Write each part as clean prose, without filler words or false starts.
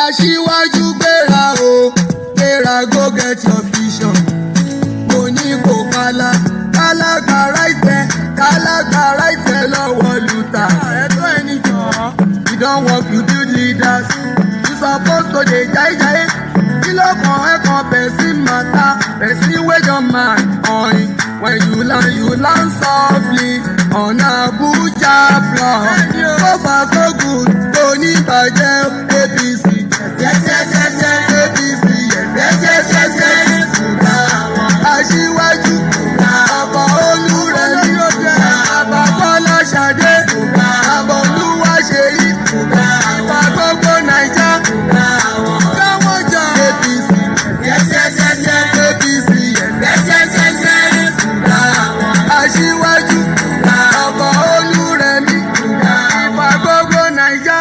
Aṣíwájú gbéra o, gbéra go get your vision. Mo ní kò kálá, kálákàrá ìtẹ́ lọ́wọ́ lùtà. Ẹ̀tọ́ ẹni jọ, you don work you build leaders. You suppose to dey jaijaye. Kí ló kàn ẹ́ kan person matter, person wey don man on it. When you land softly on Abuja floor. So far so good, kò ní bàjẹ́ APC. Yes, APC, yes. Aṣíwájú, ọkọ̀ Olúrẹ̀mí, bàbá Bọ́lá Ṣadé, bàbá Olúwaṣeyí, ìfà gbogbo Naija. Káwọn jọ APC, yes. APC, yes. Aṣíwájú, ọkọ̀ Olúrẹ̀mí, ìfà gbogbo Naija.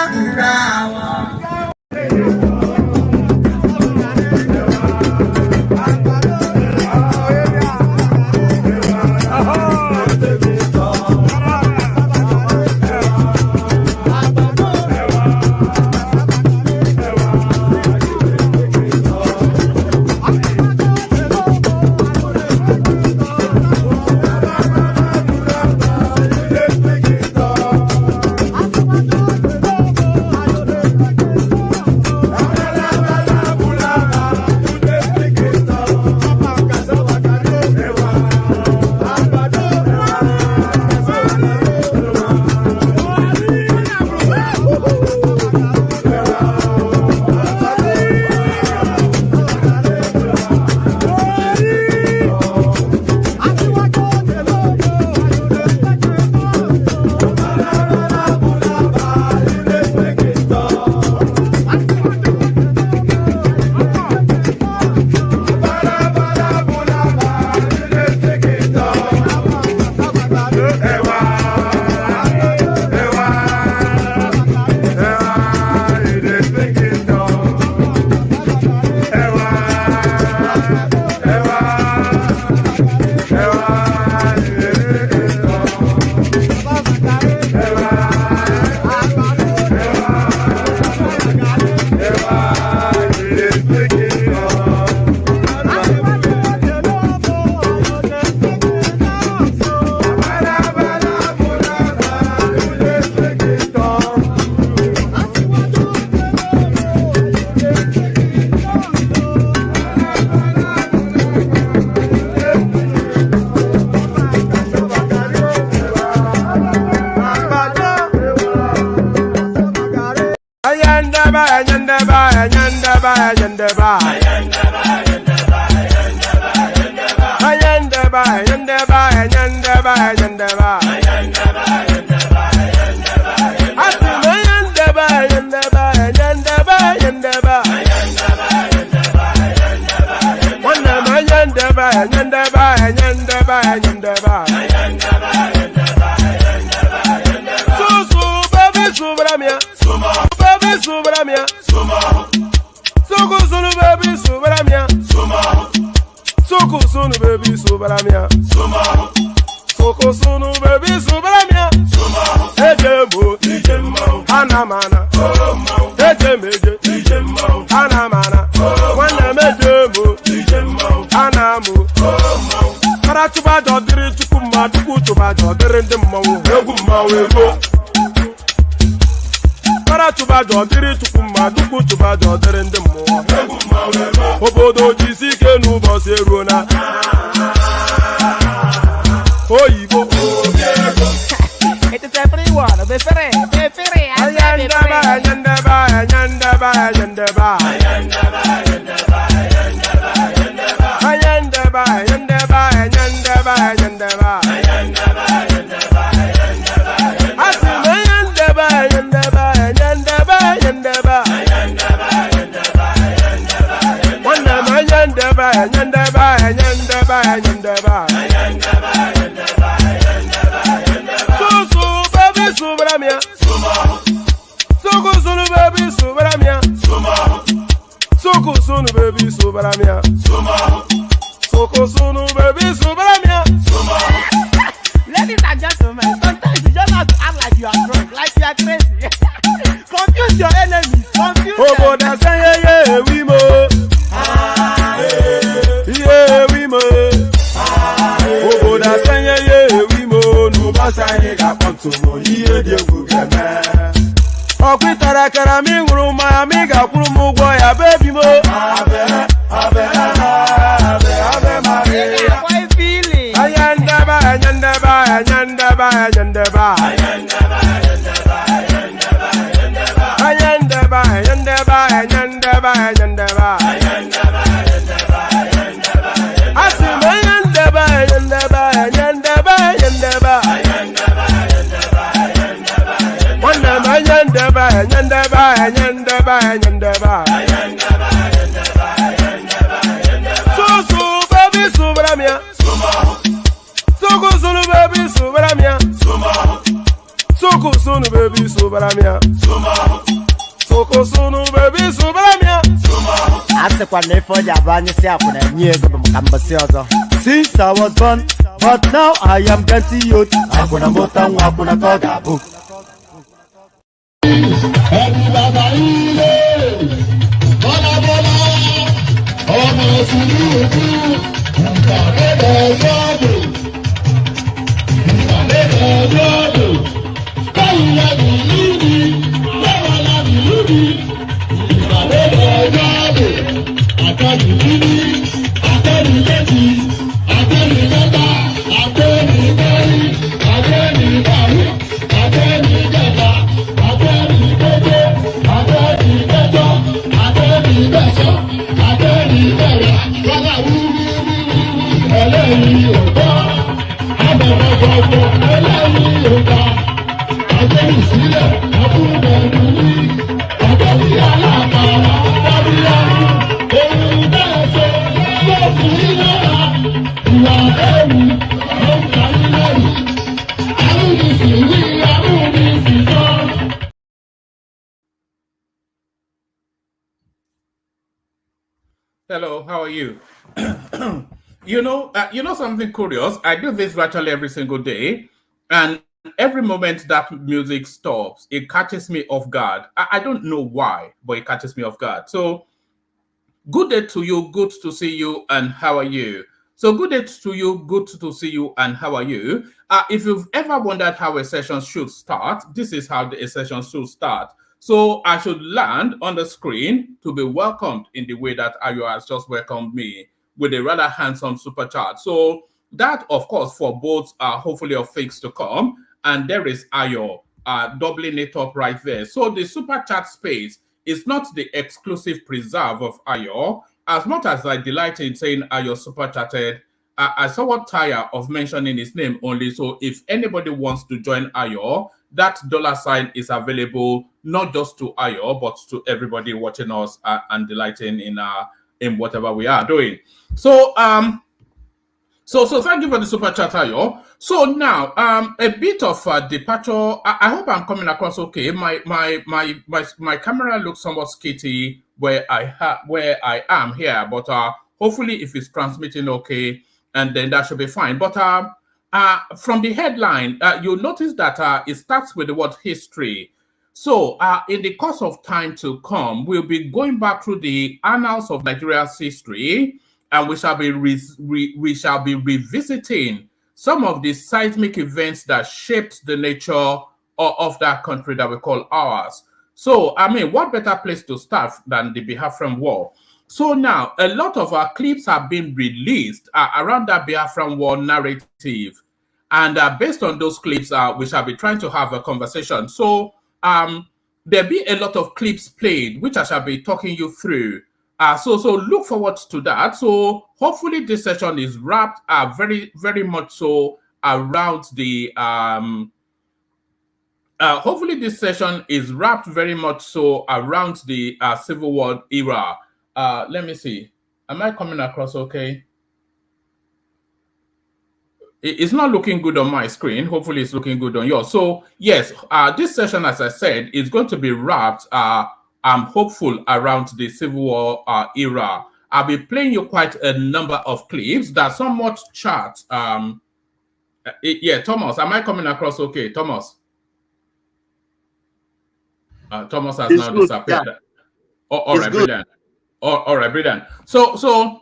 Obodo jisike n'ụbọchị eruo na oyibo. It's everyone, be free. Ladies and gentlemen, sometimes you just have to act like you are drunk, like you are crazy. Confuse your enemies, confuse them. Okwitara kara mi nguru ma mi ga kwuru m ụgwọ ya baby mo. Ave Maria. How are you feeling? Ayandaba. Sunu baby subaramia. Sunu baby subaramia. Asekwa nefo ya branye si akuna nyego bamkambasi ozo. Since I was born, but now I am getting youth. Akuna mota nwa akuna koga bu. Hello, how are you? You know something curious. I do this virtually every single day, and every moment that music stops, it catches me off guard. I don't know why, but it catches me off guard. So, good day to you. Good to see you. And how are you? So, good day to you. Good to see you. And how are you? If you've ever wondered how a session should start, this is how a session should start. So I should land on the screen to be welcomed in the way that Ayo has just welcomed me with a rather handsome super chat. So that, of course, for both hopefully of things to come. And there is Ayo doubling it up right there. So the super chat space is not the exclusive preserve of Ayo. As much as I delight in saying Ayo super chatted, I somewhat tire of mentioning his name only. So if anybody wants to join Ayo, that $ is available not just to Ayo, but to everybody watching us and delighting in whatever we are doing. So so thank you for the super chat, Ayo. So now a bit of departure. I hope I'm coming across okay. My camera looks somewhat skitty where I am here, but hopefully if it's transmitting okay, and then that should be fine. But from the headline, you'll notice that it starts with the word history. So in the course of time to come, we'll be going back through the annals of Nigeria's history, and we shall be revisiting some of the seismic events that shaped the nature of that country that we call ours. So, I mean, what better place to start than the Biafran War? So now, a lot of our clips have been released around that Biafran War narrative. And based on those clips, we shall be trying to have a conversation. So there'll be a lot of clips played, which I shall be talking you through. So look forward to that. So hopefully this session is wrapped very, very much so around the hopefully this session is wrapped very much so around the Civil War era. Let me see. Am I coming across okay? It's not looking good on my screen. Hopefully it's looking good on yours. So yes, this session, as I said, is going to be wrapped, I'm hopeful, around the Civil War era. I'll be playing you quite a number of clips that somewhat chart. Yeah, Thomas, am I coming across okay? Thomas? Thomas has now disappeared. Yeah. All right, brilliant. All right, brilliant. So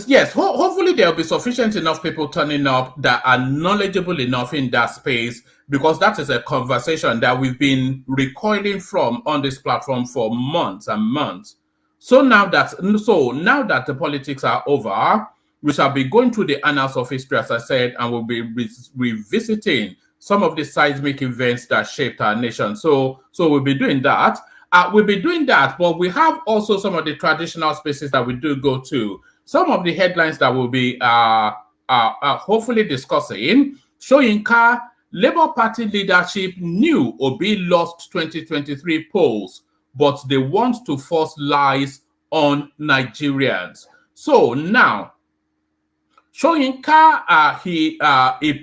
Yes, hopefully there'll be sufficient enough people turning up that are knowledgeable enough in that space, because that is a conversation that we've been recoiling from on this platform for months and months. So now that the politics are over, we shall be going through the annals of history, as I said, and we'll be revisiting some of the seismic events that shaped our nation. So we'll be doing that. We'll be doing that, but we have also some of the traditional spaces that we do go to. Some of the headlines that we'll be hopefully discussing: Soyinka, Labour Party leadership knew Obi lost 2023 polls, but they want to force lies on Nigerians. So now, Soyinka, he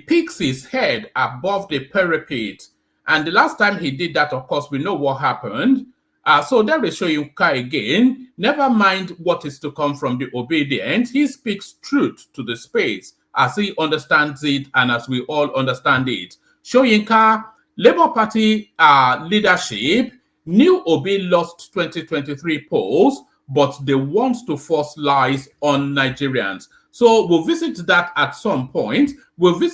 picks his head above the parapet, and the last time he did that, of course, we know what happened. So there is Soyinka again. Never mind what is to come from the obedient. He speaks truth to the space as he understands it and as we all understand it. Soyinka, Labour Party leadership knew Obi lost 2023 polls, but they want to force lies on Nigerians. So we'll visit that at some point. Only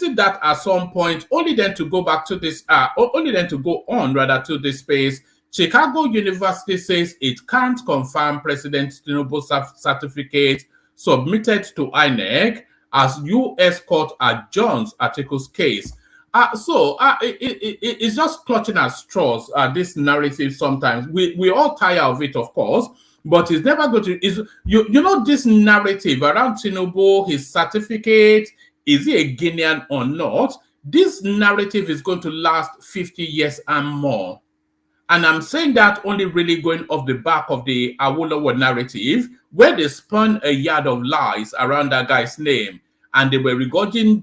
then to go back to this, only then to go on rather to this space. Chicago University says it can't confirm President Tinubu's certificate submitted to INEC as U.S. court adjourns Atiku's case. It's just clutching at straws, this narrative sometimes. We all tire of it, of course, but it's never going to... You know this narrative around Tinubu, his certificate, is he a Guinean or not? This narrative is going to last 50 years and more. And I'm saying that only really going off the back of the Awolowo narrative, where they spun a yard of lies around that guy's name, and they were regurgitating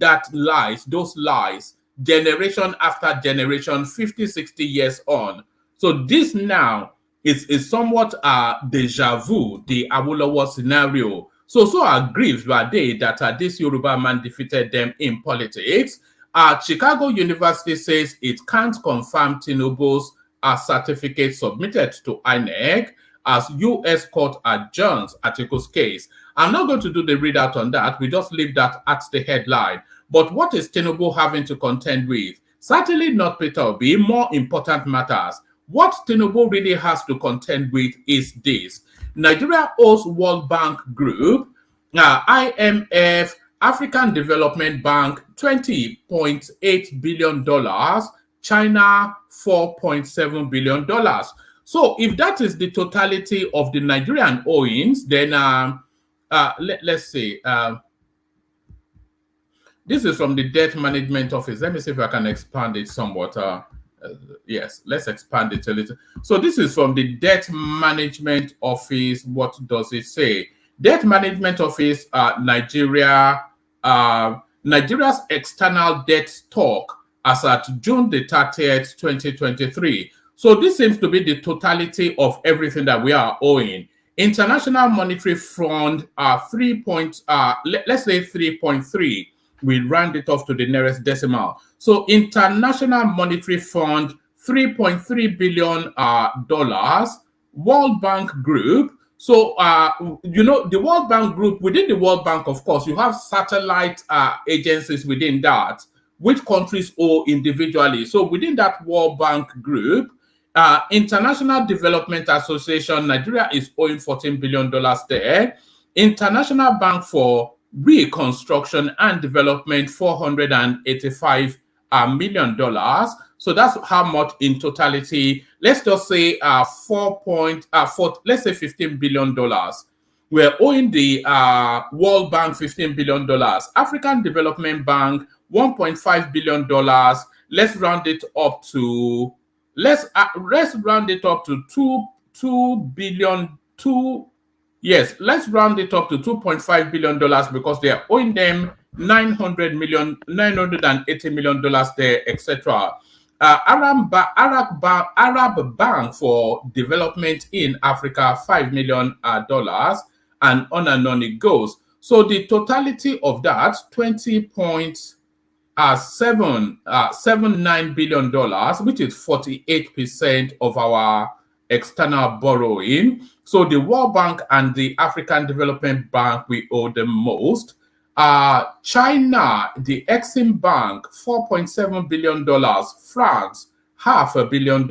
those lies, generation after generation, 50, 60 years on. So this now is somewhat deja vu, the Awolowo scenario. So aggrieved were they that this Yoruba man defeated them in politics. Chicago University says it can't confirm Tinubu's certificate submitted to INEC as U.S. court adjourns Atiku's case. I'm not going to do the readout on that. We just leave that at the headline. But what is Tinubu having to contend with? Certainly not Peter Obi. More important matters. What Tinubu really has to contend with is this. Nigeria owes World Bank Group, IMF, African Development Bank, $20.8 billion, China, $4.7 billion. So if that is the totality of the Nigerian owings, then let's see. This is from the Debt Management Office. Let me see if I can expand it somewhat. Yes, let's expand it a little. So this is from the Debt Management Office. What does it say? Debt Management Office, Nigeria, Nigeria's external debt stock as at June the 30th, 2023. So this seems to be the totality of everything that we are owing. International Monetary Fund, let's say 3.3. We round it off to the nearest decimal. So International Monetary Fund, $3.3 billion. World Bank Group. So, the World Bank Group, within the World Bank, of course, you have satellite agencies within that, which countries owe individually. So within that World Bank Group, International Development Association, Nigeria is owing $14 billion there. International Bank for Reconstruction and Development, $485 million. So that's how much in totality. Let's just say let's say $15 billion. We're owing the World Bank $15 billion. African Development Bank, $1.5 billion. Let's round it up to let's round it up to 2 billion. Yes, let's round it up to $2.5 billion because they are owing them $980 million there, etc. Arab Bank for Development in Africa, $5 million, and on it goes. So the totality of that, $20.79 billion, which is 48% of our external borrowing. So the World Bank and the African Development Bank, we owe the most. China, the Exim Bank, $4.7 billion. France, $500 million.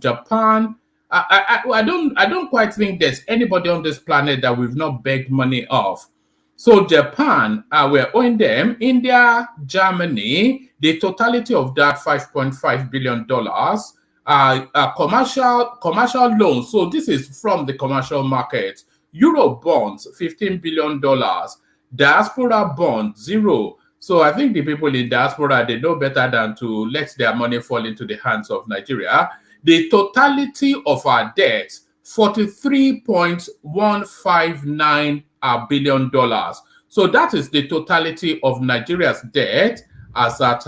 Japan, I don't quite think there's anybody on this planet that we've not begged money off. So Japan, we're owing them. India, Germany, the totality of that $5.5 billion. Commercial loans. So this is from the commercial market. Euro bonds, $15 billion. Diaspora bond, zero. So I think the people in diaspora, they know better than to let their money fall into the hands of Nigeria. The totality of our debt, $43.159 billion. So that is the totality of Nigeria's debt as at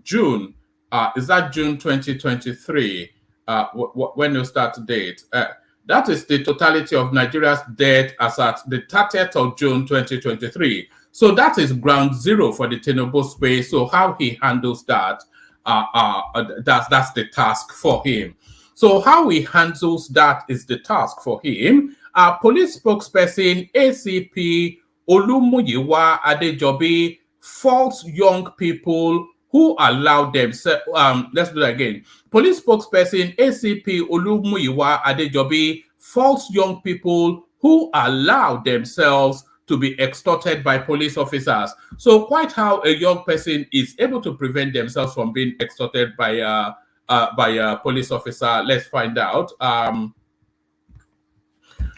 June. Is that June 2023? When you start the date? That is the totality of Nigeria's debt as at the 30th of June 2023. So that is ground zero for the Tinubu space. So how he handles that, that's the task for him. So how he handles that is the task for him. Police spokesperson ACP Olumuyiwa Adejobi faults young people who allowed themselves. Let's do that again. Police spokesperson ACP Olumuyiwa Adejobi faults young people who allowed themselves to be extorted by police officers. So quite how a young person is able to prevent themselves from being extorted by a police officer, let's find out.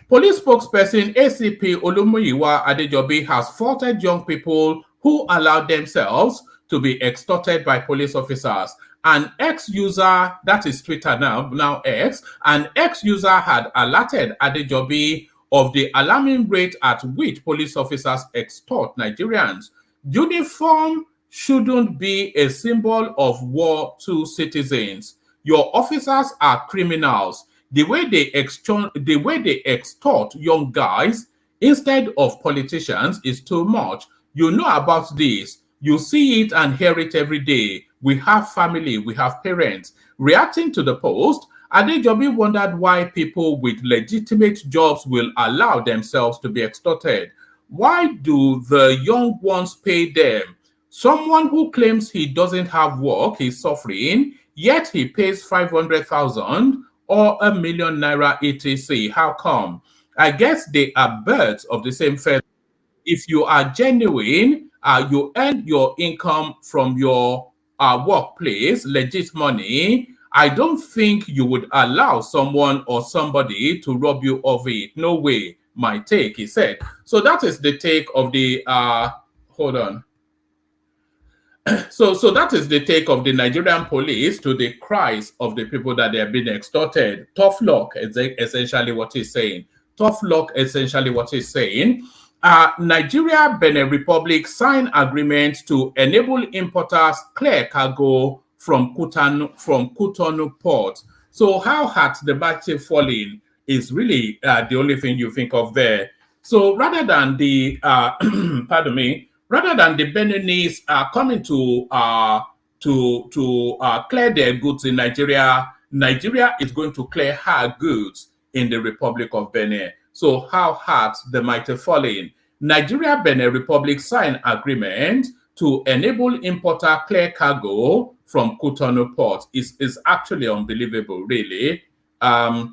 Police spokesperson ACP Olumuyiwa Adejobi has faulted young people who allowed themselves to be extorted by police officers. An ex-user, that is Twitter now X, an ex-user had alerted Adejobi of the alarming rate at which police officers extort Nigerians. Uniform shouldn't be a symbol of war to citizens. Your officers are criminals. The way they extort young guys instead of politicians is too much. You know about this. You see it and hear it every day. We have family, we have parents. Reacting to the post, Adejobi wondered why people with legitimate jobs will allow themselves to be extorted. Why do the young ones pay them? Someone who claims he doesn't have work is suffering, yet he pays 500,000 or ₦1 million etc. How come? I guess they are birds of the same feather. If you are genuine, you earn your income from your workplace, legit money, I don't think you would allow someone or somebody to rob you of it. No way. My take, he said. So that is the take of the, hold on. So that is the take of the Nigerian police to the cries of the people that they have been extorted. Tough luck is essentially what he's saying. Tough luck, essentially what he's saying. Nigeria, Benin Republic sign agreement to enable importers clear cargo from Cotonou port. So how had the market fallen is really the only thing you think of there. So rather than the pardon me, rather than the Beninese coming to clear their goods in Nigeria, Nigeria is going to clear her goods in the Republic of Benin. So how hard the mighty falling? Nigeria Benin Republic sign agreement to enable importer clear cargo from Cotonou port is actually unbelievable, really. The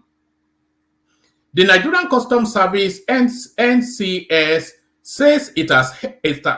Nigerian Customs Service NCS says it has.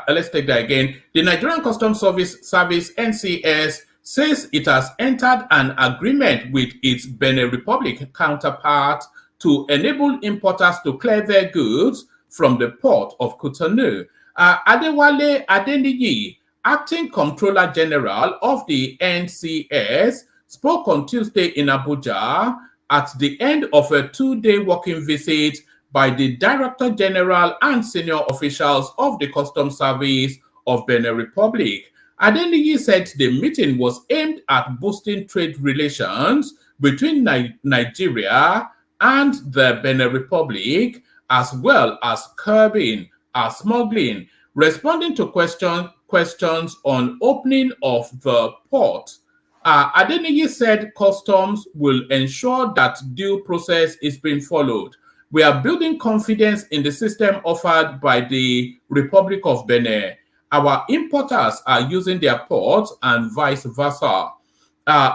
Let's take that again. The Nigerian Customs Service NCS says it has entered an agreement with its Benin Republic counterpart to enable importers to clear their goods from the port of Cotonou. Adewale Adeniyi, acting Comptroller General of the NCS, spoke on Tuesday in Abuja at the end of a two-day working visit by the Director General and senior officials of the Customs Service of Benin Republic. Adeniyi said the meeting was aimed at boosting trade relations between Nigeria and the Benin Republic, as well as curbing smuggling. Responding to questions questions on opening of the port. Adeniyi said customs will ensure that due process is being followed. We are building confidence in the system offered by the Republic of Benin. Our importers are using their ports and vice versa.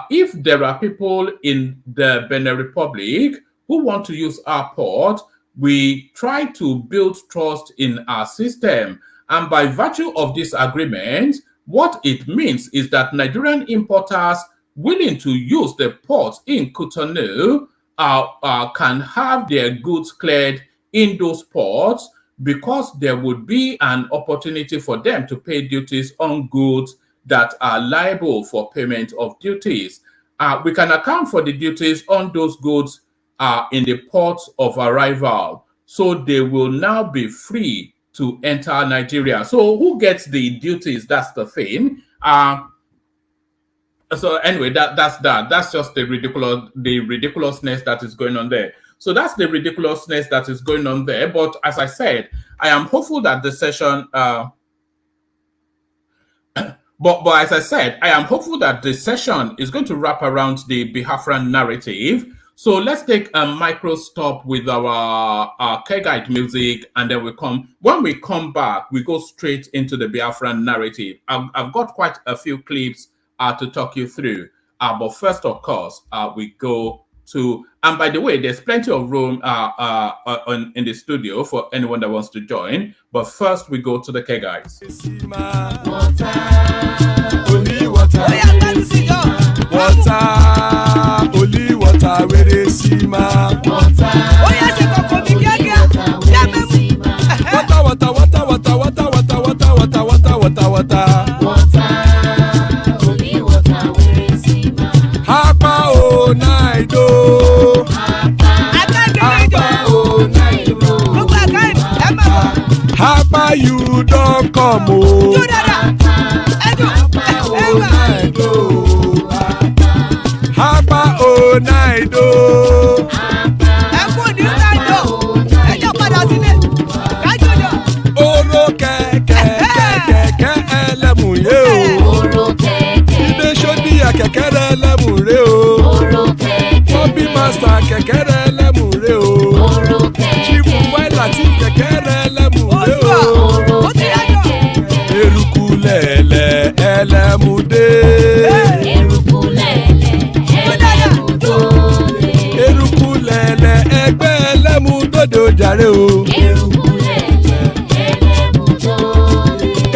If there are people in the Benin Republic who want to use our port, we try to build trust in our system. And by virtue of this agreement, what it means is that Nigerian importers willing to use the port in Cotonou can have their goods cleared in those ports, because there would be an opportunity for them to pay duties on goods that are liable for payment of duties. We can account for the duties on those goods in the port of arrival, so they will now be free to enter Nigeria. So who gets the duties? That's the thing. So anyway, that's that. That's just the ridiculousness that is going on there. So that's the ridiculousness that is going on there. But as I said, I am hopeful that the session. But as I said, I am hopeful that the session is going to wrap around the Biafran narrative. So let's take a micro stop with our K-Guide music, and then when we come back, we go straight into the Biafran narrative. I've got quite a few clips to talk you through. But first, of course, we go to, and by the way, there's plenty of room in the studio for anyone that wants to join. But first, we go to the K-Guides. Only water, where they see ma. Water, Hapa o naido. Hapa you don't come o. Hapa o naido. Oro kẹ̀kẹ́ ẹlẹ́mùrè o. Ilé sọ́díyà kẹ̀kẹ́ ẹlẹ́mùrè o. Bobby master kẹ̀kẹ́ ẹlẹ́mùrè o. Chief Latif kẹ̀kẹ́ ẹlẹ́mùrè o. Eruku lẹ̀lẹ̀ ẹlẹ́mùdé. Eruku lẹ̀lẹ̀ ẹgbẹ́ ẹlẹ́mùdódò jàre o.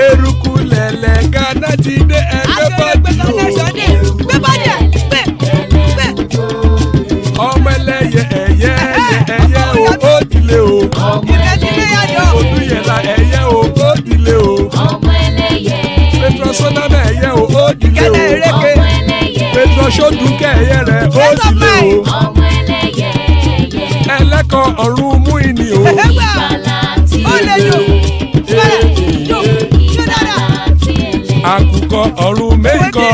Eruku lẹ̀lẹ̀ Ghana ti dé ẹgbẹ́ bọ́dì o. Ọmọ ẹlẹ́yẹ ẹyẹ o ó dilé o. Odúyẹ̀lá ẹyẹ o ó dilé o. Petrosoname ẹyẹ o ó dilé o. Petrosodunke ẹyẹ rẹ̀ ó dilé o. Ẹlẹ́kọ̀ ọ̀run mú ìní o. Àkùkọ ọ̀run mẹ́kọ̀.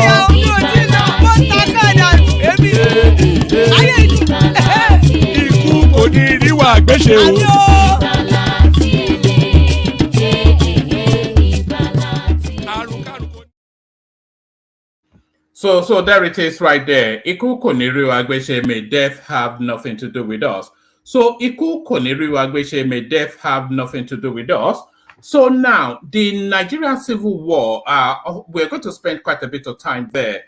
Ikú kò ní rí wà gbéṣe o. So there it is right there. Iku koniri wagbeshe, may death have nothing to do with us. So Iku koniri wagbeshe, may death have nothing to do with us. So now the Nigerian Civil War, we're going to spend quite a bit of time there.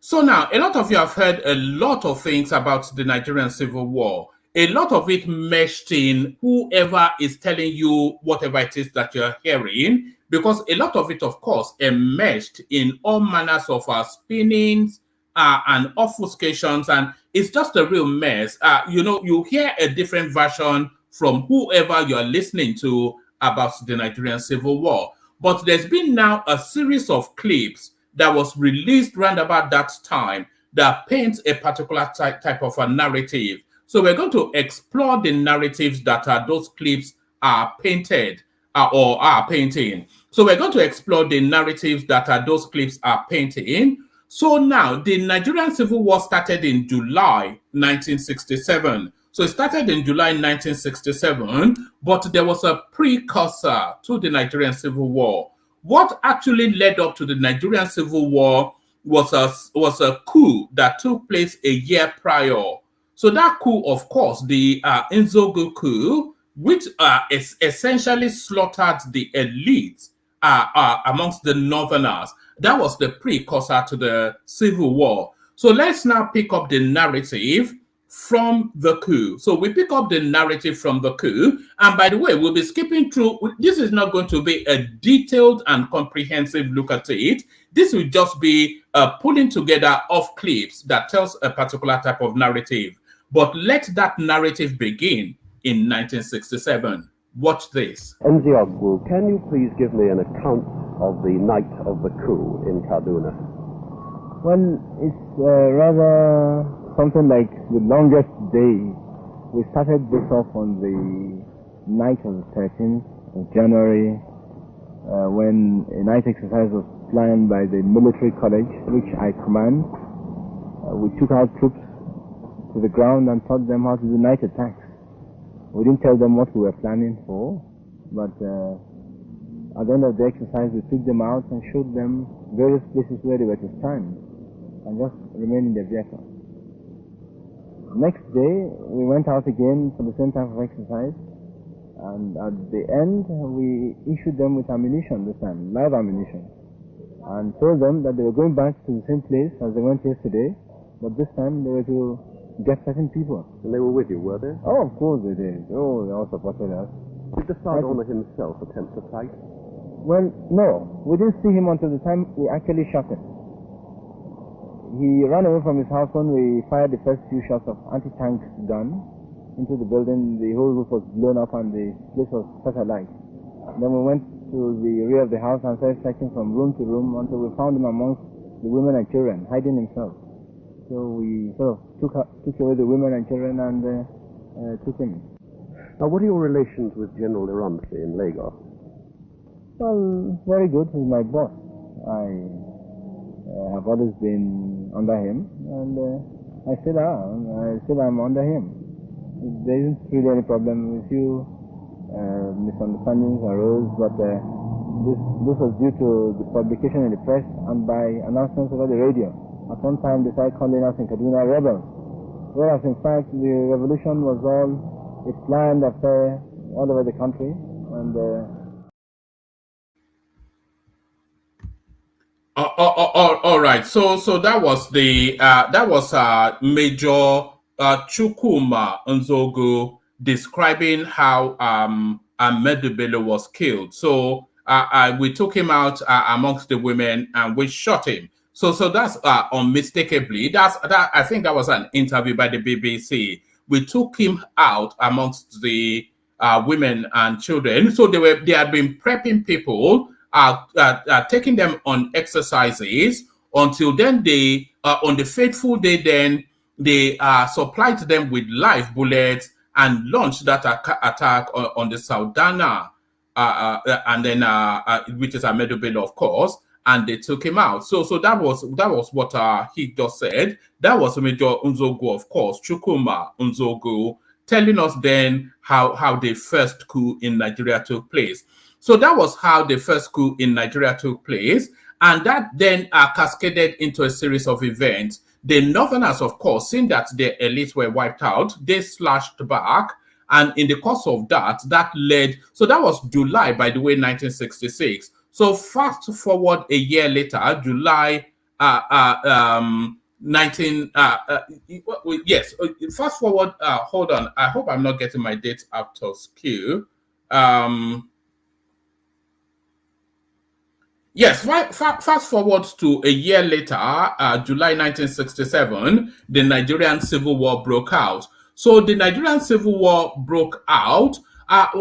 So now a lot of you have heard a lot of things about the Nigerian Civil War. A lot of it meshed in whoever is telling you whatever it is that you're hearing, because a lot of it, of course, enmeshed in all manners of spinnings and obfuscations, and it's just a real mess. You hear a different version from whoever you're listening to about the Nigerian Civil War. But there's been now a series of clips that was released around about that time that paints a particular type of a narrative. So we're going to explore the narratives that those clips are painted or are painting. So we're going to explore the narratives that those clips are painting. So now the Nigerian Civil War started in July 1967. So it started in July 1967, but there was a precursor to the Nigerian Civil War. what actually led up to the Nigerian Civil War was a coup that took place a year prior. So that coup, of course, the Nzogu coup, which essentially slaughtered the elite amongst the Northerners. That was the precursor to the Civil War. So let's now pick up the narrative from the coup. So we pick up the narrative from the coup. And by the way, we'll be skipping through. This is not going to be a detailed and comprehensive look at it. This will just be pulling together of clips that tells a particular type of narrative. But let that narrative begin in 1967. Watch this. Ojukwu, can you please give me an account of the night of the coup in Kaduna? Well, it's rather something like the longest day. We started this off on the night of the 13th of January when a night exercise was planned by the military college, which I command. We took out troops to the ground and taught them how to do night attacks. We didn't tell them what we were planning for, but at the end of the exercise we took them out and showed them various places where they were to stand and just remain in their vehicle. Next day we went out again for the same type of exercise, and at the end we issued them with ammunition this time, live ammunition, and told them that they were going back to the same place as they went yesterday, but this time they were to get certain people. And they were with you, were they? Oh, of course they did. Oh, they all supported us. Did the Sergeant himself attempt to fight? Well, no. We didn't see him until the time we actually shot him. He ran away from his house when we fired the first few shots of anti-tank gun into the building. The whole roof was blown up and the place was set alight. Then we went to the rear of the house and started searching from room to room until we found him amongst the women and children, hiding himself. So we sort of took away the women and children and took him. Now, what are your relations with General Iramsi in Lagos? Well, very good. He's my boss. I have always been under him, and I still am under him. There isn't really any problem. A few misunderstandings arose, but this was due to the publication in the press and by announcements over the radio. At one time they started calling us in Kaduna rebels, whereas in fact the revolution was all a planned affair all over the country. And all right. So that was the Major Chukwuma Nzogu describing how Ahmed Bello was killed. So we took him out amongst the women and we shot him. So that's unmistakably that I think that was an interview by the BBC. We took him out amongst the women and children. So they had been prepping people, taking them on exercises until then they on the fateful day then they supplied them with live bullets and launched that attack on the Saudana and then which is Ahmed Bello, of course. And they took him out. So that was what he just said. That was Major Nzogu, of course, Chukwuma Nzogu, telling us then how the first coup in Nigeria took place. So that was how the first coup in Nigeria took place. And that then cascaded into a series of events. The Northerners, of course, seeing that their elites were wiped out, they slashed back. And in the course of that led, so that was July, by the way, 1966. So fast forward a year later, July 19. Yes, fast forward. Hold on. I hope I'm not getting my dates out of skew. Yes, fast forward to a year later, July 1967, the Nigerian Civil War broke out. So the Nigerian Civil War broke out.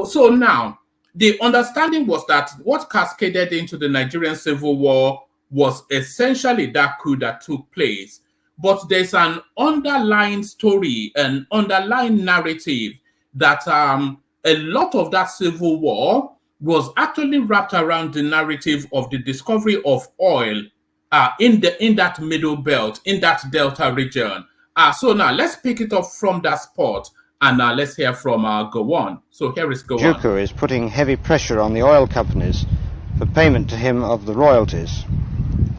So now, the understanding was that what cascaded into the Nigerian Civil War was essentially that coup that took place. But there's an underlying story, an underlying narrative that a lot of that Civil War was actually wrapped around the narrative of the discovery of oil in that middle belt, in that Delta region. So now let's pick it up from that spot. And let's hear from Gowon. So here is Gowon. Ojukwu is putting heavy pressure on the oil companies for payment to him of the royalties.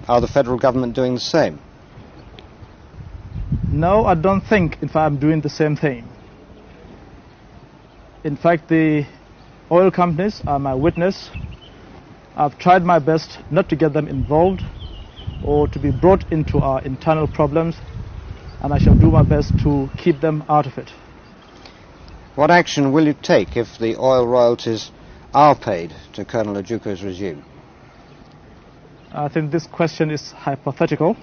Are the federal government doing the same? No, I don't think, in fact, I'm doing the same thing. In fact, the oil companies are my witness. I've tried my best not to get them involved or to be brought into our internal problems, and I shall do my best to keep them out of it. What action will you take if the oil royalties are paid to Colonel Ojukwu's regime? I think this question is hypothetical.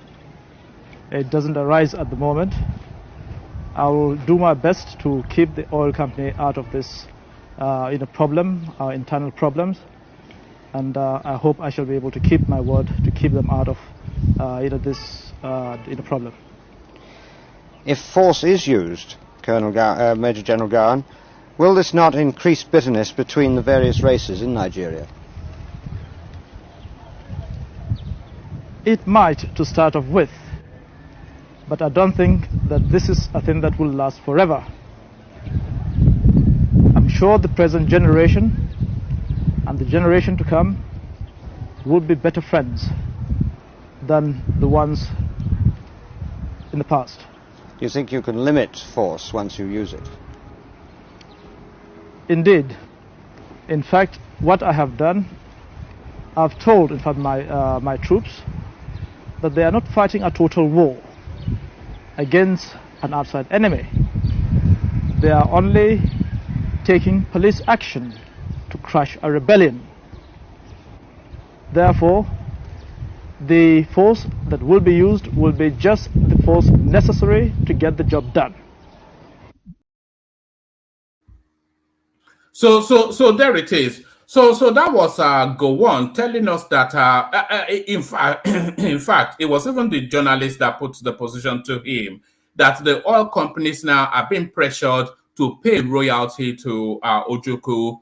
It doesn't arise at the moment. I will do my best to keep the oil company out of this problem, our internal problems, and I hope I shall be able to keep my word to keep them out of this problem. If force is used, Major General Gowon, will this not increase bitterness between the various races in Nigeria? It might, to start off with, but I don't think that this is a thing that will last forever. I'm sure the present generation and the generation to come will be better friends than the ones in the past. Do you think you can limit force once you use it? Indeed. In fact, what I have done, I've told, in fact, my troops that they are not fighting a total war against an outside enemy. They are only taking police action to crush a rebellion. Therefore, the force that will be used will be just the force necessary to get the job done. So there it is. So that was Gowon telling us that in fact it was even the journalist that put the position to him that the oil companies now are being pressured to pay royalty to Ojukwu.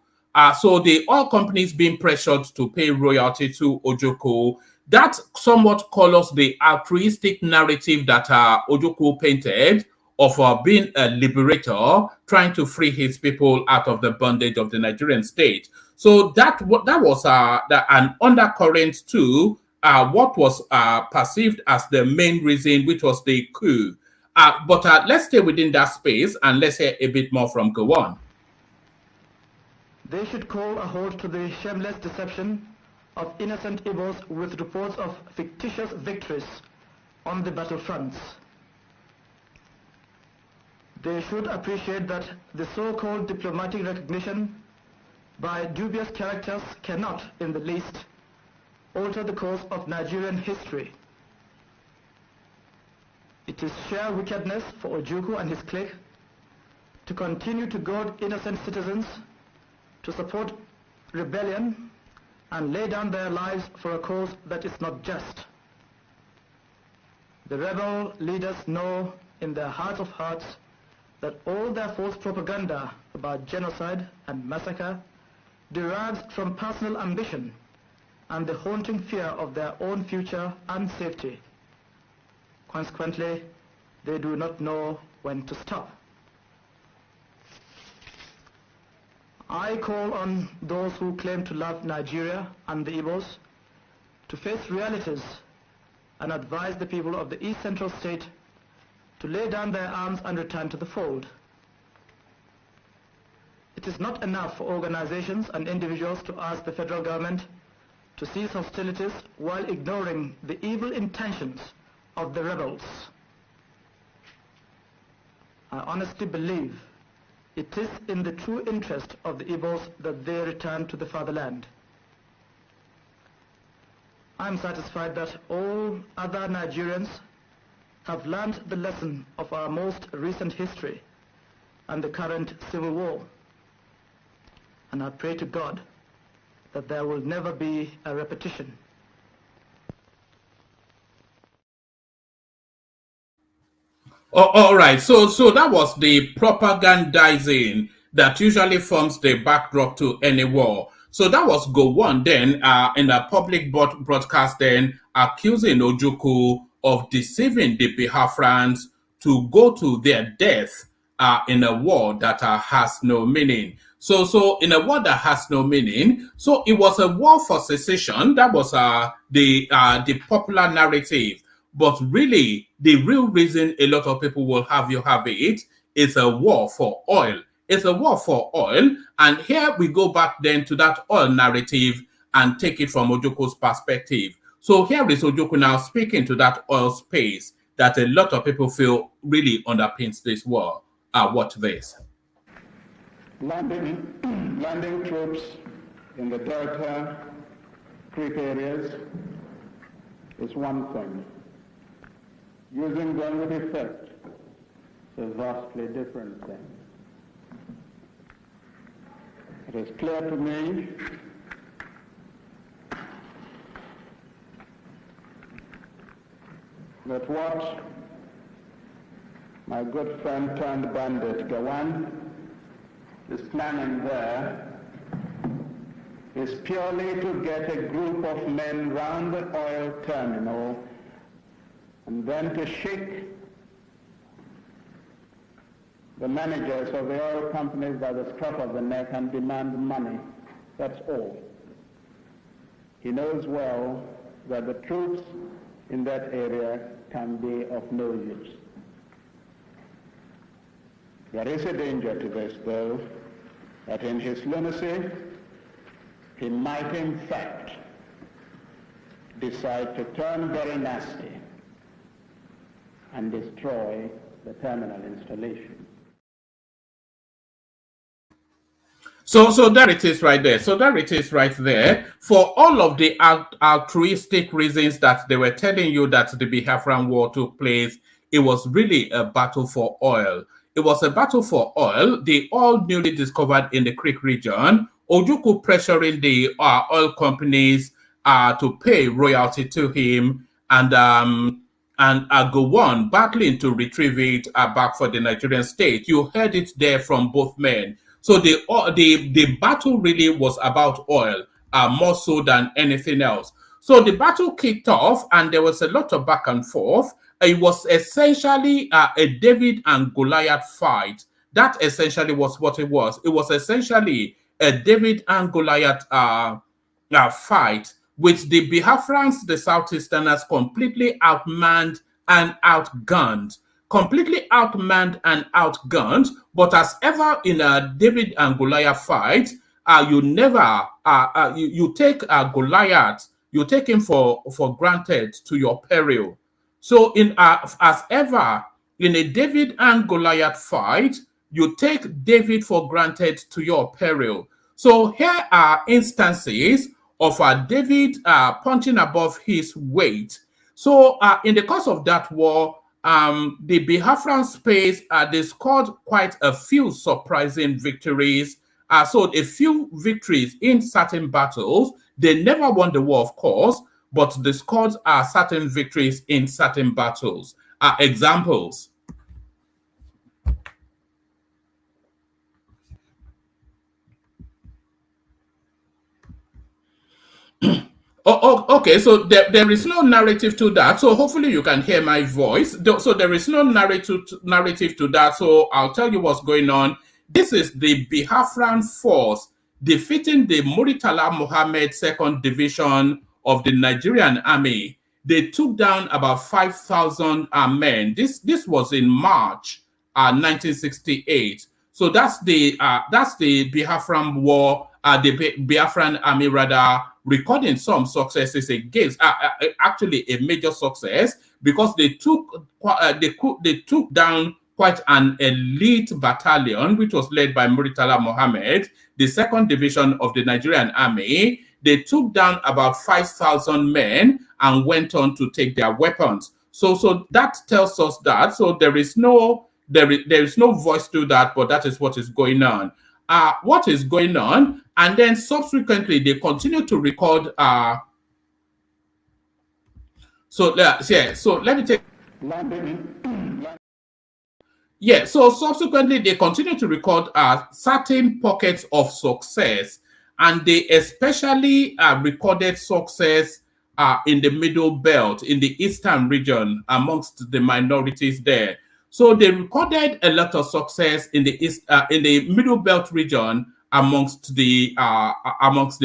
So the oil companies being pressured to pay royalty to Ojukwu, that somewhat colors the altruistic narrative that Ojukwu painted of being a liberator, trying to free his people out of the bondage of the Nigerian state. So that was an undercurrent to what was perceived as the main reason, which was the coup. But let's stay within that space and let's hear a bit more from Gowon. They should call a halt to the shameless deception of innocent Igbos with reports of fictitious victories on the battlefronts. They should appreciate that the so-called diplomatic recognition by dubious characters cannot, in the least, alter the course of Nigerian history. It is sheer wickedness for Ojukwu and his clique to continue to goad innocent citizens to support rebellion and lay down their lives for a cause that is not just. The rebel leaders know in their hearts of hearts that all their false propaganda about genocide and massacre derives from personal ambition and the haunting fear of their own future and safety. Consequently, they do not know when to stop. I call on those who claim to love Nigeria and the Igbos to face realities and advise the people of the East Central State to lay down their arms and return to the fold. It is not enough for organizations and individuals to ask the federal government to cease hostilities while ignoring the evil intentions of the rebels. I honestly believe it is in the true interest of the Igbos that they return to the fatherland. I am satisfied that all other Nigerians have learned the lesson of our most recent history and the current civil war. And I pray to God that there will never be a repetition. All right, so that was the propagandizing that usually forms the backdrop to any war. So that was Gowon then in a public broadcast then accusing Ojukwu of deceiving the Biafrans to go to their death in a war that has no meaning. So in a word that has no meaning, so it was a war for secession. That was the popular narrative. But really, the real reason a lot of people will have it is a war for oil. It's a war for oil. And here we go back then to that oil narrative and take it from Ojukwu's perspective. So here is Ojukwu now speaking to that oil space that a lot of people feel really underpins this war. Watch this. Landing troops in the Delta Creek areas is one thing. Using them with effect is a vastly different thing. It is clear to me that what my good friend turned bandit Gowon is planning there is purely to get a group of men round the oil terminal and then to shake the managers of the oil companies by the scruff of the neck and demand money. That's all. He knows well that the troops in that area can be of no use. There is a danger to this, though, that in his lunacy, he might in fact decide to turn very nasty and destroy the terminal installation. So there it is right there. So there it is right there. For all of the altruistic reasons that they were telling you that the Biafran War took place, it was really a battle for oil. It was a battle for oil. The oil newly discovered in the Creek region, Ojukwu pressuring the oil companies to pay royalty to him, and Gowon battling to retrieve it back for the Nigerian state. You heard it there from both men. So the battle really was about oil, more so than anything else. So the battle kicked off, and there was a lot of back and forth. It was essentially a David and Goliath fight. That essentially was what it was. It was essentially a David and Goliath fight, with the Biafrans, the Southeasterners, completely outmanned and outgunned. Completely outmanned and outgunned, but as ever in a David and Goliath fight, you never you take Goliath, you take him for granted to your peril. So in as ever in a David and Goliath fight, you take David for granted to your peril. So here are instances of David punching above his weight. So in the course of that war, the Biafran space, they scored quite a few surprising victories. So a few victories in certain battles. They never won the war, of course, but they scored certain victories in certain battles. Examples. Okay, so there is no narrative to that. So hopefully you can hear my voice. So there is no narrative to that. So I'll tell you what's going on. This is the Biafran force defeating the Muritala Mohammed 2nd Division of the Nigerian Army. They took down about 5,000 men. This was in March 1968. So that's the Biafran war, the Biafran army rather, recording some successes against, actually a major success, because they took down quite an elite battalion, which was led by Muritala Mohammed, the 2nd Division of the Nigerian Army. They took down about 5,000 men and went on to take their weapons. So that tells us that. So there is no voice to that, but that is what is going on. What is going on? And then subsequently, they continue to record. So let me take. Yeah, so subsequently, they continue to record certain pockets of success, and they especially recorded success in the Middle Belt, in the Eastern region, amongst the minorities there. So they recorded a lot of success in the Middle Belt region amongst the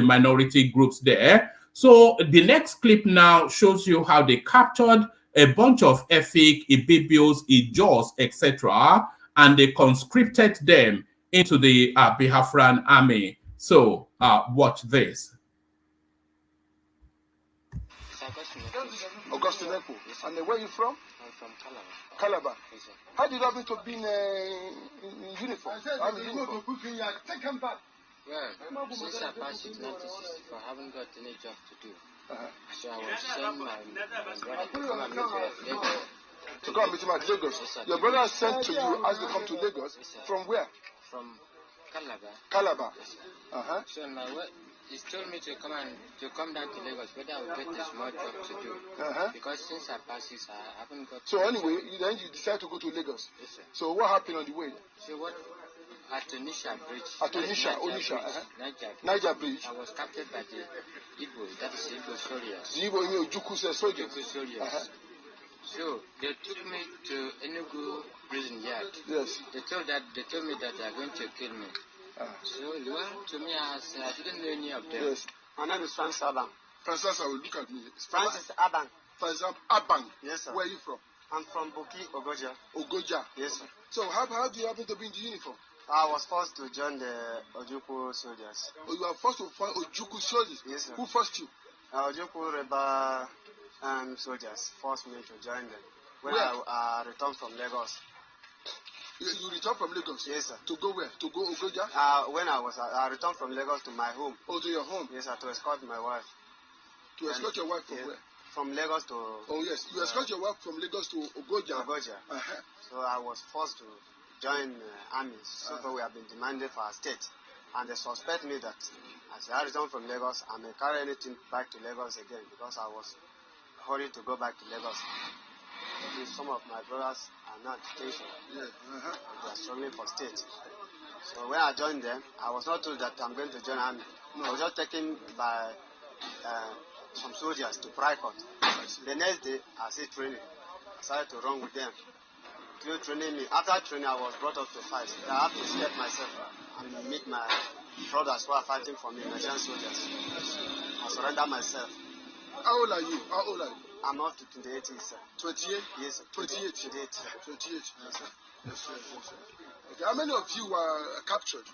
minority groups there. So the next clip now shows you how they captured a bunch of Efik, Ibibios, Ijos, etc., and they conscripted them into the Biafran army. So watch this. Augustine Echo. And where are you from? I'm from Calabar. Calabar. Yes, sir. How did you happen to be in uniform? Take him back. Well, since I passed it 1964, I haven't got any job to do. So I was sent my brother to come and meet me at Lagos. To come and meet him at Lagos? Yes, sir. Your brother sent to you as they come to Lagos? Yes, sir. From where? From Calabar. Calabar? Yes, sir. So on my way, he told me to come down to Lagos, whether I would get a small job to do. Because since I passed this, I haven't got. So anyway, then you decided to go to Lagos. Yes, sir. So what happened on the way? So what? At Onisha Bridge. At Onisha. Niger Bridge. I was captured by the Igbo, that is Igbo soldiers. The Igbo Ojukwu soldiers. Ojukwu soldiers. So they took me to Enugu prison yard. Yes. They told me that they are going to kill me. So to me, I didn't know any of them. Yes. My name is Francis Abang. Francis, look at me. Francis Abang. Francis Abang. Yes, sir. Where are you from? I'm from Boki, Ogoja. Ogoja. Yes, sir. So how do you happen to be in the uniform? I was forced to join the Ojukwu soldiers. Oh, you are forced to join Ojukwu soldiers? Yes, sir. Who forced you? Ojukwu rebel soldiers forced me to join them when I returned from Lagos. You returned from Lagos? Yes, sir. To go where? To go Ogoja? When I returned from Lagos to my home. Oh, to your home? Yes, sir, to escort my wife. To escort your wife from where? From Lagos to... Oh, yes. You escort your wife from Lagos to Ogoja? Ogoja. So I was forced to join armies. So far we have been demanded for our state. And they suspect me that as I returned from Lagos, I may carry anything back to Lagos again because I was hurried to go back to Lagos. Some of my brothers are not detention. And they are struggling for state. So when I joined them, I was not told that I'm going to join army. No. I was just taken by some soldiers to Pricot. The next day, I see training. I started to run with them. Through training me. After training, I was brought up to fight. I had to escape myself and meet my brothers who are fighting for me, Nigerian soldiers. I surrendered myself. How old are you? How old are you? I'm up to 28 years, sir. 28? Yes, sir. 28? 28. 28. Yes, sir. Yes. Okay. How many of you were captured?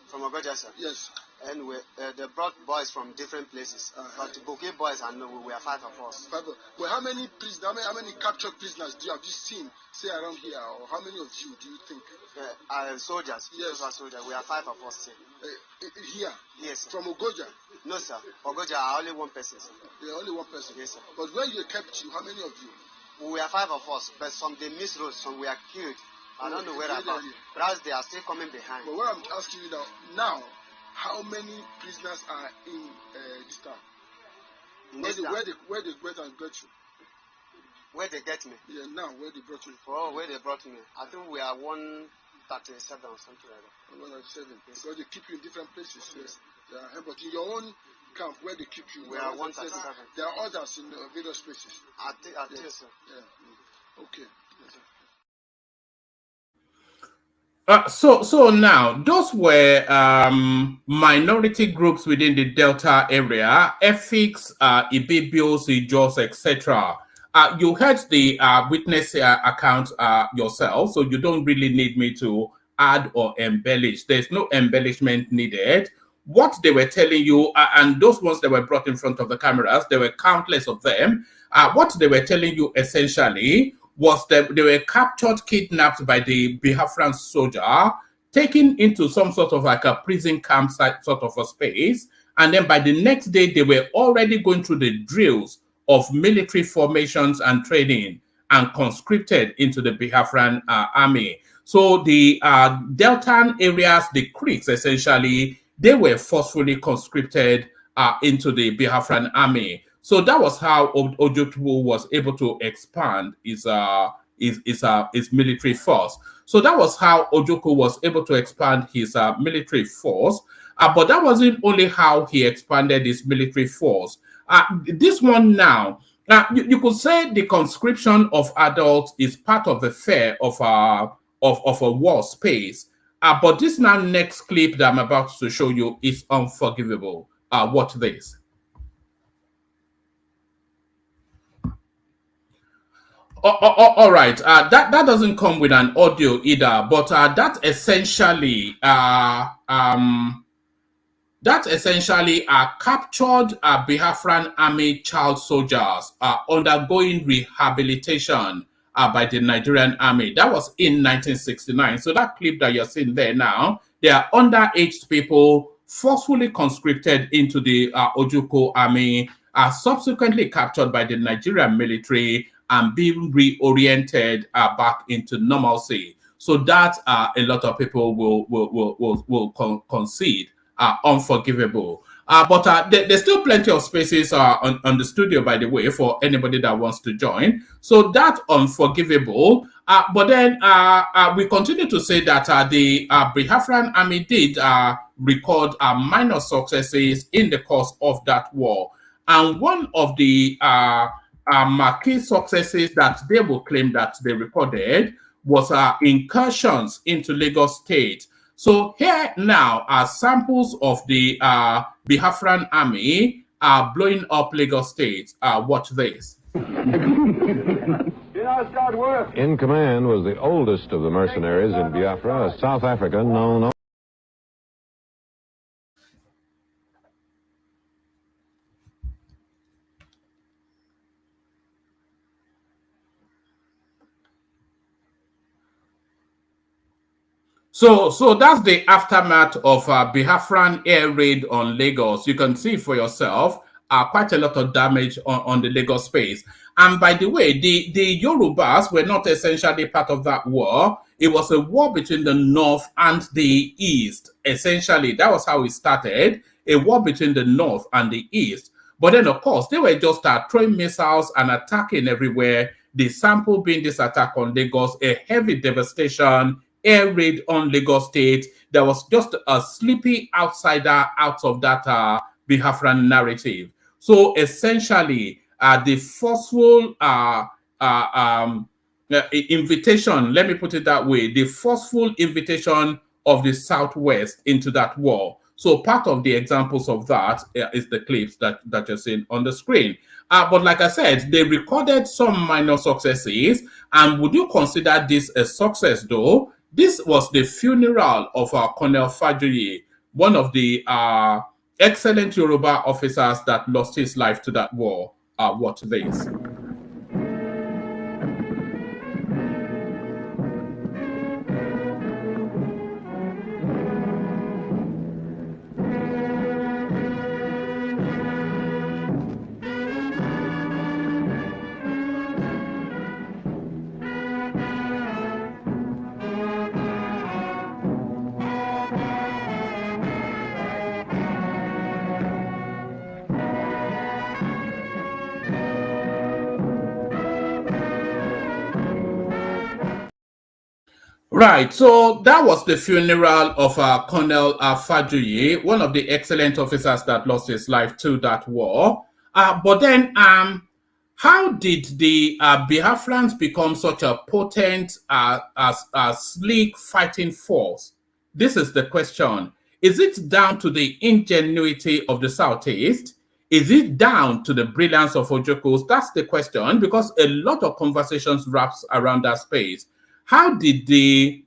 From Ogoja, sir? Yes. Anyway, they brought boys from different places. But the Bouquet boys, I know, we were 5 of us. Well, how many captured prisoners do you have seen, say, around here? Or how many of you do you think? Soldiers. Yes. Soldiers. We are 5 of us here. Here? Yes, sir. From Ogoja? No, sir. Ogoja, only one person, sir. Yeah, only one person? Yes, sir. But when they kept you, how many of you? We are 5 of us, but some they misrode, some we are killed. I don't know where about. Perhaps they are still coming behind. But what I'm asking you now, how many prisoners are in this town? Where they went and got you? Where they get me? Yeah, now, where they brought you? Oh, where they brought me. I think we are 137 or something like that. 137. Yes. Because they keep you in different places. Yes. Yeah, but in your own camp, where they keep you, we are 137. There are others in various places. I think so. Yeah. Okay. Yes, sir. So now, those were minority groups within the Delta area, Efiks, Ibibios, Ijos, etc. You heard the witness account yourself, so you don't really need me to add or embellish. There's no embellishment needed. What they were telling you, and those ones that were brought in front of the cameras, there were countless of them. What they were telling you essentially was that they were captured, kidnapped by the Biafran soldier, taken into some sort of like a prison camp sort of a space. And then by the next day, they were already going through the drills of military formations and training and conscripted into the Biafran army. So the Delta areas, the Creeks essentially, they were forcefully conscripted into the Biafran army. So that was how Ojukwu was able to expand his military force. So that was how Ojukwu was able to expand his military force. But that wasn't only how he expanded his military force. This one now, you could say the conscription of adults is part of the fare of a war space. But this now next clip that I'm about to show you is unforgivable. Watch this. All right. That doesn't come with an audio either, but that essentially captured Biafran army child soldiers undergoing rehabilitation by the Nigerian army. That was in 1969. So that clip that you're seeing there now, they are underaged people forcefully conscripted into the Ojukwu army, subsequently captured by the Nigerian military and being reoriented back into normalcy. So that a lot of people will concede unforgivable. But there's still plenty of spaces on the studio, by the way, for anybody that wants to join. So that unforgivable. But then we continue to say that the Biafran army did record minor successes in the course of that war. And one of the marquee successes that they will claim that they recorded was incursions into Lagos State. So here now are samples of the Biafran army blowing up Lagos State. Watch this. In command was the oldest of the mercenaries in Biafra, a South African known. So that's the aftermath of Biafran air raid on Lagos. You can see for yourself quite a lot of damage on the Lagos space. And by the way, the Yorubas were not essentially part of that war. It was a war between the North and the East. Essentially, that was how it started, a war between the North and the East. But then, of course, they were just throwing missiles and attacking everywhere. The sample being this attack on Lagos, a heavy devastation, air raid on Lagos State. There was just a sleepy outsider out of that Biafran narrative. So essentially, the forceful invitation, let me put it that way, the forceful invitation of the Southwest into that war. So part of the examples of that is the clips that you're seeing on the screen. But like I said, they recorded some minor successes. And would you consider this a success though? This was the funeral of Colonel Fajoye, one of the excellent Yoruba officers that lost his life to that war. Watch this. Right, so that was the funeral of Colonel Fajoye, one of the excellent officers that lost his life to that war. But then, how did the Biafrans become such a potent, sleek fighting force? This is the question. Is it down to the ingenuity of the Southeast? Is it down to the brilliance of Ojukwu? That's the question, because a lot of conversations wraps around that space. How did the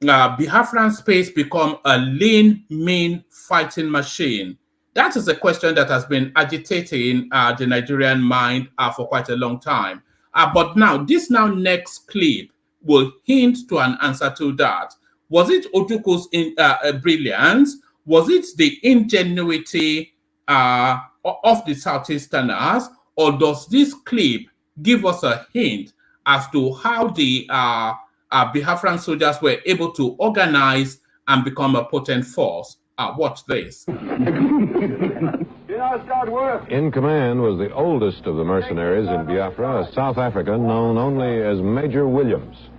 Biafran space become a lean, mean fighting machine? That is a question that has been agitating the Nigerian mind for quite a long time. But now, this next clip will hint to an answer to that. Was it Ojukwu's brilliance? Was it the ingenuity of the Southeasterners? Or does this clip give us a hint as to how the Biafran soldiers were able to organize and become a potent force? Watch this. In command was the oldest of the mercenaries in Biafra, a South African known only as Major Williams.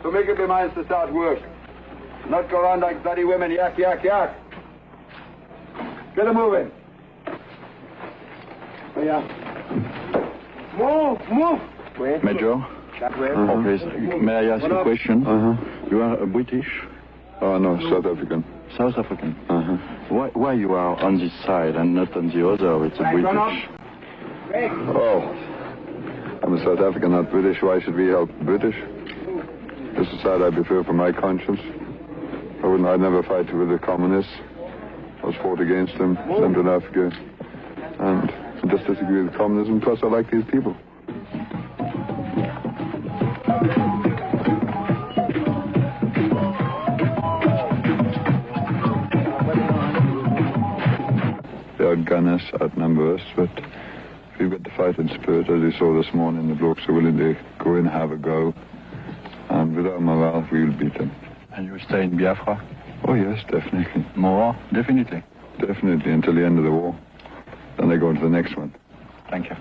So make up your minds to start work. Not go around like bloody women, yak, yak, yak. Get them moving. Oh, yeah. Move! Wait. Major, please, may I ask you a question? You are British? Oh, no, South African. South African. Uh-huh. Why you are on this side and not on the other with the British? Oh, I'm a South African, not British. Why should we help the British? This is the side I prefer for my conscience. I'd never fight with the communists. I was fought against them, sent to Africa. And I just disagree with communism, plus I like these people. They outgun us, outnumber us, but if we've got the fighting spirit, as you saw this morning, the blokes are willing to go in and have a go. And with our morale, we will beat them. And you stay in Biafra? Oh, yes, definitely. More? Definitely. Definitely, until the end of the war. Then they go into the next one. Thank you.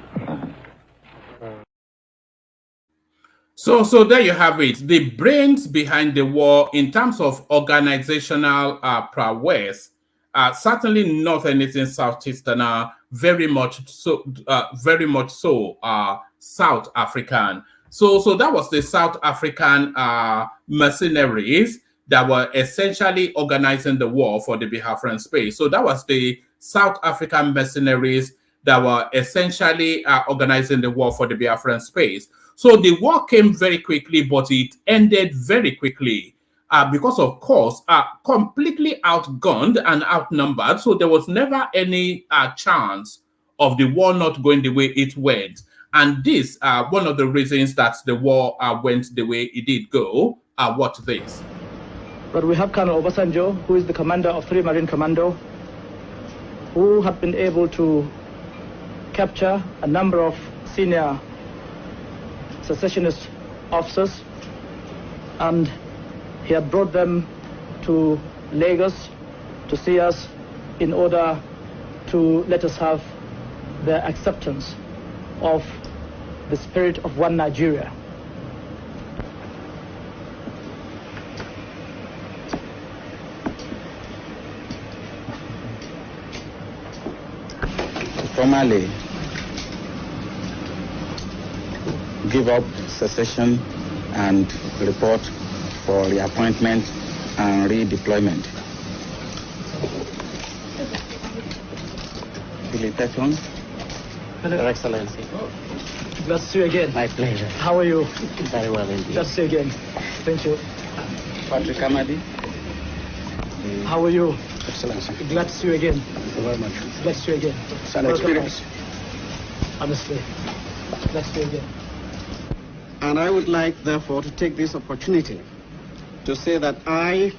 So there you have it. The brains behind the war in terms of organizational prowess, certainly not anything Southeastern, very much so South African. So that was the South African mercenaries that were essentially organizing the war for the Biafran space. So that was the South African mercenaries that were essentially organizing the war for the Biafran space. So the war came very quickly, but it ended very quickly because, of course, completely outgunned and outnumbered. So there was never any chance of the war not going the way it went. And this, one of the reasons that the war went the way it did go. Watch this. But we have Colonel Obasanjo, who is the commander of 3 Marine Commando, who had been able to capture a number of senior secessionist officers, and he had brought them to Lagos to see us in order to let us have their acceptance of the spirit of one Nigeria. Formally give up secession and report for reappointment and redeployment. Felicitation. Hello. Your Excellency. Glad to see you again. My pleasure. How are you? Very well indeed. Glad to see you again. Thank you. Patrick Amadi. How are you? Excellency. Glad to see you again. Thank you very much. Glad to see you again. It's an experience. Honestly. Glad to see you again. And I would like, therefore, to take this opportunity to say that I,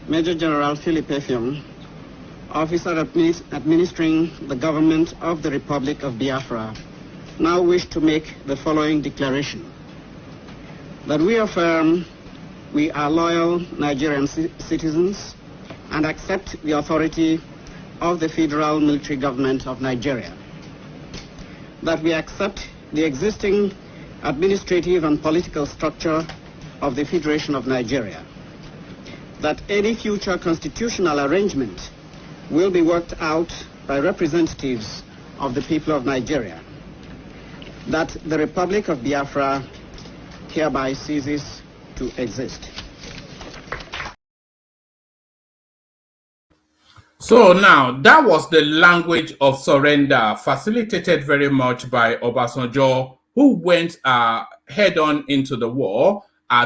Major General Philip Effiong, officer administering the government of the Republic of Biafra, now wish to make the following declaration. That we affirm we are loyal Nigerian citizens and accept the authority of the Federal Military Government of Nigeria. That we accept the existing administrative and political structure of the Federation of Nigeria. That any future constitutional arrangement will be worked out by representatives of the people of Nigeria. That the Republic of Biafra hereby ceases to exist. So now, that was the language of surrender, facilitated very much by Obasanjo, who went head-on into the war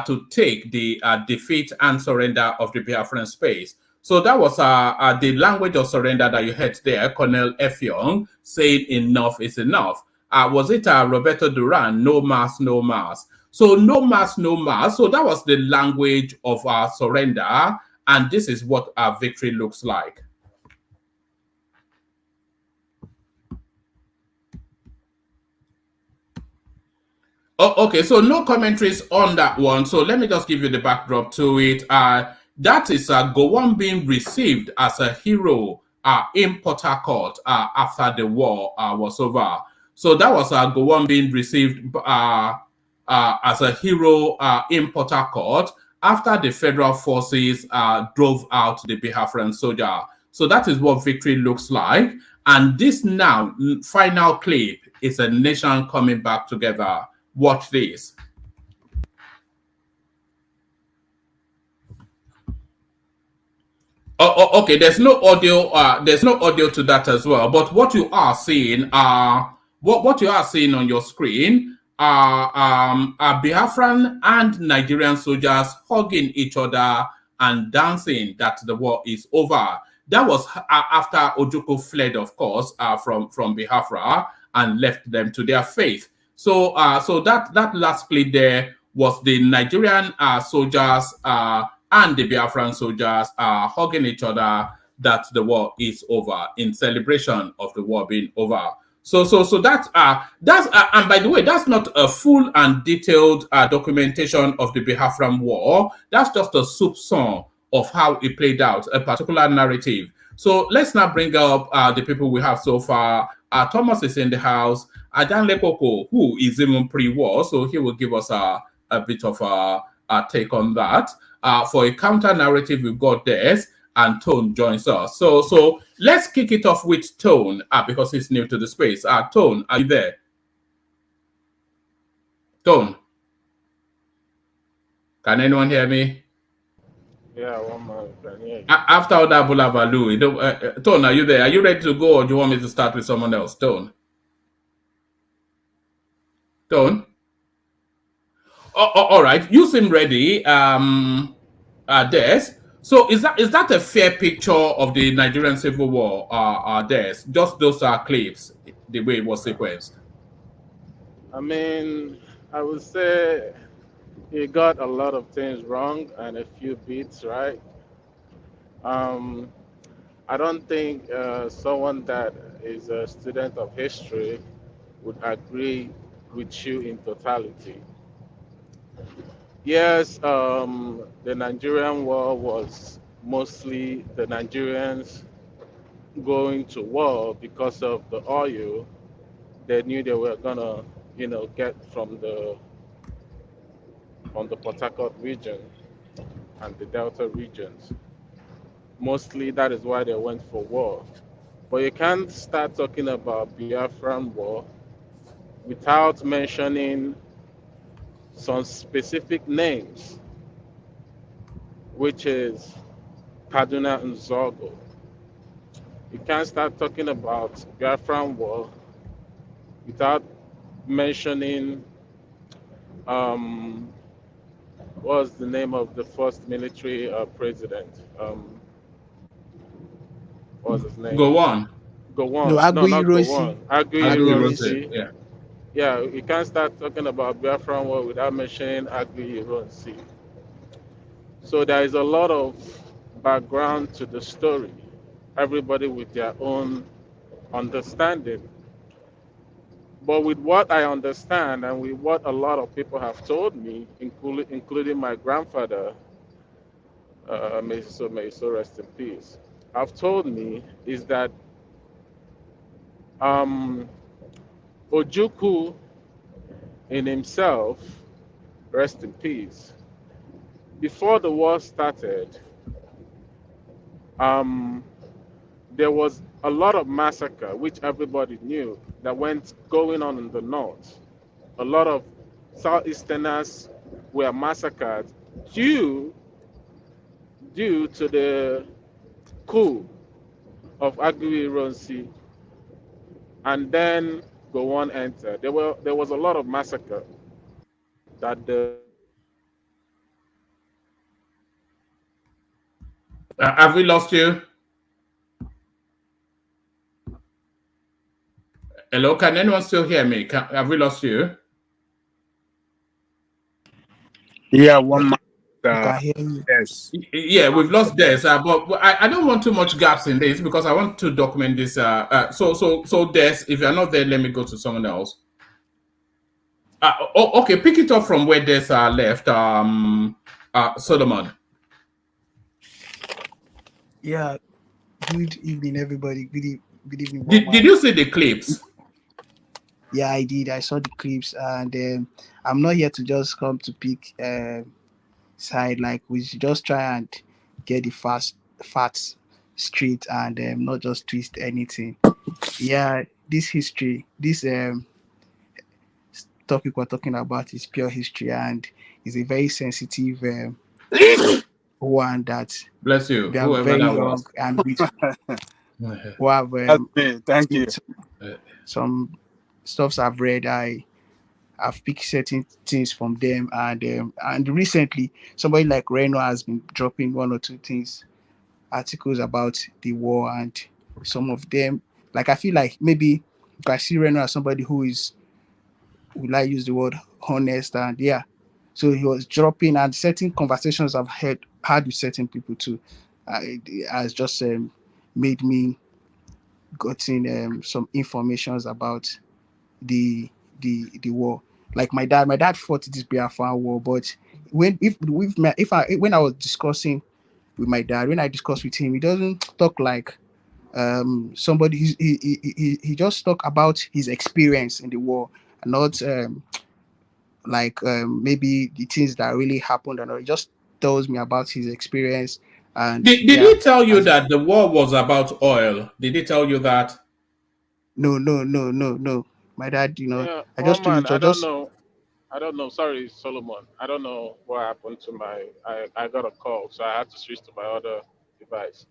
to take the defeat and surrender of the Biafran space. So that was the language of surrender that you heard there, Colonel Effiong saying enough is enough. Was it Roberto Duran, no mass, no mass? So no mass, no mass. So that was the language of surrender, and this is what our victory looks like. Oh, okay, so no commentaries on that one. So let me just give you the backdrop to it. That is Gowon being received as a hero in Port Harcourt after the war was over. So that was Gowon being received as a hero in Port Harcourt after the federal forces drove out the Biafran soldier. So that is what victory looks like. And this now final clip is a nation coming back together. Watch this. Okay. There's no audio. There's no audio to that as well. But what you are seeing what you are seeing on your screen are Biafran and Nigerian soldiers hugging each other and dancing that the war is over. That was after Ojukwu fled, of course, from Biafra and left them to their fate. So that last clip there was the Nigerian soldiers and the Biafran soldiers hugging each other that the war is over in celebration of the war being over. So that's and by the way, that's not a full and detailed documentation of the Biafran war. That's just a soupçon of how it played out, a particular narrative. So let's now bring up the people we have so far. Thomas is in the house. Adan Lekoko, who is even pre-war, so he will give us a bit of a take on that. For a counter narrative, we've got this, and Tone joins us. So let's kick it off with Tone because he's new to the space. Tone, are you there? Tone, can anyone hear me? Yeah, one more. After all that Bulabalu, Tone, are you there? Are you ready to go, or do you want me to start with someone else? Tone? Tone? All right, you seem ready. Des. So is that a fair picture of the Nigerian Civil War? Des, just those clips, the way it was sequenced. I mean, I would say he got a lot of things wrong and a few bits right. I don't think someone that is a student of history would agree with you in totality. Yes, the Nigerian war was mostly the Nigerians going to war because of the oil they knew they were gonna, get from the Port Harcourt region and the Delta regions. Mostly that is why they went for war. But you can't start talking about Biafran war without mentioning some specific names, which is Kaduna and Zogo. You can't start talking about Biafran war without mentioning what was the name of the first military president? What was his name? Gowon. Gowon. No, No, not Aguiyi-Ironsi. Gowon. Aguiyi-Ironsi. Yeah. Yeah, you can't start talking about Biafran war without mentioning Aguiyi-Ironsi. So there is a lot of background to the story. Everybody with their own understanding. But with what I understand and with what a lot of people have told me, including my grandfather, may he so rest in peace, have told me is that Ojukwu in himself, rest in peace, before the war started, there was a lot of massacre, which everybody knew, that went going on in the north. A lot of Southeasterners were massacred due to the coup of Aguiyi-Ironsi, and then Gowon entered. There was a lot of massacre that the Have we lost you? Hello, can anyone still hear me? Have we lost you? Yeah, one man. can hear you. Yes. Yeah, we've lost this, but I don't want too much gaps in this because I want to document this. So Des, if you're not there, let me go to someone else. Okay, pick it up from where Des left. Solomon. Yeah. Good evening, everybody. Good evening. Did you see the clips? Yeah, I did. I saw the clips, and I'm not here to just come to pick side. Like, we should just try and get the facts straight and not just twist anything. Yeah, this history, this topic we're talking about is pure history, and is a very sensitive one that Bless you, they are whoever very that young was. and with who have That's me. Thank you. with some stuffs I've read. I've picked certain things from them, and recently somebody like Reno has been dropping one or two things, articles about the war, and some of them, like I feel like maybe if I see Reno as somebody who is, will I use the word honest, and yeah, so he was dropping, and certain conversations I've had with certain people too, it has just made me gotten some informations about the the war. Like my dad fought this Biafran war, but when I was discussing with my dad, when I discuss with him, he doesn't talk like somebody. He just talk about his experience in the war, and not like maybe the things that really happened, and all. He just tells me about his experience, and Did yeah, he tell you as that the war was about oil? Did he tell you that? no. My dad, Yeah, I one just told you man. to I don't just know. I don't know. Sorry, Solomon. I don't know what happened to my. I got a call, so I had to switch to my other device.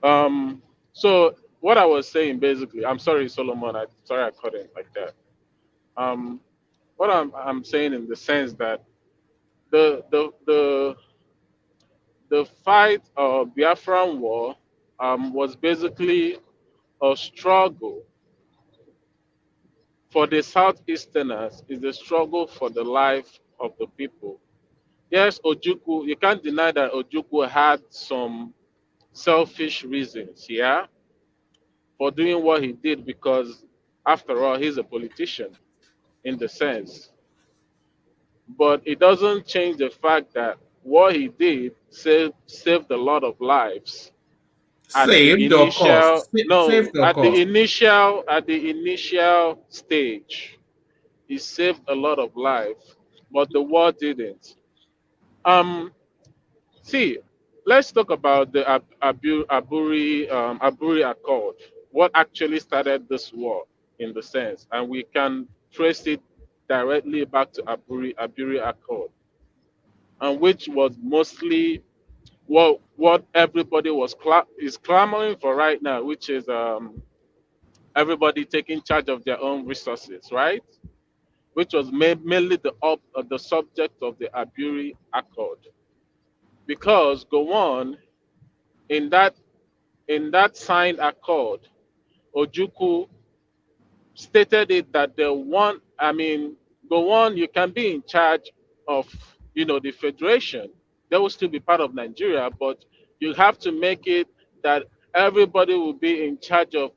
Um. So what I was saying basically, I'm sorry, Solomon. I sorry I cut it like that. Um. What I'm saying in the sense that the the fight of Biafran war was basically a struggle for the Southeasterners. Is the struggle for the life of the people. Yes, Ojukwu, you can't deny that Ojukwu had some selfish reasons, yeah, for doing what he did because, after all, he's a politician in the sense. But it doesn't change the fact that what he did saved a lot of lives at the Saved or initial cost? no Saved or at the cost? initial stage. He saved a lot of life, but the war didn't. Um, See, let's talk about the Aburi Accord. What actually started this war, in the sense, and we can trace it directly back to Aburi Accord, and which was mostly what everybody is clamoring for right now, which is everybody taking charge of their own resources, right? Which was mainly the subject of the Aburi Accord, because go on in that signed accord, Ojukwu stated it that the one, I mean, go on, you can be in charge of, the federation. They will still be part of Nigeria, but you have to make it that everybody will be in charge of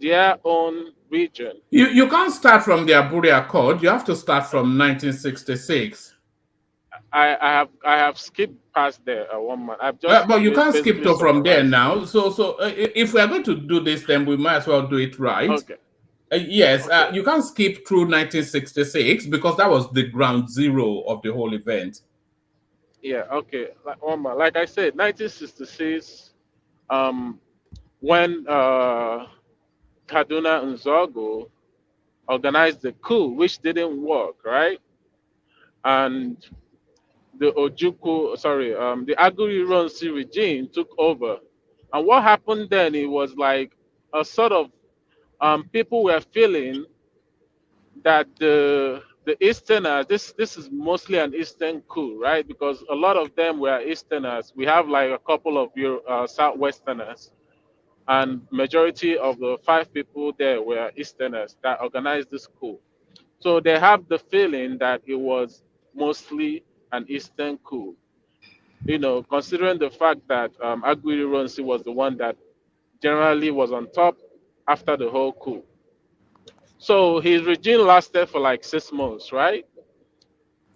their own region. You can't start from the Aburi Accord. You have to start from 1966. I have skipped past there one month. I've just But you can't skip basically to from there summarized. now. So if we are going to do this, then we might as well do it right. Okay. Yes, Okay. you can't skip through 1966 because that was the ground zero of the whole event. Yeah. Okay. Like I said, 1966. When Kaduna Nzogo organized the coup, which didn't work, right? And the the Aguri Ronsi regime took over. And what happened then? It was like a sort of people were feeling that the Easterners, this is mostly an Eastern coup, right? Because a lot of them were Easterners. We have like a couple of Southwesterners, and majority of the 5 people there were Easterners that organized this coup. So they have the feeling that it was mostly an Eastern coup. Considering the fact that Aguirre Ronsi was the one that generally was on top after the whole coup. So his regime lasted for like 6 months, right?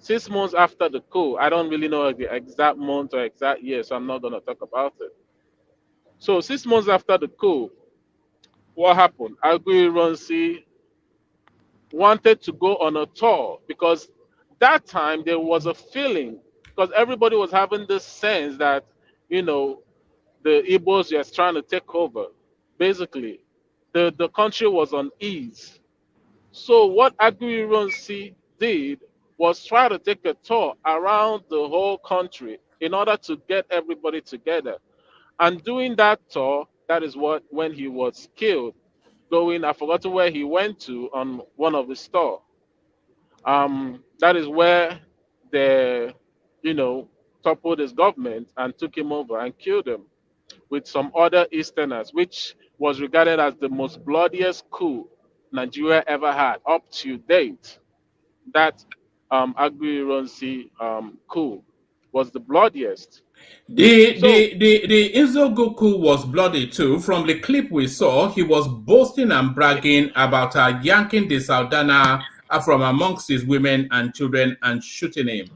6 months after the coup. I don't really know the exact month or exact year, so I'm not going to talk about it. So 6 months after the coup, what happened? Agui Ronsi wanted to go on a tour because that time there was a feeling, because everybody was having this sense that, you know, the Igbos were trying to take over. Basically, the country was on ease. So what Agui Ronsi did was try to take a tour around the whole country in order to get everybody together. And doing that tour, that is what when he was killed. Going, I forgot where he went to on one of his tour. That is where they, you know, toppled his government and took him over and killed him with some other Easterners, which was regarded as the most bloodiest coup Nigeria ever had up to date. That Agui coup was the bloodiest. So The Inzogoku was bloody too. From the clip we saw, he was boasting and bragging about yanking the Saldana from amongst his women and children and shooting him.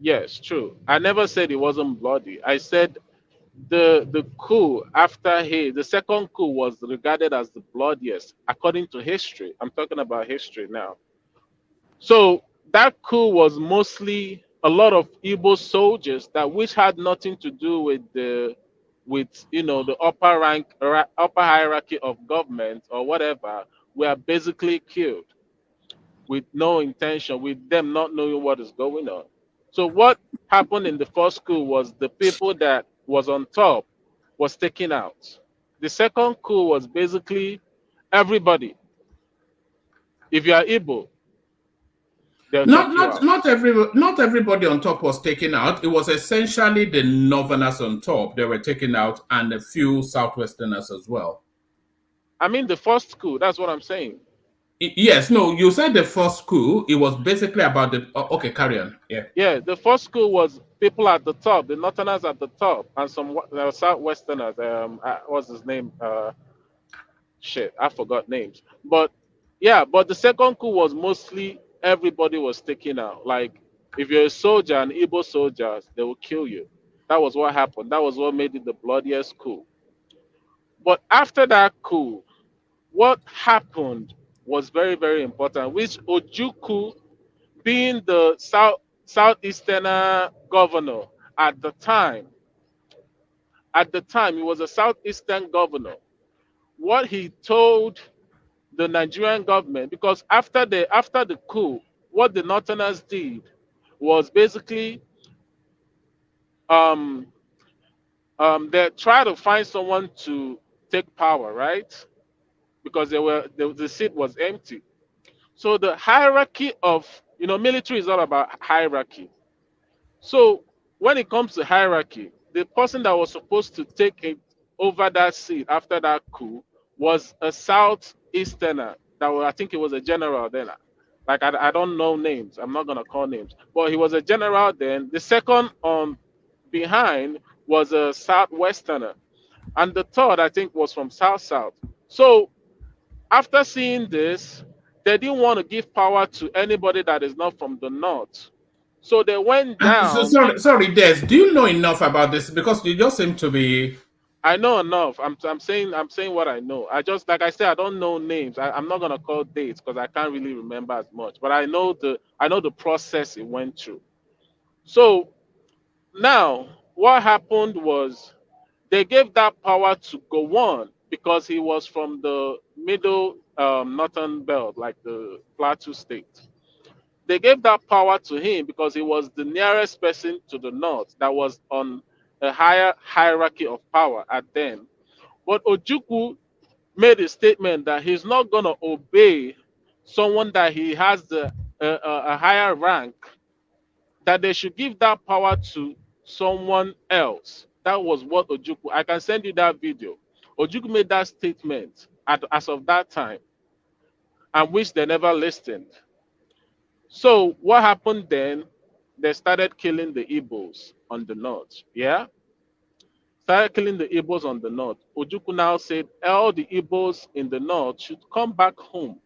yes, true. I never said it wasn't bloody. I said the coup after the second coup was regarded as the bloodiest according to history. I'm talking about history now. So that coup was mostly a lot of Igbo soldiers that which had nothing to do with the upper hierarchy of government or whatever were basically killed with no intention, with them not knowing what is going on. So what happened in the first coup was the people that was on top was taken out. The second coup was basically everybody. If you are Igbo, they'll Not take you not out. not everybody on top was taken out. It was essentially the northerners on top. They were taken out, and a few southwesterners as well. I mean the first coup, that's what I'm saying. Yes, no, you said the first coup. It was basically about the. Okay, carry on. Yeah. Yeah, the first coup was people at the top, the northerners at the top, and some southwesterners. What's his name? Shit, I forgot names. But yeah, but the second coup was mostly everybody was taken out. Like if you're a soldier, an Igbo soldiers, they will kill you. That was what happened. That was what made it the bloodiest coup. But after that coup, what happened was very, very important, which Ojukwu, being the southeastern governor at the time, he was a southeastern governor. What he told the Nigerian government, because after the coup, what the Northerners did was basically um, they tried to find someone to take power, right? Because the seat was empty. So the hierarchy of military is all about hierarchy. So when it comes to hierarchy, the person that was supposed to take it over that seat after that coup was a southeasterner. I think he was a general then. Like I don't know names. I'm not gonna call names, but he was a general then. The second behind was a southwesterner, and the third I think was from south. So after seeing this, they didn't want to give power to anybody that is not from the north. So they went So, down. sorry, Des. Do you know enough about this? Because you just seem to be. I know enough. I'm saying what I know. I just like I said, I don't know names. I'm not gonna call dates because I can't really remember as much. But I know the process it went through. So now what happened was they gave that power to Gowon because he was from the middle northern belt, like the Plateau State. They gave that power to him because he was the nearest person to the north that was on a higher hierarchy of power at then. But Ojukwu made a statement that he's not going to obey someone that he has a higher rank, that they should give that power to someone else. That was what Ojukwu. I can send you that video. Ojukwu made that statement as of that time, and which they never listened. So what happened then? They started killing the Igbos on the north. Yeah, started killing the Igbos on the north. Ojukwu now said all the Igbos in the north should come back home.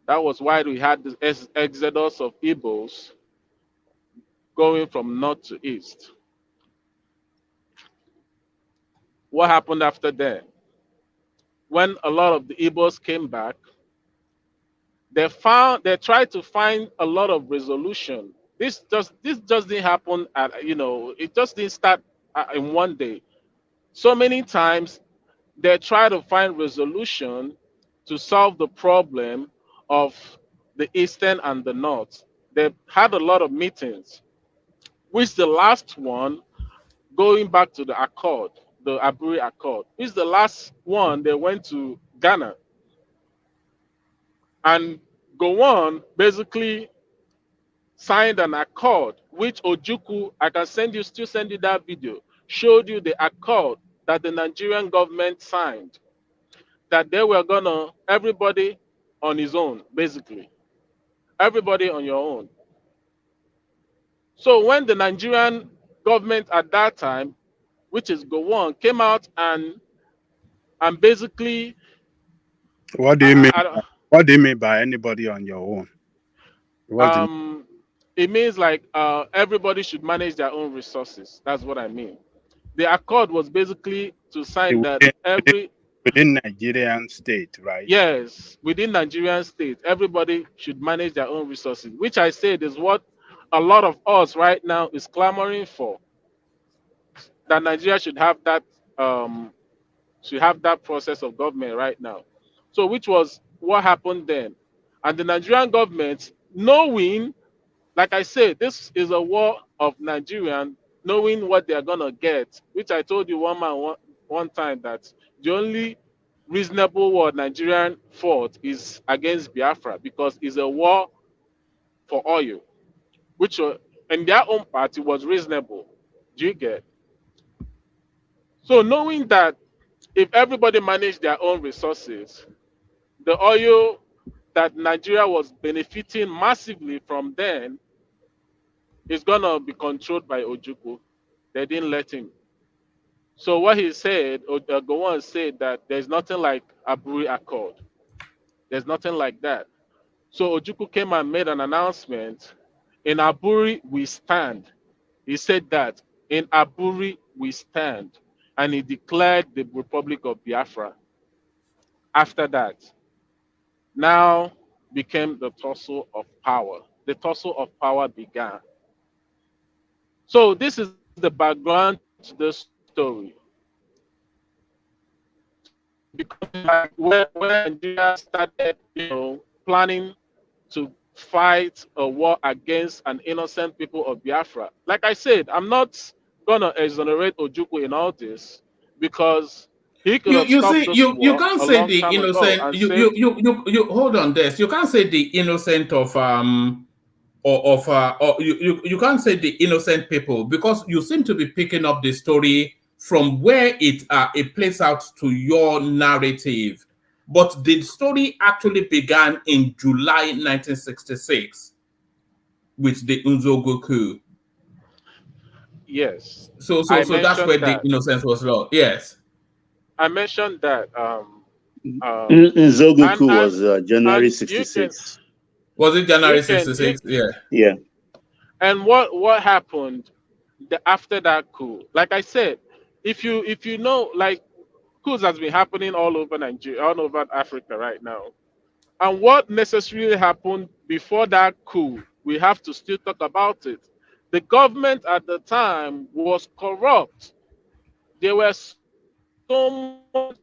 That was why we had this exodus of Igbos going from north to east. What happened after that? When a lot of the Igbos came back, they tried to find a lot of resolution. This just didn't happen it just didn't start in one day. So many times they try to find resolution to solve the problem of the eastern and the north. They had a lot of meetings. which the last one, going back to the Accord, the Aburi Accord, which the last one they went to Ghana. And Gowon basically signed an accord, which Ojukwu, I can still send you that video, showed you the accord that the Nigerian government signed, that they were gonna, everybody on his own, basically. Everybody on your own. So when the Nigerian government at that time, which is Gowon, came out and basically, What do you mean? What do you mean by anybody on your own? it means like everybody should manage their own resources. That's what I mean. The accord was basically to sign that within Nigerian state, right? Yes, within Nigerian state, everybody should manage their own resources, which I said is what a lot of us right now is clamoring for. That Nigeria should have that process of government right now. So which was what happened then. And the Nigerian government, knowing, like I said, this is a war of Nigerian, knowing what they are gonna get, which I told you one time that the only reasonable war Nigerian fought is against Biafra because it's a war for oil, which in their own part it was reasonable. Do you get? So knowing that if everybody managed their own resources, the oil that Nigeria was benefiting massively from then is gonna be controlled by Ojukwu. They didn't let him. So what he said, Gowon said that there's nothing like Aburi Accord. There's nothing like that. So Ojukwu came and made an announcement. In Aburi we stand. He said that in Aburi we stand, and he declared the Republic of Biafra. After that, now became the tussle of power. The tussle of power began. So this is the background to the story. Because when Nigeria started, planning to fight a war against an innocent people of Biafra, like I said, I'm not gonna exonerate Ojukwu in all this because he could have stopped this war you can't a say long the time ago innocent. and You hold on this. You can't say the innocent of you can't say the innocent people because you seem to be picking up the story from where it plays out to your narrative. But the story actually began in July 1966 with the Unzogu coup. Yes. So that's where the innocence was lost. Yes. I mentioned that. Nzogu coup was January 66. Was it January 66? Yeah. Yeah. And what happened after that coup? Like I said, if you know, like coups has been happening all over Nigeria, all over Africa right now. And what necessarily happened before that coup, we have to still talk about it. The government at the time was corrupt. There were so much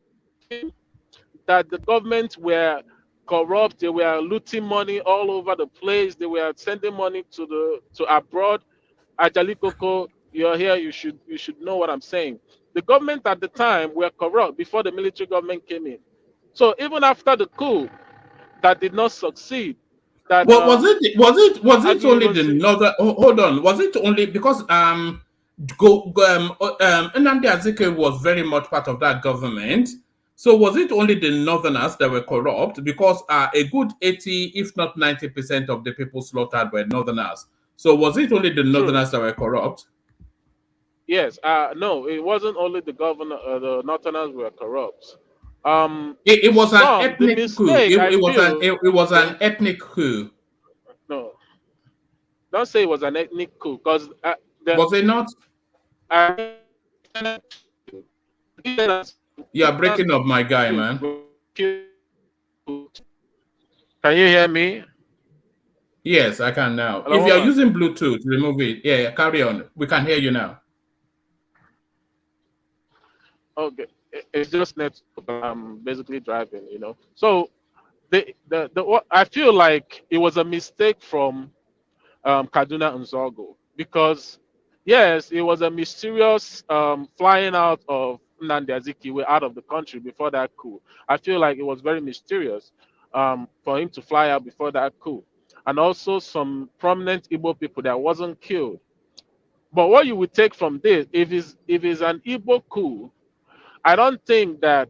that the government were corrupt. They were looting money all over the place. They were sending money to abroad. Ajali Koko, you're here. You should know what I'm saying. The government at the time were corrupt before the military government came in. So even after the coup, that did not succeed. That was it only the northern? Hold on. Was it only because Nnamdi Azikiwe was very much part of that government? So was it only the northerners that were corrupt? Because a good 80, if not 90% of the people slaughtered were northerners. So was it only the northerners that were corrupt? Yes. No, it wasn't only the the northerners were corrupt. It was an ethnic coup. It was an ethnic coup. No, don't say it was an ethnic coup because was it not? You're breaking up, my guy, man. Can you hear me? Yes, I can now. Hello, if you're using Bluetooth, remove it. Yeah, carry on. We can hear you now. Okay, it's just network. I'm basically driving, So I feel like it was a mistake from Kaduna and Zogo because yes, it was a mysterious flying out of Nnamdi Azikiwe out of the country before that coup. I feel like it was very mysterious for him to fly out before that coup, and also some prominent Igbo people that wasn't killed. But what you would take from this, if it's an Igbo coup, I don't think that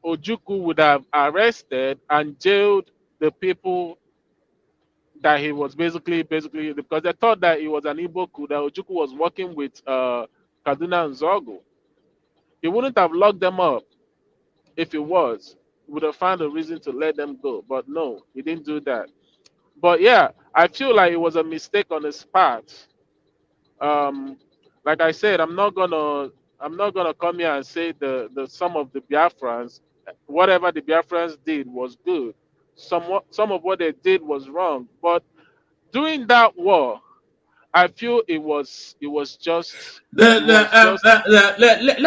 Ojukwu would have arrested and jailed the people that he was basically because they thought that he was an Igbo coup, that Ojukwu was working with Kaduna and Zogo. He wouldn't have locked them up if he was. He would have found a reason to let them go. But no, he didn't do that. But yeah, I feel like it was a mistake on his part. Um, like I said, I'm not gonna come here and say the some of the Biafrans, whatever the Biafrans did was good. Some of what they did was wrong. But during that war, I feel it was just it was just Let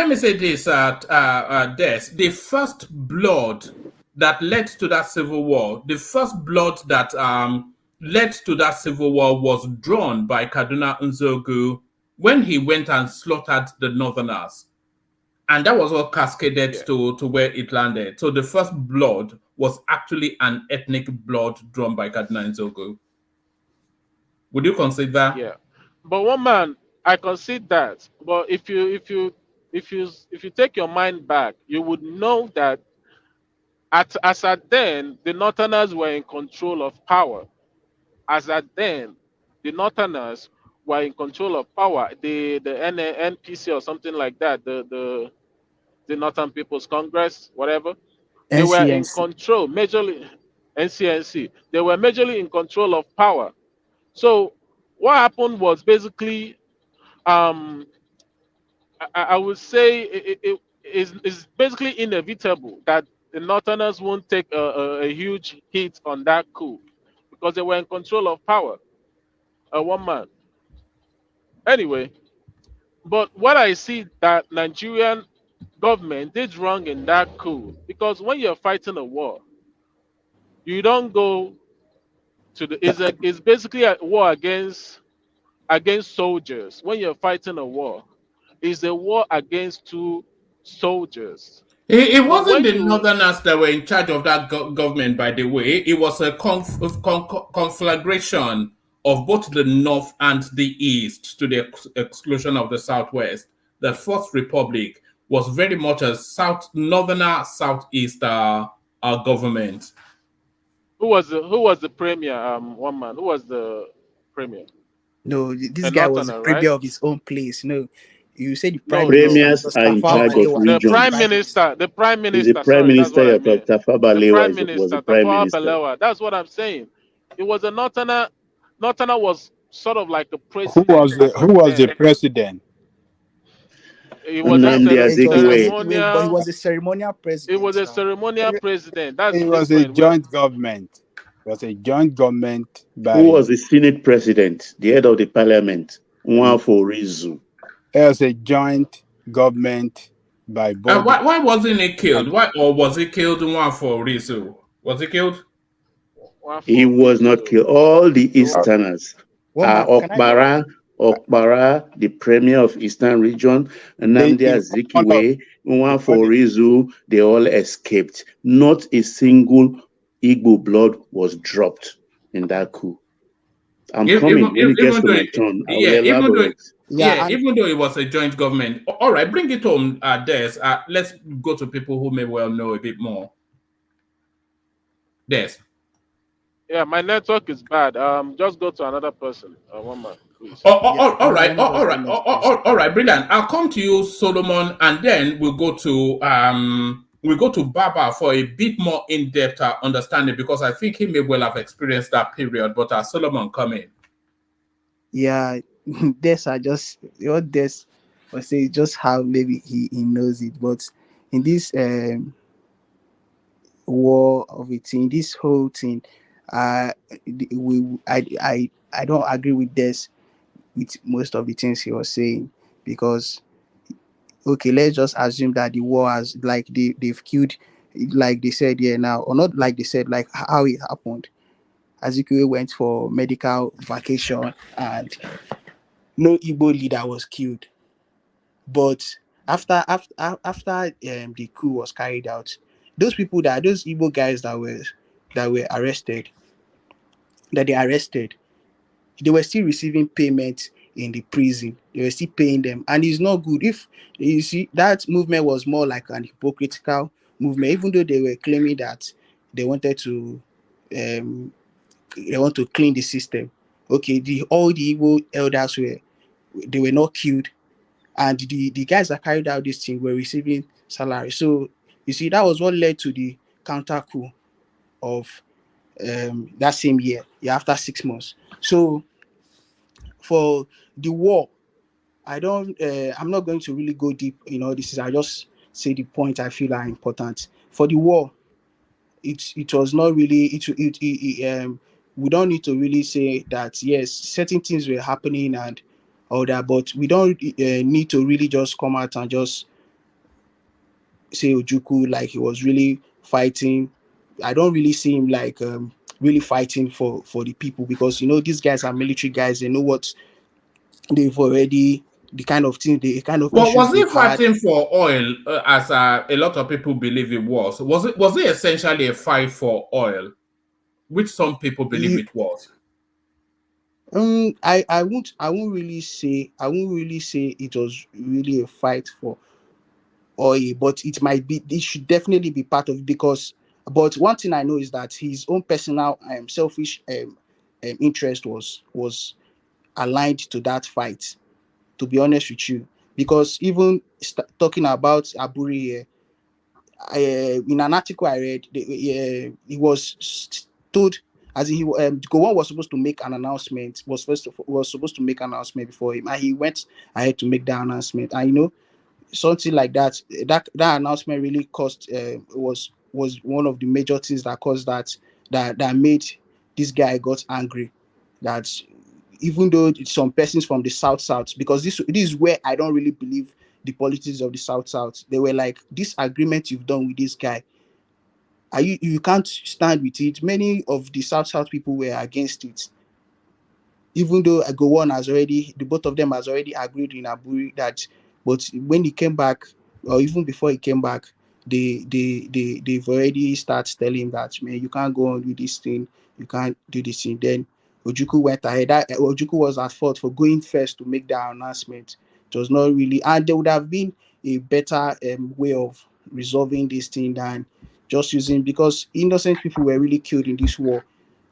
me say this, Des. The first blood that led to that civil war, the first blood that led to that civil war was drawn by Kaduna Nzogu when he went and slaughtered the Northerners. And that was all cascaded to where it landed. So the first blood was actually an ethnic blood drawn by Kaduna Nzogu. Would you consider? yeah. But one man, I concede that. But if you take your mind back, you would know that as at then the Northerners were in control of power. As at then, the Northerners were in control of power. The NPC or something like that, the Northern People's Congress, whatever, they were in NCNC. control, majorly NCNC. They were majorly in control of power. So what happened was basically, um, I would say it is basically inevitable that the Northerners won't take a huge hit on that coup because they were in control of power. One man. Anyway, but what I see that Nigerian government did wrong in that coup because when you're fighting a war, you don't go to the it's basically a war against soldiers. When you're fighting a war, it's a war against two soldiers. It But wasn't when the you Northerners that were in charge of that government, by the way. It was a conflagration of both the North and the East to the exclusion of the Southwest. The Fourth Republic was very much a Northerner Southeast government. who was the premier? One man. Who was the premier? No, this A guy was the Northerner, right? premier of his own place. No, you say the prime No, minister. no. It Premiers was are in Tafawa charge of Balewa. The He was the regions. prime prime minister. minister. The prime Is the minister. Prime Sorry, that's Minister what I you're mean. talking Tafawa The Balewa prime was the minister, Prime Tafawa Minister. Balewa. That's what I'm saying. It was a Northerner. Northerner was sort of like a Who president was the as who at was the then. president? It was a Nnamdi It was Azikiwe. Azikiwe, but he ceremonial. was a ceremonial It was president a now. ceremonial president. That's It was a different. joint government. It was a joint government Who by was the Senate President, the head of the Parliament? Nwafọ Rizu. it was a joint government by both the Why wasn't he killed? and Why, or was he killed one for Rizu? Was he killed? One He for was not Rizzo. killed. All the Easterners One are man, can I? Okpara, the Premier of Eastern Region, they Nnamdi in front of Azikiwe, all Nwafọ the Rizu, they all escaped. Not a single Igbo blood was dropped in that coup. I'm coming. When it gets Even to though, my turn, I will yeah, elaborate. Yeah, and even though it was a joint government. All right, bring it home, Des. Let's go to people who may well know a bit more. Des. Yeah, my network is bad. Just go to another person. One man, please. All right, let me just go next, please. all right, brilliant. I'll come to you, Solomon, and then we'll go to Baba for a bit more in-depth understanding because I think he may well have experienced that period. But Solomon, come in. Yeah, this I just what this or say just how maybe he knows it, but in this war of it, in this whole thing, uh, I don't agree with this with most of the things he was saying because okay, let's just assume that the war has like they've killed like they said here now, or not like they said, like how it happened. Azikiwe went for medical vacation and no Igbo leader was killed. But after the coup was carried out, those Igbo guys that were arrested, that they arrested, they were still receiving payment in the prison. They were still paying them, and it's not good. If you see, that movement was more like an hypocritical movement, even though they were claiming that they wanted to, um, they want to clean the system. Okay, all the Igbo elders were not killed, and the guys that carried out this thing were receiving salary. So you see, that was what led to the counter coup of that same year. Yeah, after 6 months. So for the war, I'm not going to really go deep in all this. I just say the point I feel are important. For the war, it was not really we don't need to really say that yes, certain things were happening and all that, but we don't need to really just come out and just say Ojukwu like he was really fighting. I don't really see him like really fighting for the people, because these guys are military guys. They know what they've already, the kind of Well, issues was he they've had. fighting for oil, as a lot of people believe it was? Was it essentially a fight for oil, which some people believe He, it was? I won't really say it was really a fight for oil, but it should definitely be part of it, because but one thing I know is that his own personal selfish interest was aligned to that fight, to be honest with you. Because even talking about Aburi here, in an article I read, he was told, as in Gowon was supposed to make an announcement, was supposed to make an announcement before him, and he went ahead to make that announcement. And something like that, that announcement really caused was one of the major things that caused that made this guy got angry. That even though some persons from the south, because this is where I don't really believe the politics of the south, they were like, this agreement you've done with this guy, are you can't stand with it. Many of the south people were against it, even though Gowon has already, the both of them has already agreed in Aburi that, but when he came back, or even before he came back, they've already started telling him that, man, you can't go on with this thing, you can't do this thing. Then Ojukwu went ahead. Ojukwu was at fault for going first to make that announcement. It was not really, and there would have been a better way of resolving this thing than just using, because innocent people were really killed in this war.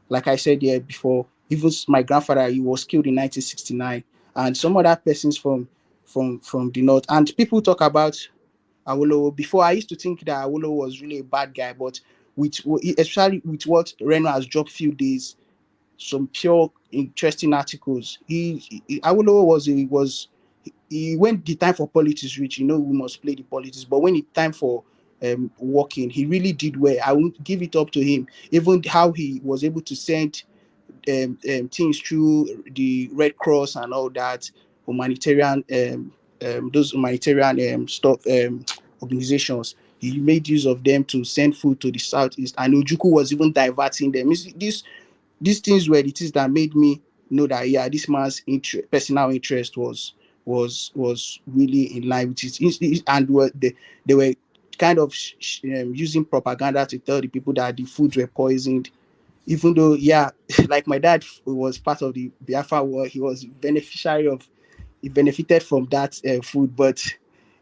Like I said here before, even my grandfather, he was killed in 1969, and some other persons from the north. And people talk about Awolowo. Before, I used to think that Awolowo was really a bad guy, but especially with what Reno has dropped few days, some pure interesting articles. Awolowo when the time for politics reach, we must play the politics. But when it's time for working, he really did well. I won't give it up to him. Even how he was able to send things through the Red Cross and all that, humanitarian those humanitarian stuff organizations. He made use of them to send food to the southeast, and Ojukwu was even diverting them. You see, these things were the things that made me know that, yeah, this man's personal interest was really in line with and they were kind of using propaganda to tell the people that the foods were poisoned, even though, yeah, like my dad was part of the Biafra war, he benefited from that food, but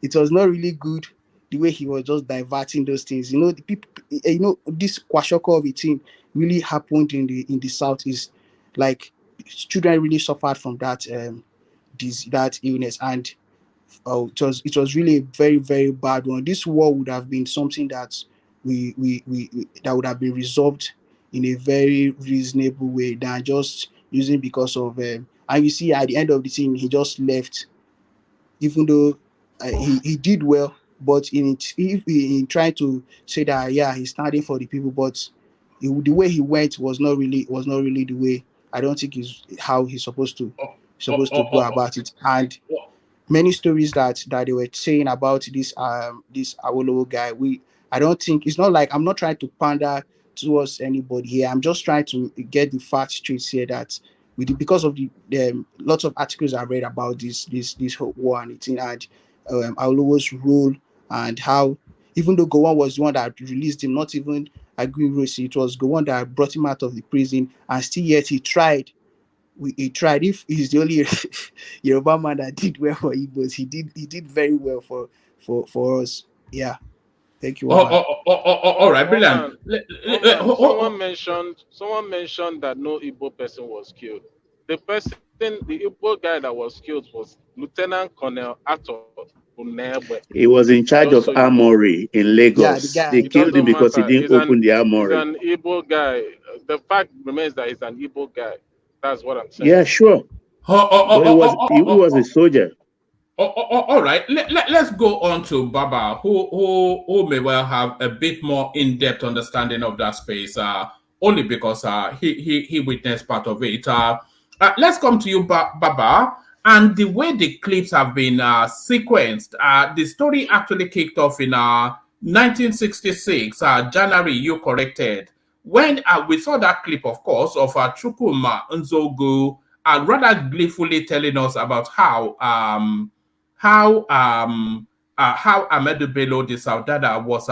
it was not really good the way he was just diverting those things. The people, this kwashoko of a thing really happened in the southeast. Like, children really suffered from that illness, and it was really a very, very bad one. This war would have been something that that would have been resolved in a very reasonable way than just using because of and you see, at the end of the thing, he just left, even though he did well, but in trying to say that, yeah, he's standing for the people, but the way he went was not really the way. I don't think is how he's supposed to go about it. And many stories that they were saying about this Awolowo guy, I don't think, it's not like, I'm not trying to pander towards anybody here. I'm just trying to get the facts straight here, that because of the lots of articles I read about this whole war and it had Awolowo's role and how even though Gowon was the one that released him, not even Aguiyi, it was Gowon that brought him out of the prison, and still yet he tried. He tried. If he's the only Yoruba man that did well for Igbos, he did very well for us. Yeah. Thank you, Woman. All right, brilliant. Someone mentioned that no Igbo person was killed. The Igbo guy that was killed was Lieutenant Colonel Ato Unebe. He was in charge of armory in Lagos. They killed him because he didn't open the He's armory. an Igbo guy. The fact remains that he's an Igbo guy. That's what I'm saying. Yeah, sure. But he was a soldier. All right, let's go on to Baba, who may well have a bit more in-depth understanding of that space, only because he witnessed part of it. Let's come to you, Baba, and the way the clips have been sequenced. The story actually kicked off in 1966, January. You corrected when we saw that clip, of course, of Chukwuma Nzogu, rather gleefully telling us about how Ahmedu Bello the Saudada was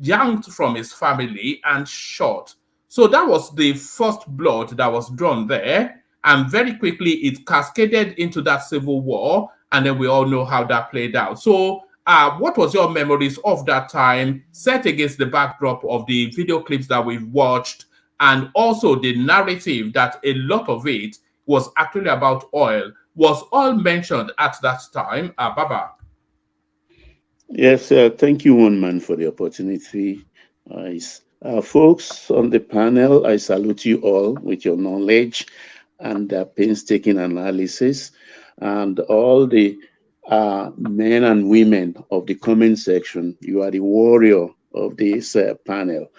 yanked from his family and shot. So that was the first blood that was drawn there, and very quickly it cascaded into that civil war, and then we all know how that played out. So what was your memories of that time, set against the backdrop of the video clips that we've watched, and also the narrative that a lot of it was actually about oil? Was oil mentioned at that time, Baba? Yes, thank you, One Man, for the opportunity. Folks on the panel, I salute you all with your knowledge and painstaking analysis, and all the men and women of the comment section. You are the warrior of this panel.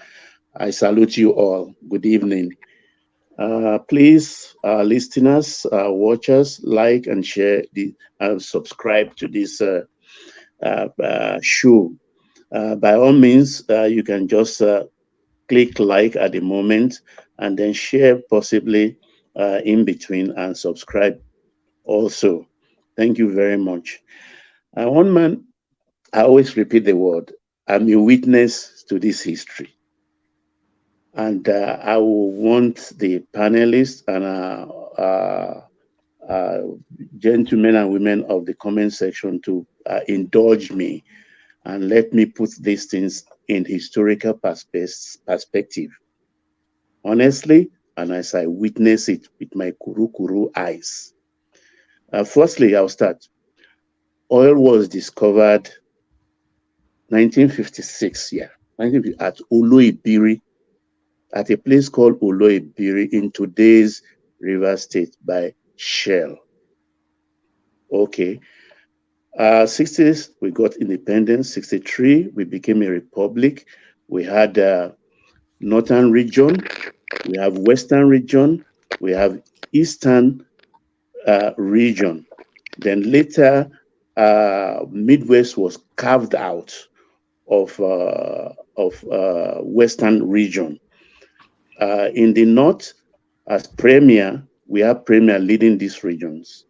I salute you all. Good evening. Please, listeners, watchers, like and share subscribe to this show. By all means, you can just click like at the moment and then share possibly in between and subscribe also. Thank you very much. One man, I always repeat the word, I'm a witness to this history. And I will want the panelists and gentlemen and women of the comment section to indulge me and let me put these things in historical perspective. Honestly, and as I witness it with my kuru eyes. Firstly, I'll start. Oil was discovered 1956, at Oloibiri, at a place called Oloibiri in today's Rivers State by Shell. Okay. 60s, we got independence. 63, we became a republic. We had northern region, we have western region, we have eastern region. Then later, Midwest was carved out of western region. In the north, as premier, we have premier leading these regions.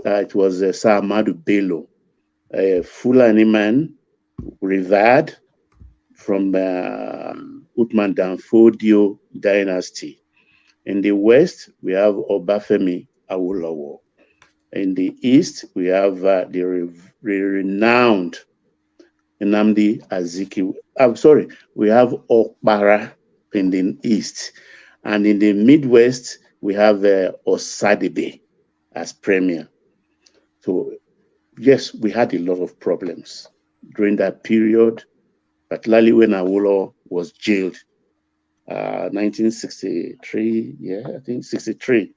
It was Sir Ahmadu Bello, a Fulani man, revered from Uthman Danfodio dynasty. In the west, we have Obafemi Awolowo. In the east, we have the renowned Nnamdi Azikiwe. I'm sorry, we have Okpara in the east. And in the Midwest, we have Osadebe as premier. So, yes, we had a lot of problems during that period, particularly when Awolowo was jailed. 1963, I think 63.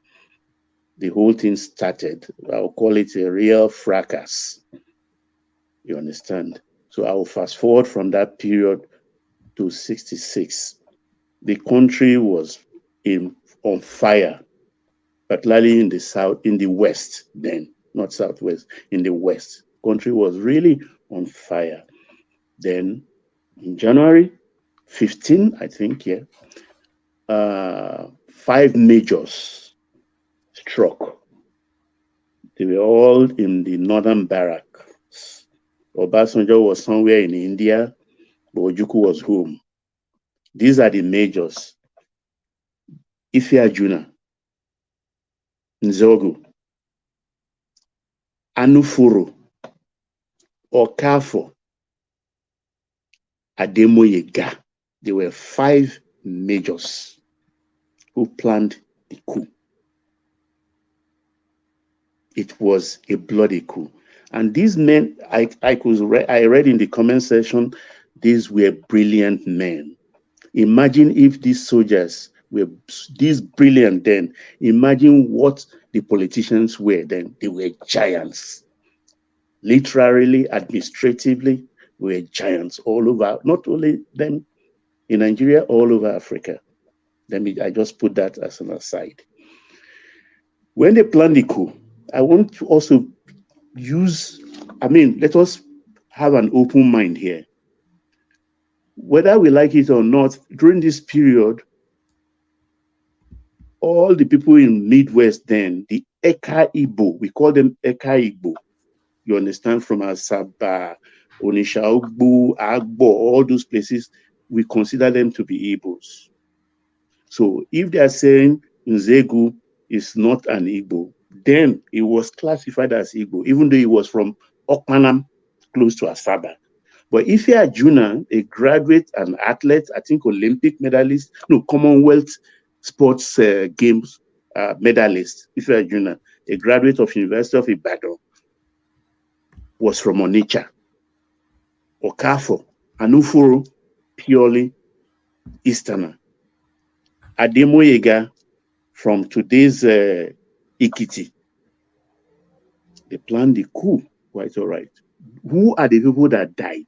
The whole thing started. I'll call it a real fracas. You understand? So I will fast forward from that period to 66. The country was on fire, particularly in the south, in the west then, not southwest, in the west. Country was really on fire. Then in January 15, I think, 5 majors struck. They were all in the northern barracks. Obasanjo was somewhere in India, but Ojukwu was home. These are the majors. Ifeajuna, Nzogu, Anufuru, Okafo, Ademoyega. There were 5 majors who planned the coup. It was a bloody coup. And these men, I read in the comment section, these were brilliant men. Imagine if these soldiers were this brilliant then. Imagine what the politicians were then. They were giants. Literally, administratively, were giants all over, not only them in Nigeria, all over Africa. I just put that as an aside. When they planned the coup, I want to also let us have an open mind here. Whether we like it or not, during this period, all the people in Midwest then, the Eka Igbo, we call them Eka Igbo. You understand, from Asaba, Onisha Ogbu, Agbo, all those places, we consider them to be Igbos. So if they are saying Nzegu is not an Igbo, then it was classified as Igbo, even though he was from Okpanam, close to Asaba. But Ifeajuna, a graduate, an athlete, I think Olympic medalist, Commonwealth Sports Games medalist, Ifeajuna, a graduate of University of Ibadan, was from Onitsha. Okafo, Anufuru, purely Easterner. Ademoyega, from today's Ikiti. They planned the coup, quite all right. Who are the people that died?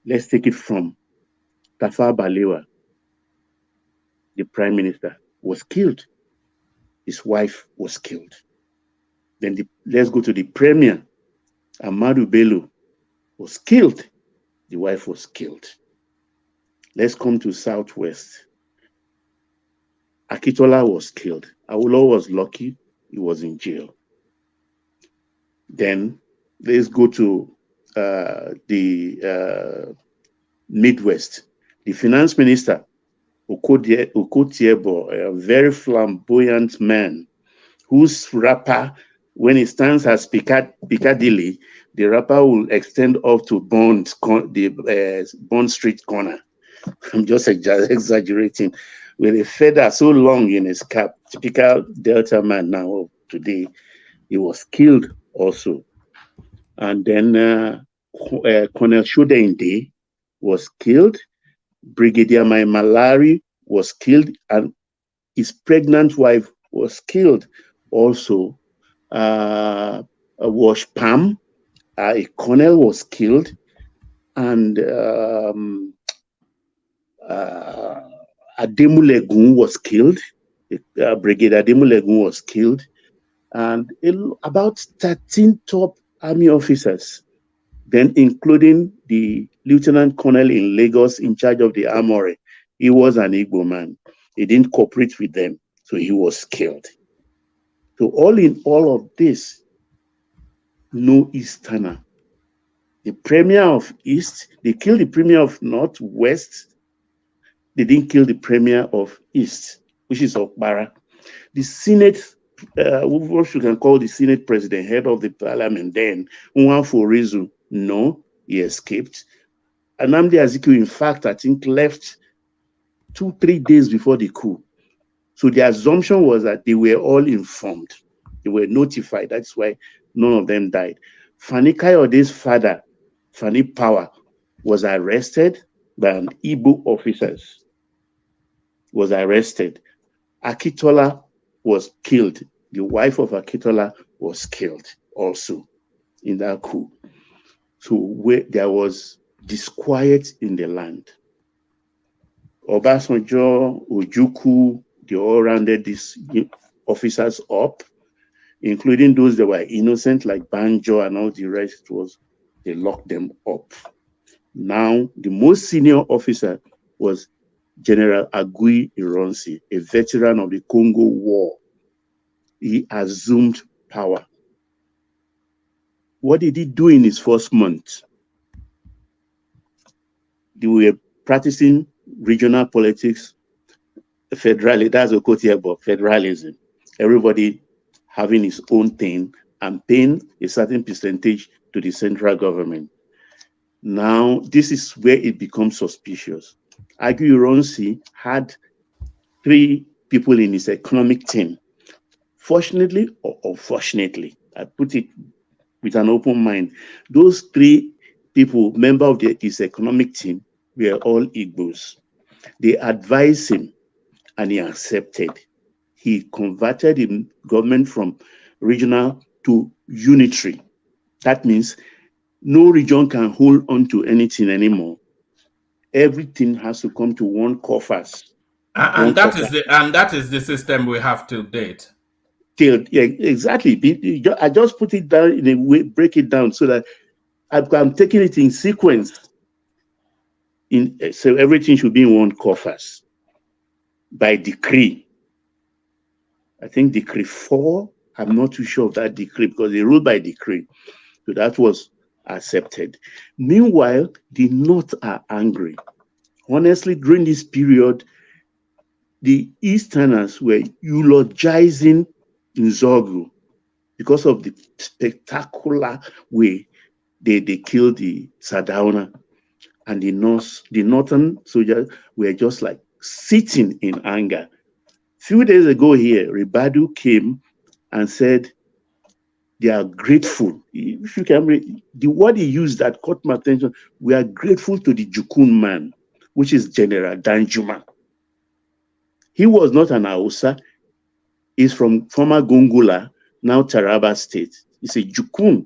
Let's take it from Tafawa Balewa. The prime minister was killed. His wife was killed. Then let's go to the premier. Ahmadu Bello was killed. The wife was killed. Let's come to Southwest. Akitola was killed. Awolowo was lucky. He was in jail. Then let's go to the Midwest. The finance minister, Okotiebo, a very flamboyant man, whose rapper, when he stands as Piccadilly, the rapper will extend up to Bond Street corner. I'm just exaggerating. With a feather so long in his cap, typical Delta man now today, he was killed also. And then Colonel Shodende was killed. Brigadier Mai Malari was killed, and his pregnant wife was killed. Also, Wash Pam, a colonel, was killed, and Ademulegun was killed. Brigadier Ademulegun was killed, and about 13 top army officers, then including the lieutenant colonel in Lagos in charge of the armory. He was an Igbo man. He didn't cooperate with them, so he was killed. So all in all of this, no Easterner. The premier of East, they killed the premier of Northwest. They didn't kill the premier of East, which is Okpara. The Senate, what you can call the Senate president, head of the parliament then, Nwafor, no, he escaped. Nnamdi Azikiwe, in fact, I think left 2-3 days before the coup. So the assumption was that they were all informed. They were notified. That's why none of them died. Fani Kayode's father, Fani Power, was arrested by an Igbo officers. Was arrested. Akitola was killed. The wife of Akitola was killed also in that coup. So there was disquiet in the land. Obasanjo, Ojukwu, they all rounded these officers up, including those that were innocent, like Banjo and all the rest. They locked them up. Now, the most senior officer was General Agui Ironsi, a veteran of the Congo War. he assumed power. What did he do in his first month? They were practicing regional politics, federalism, that's a quote here, but federalism. Everybody having his own thing and paying a certain percentage to the central government. Now, this is where it becomes suspicious. Agui Ironsi had 3 people in his economic team. Fortunately or unfortunately, I put it with an open mind, those 3 people, members of his economic team, were all Igbos. They advised him and he accepted. He converted the government from regional to unitary. That means no region can hold on to anything anymore. Everything has to come to one coffers. And that is the system we have to date. Exactly. I just put it down in a way, break it down so that I'm taking it in sequence. So everything should be in one coffers by decree. I think decree 4, I'm not too sure of that decree because they ruled by decree. So that was accepted. Meanwhile, the North are angry. Honestly, during this period, the Easterners were eulogizing Nzogwu because of the spectacular way they killed the Sardauna. And the northern soldiers were just like sitting in anger. Few days ago here, Ribadu came and said they are grateful. If you can read, the word he used that caught my attention, we are grateful to the Jukun man, which is General Danjuma. He was not an Hausa. He's from former Gongola, now Taraba State. He's a Jukun.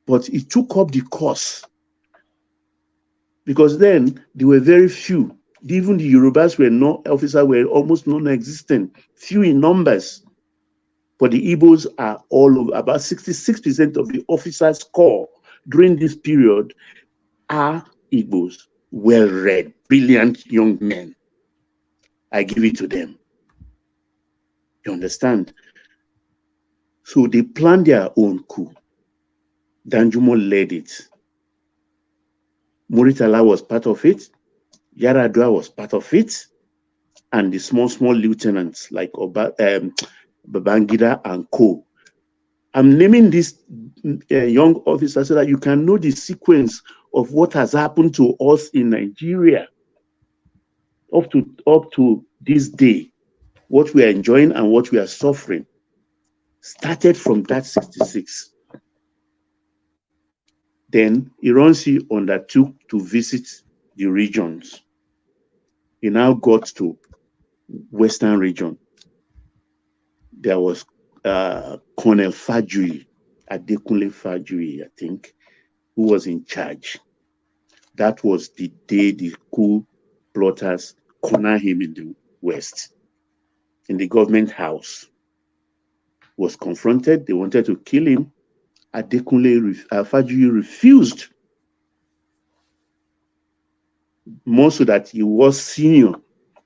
But he took up the cause because then there were very few. Even the Yorubas were almost non-existent, few in numbers. But the Igbos are all over. About 66% of the officers' corps during this period are Igbos, well-read, brilliant young men. I give it to them. You understand? So they planned their own coup. Danjuma led it. Muritala was part of it. Yaradua was part of it. And the small lieutenants like Babangida and co. I'm naming this young officer so that you can know the sequence of what has happened to us in Nigeria up to this day, what we are enjoying and what we are suffering. Started from that 66. Then Ironsi undertook to visit the regions. He now got to Western region. There was Colonel Fajui, Adekunle Fajui, I think, who was in charge. That was the day the coup plotters cornered him in the West. In the government house. Was confronted. They wanted to kill him. Adekunle Fajui refused. More so that he was senior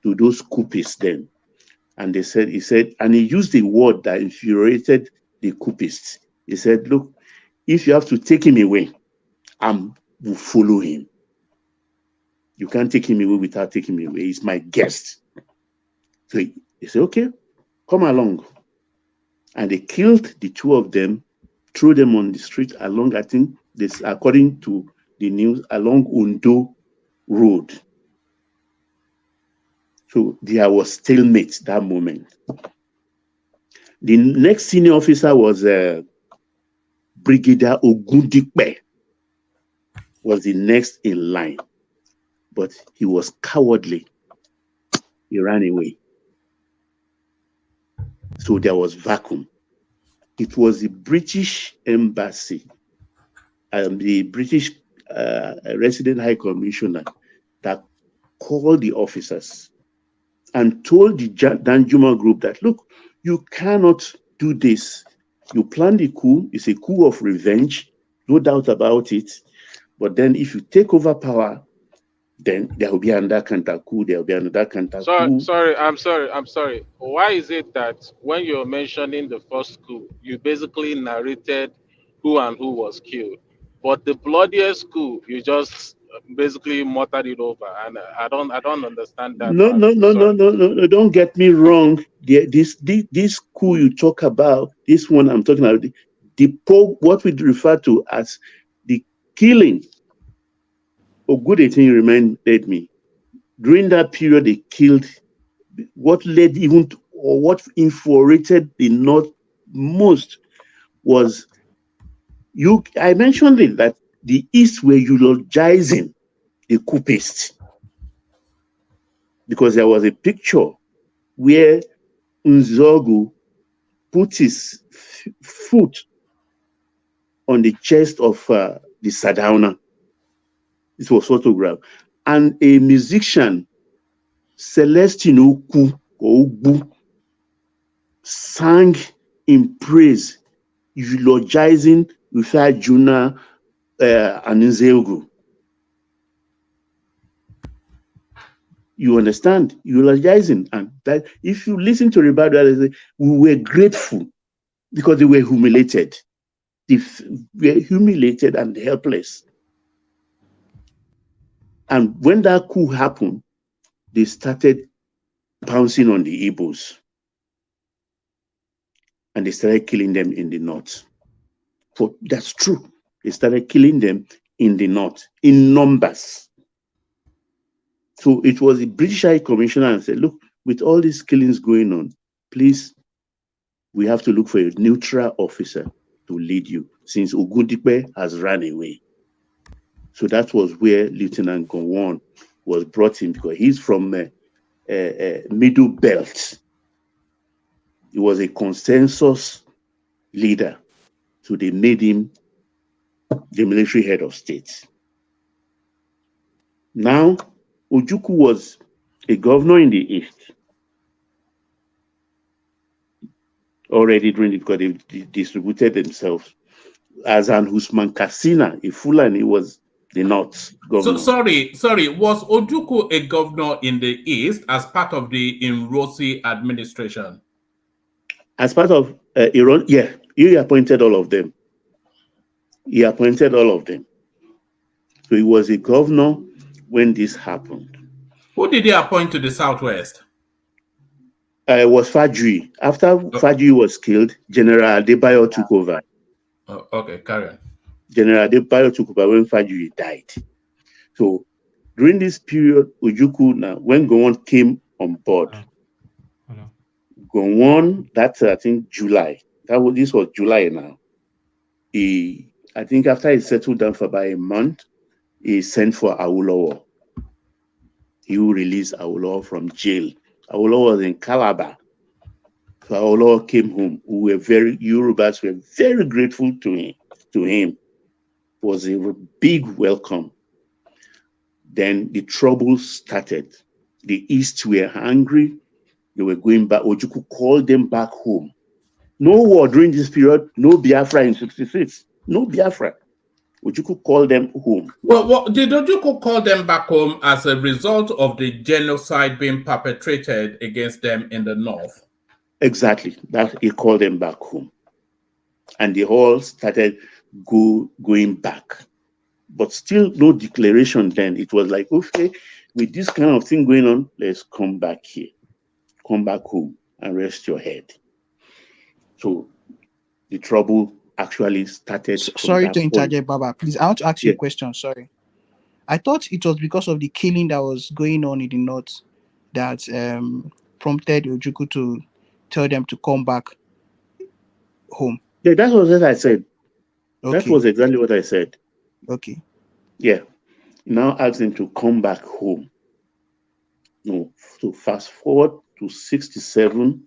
to those coupists then. And he said, and he used a word that infuriated the coupists. He said, look, if you have to take him away, I will follow him. You can't take him away without taking him away. He's my guest. So he said, okay, come along. And they killed the 2 of them, threw them on the street along, I think, this, according to the news, along Undo Road. So there was stalemate that moment. The next senior officer was Brigadier Ogundipe, was the next in line. But he was cowardly. He ran away. So there was vacuum. It was the British embassy and the British resident high commissioner that called the officers and told the Danjuma group that, look, you cannot do this. You plan the coup. It's a coup of revenge, no doubt about it. But then if you take over power, then there will be another counter coup, there will be another counter coup. I'm sorry. Why is it that when you're mentioning the first coup, you basically narrated who and who was killed, but the bloodiest coup, you just basically muttered it over, and I don't understand that No, part. no, no, no, Sorry. no, no, no, don't get me wrong. This coup you talk about, this one I'm talking about, what we refer to as the killing. Ogudetin reminded me. During that period, they killed. What led even to, or what infuriated the North most was I mentioned it, that the East were eulogizing the coupists, because there was a picture where Nzogu put his foot on the chest of the Sadauna. It was photographed. And a musician, Celestine Ogbu, sang in praise, eulogizing Juna and Nzeogu. You understand? Eulogizing. And that if you listen to Ribadu, they say, we were grateful because they were humiliated. They were humiliated and helpless. And when that coup happened, they started pouncing on the Igbos. And they started killing them in the north. That's true. They started killing them in the north, in numbers. So it was the British High Commissioner and said, look, with all these killings going on, please, we have to look for a neutral officer to lead you, since Ogundipe has run away. So that was where Lieutenant Gowon was brought in, because he's from Middle Belt. He was a consensus leader. So they made him the military head of state. Now, Ojukwu was a governor in the east already because they distributed themselves. As an Usman Kasina, a Fulani, was the north governor. So, sorry, was Ojukwu a governor in the east as part of the Imrosi administration? As part of Iran, yeah, he appointed all of them. So he was a governor when this happened. Who did he appoint to the southwest? It was Fajui. After Fajui was killed, General Adebayo took over. Oh, okay, carry on. General Adebayo took over when Fajui died. So during this period, Ojukwu, now when Gowon came on board, Gowon, that's I think July. This was July now. I think after he settled down for about a month, he sent for Awolowo. He will release Awolowo from jail. Awolowo was in Calabar. So Awolowo came home. Yorubas were very grateful to him. It was a big welcome. Then the troubles started. The East were angry. They were going back. Ojukwu called them back home. No war during this period. No Biafra in 66. No Biafra. Ojukwu called them home. Well, did Ojukwu call them back home as a result of the genocide being perpetrated against them in the north? Exactly. That he called them back home. And they all started going back. But still no declaration then. It was like, okay, with this kind of thing going on, let's come back here. Come back home and rest your head. So the trouble actually started. Sorry to interject, Baba. Please, I want to ask you a question. Sorry. I thought it was because of the killing that was going on in the north that prompted Ojukwu to tell them to come back home. Yeah, that was what I said. Okay. That was exactly what I said. Okay. Yeah. Now ask them to come back home. No, so fast forward to 67.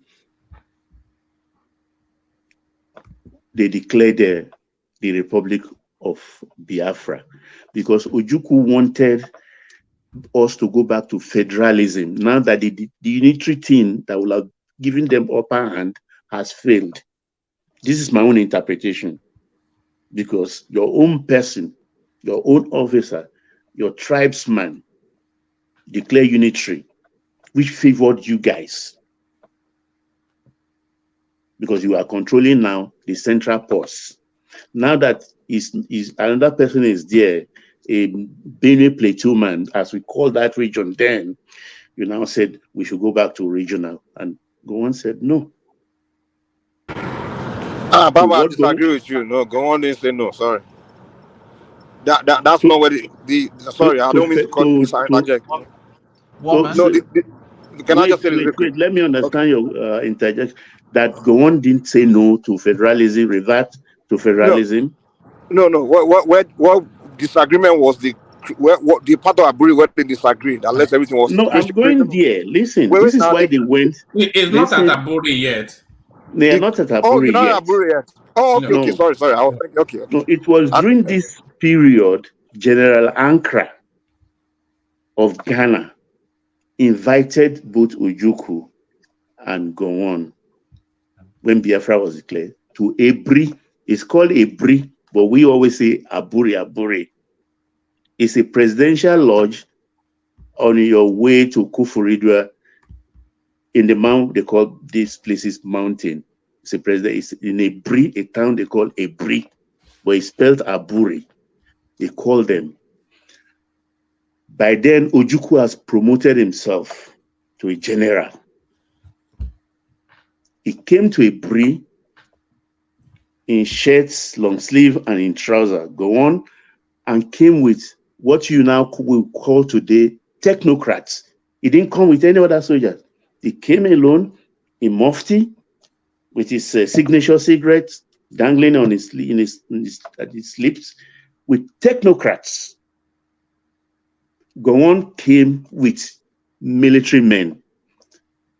They declared the Republic of Biafra because Ojukwu wanted us to go back to federalism. Now that the unitary thing that will have given them upper hand has failed. This is my own interpretation. Because your own person, your own officer, your tribesman declare unitary, which favored you guys. Because you are controlling now the central pause. Now that is another person is there, a Benue Plateau man, as we call that region then, you now said we should go back to regional. And Gowon said no. Baba, I disagree with you. No, Gowon didn't say no. Sorry. That's not where sorry, I don't mean to cut this interject. Woman. No, can I just say this real quick? Wait, let me understand your interjection. That Gowon didn't say no to federalism, revert to federalism. No. What disagreement was what the part of Aburi where they disagreed that left everything was. No, I'm going there. Listen, this is why they went. It's not at Aburi yet. They are not at Aburi you're not yet. at Aburi yet. Oh, okay, sorry. I was thinking, okay. No, it was during this period, General Ankara of Ghana invited both Ojukwu and Gowon when Biafra was declared to Ebri. It's called Ebri, but we always say Aburi. It's a presidential lodge on your way to Kufuridwa in the mount. They call these places mountain. It's in Ebri, a town they call Ebri, but it's spelled Aburi. They call them. By then, Ojukwu has promoted himself to a general. He came to Ebri in shirts, long sleeve, and in trousers. Gowon and came with what you now will call today technocrats. He didn't come with any other soldiers. He came alone in mufti with his signature cigarette dangling on his lips with technocrats. Gowon came with military men.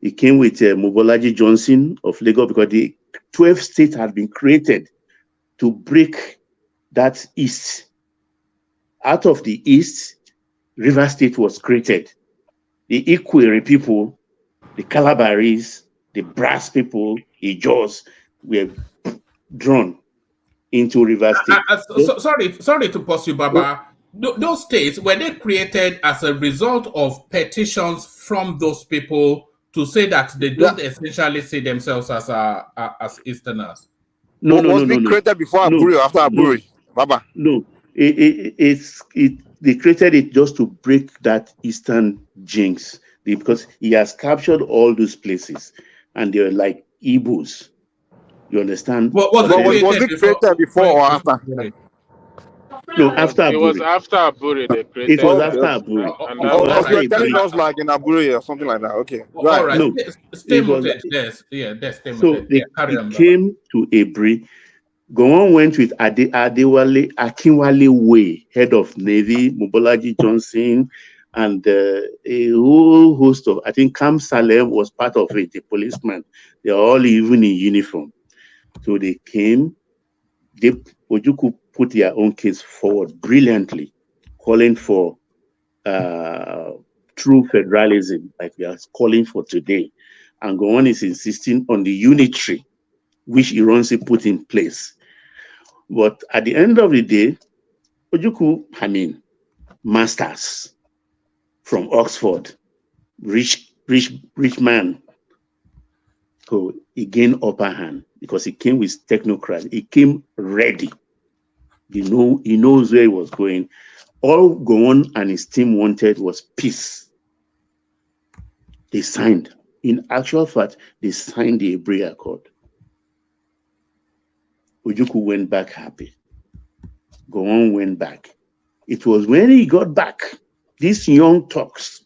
He came with Mobolaji Johnson of Lagos because the 12 states had been created to break that east. Out of the east, River State was created. The Ikwere people, the Calabaris, the Brass people, the Jaws were drawn into River State. Sorry to pause you, Baba. Those states, were they created as a result of petitions from those people to say that they don't essentially see themselves as Easterners? No. Was it created before Aburi or after Aburi, Baba? No, they created it just to break that Eastern jinx because he has captured all those places and they're like Igbos. You understand? Was it created before or after? No, after Aburi. It was after Aburi they created. It was after Aburi. You're telling us like in Aburi or something like that. Okay. All right. No, stay muted. Stay muted. So they came to Ebri. Gowon went with Akinwale Way, head of Navy, Mobolaji Johnson, and a whole host of, I think Kam Salem was part of it, the policeman. They're all even in uniform. So they came, Ojukwu put their own case forward brilliantly, calling for true federalism, like we are calling for today. And Gowon is insisting on the unitary, which Ironsi put in place. But at the end of the day, Ojukwu, masters from Oxford, rich man. So he gained upper hand because he came with technocrats. He came ready. He knows where he was going. All Gowon and his team wanted was peace. They signed. In actual fact, they signed the Ebri Accord. Ojukwu went back happy. Gowon went back. It was when he got back, these young Turks,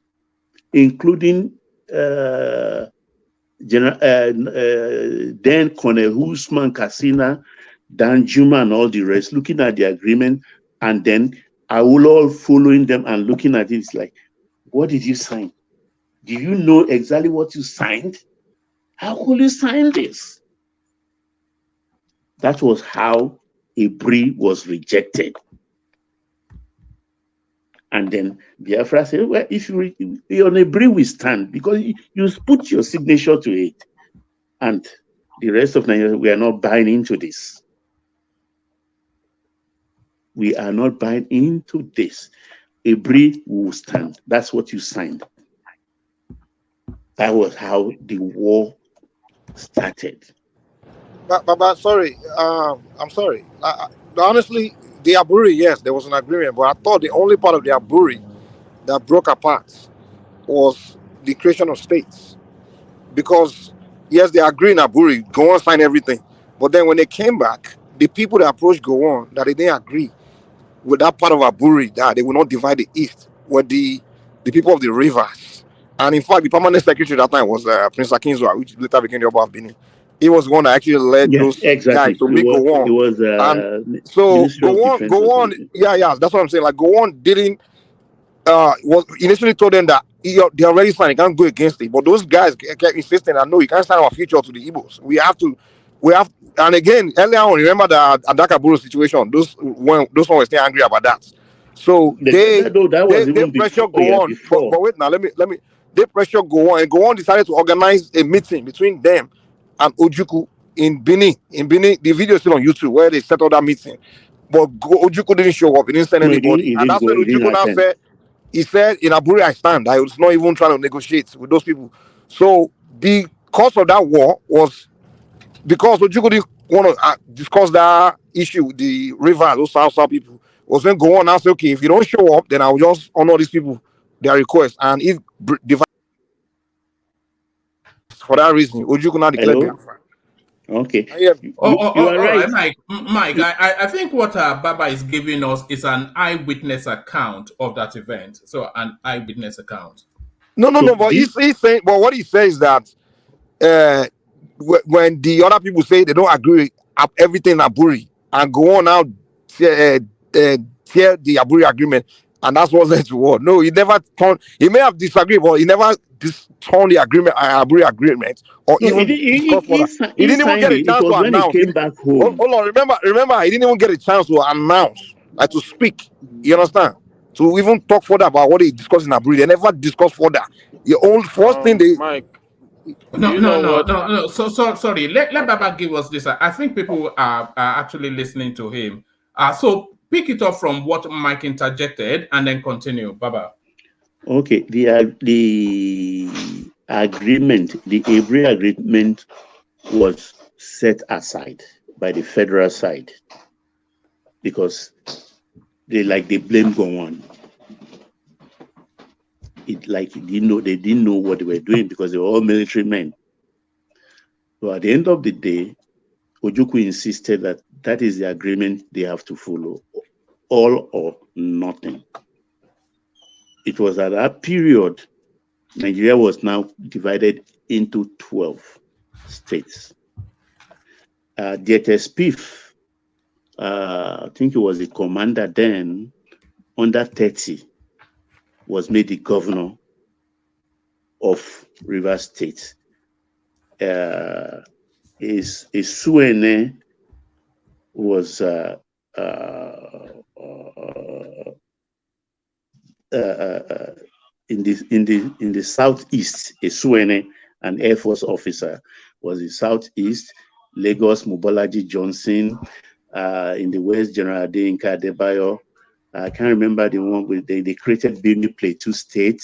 including then Colonel Usman Kassina, Dan Juma, and all the rest, looking at the agreement, and then Awolowo following them and looking at it, it's like, what did you sign? Do you know exactly what you signed? How could you sign this? That was how Ebri was rejected. And then Biafra said, well, if you're on Ebri, we stand, because you put your signature to it. And the rest of Nigeria, we are not buying into this. We are not buying into this. Ebri will stand. That's what you signed. That was how the war started. But sorry, I'm sorry. Honestly, the Aburi, yes, there was an agreement, but I thought the only part of the Aburi that broke apart was the creation of states. Because yes, they agree in Aburi, Gowon signed everything, but then when they came back, the people that approached Gowon that they didn't agree with that part of Aburi that they will not divide the East were the people of the rivers. And in fact, the permanent secretary at that time was Prince Akinzua, which later became the Oba of Benin. He was one that actually led Yeah, those guys exactly. to make It Gowon. was And so Ministry of Defense or Gowon, something. yeah, that's what I'm saying. Like Gowon didn't was initially told them that they already signed, you can't go against it. But those guys kept insisting that no, you can't sign our future to the Igbos. We have, and again, earlier on, remember the Adakaburu situation. Those one were still angry about that. So That was they even pressure before. go Yeah, on, before. but wait now, let me. They pressure go on, and go on decided to organize a meeting between them and Ojukwu in Benin. In Benin, the video is still on YouTube where they set up that meeting. But Ojukwu didn't show up. He didn't send No, he anybody, and didn't that's go. when He didn't Ojukwu now attend. said. He said in Aburi I stand. I was not even trying to negotiate with those people. So the cause of that war was because Ojukwu didn't want to discuss that issue with the river, those South people. Was then go on and say, okay, if you don't show up, then I'll just honor these people their request. And if for that reason, Ojukwu now declared Hello. Biafra. Okay. Yeah. You are All right. right, Mike. I think what Baba is giving us is an eyewitness account of that event. So an eyewitness account. No. But he's saying, but what he says is that uh, when the other people say they don't agree with everything Aburi and go on now tear the Aburi agreement, and that's what led to war. No, he never turned. He may have disagreed, but he never turned the agreement, Aburi agreement, or No, even discussed further. He he didn't even signed get a it. It chance to was when he announce. came back home. Hold on, remember, he didn't even get a chance to announce, like to speak. You understand? To even talk further about what he discussed in Aburi, they never discussed further. The only first thing they Mike, No, you no, know no, what? no, no. Sorry. Let Baba give us this. I think people are actually listening to him. So pick it up from what Mike interjected and then continue, Baba. Okay, the agreement, the Abri agreement, was set aside by the federal side because they blame Gowon. They didn't know what they were doing because they were all military men. So at the end of the day, Ojukwu insisted that is the agreement they have to follow, all or nothing. It was at that period Nigeria was now divided into 12 states. Dieter Spiff, I think he was the commander then, under 30, was made the governor of Rivers State. His Suene was in the southeast. A Suene, an Air Force officer, was in southeast. Lagos, Mobolaji Johnson. In the west, General Adeyinka Adebayo. I can't remember the one with they created Benue Plateau State.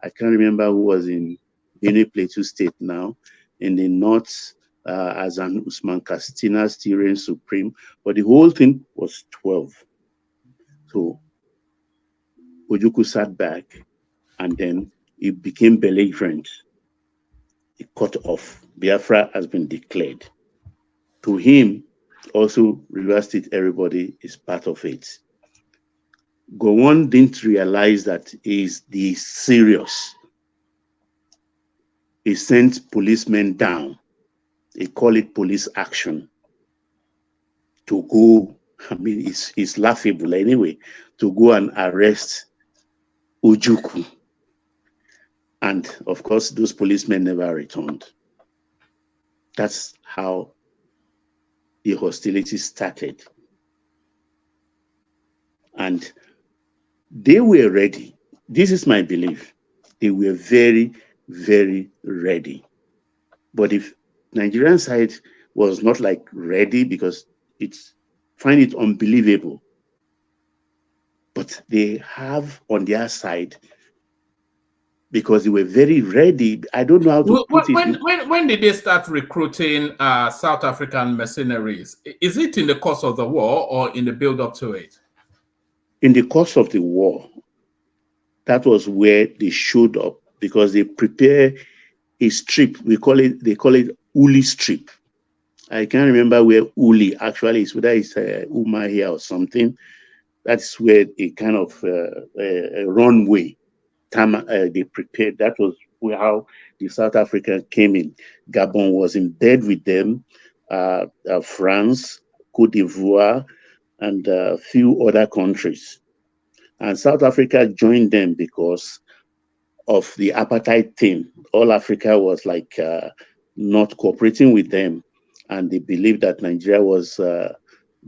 I can't remember who was in Benue Plateau State now. In the north, as an Usman Castina still reigns supreme, but the whole thing was 12. So Ojukwu sat back and then it became belligerent. It cut off. Biafra has been declared. To him, also Rivers State, everybody is part of it. Gowon didn't realize that he's the serious. He sent policemen down. They call it police action. To go, I mean, it's laughable anyway, to go and arrest Ojukwu. And of course, those policemen never returned. That's how the hostility started. And they were ready. This is my belief. They were very, very ready. But if Nigerian side was not like ready because find it unbelievable But they have on their side, because they were very ready. I don't know how to put it. When did they start recruiting South African mercenaries? Is it in the course of the war or in the build-up to it? In the course of the war, that was where they showed up, because they prepare a strip. They call it Uli strip. I can't remember where Uli actually is, whether it's Umahia or something. That's where a kind of a runway they prepared. That was how the South African came in. Gabon was in bed with them, France, Cote d'Ivoire, and a few other countries. And South Africa joined them because of the apartheid thing. All Africa was like not cooperating with them, and they believed that Nigeria was the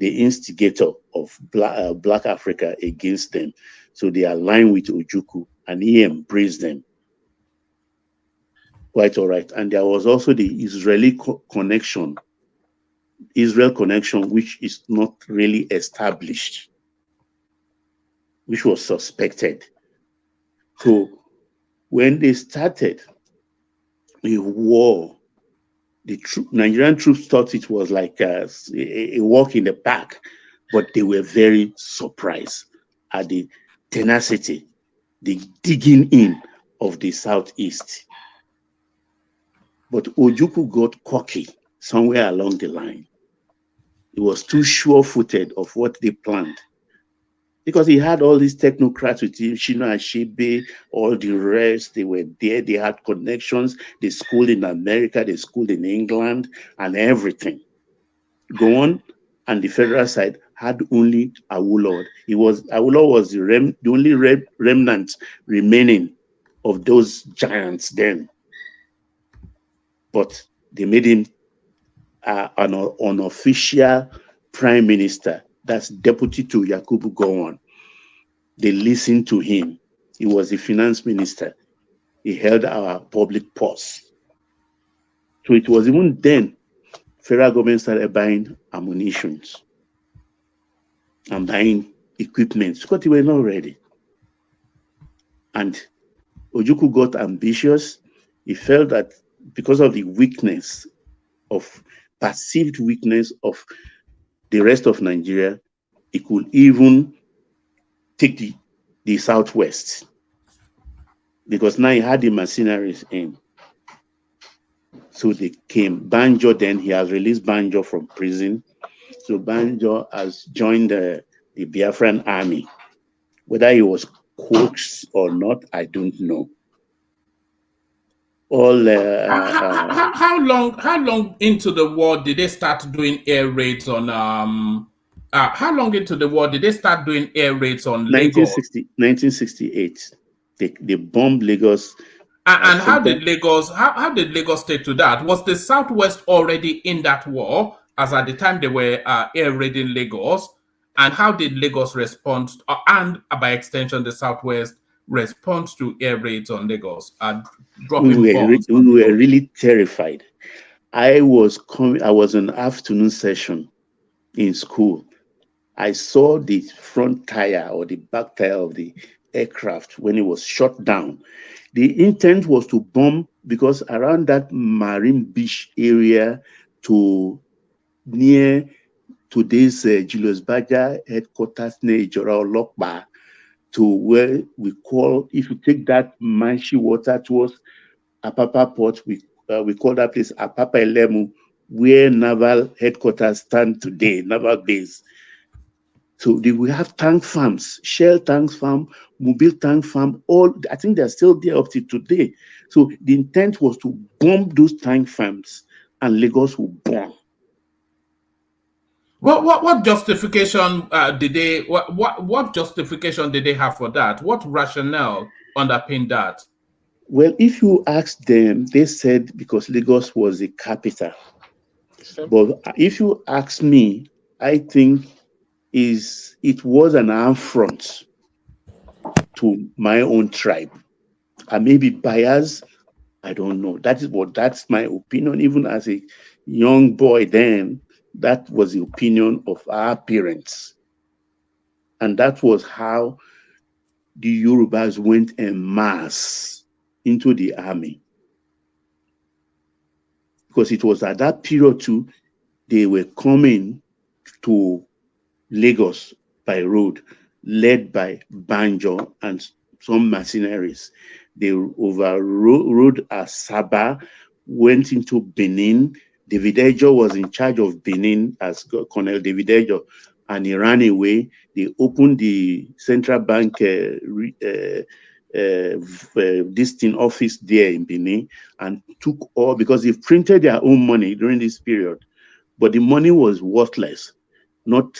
instigator of Black Africa against them. So they aligned with Ojukwu, and he embraced them. Quite all right. And there was also the Israeli connection, which is not really established, which was suspected. So when they started the war, the Nigerian troops thought it was like a walk in the park, but they were very surprised at the tenacity, the digging in of the Southeast. But Ojukwu got cocky somewhere along the line. He was too sure-footed of what they planned, because he had all these technocrats with him, Shino Achebe, all the rest. They were there. They had connections. They schooled in America. They schooled in England and everything. Gowon and the federal side had only Awolowo. Awolowo was the only remnant remaining of those giants then. But they made him an unofficial prime minister. That's deputy to Yakubu Gowon. They listened to him. He was the finance minister. He held our public purse. So it was even then federal government started buying ammunitions and buying equipment, because they were not ready. And Ojukwu got ambitious. He felt that because of the perceived weakness of the rest of Nigeria, he could even take the Southwest, because now he had the mercenaries in. So they came. Banjo, then he has released Banjo from prison. So Banjo has joined the Biafran army. Whether he was coaxed or not, I don't know. How long into the war did they start doing air raids on how long into the war did they start doing air raids on Lagos? 1968. They bombed Lagos. And how did Lagos take to that? Was the Southwest already in that war, as at the time they were air raiding Lagos? And how did Lagos respond, and by extension the Southwest respond to air raids on Lagos, dropping bombs? We were really terrified. I was in afternoon session in school. I saw the front tire or the back tire of the aircraft when it was shot down. The intent was to bomb, because around that Marine Beach area to near today's Julius Baja headquarters near Ijora Olokba, to where we call, if you take that Manshi water towards Apapa Port, we call that place Apapa Elemu, where naval headquarters stand today, naval base. So we have tank farms, Shell tank farm, Mobile tank farm, all, I think they're still there up to today. So the intent was to bomb those tank farms, and Lagos will burn. What justification did they what justification did they have for that? What rationale underpinned that? Well, if you ask them, they said because Lagos was the capital. But if you ask me, I think it was an affront to my own tribe. I may be biased, I don't know. That's my opinion. Even as a young boy then, that was the opinion of our parents. And that was how the Yorubas went en masse into the army. Because it was at that period too, they were coming to Lagos by road, led by Banjo and some mercenaries. They overrode Asaba, went into Benin. David Ejo was in charge of Benin as Colonel David Ejo, and he ran away. They opened the central bank this thing office there in Benin and took all, because they printed their own money during this period, but the money was worthless, not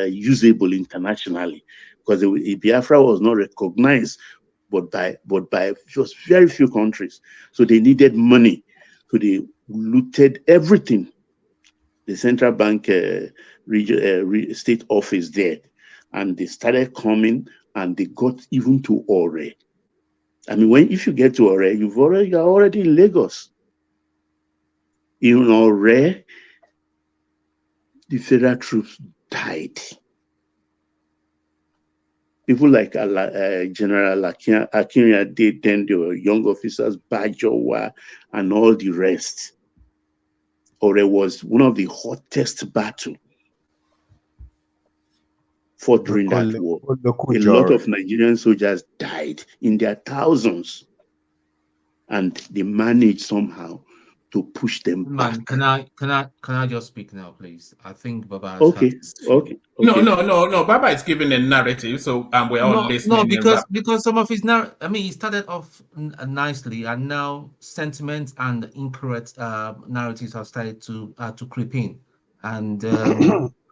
usable internationally, because Biafra was not recognized but by just very few countries. So they needed money. So they looted everything. The central bank state office there. And they started coming and they got even to Ore. I mean, if you get to Ore, you're already in Lagos. In Ore, the federal troops died. People like General Akinrade, then there were young officers, Bajowa, and all the rest. Ore was one of the hottest battles fought during that war. A lot of Nigerian soldiers died in their thousands, and they managed somehow to push them back. Can I just speak now, please? I think Baba has Okay. No. Baba is giving a narrative, so we're all listening. No, because some of his narrative, I mean, he started off nicely, and now sentiments and incorrect narratives have started to creep in, and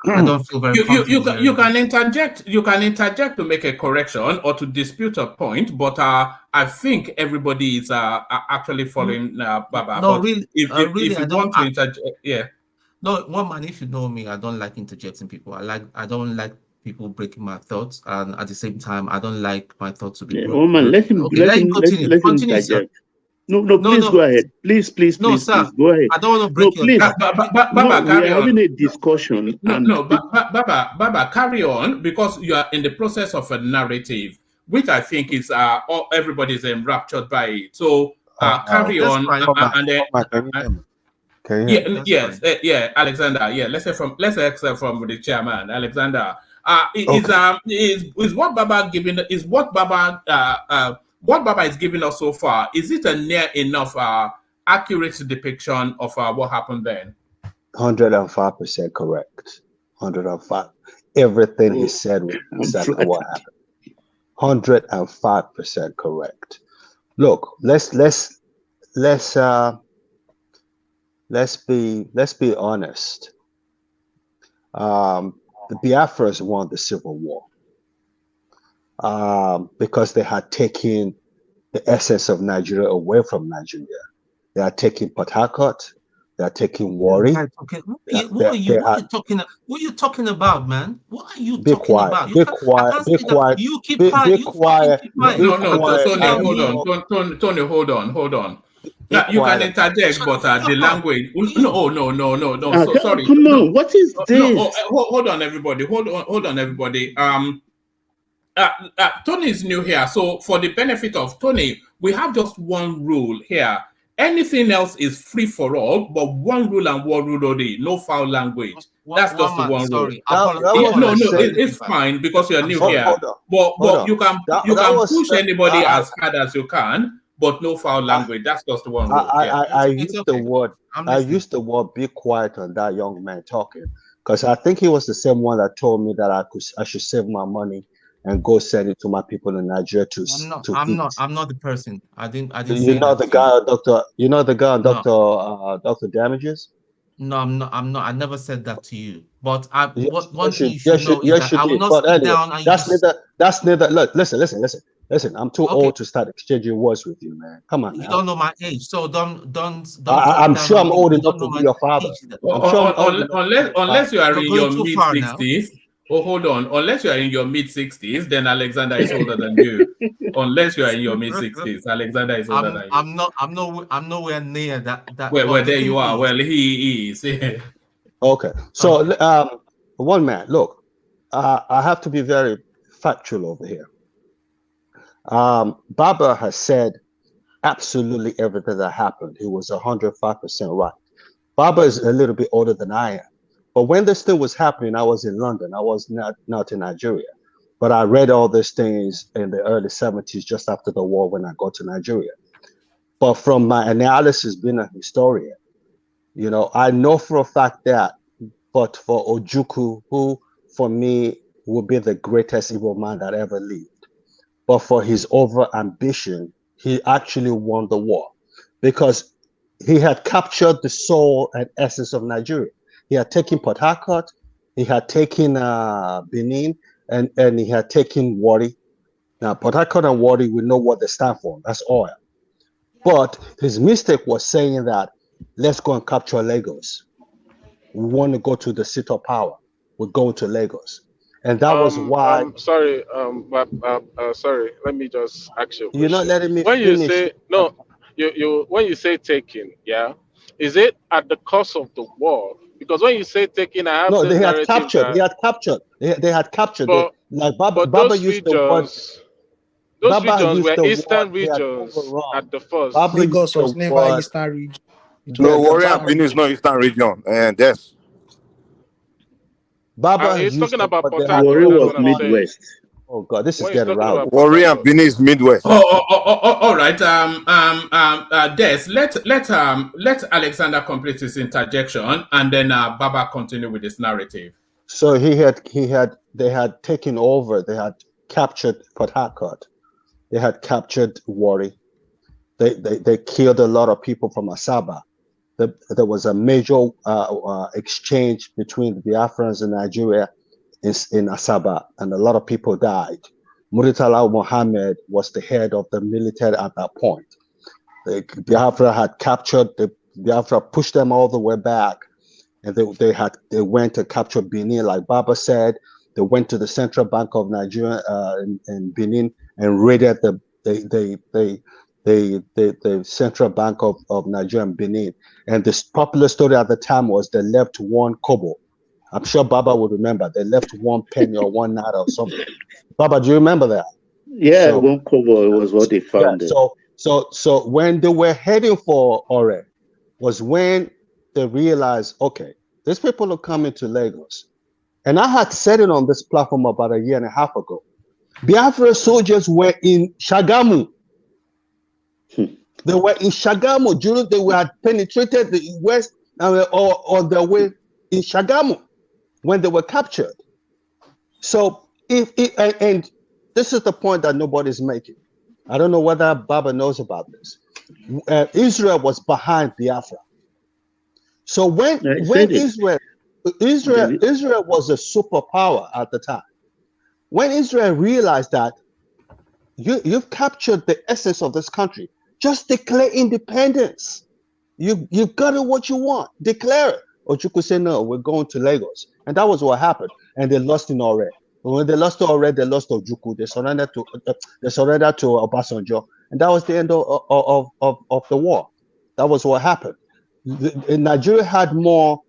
I don't feel very comfortable. You can interject. You can interject to make a correction or to dispute a point, but I think everybody is actually following Baba. No, but really, if you want to interject, yeah. No, one man, if you know me, I don't like interjecting people. I don't like people breaking my thoughts, and at the same time, I don't like my thoughts to be broken. Oh man, let him continue. Continue, sir. No, please go ahead. Please, sir, go ahead. I don't want to break your Baba, we are having a discussion. Baba, carry on, because you are in the process of a narrative, which I think is everybody's enraptured by it. So carry on, and then. Alexander. Yeah, let's say from the chairman, Alexander. Is what Baba giving? Is what Baba what Baba is giving us so far? Is it a near enough accurate depiction of what happened then? 105% correct. 105. Everything he said was exactly what happened. 105% correct. Look, let's be honest. The Biafras won the Civil War because they had taken the essence of Nigeria away from Nigeria. They are taking Port Harcourt. They are taking Warri. What are you talking about, man? What are you be talking quiet, about? Be quiet. Be quiet. You keep quiet. Be quiet. No, Tony, hold on. Now, you can interject, but the language. No. So, sorry. Come on, what is this? Hold on, everybody. Hold on, everybody. Tony is new here, so for the benefit of Tony, we have just one rule here. Anything else is free for all, but one rule and one rule only: no foul language. That's just the one rule. It's fine because you're new here. But you can push anybody as hard as you can. But no foul language. That's just the one rule. I used the word "be quiet" on that young man talking, because I think he was the same one that told me that I should save my money and go send it to my people in Nigeria to eat. I'm not the person. I didn't. You know the guy, Doctor. You know the guy, Doctor Damages. No, I'm not. I never said that to you. But one thing you should know is that I will not sit down and that's neither. Look, listen. I'm too old to start exchanging words with you, man. Come on. You don't know my age, so don't. I'm sure I'm old enough to be your father. Unless you are in your mid-60s. Oh, hold on. Unless you are in your mid-60s, then Alexander is older than you. Unless you are in your mid-60s, Alexander is older than you. I'm nowhere near that. Well, there you are. Well, he is. Okay. So, one man, look, I have to be very factual over here. Baba has said absolutely everything that happened. He was 105% right. Baba is a little bit older than I am. But when this thing was happening, I was in London. I was not in Nigeria. But I read all these things in the early 70s, just after the war, when I got to Nigeria. But from my analysis, being a historian, I know for a fact that, but for Ojukwu, who for me will be the greatest evil man that ever lived, but for his over ambition, he actually won the war because he had captured the soul and essence of Nigeria. He had taken Port Harcourt, he had taken Benin, and he had taken Warri. Now, Port Harcourt and Warri, we know what they stand for. That's oil. But his mistake was saying that, let's go and capture Lagos. We want to go to the seat of power. We're going to Lagos. And that was why... Sorry, sorry. Let me just ask you a question. You're not letting me when finish. You say, no, when you say taking, yeah, is it at the cost of the war? Because when you say taking, I have no, this they had narrative captured. that, They had captured. They had captured. But, like Baba those used regions, the word. those Baba regions used were the eastern word. They had regions overrun. at the first. Baba Lagos used the was never word. Eastern region. It No, was the Warri and Baba. Benin is not Eastern region, and that's Baba He's used talking the about word. Port They had Harcourt. Warri That's was what I'm overrun. saying. Midwest. Oh God, this is When he's getting talking rowdy. about Port Warri and Harcourt. Benin is Midwest. All right. Des, let Alexander complete his interjection, and then Baba continue with his narrative. So they had taken over. They had captured Port Harcourt. They had captured Warri. They killed a lot of people from Asaba. There was a major exchange between the Biafrans and Nigeria in Asaba, and a lot of people died. Muritala Mohammed was the head of the military at that point. The Biafra had captured, the Biafra pushed them all the way back, and they went to capture Benin, like Baba said. They went to the Central Bank of Nigeria in Benin and raided the Central Bank of Nigeria and Benin. And this popular story at the time was they left 1 kobo. I'm sure Baba would remember. They left 1 penny or 1 naira or something. Baba, do you remember that? Yeah, 1 kobo was what they found. Yeah, so when they were heading for Ore, was when they realized, okay, these people are coming to Lagos. And I had said it on this platform about 1.5 years ago. Biafra soldiers were in Shagamu. They were in Shagamu during they had penetrated the west or their way in Shagamu when they were captured. So and this is the point that nobody's making. I don't know whether Baba knows about this. Israel was behind Biafra. So when Israel was a superpower at the time, when Israel realized that you've captured the essence of this country, just declare independence. You've got it what you want. Declare it. Ojukwu said, no, we're going to Lagos. And that was what happened. And they lost in Ore. When they lost to Ore, they lost to Ojukwu. They surrendered to Obasanjo. And that was the end of the war. That was what happened. Nigeria had more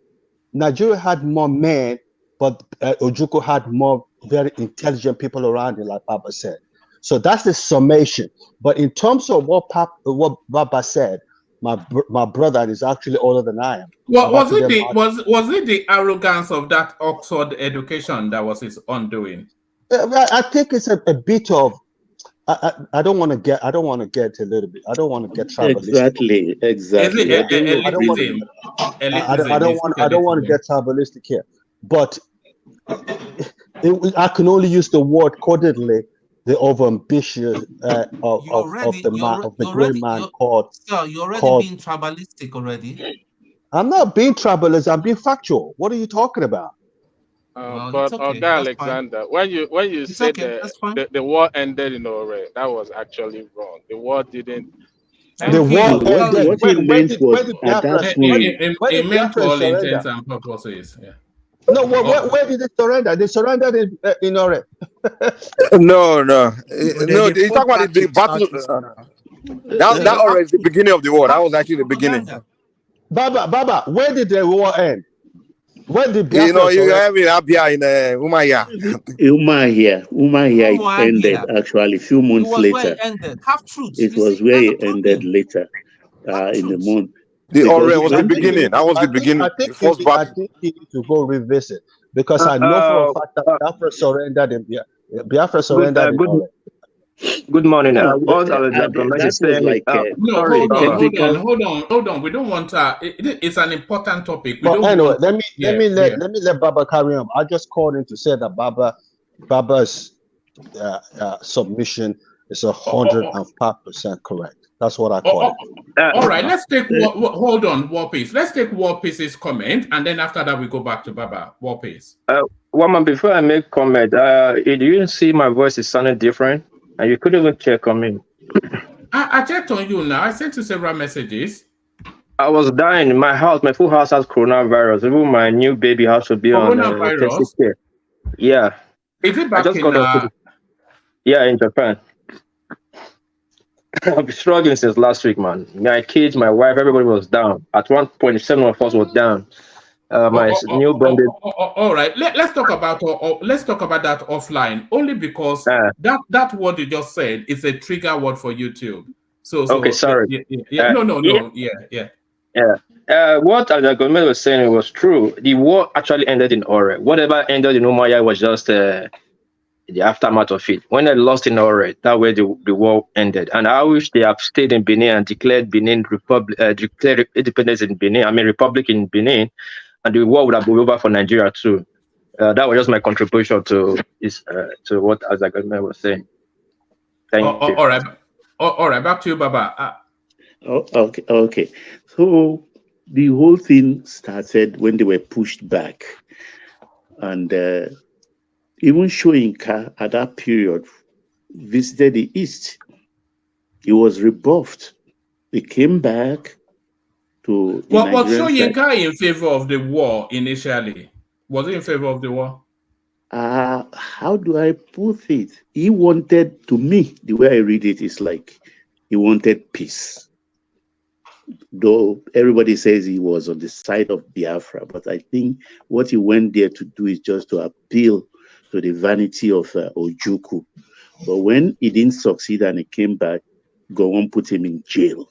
men, but Ojukwu had more very intelligent people around it, like Baba said. So that's the summation. But in terms of what Baba said, my brother is actually older than I am. Well, was it the arrogance of that Oxford education that was his undoing? I think it's a bit of. I don't want to get a little bit. I don't want to get tribalistic. Exactly. I don't want to get tribalistic here. But I can only use the word codedly. The overambitious of the great man called. Sir, you're already being tribalistic already. I'm not being tribalist. I'm being factual. What are you talking about? But okay, Alexander, when you said the war ended in Ore, that was actually wrong. The war didn't. The war ended. What he meant was at that point. It meant for all intents and purposes. Yeah. No, where did they surrender? They surrendered in Ore. No. They talk about the battle. That already is the beginning of the war. That was actually the beginning. Baba, where did the war end? When did You know, Biafra you surrender? have it up here in Umaya. Umahia, it ended actually a few It months was where it later. ended. Half truths. It You see, was where that's the it ended problem. later Half in the truths. month. The Because Ore was the beginning. That was the beginning. I The think first I battle. think you need to go revisit because I know for a fact that Biafra surrendered in Biafra surrendered in Ore. Good morning. No, What Alexander Gomez that is was saying. like No, Sorry, hold on, technical. hold on. We don't want it's an important topic. We But don't anyway, want. let me let Baba carry on. I just called in to say that Baba's submission is 105% correct. That's what I call it. All right, let's take hold on, War Peace. Let's take War Peace's comment, and then after that we go back to Baba. War Peace. Woman, before I make comment, do you see my voice is sounding different? And you couldn't even check on me. I checked on you now. I sent you several messages. I was dying in my house. My full house has coronavirus. Even my new baby has to be on intensive Coronavirus? care. Yeah. Is it I back just in? got in Japan. I've been struggling since last week, man. My kids, my wife, everybody was down. At one point, 7 of us was down. My newborn baby. All right. Let's talk about that offline. Only because that word you just said is a trigger word for YouTube. So okay, sorry. What Alexander was saying was true. The war actually ended in Ore. Whatever ended in Umaya was just the aftermath of it. When they lost in Ore, that way the war ended. And I wish they have stayed in Benin and declared Benin Republic, declared independence in Benin. I mean, Republic in Benin, and the war would have been over for Nigeria too. That was just my contribution to what Alexander was saying. Thank you. All right. All right. Back to you, Baba. Okay. So the whole thing started when they were pushed back, and even Shoyinka at that period visited the East. He was rebuffed. He came back to the Was Nigerian side. Shoyinka in favor of the war initially? Was he in favor of the war? How do I put it? He wanted, to me, the way I read it is like he wanted peace. Though everybody says he was on the side of Biafra, but I think what he went there to do is just to appeal to the vanity of Ojukwu. But when he didn't succeed and he came back, Gowon put him in jail.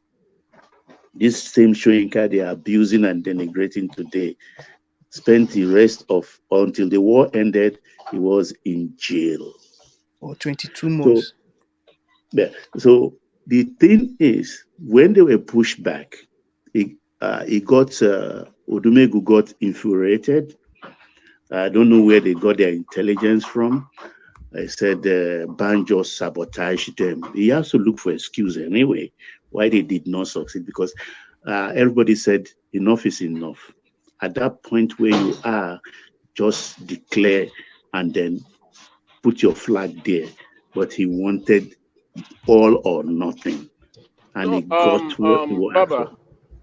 This same Shoyinka they are abusing and denigrating today spent the rest of, until the war ended, he was in jail. For 22 months. So the thing is, when they were pushed back, Odumegu got infuriated. I don't know where they got their intelligence from. I said Banjo sabotaged them. He has to look for excuse anyway why they did not succeed, because everybody said enough is enough. At that point where you are, just declare and then put your flag there. But he wanted all or nothing, and he got what he wanted. Baba.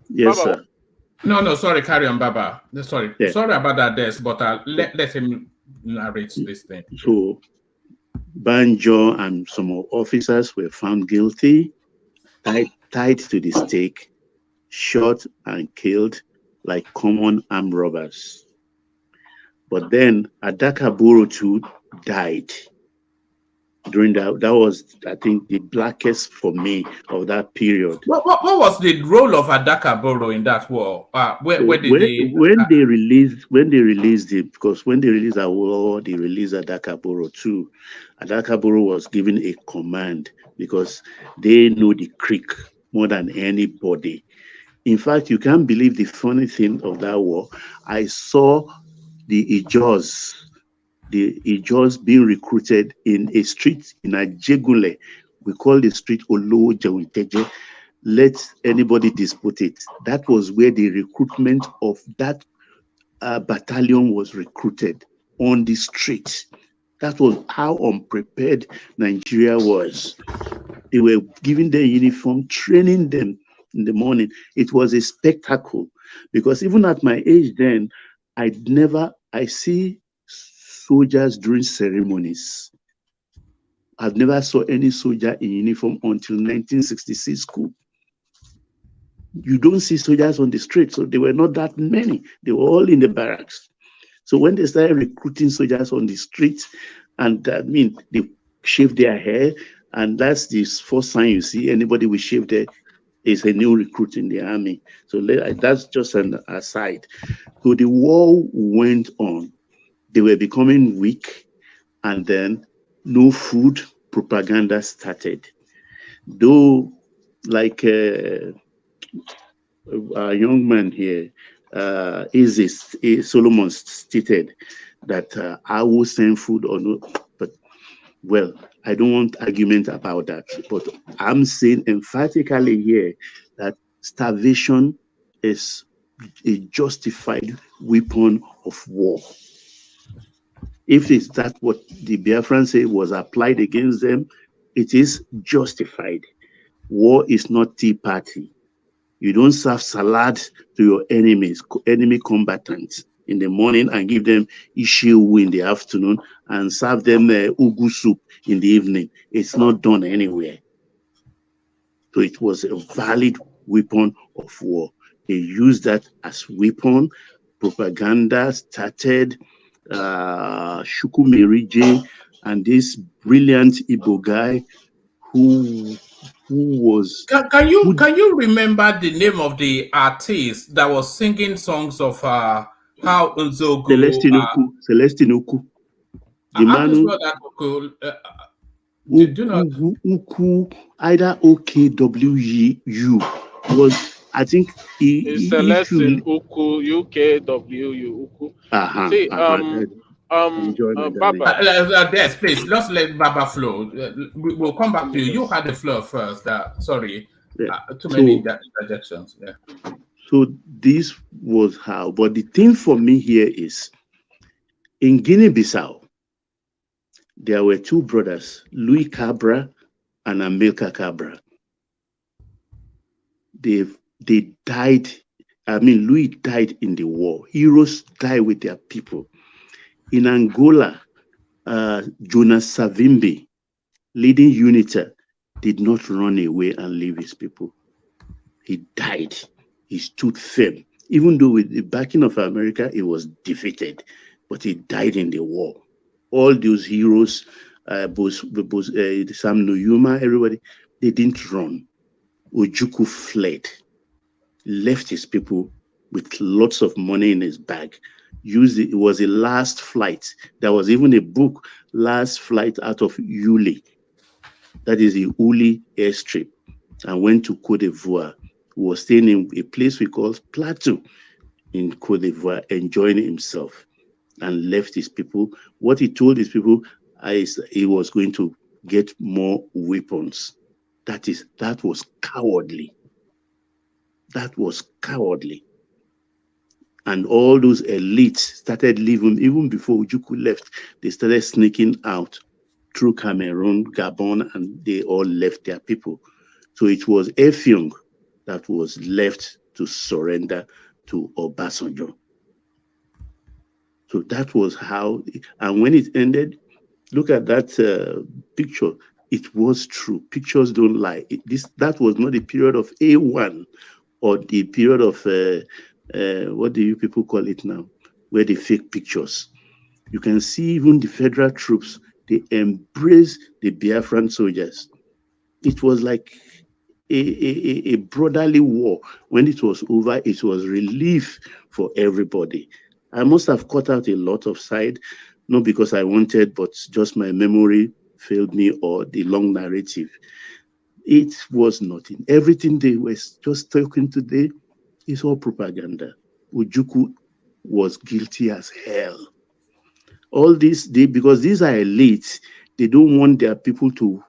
Yes, Baba. sir. No, sorry, carry on, Baba. Sorry about that, Des, but let him narrate this thing. So Banjo and some officers were found guilty, tied to the stake, shot and killed like common armed robbers. But then Adakaburu too died. During that was, I think, the blackest for me of that period. What was the role of Adakaburu in that war? When they released it, because when they released our war, they released Adakaburu too. Adakaburu was given a command because they know the creek more than anybody. In fact, you can't believe the funny thing of that war. I saw the Ijos being recruited in a street in Ajegule. We call the street Olo Jawiteje. Let anybody dispute it. That was where the recruitment of that battalion was recruited, on the street. That was how unprepared Nigeria was. They were giving their uniform, training them in the morning. It was a spectacle, because even at my age then, I see soldiers during ceremonies. I've never saw any soldier in uniform until 1966 coup. You don't see soldiers on the street, so there were not that many. They were all in the barracks. So when they started recruiting soldiers on the streets, and I mean, they shave their hair, and that's the first sign you see anybody with shaved hair is a new recruit in the army. So that's just an aside. So the war went on. They were becoming weak, and then no food, propaganda started. Though, like a young man here, Solomon stated that I will send food or no, but well, I don't want argument about that. But I'm saying emphatically here that starvation is a justified weapon of war. If it's that what the Biafran say was applied against them, it is justified. War is not tea party. You don't serve salad to your enemies, enemy combatants in the morning and give them ishiwu in the afternoon and serve them ugu soup in the evening. It's not done anywhere. So it was a valid weapon of war. They used that as weapon. Propaganda started. Shuku Merije and this brilliant Igbo guy who was. Can you remember the name of the artist that was singing songs of how Nzogu? Celestine Oku. The How do you man spell that? Oku? Do not. Uku, either OKWU was, I think, It's Celestine Uku, UKWU Uku. See, enjoy my darling. Baba. Yes, please. Let's let Baba flow. We'll come back to you. You had the floor first. Sorry, too many interjections. Yeah. So this was how. But the thing for me here is, in Guinea-Bissau, there were two brothers, Louis Cabra and Amilcar Cabra. They died. I mean, Louis died in the war. Heroes die with their people. In Angola, Jonas Savimbi, leading UNITA, did not run away and leave his people. He died. He stood firm. Even though with the backing of America, he was defeated, but he died in the war. All those heroes, Sam Nujoma, everybody, they didn't run. Ojukwu fled, left his people with lots of money in his bag. It was a last flight. There was even a book, Last Flight Out of Uli. That is the Uli airstrip, and went to Cote d'Ivoire. He was staying in a place we call Plateau in Cote d'Ivoire, enjoying himself, and left his people. What he told his people is he was going to get more weapons. That was cowardly. That was cowardly. And all those elites started leaving, even before Ojukwu left, they started sneaking out through Cameroon, Gabon, and they all left their people. So it was Effiong that was left to surrender to Obasanjo. So that was how, and when it ended, look at that picture. It was true. Pictures don't lie. That was not the period of A1 or the period of, what do you people call it now, where they fake pictures. You can see even the federal troops, they embrace the Biafran soldiers. It was like a brotherly war. When it was over, it was relief for everybody. I must have cut out a lot of side, not because I wanted, but just my memory failed me or the long narrative. It was nothing. Everything they were just talking today is all propaganda. Ojukwu was guilty as hell. All this, because these are elites, they don't want their people to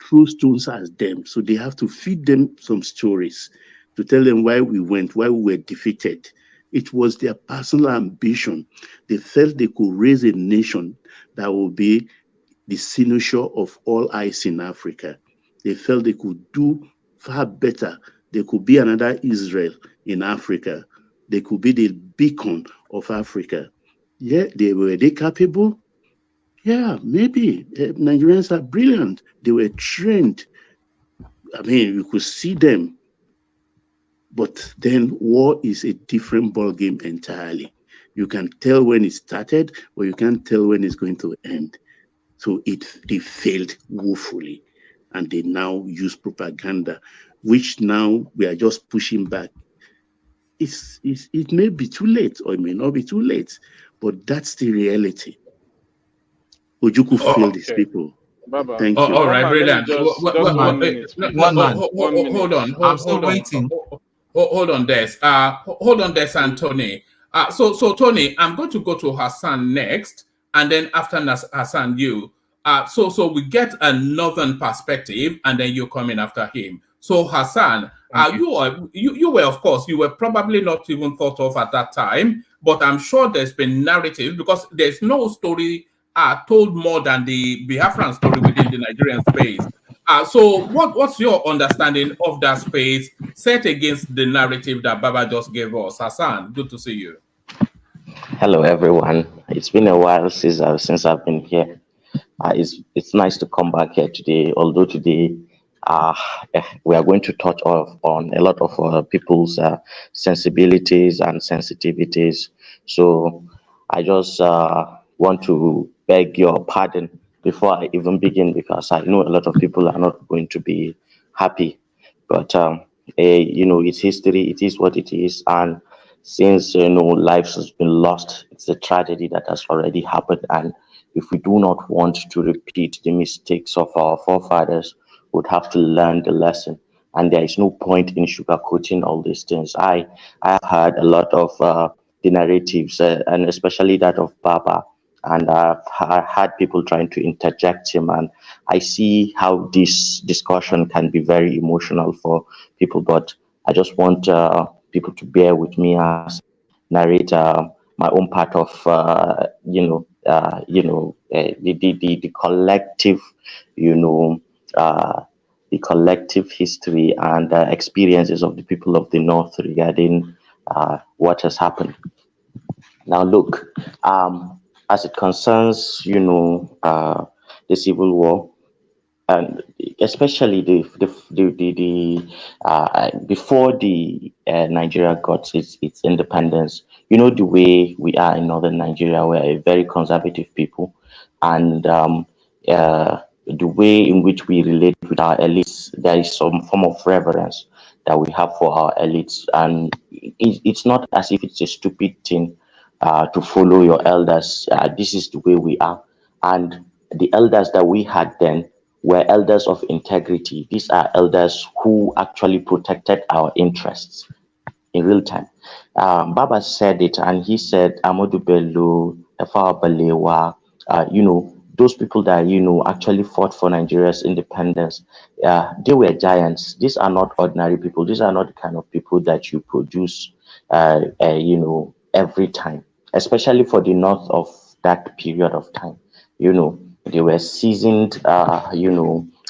throw stones at them. So they have to feed them some stories to tell them why we went, why we were defeated. It was their personal ambition. They felt they could raise a nation that would be the cynosure of all eyes in Africa. They felt they could do far better. They could be another Israel in Africa. They could be the beacon of Africa. Yeah, were they capable? Yeah, maybe. Nigerians are brilliant. They were trained. I mean, you could see them. But then war is a different ballgame entirely. You can tell when it started, but you can't tell when it's going to end. So they failed woefully, and they now use propaganda, which now we are just pushing back. It may be too late, or it may not be too late, but that's the reality. Ojukwu failed his people. Baba. Thank you. All right, Let me brilliant. just One man. 1 minute, please. One man. Hold on, I'm still waiting. hold on, Des. Hold on, Des and Tony. So Tony, I'm going to go to Hassan next, and then after Hassan, you. So we get a northern perspective, and then you come in after him. So Hassan, you were, of course, you were probably not even thought of at that time, but I'm sure there's been narrative, because there's no story told more than the Biafran story within the Nigerian space. So what's your understanding of that space set against the narrative that Baba just gave us? Hassan, good to see you. Hello, everyone. It's been a while since I've been here. It's nice to come back here today. Although today we are going to touch on a lot of people's sensibilities and sensitivities. So I just want to beg your pardon before I even begin, because I know a lot of people are not going to be happy. But it's history. It is what it is, and since lives has been lost, it's a tragedy that has already happened, and if we do not want to repeat the mistakes of our forefathers, we would have to learn the lesson. And there is no point in sugarcoating all these things. I have heard a lot of the narratives, and especially that of Baba, and I've had people trying to interject him, and I see how this discussion can be very emotional for people. But I just want people to bear with me as narrate my own part of the collective, the collective history and experiences of the people of the North regarding what has happened. Now, look, as it concerns, the civil war, and especially before the Nigeria got its independence. The way we are in northern Nigeria, we're a very conservative people, and the way in which we relate with our elites, there is some form of reverence that we have for our elites, and it's not as if it's a stupid thing to follow your elders. This is the way we are, and the elders that we had then were elders of integrity. These are elders who actually protected our interests in real time. Baba said it, and he said, Amadou Bello, Tafawa Balewa, those people that, actually fought for Nigeria's independence, they were giants. These are not ordinary people. These are not the kind of people that you produce, every time, especially for the north of that period of time. They were seasoned,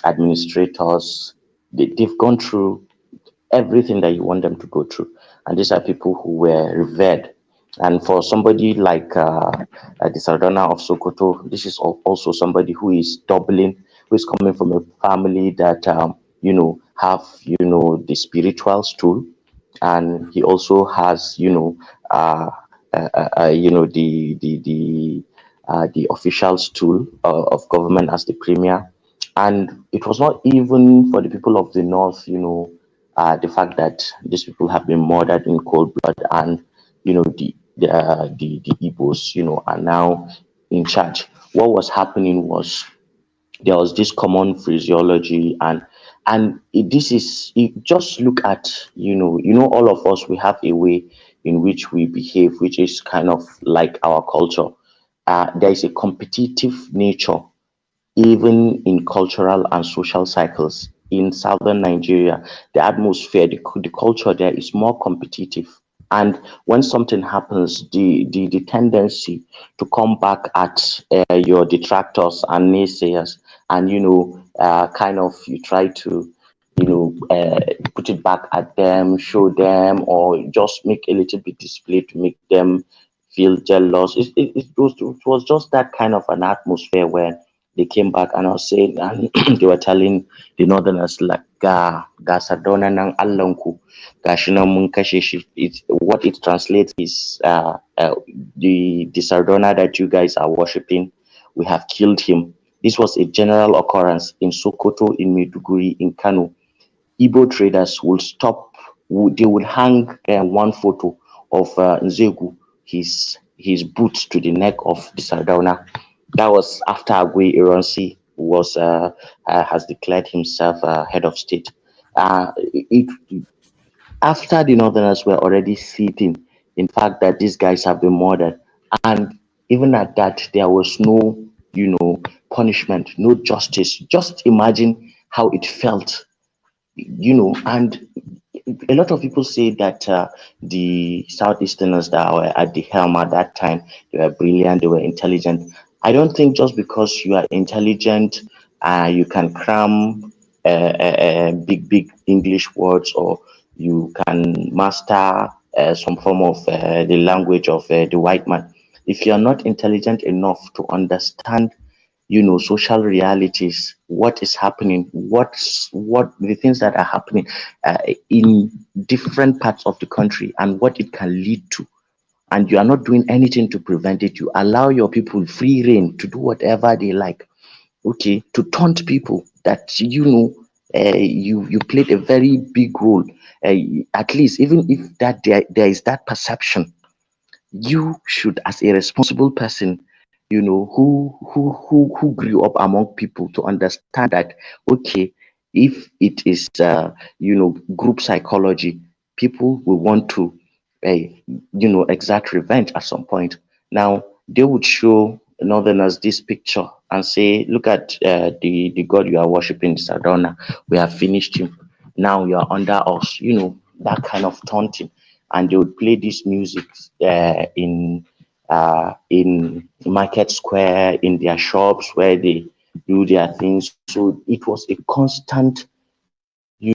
administrators. They've gone through everything that you want them to go through. And these are people who were revered. And for somebody like the Sardana of Sokoto, this is also somebody who is who is coming from a family that, have, the spiritual stool. And he also has, the official stool of government as the premier. And it was not even for the people of the north, the fact that these people have been murdered in cold blood, and the Igbos, are now in charge. What was happening was there was this common physiology, and just look at all of us, we have a way in which we behave, which is kind of like our culture. There is a competitive nature even in cultural and social cycles. In southern Nigeria, the atmosphere, the culture there is more competitive. And when something happens, the tendency to come back at your detractors and naysayers, and kind of you try to put it back at them, show them, or just make a little bit display to make them feel jealous. It was just that kind of an atmosphere where they came back and I was saying, and they were telling the Northerners like, ga Sardona nang Allanku, gashi nan mun kashe shi." What it translates is the Sardona that you guys are worshipping, we have killed him. This was a general occurrence in Sokoto, in Maiduguri, in Kano. Igbo traders will stop, they will hang one photo of Nzegu, his boots to the neck of the Sardauna. That was after Agui Ironsi was has declared himself head of state. After the Northerners were already sitting, in fact, that these guys have been murdered, and even at that, there was no, punishment, no justice. Just imagine how it felt, and a lot of people say that the Southeasterners that were at the helm at that time, they were brilliant, they were intelligent. I don't think just because you are intelligent, you can cram big English words, or you can master some form of the language of the white man. If you are not intelligent enough to understand social realities, what is happening, what the things that are happening in different parts of the country and what it can lead to, and you are not doing anything to prevent it, you allow your people free reign to do whatever they like, okay, to taunt people that you played a very big role, at least even if that there is that perception, you should, as a responsible person, who grew up among people, to understand that, okay, if it is group psychology, people will want to exact revenge at some point. Now they would show Northerners this picture and say, look at the god you are worshiping, Sardona, we have finished him, now you are under us, that kind of taunting. And they would play this music in Market Square, in their shops where they do their things. So it was a constant in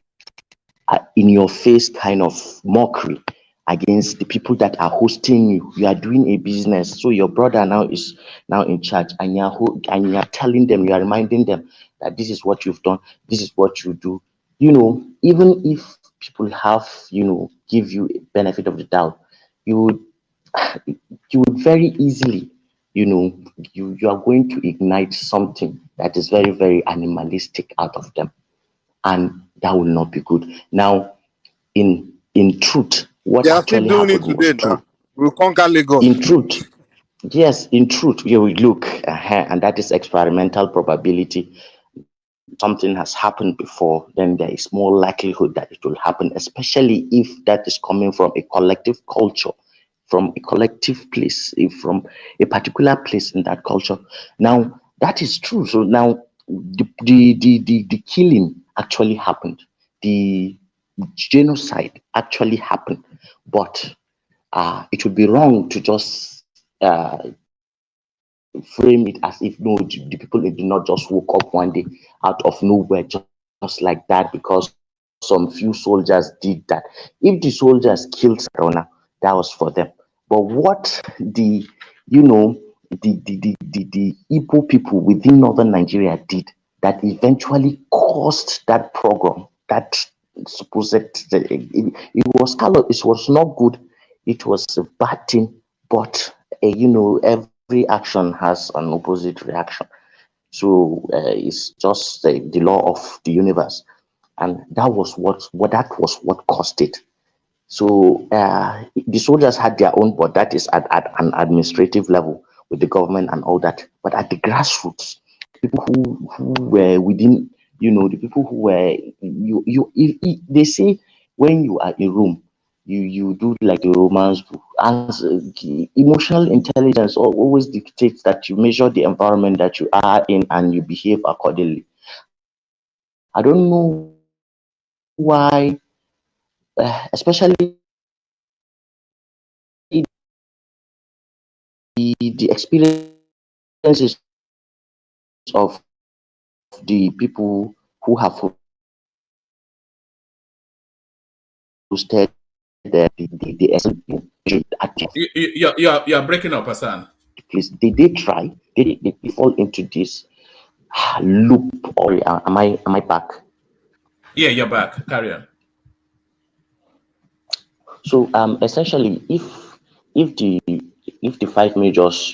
your face kind of mockery against the people that are hosting you. You are doing a business, so your brother now is now in charge, and you're telling them, you are reminding them that this is what you've done, this is what you do. Even if people have give you a benefit of the doubt, you would very easily, you are going to ignite something that is very, very animalistic out of them, and that will not be good. Now, in truth, what they are still actually doing it happened was today true. now. We'll conquer Lagos. In truth, yes, in truth, you will look, and that is experimental probability. Something has happened before, then there is more likelihood that it will happen, especially if that is coming from a collective culture, from a collective place, from a particular place in that culture. Now, that is true. So now the killing actually happened. The genocide actually happened. But it would be wrong to just frame it as if no, the people did not just woke up one day out of nowhere, just like that, because some few soldiers did that. If the soldiers killed Sarona, that was for them. But what the Igbo people within northern Nigeria did, that eventually caused that program, that supposed it was not good, it was a bad thing, but every action has an opposite reaction. So it's just the law of the universe, and that was what caused it. So the soldiers had their own, but that is at an administrative level with the government and all that. But at the grassroots, people who were within, the people who were they say when you are in Rome, you do like the Romans do. As emotional intelligence always dictates that you measure the environment that you are in and you behave accordingly. I don't know why, especially the experiences of the people who have hosted You're breaking up, Hassan. Please, they try, they fall into this. loop. Or am I back? Yeah, you're back. Carry on. So essentially, if the if the five majors,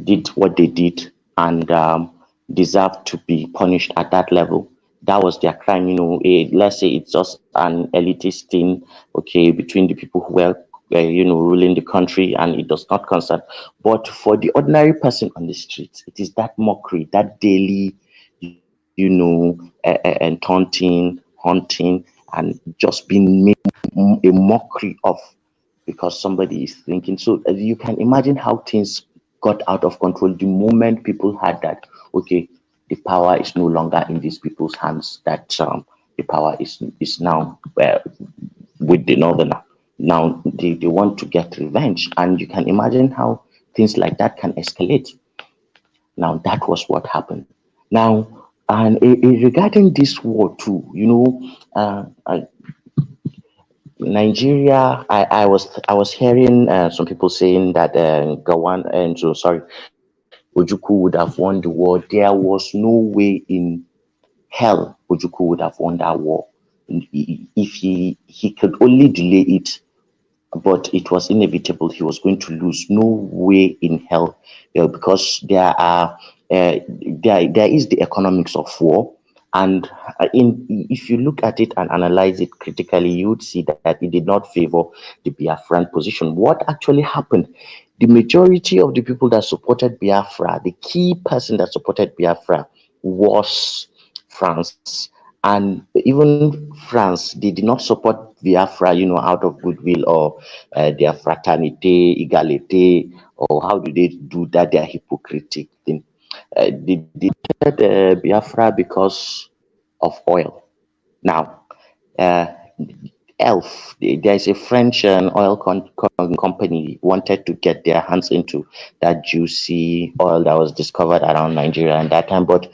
did what they did and deserved to be punished at that level. That was their crime, let's say it's just an elitist thing, okay, between the people who were, ruling the country, and it does not concern. But for the ordinary person on the streets, it is that mockery, that daily, and taunting, haunting, and just being made a mockery of, because somebody is thinking. So you can imagine how things got out of control the moment people had that, okay, the power is no longer in these people's hands, that the power is now with the northerner. Now they want to get revenge, and you can imagine how things like that can escalate. Now that was what happened. Now, and regarding this war too, Nigeria, I was hearing some people saying that Gowon, and so sorry, Ojukwu would have won the war. There was no way in hell Ojukwu would have won that war. If he could only delay it, but it was inevitable. He was going to lose. No way in hell, because there is the economics of war, and if you look at it and analyze it critically, you would see that it did not favor the Biafran position. What actually happened? The majority of the people that supported Biafra, the key person that supported Biafra, was France. And even France, they did not support Biafra, out of goodwill or their fraternité, égalité, or how do they do that? Their hypocritic thing. They supported Biafra because of oil. Now, uh, ELF, there's a French oil company wanted to get their hands into that juicy oil that was discovered around Nigeria at that time. But,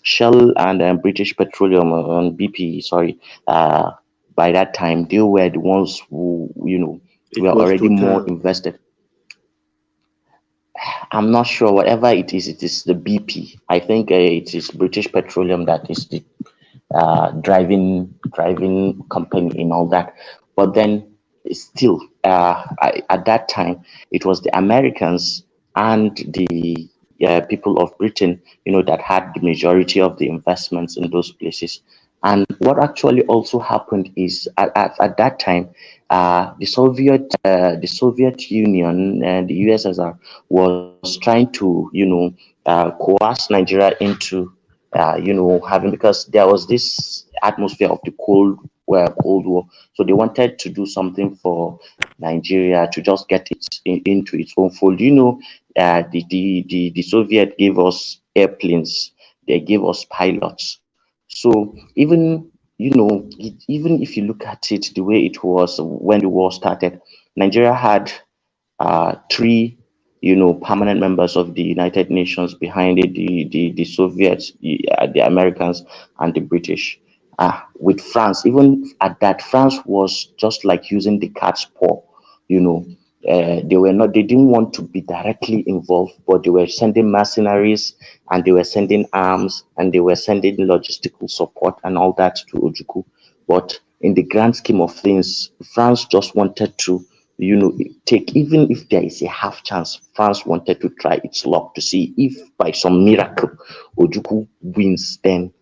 Shell and British Petroleum on BP, sorry, by that time, they were the ones who, It were was already more Total. invested. I'm not sure. Whatever it is the BP. I think it is British Petroleum that is the driving company in all that. But then still, at that time, it was the Americans and the people of Britain, that had the majority of the investments in those places. And what actually also happened is at that time, the Soviet Union and the USSR was trying to, coerce Nigeria into having, because there was this atmosphere of the Cold War. So they wanted to do something for Nigeria to just get it into its own fold. The Soviet gave us airplanes, they gave us pilots. So even if you look at it the way it was when the war started, Nigeria had three, permanent members of the United Nations behind it: the Soviets, the Americans, and the British. With France, even at that, France was just like using the cat's paw. You know, they didn't want to be directly involved, but they were sending mercenaries, and they were sending arms, and they were sending logistical support and all that to Ojukwu. But in the grand scheme of things, France just wanted to, take, even if there is a half chance, France wanted to try its luck to see if by some miracle Ojukwu wins, then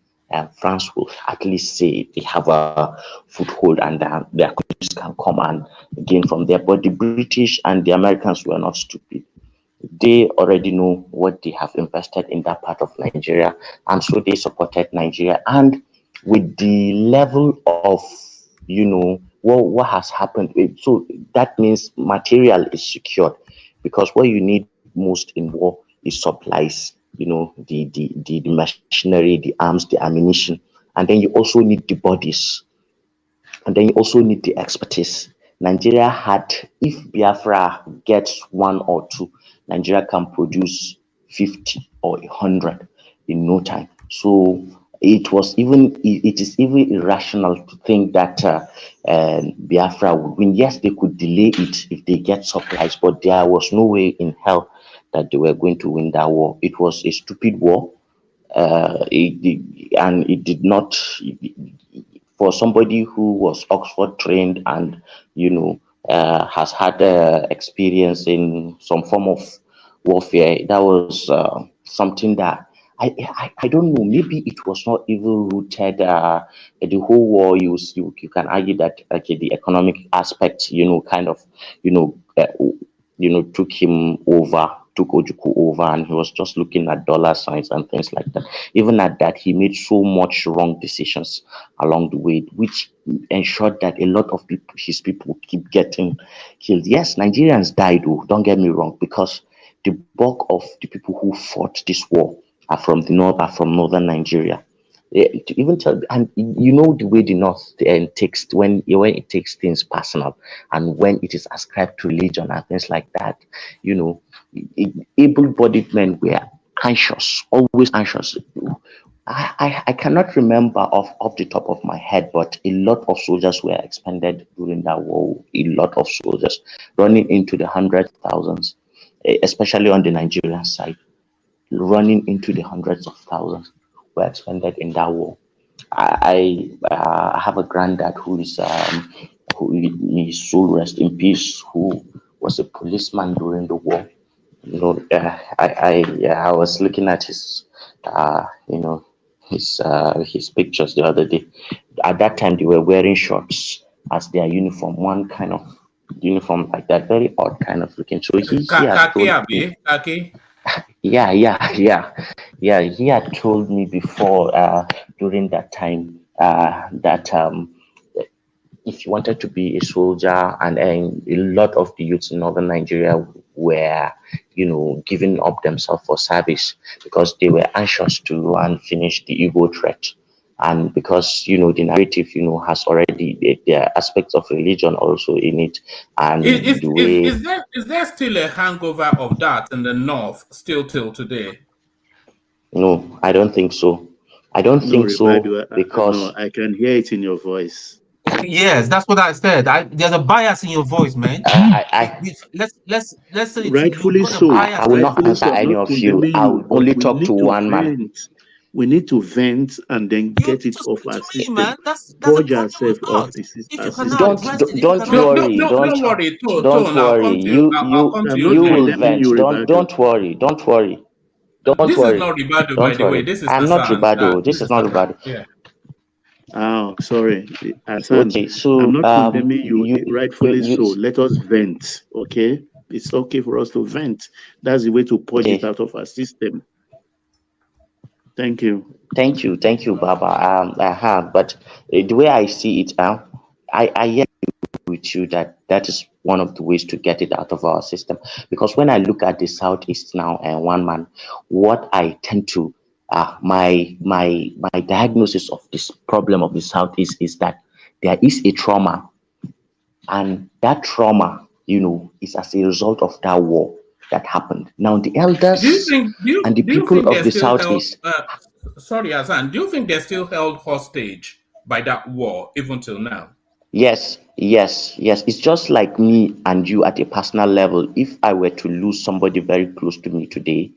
France will at least say they have a foothold, and their countries can come and gain from there. But the British and the Americans were not stupid. They already know what they have invested in that part of Nigeria, and so they supported Nigeria. And with the level of, what has happened, so that means material is secured, because what you need most in war is supplies, the machinery, the arms, the ammunition, and then you also need the bodies, and then you also need the expertise. Nigeria had, if Biafra gets one or two, Nigeria can produce 50 or 100 in no time. So it is even irrational to think that Biafra would win. Yes, they could delay it if they get supplies, but there was no way in hell that they were going to win that war. It was a stupid war, and it did not. For somebody who was Oxford trained and has had experience in some form of warfare, that was something that I don't know. Maybe it was not even rooted. The whole war, you can argue that okay, the economic aspect, kind of, took him over, took Ojukwu over, and he was just looking at dollar signs and things like that. Even at that, he made so much wrong decisions along the way, which ensured that a lot of people, his people, keep getting killed. Yes, Nigerians died, oh, don't get me wrong, because the bulk of the people who fought this war are from the north, are from northern Nigeria. To even tell, and the way the north takes when it takes things personal, and when it is ascribed to religion and things like that, able-bodied men were anxious, always anxious. I cannot remember off the top of my head, but a lot of soldiers were expended during that war. A lot of soldiers running into the hundred thousands, especially on the Nigerian side, running into the hundreds of thousands were expended in that war. I have a granddad who is soul rest in peace, who was a policeman during the war. I was looking at his his pictures the other day. At that time, they were wearing shorts as their uniform, one kind of uniform like that, very odd kind of looking. So he had Kaki, told me, abi? Kaki? yeah. He had told me before during that time that if you wanted to be a soldier, and a lot of the youths in northern Nigeria were, giving up themselves for service because they were anxious to go and finish the Igbo threat. And because the narrative has already the aspects of religion also in it, and the way Is there still a hangover of that in the north still till today? no, I don't think so. I don't think so because no, I can hear it in your voice. Yes, that's what I said. There's a bias in your voice, man. Let's say you've Rightfully got a so. bias. I will not Rightfully answer so. I'm any not of you. condemning I you, will but only we talk need to to one man. vent. We need to vent and then get it off our To me, system. man, that's a Purge problem ourselves with off us. the If you cannot system. address it, if you cannot address the Don't information, worry, don't Tone. worry. I'll come to I'm you not You will next. condemning vent. you, Don't Ribadu. worry. Don't worry. Don't This is worry. not Ribado, by Don't the way. worry. This is I'm not Hassan. Ribado. This This is is not Hassan. Ribado. Yeah. Oh, sorry, Hassan. Okay, I'm so not condemning you. you Rightfully you so. Let us vent. Okay, it's okay for us to vent. That's the way to purge it out of our system. Thank you. Thank you, Baba. I have, but the way I see it, I hear with you that is one of the ways to get it out of our system. Because when I look at the Southeast now and one man, what I tend to my diagnosis of this problem of the Southeast is that there is a trauma, and that trauma, is as a result of that war that happened. Now the elders and the Do you people think of they're the still held? Southeast. Sorry, Hassan. Do you think they're still held hostage by that war even till now? Yes. It's just like me and you at a personal level. If I were to lose somebody very close to me today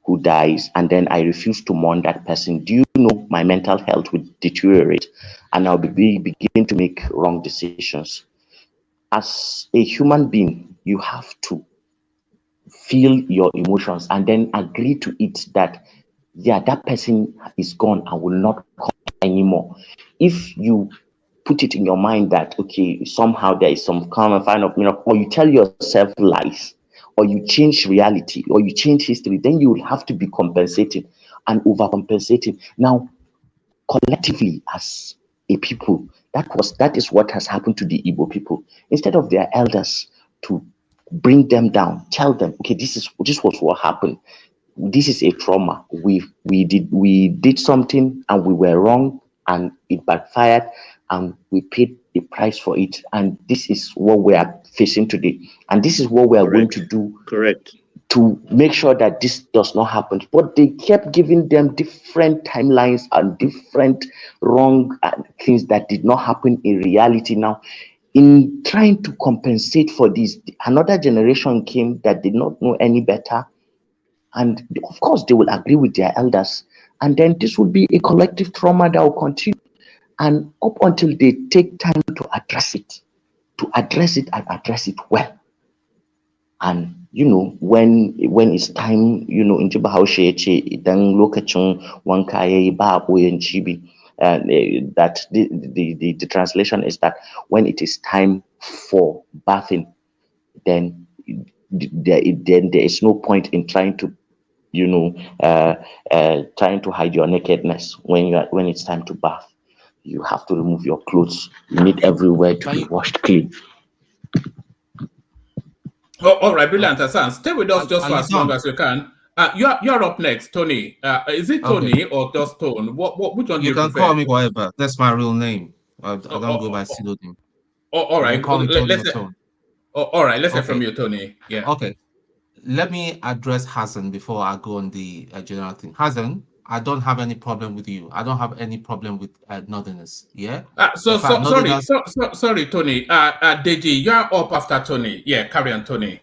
who dies, and then I refuse to mourn that person, do you know my mental health would deteriorate, and I'll begin to make wrong decisions. As a human being, you have to feel your emotions and then agree to it that, yeah, that person is gone and will not come anymore. If you put it in your mind that, okay, somehow there is some kind of miracle, or you tell yourself lies, or you change reality, or you change history, then you will have to be compensating and overcompensating. Now, collectively as a people, that is what has happened to the Igbo people. Instead of their elders to bring them down, tell them, okay, this was what happened. This is a trauma. We did something and we were wrong and it backfired and we paid the price for it. And this is what we are facing today. And this is what we are going to do. Correct. To make sure that this does not happen. But they kept giving them different timelines and different wrong things that did not happen in reality. Now, in trying to compensate for this, another generation came that did not know any better, and of course they will agree with their elders, and then this will be a collective trauma that will continue, and up until they take time to address it, and address it well. And when it's time, in ji Bahaushe ya ce idan lokacin wanka yayi ba a ɓoyen cibi. That the translation is that when it is time for bathing, then there is no point in trying to trying to hide your nakedness when it's time to bath. You have to remove your clothes. You need everywhere to be washed clean. Oh, all right, brilliant, Hassan. Stay with us just for as long as you can. You're up next, Tony. Is it Tony or just Tone? Which one do you can prefer? call me whatever. That's my real name. I don't go by pseudonym. All right. Call me Tony or Tone. All right. Let's hear from you, Tony. Yeah. Okay. Let me address Hassan before I go on the general thing. Hassan, I don't have any problem with you. I don't have any problem with Northerners. Yeah. Sorry, Tony. Deji, you're up after Tony. Yeah, carry on, Tony.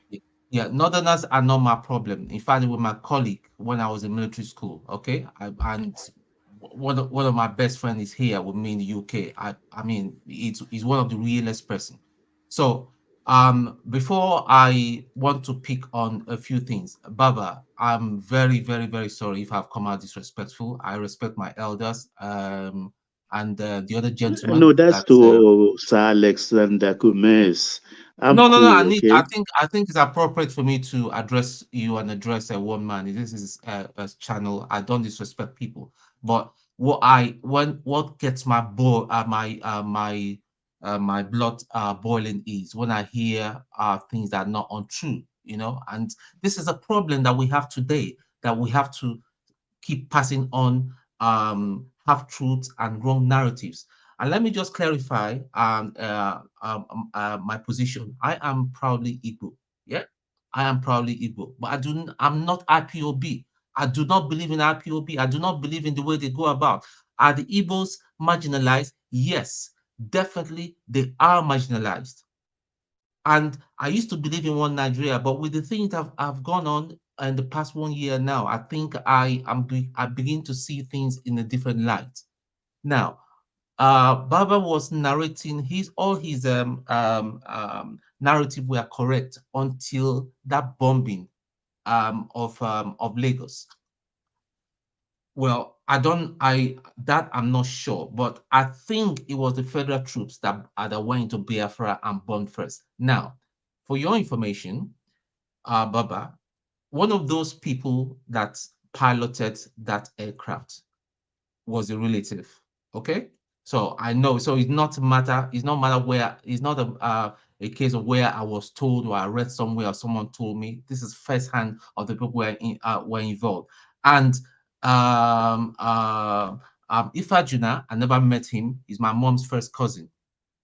Yeah, Northerners are not my problem. In fact, with my colleague when I was in military school. Okay, and one of my best friends is here with me in the UK. I mean, he's one of the realest person. So before I want to pick on a few things, Baba, I'm very, very, very sorry if I've come out disrespectful. I respect my elders, and the other gentleman. No, that's to Sir Alexander Gomez. No. I think it's appropriate for me to address you and address a one man. This is a channel. I don't disrespect people, but what gets my my blood boiling is when I hear things that are not untrue, and this is a problem that we have today, that we have to keep passing on half truths and wrong narratives. And let me just clarify my position. I am proudly Igbo. Yeah, I am proudly Igbo, but I'm not IPOB. I do not believe in IPOB. I do not believe in the way they go about. Are the Igbos marginalized? Yes, definitely they are marginalized. And I used to believe in one Nigeria, but with the things that have gone on in the past 1 year now, I think I begin to see things in a different light. Now, Baba was narrating all his narrative were correct until that bombing of Lagos. Well, I'm not sure, but I think it was the federal troops that went into Biafra and bombed first. Now, for your information, Baba, one of those people that piloted that aircraft was a relative. Okay, so I know. So it's not matter where. It's not a case of where I was told or I read somewhere or someone told me. This is firsthand of the people were involved. And Ifajuna, I never met him. He's my mom's first cousin.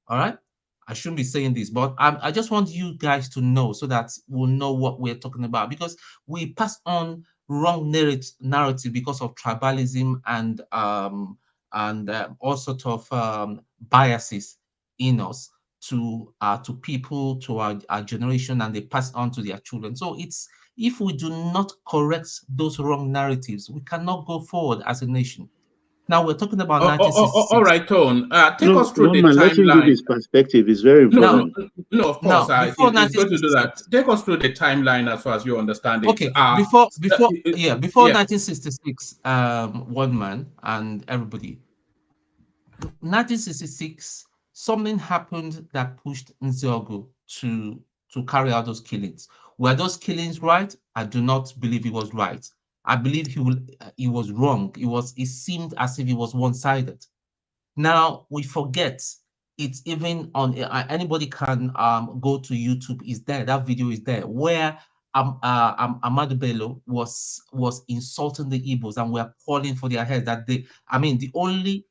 All right. I shouldn't be saying this, but I just want you guys to know so that we'll know what we're talking about, because we pass on wrong narrative because of tribalism and all sort of biases in us to people, to our generation, and they pass on to their children. So if we do not correct those wrong narratives, we cannot go forward as a nation. Now we're talking about 1966. All right, Tone. Take us through the man, let him give timeline. his perspective. It's very important. No, of course. It's going to do that. Take us through the timeline as far as you understand it. Okay. Before 1966, one man and everybody. 1966, something happened that pushed Nziogo to carry out those killings. Were those killings right? I do not believe he was right. I believe he was wrong. It seemed as if he was one-sided. Now we forget it's even on anybody can go to YouTube, is there, that video is there, where Ahmadu Bello was insulting the Igbos and were calling for their heads. The only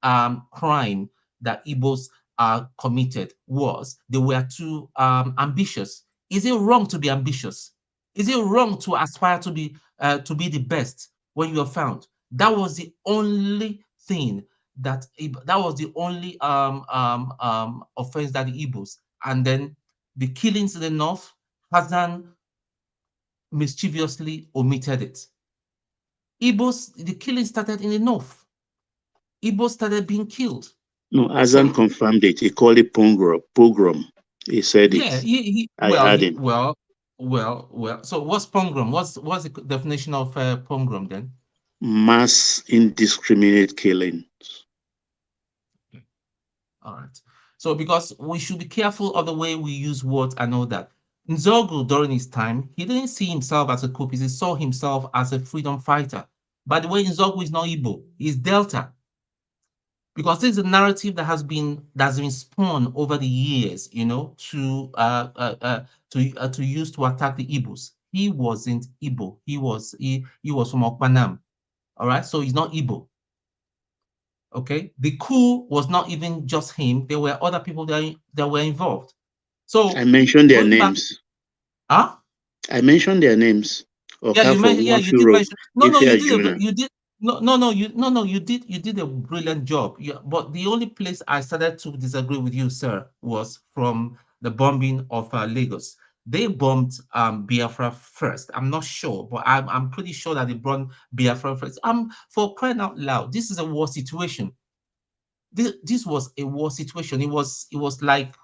crime that Igbos committed was they were too ambitious. Is it wrong to be ambitious? Is it wrong to aspire to be the best when you are found? That was the only thing that that was the only offense that the Igbos, and then the killings in the north, Hassan mischievously omitted it. Igbos, the killing started in the north. Igbos started being killed. No, Azan confirmed it. He called it pogrom. He said Yeah, it. I heard him. well. So what's pogrom? What's the definition of pogrom then? Mass indiscriminate killing. All right. So because we should be careful of the way we use words and all that. Nzogu, during his time, he didn't see himself as a Kupis, he saw himself as a freedom fighter. By the way, Nzogu is not Igbo, he's Delta. Because this is a narrative that's been spun over the years, you know, to use to attack the Igbos. He wasn't Igbo. He was from Okpanam. All right, so he's not Igbo. Okay, the coup was not even just him. There were other people that were involved. So I mentioned their names. Huh? I mentioned their names. Yeah, you mentioned. Yeah, you did mention. No, you did. You did. You did a brilliant job. But the only place I started to disagree with you, sir, was from the bombing of Lagos. They bombed Biafra first. I'm not sure, but I'm pretty sure that they bombed Biafra first. For crying out loud, this is a war situation. This was a war situation. It was like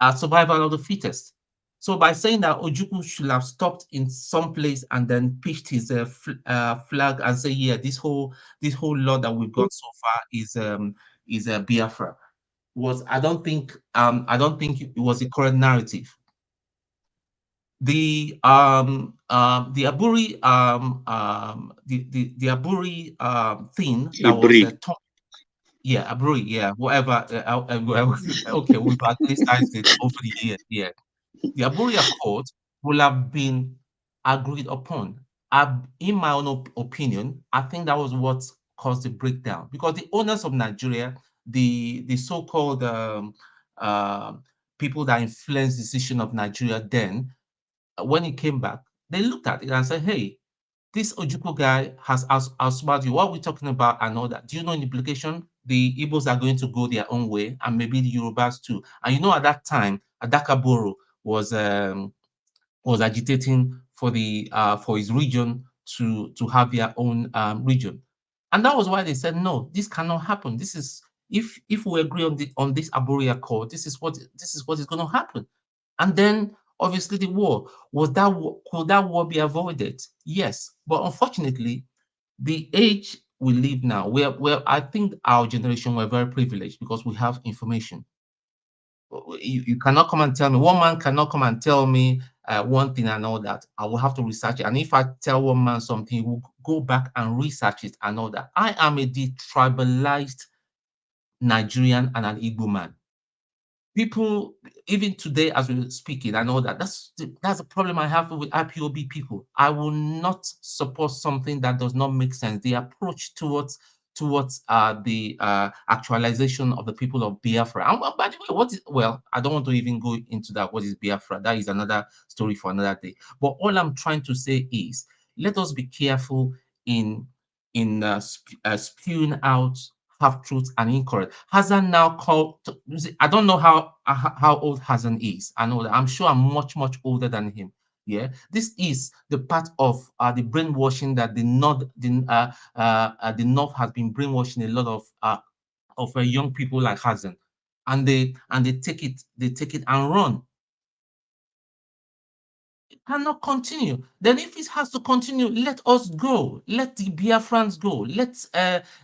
a survival of the fittest. So by saying that Ojukwu should have stopped in some place and then pitched his flag and say, yeah, this whole law that we've got so far is a Biafra, I don't think it was the correct narrative. The Aburi the Aburi thing that was yeah, Aburi, yeah, whatever. Okay, we've anglicized it over the years. Yeah, the Aburi Accord will have been agreed upon. In my own opinion, I think that was what caused the breakdown because the owners of Nigeria, the so-called people that influenced the decision of Nigeria then, when it came back, they looked at it and said, hey, this Ojukwu guy has outsmarted you. What are we talking about and all that? Do you know the implication? The Igbos are going to go their own way and maybe the Yorubas too. And you know, at that time, Adakaboro was agitating for his region to have their own region. And that was why they said, no, this cannot happen. This is if we agree on this Aburi Accord, this is what is going to happen. And then obviously the war could that war be avoided? Yes, but unfortunately, the age we live now, where I think our generation were very privileged because we have information. You cannot come and tell me, one man cannot come and tell me one thing and all that. I will have to research it. And if I tell one man something, he will go back and research it and all that. I am a detribalized Nigerian and an Igbo man. People, even today as we're speaking, I know that that's the problem I have with IPOB people. I will not support something that does not make sense. The approach towards the actualization of the people of Biafra. And by the way, I don't want to even go into that. What is Biafra? That is another story for another day. But all I'm trying to say is, let us be careful in spewing out half truths and incorrect. Hassan now called. I don't know how old Hassan is. I know that. I'm sure I'm much older than him. Yeah, this is the part of the brainwashing that the North has been brainwashing a lot of young people like Hassan, and they take it and run. It cannot continue. Then if it has to continue, let us go. Let the Biafrans go.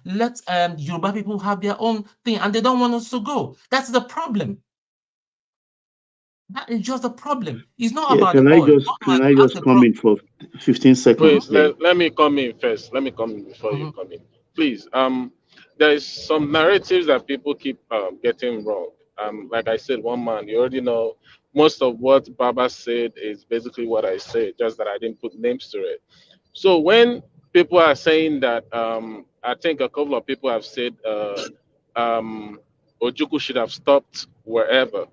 Let Yoruba people have their own thing, and they don't want us to go. That's the problem. That is just the problem. It's not about the oil. Can I just come in for 15 seconds? Wait, let me come in first. Let me come in before you come in. Please. There is some narratives that people keep getting wrong. Like I said, one man, you already know most of what Baba said is basically what I said, just that I didn't put names to it. So when people are saying that, I think a couple of people have said Ojukwu should have stopped wherever.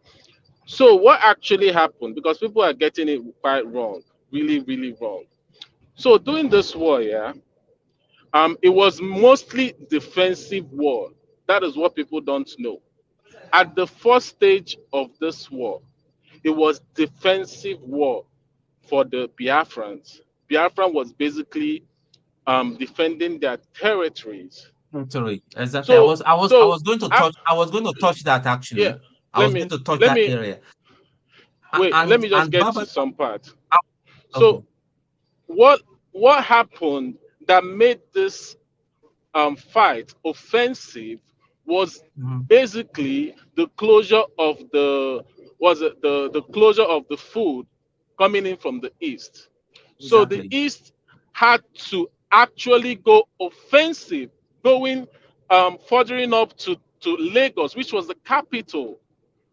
So what actually happened? Because people are getting it quite wrong, really wrong. So during this war, yeah, it was mostly defensive war. that is what people don't know. At the first stage of this war, it was defensive war for the Biafrans. Biafran was basically defending their territories. Sorry, exactly. So, I so was going to af- touch. I was going to touch that yeah. actually. I Let was me going to touch let that me area. wait. Let me just And get Baba. to some part. Okay. So, what happened that made this fight offensive was Mhm. basically the closure of the closure of the food coming in from the east. So the Exactly. east had to actually go offensive, going furthering up to Lagos, which was the capital.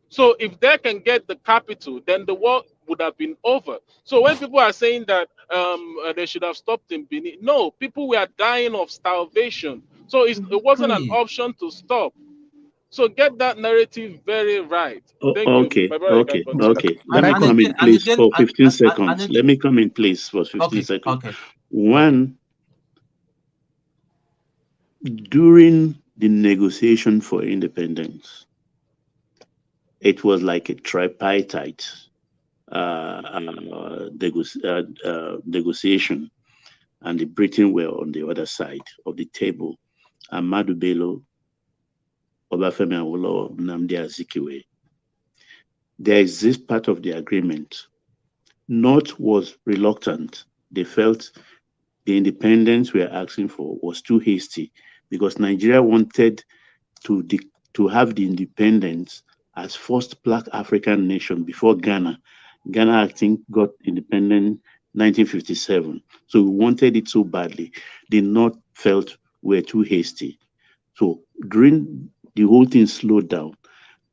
So if they can get the capital, then the war would have been over. So when people are saying that they should have stopped in Benin, no, people were dying of starvation. So it wasn't an Exactly. option to stop. So get that narrative very right. Thank you, Okay, my brother. You can okay, continue. okay. Let me And come again, in, please, for 15 and seconds. again. Let me come in, please, for 15 Okay. seconds. Okay. One, during the negotiation for independence, it was like a tripartite negotiation, and the Britain were on the other side of the table. Ahmadu Bello, Obafemi Awolowo, Nnamdi Azikiwe. There is this part of the agreement. North was reluctant. They felt the independence we are asking for was too hasty because Nigeria wanted to have the independence as first Black African nation before Ghana. Ghana, I think, got independent 1957. So we wanted it so badly. The North felt we were too hasty. So during the whole thing slowed down.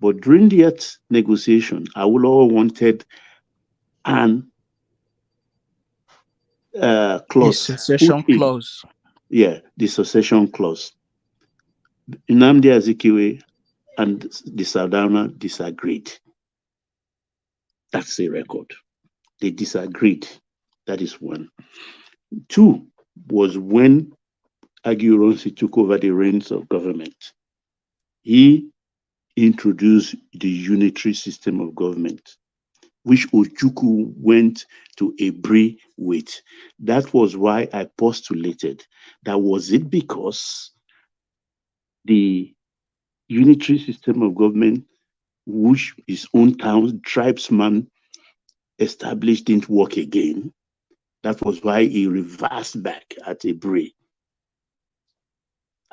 But during that negotiation, Awolowo wanted an clause. Secession clause. Yeah, the secession clause. Nnamdi Azikiwe and the Sardauna disagreed. That's a record. They disagreed. That is one. Two was when Aguiyi took over the reins of government. He introduced the unitary system of government, which Ojukwu went to agree with. That was why I postulated that was it because the unitary system of government, which his own town tribesman established, didn't work again. That was why he reversed back at Ebre.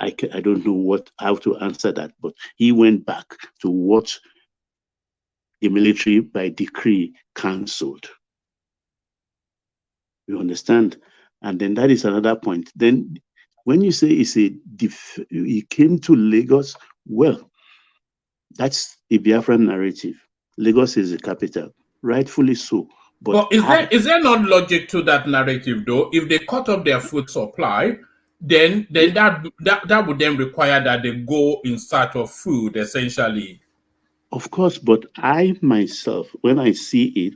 I don't know how to answer that, but he went back to what the military by decree cancelled. You understand? And then that is another point. Then when you say he came to Lagos, well, that's a Biafran narrative. Lagos is the capital, rightfully so. But is there not logic to that narrative though? If they cut off their food supply, then that would then require that they go in search of food, essentially. Of course, but I myself, when I see it,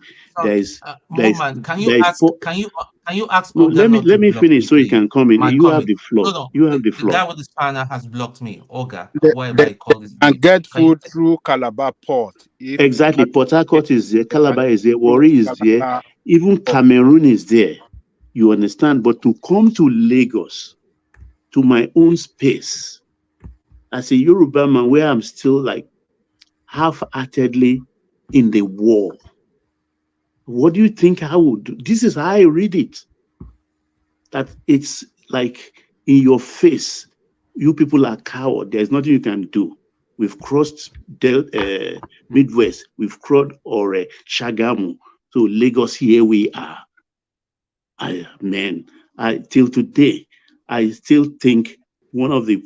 Moment, can you ask No, Oga not let to me block finish me, so you please? can come in. My You have comment. the floor. No, You have the the floor. guy with the spanner has blocked me. Oga, They, whatever they you call this. can get Can you food through Calabar Port. If Exactly. Port Harcourt is there, they can Calabar is there, through Warri is there, Calabar even Port. Cameroon is there. You understand? But to come to Lagos, to my own space, as a Yoruba man, where I'm still like half-heartedly in the war, what do you think I would do? This is how I read it. That it's like in your face, you people are coward. There's nothing you can do. We've crossed Midwest, we've crossed Shagamu. So Lagos, here we are. Till today, I still think one of the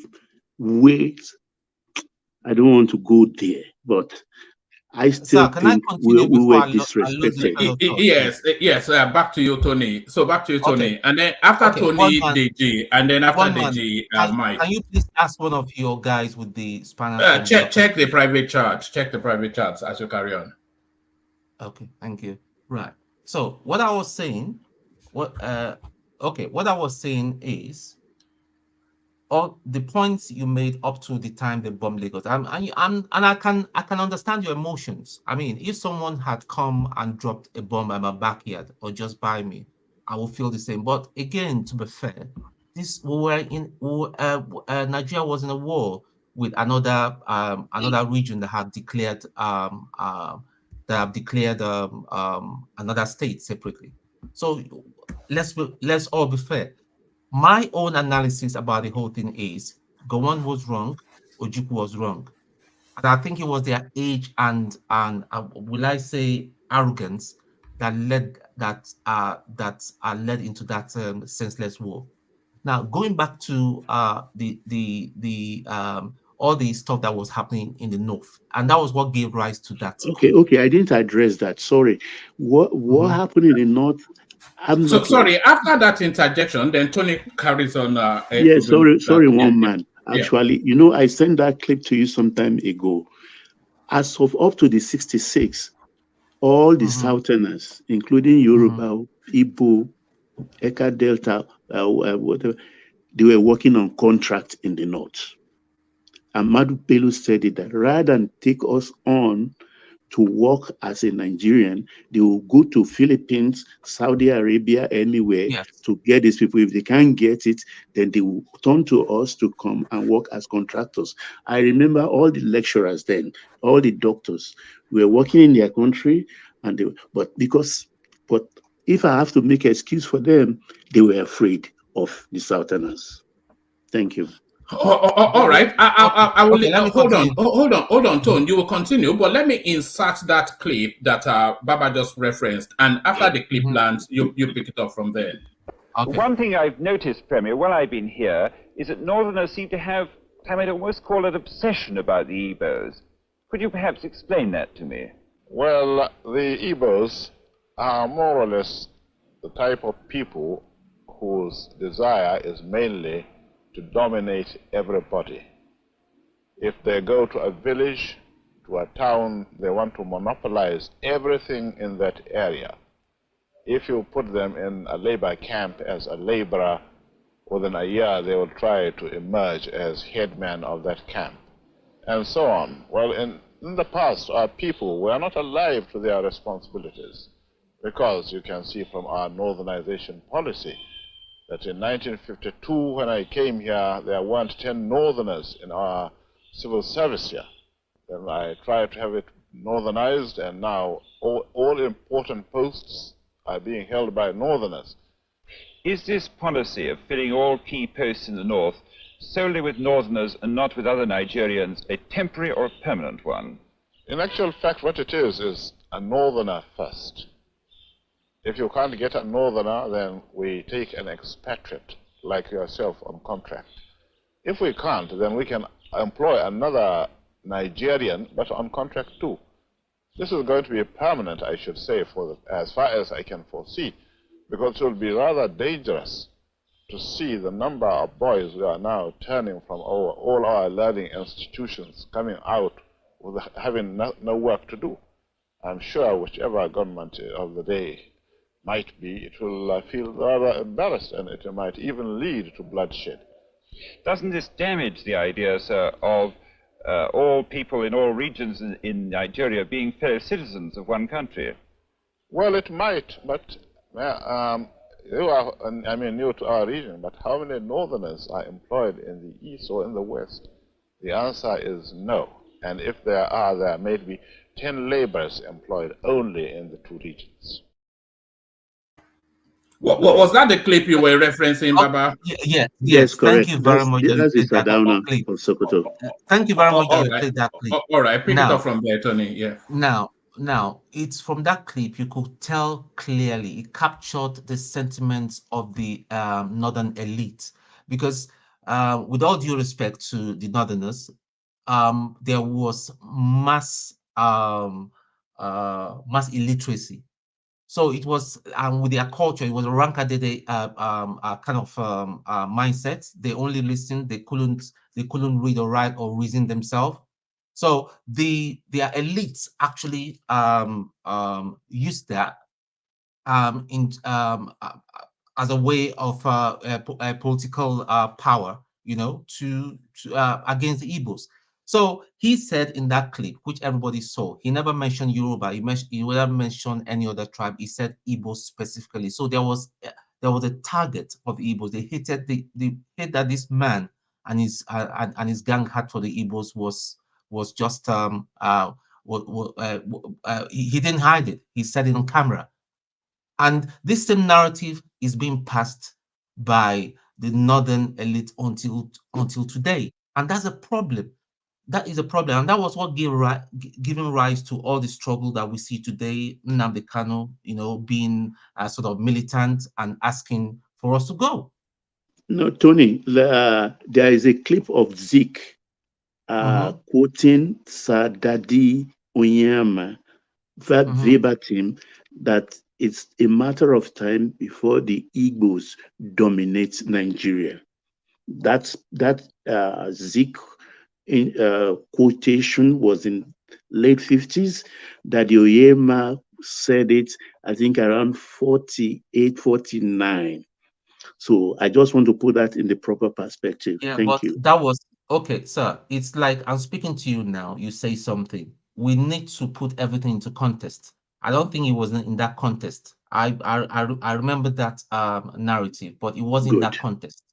ways, I don't want to go there, but I still Sir, can I think we continue before were I lose the disrespected. train of thought, Yes, please? yes. Back to you, Tony. So back to you, Okay. Tony, and then after Okay. One Tony, man. Deji, and then after One man. Deji, Mike. Can you please ask one of your guys with the spanner to unblock me? Check the private chat. Check the private chats as you carry on. Okay, thank you. Right. So what I was saying, what I was saying is all the points you made up to the time they bombed Lagos. And I can understand your emotions. I mean, if someone had come and dropped a bomb in my backyard or just by me, I would feel the same. But again, to be fair, Nigeria was in a war with another region that have declared another state separately. So let's all be fair. My own analysis about the whole thing is Gowon was wrong, Ojukwu was wrong. And I think it was their age and will I say arrogance that led into that senseless war. Now going back to the all the stuff that was happening in the north, and that was what gave rise to that Okay, coup. okay, I didn't address that. Sorry. What happened in the north? I'm So not like sorry. After that interjection, then Tony carries on. yeah, sorry, That. sorry, Yeah, one yeah, man. yeah. Actually, I sent that clip to you some time ago. As of up to the 66, all the Southerners, including Yoruba, Igbo, Eka Delta, whatever, they were working on contract in the north. Amadu Bello said it that rather than take us on to work as a Nigerian, they will go to Philippines, Saudi Arabia, anywhere to get these people. If they can't get it, then they will turn to us to come and work as contractors. I remember all the lecturers then, all the doctors were working in their country, and but if I have to make an excuse for them, they were afraid of the Southerners. Thank you. All right. I will Okay, let me hold on. continue. Hold on, Tone. You will continue, but let me insert that clip that Baba just referenced, and after the clip lands, you pick it up from there. One thing I've noticed, Premier, while I've been here, is that Northerners seem to have, I might almost call it, obsession about the Igbos. Could you perhaps explain that to me? Well, the Igbos are more or less the type of people whose desire is mainly to dominate everybody. If they go to a village, to a town, they want to monopolize everything in that area. If you put them in a labor camp as a laborer, within a year they will try to emerge as headman of that camp, and so on. Well, in the past, our people were not alive to their responsibilities, because you can see from our northernization policy that in 1952, when I came here, there weren't 10 northerners in our civil service here. Then I tried to have it northernized, and now all important posts are being held by northerners. Is this policy of filling all key posts in the north solely with northerners and not with other Nigerians a temporary or permanent one? In actual fact, what it is a northerner first. If you can't get a northerner, then we take an expatriate like yourself on contract. If we can't, then we can employ another Nigerian, but on contract too. This is going to be permanent, I should say, as far as I can foresee, because it will be rather dangerous to see the number of boys who are now turning from all our learning institutions coming out with having no work to do. I'm sure whichever government of the day might be, it will feel rather embarrassed, and it might even lead to bloodshed. Doesn't this damage the idea, sir, of all people in all regions in Nigeria being fellow citizens of one country? Well, it might, but you are, I mean, new to our region, but how many northerners are employed in the east or in the west? The answer is no. And if there are, there may be 10 laborers employed only in the two regions. What was that the clip you were referencing, Baba? Yes. Thank correct. you very much. That's the Played that Sardauna clip. of Sokoto. Thank you very much that All you right. played that clip. All right, pick it Now, up from there, Tony. Yeah. Now, it's from that clip you could tell clearly it captured the sentiments of the northern elite, because with all due respect to the northerners, there was mass illiteracy. So it was with their culture, it was a rankadede kind of mindset. They only listened. They couldn't read or write or reason themselves. So their elites actually used that in as a way of political power. to against the Igbos. So he said in that clip, which everybody saw, he never mentioned Yoruba. He never mentioned any other tribe. He said Igbos specifically. So there was a target of the Igbos. They hated the hate that this man and his gang had for the Igbos was just he didn't hide it. He said it on camera. And this same narrative is being passed by the northern elite until today. And that's a problem. That is a problem. And that was what giving rise to all the struggle that we see today. Nnamdi Kanu, being sort of militant and asking for us to go. No, Tony, there is a clip of Zeke quoting Sir Dadi Onyema verbatim that it's a matter of time before the Igbos dominate Nigeria. That Zeke quotation was in late 50s. Daddy Oyema said it, I think, around 48, 49. So I just want to put that in the proper perspective. Yeah, Thank but you. that was okay, sir. It's like I'm speaking to you now. You say something. We need to put everything into context. I don't think it was in that context. I remember that narrative, but it wasn't in Good. that context.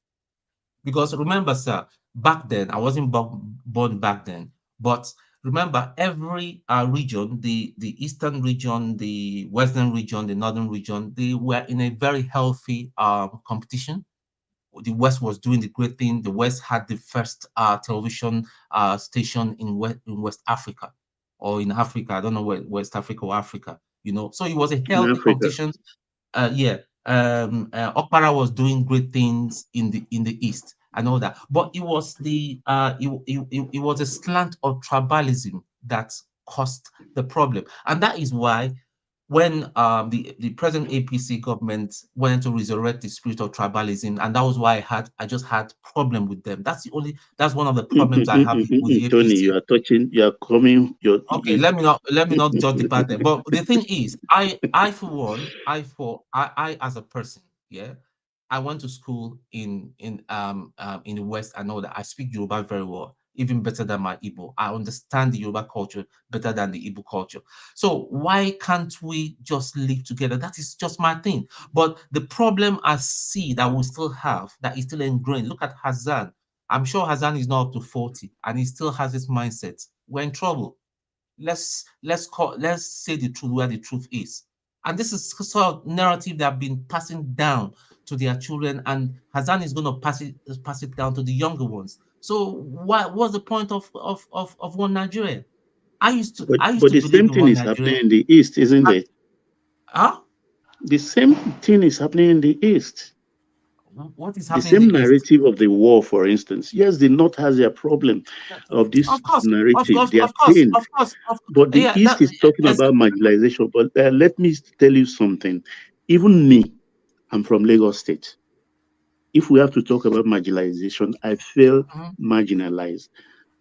Because remember, sir, back then I wasn't born back then, but remember every region, the eastern region, the western region, the northern region, they were in a very healthy competition. The West was doing the great thing. The West had the first television station in West Africa or in Africa. I don't know where West Africa or Africa. So it was a In healthy Africa. competition. Yeah. Okpara was doing great things in the East. I know that, but it was it was a slant of tribalism that caused the problem, and that is why when the present APC government wanted to resurrect the spirit of tribalism, and that was why I just had problem with them. That's one of the problems I have with the Tony, APC. you are coming, Okay, let me not judge the pattern. But the thing is, I for one, I as a person, yeah, I went to school in the West. I know that I speak Yoruba very well, even better than my Igbo. I understand the Yoruba culture better than the Igbo culture. So why can't we just live together? That is just my thing. But the problem I see that we still have, that is still ingrained. Look at Hazan. I'm sure Hazan is not up to 40 and he still has this mindset. We're in trouble. Let's say the truth where the truth is. And this is sort of narrative they have been passing down to their children, and Hazan is going to pass it down to the younger ones. So what's the point of one Nigeria? I used to I used but to the believe same in thing one is Nigeria. happening in the East, isn't it? Huh? The same thing is happening in the East. What is The happening in same the East? narrative of the war, for instance. Yes, the North has their problem of this Of course, narrative. They are of course, pained. of course, But the yeah. East is talking As, about marginalization. But let me tell you something. Even me, I'm from Lagos State. If we have to talk about marginalization, I feel marginalized.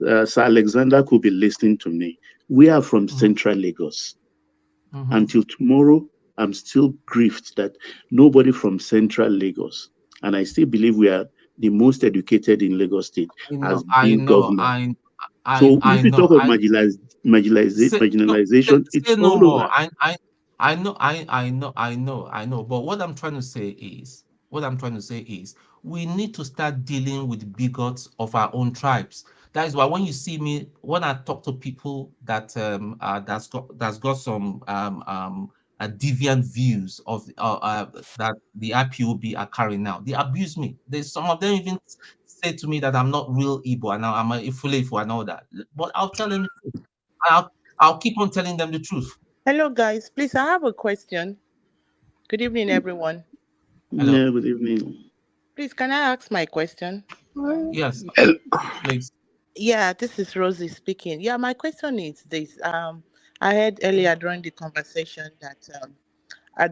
Sir Alexander could be listening to me. We are from Central Lagos. Until tomorrow, I'm still grieved that nobody from Central Lagos, and I still believe we are the most educated in Lagos State, I has know, I been know, governor. I I So I if you know. talk of marginalization, it's Say no all more. over. I know, I know. But what I'm trying to say is, we need to start dealing with bigots of our own tribes. That is why when you see me, when I talk to people that's got some deviant views of that the IPOB are carrying out, they abuse me. There's some of them even say to me that I'm not real Igbo and I'm a Ifule and all that. But I'll tell them the truth. I'll keep on telling them the truth. Hello, guys. Please, I have a question. Good evening, everyone. Hello. Yeah, good evening. Please, can I ask my question? Yes, please. Yeah, this is Rosie speaking. Yeah, my question is this. I heard earlier during the conversation that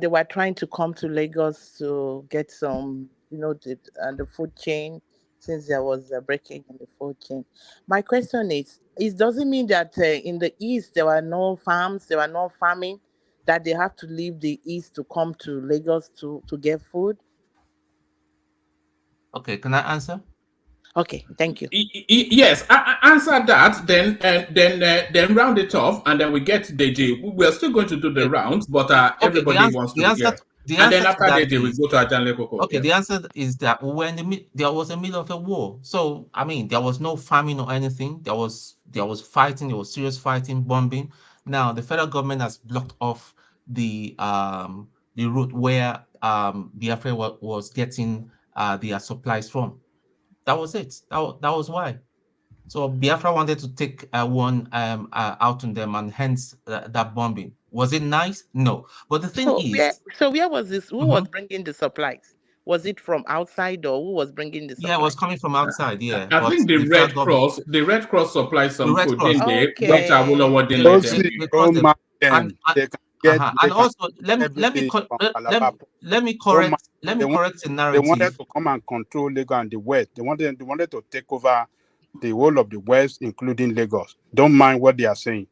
they were trying to come to Lagos to get some, the food chain, since there was a breaking in the food chain. My question is does it mean that in the east there were no farms, there were no farming, that they have to leave the east to come to Lagos to get food? Okay, can I answer? Okay, thank you. Yes, answer that, then round it off, and then we get Deji. We're still going to do the rounds, but everybody wants to hear. And then after Deji, we go to Ajanle Koko. Okay, the answer is that when there was a middle of a war, so I mean there was no famine or anything. There was fighting, there was serious fighting, bombing. Now the federal government has blocked off the route where Biafra was getting their supplies from. That was it. That was why. So Biafra wanted to take one out on them, and hence that bombing. Was it nice? No. But the thing is, where was this? Who was bringing the supplies? Was it from outside, or who was bringing the supplies? Yeah, it was coming from outside. Yeah, I think the Red Cross supplied some food, didn't they? Okay. And also, let me correct the narrative. They wanted to come and control Lagos and the West. They wanted to take over the whole of the West, including Lagos. Don't mind what they are saying.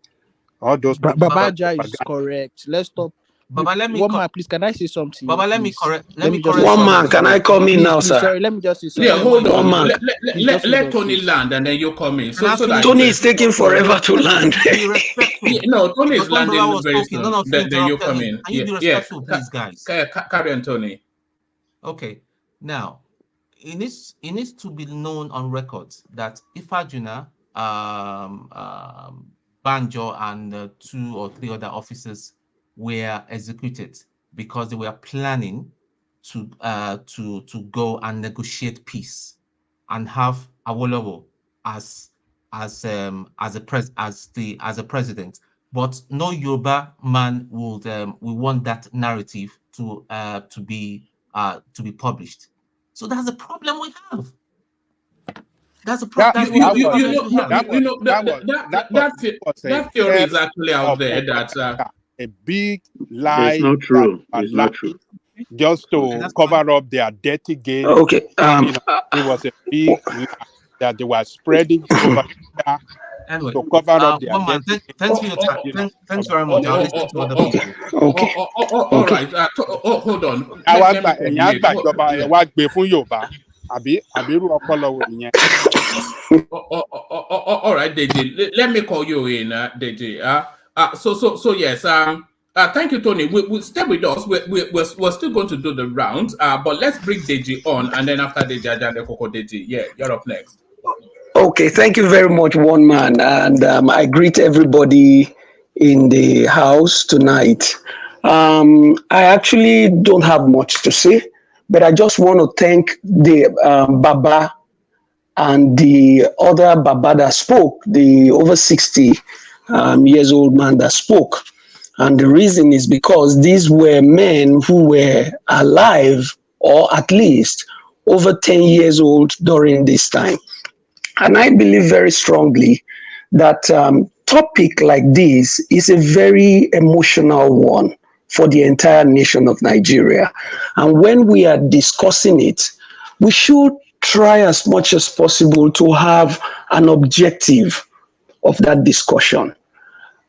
All those Babaja is correct. Let's stop. Baba, let me please. Can I say something? Baba, let me correct. One man, can I come in now, sir? Sorry, let me just say something. Yeah, hold on. Man. Let Tony land, and then you come in. So Tony is taking forever to land. No, Tony is landing very soon. Then you come in. Can you be respectful, please, guys? Carry on, Tony. Okay, now it needs to be known on record that Ifajuna, Banjo, and 2 or 3 other officers were executed because they were planning to go and negotiate peace and have Awolowo as a president. But no Yoruba man will want that narrative to be published. So that's the problem we have. That's a problem. That theory is actually out there. That a big lie. It's not true. It's not true. Just to cover up their dirty game. Okay. It was a big lie that they were spreading over anyway, to cover up their dirty thanks for your time. Thanks very much. I'll listen to other people. Okay. All right. Hold on. All right, Deji. Let me call you in, Deji. So yes. Thank you, Tony. We'll stay with us. We're still going to do the rounds. But let's bring Deji on, and then after Deji, Ajande Koko Deji. Yeah, you're up next. Okay, thank you very much, one man, and I greet everybody in the house tonight. I actually don't have much to say, but I just want to thank the Baba and the other Baba that spoke, the over 60 years old man that spoke. And the reason is because these were men who were alive, or at least over 10 years old during this time. And I believe very strongly that topic like this is a very emotional one for the entire nation of Nigeria. And when we are discussing it, we should try as much as possible to have an objective of that discussion.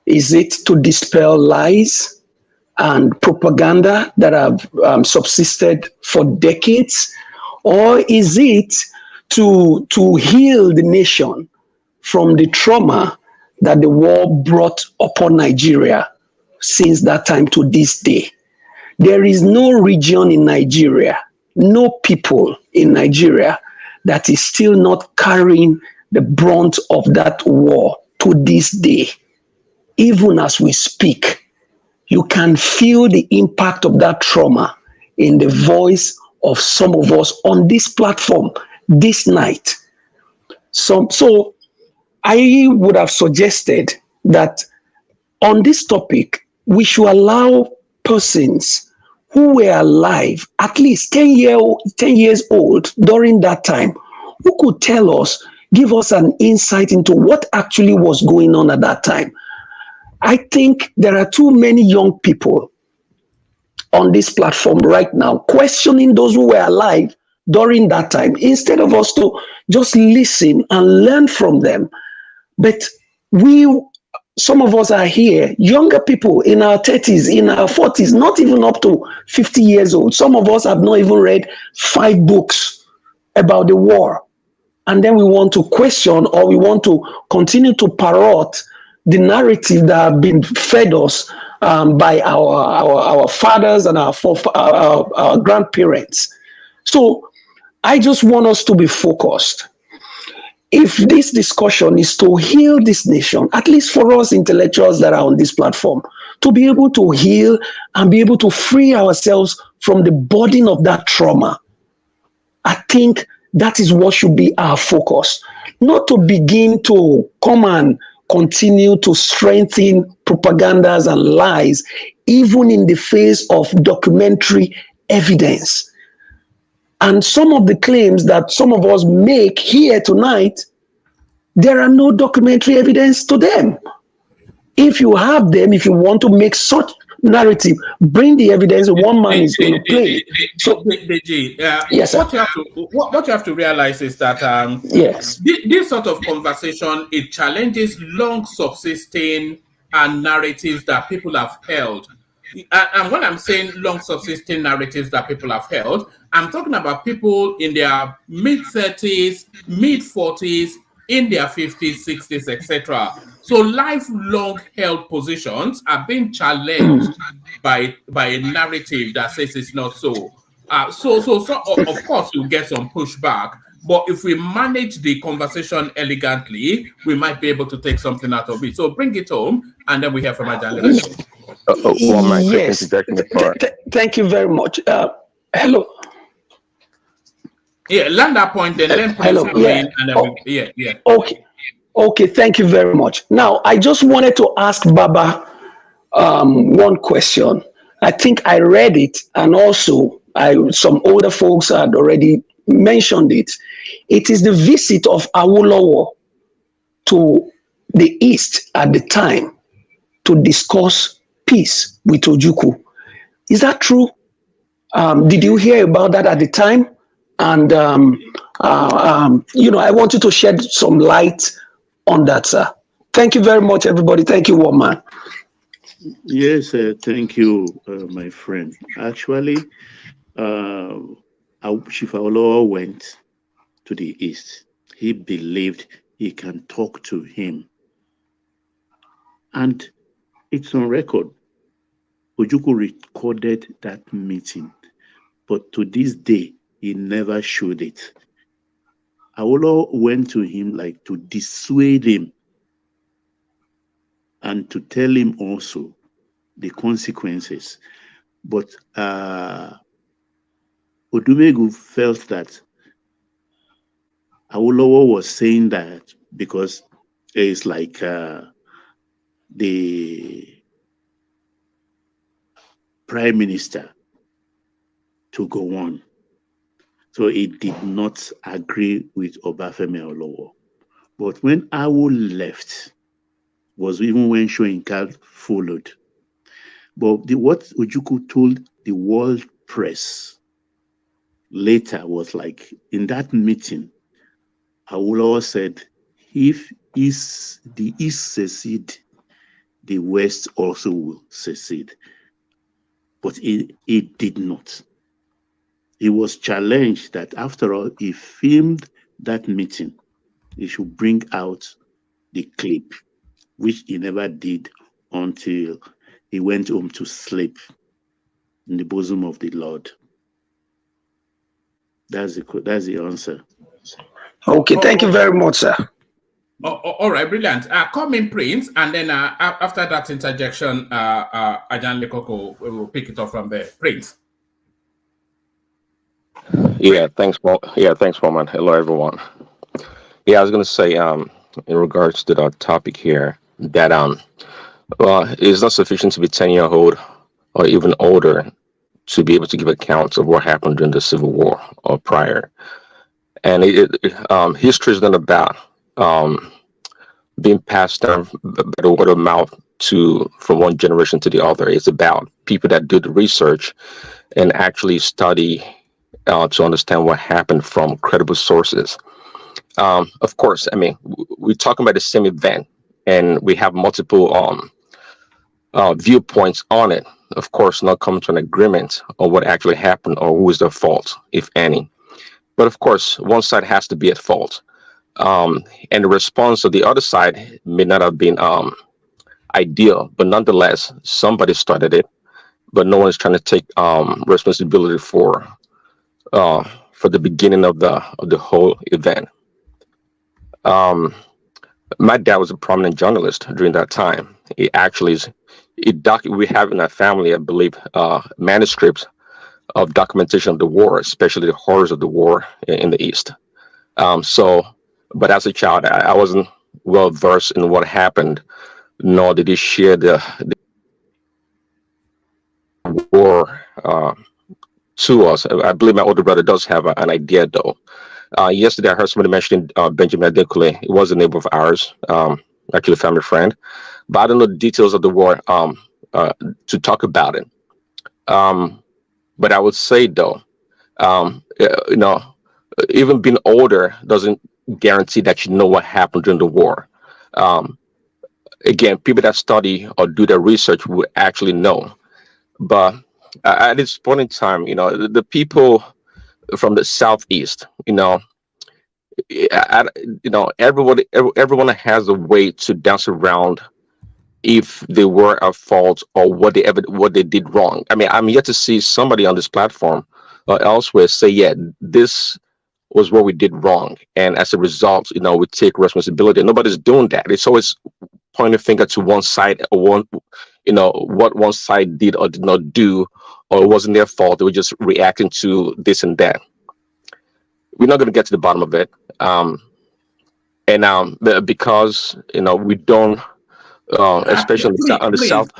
Is it to dispel lies and propaganda that have subsisted for decades? Or is it to heal the nation from the trauma that the war brought upon Nigeria since that time to this day? There is no region in Nigeria, no people in Nigeria that is still not carrying the brunt of that war to this day. Even as we speak, you can feel the impact of that trauma in the voice of some of us on this platform this night. So I would have suggested that on this topic, we should allow persons who were alive, at least 10 years old during that time, who could tell us, give us an insight into what actually was going on at that time. I think there are too many young people on this platform right now questioning those who were alive during that time, instead of us to just listen and learn from them. But some of us are here, younger people in our 30s, in our 40s, not even up to 50 years old. Some of us have not even read 5 books about the war. and then we want to question or we want to continue to parrot the narrative that have been fed us by our fathers and our grandparents. So I just want us to be focused. If this discussion is to heal this nation, at least for us intellectuals that are on this platform, to be able to heal and be able to free ourselves from the burden of that trauma, I think that is what should be our focus. Not to begin to come and continue to strengthen propagandas and lies, even in the face of documentary evidence. And some of the claims that some of us make here tonight, there are no documentary evidence to them. If you have them, if you want to make such narrative, bring the evidence. One man is going to play. So, yes, what you have to realize is that yes, this sort of conversation, it challenges long subsisting narratives that people have held. And when I'm saying long subsisting narratives that people have held, I'm talking about people in their mid-30s, mid-40s, in their 50s, 60s, etc. So lifelong held positions are being challenged by a narrative that says it's not so. So of course you'll get some pushback, but if we manage the conversation elegantly, we might be able to take something out of it. So bring it home, and then we hear from Ajahn. Yes. Thank you very much. Hello. Yeah, land that point, then let hello. come in, and then Okay, thank you very much. Now, I just wanted to ask Baba one question. I think I read it, and also some older folks had already mentioned it. It is the visit of Awolowo to the East at the time to discuss peace with Ojukwu. Is that true? Did you hear about that at the time? And, I want you to shed some light on that, sir. Thank you very much, everybody. Thank you, one man. Yes, thank you, my friend. Actually, Chief Awolowo went to the East. He believed he can talk to him. And it's on record. Ojukwu recorded that meeting, but to this day, he never showed it. Awolowo went to him like to dissuade him and to tell him also the consequences. But Odumegwu felt that Awolowo was saying that because it's like the prime minister to Gowon. So he did not agree with Obafemi Awolowo. But when Awo left, was even when Soyinka followed. But what Ojukwu told the world press later was like, in that meeting, Awolowo said, if the East secede, the West also will secede. But it did not. He was challenged that after all, he filmed that meeting. He should bring out the clip, which he never did until he went home to sleep in the bosom of the Lord. That's the answer. Okay, thank you very much, sir. All right, brilliant. Come in, Prince, and then after that interjection, Ajahn Lekoko will pick it up from there. Prince. Yeah, thanks, Roman. Hello, everyone. Yeah, I was going to say, in regards to the topic here, that it's not sufficient to be 10-year old or even older to be able to give accounts of what happened during the Civil War or prior. And history is not about being passed down by the word of mouth from one generation to the other. It's about people that do the research and actually study to understand what happened from credible sources. Of course, I mean, we're talking about the same event, and we have multiple viewpoints on it. Of course, not coming to an agreement on what actually happened or who is the fault, if any. But of course, one side has to be at fault. And the response of the other side may not have been ideal, but nonetheless, somebody started it, but no one is trying to take responsibility for the beginning of the whole event. My dad was a prominent journalist during that time. He actually is. We have in our family, I believe, manuscripts of documentation of the war, especially the horrors of the war in the East. But as a child, I wasn't well versed in what happened, nor did he share the war to us. I believe my older brother does have an idea, though. Yesterday, I heard somebody mentioning Benjamin Adekunle. He was a neighbor of ours, actually a family friend, but I don't know the details of the war to talk about it. But I would say, though, you know, even being older doesn't guarantee that you know what happened during the war. Um, Again, people that study or do their research will actually know. But at this point in time, the people from the southeast, everyone has a way to dance around if they were at fault or what they did wrong. I mean, I'm yet to see somebody on this platform or elsewhere say, yeah, this was what we did wrong, and as a result, we take responsibility. Nobody's doing that. It's always pointing a finger to one side, or what one side did or did not do, or it wasn't their fault. They were just reacting to this and that. We're not going to get to the bottom of it, because we don't, especially on the south.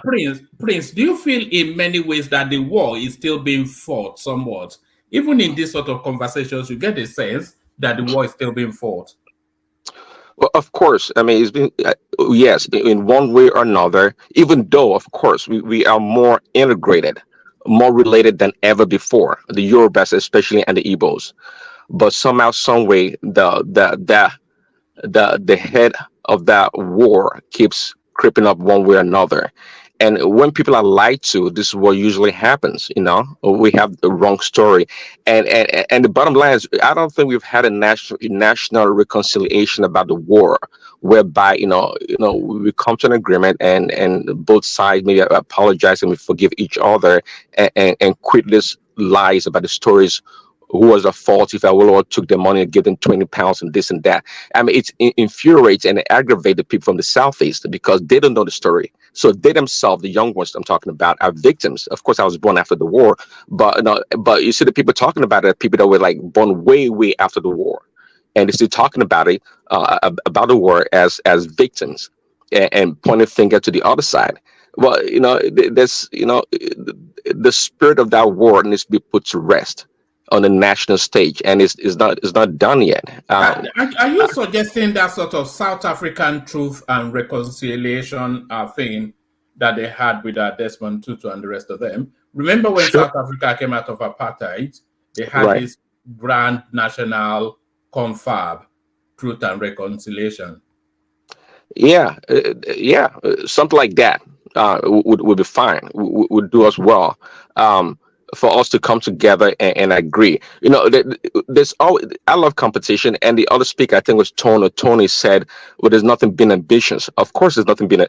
Prince, do you feel in many ways that the war is still being fought somewhat? Even in this sort of conversations, you get a sense that the war is still being fought. Well, of course. I mean, it's been yes, in one way or another. Even though, of course, we are more integrated, more related than ever before. The Yorubas, especially, and the Igbos. But somehow, some way, the head of that war keeps creeping up one way or another. And when people are lied to, this is what usually happens. We have the wrong story, and the bottom line is, I don't think we've had a national reconciliation about the war, whereby we come to an agreement, and both sides maybe apologize and we forgive each other, and quit this lies about the stories. Who was at fault if Awolowo took their money and gave them 20 pounds and this and that? I mean, it infuriates and aggravates the people from the southeast because they don't know the story. So they themselves, the young ones I'm talking about, are victims. Of course, I was born after the war, but but you see the people talking about it, people that were like born way, way after the war, and they're still talking about it, about the war as victims, and pointing finger to the other side. Well, there's the spirit of that war needs to be put to rest on the national stage, and it's not done yet. Are you suggesting that sort of South African truth and reconciliation thing that they had with Desmond Tutu and the rest of them? Remember when South Africa came out of apartheid, they had this grand national confab, truth and reconciliation. Yeah, something like that would be fine. Would do us well. For us to come together and agree. There's always, I love competition, and the other speaker, I think was Tony said, well, there's nothing being ambitious. Of course, there's nothing being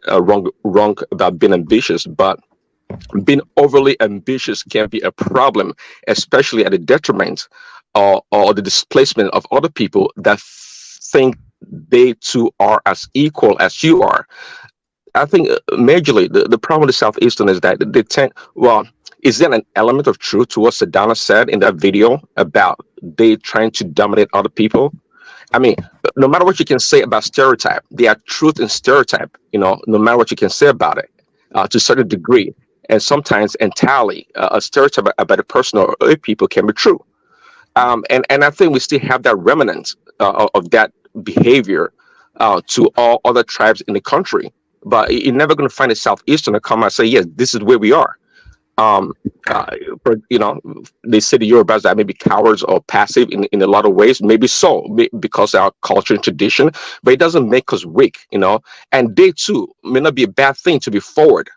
wrong about being ambitious, but being overly ambitious can be a problem, especially at the detriment or the displacement of other people that think they too are as equal as you are. I think majorly the problem with the Southeastern is that they tend, well, is there an element of truth to what Sedana said in that video about they trying to dominate other people? I mean, no matter what you can say about stereotype, there are truth in stereotype, no matter what you can say about it, to a certain degree. And sometimes entirely, a stereotype about a person or a people can be true. And I think we still have that remnant of that behavior to all other tribes in the country. But you're never going to find a Southeastern to come out and say, yes, this is where we are. They say the Yorubas are maybe cowards or passive in a lot of ways. Maybe so, because of our culture and tradition, but it doesn't make us weak, and they too may not be a bad thing to be forward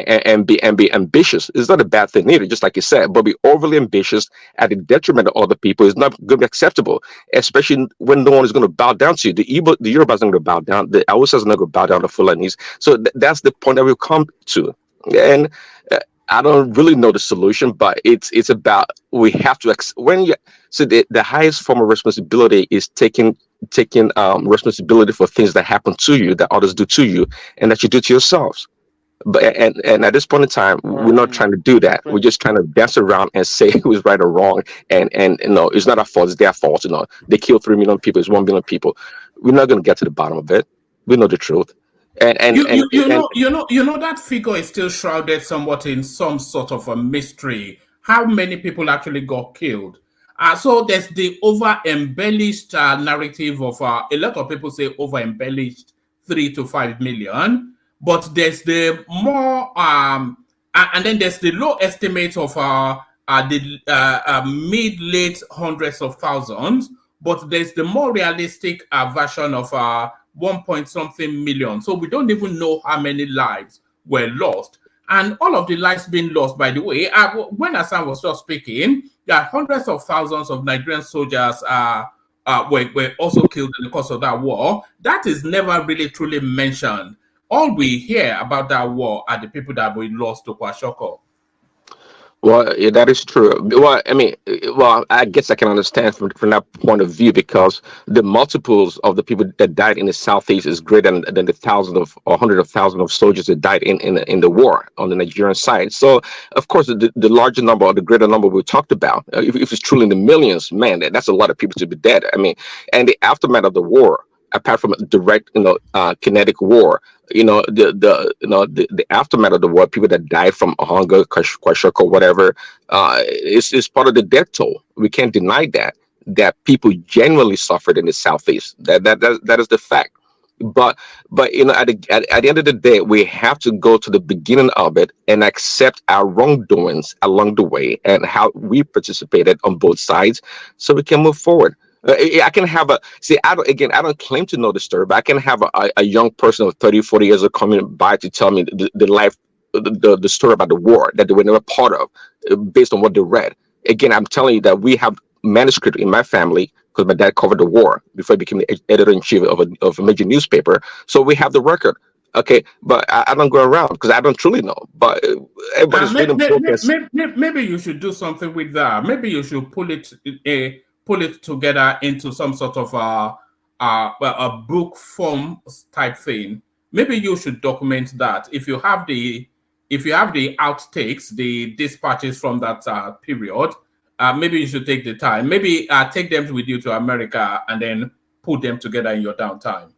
and be ambitious. It's not a bad thing either, just like you said. But be overly ambitious at the detriment of other people is not going to be acceptable, especially when no one is going to bow down to you. The Yorubas are not going to bow down. The Hausas are not going to bow down to Fulanis. So that's the point that we've come to. And I don't really know the solution, but it's about we have to when you so the highest form of responsibility is taking responsibility for things that happen to you that others do to you and that you do to yourselves. But and at this point in time, we're not trying to do that. We're just trying to dance around and say who's right or wrong. And it's not our fault. It's their fault. They killed 3 million people. It's 1 billion people. We're not going to get to the bottom of it. We know the truth. You know that figure is still shrouded somewhat in some sort of a mystery. How many people actually got killed? So there's the over embellished narrative of a lot of people say over embellished 3 to 5 million, but there's the more and then there's the low estimate of the mid late hundreds of thousands, but there's the more realistic version of 1 point something million. So we don't even know how many lives were lost. And all of the lives being lost, by the way, when Hassan was just speaking, there are hundreds of thousands of Nigerian soldiers were also killed in the course of that war. That is never really truly mentioned. All we hear about that war are the people that were lost to Kwashoko. Well, yeah, that is true. Well, I mean, I guess I can understand from that point of view because the multiples of the people that died in the southeast is greater than the thousands of or hundred of thousands of soldiers that died in the war on the Nigerian side. So, of course, the larger number or the greater number we talked about, if it's truly in the millions, man, that's a lot of people to be dead. I mean, and the aftermath of the war, apart from direct, kinetic war, the aftermath of the war, people that died from hunger, kwashoko, whatever, is part of the death toll. We can't deny that people genuinely suffered in the southeast. That is the fact. But at the end of the day, we have to go to the beginning of it and accept our wrongdoings along the way and how we participated on both sides, so we can move forward. I can have I don't claim to know the story, but I can have a young person of 30, 40 years old coming by to tell me the story about the war that they were never part of, based on what they read. Again, I'm telling you that we have manuscript in my family because my dad covered the war before he became the editor-in-chief of a major newspaper. So we have the record. Okay, but I don't go around because I don't truly know. But everybody's reading books. Maybe you should do something with that. Maybe you should pull it together into some sort of a book form type thing. Maybe you should document that. If you have the outtakes, the dispatches from that period, maybe you should take the time. Maybe take them with you to America and then put them together in your downtime.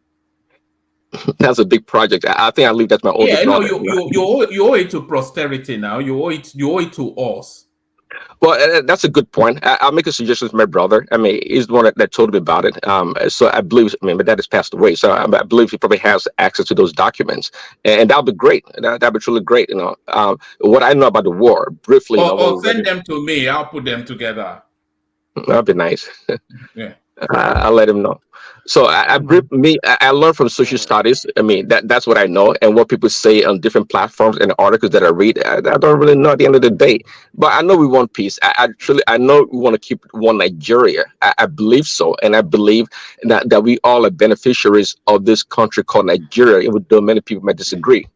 That's a big project. I think I'll leave that to my older brother. You owe it to posterity now. You owe it to us. Well, that's a good point. I'll make a suggestion to my brother. I mean, he's the one that told me about it. So I believe, my dad has passed away. So I believe he probably has access to those documents. And that'll be great. That'll be truly great. What I know about the war, briefly. Or send them to me. I'll put them together. That'd be nice. Yeah. I'll let him know. So I learned from social studies. I mean, that's what I know, and what people say on different platforms and articles that I read. I don't really know at the end of the day, but I know we want peace. I know we want to keep one Nigeria. I believe so, and I believe that we all are beneficiaries of this country called Nigeria, even though many people might disagree.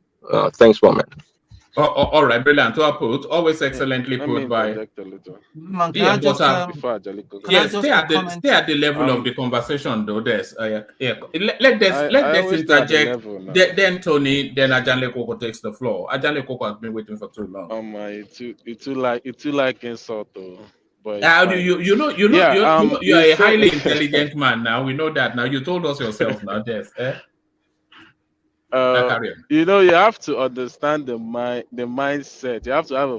Thanks, woman. All right, brilliant. Well put. Always excellently put by. Stay at the level of the conversation, though. Let this interject. Then Tony, then Ajanle Koko takes the floor. Ajanle Koko has been waiting for too long. It's too like insult, though. But you're a highly intelligent man now. We know that now. You told us yourself now, Des. You have to understand the mindset. You have to have a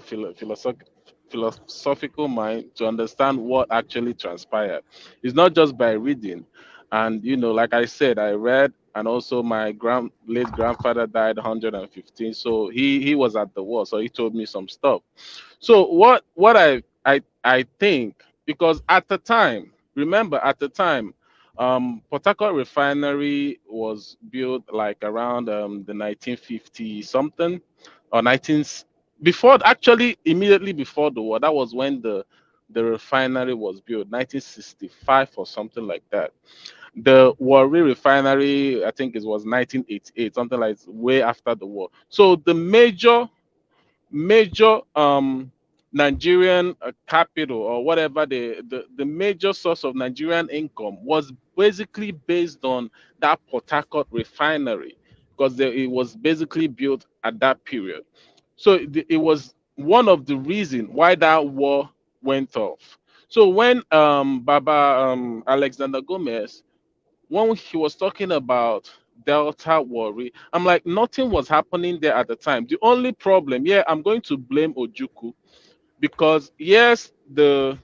philosophical mind to understand what actually transpired. It's not just by reading. And like I said, I read, and also my late grandfather died 115. So he was at the war, so he told me some stuff. So what I think, because at the time, Port Harcourt refinery was built like around the 1950 something. or 19 before, actually immediately before the war. That was when the refinery was built, 1965 or something like that. The Warri refinery, I think it was 1988, something like way after the war. So the major Nigerian capital, or whatever, the major source of Nigerian income was basically based on that Port Harcourt refinery, because it was basically built at that period. So it was one of the reasons why that war went off. So when Baba Alexander Gomez, when he was talking about Delta Warri, I'm like, nothing was happening there at the time. The only problem, yeah, I'm going to blame Ojukwu, because yes, the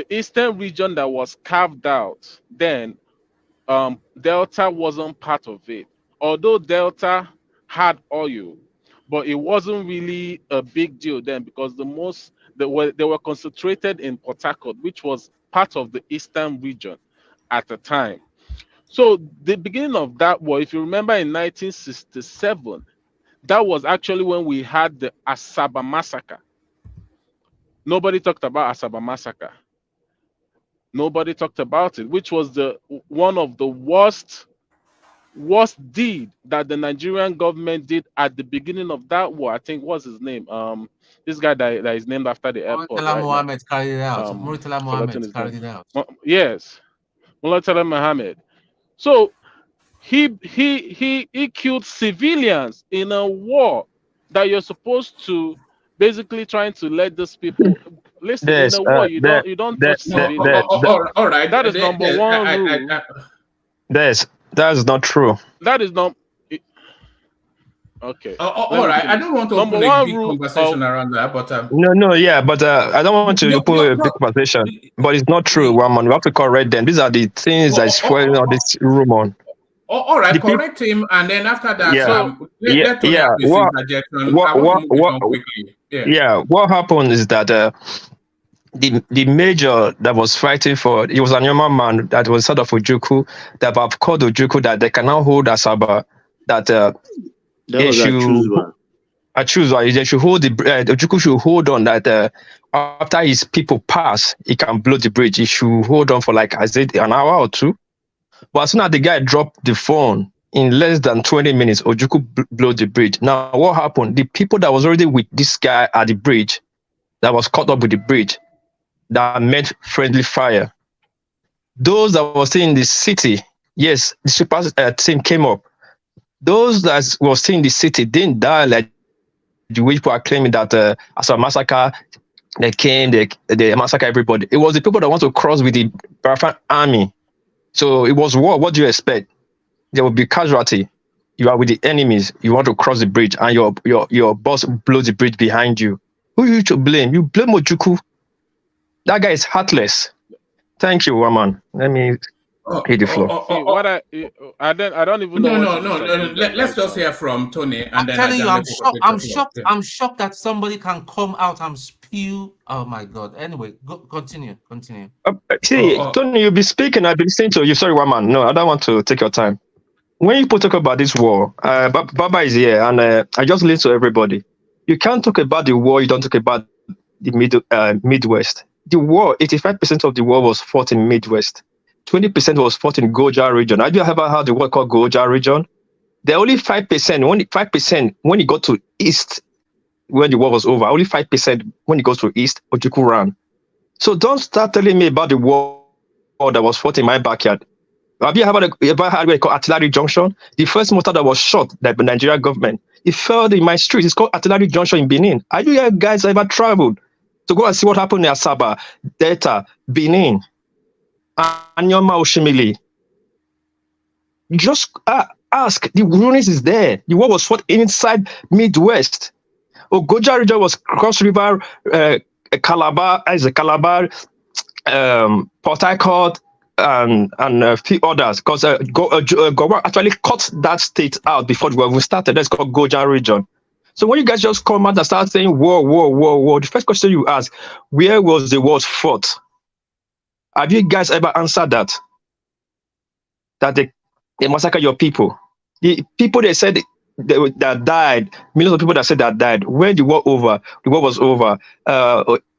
eastern region that was carved out then, Delta wasn't part of it. Although Delta had oil, but it wasn't really a big deal then, because they were concentrated in Port Harcourt, which was part of the eastern region at the time. So the beginning of that war, if you remember, in 1967, that was actually when we had the Asaba massacre. Nobody talked about Asaba massacre. Nobody talked about it, which was one of the worst deed that the Nigerian government did at the beginning of that war. I think, what's his name? This guy that is named after the airport Muritala right now. Mohammed carried it out. Muritala Forgotten Mohammed his carried name. it out. Yes, Muritala Mohammed. So he killed civilians in a war that you're supposed to basically trying to let those people listen. In a war, you don't touch civilians. All right. That is number one rule. That's not true. That is not. Okay. All right. I don't want to Number open a one big rule conversation around that, but Yeah, but I don't want to put a big conversation. But it's not true, Waman. We have to correct them. These are the things that is fueling all this rumor. all right, correct him, and then after that, Yeah. let Tony have his interjection. I want to move it on quickly. Yeah. What happened is that the major that was fighting for, he was a Nyoma man that was sort of Ojukwu, that have called Ojukwu that they cannot hold Asaba, that they should hold Ojukwu should hold on, that after his people pass, he can blow the bridge. He should hold on for, like, I said, an hour or two. But as soon as the guy dropped the phone, in less than 20 minutes, Ojukwu blew the bridge. Now, what happened? The people that was already with this guy at the bridge, that was caught up with the bridge, that made friendly fire. Those that were still in the city, yes, the super team came up. Those that were still in the city didn't die like the way people are claiming that as a massacre, they came, they massacre everybody. It was the people that want to cross with the Biafran army. So it was war. What do you expect? There will be casualty. You are with the enemies. You want to cross the bridge, and your boss blows the bridge behind you. Who are you to blame? You blame Ojukwu. That guy is heartless. Thank you, Waman. Let me hit the floor. See, what I don't even know. No. Let's just hear from Tony, and I'm then telling you, I'm shocked. I'm shocked that somebody can come out and spew. Oh my God. Anyway, continue. Tony, you'll be speaking. I'll be listening to you. Sorry, Waman. No, I don't want to take your time. When you talk about this war, Baba is here, and I just listen to everybody. You can't talk about the war. You don't talk about the Midwest. The war, 85% of the war was fought in Midwest. 20% was fought in Goja region. Have you ever heard the word called Goja region? There are only 5%. Only 5% when it got to East, when the war was over. Only 5% when it goes to East, Ojukwu ran. So don't start telling me about the war that was fought in my backyard. Have you ever heard what they call Artillery Junction? The first mortar that was shot by the Nigerian government, it fell in my street. It's called Artillery Junction in Benin. Have you guys ever traveled to go and see what happened in Asaba, Delta, Benin, Anyoma, Oshimili? Just ask. The ruins is there. The war was fought inside Midwest. Goja region was Cross River, Calabar, Port Harcourt, and a few others. Because Gowon actually cut that state out before the war even started. That's called Goja region. So when you guys just come out and start saying war, the first question you ask, where was the war fought? Have you guys ever answered that? That they massacre your people? The people, they said that died, millions of people that said that died. When the war was over.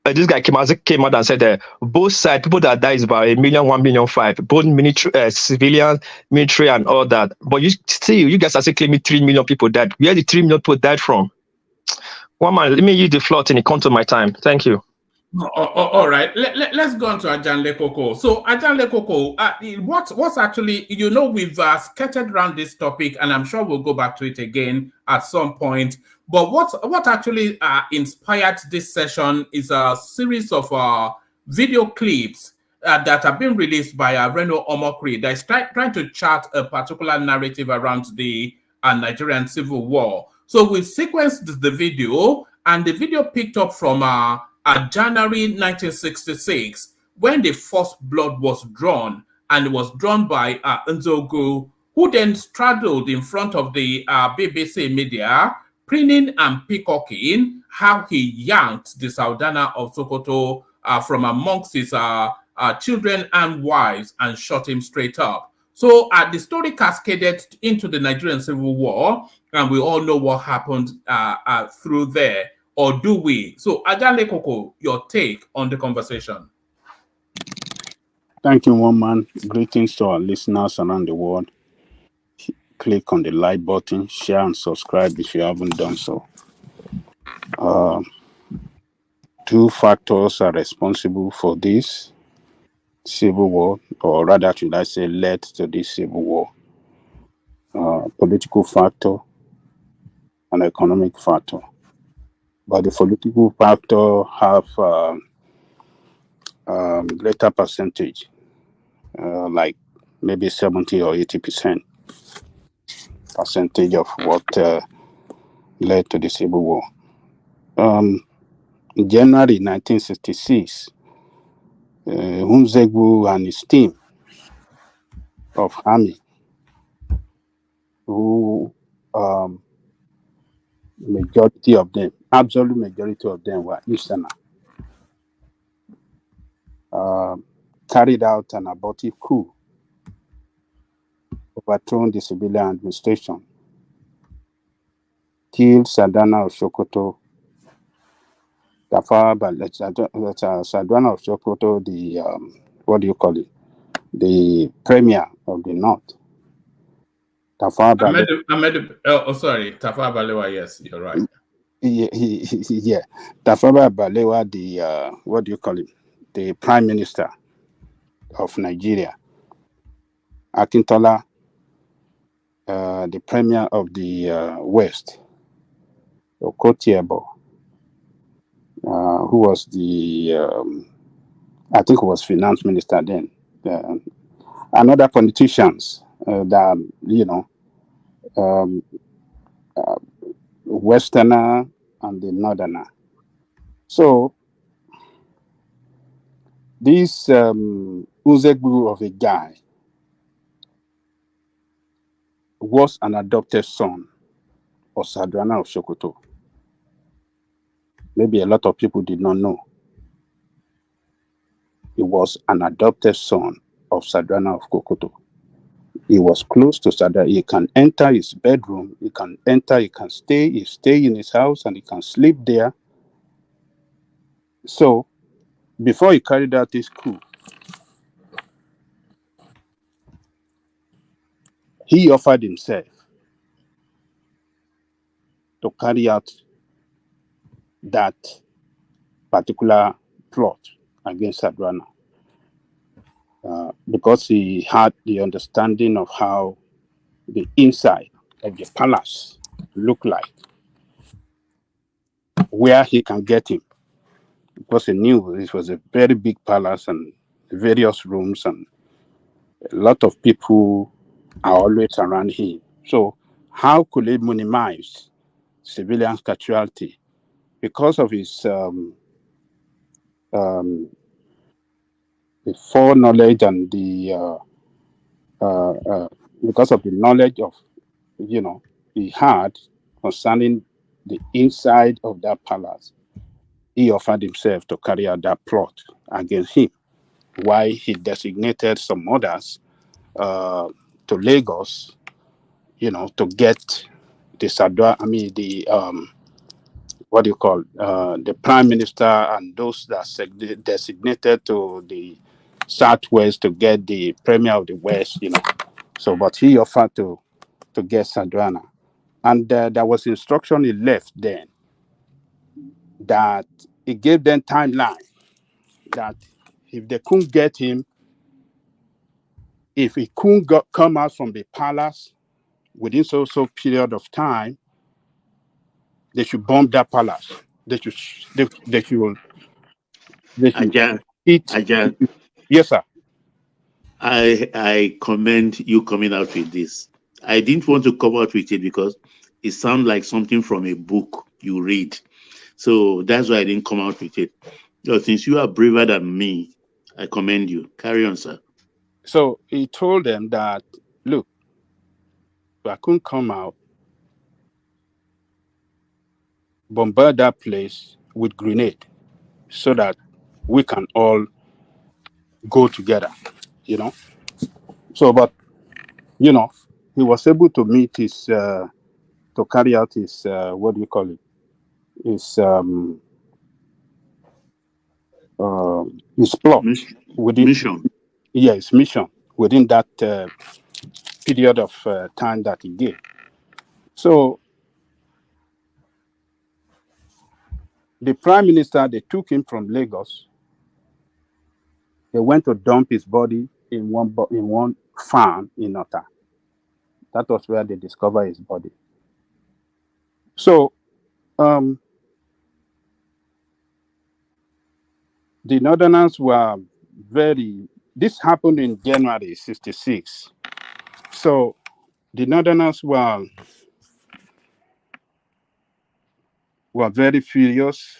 This guy came out and said that both sides, people that died is about 1 million, 1,500,000, both military, civilian, military, and all that. But you guys are still claiming 3 million people died. Where the 3 million people died from? One man, let me use the floor till it comes to my time. Thank you. All right, let's go on to Ajanle Koko. So Ajanle Koko, what's actually, we've skirted around this topic, and I'm sure we'll go back to it again at some point. But what actually inspired this session is a series of video clips that have been released by Reno Omokri that is trying to chart a particular narrative around the Nigerian Civil War. So we sequenced the video, and the video picked up from January 1966, when the first blood was drawn, and it was drawn by Nzogu, who then straddled in front of the BBC media, preening and peacocking how he yanked the Saldana of Sokoto from amongst his children and wives and shot him straight up. So the story cascaded into the Nigerian Civil War, and we all know what happened through there. Or do we? So, Ajanle Koko, your take on the conversation. Thank you, one man. Greetings to our listeners around the world. Click on the like button, share and subscribe if you haven't done so. Two factors are responsible for this civil war, or rather, should I say, led to this civil war. Political factor and economic factor. But the political factor have greater percentage, like maybe 70 or 80% percentage of what led to the civil war. In January 1966, Nzogu and his team of army, who majority of them, absolute majority of them were Easterner, carried out an abortive coup, overthrown the civilian administration, killed Saldana of Sokoto, Saldana of Sokoto, the what do you call it? The premier of the north. Sorry, Tafawa Balewa. Yes, you're right. Yeah, Tafawa Balewa, the what do you call it? The prime minister of Nigeria. Akintola, the premier of the west. Okotiebo, who was the I think was finance minister then. And other politicians that Westerner and the Northerner. So this Nzogu of a guy was an adopted son of Saldana of Sokoto. Maybe a lot of people did not know. He was an adopted son of Saldana of Sokoto. He was close to Saldana. He can enter his bedroom. He can stay. He stay in his house and he can sleep there. So before he carried out this coup, he offered himself to carry out that particular plot against Saldana because he had the understanding of how the inside of the palace looked like, where he can get him, because he knew this was a very big palace and various rooms and a lot of people are always around him. So how could he minimize civilian casualty because of his the foreknowledge and the because of the knowledge of he had concerning the inside of that palace, he offered himself to carry out that plot against him. Why he designated some others to Lagos, to get what do you call the prime minister and those that designated to the southwest to get the premier of the west, So, but he offered to get Sadwana, and there was instruction he left then that he gave them timeline that if they couldn't get him, if he couldn't come out from the palace within so period of time, they should bomb that palace. They should Aja, eat. Aja, Yes, sir. I commend you coming out with this. I didn't want to come out with it because it sounds like something from a book you read. So that's why I didn't come out with it. So since you are braver than me, I commend you. Carry on, sir. So he told them that, look, I couldn't come out, bombard that place with grenade so that we can all go together, So, but, he was able to meet to carry out his, what do you call it? His plot within mission. His mission within that period of time that he gave. So the prime minister, they took him from Lagos. They went to dump his body in one farm in Ota. That was where they discovered his body. So the Northerners were this happened in January 1966. So the Northerners were very furious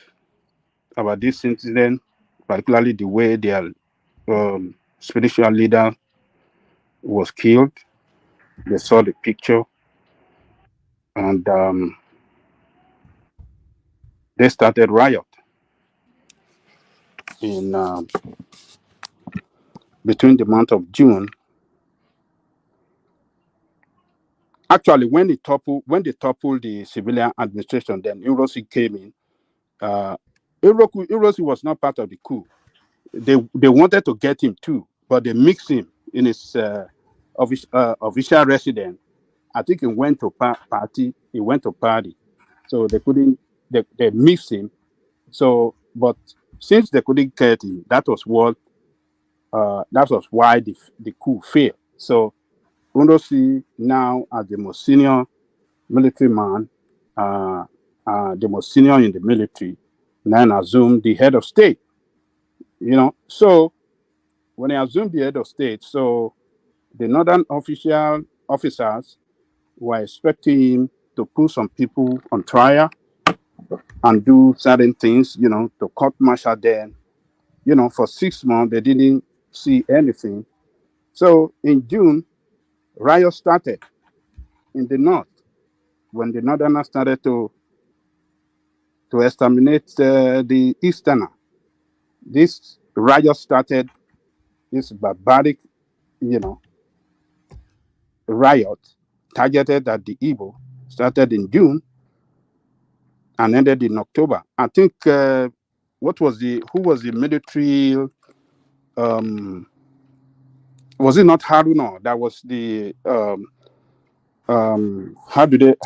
about this incident, particularly the way their spiritual leader was killed. They saw the picture and they started riot in between the month of June. Actually, when they toppled the civilian administration, then Urosi came in. Urosi was not part of the coup. They wanted to get him too, but they mixed him in his official residence. I think he went to party. He went to party, so they couldn't. They mixed him. So, but since they couldn't get him, that was why the coup failed. So Urosi now as the most senior military man, the most senior in the military, then assumed the head of state. So when he assumed the head of state, so the northern officers were expecting him to put some people on trial and do certain things, to court martial them. For 6 months they didn't see anything. So in June, riots started in the north when the northerners started to exterminate the easterner. This riot started, this barbaric, riot targeted at the Igbo started in June and ended in October. I think who was the military? Was it not Haruna? That was the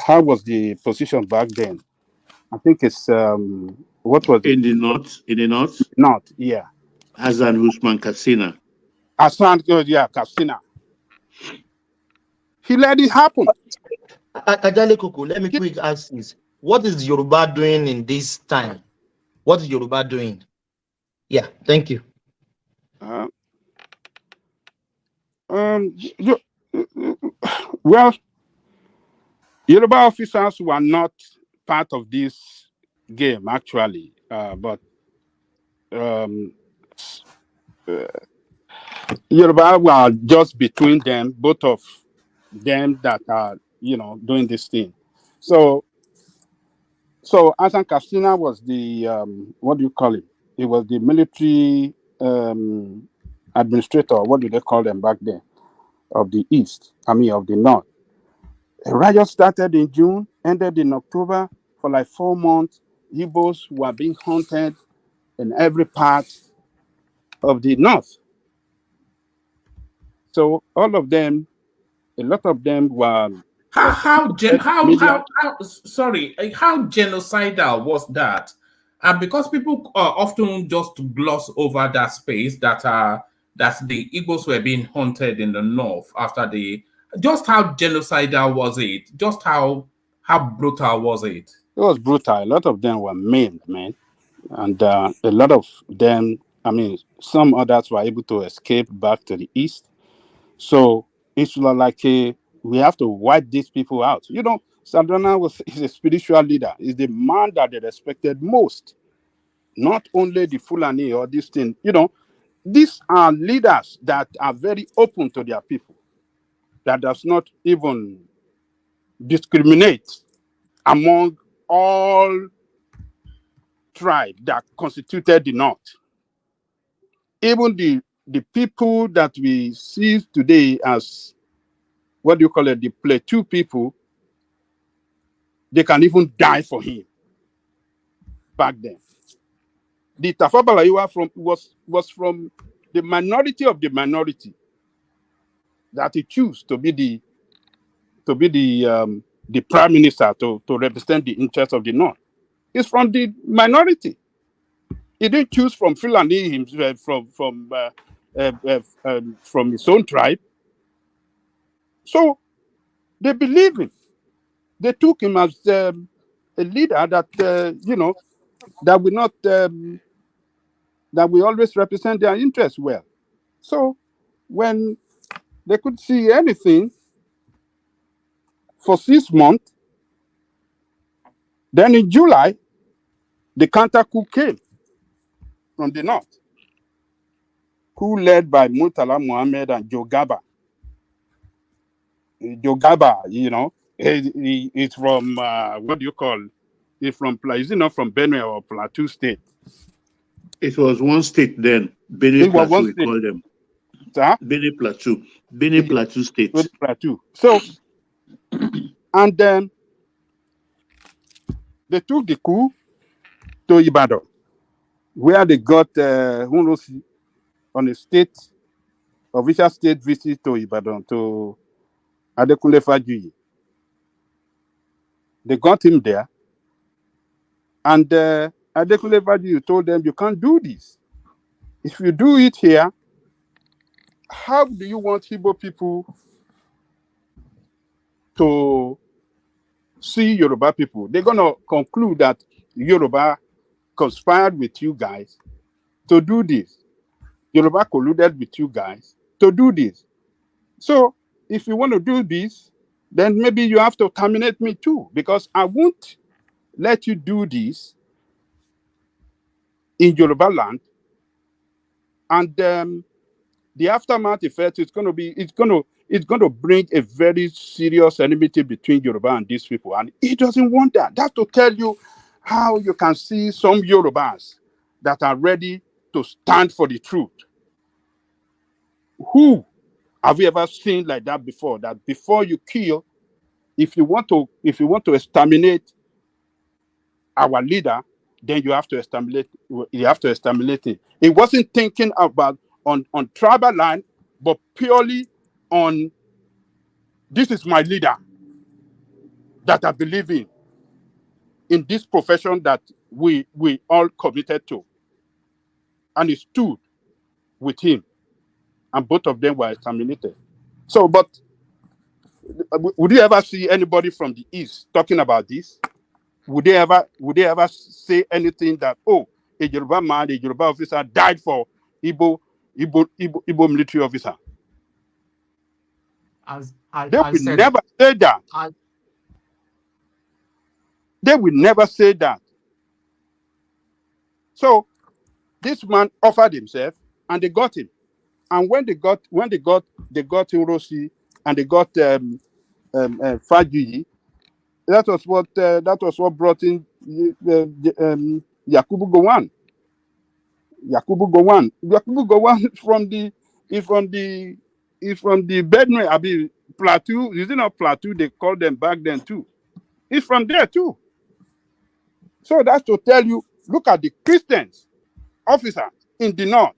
how was the position back then? I think it's what was it? In the north? North, yeah. Hassan Usman Katsina. Yeah, Katsina. He let it happen. Ajale Koko, let me quick ask this. What is Yoruba doing in this time? What is Yoruba doing? Yeah, thank you. Well, Yoruba officers were not part of this game, actually, but Yoruba were just between them, both of them that are, doing this thing. So Hassan Katsina was the, what do you call it? He was the military administrator, what do they call them back then, of the East, of the North. A riot started in June ended in October. For like 4 months, Igbos were being hunted in every part of the north. So all of them, a lot of them were Sorry, how genocidal was that? And because people often just gloss over that space that the Igbos were being hunted in the north after just how genocidal was it? Just how brutal was it? It was brutal. A lot of them were maimed, man, and a lot of them. I mean, some others were able to escape back to the east. So it's like we have to wipe these people out. You know, Sardana is a spiritual leader. He's the man that they respected most. Not only the Fulani or this thing. You know, these are leaders that are very open to their people. That does not even discriminate among all tribes that constituted the North. Even the people that we see today as, what do you call it, the Plateau people, they can even die for him back then. The Tafa Balewa was from the minority of the minority that he chose to be the prime minister to represent the interests of the North. He's from the minority. He didn't choose from Fulani himself, from his own tribe. So they believe him. They took him as a leader that you know, that will not that will always represent their interests well. So when they could see anything for 6 months, then in July, the counter coup came from the north, coup led by Murtala Muhammad and Joe Gaba. Joe Gaba, you know, it's from what do you call? It's from, is it not from Benue or Plateau State? It was one state then. Benue Plateau, we call them. Benue Plateau. Benue Plateau State. Plateau. So, and then they took the coup to Ibadan, where they got on a official state visit to Ibadan to Adekunle Fajuyi. They got him there, and Adekunle Fajuyi told them, "You can't do this. If you do it here, how do you want Igbo people to see Yoruba people? They're gonna conclude that Yoruba conspired with you guys to do this. Yoruba colluded with you guys to do this. So if you want to do this, then maybe you have to terminate me too, because I won't let you do this in Yoruba land. And the aftermath effect is going to bring a very serious enmity between Yoruba and these people. And he doesn't want that. That's to tell you how you can see some Yorubas that are ready to stand for the truth. Who have you ever seen like that before? That before you kill, if you want to exterminate our leader, then you have to exterminate him. He wasn't thinking about on tribal line, but purely on, this is my leader that I believe in this profession that we all committed to. And he stood with him, and both of them were exterminated. So, but would you ever see anybody from the East talking about this? Would they ever say anything that, oh, a Yoruba man, a Yoruba officer died for Igbo military officer? They will never say that. They will never say that. So this man offered himself, and they got him. And when they got Hiroshi, and they got Fajuyi, that was what brought in Yakubu Gowon. Yakubu Gowon is from the Benue, Plateau. Is it not Plateau? They called them back then too. is from there too. So that's to tell you, look at the Christians officer in the north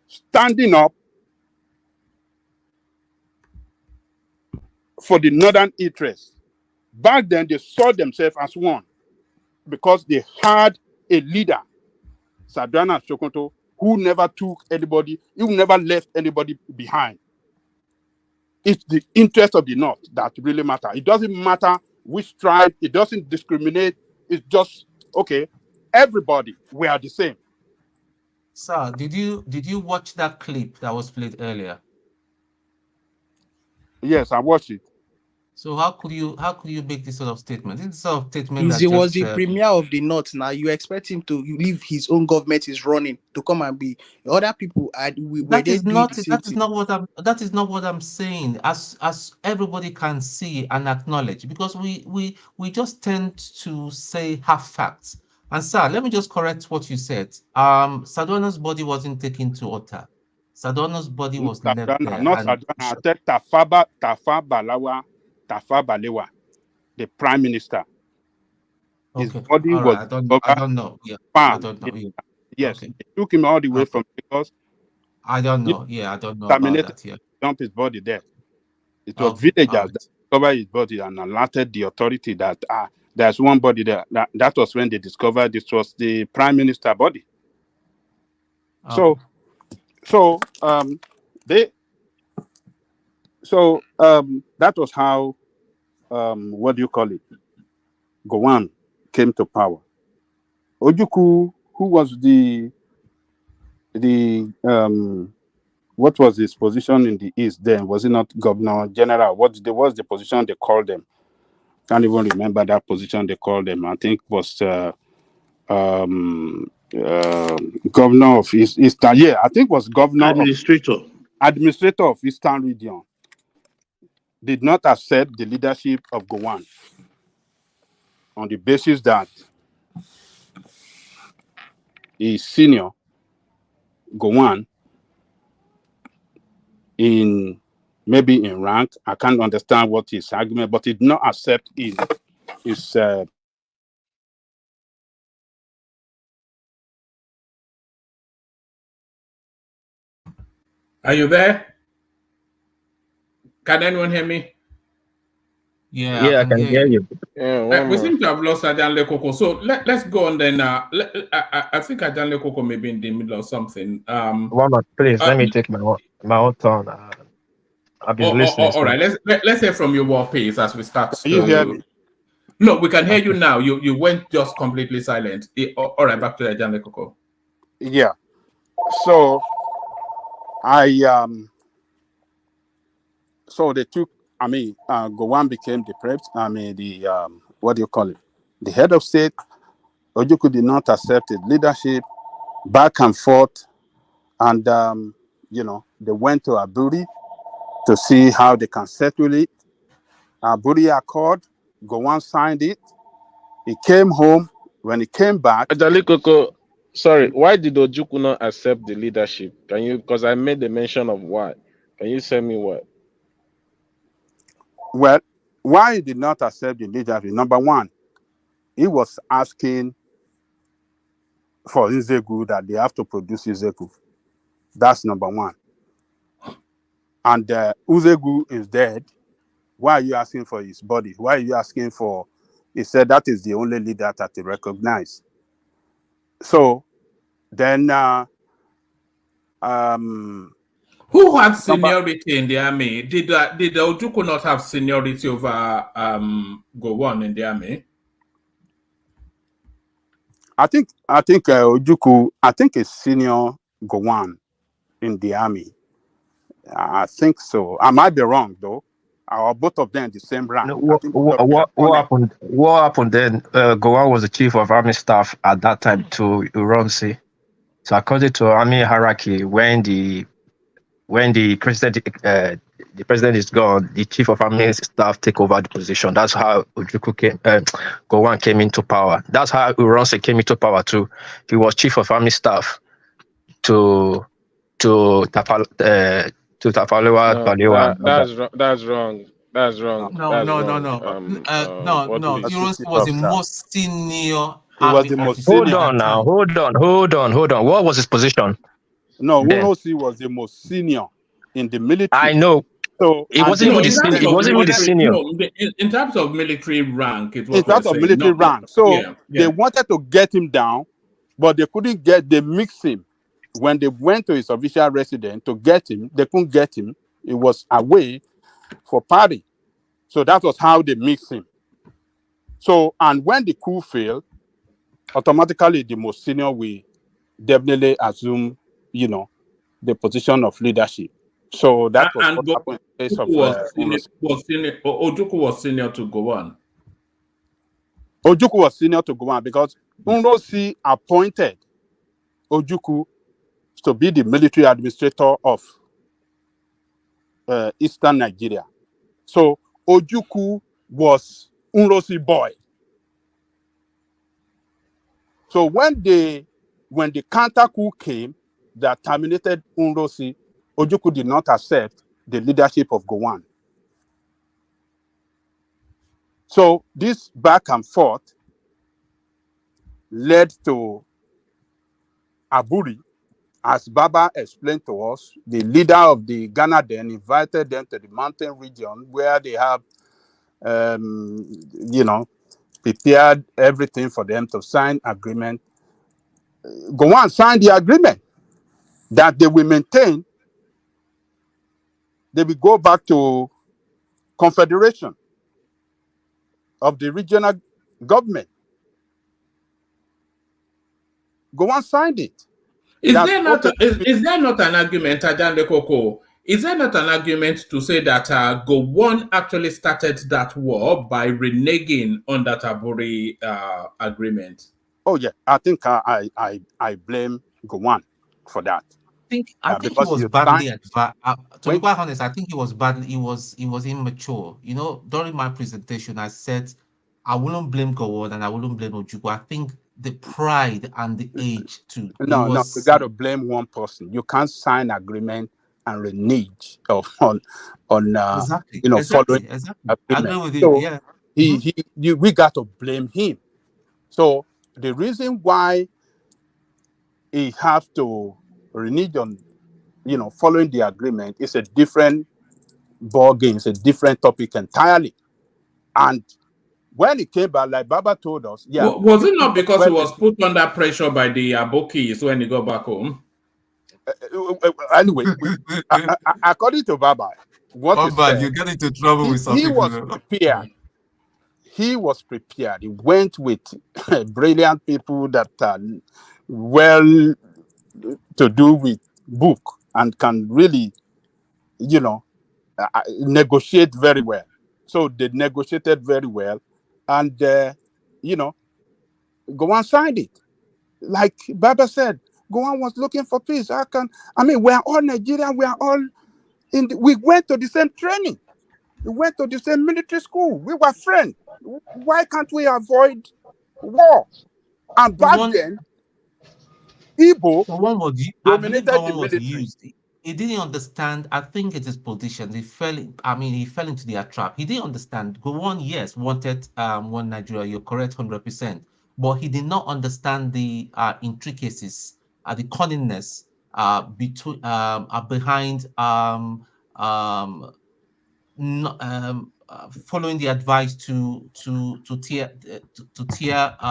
standing up for the northern interests. Back then, they saw themselves as one because they had a leader, Sardauna Sokoto, who never took anybody, who never left anybody behind. It's the interest of the North that really matter. It doesn't matter which tribe, it doesn't discriminate. It's just, okay, everybody, we are the same. Sir, did you watch that clip that was played earlier? Yes, I watched it. So how could you make this sort of statement? This sort of statement that He was just the premier of the North. Now you expect him to leave his own government is running to come and be other people. Were they doing the same thing? That is not what I'm saying. As everybody can see and acknowledge, because we just tend to say half facts. And sir, let me just correct what you said. Sardona's body wasn't taken to Otta. Sardona's body was left there. Not Sardauna. I said Tafa Balewa, the prime minister. His body was I don't know. Yeah, I don't know. Yeah. Yes, they took him all the way from Lagos. I don't know. Yeah, I don't know about that. Yeah, dumped his body there. It was villagers that discovered his body and alerted the authority that there's one body there. That was when they discovered this was the prime minister body. So that was how what do you call it? Gowon came to power. Ojukwu, who was the what was his position in the east then? Was he not governor general? What was the position they called them? Can't even remember that position they called them. I think was governor of Eastern. Yeah, I think was governor administrator of Eastern region. Did not accept the leadership of Gowon on the basis that his senior Gowon in rank. I can't understand what his argument, but he did not accept his Are you there? Can anyone hear me? Yeah, I can hear you. We seem to have lost Ajanle Koko. So let's go on then. I think Ajanle Koko may be in the middle of something. Please, let me take my own turn. I've been listening. All right, let's hear from your war piece as we start. Can you hear me? No, we can hear you now. You went just completely silent. All right, back to Ajanle Koko. Yeah. So so they took. Gowon became the what do you call it? The head of state. Ojukwu did not accept his leadership. Back and forth, and they went to Aburi to see how they can settle it. Aburi Accord. Gowon signed it. He came home. When he came back, Ajanle Koko, sorry, why did Ojukwu not accept the leadership? Can you? Because I made the mention of why. Can you tell me why? Well, why he did not accept the leadership? Number one, he was asking for Izegu that they have to produce Izegu. That's number one. And Uzegu is dead. Why are you asking for his body? Why are you asking for? He said that is the only leader that they recognize. So then, who had seniority in the army? Did Ojukwu not have seniority over Gowon in the army? I think Ojukwu. I think is senior Gowon in the army. I think so. I might be wrong though. Or both of them the same rank. What happened? What happened then? Gowon was the chief of army staff at that time to Uronsi. So according to army hierarchy, when the president is gone, the chief of army staff take over the position. That's how Gowon came into power. That's how Uronsi came into power too. He was chief of army staff to Tafalewa. That's wrong. That's wrong. No, That's no, no, wrong. no, no, What no. please? Hiroshi was the most senior He was army the most officer Hold senior. at that on now. time. Hold on. What was his position No, then? Unrosi was the most senior in the I military. know. So, It and wasn't they No, even the in terms senior. It of wasn't even the wanted, military, senior. no, in terms of military rank, is in what we're terms of saying. military Not, rank. So yeah, they yeah. wanted to get him down, but they couldn't get. They mixed him when they went to his official residence to get him. They couldn't get him. It was away for party. So that was how they mixed him. So, and when the coup failed, automatically the most senior will definitely assume, the position of leadership. So that was And what happened in the case of Unrosi. Ojukwu was senior to Gowon. Ojukwu was senior to Gowon because Unrosi appointed Ojukwu to be the military administrator of Eastern Nigeria. So Ojukwu was Unrosi boy. So when the counter coup came that terminated Unrosi, Ojukwu did not accept the leadership of Gowon. So this back and forth led to Aburi. As Baba explained to us, the leader of the Ghana then invited them to the mountain region where they have, prepared everything for them to sign agreement. Gowon signed the agreement that they will maintain, they will go back to confederation of the regional government. Gowon signed it. Is there not an argument, Ajande Koko? Is there not an argument to say that Gowon actually started that war by reneging on that Aburi agreement? Oh yeah, I think I blame Gowon for that. I think he Because was you badly signed advised. To be when quite honest, I think he was badly. He was immature. During my presentation, I said I wouldn't blame Gowon and I wouldn't blame Ojukwu. I think the pride and the age too. It no, you was got to blame one person. You can't sign agreement and renege on exactly, following exactly. I agree agreement. with you. So Yeah. Mhm. we got to blame him. So the reason why he have to renege on following the agreement is a different ball game. It's a different topic entirely. And when it came back, like Baba told us, yeah, Was it not was because he well was received. put under pressure by the Abokis when he got back home? Anyway, according to Baba, what he Bad, said, you get into trouble with some he people. was prepared. He was prepared. He went with brilliant people that are well to do with book and can really, negotiate very well. So they negotiated very well, and Gowon signed it. Like Baba said, Gowon was looking for peace. We are all Nigerian. We are all we went to the same training. We went to the same military school. We were friends. Why can't we avoid war? And The back one then, Igbo I believe dominated the Gowon was military. used. He didn't understand. I think it's his position. He fell into their trap. He didn't understand. Gowon, yes, wanted one Nigeria. You're correct, 100%. But he did not understand the intricacies, the cunningness behind following the advice to tear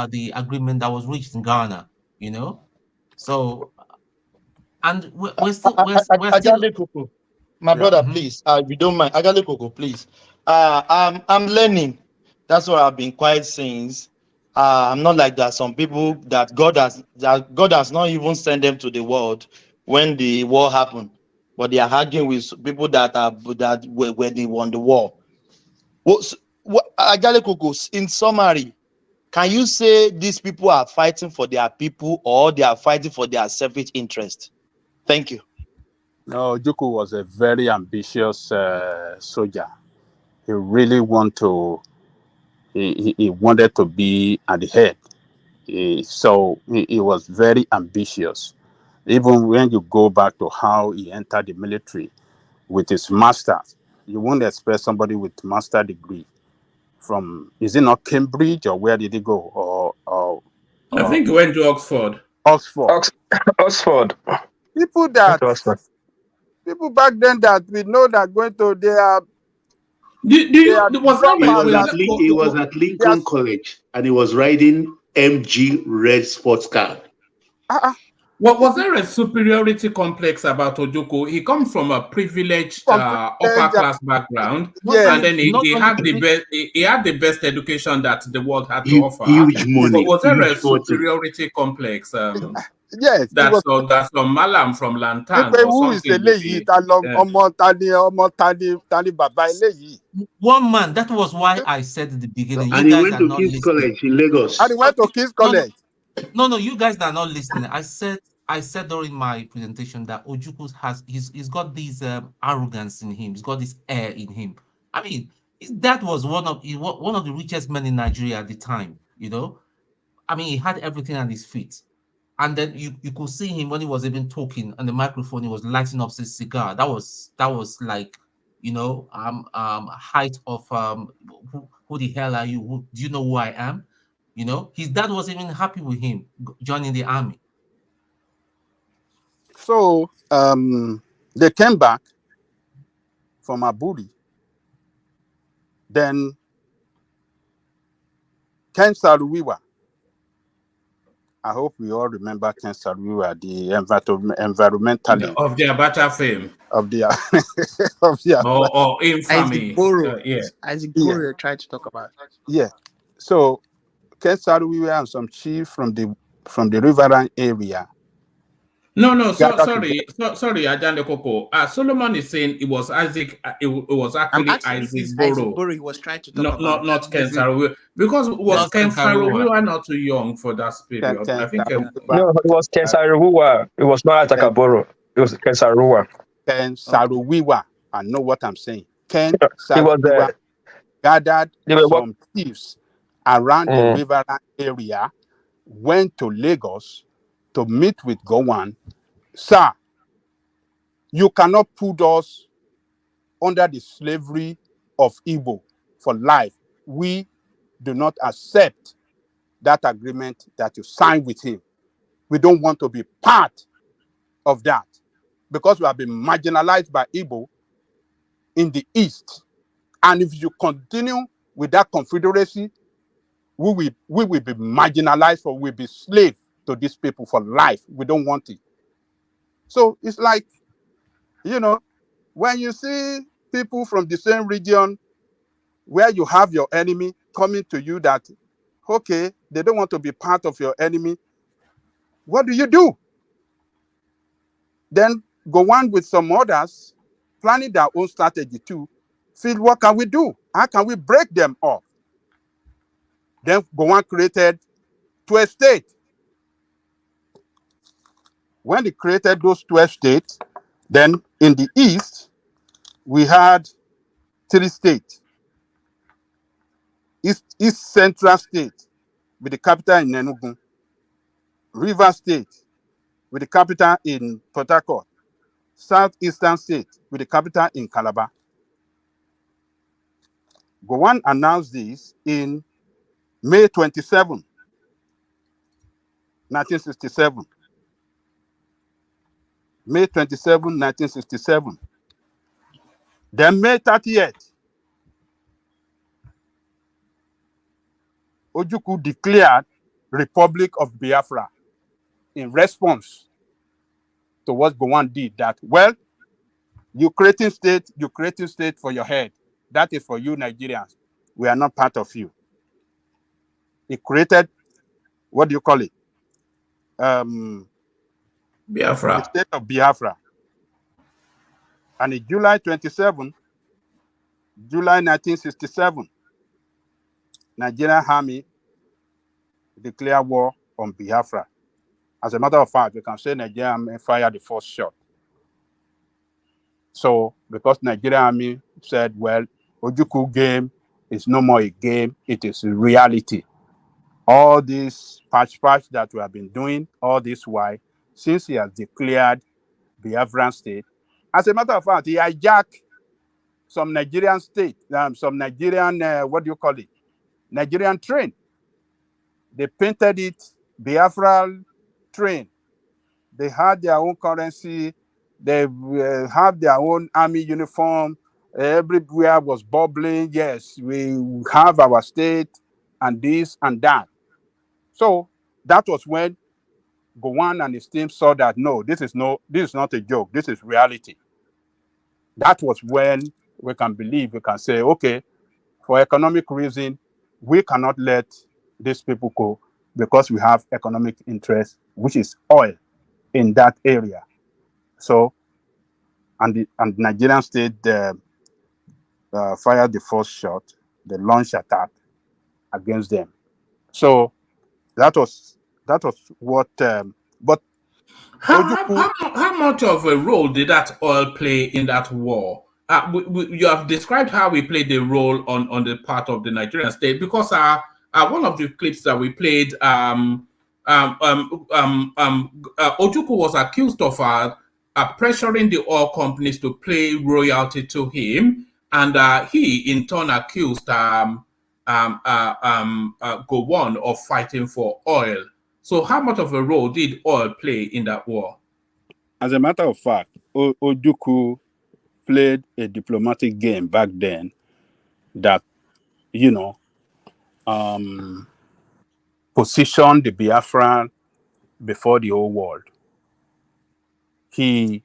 the agreement that was reached in Ghana. You know, so and we're still. Ajale Koko, my Yeah. brother, Mhm. please, if you don't mind, Ajale Koko, please. I'm learning. That's what I've been quiet since. I'm not like that. Some people that God has not even sent them to the world when the war happened, but they are arguing with people that when they won the war. Ajale Koko, in summary, can you say these people are fighting for their people or they are fighting for their selfish interest? Thank you. No, Ojukwu was a very ambitious soldier. He really he wanted to be at the head. So he was very ambitious. Even when you go back to how he entered the military with his masters, You won't expect somebody with master degree from, is it not Cambridge, or where did he go? I think he went to Oxford. Oxford. Oxford. People back then that we know that going to Was there He was at Lincoln College, and he was riding MG red sports car. Was there a superiority complex about Ojukwu? He comes from a privileged upper class background, and then he had the best. He had the best education that the world had to offer. Huge money. But was there a Huge fortune. superiority complex? Yes, that's from Malam from Lantan or who is something. One man. That was why I said at the beginning. And he went to King's College in Lagos. And he went to King's College. No, you guys are not listening. I said during my presentation that Ojukwu he's got this arrogance in him. He's got this air in him. I mean, his dad was one of the richest men in Nigeria at the time. You know, I mean, he had everything at his feet. And then you could see him when he was even talking on the microphone. He was lighting up his cigar. That was like, height of who the hell are you? Do you know who I am? You know, his dad was even happy with him joining the army. So they came back from Aburi. Then Ken Saruwiwa. I hope we all remember Ken Saruwiwa, the environmentalist of the Abacha fame. Of the or infamy. Isaac Boro tried to talk about. Yeah. So Ken Saruwiwa and some chief from the riverine area. Sorry, Ajande Koko. Solomon is saying it was Isaac. It was actually Isaac Boro. He was trying to talk about. Not Ken Saruwiwa, because was Ken Saruwiwa not too young for that period? I think no, it was Ken Saruwiwa. It was not Isaac Boro. It was Ken Saruwiwa. Ken Saruwiwa. I know what I'm saying. Ken Saruwiwa gathered some chiefs around the riverine area, went to Lagos to meet with Gowon. Sir, you cannot put us under the slavery of Igbo for life. We do not accept that agreement that you signed with him. We don't want to be part of that because we have been marginalized by Igbo in the East. And if you continue with that confederacy, we will be marginalized, or we'll be slaves to these people for life. We don't want it. So it's like, when you see people from the same region where you have your enemy coming to you that, okay, they don't want to be part of your enemy, what do? Then go on with some others, planning their own strategy too. Feel, what can we do? How can we break them off? Then Gowon created 12 states. When they created those 12 states, then in the East, we had 3 states. East Central State, with the capital in Enugu. River State, with the capital in Port Harcourt. Southeastern State, with the capital in Calabar. Gowon announced this in May 27, 1967. May 27, 1967. Then May 30th, Ojukwu declared Republic of Biafra in response to what Gowon did. That, well, you creating state for your head. That is for you Nigerians. We are not part of you. He created, what do you call it? Biafra. The state of Biafra. And in July 1967, Nigerian army declared war on Biafra. As a matter of fact, you can say Nigerian army fired the first shot. So, because Nigerian army said, well, Ojukwu game is no more a game, it is a reality. All this patch that we have been doing, all this while, since he has declared Biafran state, as a matter of fact, he hijacked some Nigerian state, some Nigerian, what do you call it? Nigerian train. They painted it Biafra train. They had their own currency. They have their own army uniform. Everywhere was bubbling. Yes, we have our state and this and that. So that was when Gowon and his team saw that no, this is not a joke. This is reality. That was when we can say, okay, for economic reason, we cannot let these people go because we have economic interest, which is oil in that area. So, and the Nigerian state fired the first shot, the launch attack against them. So that was what. But Ojukwu, How much of a role did that oil play in that war? You have described how we played the role on the part of the Nigerian state, because one of the clips that we played, Ojukwu was accused of pressuring the oil companies to pay royalty to him, and he in turn accused Gowon of fighting for oil. So how much of a role did oil play in that war? as a matter of fact, Ojukwu played a diplomatic game back then that, positioned the Biafran before the whole world. He,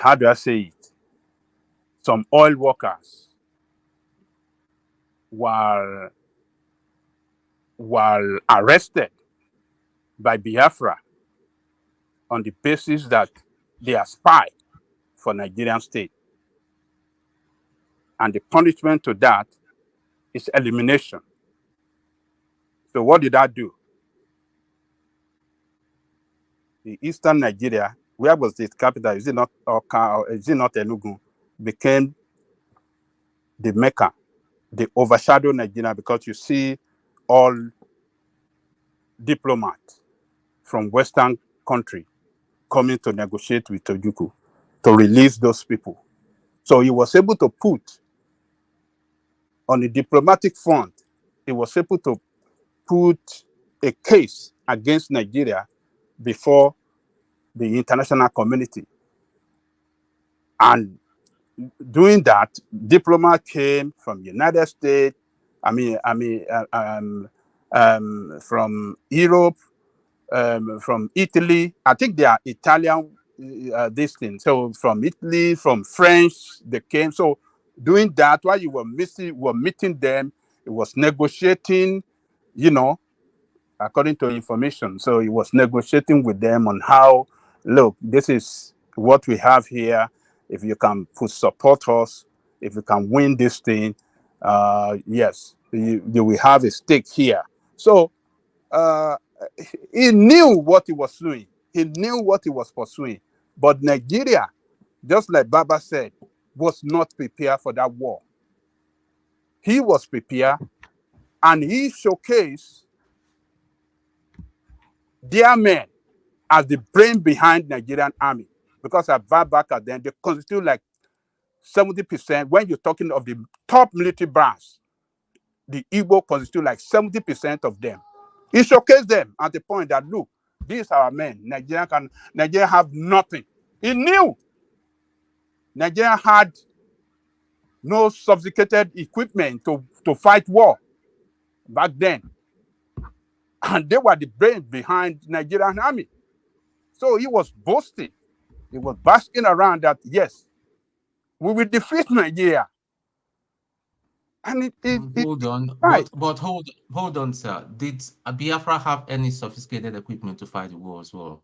how do I say it? Some oil workers were arrested by Biafra on the basis that they are spy for Nigerian state. And the punishment to that is elimination. So what did that do? The eastern Nigeria, where was the capital? Is it not Oka or is it not Enugu? Became the Mecca. They overshadowed Nigeria because you see all diplomats from Western country coming to negotiate with Ojukwu to release those people. So he was able to put on the diplomatic front, he was able to put a case against Nigeria before the international community. And doing that, diplomat came from United States, from Europe, from Italy. I think they are Italian, this thing. So from Italy, from French, they came. So doing that, while you were meeting them, it was negotiating, according to information. So he was negotiating with them on how, look, this is what we have here. If you can support us, if you can win this thing, yes, you will have a stake here. So he knew what he was doing. He knew what he was pursuing. But Nigeria, just like Baba said, was not prepared for that war. He was prepared, and he showcased their men as the brain behind Nigerian army. Because at back then, they constitute like 70%. When you're talking of the top military brass, the Igbo constitute like 70% of them. He showcased them at the point that, look, these are our men. Nigeria have nothing. He knew Nigeria had no sophisticated equipment to fight war back then. And they were the brain behind Nigerian army. So he was boasting. He was basking around that, yes, we will defeat Nigeria. And hold on, right. but hold on, sir. Did Biafra have any sophisticated equipment to fight the war as well?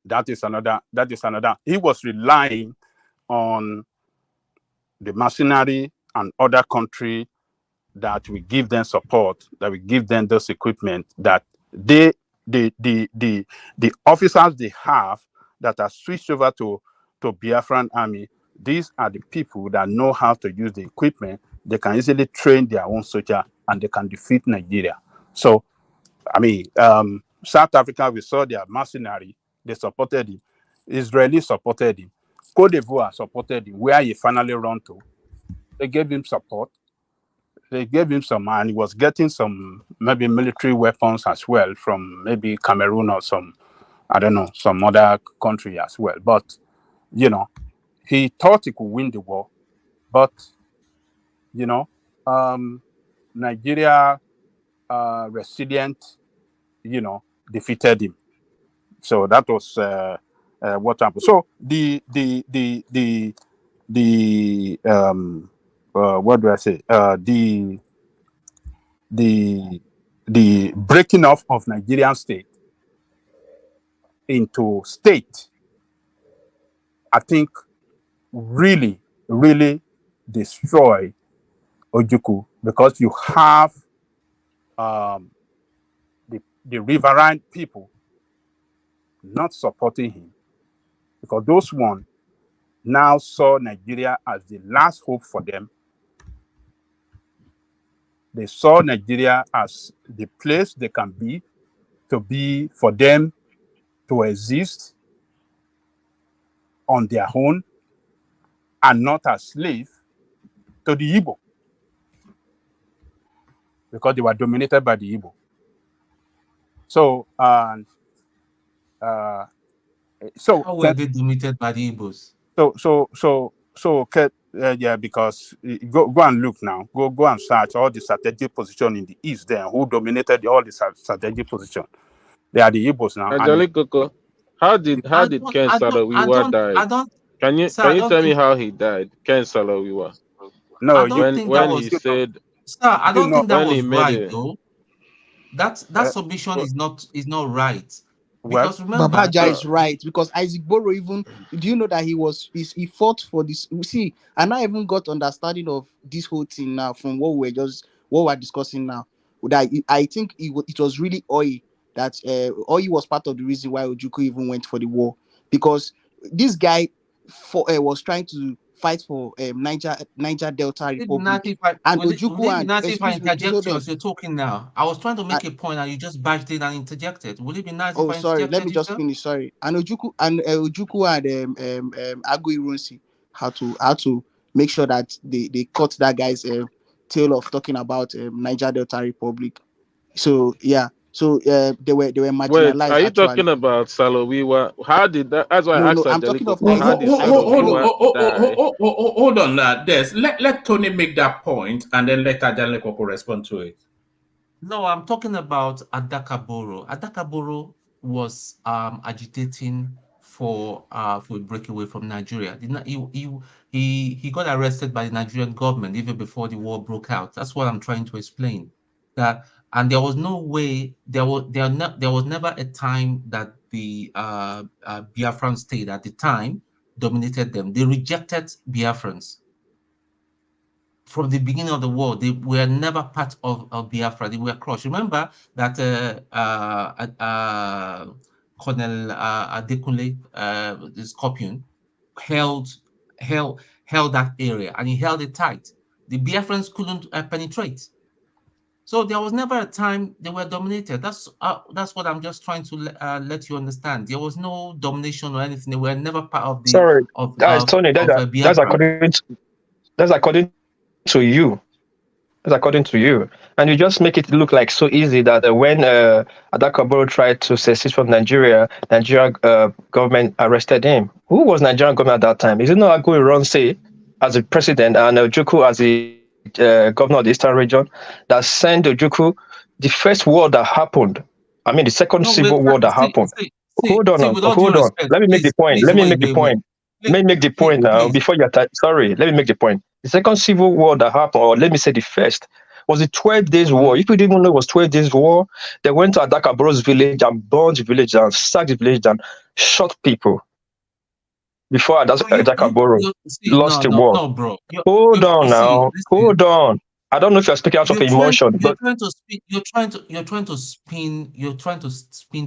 That is another. He was relying on the mercenary and other country that we give them support, that we give them those equipment, that the officers they have that are switched over to Biafran army. These are the people that know how to use the equipment. They can easily train their own soldier and they can defeat Nigeria. So, South Africa, we saw their mercenary. They supported him. Israeli supported him. Cote d'Ivoire supported him, where he finally run to. They gave him support. They gave him some, and he was getting some maybe military weapons as well from maybe Cameroon or some, I don't know, some other country as well. But, you know, he thought he could win the war. But, you know, Nigeria resilient, you know, defeated him. So that was what happened. So what do I say? The breaking off of Nigerian state into state, I think, really destroy Ojukwu, because you have the riverine people not supporting him, because those one now saw Nigeria as the last hope for them. They saw Nigeria as the place they can be for them to exist on their own and not as slave to the Igbo, because they were dominated by the Igbo. So, how were they dominated by the Igbos? Yeah, because go and look now. Go and search all the strategic position in the east. There, who dominated all the strategic position? They are the Igbos now. Ajali Koko, how did Ken Saro-Wiwa die? Can you tell me how he died, Ken Saro-Wiwa? No, when he said, sir, I don't think that was right it. though. That submission is not right. Because remember, Babaja is right, because Isaac Boro, even, do you know that he fought for this? See, and I even got understanding of this whole thing now from what we're discussing now. That I think it was really Oyi that Oyi was part of the reason why Ojukwu even went for the war, because this guy was trying to fight for Niger Delta Republic, and Ojukwu and if I interject you as you're talking now? I was trying to make a point and you just barged in and interjected. Will it be nice if I interjected? Sorry, let me just finish. Sorry. And Ojukwu and Agu Irunsi had to make sure that they cut that guy's tail of talking about Niger Delta Republic. So yeah, so they were marginalized. Wait, are you talking about Saro-Wiwa? How did that? That's why I asked. I'm talking of how did Saro-Wiwa die? Hold on, Des. Let Tony make that point, and then let Ajale Koko respond to it. No, I'm talking about Adakaboro. Adakaboro was agitating for a breakaway from Nigeria. He got arrested by the Nigerian government even before the war broke out. That's what I'm trying to explain. And there was no way, there was never a time that the Biafran state at the time dominated them. They rejected Biafrans. From the beginning of the war, they were never part of Biafra. They were crushed. Remember that Colonel Adekunle, the Scorpion, held that area, and he held it tight. The Biafrans couldn't penetrate. So there was never a time they were dominated. That's what I'm just trying to let you understand. There was no domination or anything. They were never part of the. Sorry, Tony. That's according to you. That's according to you. And you just make it look like so easy that when Adakaboro tried to secede from Nigeria government arrested him. Who was Nigerian government at that time? Is it not Agu Ironsi as the president and Ojukwu as the governor of the Eastern region that sent Ojukwu the first war that happened? I mean, the second civil war that happened. Hold on. Let me make the point. Let me make the point now before you attack. Sorry, let me make the point. The second civil war that happened, or let me say the first, was the 12 days war. If you didn't know it was 12 days war, they went to Adakaboro's village and burned the village and sacked the village and shot people. Before Adakaboro lost the war. No, bro. Hold on. I don't know if you're speaking out of emotion. You're trying to spin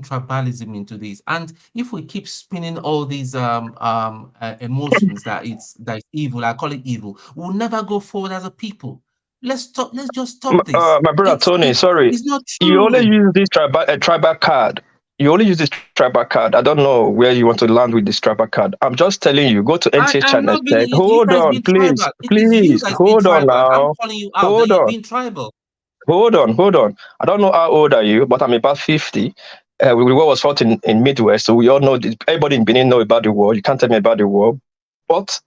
tribalism into this. And if we keep spinning all these emotions that it's evil, I call it evil, we'll never go forward as a people. Let's just stop this. My brother Tony, sorry. It's not true. You only use this tribal card You only use this tribal card. I don't know where you want to land with this tribal card. I'm just telling you, go to NTA I'm channel not being, 10. you Hold guys on, being tribal. please, It is you please, guys being hold on tribal. I'm now. calling you out that Hold you're on, being tribal. hold on. I don't know how old are you, but I'm about 50. We war was fought in Midwest, so we all know this. Everybody in Benin know about the war. You can't tell me about the war. But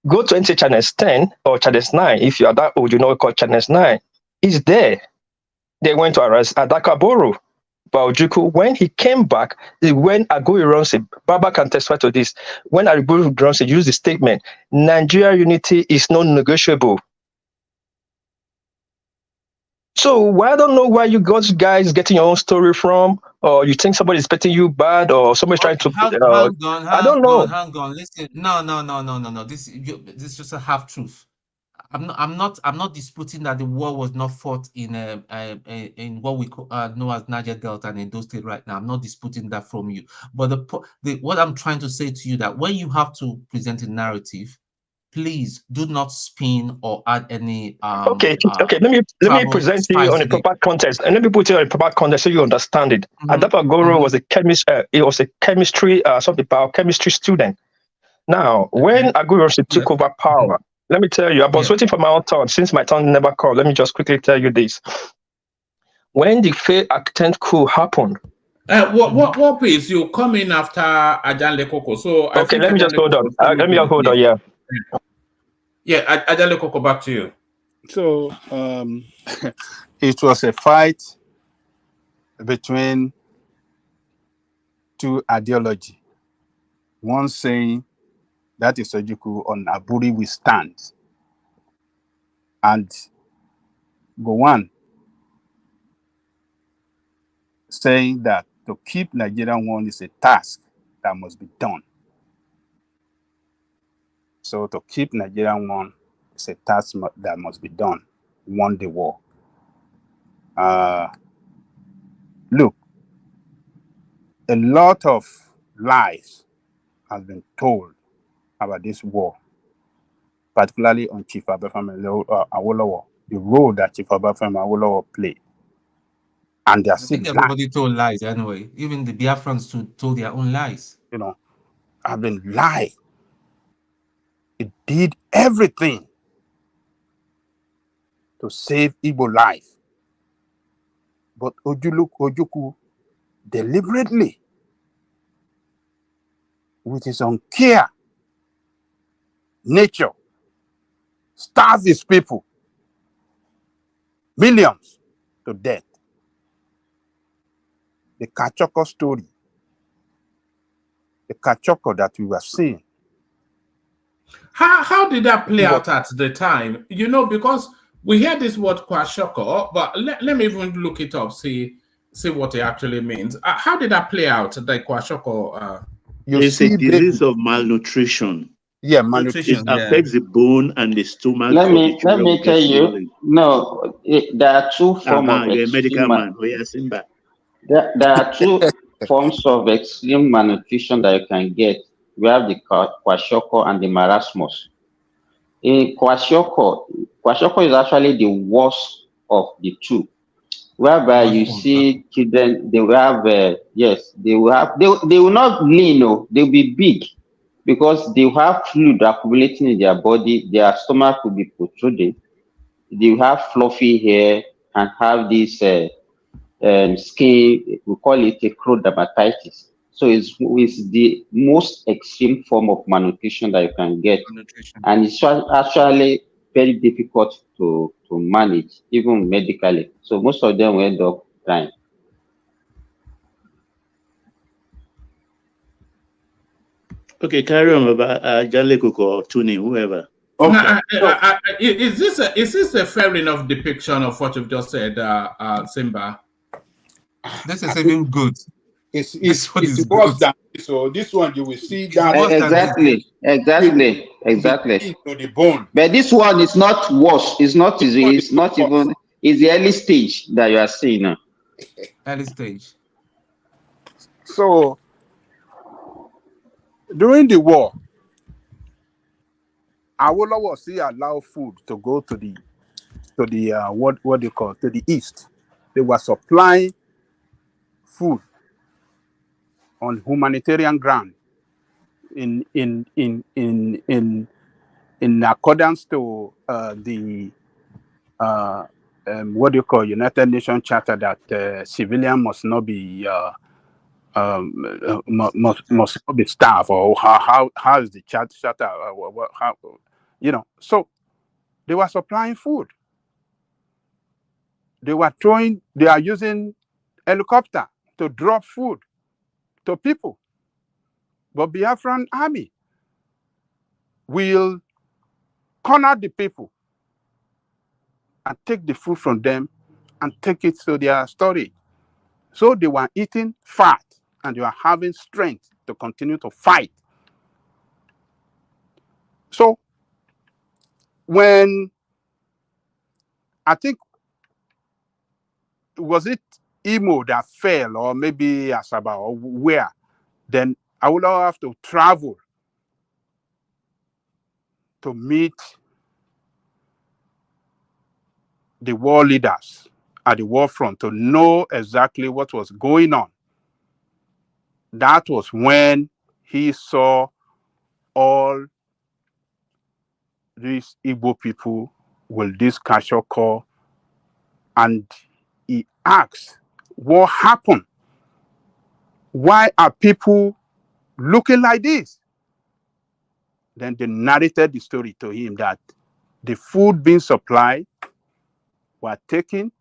go to NTA channel 10 or channel 9. If you are that old, you know what called channel 9. It's there. They went to arrest Adakaboro. But Ojukwu, when he came back, when Agoironsi, Baba can testify to this, when Agoironsi used the statement, Nigeria unity is non-negotiable. So I don't know where you guys getting your own story from, or you think somebody's expecting you bad, or somebody's trying Okay, to. I don't know. hang on. Listen, no. This is just a half truth. I'm not disputing that the war was not fought in what we know as Niger Delta and Edo State right now. I'm not disputing that from you. But what I'm trying to say to you that when you have to present a narrative, please do not spin or add any Okay. Let me present you on a proper context, and let me put it on a proper context so you understand it. Adapa Goro was a chemist. He was a chemistry, something biochemistry student. Now, when Aguirosi took over power, let me tell you, I was waiting for my own turn. Since my turn never called, let me just quickly tell you this. When the failed attempt coup happened. What please? You come in after Ajanle Koko. So I okay, let me just hold on. Let me just hold on. Yeah. Yeah, Ajanle Koko, back to you. So it was a fight between two ideology. One saying that is Ojukwu, on Aburi we stand, and Gowon saying that to keep Nigeria one is a task that must be done. So to keep Nigeria one is a task that must be done. Won the war. Look, a lot of lies has been told about this war, particularly on Chief Obafemi Awolowo, the role that Chief Obafemi Awolowo played. And they're I think everybody told lies anyway. Even the Biafrans told their own lies. You know, I've been lied. It did everything to save Igbo life. But Ojukwu deliberately, with his uncare nature, starves his people, millions, to death. The Kachoko story, the Kachoko that we were seeing. How did that play out at the time? You know, because we hear this word Kwashoko, but let me even look it up, see what it actually means. How did that play out, the Kwashoko? It's a disease of malnutrition. Yeah, malnutrition. It affects the bone and the stomach. Let me tell you. No, there are two forms of you're a medical man. Oh, yeah, Simba. There are two forms of extreme malnutrition that you can get. We have the kwashiorkor and the marasmus. In kwashiorkor is actually the worst of the two, whereby you see children, they will have they will not lean, they will be big because they will have fluid accumulating in their body. Their stomach will be protruding. They will have fluffy hair and have this skin, we call it a chorodermatitis. So it's the most extreme form of malnutrition that you can get. And it's actually very difficult to manage, even medically. So most of them will end up dying. Okay, carry on about Jale Koko or Tuni, whoever. Okay. Is this a fair enough depiction of what you've just said, Simba? This is even good. It's worse than this. So this one you will see that exactly. To the bone. But this one is not worse. It's not easy. It's not even. It's the early stage that you are seeing now. Early stage. So during the war, Awolowo still allowed food to go to the what they call to the east. They were supplying food on humanitarian ground in accordance to the what do you call United Nations Charter that civilian must not be must not be starved, or how is the charter how, so they were supplying food. They are using helicopter to drop food to people. But Biafran army will corner the people and take the food from them and take it to their storage. So they were eating fat and they were having strength to continue to fight. So when I think, was it Imo that fell, or maybe Asaba, or where, then I would have to travel to meet the war leaders at the war front to know exactly what was going on. That was when he saw all these Igbo people with this Kashoko, and he asked, what happened? Why are people looking like this? Then they narrated the story to him that the food being supplied were taken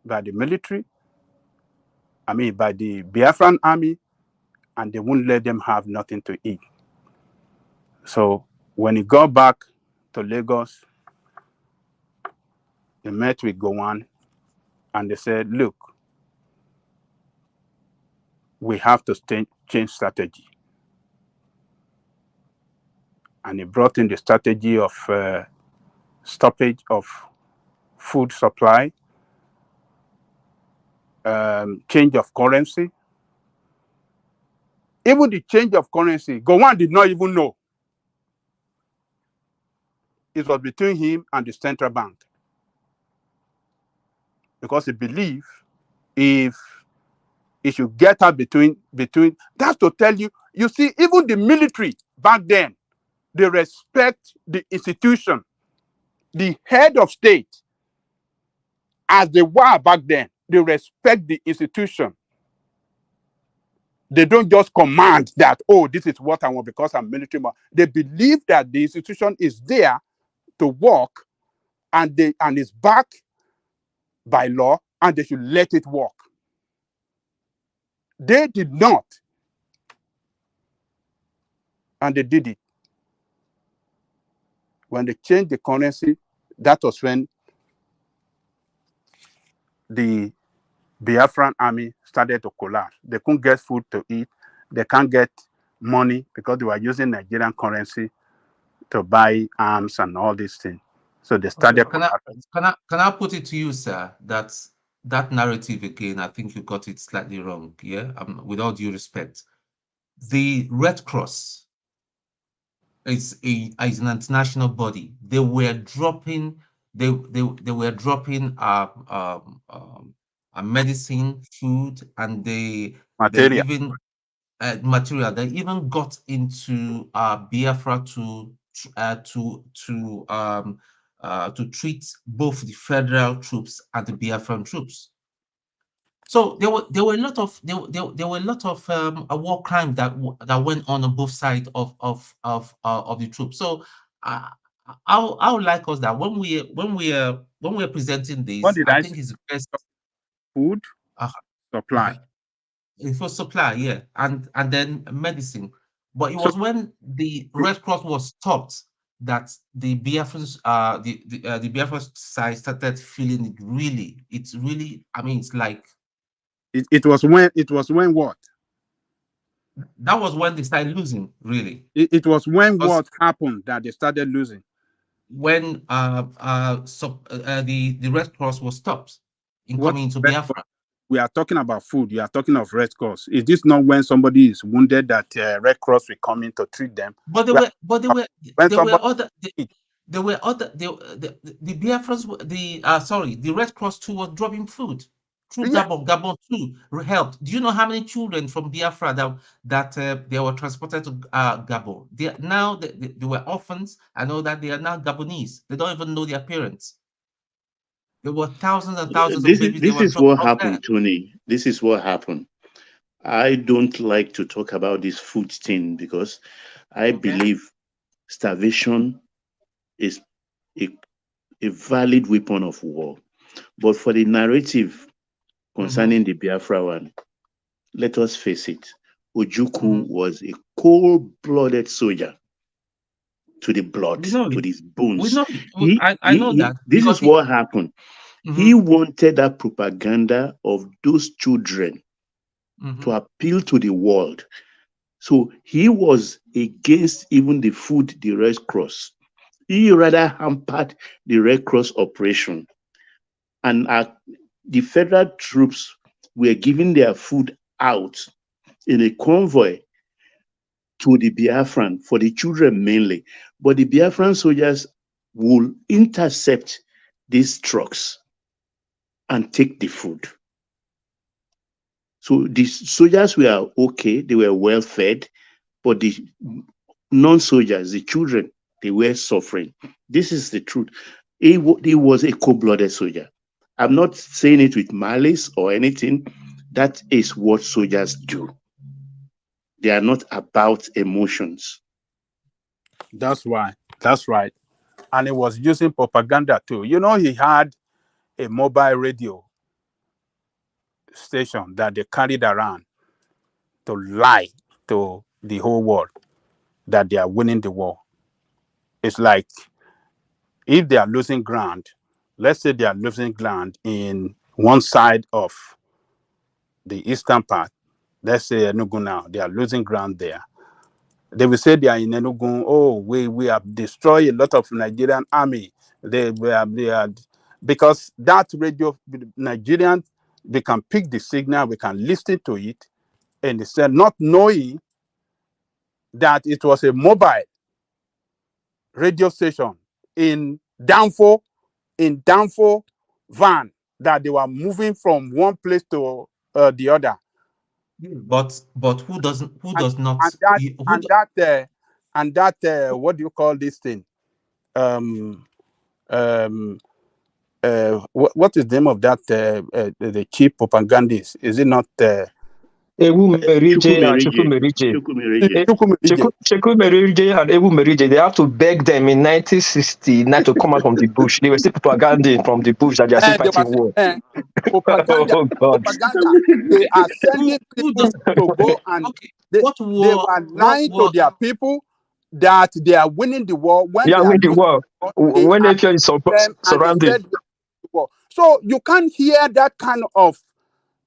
by the military, by the Biafran army, and they wouldn't let them have nothing to eat. So when he got back to Lagos, they met with Gowon and they said, look, we have to change strategy. And he brought in the strategy of stoppage of food supply, change of currency. Even the change of currency, Gowon did not even know. It was between him and the central bank. Because he believed if it should get out between, that's to tell you, you see, even the military back then, they respect the institution, the head of state, as they were back then. They respect the institution. They don't just command that, oh, this is what I want because I'm military. They believe that the institution is there to work, and is backed by law, and they should let it work. They did not, and they did it. When they changed the currency, that was when the Biafran army started to collapse. They couldn't get food to eat. They can't get money because they were using Nigerian currency to buy arms and all these things. So they started. Okay, can I put it to you, sir, that narrative again, I think you got it slightly wrong. Yeah, with all due respect, the Red Cross is an international body. They were dropping medicine, food, and they even material. They even got into Biafra to treat both the federal troops and the Biafran troops. So there were a lot of war crimes that went on both sides of the troops. So I would like us that when we're presenting this, I think it's best food supply. It was supply, yeah, and then medicine. But it was when the Red Cross was stopped that the Biafrans, the Biafran side started feeling it really. It's really, it's like it was when what? That was when they started losing, really. It was when what happened that they started losing? When the Red Cross was stopped in coming into Biafra. We are talking about food. You are talking of Red Cross. Is this not when somebody is wounded that Red Cross will come in to treat them? But there were other the Biafrans, the Red Cross too was dropping food. through Yeah. Gabon too helped. Do you know how many children from Biafra that they were transported to Gabon? They were orphans. I know that they are now Gabonese. They don't even know their parents. There were thousands and thousands of babies they This were is dropped what off there. happened, Tony. This is what happened. I don't like to talk about this food thing because I Okay. believe starvation is a, a valid weapon of war. But for the narrative Mm-hmm. concerning the Biafra one, let us face it. Mm-hmm. Ojukwu was a cold-blooded soldier to the blood, We know to it. his We bones. know it. I know that This because is he. what happened. Mm-hmm. He wanted that propaganda of those children Mm-hmm. to appeal to the world. So he was against even the food, the Red Cross. He rather hampered the Red Cross operation. And the federal troops were giving their food out in a convoy to the Biafran, for the children mainly. But the Biafran soldiers will intercept these trucks and take the food. So the soldiers were okay, they were well fed, but the non-soldiers, the children, they were suffering. This is the truth. He was a cold-blooded soldier. I'm not saying it with malice or anything. That is what soldiers do. They are not about emotions. That's why. That's right. And he was using propaganda too. You know, he had a mobile radio station that they carried around to lie to the whole world that they are winning the war. It's like if they are losing ground, let's say they are losing ground in one side of the eastern part, let's say Enugu now, they are losing ground there. They will say they are in Enugu, oh, we have destroyed a lot of Nigerian army. They are because that radio Nigerian, we can pick the signal, we can listen to it, and instead not knowing that it was a mobile radio station in Danfo, van that they were moving from one place to the other. But who doesn't? Who and does not? and that Who? and that and that what do you call this thing? Um, um, what is the name of that? The chief propagandist? Is it not? Ewu Merije and Chukwu Chukwumerije. Merije. Chukwumerije. Chukwumerije. Merije and Ewu Merije, they have to beg them in 1969 to come out from the bush. They were still propaganding from the bush that they are still They were fighting war. propaganda. Oh God. Propaganda. They are sending Who people does? to Okay. go and Okay. they, What they war? were What lying to war? their people that they are winning the war. When Yeah, they are with the losing war. the war, they When they feel attack it's them and they surrounded. said we are winning the war. So you can't hear that kind of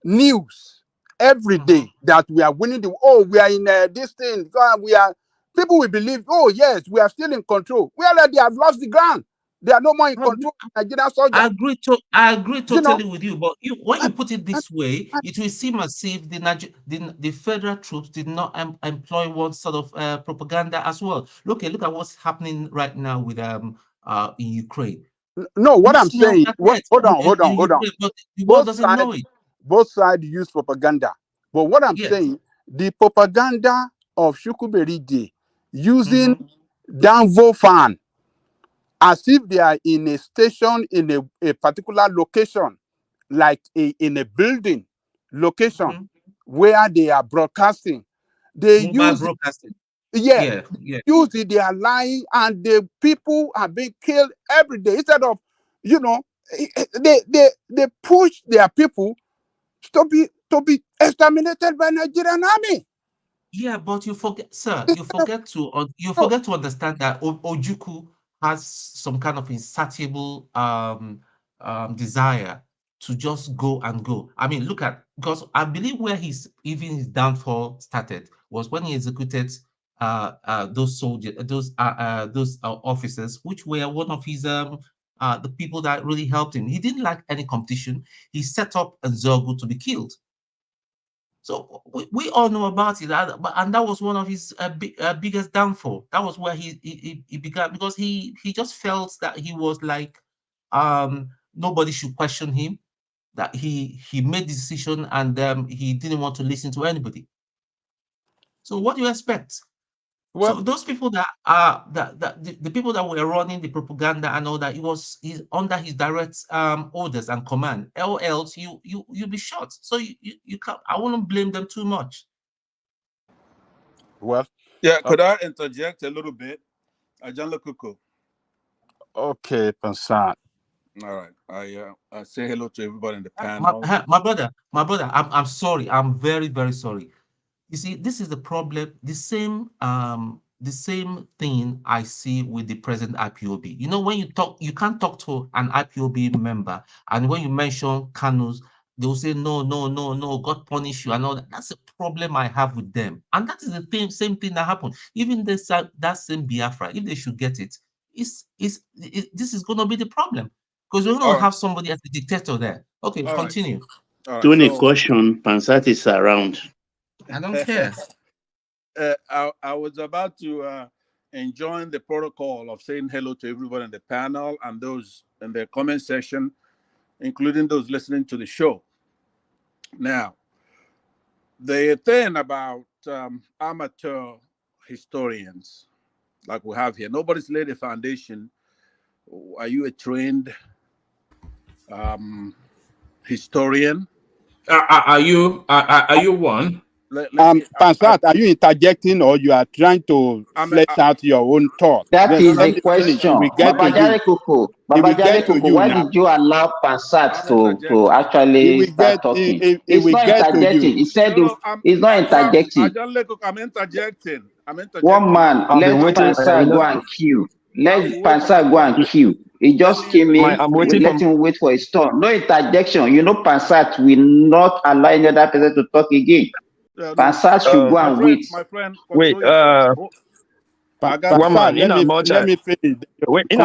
news every Mm-hmm. day that we are winning the. Oh, we are in this thing. We are. People will believe. Oh yes, we are still in control. We already have lost the ground. They are no more in control. Nigerian soldier. I agree You know. totally with you. But when you put it And, this way, and it will seem as if the federal troops did not employ one sort of propaganda as well. Look at what's happening right now with in Ukraine. no, what We I'm smell saying. that What? yet Hold on. in Ukraine, but the world Both doesn't know sides, it. both sides use propaganda. But what I'm Yes. saying, the propaganda of Shukuberide using Mm-hmm. Danvo fan as if they are in a station in a particular location, like in a building location Mm-hmm. where they are broadcasting. They Mobile use broadcasting. yeah, Yeah. Yeah. use it, they are lying, and the people are being killed every day. Instead of, you know, they push their people to be exterminated by Nigerian army. Yeah, but you forget, sir, Instead of, you no, forget to understand that Ojukwu has some kind of insatiable desire to just go and go. I mean, look at because I believe where his downfall started was when he executed those soldiers, those officers, which were one of his the people that really helped him. He didn't like any competition. He set up Nzogu to be killed. So we all know about it, and that was one of his biggest downfall. That was where he began because he just felt that he was like nobody should question him. that he made the decision and he didn't want to listen to anybody. So what do you expect? Well, so those people that are the people that were running the propaganda and all that, he's under his direct orders and command. Or else you'll be shot. So you can't. I wouldn't blame them too much. Well, yeah. Could I interject a little bit? John Lokuko. Okay, Pansat. All right. I say hello to everybody in the My, panel. my brother, I'm sorry. I'm very, very sorry. You see, this is the problem. The same thing I see with the present IPOB. You know, when you can't talk to an IPOB member, and when you mention Kanus, they'll say no, no, no, no, God punish you and all that. That's a problem I have with them, and that is the same thing that happened. Even that same Biafra, if they should get it, this is going to be the problem because we're going to have somebody as a dictator there. Okay, continue. Tony question, Pansat is around. I don't care. I was about to enjoy the protocol of saying hello to everyone in the panel and those in the comment section, including those listening to the show. Now, the thing about amateur historians like we have here, nobody's laid a foundation. Are you a trained historian? Are you one? Pansat, are you interjecting or you are trying to flesh out your own thought? That is let the me question. finish. We get to you. Babajare Koko, why did you allow Pansat to actually start talking? It's not interjecting. He said it's not interjecting. I'm interjecting. One man, let Pansat go and queue. Let Pansat go and queue. He just came in. Let him wait for his turn. No interjection. You know, Pansat will not allow any other person to talk again. Pansat should go and wait. My friend, wait. One man. Let me finish. In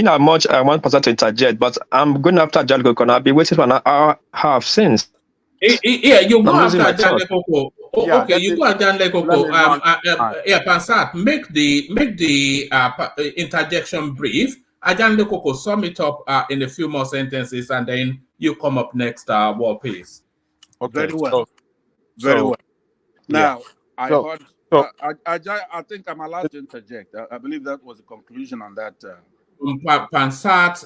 a much I want Pansat to interject, but I'm going after Jalgo. I've been waiting for an hour half since. Yeah, you go after Jan Lekoko. Okay, you go after Jan Lekoko. Pansat, make the interjection brief. Jan Lekoko, sum it up in a few more sentences, and then you come up next, War Peace. Okay. Very well. Very well. Now, I heard. I think I'm allowed to interject. I believe that was the conclusion on that. Pansat,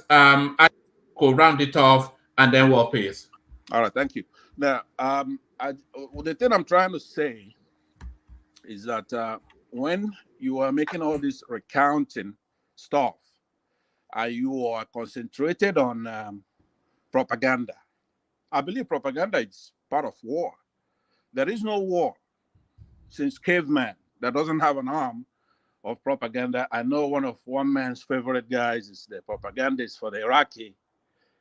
go round it off, and then War Peace. All right, thank you. Now, the thing I'm trying to say is that when you are making all this recounting stuff, you are concentrated on propaganda. I believe propaganda is part of war. There is no war since caveman that doesn't have an arm of propaganda. I know one man's favorite guys is the propagandist for the Iraqi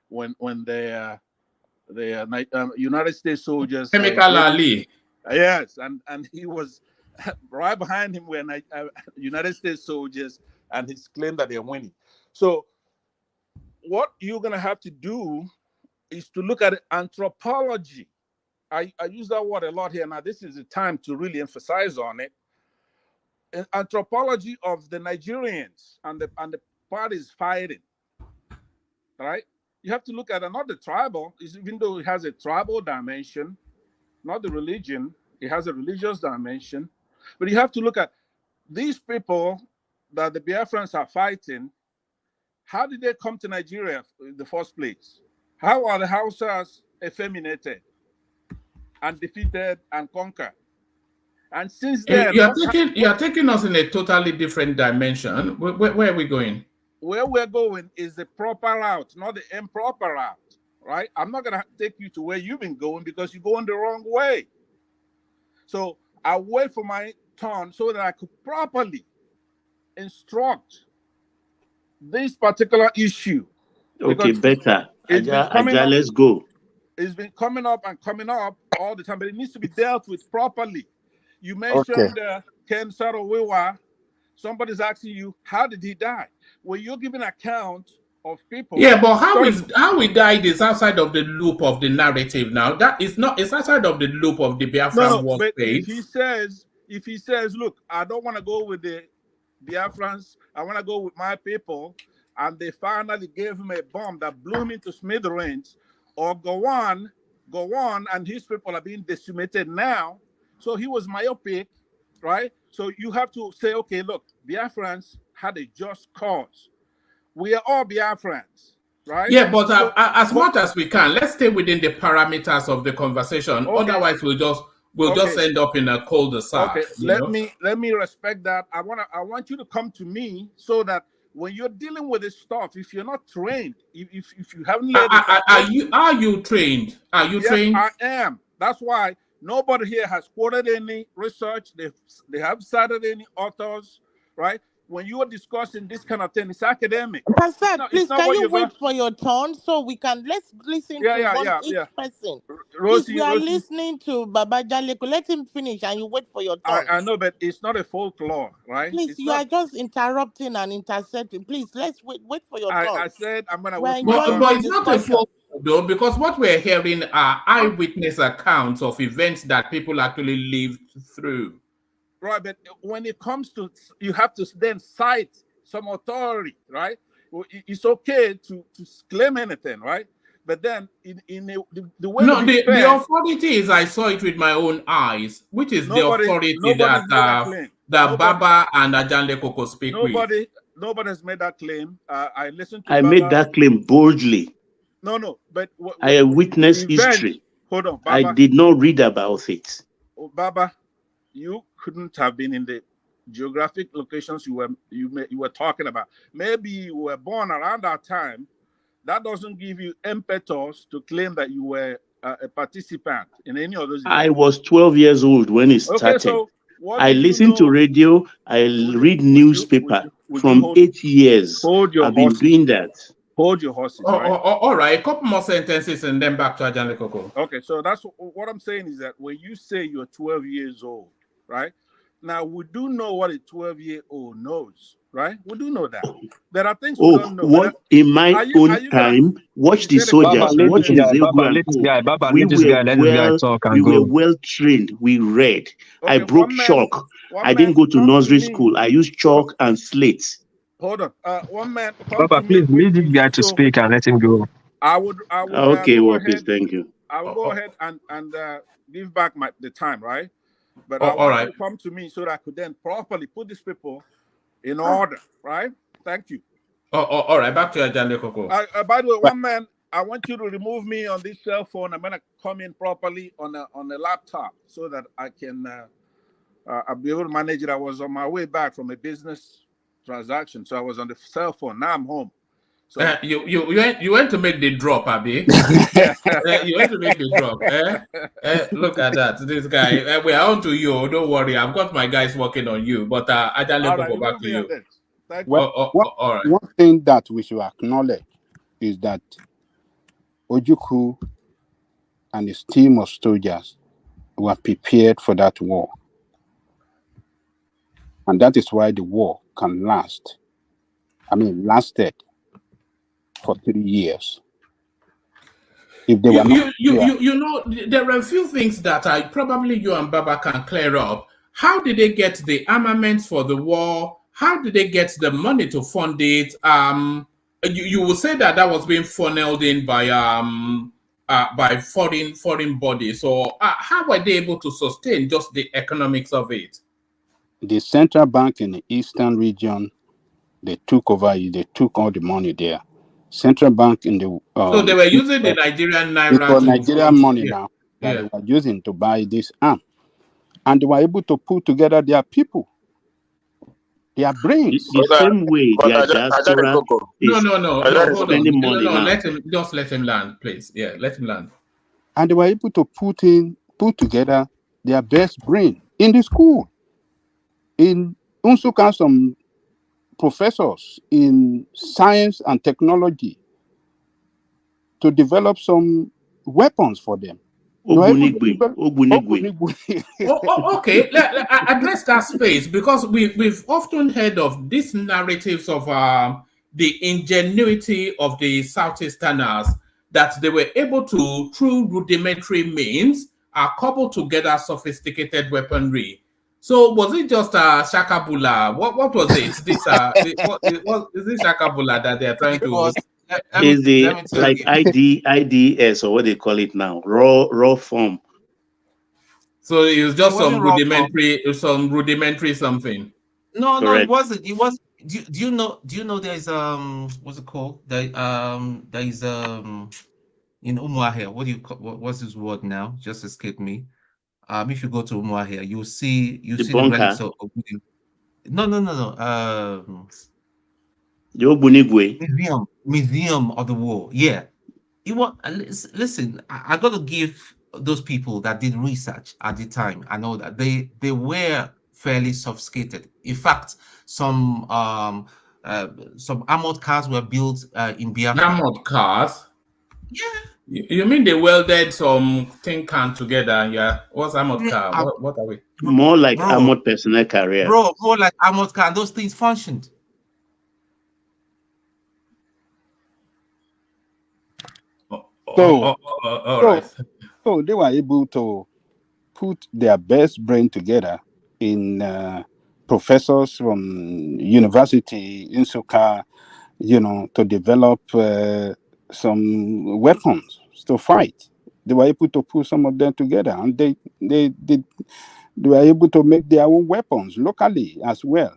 when the United States soldiers. Chemical Ali. Yes, and he was right behind him when United States soldiers, and he's claimed that they're winning. So what you're gonna have to do is to look at anthropology. I use that word a lot here. Now, this is the time to really emphasize on it. Anthropology of the Nigerians and the parties fighting, right? You have to look at another tribal, even though it has a tribal dimension, not the religion, it has a religious dimension. But you have to look at these people that the Biafrans are fighting. How did they come to Nigeria in the first place? How are the Hausas effeminated and defeated and conquered? And since then, you are taking us in a totally different dimension. Where are we going? Where we're going is the proper route, not the improper route, right? I'm not going to take you to where you've been going because you're going the wrong way. So I wait for my turn so that I could properly instruct this particular issue. Okay, better. Let's go. It's been coming up all the time, but it needs to be dealt with properly. You mentioned Ken Saro-Wiwa. Somebody's asking you, how did he die? Well, you're giving account of people. Yeah, but how he died is outside of the loop of the narrative now. That is not, it's outside of the loop of the Biafran war but state. if he says, look, I don't want to go with the Biafrans, I want to go with my people, and they finally gave him a bomb that blew him into smithereens, or Gowon and his people are being decimated now. So he was myopic, right? So you have to say, okay, look, Biafrans had a just cause. We are all Biafrans, right? Yeah, but as much as we can, let's stay within the parameters of the conversation. Okay. Otherwise, we'll just end up in a cul-de-sac. Okay, let me respect that. I want you to come to me so that when you're dealing with this stuff, if you're not trained, if you haven't learned, are you trained? Are you trained? I am. That's why nobody here has quoted any research. They have cited any authors, right? When you are discussing this kind of thing, it's academic. Pastor, please, can you wait for your turn so we can let's listen to each person. Rosie, we are listening to Baba Jaleko. Let him finish, and you wait for your turn. I know, but it's not a folklore, right? Please, you are just interrupting and intercepting. Please, let's wait for your turn. I said I'm gonna wait. But it's not a folklore, though, because what we're hearing are eyewitness accounts of events that people actually lived through. Right, but when it comes to, you have to then cite some authority, right? It's okay to claim anything, right? But then the way the authority is, I saw it with my own eyes, which is the authority that Baba and Ajanle Koko speak with. Nobody has made that claim. I listened to I Baba. made that claim boldly. No, but I witnessed history. Hold on, Baba. I did not read about it. Oh, Baba, you couldn't have been in the geographic locations you were talking about. Maybe you were born around that time. That doesn't give you impetus to claim that you were a participant in any of those events. I was 12 years old when it started. So I listened to radio. I read newspaper. From 8 years. I've been doing that. Hold your horses. Right? All right, a couple more sentences and then back to Ajanle Koko. Okay, so that's what I'm saying is that when you say you're 12 years old, right? Now, we do know what a 12-year-old knows, right? We do know that. There are things we don't know. What in my own time, watch the soldiers, watch the we were well trained, we read. Okay, I broke chalk. I didn't go to nursery school. I used chalk and slates. Hold on. One man. Baba, please leave this guy to speak and let him go. I would okay, thank you. I will go ahead and give back the time, right? But I want you to come to me so that I could then properly put these people in order, right? Thank you. All right, back to Ajanle Koko. By the way, one man, I want you to remove me on this cell phone. I'm gonna come in properly on a laptop so that I can I'll be able to manage it. I was on my way back from a business transaction, so I was on the cell phone. Now I'm home. So you went to make the drop, Abi. You went to make the drop. Look at that. This guy. We are on to you. Don't worry. I've got my guys working on you. But Ajanle Koko, back to you. Well, all right. One thing that we should acknowledge is that Ojukwu and his team of soldiers were prepared for that war. And that is why the war can last. Lasted for 3 years. If they were you know, there are a few things that probably you and Baba can clear up. How did they get the armaments for the war? How did they get the money to fund it? You will say that was being funneled in by foreign bodies. So how were they able to sustain just the economics of it? The central bank in the eastern region, they took over. They took all the money there. Central bank in the so they were using the Nigerian naira. For Nigerian money now that they were using to buy this arm, and they were able to put together their people, their brains. The same way their diaspora is spending money now. Let him land, please. Yeah, let him land. And they were able to put together their best brain in the school. In Unsuka, some professors in science and technology to develop some weapons for them. Okay, address that space, because we've often heard of these narratives of the ingenuity of the Southeasterners, that they were able to, through rudimentary means, cobble together sophisticated weaponry. So was it just a Shakabula? What was it? This what is this Shakabula that they are trying It to? was. Is the Let me tell like you. IDS or what they call it now, raw form. So it was It just wasn't raw form. some rudimentary something. No, it Correct. wasn't. It was. Do you know? Do you know? There's what's it called? There is in Umuahia. What do you call? What's this word now? Just escaped me. If you go to Umuahia, you see The the relics bunker, of Ogbuni. No. the Ogbunigwe. Museum of the War. Yeah. It was. Listen, I got to give those people that did research at the time. I know that they were fairly sophisticated. In fact, some armored cars were built in Biafra. Armored cars. Yeah. You mean they welded some tin can together? Yeah. What's armored car? What are we? More like Bro, armored personnel carrier. more like armored car. And those things functioned. So, all right. So they were able to put their best brain together in professors from university in Soka, to develop some weapons to fight. They were able to put some of them together, and they were able to make their own weapons locally as well,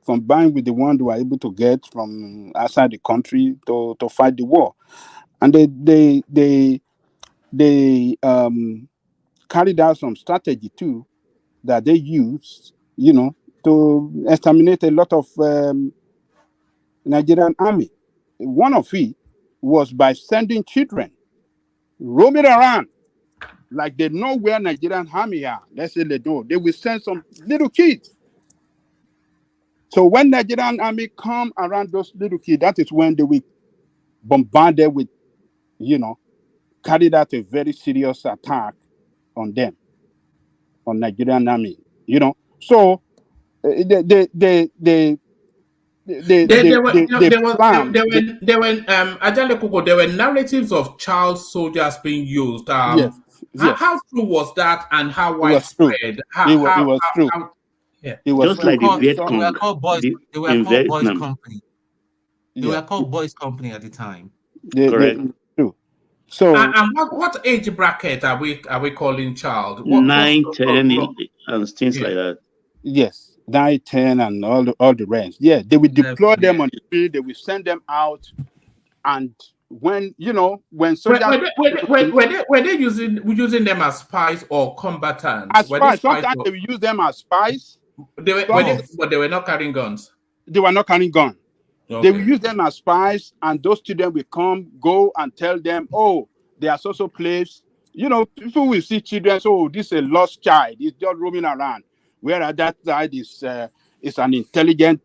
combined with the one they were able to get from outside the country to fight the war. And they carried out some strategy too that they used, to exterminate a lot of Nigerian army. One of it was by sending children roaming around like they know where Nigerian army are. Let's say they know. They will send some little kids. So when Nigerian army come around those little kids, that is when they will bombard them with, carried out a very serious attack on them, on Nigerian army. So they plan. There were Ajale Koko, there were narratives of child soldiers being used. Yes. How true was that, and how It was true. widespread? It was true. Yeah. It was Just like the Viet They Cong were called boys. They were in called boys Vietnam. company. They were called boys company at the time. Correct. True. So And what age bracket are we calling child? 9, 10, and things like that. Yes, 9, 10, and all the rest. Yeah, they will deploy them on the field. They will send them out, and when soldiers were they using them as spies or combatants? as spies, sometimes they will use them as spies. But they were not carrying guns. They were not carrying guns. Okay. They will use them as spies, and those students will go and tell them, oh, there are social place. People will see children. So this is a lost child. He's just roaming around. Whereas that side is an intelligent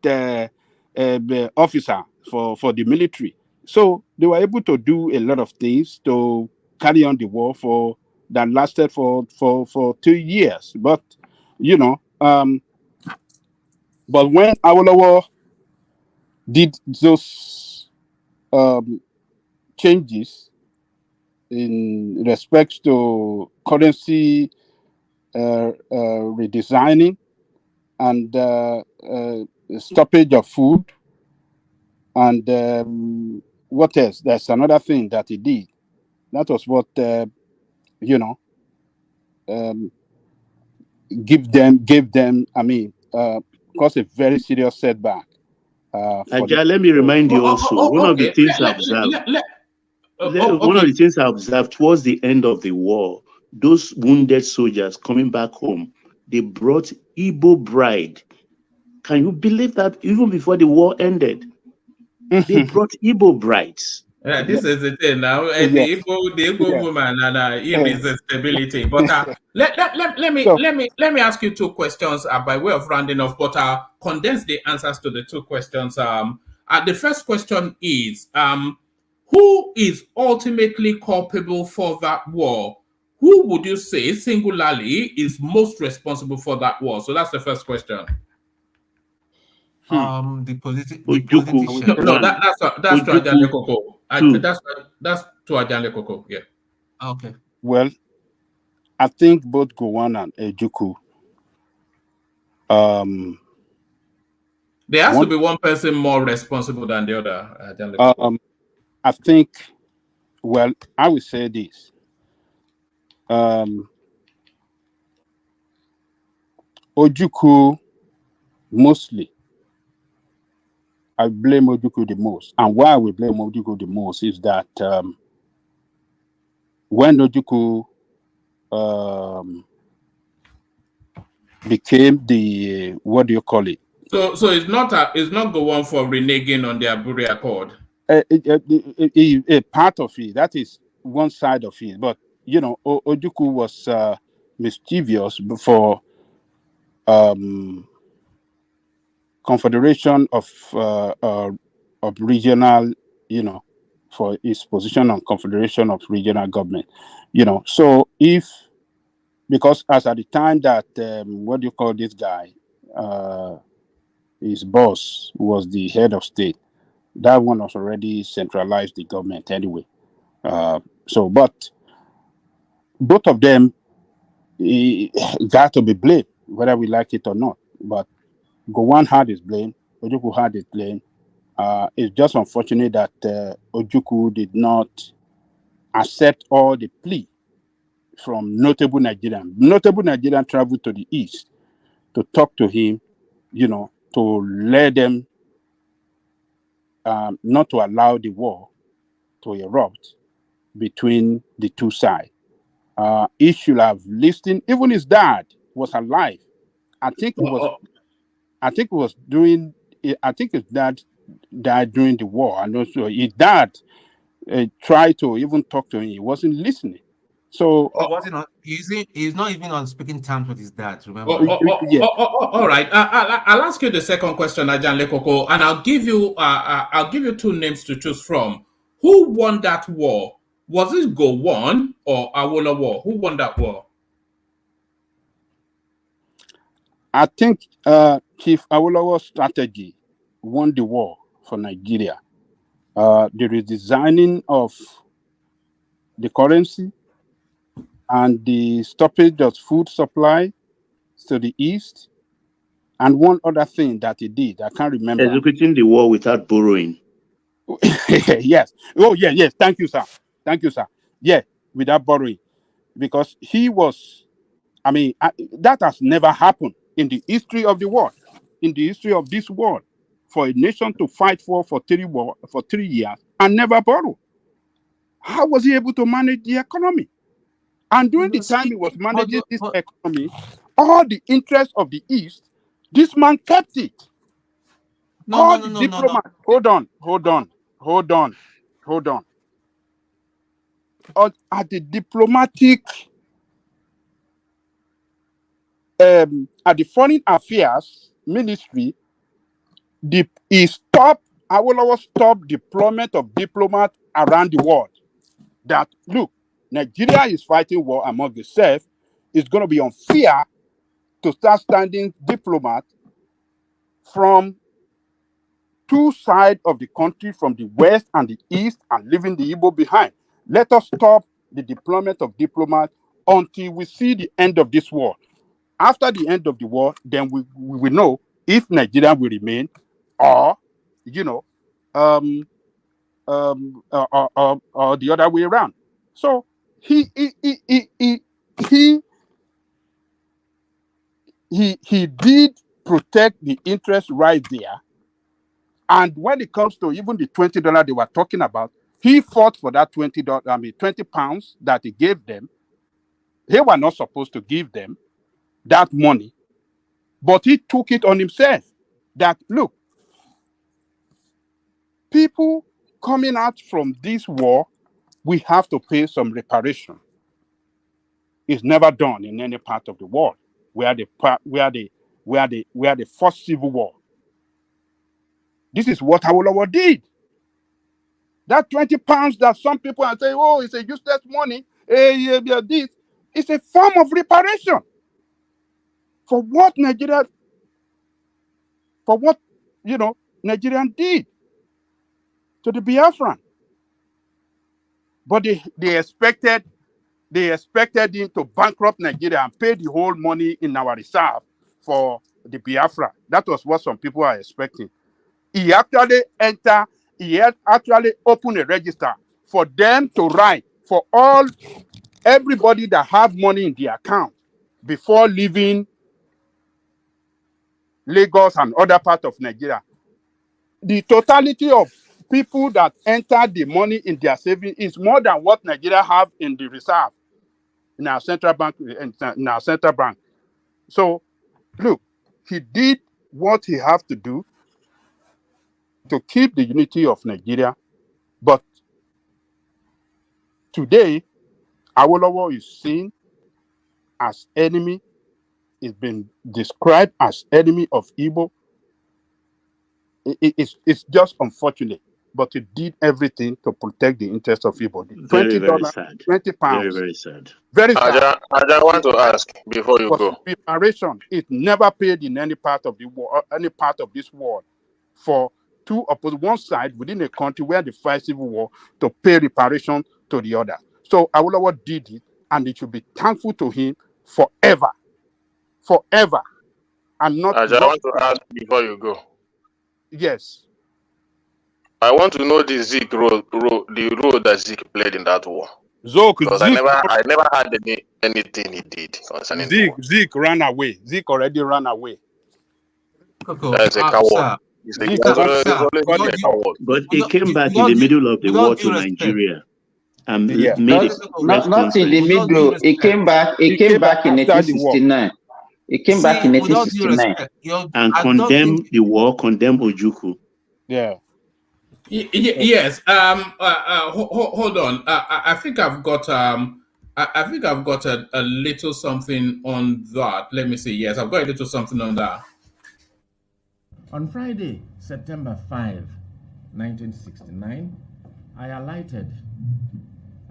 officer for the military. So they were able to do a lot of things to carry on the war that lasted for 2 years. But but when Awolowo did those changes in respect to currency redesigning and stoppage of food, and what else? There's another thing that he did. That was what gave them. Caused a very serious setback. Let me remind you also, one of the things I observed. One of the things I observed towards the end of the war, those wounded soldiers coming back home, they brought Igbo bride. Can you believe that? Even before the war ended, they brought Igbo brides. This is the thing now. The Igbo woman and irresistibility. But let me ask you two questions by way of rounding off. But condense the answers to the two questions. The first question is who is ultimately culpable for that war? Who would you say singularly is most responsible for that war? So that's the first question. The politician. No, that's to Ajale Koko. That's to Ajale Koko. Yeah. Okay. Well, I think both Gowon and Ojukwu Um, there has to be one person more responsible than the other. I think, well, I would say this. Ojukwu, mostly, I blame Ojukwu the most. And why we blame Ojukwu the most is that when Ojukwu became the, what do you call it? So it's not Gowon for reneging on the Aburi Accord. A part of it, that is one side of it. But you know, Ojukwu was mischievous for confederation of regional, you know, for his position on confederation of regional government, you know. So if, because as at the time that what do you call this guy, his boss was the head of state, that one was already centralized the government anyway. So, but both of them got to be blamed, whether we like it or not. But Gowon had his blame, Ojukwu had his blame. It's just unfortunate that Ojukwu did not accept all the plea from notable Nigerian. Notable Nigerian traveled to the east to talk to him, you know, to let them not to allow the war to erupt between the two sides. He should have listened. Even his dad was alive. I think it was doing. I think his dad died during the war, and also his dad tried to even talk to him. He wasn't listening. So he wasn't on. He's not even on speaking terms with his dad. Remember? All right. I'll ask you the second question, Ajan Lekoko, and I'll give you two names to choose from. Who won that war? Was it Gowon or Awolowo? Who won that war? I think Chief Awolowo's strategy won the war for Nigeria. The redesigning of the currency and the stoppage of food supply to the east, and one other thing that he did, I can't remember. Executing the war without borrowing. Yes. Oh, yeah, yes. Thank you, sir. Thank you, sir. Yeah, without borrowing. Because he was, I mean, that has never happened in the history of the world, in the history of this world, for a nation to fight for 3 years and never borrow. How was he able to manage the economy? And during the time he was managing this economy, all the interests of the East, this man kept it. All the diplomats. Hold on. At the diplomatic, at the foreign affairs ministry, Awolowo stopped deployment of diplomats around the world. That, look, Nigeria is fighting war among itself. It's going to be unfair to start standing diplomats from two sides of the country, from the west and the east, and leaving the Igbo behind. Let us stop the deployment of diplomats until we see the end of this war. After the end of the war, then we will know if Nigeria will remain, or, you know, or the other way around. So he did protect the interest right there. And when it comes to even the $20 they were talking about, he fought for that £20 that he gave them. They were not supposed to give them that money, but he took it on himself. That, look, people coming out from this war, we have to pay some reparation. It's never done in any part of the world where they fought civil war. This is what Awolowo did. That £20 that some people are saying, oh, it's a useless money, this, it's a form of reparation for what Nigerian did to the Biafran. But they expected him to bankrupt Nigeria and pay the whole money in our reserve for the Biafra. That was what some people are expecting. He actually had actually opened a register for them to write for everybody that have money in the account before leaving Lagos and other parts of Nigeria. The totality of people that enter the money in their saving is more than what Nigeria have in the reserve in our central bank. So, look, he did what he have to do to keep the unity of Nigeria, but today, Awolowo is seen as enemy. It's been described as enemy of Igbo. It's just unfortunate, but he did everything to protect the interest of Igbo. Very, very $20, sad. 20 pounds. Very, very sad. Very sad. I want to ask before you was go. Reparation. It never paid in any part of the war, any part of this war, for two opposite one side within a country where they fight civil war to pay reparation to the other. So Awolowo did it, and it should be thankful to him forever, forever, and not. I want to ask before you go. Yes. I want to know the Zeke role that Zeke played in that war. Because Zeke, I never had anything he did concerning the war. Zeke ran away. Zeke already ran away. That's a coward. But he came back in the middle of the war to Nigeria and made not in the middle. He came back. He came back in 1869. He came back in 1869 and condemned the war, condemned Ojukwu. Yeah. Yes. Hold on. I think I've got a little something on that. Let me see. Yes, I've got a little something on that. On Friday, September 5, 1969, I alighted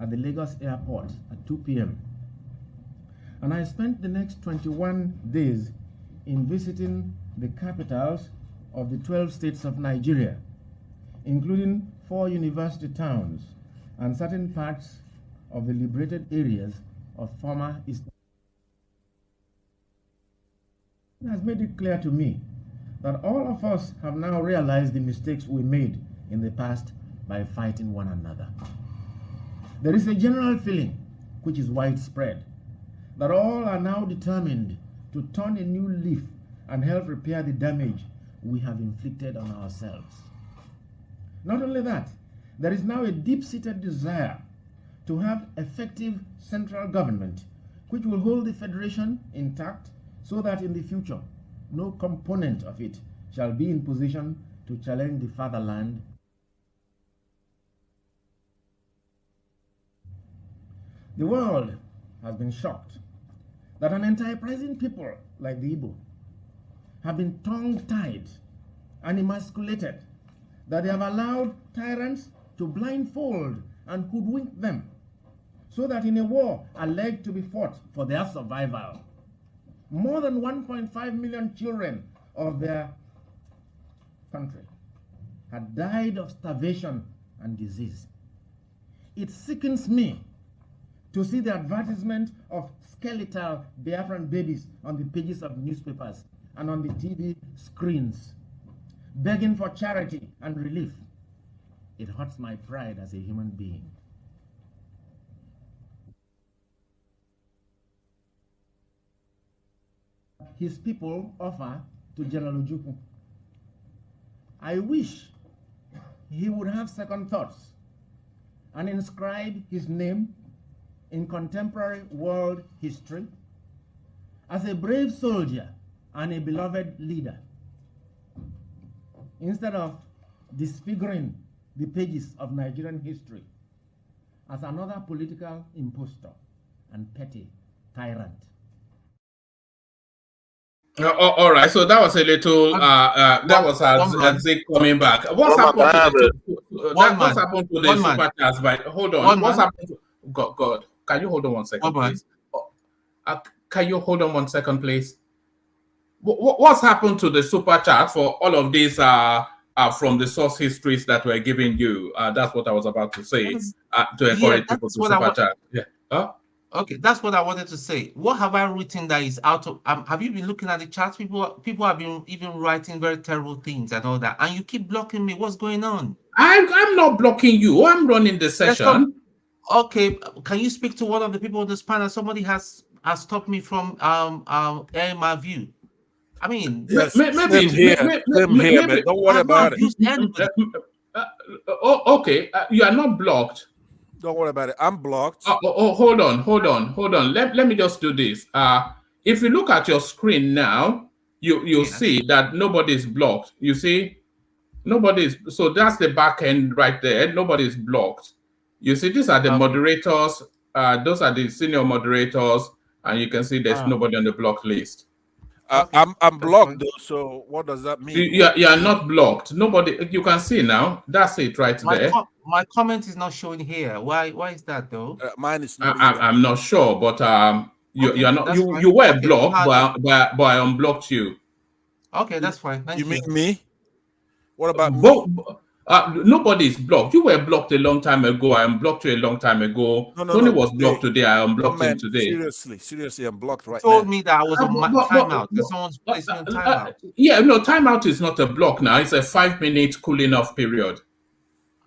at the Lagos airport at 2 p.m. and I spent the next 21 days in visiting the capitals of the 12 states of Nigeria, including 4 university towns and certain parts of the liberated areas of former East. It has made it clear to me that all of us have now realized the mistakes we made in the past by fighting one another. There is a general feeling, which is widespread, that all are now determined to turn a new leaf and help repair the damage we have inflicted on ourselves. Not only that, there is now a deep-seated desire to have effective central government which will hold the federation intact so that in the future no component of it shall be in position to challenge the fatherland. The world has been shocked that an enterprising people like the Igbo have been tongue-tied and emasculated, that they have allowed tyrants to blindfold and hoodwink them, so that in a war alleged to be fought for their survival, more than 1.5 million children of their country had died of starvation and disease. It sickens me to see the advertisement of skeletal Biafran babies on the pages of newspapers and on the TV screens, begging for charity and relief. It hurts my pride as a human being. His people offer to General Ojukwu. I wish he would have second thoughts and inscribe his name in contemporary world history as a brave soldier and a beloved leader, instead of disfiguring the pages of Nigerian history as another political impostor and petty tyrant. All right, so that was a little. That was Zeke coming back. What's happened to the super chats? But hold on. What's happened to God? Can you hold on 1 second, please? Can you hold on 1 second, please? What's happened to the super chat for all of these? From the source histories that we're giving you. That's what I was about to say. To encourage people to super chat. Yeah. Okay, that's what I wanted to say. What have I written that is out of? Have you been looking at the chat? People have been even writing very terrible things and all that, and you keep blocking me. What's going on? I'm not blocking you. I'm running the Let's talk. session. Okay, can you speak to one of the people on this panel? Somebody has stopped me from airing my view. I mean, Yes, same here, man. Don't worry about it. Anybody. Okay, you are not blocked. Don't worry about it. I'm blocked. Hold on. Let me just do this. If you look at your screen now, you'll see that nobody is blocked. You see, so that's the back end right there. Nobody is blocked. You see, these are the moderators. Those are the senior moderators, and you can see there's nobody on the block list. I'm blocked though. So what does that mean? You are not blocked. Nobody. You can see now. That's it right there. My comment is not showing here. Why is that though? Mine is not. I'm not sure, but you are not. You were blocked, but I unblocked you. Okay, that's fine. Thank you. You mean me? What about me? Nobody is blocked. You were blocked a long time ago. I unblocked you a long time ago. Tony was blocked today. I unblocked him today. Seriously, I'm blocked right now. Told me that I was on timeout. Someone's placing on timeout. Yeah, no, timeout is not a block now. It's a 5-minute cooling off period.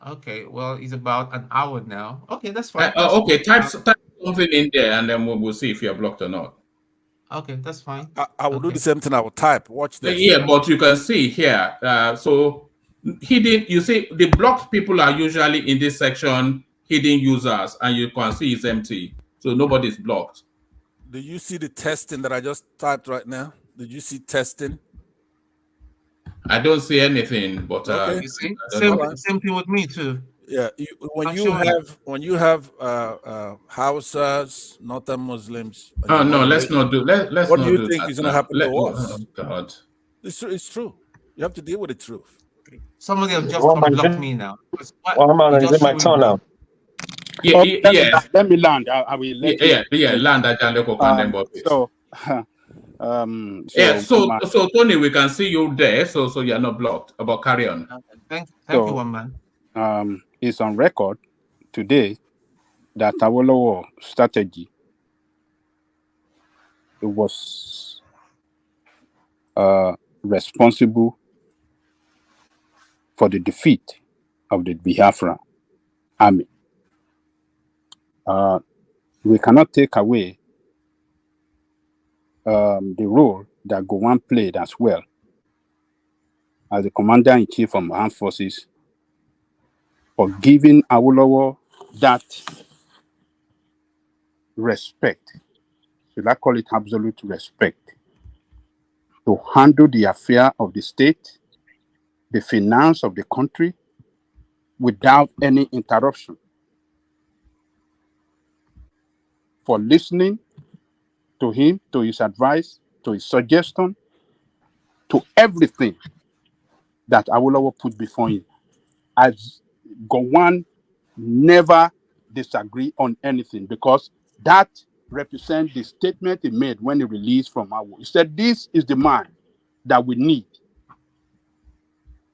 Okay, well, it's about an hour now. Okay, that's fine. Okay, type something in there, and then we'll see if you're blocked or not. Okay, that's fine. I will do the same thing. I will type. Watch this. Yeah, but you can see here. So hidden. You see, the blocked people are usually in this section, hidden users, and you can see it's empty. So nobody's blocked. Do you see the testing that I just typed right now? Did you see testing? I don't see anything, but you see, same thing with me too. Yeah, when you have Hausas, Northern Muslims. Oh no, let's not do. Let's. What not do you do think that, is going to happen to us? Oh God, it's true. You have to deal with the truth. Somebody have just blocked me now. Is it my turn now? Yeah, let me land. I will let you. Land at So, so Tony, we can see you there, so you're not blocked. But carry on. Thank you, one man. It's on record today that Awolowo strategy was responsible for the defeat of the Biafra army. We cannot take away the role that Gowon played as well as the commander-in-chief of armed forces for giving Awolowo that respect, should I call it absolute respect, to handle the affair of the state, the finance of the country, without any interruption. For listening to him, to his advice, to his suggestion, to everything that Awolowo put before him. As Gowon never disagree on anything, because that represents the statement he made when he released from Awo. He said, this is the man that we need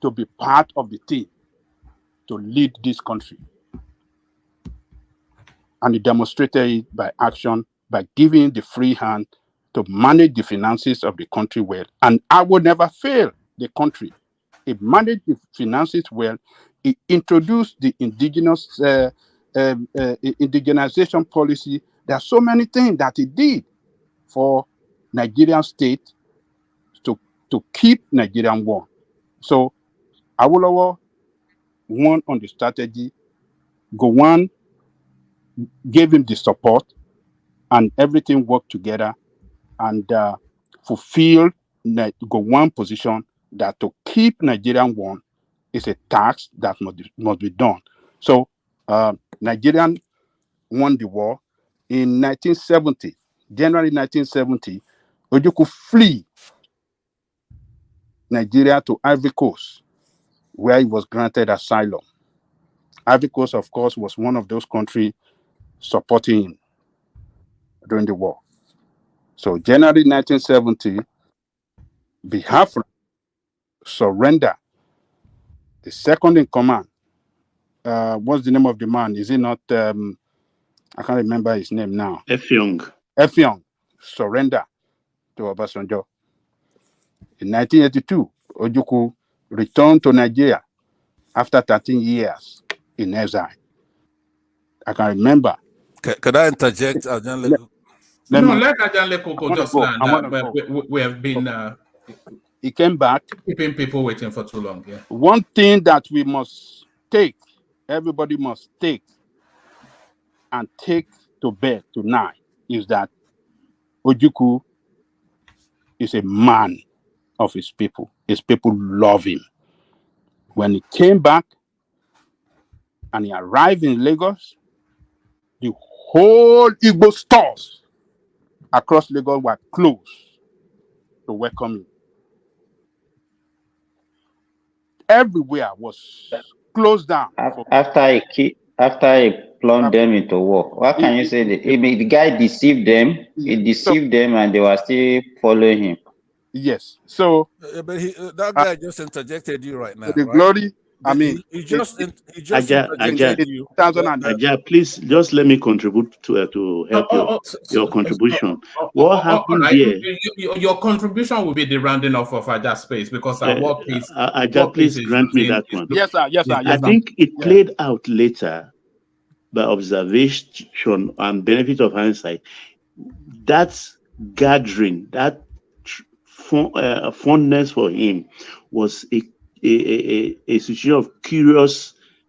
to be part of the team to lead this country. And he demonstrated it by action, by giving the free hand to manage the finances of the country well. And Awo never failed the country. He managed the finances well. He introduced the indigenous indigenization policy. There are so many things that he did for Nigerian state to keep Nigerian warm. So Awolowo won on the strategy. Gowon gave him the support, and everything worked together and fulfilled Gowon's position that to keep Nigerian warm is a task that must be done. So Nigerian won the war in 1970, January 1970. Ojukwu flee Nigeria to Ivory Coast, where he was granted asylum. Ivory Coast, of course, was one of those countries supporting him during the war. So January 1970, Biafra surrender. The second in command, what's the name of the man? Is it not I can't remember his name now. Effiong. Effiong surrender to Obasanjo. In 1982, Ojukwu returned to Nigeria after 13 years in exile. I can remember. Could I interject, Let Ajanle? Let Ajanle Koko just land. We have been he came back. Keeping people waiting for too long. Yeah. One thing that we must take, everybody must take and take to bed tonight is that Ojukwu is a man of his people. His people love him. When he came back and he arrived in Lagos, the whole Igbo stores across Lagos were closed to welcome him. Everywhere was closed down. After he plunged them into work. What can you say? The guy deceived them. He deceived them, and they were still following him. Yes. So, but that guy just interjected you right now. The right? glory. I mean, he just Aja, interjected you. Aja, please just let me contribute to help your contribution. What happened here? Your contribution will be the rounding off of Aja's space because our work is. Aja, please grant me that one. Yes, sir. Yes, sir. I think it played out later by observation and benefit of hindsight. That gathering, that fondness for him was a situation of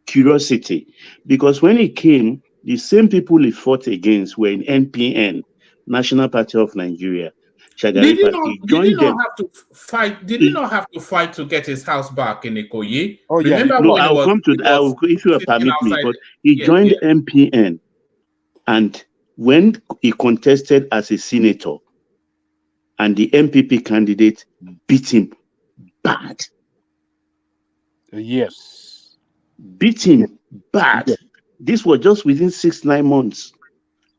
curiosity, because when he came, the same people he fought against were in NPN, National Party of Nigeria. Did he not have to fight? Did he not have to fight to get his house back in Ikoyi? Oh yeah. Remember No, when I'll come to that if you permit me. But he joined NPN, and when he contested as a senator, and the MPP candidate beat him bad. Yes. Beat him bad. Yes. This was just within 6-9 months.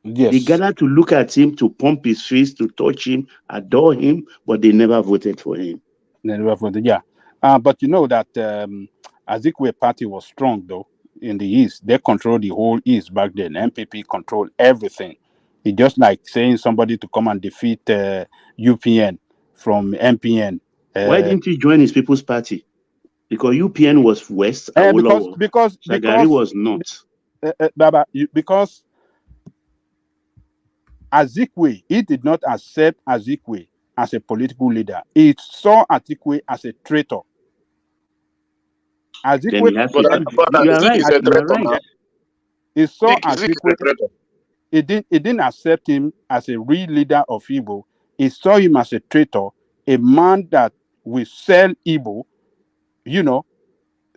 Yes. They gathered to look at him, to pump his fist, to touch him, adore him, but they never voted for him. They never voted, yeah. But you know that Azikwe party was strong, though, in the East. They controlled the whole East back then. MPP controlled everything. It's just like saying somebody to come and defeat UPN from MPN. Why didn't he join his people's party? Because UPN was west, because Shagari was north. Baba, because Azikwe, he did not accept Azikwe as a political leader. He saw Azikwe as a traitor. Azikwe, you are right. He saw Azikwe. He didn't accept him as a real leader of Igbo. He saw him as a traitor, a man that will sell Igbo,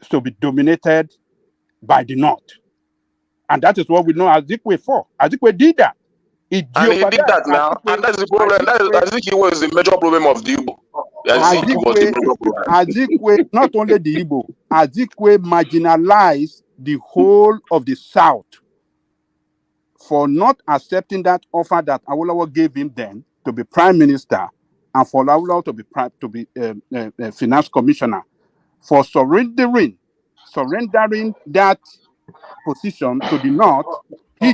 to be dominated by the North. And that is what we know Azikwe for. Azikwe did that. And he did that now. And that's the problem. Azikwe was the major problem of the Igbo. Azikwe, not only the Igbo, Azikwe marginalized the whole of the South for not accepting that offer that Awolowo gave him then to be prime minister, and for Awolowo to be finance commissioner, for surrendering that position to the North. He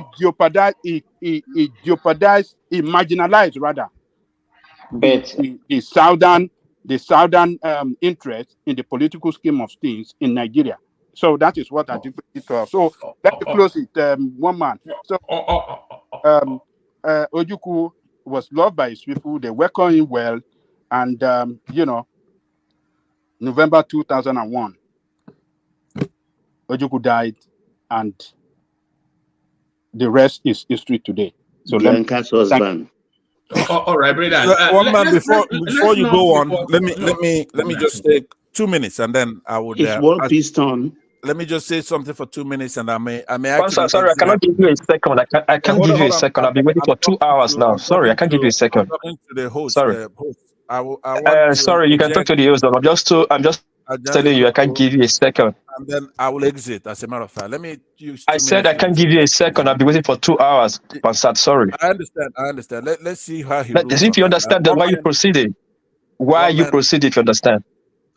marginalized rather the southern interest in the political scheme of things in Nigeria. So that is what I did to us. So let me close it. One man. So Ojukwu was loved by his people. They welcomed him well, and November 2001, Ojukwu died, and the rest is history today. So Bianca's husband. All right, brother. One man, before you go on, let me just take 2 minutes, and then I would. It's one piston. Let me just say something for 2 minutes, and I may actually. Sorry, I cannot give you a second. I can't give you a second. I've been waiting for 2 hours now. Sorry, I can't give you a second. I'm talking to the host. Sorry. I want sorry, you can talk to the host. I'm just telling you, I can't give you a second. And then I will exit, as a matter of fact. Let me use. I said I can't give you a second. I've been waiting for 2 hours, Pansat. Sorry. I understand. Let's see how he. If you understand why you proceeded. Why you proceed, if you understand.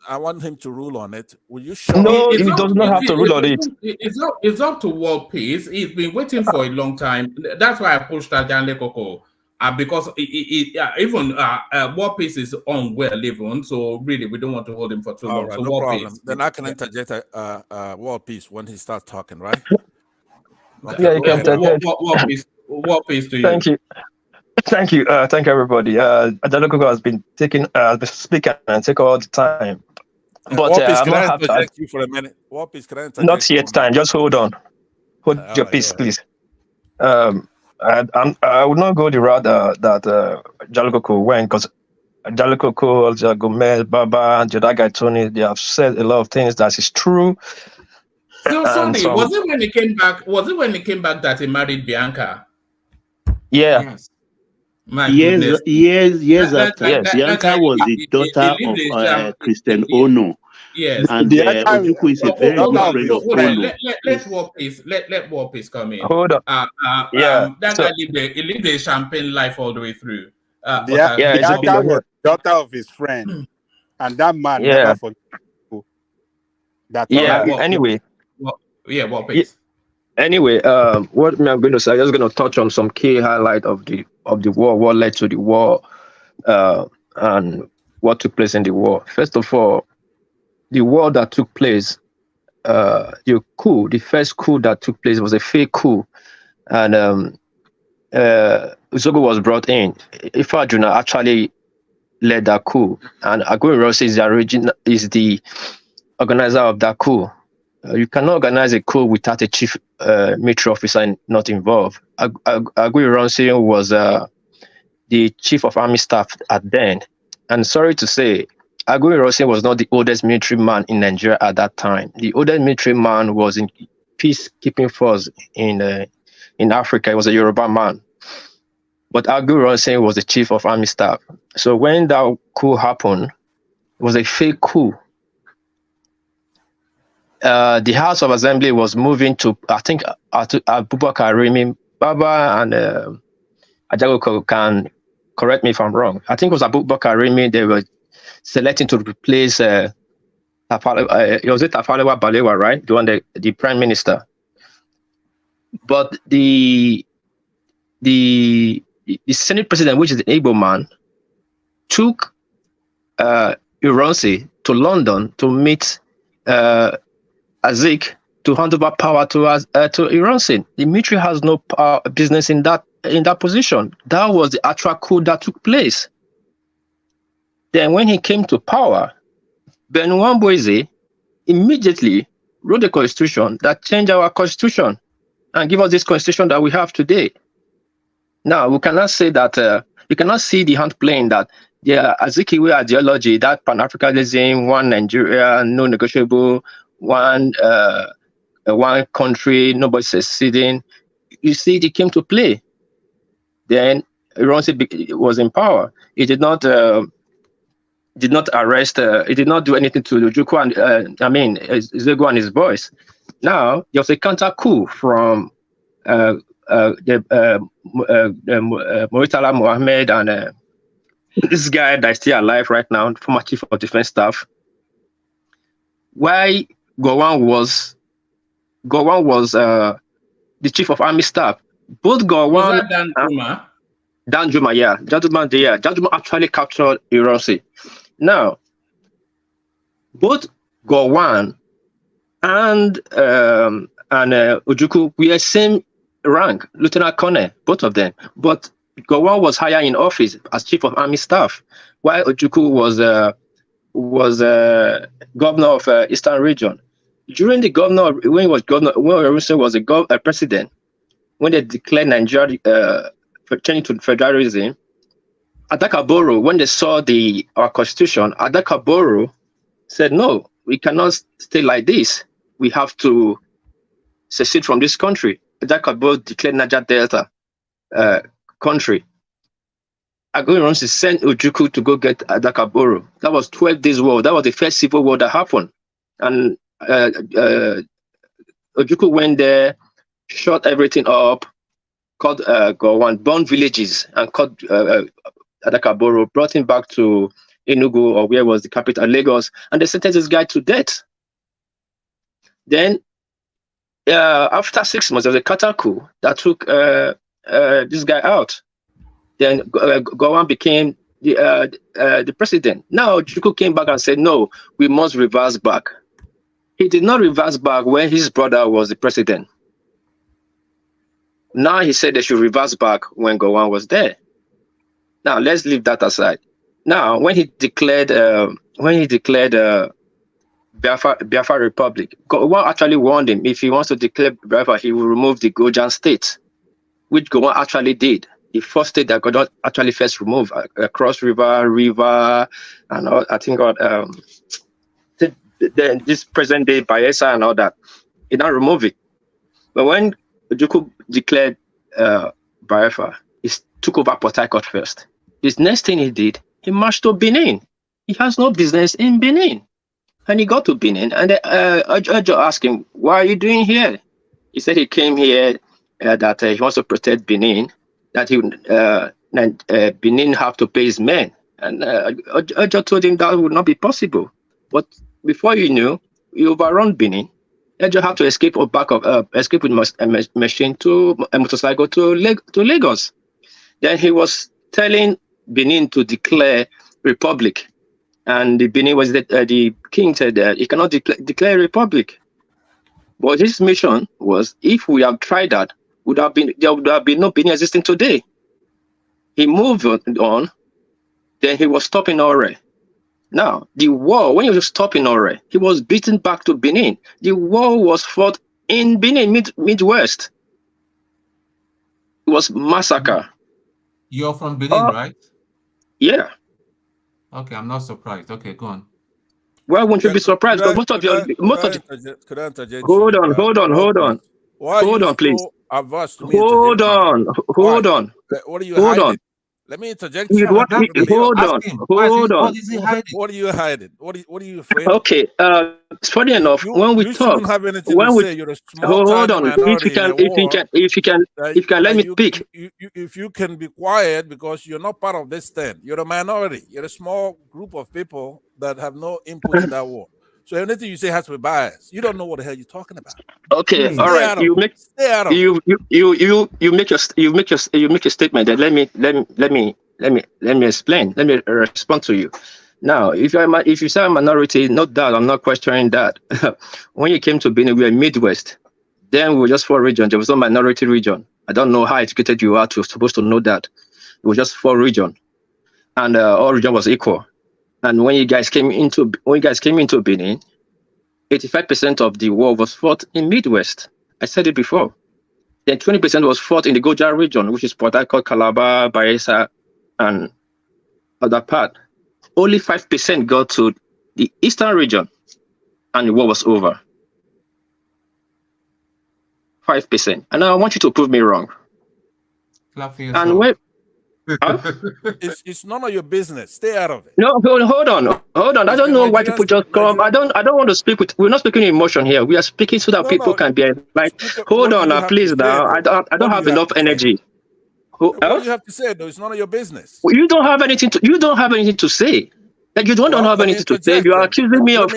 I want him to rule on it. Will you show No, up? he does not have to rule on it. It's up to world peace. He's been waiting for a long time. That's why I pushed Ajanle Koko. Because even world peace is unwell even. So really, we don't want to hold him for too All long. right, So no world problem. peace. Then I can interject world peace when he starts talking, right? Okay, Yeah, you can interject. World peace to you. Thank you. Thank you. Thank everybody. Ajanle Koko has been taking been speaking and take all the time. But Warpeace, I'm can not I happy. interject you for a minute? Warpeace, can I interject Not you yet for a time. minute? Just hold on. Hold your right, peace, please. I would not go the route that Ajanle Koko went, because Ajanle Koko, Gomez, Baba, and the other guy Tony, they have said a lot of things that is true. So sorry, was it when he came back? Was it when he came back that he married Bianca? Yeah. Yes. My goodness. Years after. Bianca was the daughter of Christian Ono. Yes. And Ojukwu is a very good friend of Ono. Let War Peace. Let War Peace come in. Hold on. That guy lived a champagne life all the way through. Bianca was daughter of his friend, and that man never forgot. Anyway. War Peace. Anyway, what I'm going to say, I'm just going to touch on some key highlight of the war, what led to the war, and what took place in the war. First of all, the war that took place, the first coup that took place was a fake coup, and Zogo was brought in. Ifeanyi actually led that coup, and Aguiyi-Ironsi is the organizer of that coup. You cannot organize a coup without a chief military officer not involved. Aguiyi-Ironsi was the chief of army staff at then. And sorry to say, Aguiyi-Ironsi was not the oldest military man in Nigeria at that time. The oldest military man was in peacekeeping force in Africa. He was a Yoruba man. But Aguiyi-Ironsi was the chief of army staff. So when that coup happened, it was a fake coup. The House of Assembly was moving to, I think, Abubakar Rimi Baba and Ajago can correct me if I'm wrong. I think it was Abubakar Rimi they were selecting to replace it was Tafawa Balewa, right? The prime minister. But the Senate president, which is an Igbo man, took Ironsi to London to meet Azik to hand over power to Ironsi. The military has no business in that position. That was the actual coup that took place. Then when he came to power, Ben Wambueze immediately wrote a constitution that changed our constitution and give us this constitution that we have today. Now, we cannot say that, you cannot see the hand playing that the Azikiwe ideology, that Pan-Africanism, one Nigeria, no negotiable, one country, nobody seceding. You see, it came to play. Then Ironsi was in power. He did not arrest. He did not do anything to Ojukwu and Zego and his boys. Now there was a counter coup from Muritala Mohammed and this guy that is still alive right now, former chief of defense staff. Why Gowon was the chief of army staff. Both Gowon was that Dan Juma? Dan Juma, yeah. Dan Juma actually captured Ironsi. Now, both Gowon and Ojukwu were same rank, Lieutenant Colonel, both of them. But Gowon was higher in office as chief of army staff, while Ojukwu was governor of Eastern Region. During the governor, when he was governor, when Ironsi was a president, when they declared Nigeria changing to federalism, Adakaboro, when they saw our constitution, Adakaboro said, no, we cannot stay like this. We have to secede from this country. Adakaboro declared Niger Delta country. Aguiyi-Ironsi sent Ojukwu to go get Adakaboro. That was 12 days war. That was the first civil war that happened. And Ojukwu went there, shot everything up, caught Gowon, burned villages, and caught Adakaboro, brought him back to Enugu, or where was the capital, Lagos, and they sentenced this guy to death. Then, after 6 months, there was a Qatar coup that took this guy out. Then Gowon became the president. Now Ojukwu came back and said, no, we must reverse back. He did not reverse back when his brother was the president. Now he said they should reverse back when Gowon was there. Now let's leave that aside. Now when he declared Biafra Republic, Gowon actually warned him if he wants to declare Biafra, he will remove the Gojan state, which Gowon actually did. The first state that Gowon actually first removed, Cross River, and all, I think this present day Bayelsa and all that, he now removed it. But when Ojukwu declared Biafra, he took over Port Harcourt first. This next thing he did, he marched to Benin. He has no business in Benin. And he got to Benin, and Ojo asked him, what are you doing here? He said he came here that he wants to protect Benin, that Benin have to pay his men. And Ojo told him that would not be possible. But before you knew, he overrun Benin. Ojo had to escape with a machine to a motorcycle to Lagos. Then he was telling Benin to declare republic. And the Benin was the king said that he cannot declare a republic. But his mission was, if we have tried that, there would have been no Benin existing today. He moved on, then he was stopping Ore. Now, the war, when he was stopping Ore, he was beaten back to Benin. The war was fought in Benin, Midwest. It was massacre. You're from Benin, right? Yeah. Okay, I'm not surprised. Okay, go on. Why won't you be surprised? Because Could I interject? Hold on. Why Hold are you on, please. so averse to me Hold on. What are you Hold hiding? on. Let me interject. Hold on. What are you hiding? What are you afraid of? Okay. Funny enough, when we you talk, shouldn't have anything to say. You're a small hold on. minority If you can let me speak. If you can be quiet, because you're not part of this stand. You're a minority. You're a small group of people that have no input in that war. So anything you say has to be biased. You don't know what the hell you're talking about. Okay, all right. You make your statement. Then let me explain. Let me respond to you. Now, if you say a minority, no doubt, I'm not questioning that. When you came to Benin, we were Midwest. Then we were just 4 regions. There was no minority region. I don't know how educated you are supposed to know that. It was just 4 regions, and all region was equal. And when you guys came into Benin, 85% of the war was fought in Midwest. I said it before. Then 20% was fought in the Goja region, which is Port Harcourt, Calabar, Bayelsa, and other part. Only 5% got to the eastern region, and the war was over. 5%. And I want you to prove me wrong. And when it's none of your business. Stay out of it. No, hold on. I don't know why people just come. I don't want to speak with. We're not speaking in emotion here. We are speaking so that people can be like. Hold on, now, please. Now, I don't have enough energy. What do you have to say? Though it's none of your business. You don't have anything to. You don't have anything to say. Like you don't have anything to say. You are accusing me of.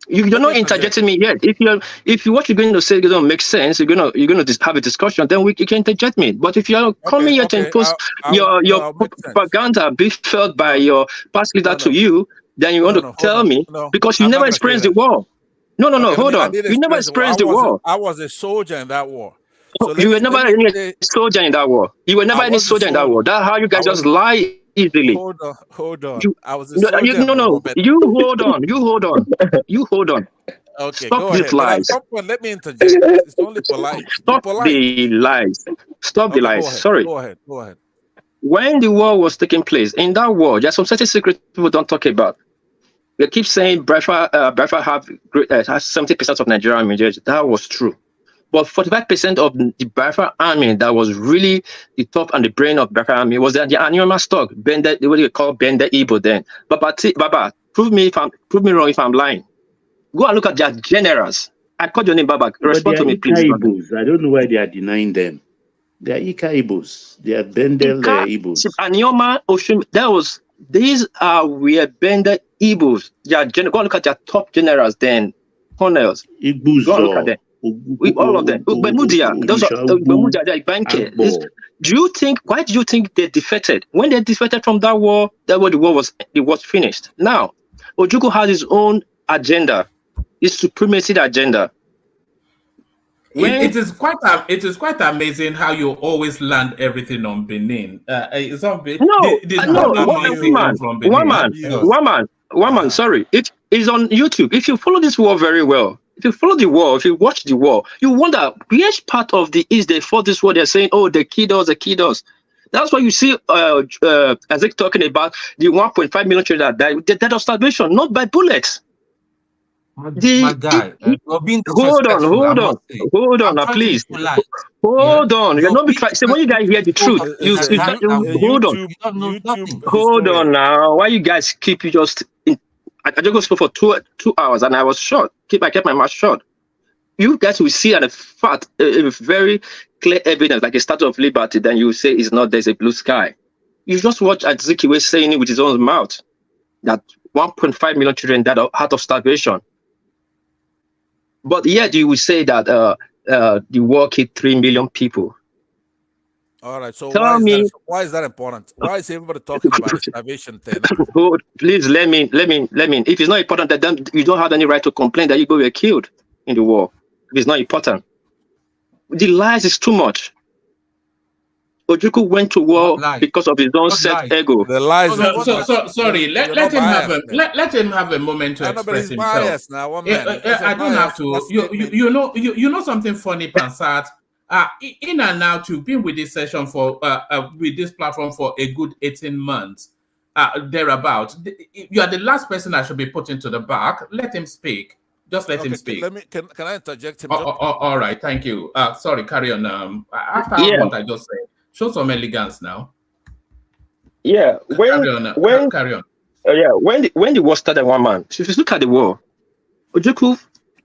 You're not interjecting me yet. If what you're going to say doesn't make sense, you're gonna have a discussion. Then you can interject me. But if you're coming here to impose your propaganda be felt by your past leader to you, then you want to tell me because you never experienced the war. No. Hold on. You never experienced the war. I was a soldier in that war. So you were never any soldier in that war. You were never any soldier in that war. That's how you guys just lie easily. Hold on. I was a soldier. You hold on. Okay, stop these lies. Let me interject. It's only polite. Stop the lies. Stop the lies. Sorry. Go ahead. When the war was taking place, in that war, there's some certain secrets people don't talk about. They keep saying Biafra has 70% of Nigerian military. That was true. But 45% of the Biafra army that was really the top and the brain of Biafra army was the Anioma stock, what they call Bende Igbo then. Baba, prove me wrong if I'm lying. Go and look at their generals. I called your name, Baba. Respond to me, please. Ibos. I don't know why they are denying them. They are Ika Ibos. They are Bendel Ibos. Anioma, Oshun, These are were bender Igbos. Go and look at their top generals then, colonels. Go and look at them. All of them. Bermudia, those are Bermudia, they are banker. Do you think? Why do you think they defected? When they defected from that war, the war was finished. Now, Ojukwu has his own agenda, his supremacy agenda. It is quite amazing how you always land everything on Benin. It's on one man. Sorry, it is on YouTube. If you follow this war very well, if you follow the war, if you watch the war, you wonder which part of the East they fought this war. They're saying, "Oh, they killed us." That's why you see Isaac talking about the 1.5 million children that died. They died of starvation, not by bullets. My guy, you're being hold on, now, please. Hold on. You're not trying. So when you guys hear the truth, hold on. You don't know nothing. Hold on now. Why you guys keep you just? I just go for 2 hours and I was short. I kept my mouth shut. You guys will see a very clear evidence, like a Statue of Liberty. Then you say it's not. There's a blue sky. You just watch Ezekiel saying it with his own mouth that 1.5 million children died out of starvation. But yet you will say that the war killed 3 million people. All right. So why is that important? Why is everybody talking about the starvation thing? Please let me. If it's not important, then you don't have any right to complain that you were killed in the war. If it's not important, the lies is too much. Ojukwu went to war because of his own set ego. The lies. Sorry. Let him have a moment to express himself. Now, I don't have to. You know something funny, Pansat. In and out, you've been with this session for with this platform for a good 18 months, thereabout. You are the last person I should be put into the back. Let him speak. Just let him speak. Can I interject him? All right, thank you. Sorry, carry on. After what I just said, show some elegance now. Yeah, carry on. When the war started, one man. So if you look at the war, Ojukwu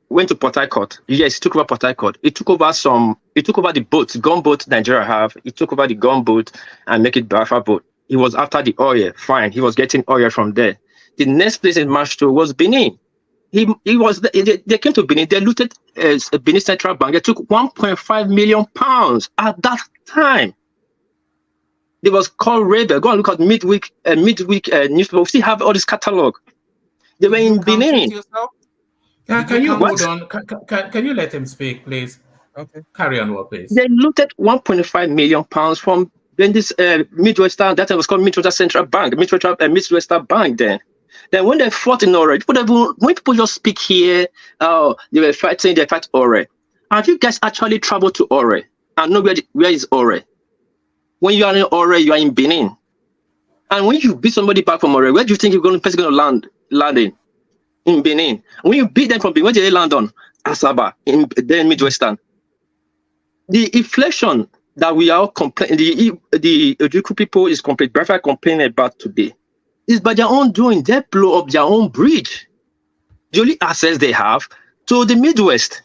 went to Port Harcourt. Yes, he took over Port Harcourt. He took over the boats, gunboat Nigeria have. He took over the gunboat and make it Biafra boat. He was after the oil. Fine, he was getting oil from there. The next place in march to was Benin. They came to Benin. They looted Benin Central Bank. They took 1.5 million pounds at that time. It was called Rebel. Go and look at midweek newspaper. We still have all this catalog. They were in Benin. Can you hold on? Can you let him speak, please? Okay. Carry on, please. They looted 1.5 million pounds from this Midwestern. That was called Midwestern Central Bank, Midwestern Bank. Then when they fought in Ore, when people just speak here, they were fighting. They fight Ore. Have you guys actually traveled to Ore and know where is Ore? When you are in Ore, you are in Benin. And when you beat somebody back from Ore, where do you think the person going to land in? In Benin. When you beat them from Benin, where did they land on? Asaba, then Midwestern. The inflation that we are complaining, the Ojukwu people is complaining about today, is by their own doing. They blow up their own bridge. The only access they have to the Midwest.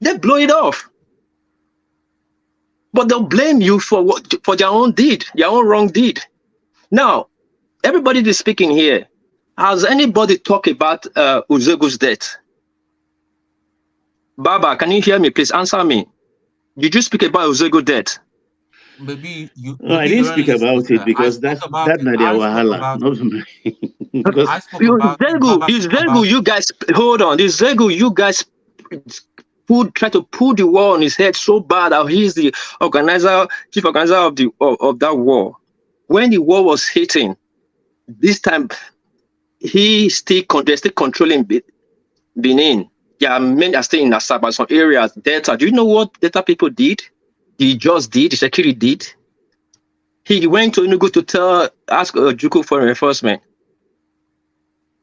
They blow it off. But they'll blame you for their own deed, their own wrong deed. Now, everybody is speaking here. Has anybody talked about Uzegu's death? Baba, can you hear me? Please answer me. Did you speak about Uzegu's death? Maybe you. No, I didn't speak about it because that's not the Wahala. Because Zegu, you guys, hold on. This Zegu, you guys try to pull the war on his head so bad that he's the chief organizer of that war. When the war was hitting, this time they're still controlling Benin. Yeah, many are still in Asaba, some areas. Delta. Do you know what Delta people did? The security did. He went to Enugu to ask Ojukwu for reinforcement.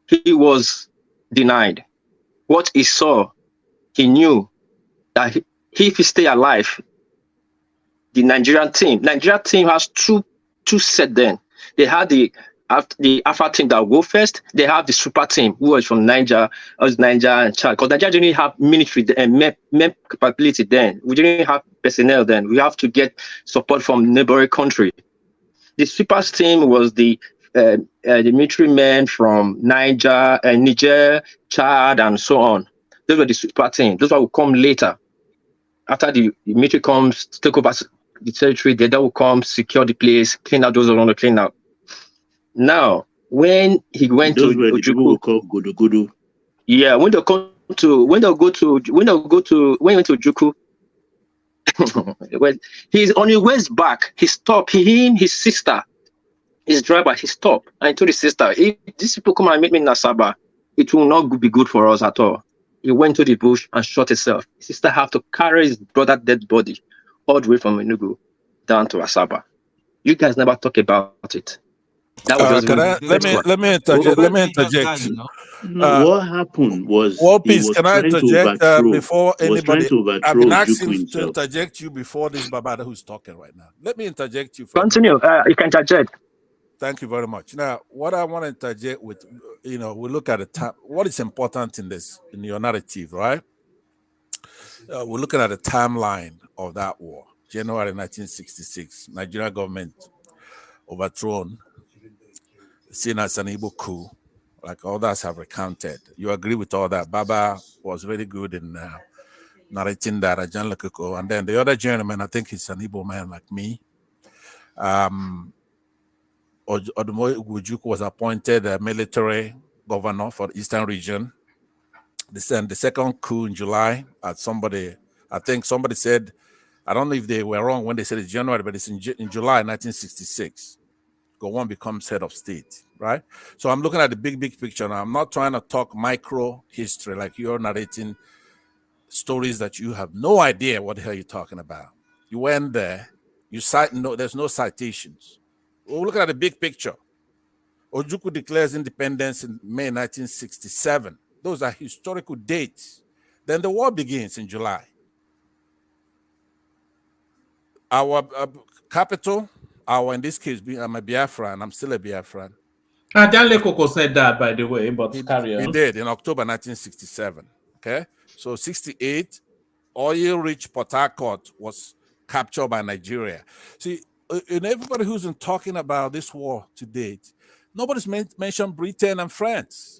He was denied. What he saw, he knew that if he stay alive, the Nigerian team has two set then. They had the Alpha team that will go first. They have the super team who was from Niger and Chad. Because Nigeria didn't have military and men capability then. We didn't have personnel then. We have to get support from neighboring country. The sweepers team was the military men from Niger, Chad, and so on. Those were the sweeper team. Those will come later. After the military comes, take over the territory, they will come, secure the place, clean out those around the clean out. Now, when he went Those to were the people who Ojukwu, call Gudu. yeah, when he went to Ojukwu, when he's on his way back, he stopped. His sister, his driver, he stopped and he told his sister, if these people come and meet me in Nasaba, it will not be good for us at all. He went to the bush and shot himself. His sister had to carry his brother's dead body all the way from Enugu down to Asaba. You guys never talk about it. That was just let me interject. No, what happened was Peace, can I interject before anybody? I've been asking to himself. interject you before this Babada who's talking right now. Let me interject you. Continue. You can interject. Thank you very much. Now, what I want to interject with, we look at the time. What is important in your narrative, right? We're looking at the timeline of that war. January 1966, Nigerian government overthrown, seen as an Igbo coup, like others have recounted. You agree with all that? Baba was very good in narrating that, Ajan Lekoko. And then the other gentleman, I think he's an Igbo man like me. Ojukwu was appointed a military governor for the Eastern region. The second coup in July, I think somebody said, I don't know if they were wrong when they said it's January, but it's in July 1966. Gowon becomes head of state, right? So I'm looking at the big picture now. I'm not trying to talk micro history like you're narrating stories that you have no idea what the hell you're talking about. You went there, there's no citations. We're looking at the big picture. Ojukwu declares independence in May 1967. Those are historical dates. Then the war begins in July. Our capital, in this case, I'm a Biafran, I'm still a Biafran. Dan Lekoko said that, by the way, but carry on. He did in October 1967. Okay, so 68, oil-rich Port Harcourt was captured by Nigeria. See, and everybody who's been talking about this war to date, nobody's mentioned Britain and France.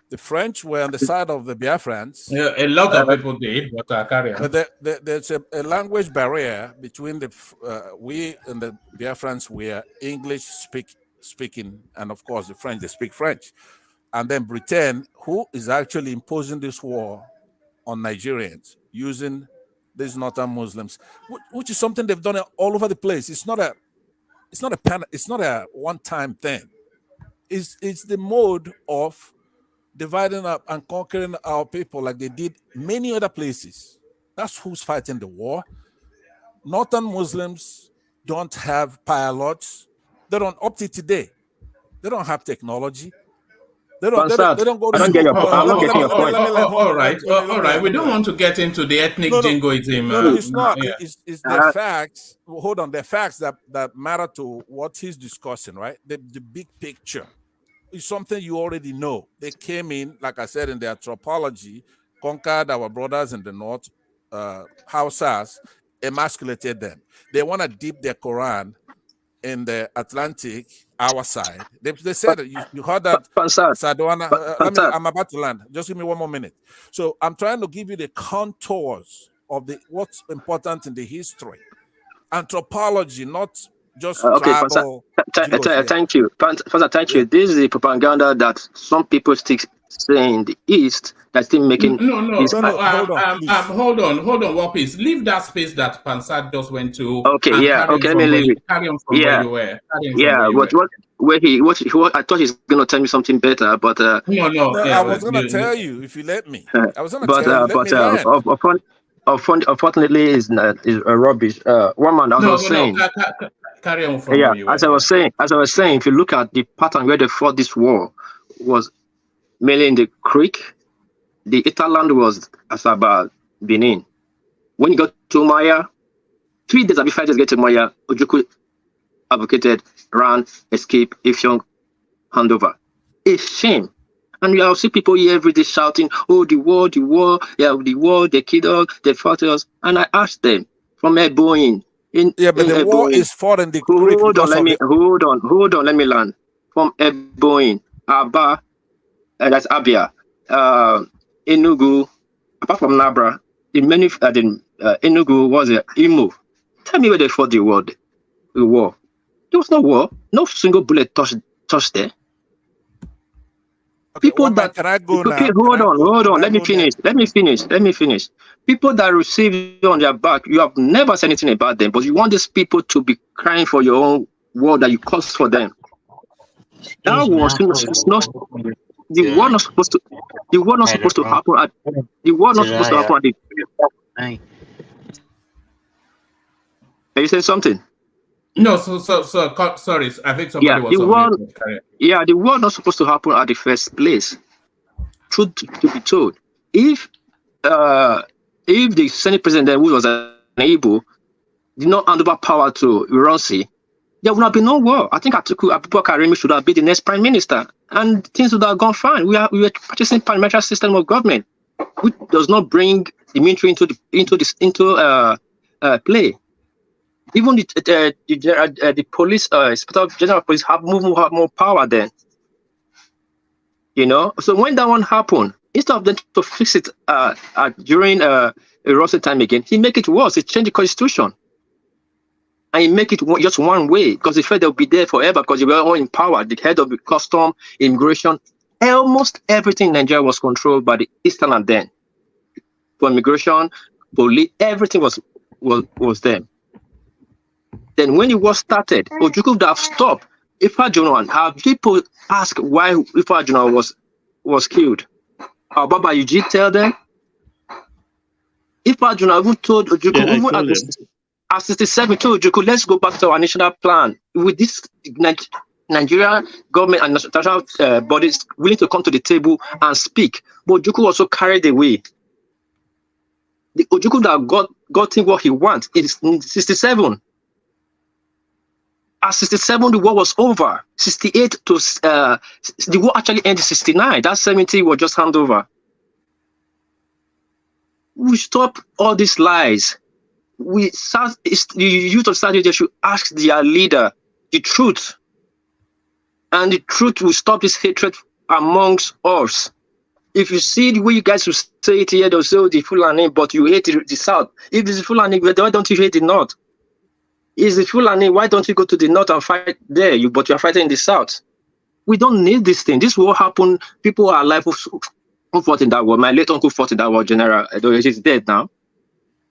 The French were on the side of the Biafrans. Yeah, a lot of people did, but carry on. But there's a language barrier between we and the Biafrans were English speaking, and of course the French, they speak French. And then Britain, who is actually imposing this war on Nigerians using these northern Muslims, which is something they've done all over the place. It's not a one-time thing. It's the mode of dividing up and conquering our people like they did many other places. That's who's fighting the war. Northern Muslims don't have pilots. They don't up to today. They don't have technology. They don't go to school. All right. We don't want to get into the ethnic jingoism. No, it's not. It's the facts. Hold on. The facts that matter to what he's discussing, right? The big picture is something you already know. They came in, like I said, in their anthropology, conquered our brothers in the north, Hausas, emasculated them. They want to dip their Quran in the Atlantic, our side. They said you heard that Sadwana. I'm about to land. Just give me one more minute. So I'm trying to give you the contours of what's important in the history. Anthropology, not just tribal. Thank you. Thank you. This is the propaganda that some people still say in the East that's still making. No. Hold on, one piece. Leave that space that Pansat just went to. Okay, yeah. Okay, let me leave it. Carry on from where you were. What I thought he's gonna tell me something better, but no. I was gonna tell you if you let me. I was gonna tell you. But unfortunately, is rubbish. One man, as I was saying. Carry on from where you were. As I was saying, if you look at the pattern where they fought this war, was mainly in the creek. The Italand was Asaba, Benin. When you got to Maya, 3 days before fighters get to Maya, Ojukwu advocated, ran, escape, Ifyong, handover. A shame. And you see people here every day shouting, oh, the war, they killed us, they fought us. And I asked them from Boeing, Yeah, but the war is fought in the creek Hold on, because of the. hold on, let me land. From Eboin, Aba, that's Abia, Enugu, apart from Nabra, in many, Enugu was it Imo. Tell me where they fought the war. There was no war. No single bullet touched there. Okay, People that can I go okay, now? hold on. Let me finish. People that receive you on their back, you have never said anything about them, but you want these people to be crying for your own war that you caused for them. That was not the war not supposed to. The war not supposed to happen at. The war not supposed to happen at the. Are you saying something? No, sorry. I think somebody was on mute. Yeah, the war not supposed to happen at the first place. Truth to be told, if the Senate president who was an Igbo did not hand over power to Ironsi, there would have been no war. I think Atiku Abubakar Remi should have been the next prime minister, and things would have gone fine. We were practicing parliamentary system of government, which does not bring the military into play. Even the police, Inspector General of Police have more power then. You know, so when that one happened, instead of them to fix it during Rosen time again, he make it worse. He changed the constitution, and he make it just one way because he felt they'll be there forever because they were all in power. The head of the custom, immigration, almost everything in Nigeria was controlled by the Easterners then. For immigration, police, everything was them. Then when the war started, Ojukwu would have stopped. Ifeanyi, have people ask why Ifeanyi was killed? Baba Yuji tell them. Ifeanyi even told Ojukwu, at 67, told Ojukwu, let's go back to our national plan. With this Nigeria government and national bodies willing to come to the table and speak, but Ojukwu also carried away. The Ojukwu that got him what he wants is 67. At 67, the war was over. 68 to the war actually ended 69. That 70 was just handover. We stop all these lies. The youth of Saturday should ask their leader the truth, and the truth will stop this hatred amongst us. If you see the way you guys will say it here, they'll say the Fulani, but you hate the South. If it's the Fulani, why don't you hate the North? Is the Fulani, why don't you go to the North and fight there? But you are fighting in the South. We don't need this thing. This war happened. People are alive who fought in that war. My late uncle fought in that war, General. He's dead now.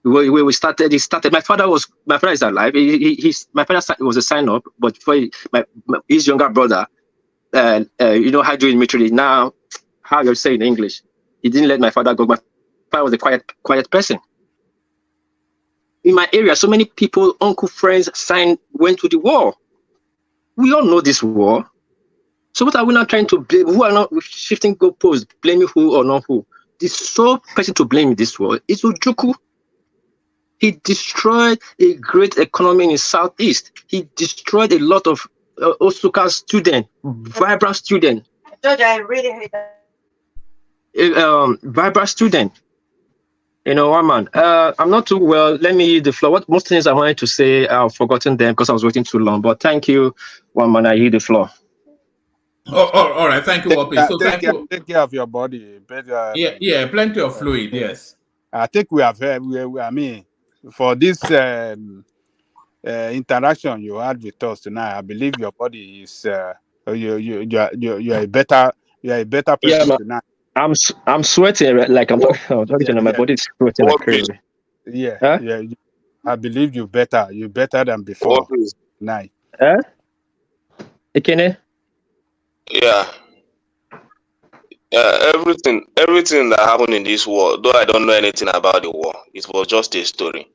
He started. My father is alive. My father was a sign-up, but for his younger brother, you know how to do it military. Now, how you say in English, he didn't let my father go. My father was a quiet person. In my area, so many people, uncle, friends, went to the war. We all know this war. So what are we not trying to blame? Who are not shifting goalposts, blaming who or not who? The sole person to blame in this war is Ojukwu. He destroyed a great economy in the Southeast. He destroyed a lot of Osuka students, vibrant students. George, I really hate that. Vibrant student. You know, one man. I'm not too well. Let me yield the floor. What most things I wanted to say, I've forgotten them because I was waiting too long. But thank you, one man. I yield the floor. All right. Thank you, Wapi. So take care of your body. Better. Yeah. Plenty of fluid. Yes. I think we have. I mean, for this interaction you had with us tonight, I believe your body is. You're a better person tonight. I'm sweating like I'm talking to my body is sweating like crazy. Yeah, huh? Yeah. I believe you're better than before tonight. Ekene? Yeah. Everything that happened in this war, though I don't know anything about the war, it was just a story.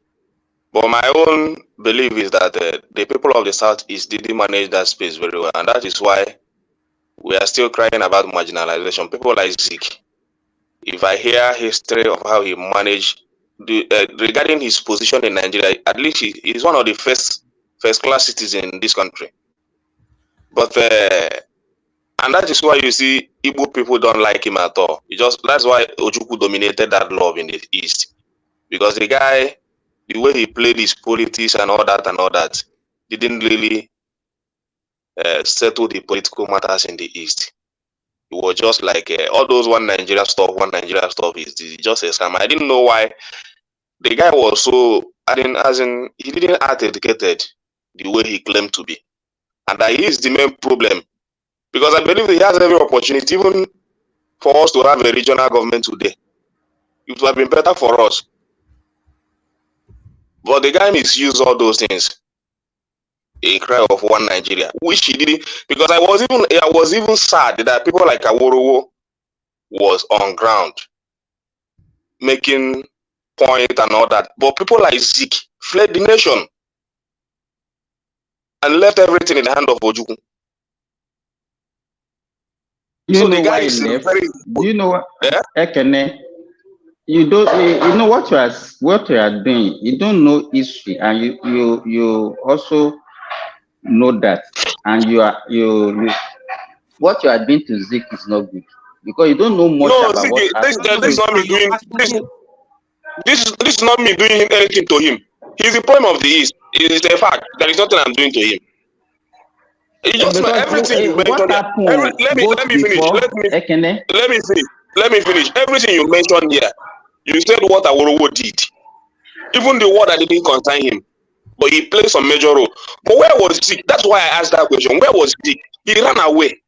But my own belief is that the people of the Southeast didn't manage that space very well, and that is why we are still crying about marginalization. People like Zeke, if I hear history of how he managed, regarding his position in Nigeria, at least he is one of the first class citizens in this country. But and that is why you see Igbo people don't like him at all. That's why Ojukwu dominated that love in the East, because the guy the way he played his politics and all that, didn't really settle the political matters in the East. It was just like all those one Nigeria stuff is just a scam. I didn't know why the guy was so, as in he didn't act educated the way he claimed to be. And that is the main problem. Because I believe he has every opportunity, even for us to have a regional government today. It would have been better for us. But the guy misused all those things. A cry of one Nigeria, which he didn't, because I was even sad that people like Aworowo was on ground making point and all that. But people like Zeke fled the nation and left everything in the hand of Ojukwu. You know why he left? Do you know what? Yeah? Ekene, you know what you are doing. You don't know history, and you also know that, and you what you are doing to Zeke is not good because you don't know much about Zeke, what happened. this is not me doing this is not me doing anything to him. He's the problem of the East. It is a fact. There is nothing I'm doing to him. Just everything you mentioned. Let me finish. Let me finish. Everything you mentioned here, you said what Aworowo did. Even the word that didn't concern him, but he played some major role. But where was Zeke? That's why I asked that question. Where was Zeke? He ran away.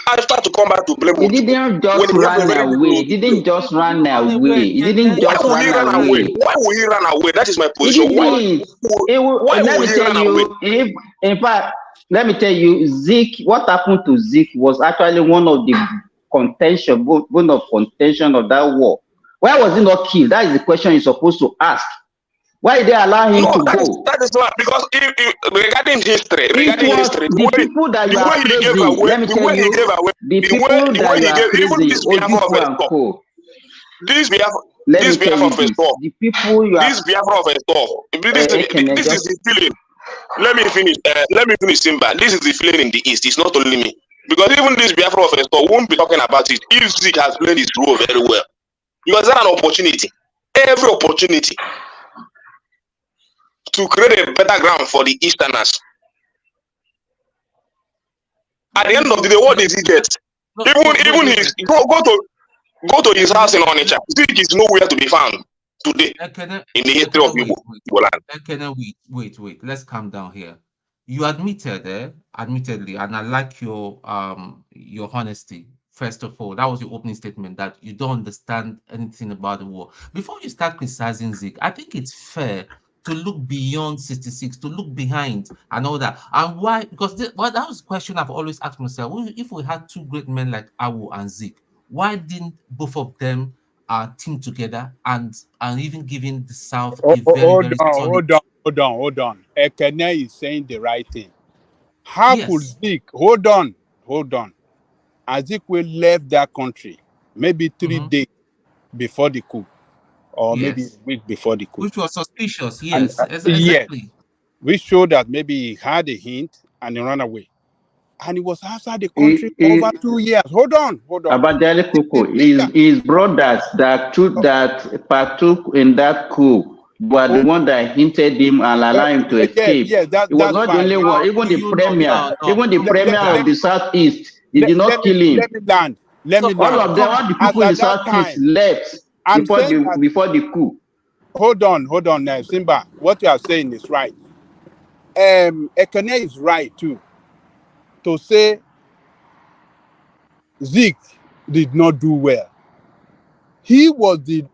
After to come back to blame. He didn't just run away. He didn't just run away. He didn't just run away. Why would he run away? That is my position. He didn't. Let me tell you. If in fact, let me tell you, Zeke. What happened to Zeke was actually one of the contention of that war. Why was he not killed? That is the question you're supposed to ask. Why did they allow him to go? That is not because regarding history, the people that you are praising, let me tell you, the people that you are praising, Ojukwu and co. This Biafra of a store. The people you are. This Biafra of a store. This is the feeling. Let me finish, Simba. This is the feeling in the East. It's not only me. Because even this Biafra of a store won't be talking about it if Zeke has played his role very well. Because that's an opportunity. Every opportunity to create a better ground for the Easterners. At the end of the day, what does he get? Even his go to his house in Onitsha. Zeke is nowhere to be found today in the history of Igbo land. Wait. Let's calm down here. You admitted, admittedly, and I like your honesty. First of all, that was your opening statement that you don't understand anything about the war. Before you start criticizing Zeke, I think it's fair to look beyond 66, to look behind and all that. And why? Because that was a question I've always asked myself. If we had two great men like Awu and Zeke, why didn't both of them team together and even giving the South a very solid... Hold on. Ekene is saying the right thing. How could Zeke, hold on. Azikwe left that country maybe 3 days before the coup, or maybe a week before the coup. Which was suspicious, yes. Exactly. Yes. We showed that maybe he had a hint and he ran away. And he was outside the country for over 2 years. Hold on. Abadele Koko, his brothers that partook in that coup were the one that hinted him and allowed him to escape. It was not the only one. Even the premier of the Southeast, they did not kill him. Let me land. All of them, all the people in the Southeast left before the coup. Hold on, Simba. What you are saying is right. Ekene is right too. To say Zeke did not do well. He was the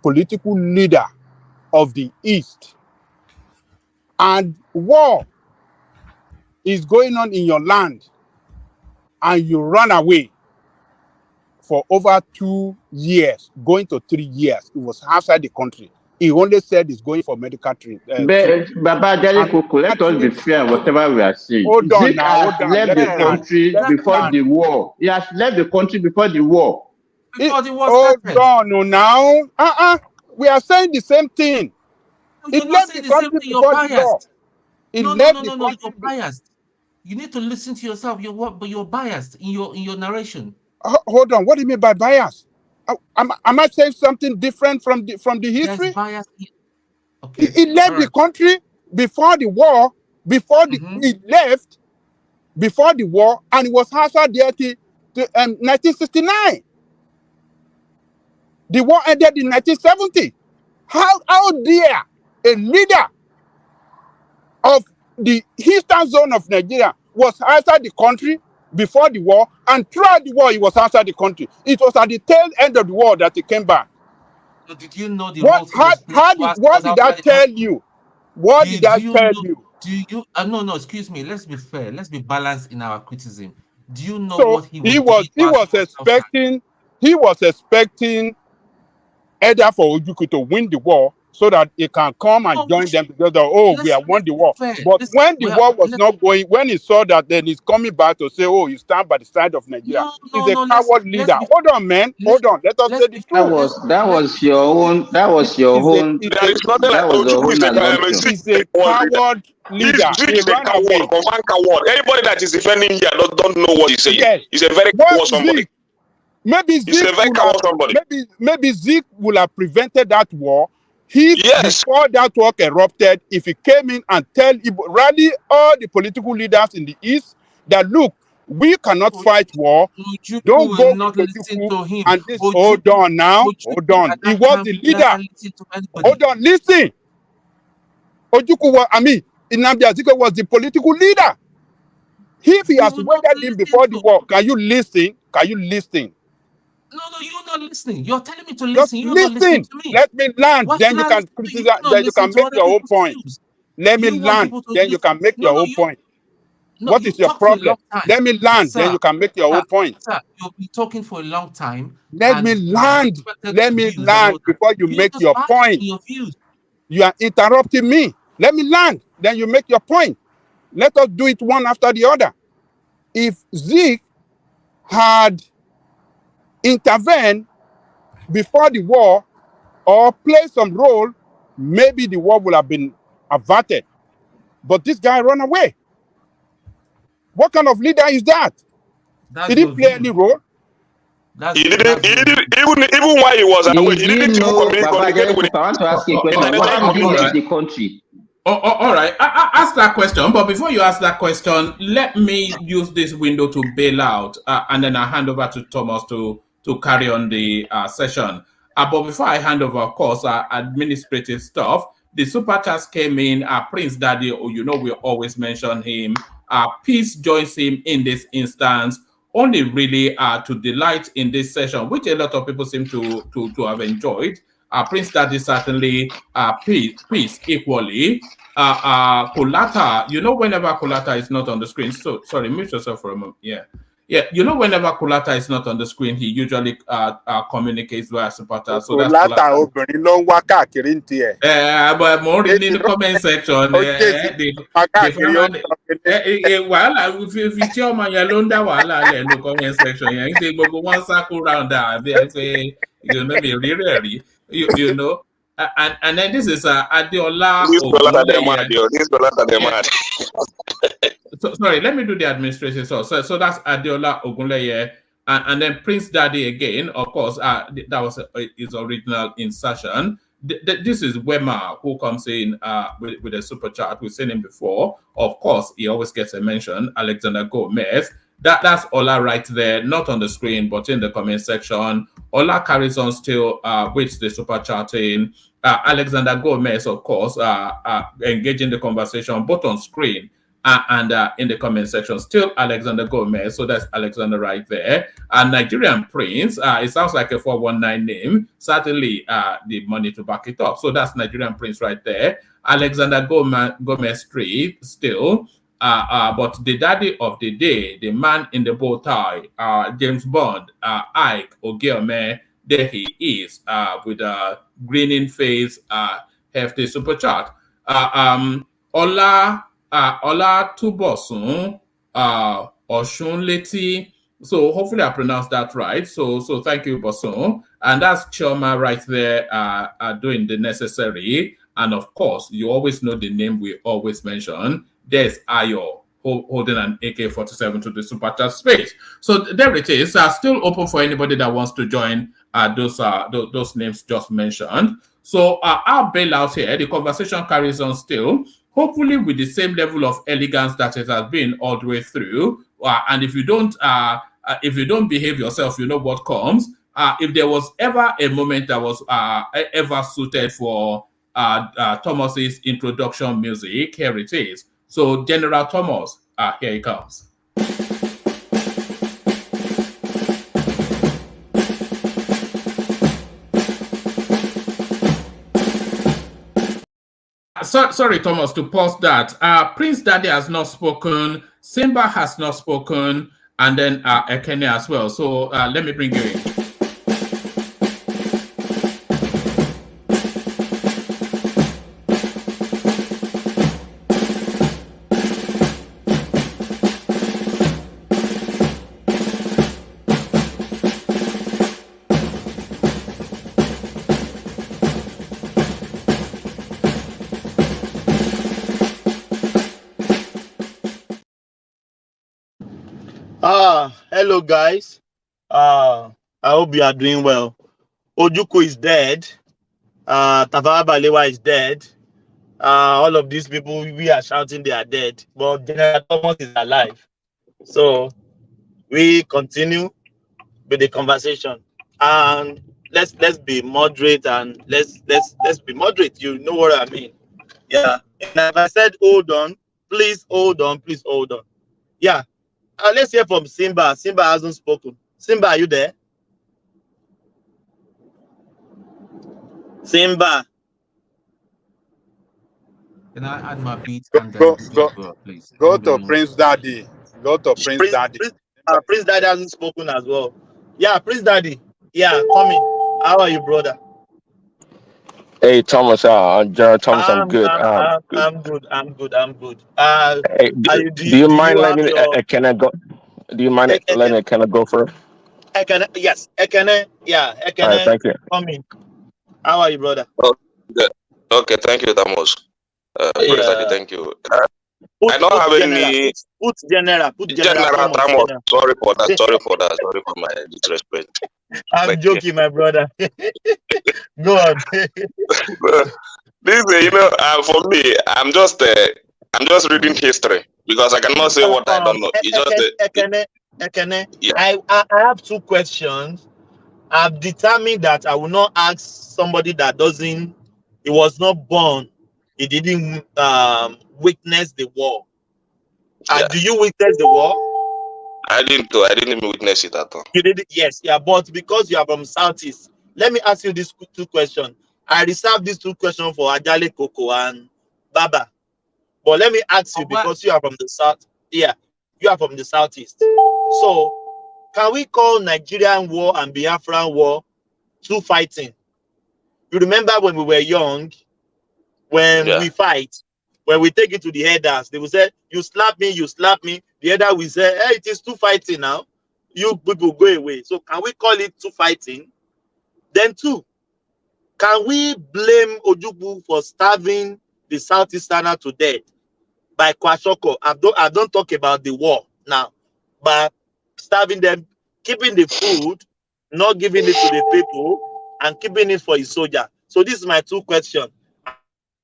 political leader of the East, and war is going on in your land, and you run away for over 2 years, going to 3 years. It was outside the country. He only said he's going for medical treatment. Baba Jali Koko, let us be fair, whatever we are saying. Zeke has left the country before the war. He has left the country before the war. Hold on now. We are saying the same thing. He left the country before the war. No, you're biased. You need to listen to yourself. You're biased in your narration. Hold on. What do you mean by bias? Am I saying something different from the history? There's bias. Okay. He left the country before the war, he left before the war, and he was answered there to 1969. The war ended in 1970. How dare a leader of the eastern zone of Nigeria was outside the country before the war, and throughout the war he was outside the country. It was at the tail end of the war that he came back. So did you know the roles he was playing? What did I tell you? What did I tell you? Do you? No, excuse me. Let's be fair. Let's be balanced in our criticism. Do you know So what he was doing? He was expecting either for Ojukwu to win the war so that he can come and join them because we have won the war. But when the war was not going, when he saw that, then he's coming back to say, you stand by the side of Nigeria. He's a coward leader. Hold on, man. Hold on. Let us say the truth. That was your own. That was your own. There is nothing like Ojukwu He's a coward leader. He's a coward, one coward. Anybody that is defending here don't know what he's saying. Yes. He's a very coward somebody. Maybe Zeke will have prevented that war before that war erupted. If he came in and rally all the political leaders in the east that look, we cannot fight war. Don't go not listen to him. And this. Hold on now. Hold on. He was the leader. Hold on. Listen. Ojukwu was. Nnamdi Azikiwe was the political leader. If he has weathered him before the war, can you listen? Can you listen? No, you're not listening. You're telling me to listen. You're not listening to me. Let me land, then you can criticize. Then you can make your own point. Let me land, then you can make your own point. What is your problem? Let me land, then you can make your own point. Sir, you've been talking for a long time. Let me land. Let me land before you make your point. You are interrupting me. Let me land, then you make your point. Let us do it one after the other. If Zeke had intervened before the war or played some role, maybe the war would have been averted. But this guy ran away. What kind of leader is that? He didn't play any role. He didn't even while he was away. He didn't even communicate with. I want to ask you a question. Why did he leave the country? All right. Ask that question. But before you ask that question, let me use this window to bail out, and then I'll hand over to Thomas to carry on the session. But before I hand over, of course, administrative stuff. The super chats came in. Prince Daddy, we always mention him. Peace joins him in this instance, only really to delight in this session, which a lot of people seem to have enjoyed. Prince Daddy certainly peace equally. Kulata, whenever Kulata is not on the screen, so sorry, mute yourself for a moment. Yeah, whenever Kulata is not on the screen, he usually communicates via supporter. So that's Kulata. But more in the comment section. Well, if you tell my Yalonda, in the comment section, they go one circle round there. They say, maybe really. You know, and then this is Adeola. So, sorry, let me do the administration. So that's Adeola Ogunleye, and then Prince Daddy again. Of course, that was his original insertion. This is Wema who comes in with a super chat. We've seen him before. Of course, he always gets a mention. Alexander Gomez. That's Ola right there, not on the screen, but in the comment section. Ola carries on still with the super chatting. Alexander Gomez, of course, engaging the conversation both on screen and in the comment section. Still Alexander Gomez, so that's Alexander right there. Nigerian Prince, it sounds like a 419 name. Certainly the money to back it up. So that's Nigerian Prince right there. Alexander Gomez Street still. But the daddy of the day, the man in the bow tie, James Bond, Ike Ogeome, there he is, with a grinning face, hefty super chat. Ola Tubosun, Oshun Leti. So hopefully I pronounced that right. So thank you, Bosun. And that's Choma right there, doing the necessary. And of course, you always know the name we always mention. There's Ayo holding an AK-47 to the super chat space. So there it is. Still open for anybody that wants to join those names just mentioned. So our bailout here, the conversation carries on still, hopefully with the same level of elegance that it has been all the way through. And if you don't behave yourself, you know what comes. If there was ever a moment that was ever suited for Thomas's introduction music, here it is. So General Thomas, here he comes. Sorry, Thomas, to pause that. Prince Daddy has not spoken, Simba has not spoken, and then Ekene as well. So let me bring you in. Hello guys. I hope you are doing well. Ojukwu is dead. Tafawa Balewa is dead. All of these people we are shouting they are dead, but General Thomas is alive. So we continue with the conversation, and let's be moderate, and let's be moderate. You know what I mean? Yeah. And if I said hold on, please hold on, please hold on. Yeah. Let's hear from Simba. Simba hasn't spoken. Simba, are you there? Simba. Can I add my beats and then please? Go to Prince Daddy. Go to Prince Daddy. Prince Daddy hasn't spoken as well. Yeah, Prince Daddy. Yeah, come in. How are you, brother? Hey Thomas, General Thomas, I'm good. I'm good. I'm good. Hey, do you mind letting can I go? Do you mind letting can I go first? Yes, Ekene. Yeah, Ekene. All right, thank you. Come in. How are you, brother? Okay, thank you, Thomas. Thank you. I don't have any. Put general. Thomas. Sorry for that. Sorry for my disrespect. I'm joking, my brother. Go on. This, for me, I'm just reading history because I cannot say what I don't know. Ekene. Yeah. I have two questions. I've determined that I will not ask somebody that he was not born, he didn't witness the war. Do you witness the war? I didn't witness it at all. You did it? Yes, yeah, but because you are from Southeast, let me ask you these two questions. I reserve these two questions for Ajale Koko and Baba. But let me ask you, because you are from the South, yeah, you are from the Southeast. So, can we call Nigerian war and Biafran war two fighting? You remember when we were young, when we fight, when we take it to the headers, they will say, you slap me. The header will say, hey, it is two fighting now. You people go away. So can we call it two fighting? Then two, can we blame Ojukwu for starving the Southeasterner to death by Kwashoko? I don't talk about the war now, but starving them, keeping the food, not giving it to the people, and keeping it for his soldier. So this is my two questions.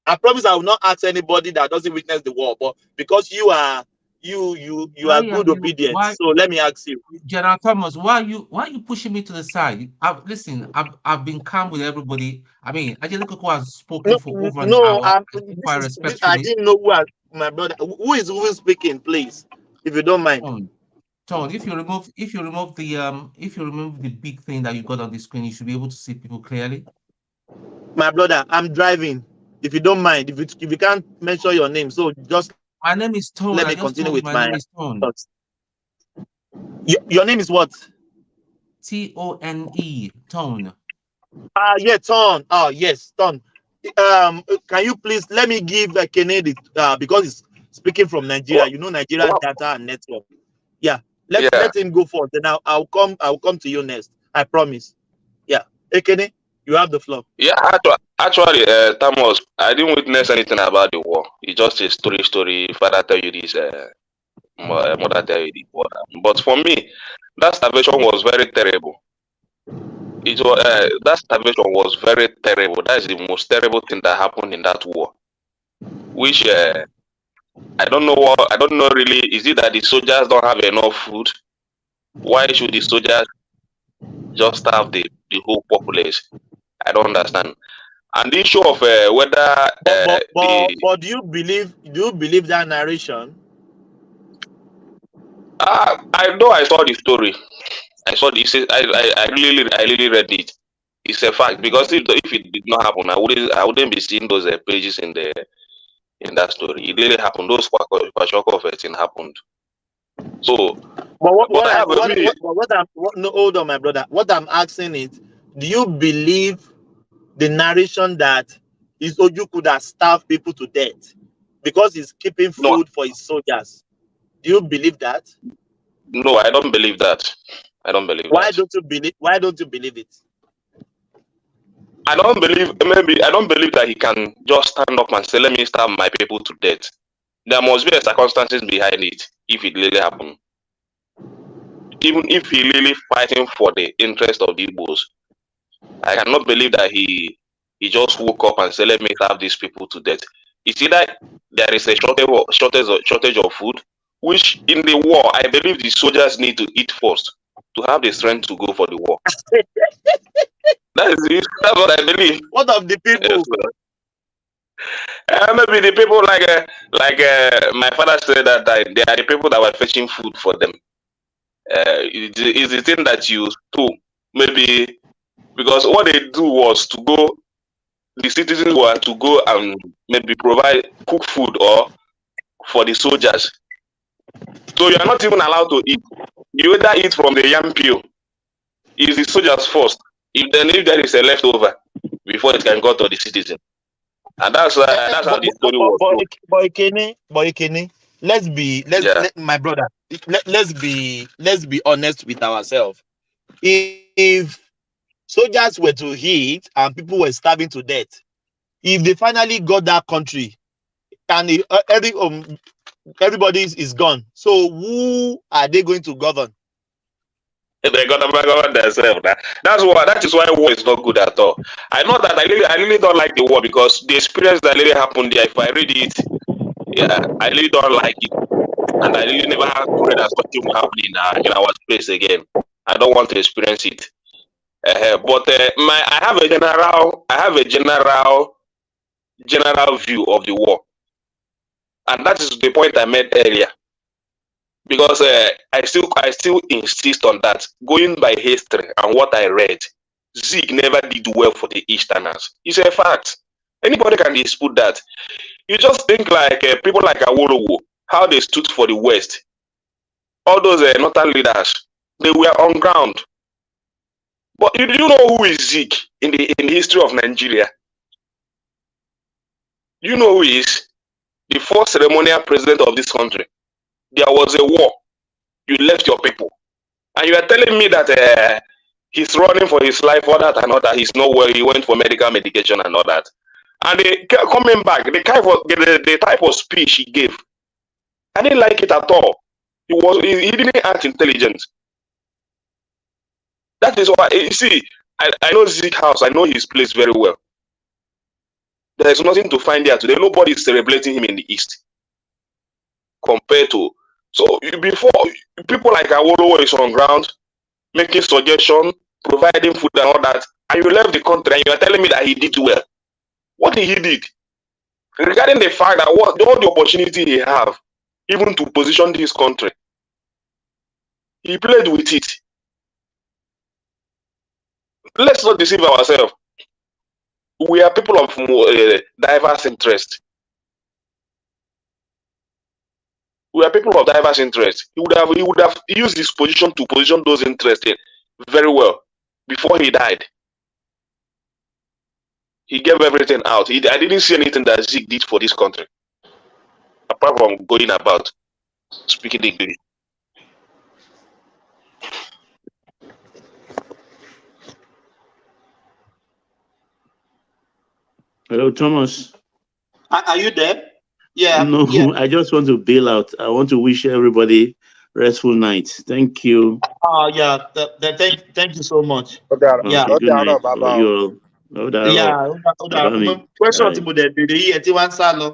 I promise I will not ask anybody that doesn't witness the war, but because you are good obedient, so let me ask you, General Thomas, why are you pushing me to the side? Listen, I've been calm with everybody. I mean, Ajele Koko has spoken for over an hour. I didn't know my brother. Who is speaking, please, if you don't mind. Tone, if you remove the big thing that you got on the screen, you should be able to see people clearly. My brother, I'm driving. If you don't mind, if you can't mention your name, so just my name is Tone. Let me continue with my name is Tone. Your name is what? Tone. Tone. Yeah, Tone. Oh yes, Tone. Can you please let me give Kennedy because he's speaking from Nigeria. You know Nigeria data and network. Yeah. Let him go first. Then I'll come to you next. I promise. Yeah. Ekene, you have the floor. Yeah, actually, Thomas, I didn't witness anything about the war. It's just a story. Father tell you this, mother tell you this. But for me, that starvation was very terrible. it was that starvation was very terrible. That is the most terrible thing that happened in that war. Which I don't know what I don't know really. Is it that the soldiers don't have enough food? Why should the soldiers just starve the whole populace? I don't understand. And the issue of whether But do you believe that narration? I know I saw the story. I saw this. I really read it. It's a fact because if it did not happen, I wouldn't be seeing those pages in that story. It really happened. Those Kwashoko of it happened. So, But no, hold on, my brother. What I'm asking is, do you believe the narration that is Ojukwu that starved people to death because he's keeping food for his soldiers? Do you believe that? No, I don't believe that. I don't believe Why that. don't you believe? Why don't you believe it? I don't believe that he can just stand up and say, "Let me starve my people to death." There must be a circumstances behind it if it really happened. Even if he really fighting for the interest of the Igbos, I cannot believe that he just woke up and said, "Let me starve these people to death." It's either there is a shortage of food, which in the war I believe the soldiers need to eat first to have the strength to go for the war. That's what I believe. What of the people? Maybe the people like my father said that they are the people that were fetching food for them. It's the thing that you do maybe because what they do was to go. The citizens were to go and maybe provide cook food or for the soldiers. So you are not even allowed to eat. You either eat from the yam peel. It's the soldiers first. If there is a leftover before it can go to the citizen. And that's how the story was. Boy Kenny, my brother. Let's be honest with ourselves. If soldiers were to hit and people were starving to death, if they finally got that country and everybody is gone, so who are they going to govern? They're gonna govern themselves. That is why war is not good at all. I know that I really don't like the war because the experience that really happened there, if I read it, yeah, I really don't like it. And I really never pray that something will happen in our space again. I don't want to experience it. But I have a general view of the war, and that is the point I made earlier. Because I still insist on that. Going by history and what I read, Zeke never did well for the Easterners. It's a fact. Anybody can dispute that. You just think like people like Awolowo, how they stood for the West. All those northern leaders, they were on ground. But do you know who is Zeke in the history of Nigeria? You know who is the first ceremonial president of this country. There was a war. You left your people. And you are telling me that he's running for his life, all that and all that. He's not well. He went for medical medication and all that. And they coming back, the type of speech he gave, I didn't like it at all. He didn't act intelligent. That is why you see, I know Zeke house, I know his place very well. There is nothing to find there today. Nobody is celebrating him in the East. Compared to before people like Awolowo is on ground, making suggestions, providing food and all that, and you left the country and you are telling me that he did well. What did he did? Regarding the fact that all the opportunity he have, even to position this country, he played with it. Let's not deceive ourselves. We are people of diverse interest. We are people of diverse interest. He would have used his position to position those interests very well before he died. He gave everything out. I didn't see anything that Zeke did for this country, apart from going about speaking English. Hello, Thomas. Are you there? Yeah. No, yeah. I just want to bail out. I want to wish everybody restful night. Thank you. Yeah, thank you so much. Yeah. Okay, good night. Yeah, question tí mo dẹ̀ béèrè yìí ẹ tí wá ń sá lọ.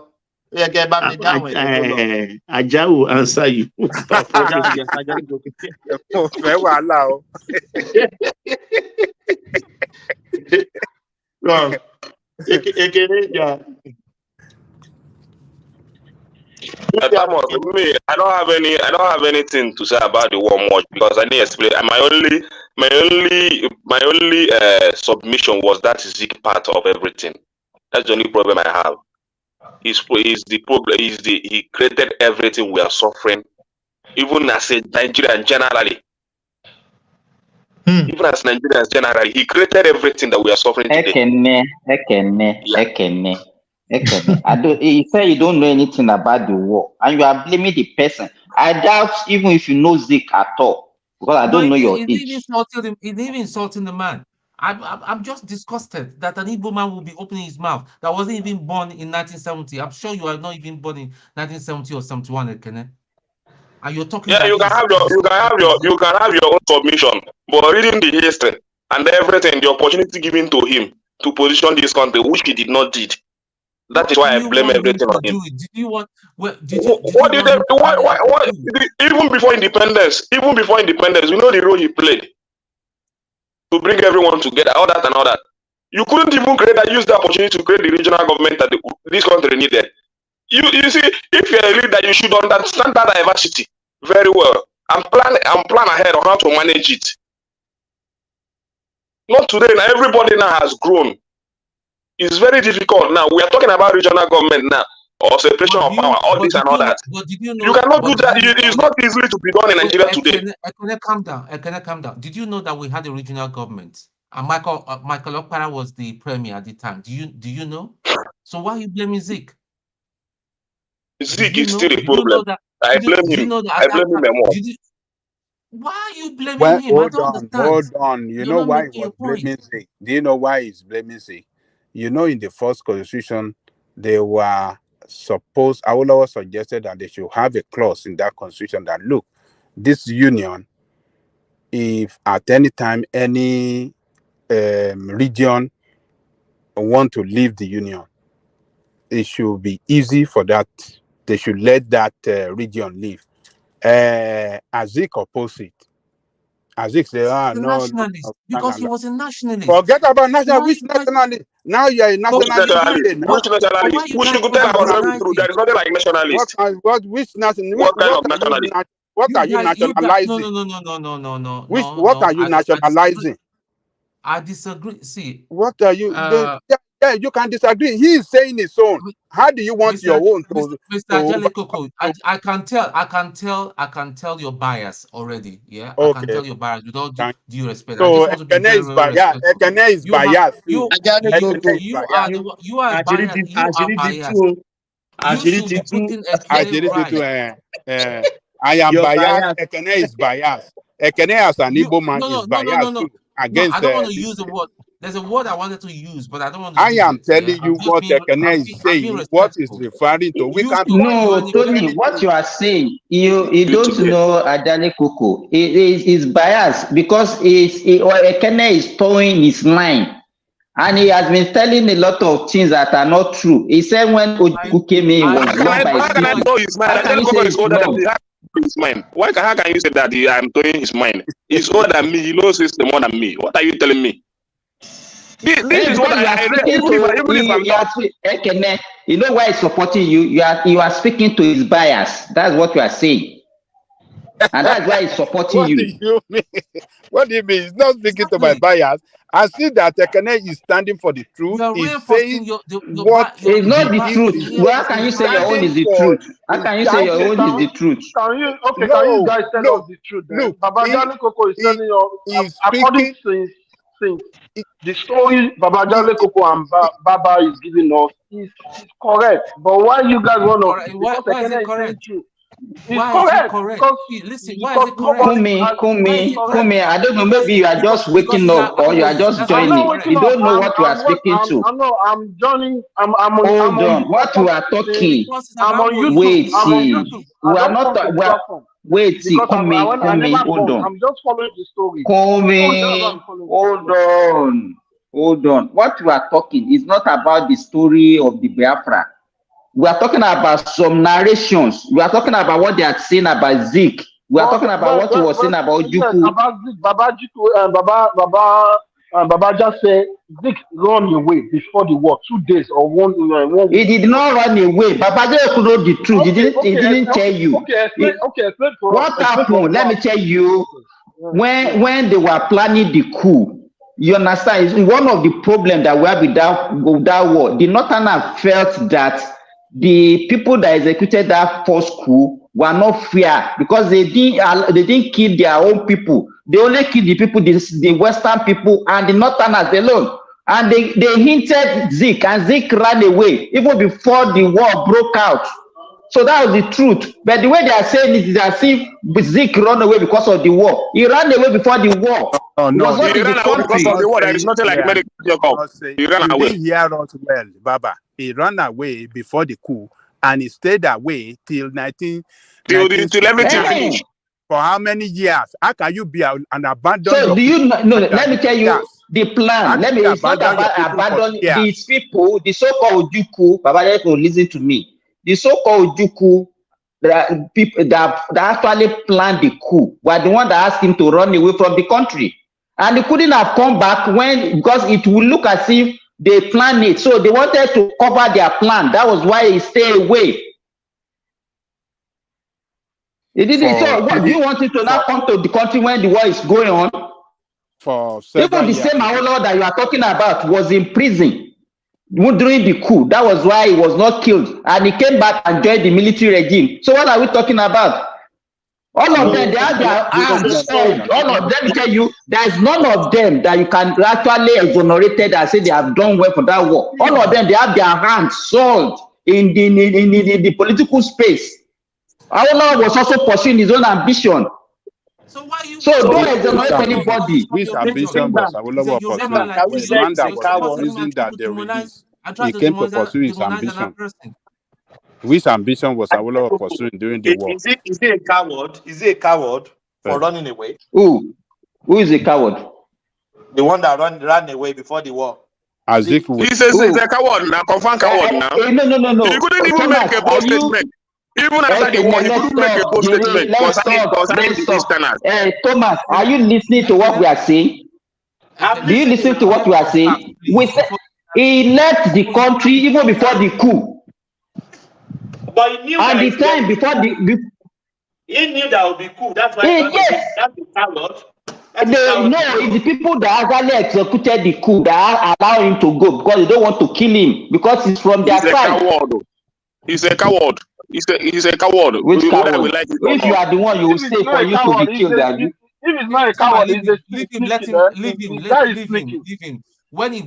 Ó yẹ kẹ́ ẹ bá mi dáhùn ẹ̀ kẹ́ tó lọ. Ajah will answer you. Stop. Yeah. Me, I don't have anything to say about the war much because I didn't explain. My only submission was that Zeke part of everything. That's the only problem I have. He created everything we are suffering, even as a Nigerian generally. Even as Nigerians generally, he created everything that we are suffering today. You say you don't know anything about the war, and you are blaming the person. I doubt even if you know Zeke at all, because I don't know your age. He's even insulting the man. I'm just disgusted that an Igbo man will be opening his mouth that wasn't even born in 1970. I'm sure you are not even born in 1970 or 71, Ekene. And you're talking. Yeah, you can have your own submission, but reading the history and everything, the opportunity given to him to position this country, which he did not did. That is why I blame everything on him. Did you want? Even before independence, we know the role he played to bring everyone together, all that and all that. You couldn't even use the opportunity to create the regional government that this country needed. You see, if you're a leader, you should understand that diversity very well and plan ahead on how to manage it. Not today. Now everybody now has grown. It's very difficult now. We are talking about regional government now, or separation of power, all this and all that. You cannot do that. It's not easily to be done in Nigeria today. Calm down. Did you know that we had a regional government and Michael Okpara was the premier at the time? Do you know? So why are you blaming Zeke? Zeke is still a problem. I blame him. I blame him more. Why are you blaming him? I don't understand. Hold on. You know why he was blaming Zeke? Do you know why he's blaming Zeke? You know, in the first constitution, Awolowo suggested that they should have a clause in that constitution that, look, this union, if at any time any region want to leave the union, it should be easy for that. They should let that region leave. Azik opposed it. Azik said, no, because he was a nationalist. Forget about national. Which nationalist? Now you are a nationalist. Which nationalist? We should tell ourselves the truth. There is nothing like nationalist. Which nationalist? What kind of nationalist? What are you nationalizing? No. What are you nationalizing? I disagree. See, what are you? Yeah, you can disagree. He is saying his own. How do you want your own to? Mr. Jelekoko, I can tell your bias already. Yeah, okay. I can tell your bias with all due respect. So Ekene is biased. Ekene is biased. You are biased. You should be putting Ekene right. I am biased. Ekene is biased. Ekene as an Igbo man is biased too. Against I don't want to use the word. There's a word I wanted to use, but I don't want to. I am telling you what Ekene is saying. What is referring to? We can't. No, Tony, what you are saying, you don't know Adani Koko. It is biased because Ekene is towing his line. And he has been telling a lot of things that are not true. He said when Ojukwu came in, he was wrong by how can I know his mind? How can you say that I'm towing his mind? He's older than me. He knows system more than me. What are you telling me? This is what I read. You know why he's supporting you? You are speaking to his bias. That's what you are saying. And that's why he's supporting you. What do you mean? He's not speaking to my bias. I see that Ekene is standing for the truth. He's saying what is not the truth. How can you say your own is the truth? How can you say your own is the truth? Can you guys tell us the truth? Look, Babajale Koko is telling you, according to the story Babajale Koko and Baba is giving us is correct. But why you guys want to? Why is it correct? Why is it correct? Listen, why is it correct? Kumi, I don't know, maybe you are just waking up or you are just joining. You don't know what you are speaking to. I'm joining. I'm on. What you are talking. I'm on YouTube. Wait, see. We are not. Wait, see, because I never hold born. on. I'm just following the story. Hold on. What we are talking is not about the story of the Biafra. We are talking about some narrations. We are talking about what they are saying about Zeke. We are talking about what he was saying about Yes, Ojukwu. about Zeke, Baba Jiku and Baba just said Zeke run away before the war, 2 days or one week. He did not run away. Baba just know the truth. He didn't tell you. Explain for us. What happened? Let me tell you. When they were planning the coup, you understand, it's one of the problems that we have with that war. The Northerners felt that the people that executed that first coup were not fair because they didn't kill their own people. They only killed the people, the Western people and the Northerners alone. And they hinted Zeke, and Zeke ran away even before the war broke out. So that was the truth. But the way they are saying it is as if Zeke ran away because of the war. He ran away before the war. No, was not he in ran the away country. because of the war. There is nothing like medical checkup. He ran You away. didn't hear us well, Baba. He ran away before the coup, and he stayed away till till everything finished. For how many years? How can you be an abandoned? So do you know? No, let me tell you the plan. It's not about abandoning these people. The so-called Ojukwu, Baba, listen to me. The so-called Ojukwu, people that actually planned the coup were the one that asked him to run away from the country, and he couldn't have come back because it will look as if they planned it. So they wanted to cover their plan. That was why he stayed away. He didn't. So what do you want him to now come to the country when the war is going on? Even the same Awolowo that you are talking about was in prison during the coup. That was why he was not killed, and he came back and joined the military regime. So what are we talking about? All of them, they have their arms sold. All of them, let me tell you, there is none of them that you can actually exonerate and say they have done well for that war. All of them, they have their hands sold in the political space. Awolowo was also pursuing his own ambition. So why you? So don't exonerate anybody. Which ambition was Awolowo pursuing? The man that was in prison that they released, he came to pursue his ambition. Which ambition was Awolowo pursuing during the war? Is he a coward? Is he a coward for running away? Who is a coward? The one that ran away before the war. He says he's a coward now, confirmed coward now. No. He couldn't even make a bold statement. Even after the war, he couldn't make a bold statement concerning the Easterners. Thomas, are you listening to what we are saying? Do you listen to what we are saying? He left the country even before the coup. But he knew and the time before he knew that would be coup. That's why that's the coward. It's the people that actually executed the coup that allow him to go because they don't want to kill him because he's from their side. He's a coward. He's a coward. Which coward? If you are the one, you will stay for you to be killed. If he's not a coward, leave him. When you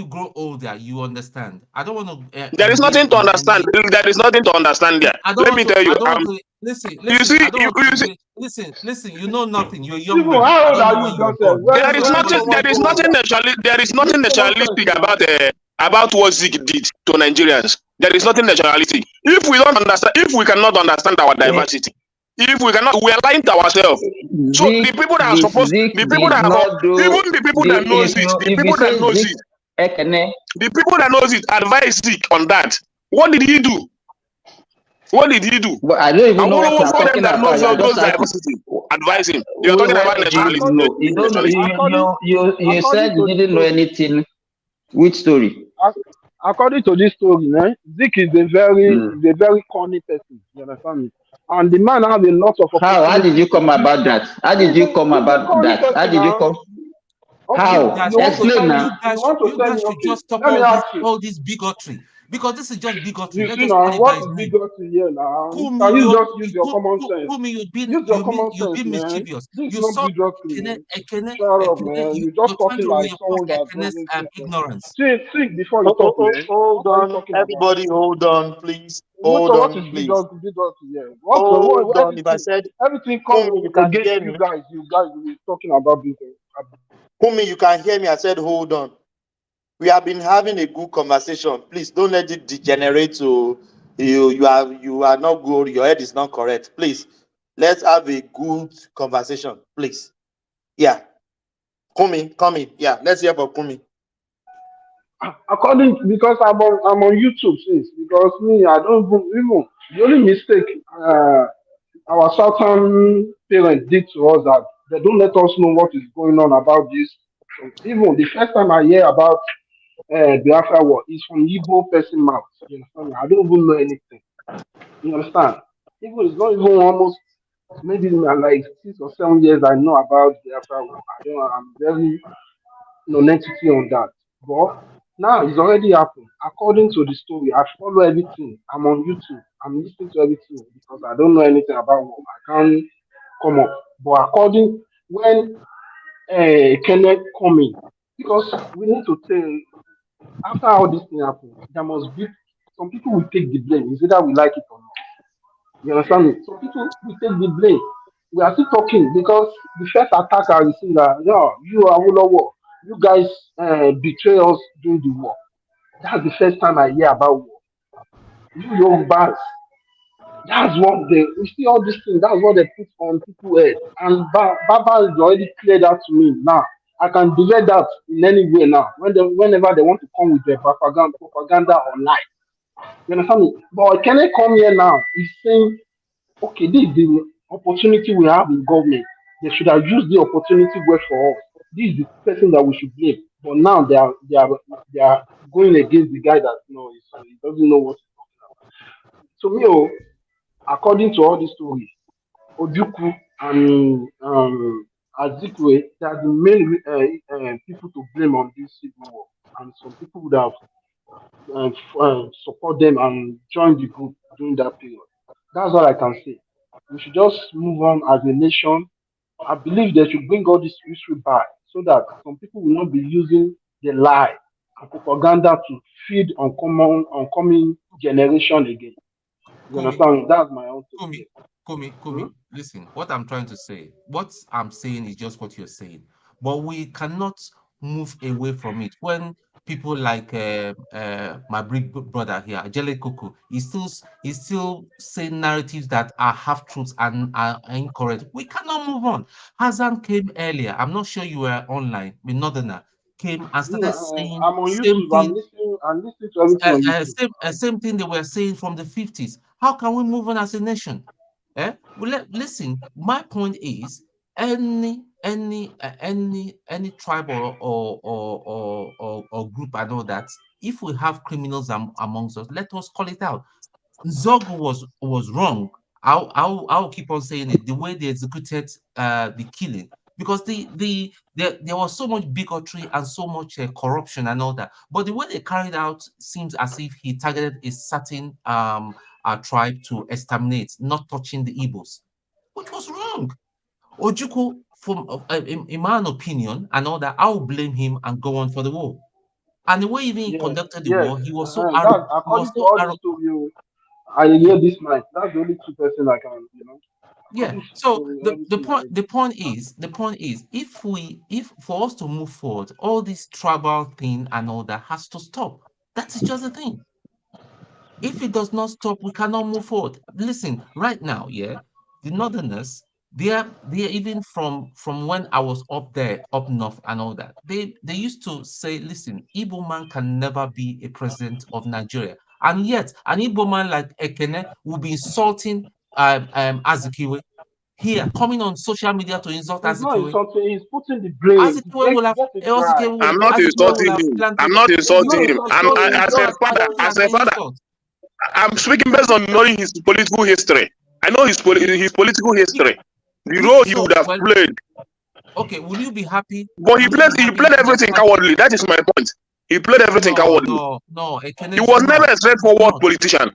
grow older, you understand. I don't want to. There is nothing to understand. There is nothing to understand there. Let me tell you. Listen. Listen. You know nothing. You're young. How old are you, There is nothing nationalistic about what Zeke did to Nigerians. There is nothing nationalistic. If we don't understand, if we cannot understand our diversity, if we cannot, we are lying to ourselves. So the people that are supposed, the people that have, even the people that knows it, the people that knows it, the people that knows it advise Zeke on that. What did he do? What did he do? Well, I don't even know what you're talking that about. knows those diversity. Advise him. You're talking about nationalism. You said you didn't know anything. Which story? According to this story, Zeke is a very corny person. You understand me? And the man has a lot of. How did you come about that? How did you come? How? Explain now. You guys should just stop all this bigotry. Because this is just bigotry. You see now, what is bigotry here now? Can you just use your common sense? You've been mischievous. This is not bigotry. Shut up, man. You're just talking like someone that doesn't ignorance. Think before you talk, man. Hold on, everybody, hold on, please. Hold on, please. Bigotry here? Hold on. If I said everything comes against you guys were talking about business. Kumi, you can hear me. I said, hold on. We have been having a good conversation. Please don't let it degenerate to You are not good. Your head is not correct. Please, let's have a good conversation, please. Yeah, Kumi, come in. Yeah, let's hear from Kumi. According because I'm on YouTube since because me I don't even the only mistake our southern parents did to us that they don't let us know what is going on about this. So even the first time I hear about Biafra war is from Igbo person mouth. You understand? I don't even know anything. You understand? Even it's not even almost maybe like 6 or 7 years I know about Biafra war. I don't. I'm very non-entity on that. But now it's already happened. According to the story, I follow everything. I'm on YouTube. I'm listening to everything because I don't know anything about war. I can't come up. But according when Kenneth coming, because we need to tell after all this thing happen, there must be some people will take the blame. It's either we like it or not. You understand me? Some people will take the blame. We are still talking because the first attacker will say that no, you are war. You guys betray us during the war. That's the first time I hear about war. You young bands. That's what they we see all these things. That's what they put on people's head. And Baba is already cleared out to me now. I can debate that in any way now. Whenever they want to come with their propaganda or lie. You understand me? But can I come here now? He's saying, okay, this is the opportunity we have in government. They should have used the opportunity well for us. This is the person that we should blame. But now they are going against the guy that he doesn't know what. So me, according to all these stories, Ojukwu and Azikwe, they are the main people to blame on this civil war, and some people would have support them and join the group during that period. That's all I can say. We should just move on as a nation. I believe they should bring all this history back so that some people will not be using the lie and propaganda to feed oncoming generation again. You Kumi, understand? That's my own Kumi, take. Kumi, listen, what I'm trying to say, what I'm saying is just what you're saying, but we cannot move away from it when people like my big brother here, Ajele Kuku, he's still saying narratives that are half truths and are incorrect. We cannot move on. Hassan came earlier. I'm not sure you were online. The Northerner came and No, started saying I'm on same YouTube. thing I'm listening to everything on YouTube. same thing they were saying from the 50s. How can we move on as a nation? Well, listen, my point is any tribe or group and all that, if we have criminals amongst us, let us call it out. Zogu was wrong. I'll keep on saying it. The way they executed the killing, because there was so much bigotry and so much corruption and all that. But the way they carried out seems as if he targeted a certain tribe to exterminate, not touching the Igbos, which was wrong. Ojukwu, from in my own opinion and all that, I'll blame him and go on for the war. And the way even he Yes, conducted the yes. war, he was so That arrogant. He was according to so all the arrogant. story, I hear this night. That's the only 2 person I can, Yeah. according to So story, the, the everything I point hear. the point is if for us to move forward, all this tribal thing and all that has to stop. That is just the thing. If it does not stop, we cannot move forward. Listen, right now, yeah, the Northerners, they are even from when I was up there, up north and all that. They used to say, listen, Igbo man can never be a president of Nigeria. And yet, an Igbo man like Ekene will be insulting Azikiwe here, coming on social media to insult He's not Azikiwe. insulting. He's putting the blame. Get it right. I'm not Azikiwe will insulting have him. I'm planted. not He's You not insulting him. insulting. you He's As a just just father, adding trying. as an a father, insult. I'm speaking based on knowing his political history. I know his political history, the If role he so, would have well, played. okay, will you be happy? But Will you be he happy played if he had everything started? cowardly. That is my point. He played everything No, cowardly. no, no, Ekene He is was never not. a It is straightforward not. politician.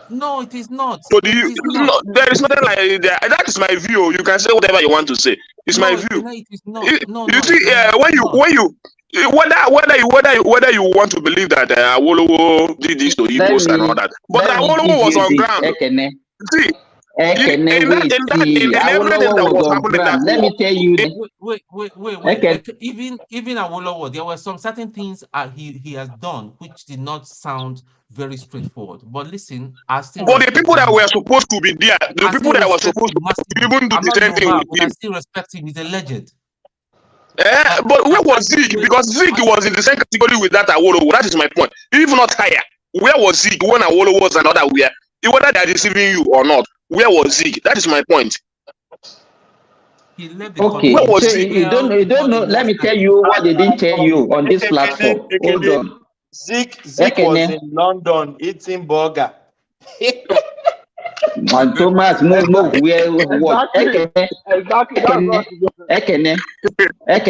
No, it is not. So do It you? is not. There is nothing like that. That is my view. You can say whatever you want to say. It's my No, view. Ekene, it is not. No, You no, see, Ekene, it is not. whether you want to believe that Awolowo did this to Let Igbos and all me that, but give Awolowo was you on this, ground. Ekene. See, In everything that was happening in that let me tell you. Wait. Even Awolowo, there were some certain things he has done which did not sound very straightforward. But listen, I still. But the people that were supposed to be there, the people that were supposed to even do the same thing with him. I still respect him. He's a legend. But where was Zeke? Because Zeke was in the same category with that Awolowo. That is my point. If not higher, where was Zeke when Awolowo was another where? Whether they are deceiving you or not, where was Zeke? That is my point. Okay, so you don't know. Let me tell you what they didn't tell you on this platform. Hold on. Zeke was in London eating burger. Thomas, no, where what? Exactly. Ekene. Let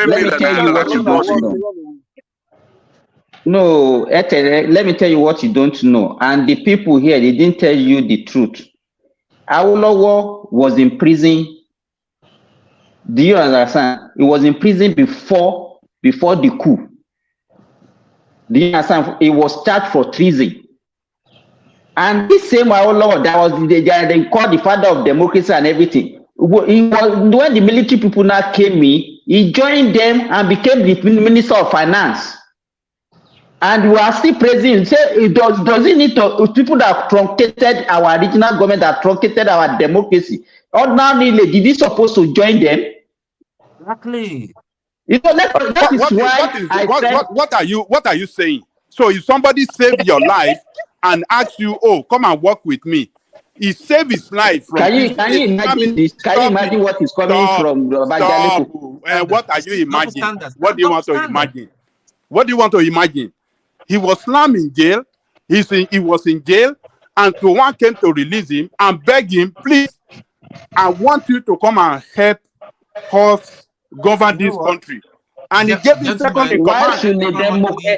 me tell you what you don't know. No, Ekene, let me tell you what you don't know. And the people here, they didn't tell you the truth. Awolowo was in prison. Do you understand? He was in prison before the coup. Do you understand? He was charged for treason. And this same Awolowo that was they called the father of democracy and everything. When the military people now came in, he joined them and became the minister of finance. And we are still praising. Say, does it need to people that truncated our regional government, that truncated our democracy? Ordinarily, did he supposed to join them? Exactly. You know, that is why what are you saying? So if somebody saved your life and asks you, oh, come and work with me, he saved his life from Can you imagine this? Can you imagine what is coming from what are you imagining? What do you want to imagine? What do you want to imagine? He was slammed in jail. He was in jail, and one came to release him and beg him, please, I want you to come and help us govern this country. And he gave him second in why command. should the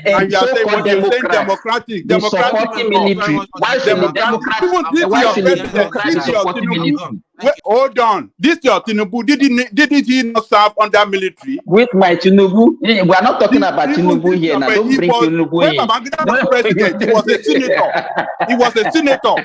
And you are saying what you're saying democratic. Supporting military. Why should the Democrats supporting military? Hold on. This your Tinubu. Didn't he not serve under military? With my Tinubu, we are not talking about Tinubu here. Now, don't bring Tinubu in. When Babangida was president, he was a senator. He was a senator.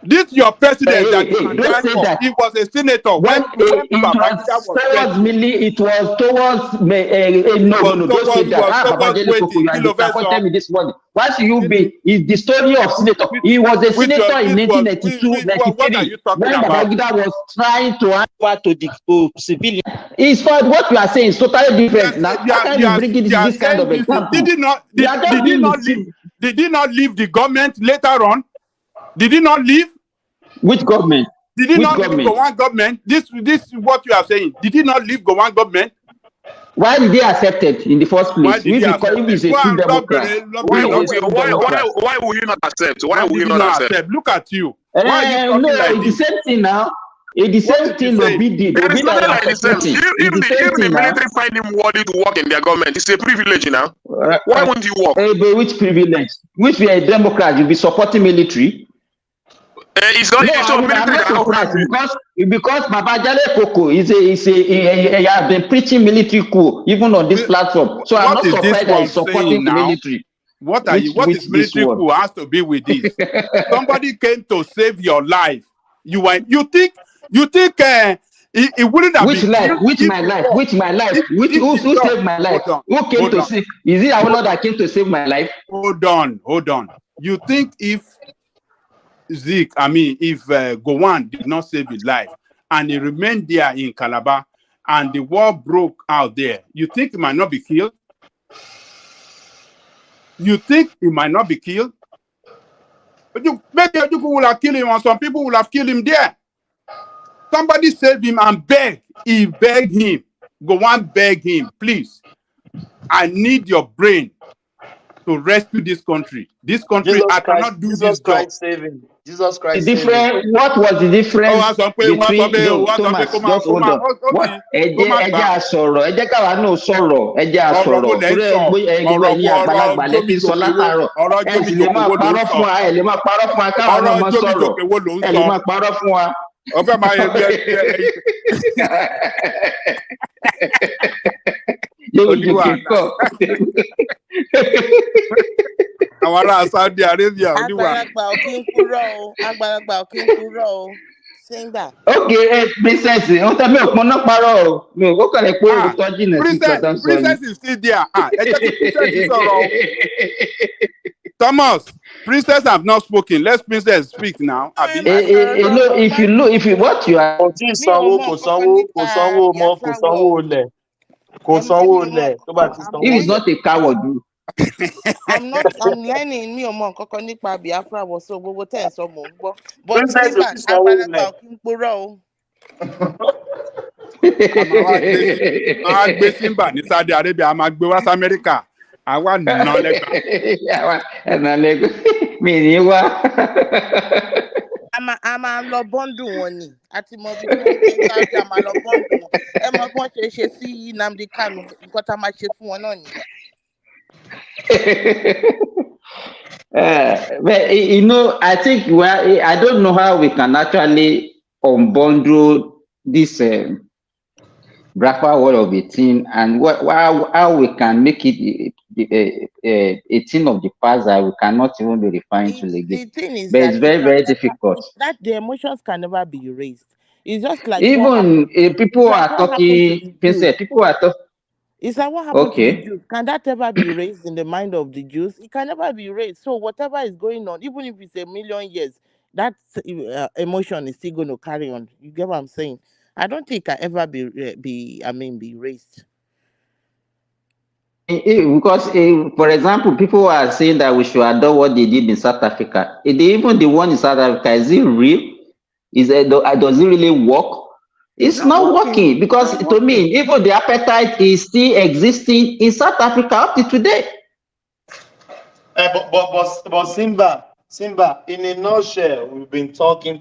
This your president that you can join for. He was a senator. When Babangida was president, it was towards no, don't say that. You are disappointing me this morning. Why should you be? It's the story of senator. He was a senator in 1992, 93. When Babangida was trying to answer to civilians. It's for what you are saying is totally different. Now, how can you bring it this kind of example? Did he not leave the government later on? Did he not leave? Which government? Did he not leave Gowon government? This is what you are saying. Did he not leave Gowon government? Why did they accept it in the first place? Why would he not accept? Why would he not accept? Look at you. Why are you talking like this? The same thing now. It's the same thing Obi did. There is nothing like the same. If the military find him worthy to work in their government, it's a privilege now. Why won't you work? But which privilege? Which we are a Democrat, you'll be supporting military? It's not military because Babajale Koko he has been preaching military coup even on this platform. So I'm not surprised that he's supporting the military. What is military coup has to be with this? Somebody came to save your life. You think it wouldn't have been life? Which my life? Who saved my life? Who came to save? Is it our Lord that came to save my life? Hold on. You think if Gowon did not save his life and he remained there in Calabar and the war broke out there, you think he might not be killed? You think he might not be killed? Maybe Ojukwu will have killed him, or some people will have killed him there. Somebody saved him and begged. He begged him. Gowon begged him, please, I need your brain to rescue this country. This country, I cannot do this job. Jesus Christ. What was the difference between Thomas? Just hold on. Ẹjẹ́ àsọ̀rọ̀, ẹjẹ́ káwa náà sọ̀rọ̀, ẹjẹ́ àsọ̀rọ̀. Ẹ̀yin àgbàlagbà lẹ́tí sọ látàárọ̀. Ẹ sì lè máa parọ́ fún wa, ẹ lè máa parọ́ fún wa, káwa náà máa sọ̀rọ̀. Ẹ lè máa parọ́ fún wa. Àwọn ará Saudi Arabia oníwà. Àgbàlagbà ò kí ń purọ́ o. Àgbàlagbà ò kí ń purọ́ o. Simba. Okay, princess, ó tẹ́ mi ò pọn náà parọ́ o. Mi ò kọ́ lè pé òótọ́ jìnnà sí nǹkan tó ń sọ Princess is still there. Ẹ jẹ́ kí princess sọ̀rọ̀. Thomas, princess have not spoken. Let princess speak now. No, if you what you are. Kò tí ì sanwó, kò sanwó mọ́, kò sanwó lẹ̀. Kò sanwó lẹ̀ tó bá ti sanwó. If it's not a coward. I'm learning mi ò mọ nǹkan kan nípa Biafra wọ̀ so gbogbo tẹ̀ ń sọ mò ń gbọ́. But Princess Simba, ò tí sanwó àgbàlagbà lẹ̀. ò kí ń purọ́ o. A máa gbé Simba ní Saudi Arabia, a máa gbé wá sí Amẹ́ríkà. Àwa nà lẹ́gbàá. Ẹ̀nà lẹ́gbàá. Mi ní wá. A máa lọ bọ́ńdù wọn ni. A ti mọ bí wọ́n gbé Saudi, a máa lọ bọ́ńdù wọn. Ẹ mọ bí wọ́n ṣe sí Nnamdi Kanu, nǹkan tá a máa ṣe fún wọn náà nìyẹn. But I think I don't know how we can actually unbundle this Biafra War of 18 and how we can make it a thing of the past that we cannot even be referring to again. The thing is but it's very, very difficult. That the emotions can never be erased. It's just like even people are talking, people are talking. It's like what happened to the Jews. Can that ever be erased in the mind of the Jews? It can never be erased. So whatever is going on, even if it's 1,000,000 years, that emotion is still going to carry on. You get what I'm saying? I don't think it can ever be erased. Because, for example, people are saying that we should adopt what they did in South Africa. Even the one in South Africa, is it real? Does it really work? It's not working because to me, even the appetite is still existing in South Africa up to today. But Simba, in a nutshell, we've been talking.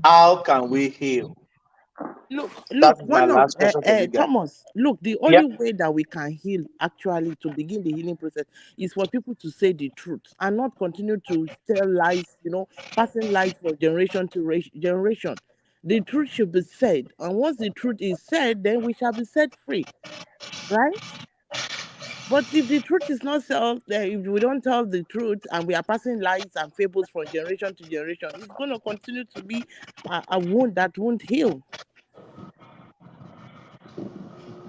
How can we heal? Look, Thomas, look, the only way that we can heal actually to begin the healing process is for people to say the truth and not continue to tell lies, passing lies from generation to generation. The truth should be said, and once the truth is said, then we shall be set free, right? But if the truth is not said, if we don't tell the truth and we are passing lies and fables from generation to generation, it's going to continue to be a wound that won't heal.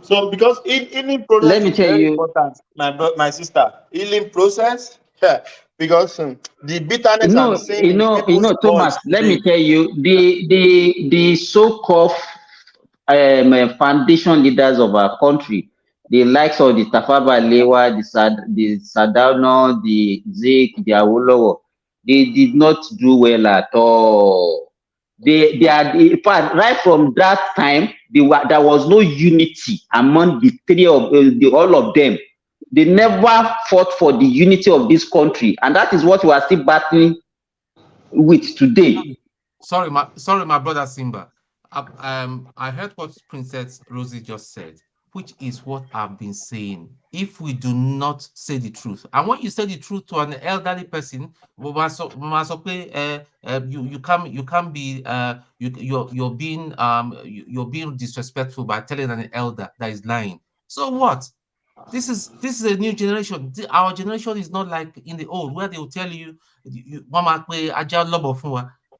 So, because healing process is very important, my sister. Healing process, because the bitterness I'm saying. Thomas. Let me tell you, the so-called foundation leaders of our country, the likes of the Tafawa Balewa, the Sadano, the Zik, the Awolowo, they did not do well at all. They are, in fact, right from that time, there was no unity among the three of all of them. They never fought for the unity of this country, and that is what we are still battling with today. Sorry, my brother Simba. I heard what Princess Rosie just said, which is what I've been saying. If we do not say the truth, and when you say the truth to an elderly person, you can't be you're being disrespectful by telling an elder that is lying. So what? This is a new generation. Our generation is not like in the old, where they will tell you, you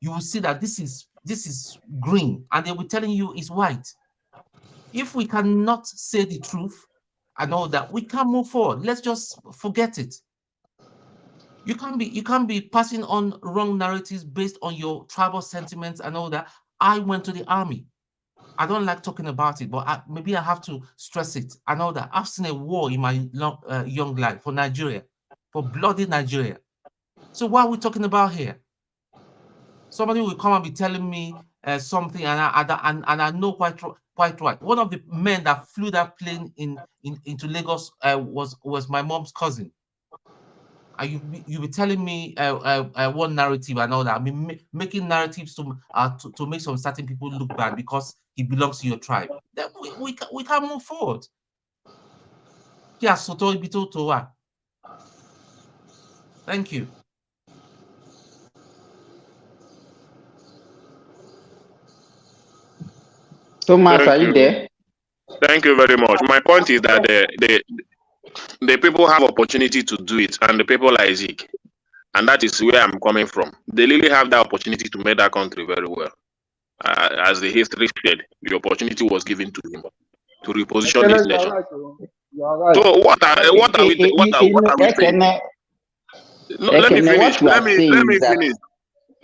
will see that this is green, and they will be telling you it's white. If we cannot say the truth and all that, we can't move forward. Let's just forget it. You can't be passing on wrong narratives based on your tribal sentiments and all that. I went to the army. I don't like talking about it, but maybe I have to stress it. I know that I've seen a war in my young life for Nigeria, for bloody Nigeria. So what are we talking about here? Somebody will come and be telling me something, and I know quite right. One of the men that flew that plane into Lagos was my mom's cousin. You be telling me one narrative and all that. I mean, making narratives to make some certain people look bad because he belongs to your tribe. Then we can't move forward. Thank you. Thomas, are you there? Thank you very much. My point is that The people have opportunity to do it, and the people like Zeke, and that is where I'm coming from. They really have the opportunity to make that country very well. As the history said, the opportunity was given to him to reposition this You are nation. right. You are right. So what are we? What are we saying? No, let me finish. What you are saying is that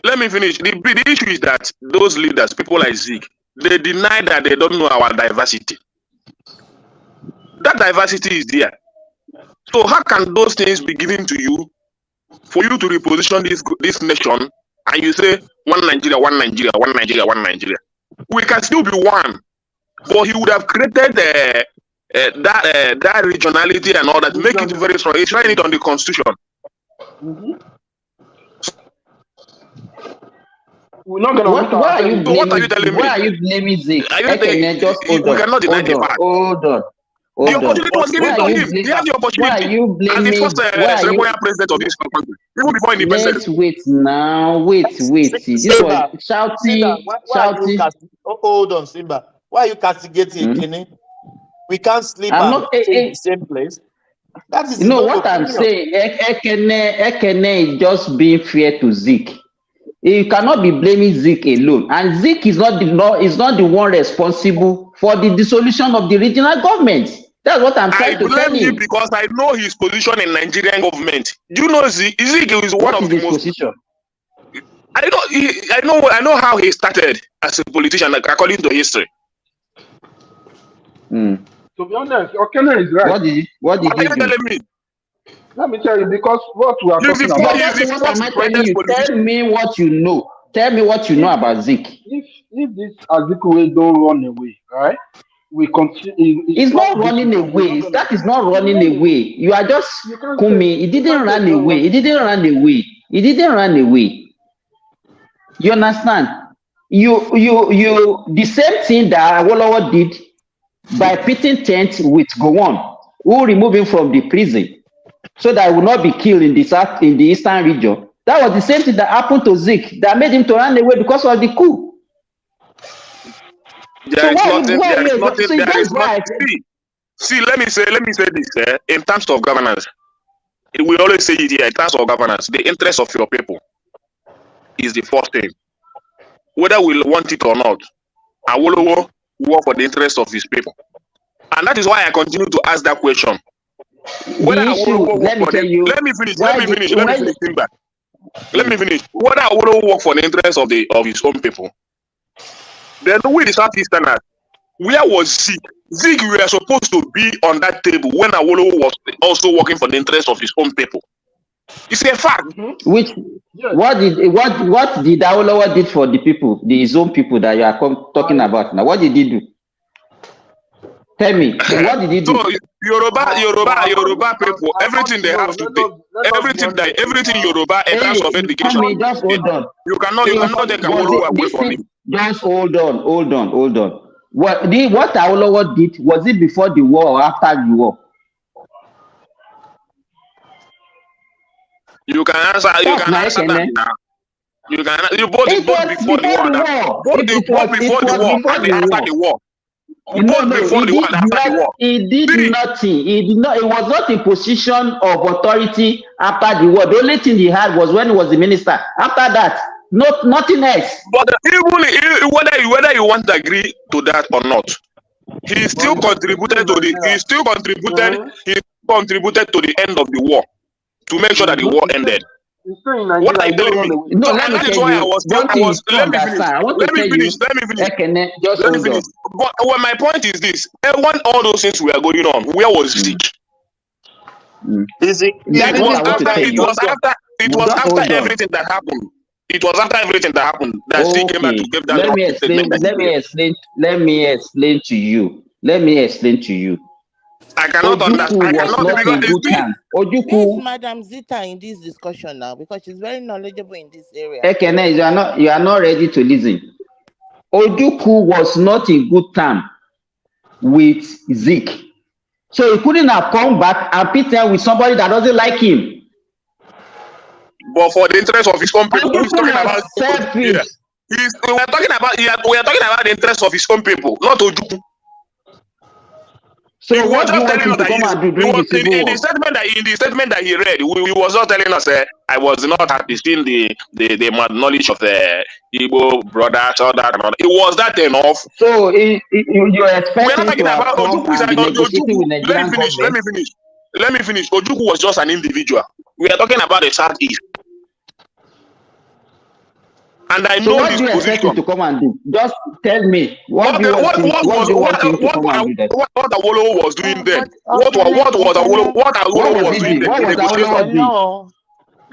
Let me finish. The issue is that those leaders, people like Zeke, they deny that they don't know our diversity. That diversity is there. So how can those things be given to you for you to reposition this nation, and you say one Nigeria, one Nigeria, one Nigeria, one Nigeria? We can still be one, but he would have created that regionality and all that, make it very strong. He's writing it on the constitution. We're not gonna why are you blaming? What are you telling me? Why are you blaming Zeke? Just we cannot deny the fact. Hold on. The opportunity was given to him. He had the opportunity. Why are you blaming? As the first ceremonial president of this country, even before independence. Let's wait now. Wait. This Simba, was shouting. Simba, hold on, Simba. Why are you castigating Ekene? We can't sleep and stay in the same place. That is what I'm saying. Ekene is just being fair to Zeke. You cannot be blaming Zeke alone, and Zeke is not the one responsible for the dissolution of the regional government. That's what I'm trying to tell you. I blame him because I know his position in Nigerian government. Do you know Zeke? Zeke is one of the most. Position? I know how he started as a politician, according to history. To be honest, Okene is right. What did you telling me? Let me tell you, because what we are talking about. What am I telling you? Tell me what you know. Tell me what you know about Zeke. If this Azikiwe don't run away, right? We continue. It's not running away. That is not running away. You are just Kumi. He didn't run away. He didn't run away. He didn't run away. You understand? You the same thing that Awolowo did by pitting tent with Gowon, who removed him from the prison, so that he would not be killed in the eastern region. That was the same thing that happened to Zeke, that made him to run away because of the coup. See, let me say this. In terms of governance, we always say it here. In terms of governance, the interest of your people is the first thing. Whether we want it or not, Awolowo work for the interest of his people, and that is why I continue to ask that question. Whether let me finish, Simba. Let me finish. Whether Awolowo work for the interest of his own people, then we the Southeasterners, where was Zeke? Zeke, we are supposed to be on that table when Awolowo was also working for the interest of his own people. It's a fact. What did Awolowo did for the people, his own people that you are talking about now? What did he do? Tell me, what did he do? So Yoruba people, everything they have to do, everything Yoruba in terms of education. Just hold on. You cannot take Awolowo away from me. Just hold on. What Awolowo did, was it before the war or after the war? You can answer that now. You both before the war. Both before the war and after the war. He did nothing. He did not. He was not in position of authority after the war. The only thing he had was when he was the minister. After that, nothing else. But even whether you want to agree to that or not, he still contributed to the. He still contributed to the end of the war to make sure that the war ended. What are you telling me? No, let me tell you. Let me finish. But my point is this: when all those things were going on, where was Zeke? It was after everything that happened. It was after everything that happened that Zeke came back to give that. Let me explain to you. I cannot understand. Ojukwu, Madam Zita in this discussion now because she's very knowledgeable in this area. Ekene, you are not ready to listen. Ojukwu was not in good time with Zeke, so he couldn't have come back and pit him with somebody that doesn't like him. But for the interest of his own people, he's talking about selfish. We are talking about the interest of his own people, not Ojukwu. So he was what do you just want telling him us to that come and do he during the was civil in the war? statement that he read. He was not telling us I was not happy seeing the knowledge of the Igbo brothers, all that and all that. It was that enough. So you We're expect not him talking to have about come Ojukwu. Is and like be negotiating Ojukwu. with Nigerian government? Let me finish. Ojukwu was just an individual. We are talking about the Southeast, and I So know what his do you expect him position. to come and do? Just tell me. What What do you want him? what What was do you want him to come and do then? what Awolowo was doing then? But What What Awolowo was was he doing doing? then? What The was negotiation. Awolowo doing? hello,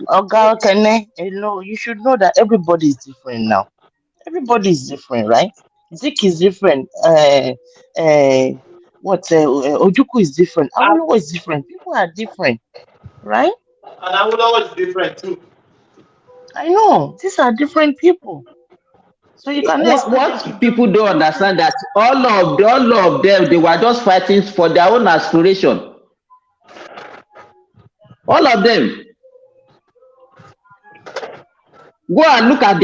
Oga Okene, hello. You should know that everybody is different now. Everybody is different, right? Zik is different. Ojukwu is different. Awolowo is different. People are different, right? And Awolowo is different too. I know these are different people, so you cannot expect them to What do people don't the same understand thing. that all of them they were just fighting for their own aspiration. All of them. Go and look at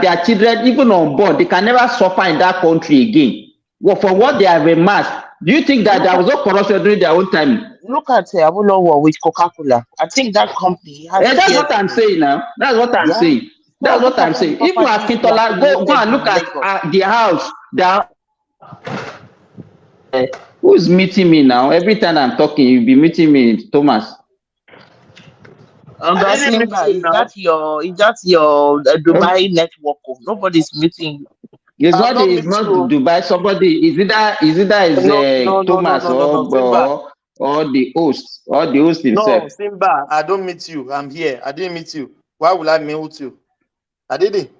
their children, even on board. They can never suffer in that country again. Well, for what they have amassed. Do you think that Look there at was no corruption during their own time? Awolowo with Coca-Cola. I think that company has That's shares what I'm in it. saying now. That's what I'm Yeah. saying. So That's what look I'm at all the saying. Even properties he Akintola, go accumulated and look in at Lagos. the house. Who's meeting me now? Every time I'm talking, you'll be meeting me, Thomas. Oga Simba, is that your Dubai network? Nobody's meeting you. It's not Dubai. Somebody is Thomas or the host himself. No, Simba, I don't meet you. I'm here. I didn't meet you. Why would I meet you? I didn't.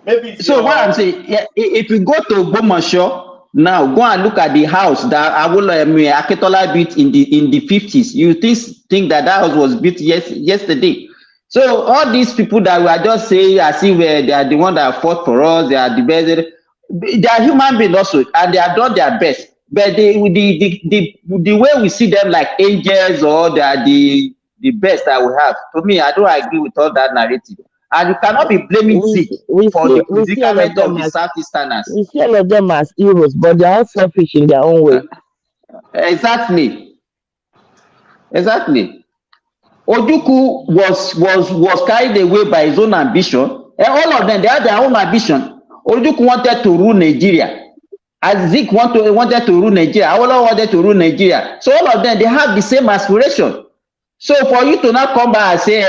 Maybe it's So what I'm saying, if you go to Bomosho now, go and look at the house that Akintola built in the 50s. You think that house was built yesterday. So all these people that we are just saying as if they are the one that fought for us, they are the best. They are human beings also, and they have done their best. But the way we see them like angels or they are the best that we have. To me, I don't agree with all that narrative. And you cannot be blaming Zeke for the predicament of the Southeasterners. We see all of them as heroes, but they are all selfish in their own way. Exactly. Ojukwu was carried away by his own ambition. And all of them, they had their own ambition. Ojukwu wanted to rule Nigeria. As Zeke wanted to rule Nigeria. Awolowo wanted to rule Nigeria. So all of them, they have the same aspiration. So for you to not come back and say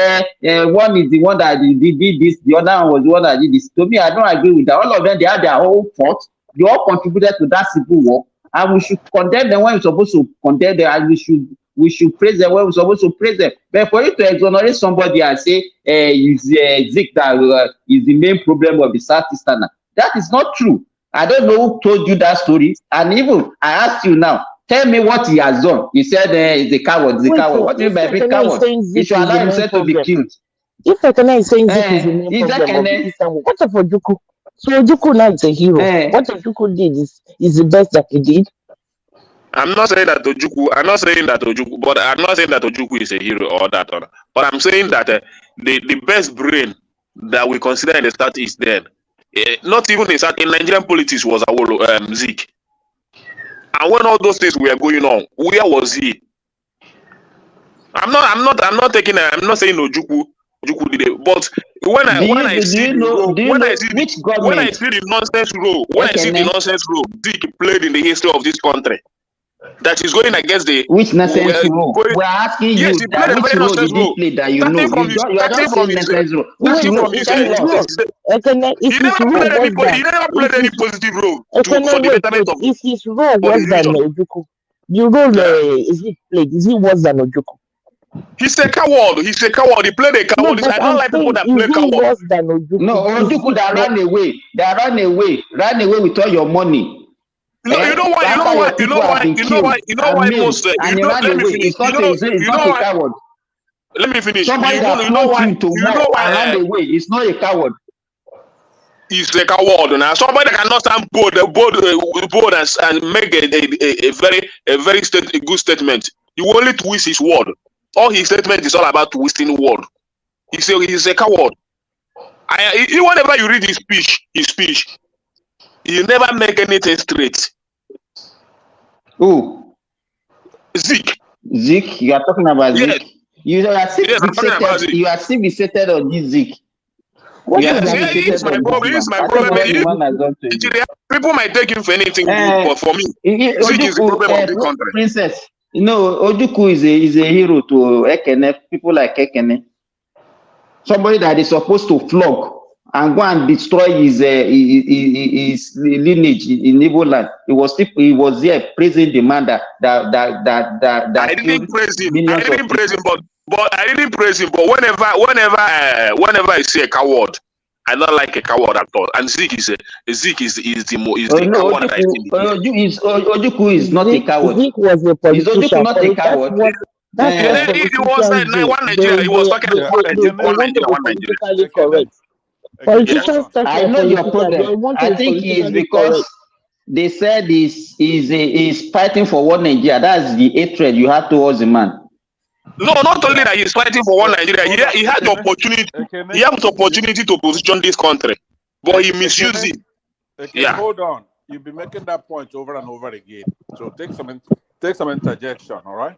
one is the one that did this, the other one was the one that did this. To me, I don't agree with that. All of them, they have their own fault. They all contributed to that civil war. And we should condemn them when we're supposed to condemn them, and we should praise them when we're supposed to praise them. But for you to exonerate somebody and say Zeke that is the main problem of the Southeasterner, that is not true. I don't know who told you that story. And even I asked you now, tell me what he has done. He said he's a coward. He's a coward. What do you mean by a big coward? He should allow himself to be killed. If Ekene is saying Zeke is the main problem of the Eastern War, what of Ojukwu? So Ojukwu now is a hero. What Ojukwu did is the best that he did. I'm not saying that Ojukwu is a hero or that. But I'm saying that the best brain that we consider in the Southeast then, not even in Nigerian politics, was Zeke. And when all those things were going on, where was he? I'm not saying Ojukwu did it, but when I see the nonsense role Zeke played in the history of this country, that is going against the which nonsense role? We're asking you that which role did he play that you know? You are just saying nonsense role. Which role? He never played any positive role for the betterment of. If his role was than Ojukwu, the role is he played? Is he worse than Ojukwu? He's a coward. He played a coward. No, I don't like people that play coward. Worse than Ojukwu? No, Ojukwu that ran away. They ran away with all your money. No, you know why most and he ran away. It's not a coward. Let me finish. Somebody that floats you to war and ran away is not a coward. He's a coward now. Somebody that cannot stand bold and make a very good statement. You only twist his word. All his statement is all about twisting word. He's a coward. Whenever you read his speech, You never make anything straight. Who? Zeke. Zeke? You are talking about Yes. Zeke? You are still Yes, I'm talking about Zeke. You are still fixated on this Zeke. What yes, yeah, it's my problem. It's my problem. Nigeria, people might take him for anything good, but for me, Zeke is the problem of the country. Princess, you know, Ojukwu is a hero to Ekene, people like Ekene. Somebody that is supposed to flog and go and destroy his lineage in Igbo land. He was there praising the man that I didn't praise him. I didn't praise him, but I didn't praise him. But whenever I see a coward, I don't like a coward at all. And Zeke is the coward that I see. Ojukwu is not a coward. Zeke was a politician. Is Ojukwu not a coward? That's what He was one Nigeria. He was talking about one Nigeria, one Nigeria. Correct. Politicians talk I know your problem. I think it's because they said he's fighting for one Nigeria. That's the hatred you have towards the man. No, not only that he's fighting for one Nigeria. He had the opportunity. He had the opportunity to position this country, but he misused it. Yeah. Hold on. You'll be making that point over and over again. So take some interjection. All right.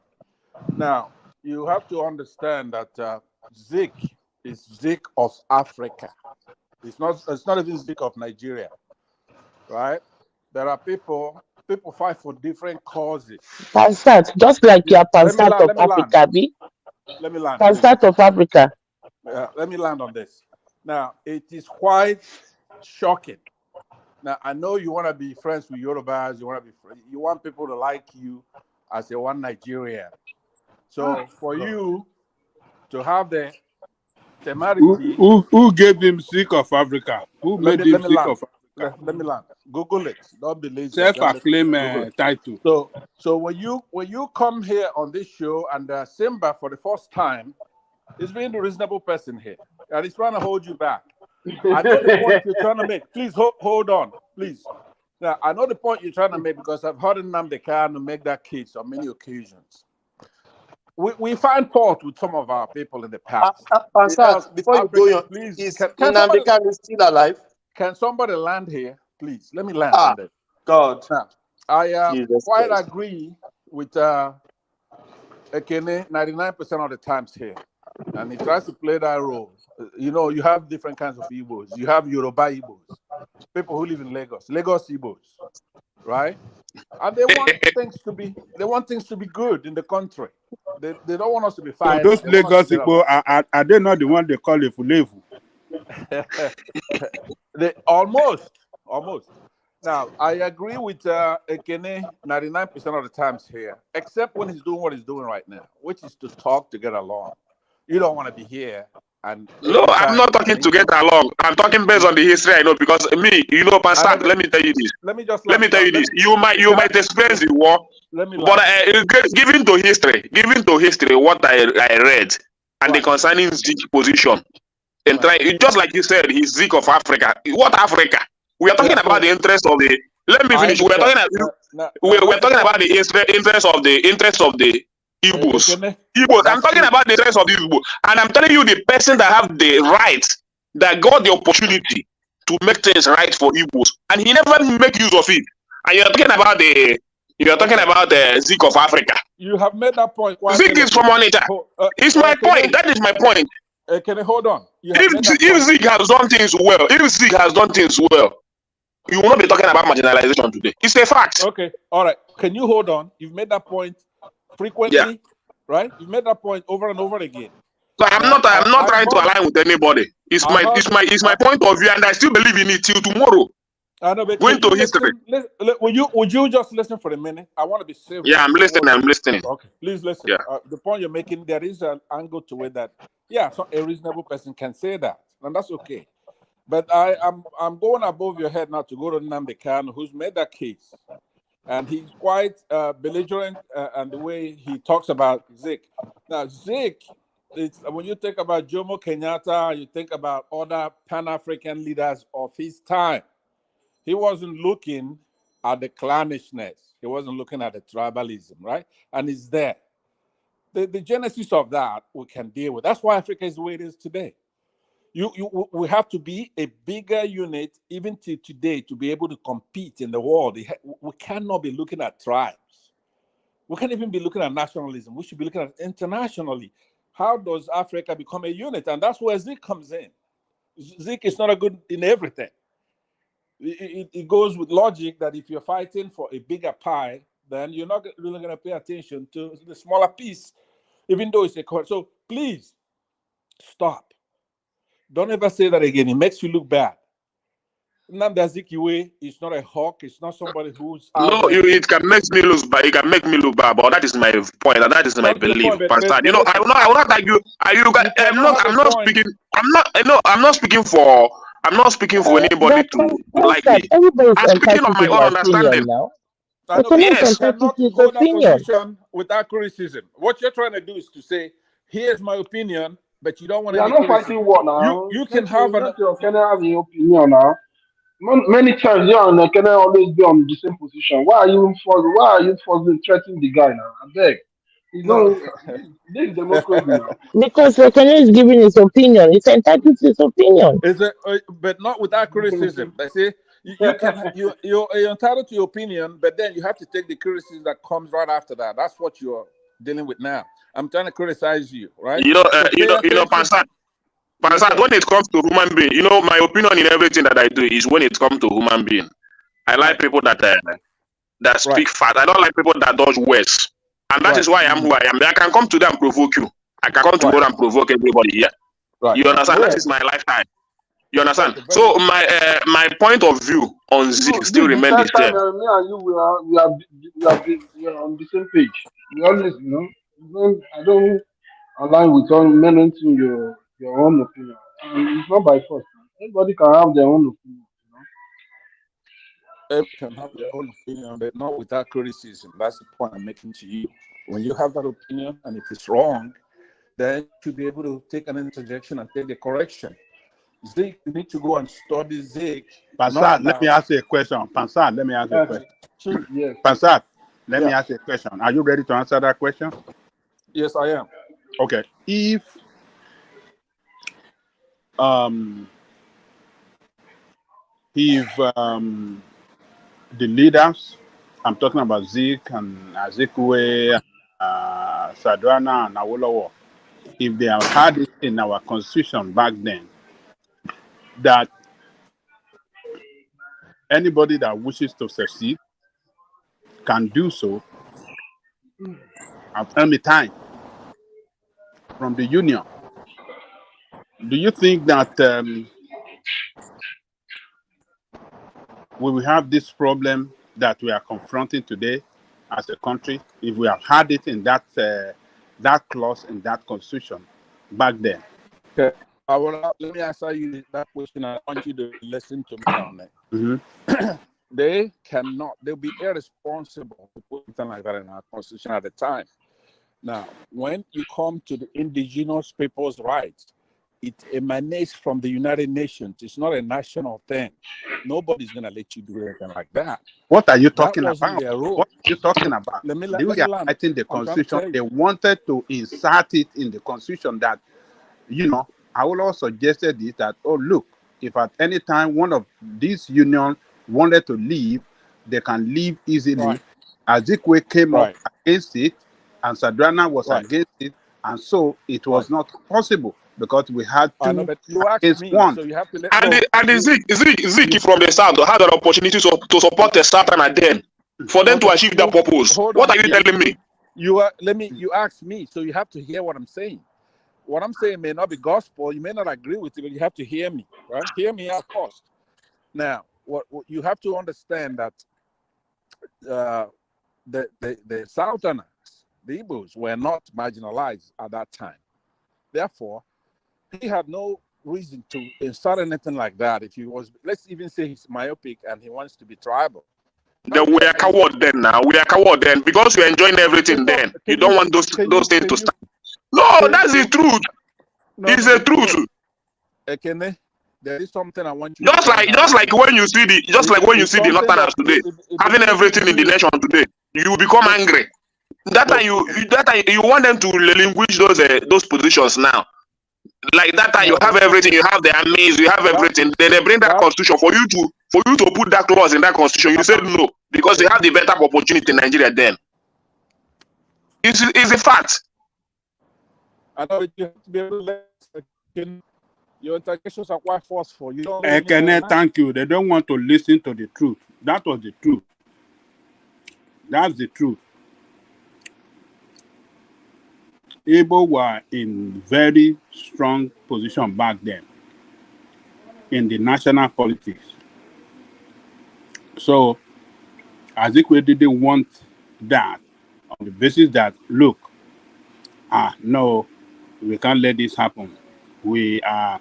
Now you have to understand that Zeke is Zeke of Africa. It's not even Zeke of Nigeria, right? There are people fight for different causes. Pansat, just like your Pansat of Africa, Let me land. Pansat of Africa. Let me land on this. Now, it is quite shocking. Now, I know you want to be friends with Yorubas. You want people to like you as a one Nigerian. So for you to have the temerity, who gave him Zeke of Africa? Who made him Zeke of Africa? Let me land. Google it. Don't be lazy. Self-acclaimed title. So when you come here on this show and Simba for the first time is being the reasonable person here, and he's trying to hold you back. I know the point you're trying to make. Please hold on, please. Now I know the point you're trying to make because I've heard Nnamdi Kanu make that case on many occasions. We find fault with some of our people in the past. Before you go on, please, is Nnamdi Kanu still alive? Can somebody land here, please? Let me land on this. God. Now, I quite agree with Ekene 99% of the times here. And he tries to play that role. You know, you have different kinds of Igbos. You have Yoruba Igbos, people who live in Lagos Igbos, right? And they want things to be good in the country. They don't want us to be fighting. So those Lagos Igbo, are they not the one they call Efulefu? Almost. Now, I agree with Ekene 99% of the times here, except when he's doing what he's doing right now, which is to talk to get along. You don't want to be here. And no, I'm not talking to get along. I'm talking based on the history I know because me, Pansat, let me tell you this. Let me tell you this. You might experience the war, but given to history, what I read and the concerning Zeke position, and just like you said, he's Zeke of Africa. What Africa? We are talking about the interest of the. Let me finish. We're talking about the interest of the Igbos. I'm talking about the interest of the Igbos, and I'm telling you, the person that have the right, that got the opportunity to make things right for Igbos, and he never make use of it. And you're talking about the Zeke of Africa. You have made that point. Zeke is from Onitsha. It's my point. That is my point. Can you hold on? If Zeke has done things well, you will not be talking about marginalization today. It's a fact. Okay, all right. Can you hold on? You've made that point frequently, right? You've made that point over and over again. So I'm not trying to align with anybody. It's my point of view, and I still believe in it till tomorrow. I know, but going to history. Would you just listen for a minute? I want to be civil. Yeah, I'm listening. Okay, please listen. Yeah. The point you're making, there is an angle to it that, so a reasonable person can say that, and that's okay. But I'm going above your head now to go to Nnamdi Kanu, who's made that case, and he's quite belligerent, and the way he talks about Zeke. Now, Zeke, when you think about Jomo Kenyatta, you think about other Pan-African leaders of his time. He wasn't looking at the clannishness. He wasn't looking at the tribalism, right? And it's there. The genesis of that we can deal with. That's why Africa is the way it is today. We have to be a bigger unit even till today to be able to compete in the world. We cannot be looking at tribes. We can't even be looking at nationalism. We should be looking at internationally. How does Africa become a unit? And that's where Zik comes in. Zik is not a good in everything. It goes with logic that if you're fighting for a bigger pie, then you're not really going to pay attention to the smaller piece, even though it's a core. So please stop. Don't ever say that again. It makes you look bad. Nnamdi Azikiwe is not a hawk. It's not somebody who's out No, there. it can make me look bad. It can make me look bad, but that is my point, and that is my belief. Pastor. You know, I will not argue. I'm not speaking. I'm not speaking for. I'm not speaking for anybody to like me. Everybody's I'm speaking on entitled my to own their understanding. opinion now. Yes. Cannot hold that position without criticism. What you're trying to do is to say, "Here's my opinion," but you don't want We are any not criticism. fighting war now. You can have an. Let your Kenya have your opinion now. Many times you and Kenya always be on the same position. Why are you forcing threatening the guy now? I beg. You know, this is democracy now. Because Ekene is giving his opinion. He's entitled to his opinion. But not without criticism. They say you're entitled to your opinion, but then you have to take the criticism that comes right after that. That's what you're dealing with now. I'm trying to criticize you, right? You know, Pastor, when it comes to human being, you know, my opinion in everything that I do is when it comes to human being. I like people that speak fast. I don't like people that dodge words. And that is why I am who I am. I can come to them and provoke you. I can come to you and provoke everybody here. You understand? That is my lifetime. You understand? So my point of view on Zik still remains the same. Me and you, we are on the same page. We always, I don't align with many things your own opinion. And it's not by force. Everybody can have their own opinion. Everyone can have their own opinion, but not without criticism. That's the point I'm making to you. When you have that opinion and if it's wrong, then you should be able to take an interjection and take the correction. Zik, you need to go and study Zik. Pansat, let me ask you a question. Pansat, let me ask you a question. Yes. Pansat, let me ask you a question. Are you ready to answer that question? Yes, I am. Okay. If the leaders, I'm talking about Zik and Azikiwe, Sardauna and Awolowo, if they have had it in our constitution back then, that anybody that wishes to succeed can do so at any time from the union. Do you think that we will have this problem that we are confronting today as a country if we have had it in that clause in that constitution back then? Okay. Let me answer you that question. I want you to listen to me on it. Mm-hmm. They'll be irresponsible to put something like that in our constitution at the time. Now, when you come to the indigenous people's rights, it emanates from the United Nations. It's not a national thing. Nobody's going to let you do anything like that. What are you talking about? What are you talking about? They were writing the constitution. They wanted to insert it in the constitution that, I will also suggested this that, oh, look, if at any time one of these unions wanted to leave, they can leave easily. Right. Azikiwe came up against it, and Sardauna was against it, and so it was not possible because we had two against one. So you have to let Zik from the south had an opportunity to support the Sardauna then for them to achieve that purpose. What are you telling me? You asked me, so you have to hear what I'm saying. What I'm saying may not be gospel. You may not agree with it, but you have to hear me, right? Hear me out first. Now, what you have to understand that the Southerners, the Igbos, were not marginalized at that time. Therefore, he had no reason to insert anything like that. If he was, let's even say he's myopic and he wants to be tribal. Then we are coward then now. We are coward then because you're enjoying everything then. You don't want those things to stop. No, that's the truth. It's the truth. Ekene, there is something I want you. Just like when you see the Northerners today having everything in the nation today, you become angry. That time you want them to relinquish those positions now. Like that time, you No, have everything. You have the armies. You have everything. Then they bring that constitution for you to put that clause in that constitution. You said no because they have the better opportunity in Nigeria. Then it's a fact. I know you have to be able to let your interrogations are quite forceful. You don't leave me Ekene, alone. thank you. They don't want to listen to the truth. That was the truth. That's the truth. Igbo were in very strong position back then in the national politics. So Azikwe didn't want that on the basis that, look, no, we can't let this happen. We are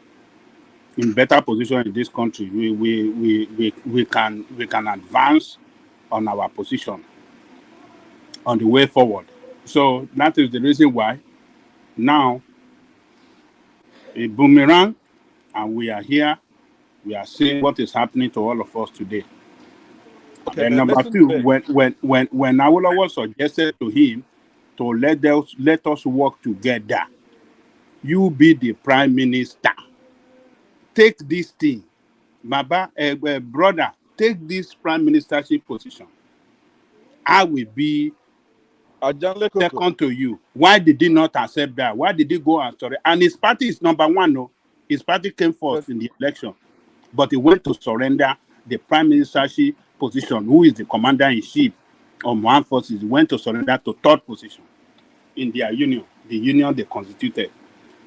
in better position in this country. We can advance on our position on the way forward. So that is the reason why now a boomerang, and we are here. We are seeing what is happening to all of us today. Okay, And but number listen two, to this. when Awolowo suggested to him to let us work together, you be the prime minister. Take this thing, Baba, brother. Take this prime ministership position. I will be second to you. Why did he not accept that? Why did he go and sorry? And his party is number one. No, his party came first in the election, but he went to surrender the prime ministership position. Who is the commander in chief of armed forces? He went to surrender to third position in their union, the union they constituted.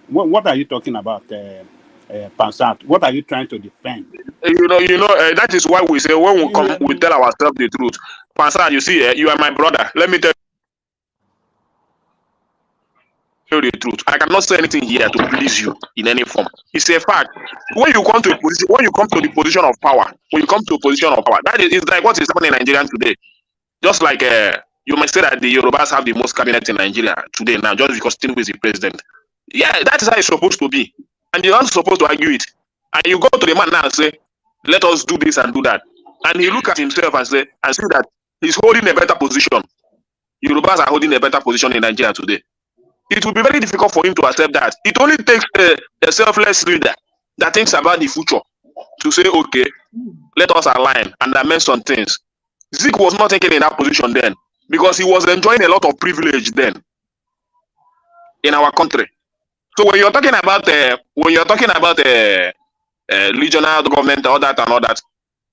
What are you talking about, Pansat? What are you trying to defend? That is why we say when we come, we tell ourselves the truth. Pastor, you see, you are my brother. Let me tell you the truth. I cannot say anything here to please you in any form. It's a fact. When you come to a position, when you come to the position of power, that is like what is happening in Nigeria today. Just like you might say that the Yorubas have the most cabinet in Nigeria today now, just because Tinubu is the president. Yeah, that is how it's supposed to be. And you're not supposed to argue it. And you go to the man now and say, let us do this and do that. And he look at himself and see that he's holding a better position. Yorubas are holding a better position in Nigeria today. It will be very difficult for him to accept that. It only takes a selfless leader that thinks about the future to say, okay, let us align and amend some things. Zeke was not taken in that position then because he was enjoying a lot of privilege then in our country. So when you're talking about regional government, all that,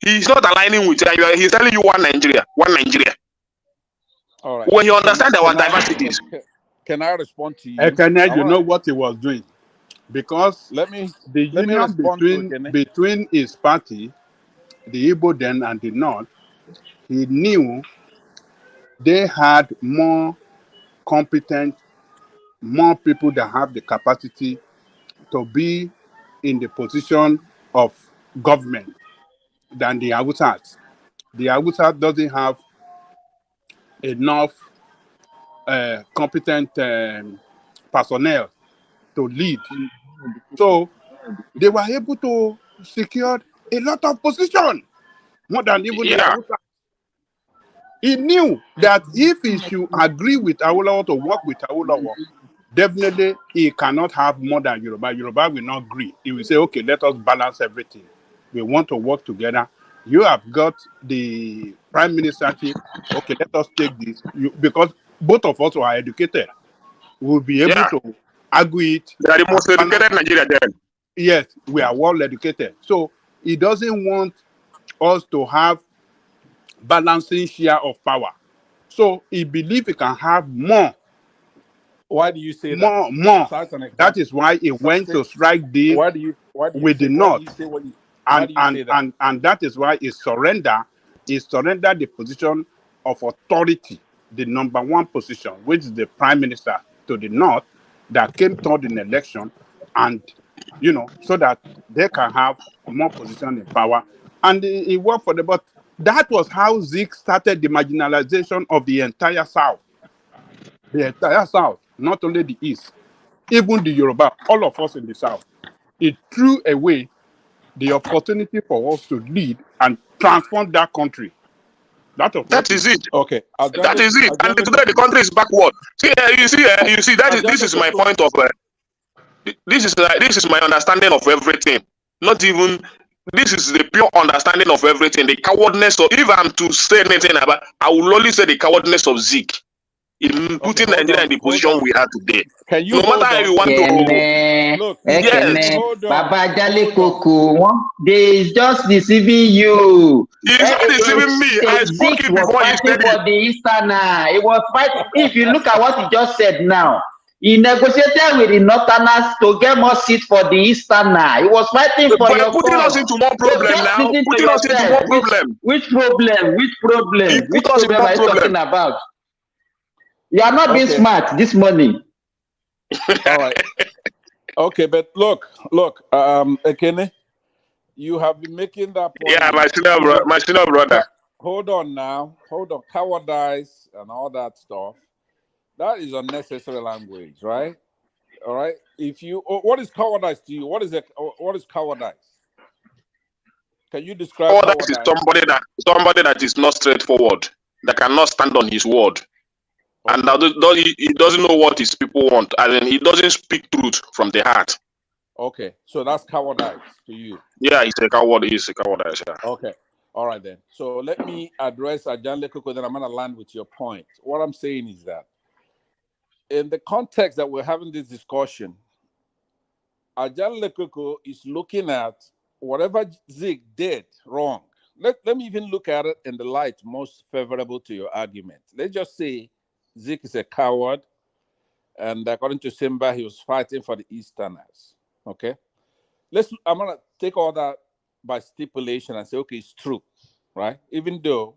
he's not aligning with you. He's telling you one Nigeria. All right. When you understand our diversities. Can I respond to you? Ekene, you know what he was doing, because the union between his party, the Igbo then and the North, he knew they had more competent, more people that have the capacity to be in the position of government than the Hausas. The Hausa doesn't have enough competent personnel to lead. So they were able to secure a lot of position, more than even the Hausa. He knew that if he should agree with Awolowo to work with Awolowo, definitely he cannot have more than Yoruba. Yoruba will not agree. He will say, okay, let us balance everything. We want to work together. You have got the prime ministership. Okay, let us take this. Because both of us are educated. We'll be able to argue it. They are the most educated in Nigeria then. Yes, we are well educated. So he doesn't want us to have balancing share of power. So he believes he can have more. Why do you say more, that? More. That is why he went to strike deal with the North. And that is why he surrendered the position of authority, the number one position, which is the prime minister to the North, that came third in election, and so that they can have more position in power. And he worked for them. But that was how Zeke started the marginalization of the entire South. The entire South, not only the East, even the Yoruba, all of us in the South. It threw away the opportunity for us to lead and transform that country. That is it. Okay. That is it. And today the country is backward. See, you see, this is my point of This is my understanding of everything. Not even this is the pure understanding of everything. The cowardness of, if I'm to say anything about, I will only say the cowardness of Zeke in putting Nigeria in the position we are today. Can you No matter hold how on? you want to, Look, yes, hold on. Baba Jale Koko, they is just deceiving you. it's not deceiving me. I spoke Zeke it was before. You fighting said it. for the Easterner. He was fighting. If you look at what he just said now, he negotiated with the Northerners to get more seats for the Easterner. He was fighting for But your putting us cause. into more So problem just now. listen to Putting us into yourself. more problem. Which problem? Which problem? He Which put us in problem more are you problem. talking about? You are not being Okay. smart this morning. All right. Okay, but look, Ekene, you have been making that point. Yeah, my senior brother. Hold on now. Hold on. Cowardice and all that stuff. That is unnecessary language, right? All right. If you, what is cowardice to you? What is cowardice? Can you describe Cowardice is somebody that is not straightforward, that cannot stand on his word, and that he doesn't know what his people want, and he doesn't speak truth from the heart. Okay, so that's cowardice to you. Yeah, he's a coward. He's a cowardice. Yeah. Okay. All right then. So let me address Ajan Lekoko, then I'm gonna land with your point. What I'm saying is that in the context that we're having this discussion, Ajan Lekoko is looking at whatever Zig did wrong. Let me even look at it in the light most favorable to your argument. Let's just say Zig is a coward, and according to Simba, he was fighting for the Easterners. Okay. I'm gonna take all that by stipulation and say, okay, it's true, right? Even though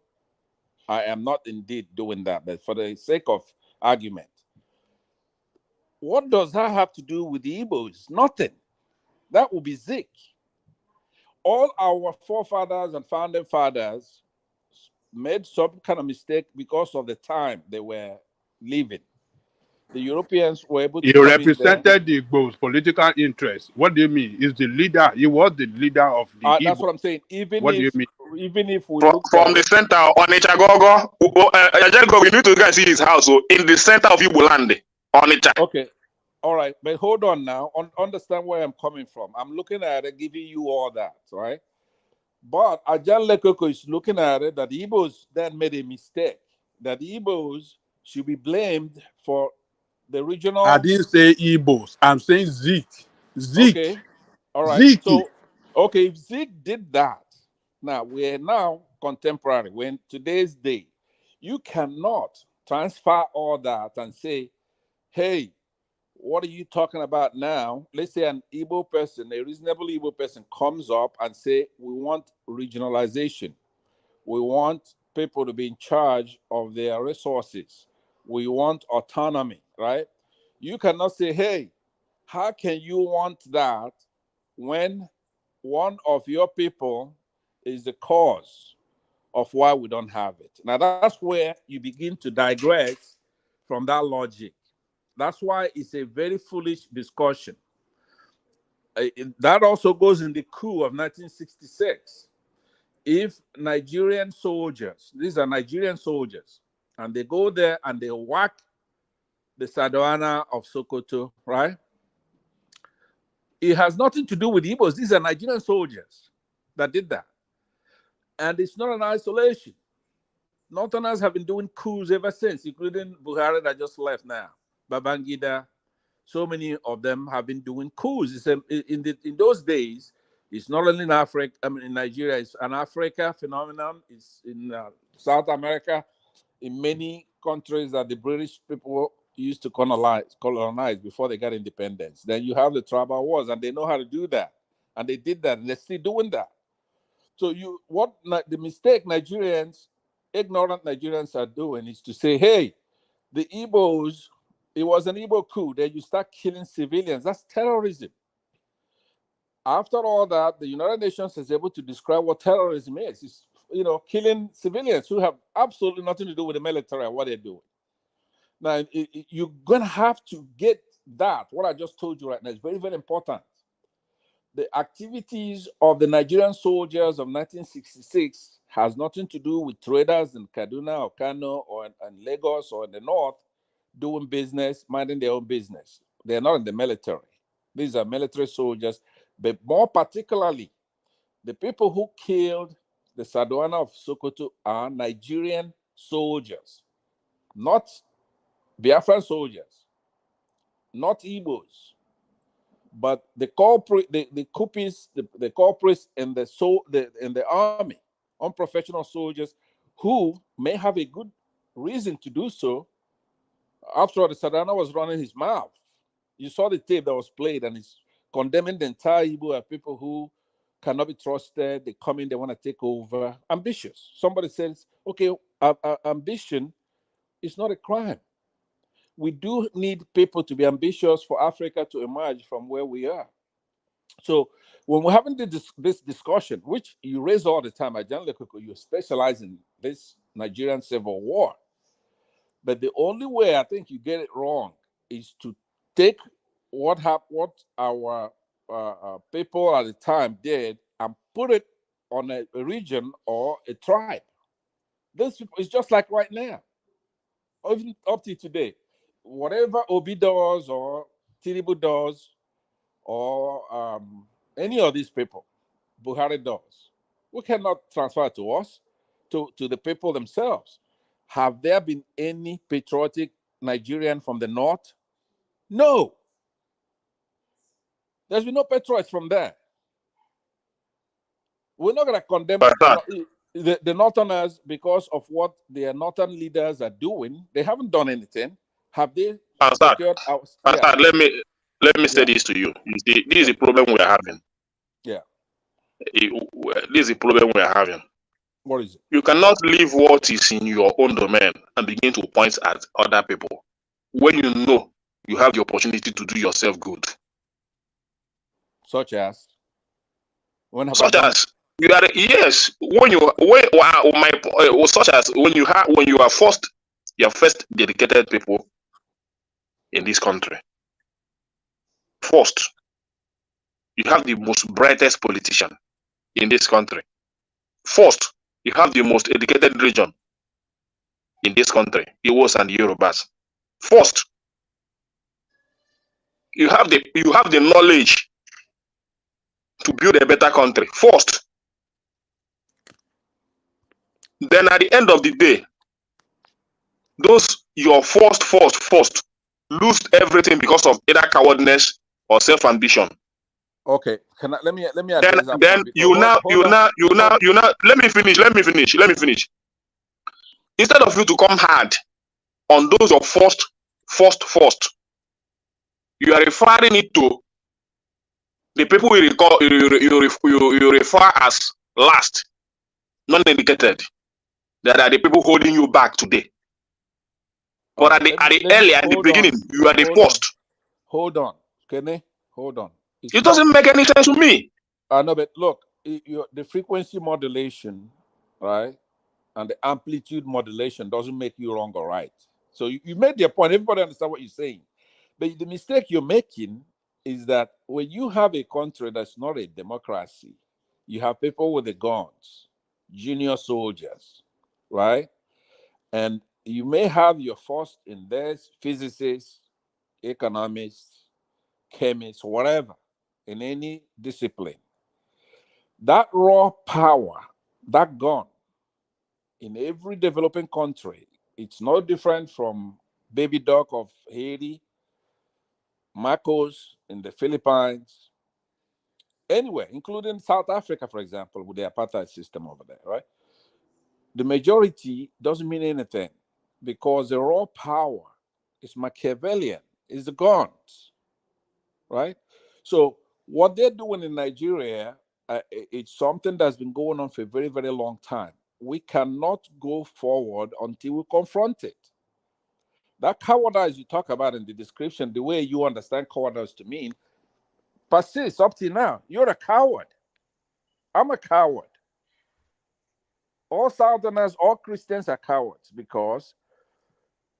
I am not indeed doing that, but for the sake of argument, what does that have to do with the Igbos? Nothing. That would be Zik. All our forefathers and founding fathers made some kind of mistake because of the time they were living. The Europeans were able to He come in there. represented the Igbos' political interest. What do you mean? Is the leader? He was the leader of the Igbo. That's what I'm saying. Even what if, do you mean? even if we From the center on Ichagogo, we need to go and see his house. So in the center of Igbo land, on Icha. Okay. All right, but hold on now. Understand where I'm coming from. I'm looking at it, giving you all that, right? But Ajan Lekoko is looking at it that the Igbos then made a mistake. That the Igbos should be blamed for the regional. I didn't say Igbos. I'm saying Zeke. Zeke. Okay. All right. Zeke. So, okay, if Zeke did that, now we're now contemporary. We're in today's day. You cannot transfer all that and say, hey, what are you talking about now? Let's say an Igbo person, a reasonable Igbo person comes up and say, we want regionalization. We want people to be in charge of their resources. We want autonomy, right? You cannot say, hey, how can you want that when one of your people is the cause of why we don't have it? Now, that's where you begin to digress from that logic. That's why it's a very foolish discussion. That also goes in the coup of 1966. If Nigerian soldiers, these are Nigerian soldiers, and they go there and they whack the Sadawana of Sokoto, right? It has nothing to do with Igbos. These are Nigerian soldiers that did that. And it's not an isolation. Northerners have been doing coups ever since, including Buhari that just left now, Babangida. So many of them have been doing coups. In those days, it's not only in Africa, in Nigeria, it's an Africa phenomenon. It's in South America, in many countries that the British people used to colonize before they got independence. Then you have the tribal wars, and they know how to do that. And they did that, and they're still doing that. So the mistake ignorant Nigerians are doing is to say, hey, the Igbos, it was an Igbo coup, then you start killing civilians. That's terrorism. After all that, the United Nations is able to describe what terrorism is. It's, killing civilians who have absolutely nothing to do with the military and what they're doing. Now, you're going to have to get that. What I just told you right now is very, very important. The activities of the Nigerian soldiers of 1966 has nothing to do with traders in Kaduna or Kano or in Lagos or in the north doing business, minding their own business. They're not in the military. These are military soldiers, but more particularly, the people who killed the Sardauna of Sokoto are Nigerian soldiers, not Biafran soldiers, not Igbos, but the corporate, the coupists, the corporates in the army, unprofessional soldiers who may have a good reason to do so. After all, the Sardauna was running his mouth. You saw the tape that was played, and he's condemning the entire Igbo as people who cannot be trusted. They come in, they want to take over. Ambitious. Somebody says, okay, ambition is not a crime. We do need people to be ambitious for Africa to emerge from where we are. So when we're having this discussion, which you raise all the time, you specialize in this Nigerian civil war. But the only way I think you get it wrong is to take what our people at the time did and put it on a region or a tribe. This is just like right now, even up to today. Whatever Obi does or Tinubu does or any of these people, Buhari does, we cannot transfer to us, to the people themselves. Have there been any patriotic Nigerian from the north? No. There's been no patriots from there. We're not going to condemn the northerners because of what their northern leaders are doing. They haven't done anything. Have they secured our... Let me say this to you. You see, this is the problem we are having. Yeah. This is the problem we are having. What is it? You cannot leave what is in your own domain and begin to point at other people when you know you have the opportunity to do yourself good. Such as? Such as you are yes. Such as when you are first dedicated people in this country. First, you have the most brightest politician in this country. First, you have the most educated region in this country, Igbos and Yorubas. First, you have the knowledge to build a better country. First, then at the end of the day, those your first lose everything because of either cowardness or self-ambition. Okay, let me address that. Then let me finish. Instead of you to come hard on those of first, you are referring it to the people you refer as last, non-educated. That are the people holding you back today. But at the beginning, you are the first. Hold on, Kenny. Hold on. It doesn't make any sense to me. I know, but look, the frequency modulation, right, and the amplitude modulation doesn't make you wrong or right. So you made your point. Everybody understands what you're saying. But the mistake you're making is that when you have a country that's not a democracy, you have people with the guns, junior soldiers, right? And you may have your first in this, physicists, economists, chemists, whatever, in any discipline. That raw power, that gun, in every developing country, it's no different from Baby Doc of Haiti, Marcos in the Philippines, anywhere, including South Africa, for example, with the apartheid system over there, right? The majority doesn't mean anything because the raw power is Machiavellian, is the guns, right? So what they're doing in Nigeria, it's something that's been going on for a very, very long time. We cannot go forward until we confront it. That cowardice you talk about in the description, the way you understand cowardice to mean, persists up till now. You're a coward. I'm a coward. All Southerners, all Christians are cowards because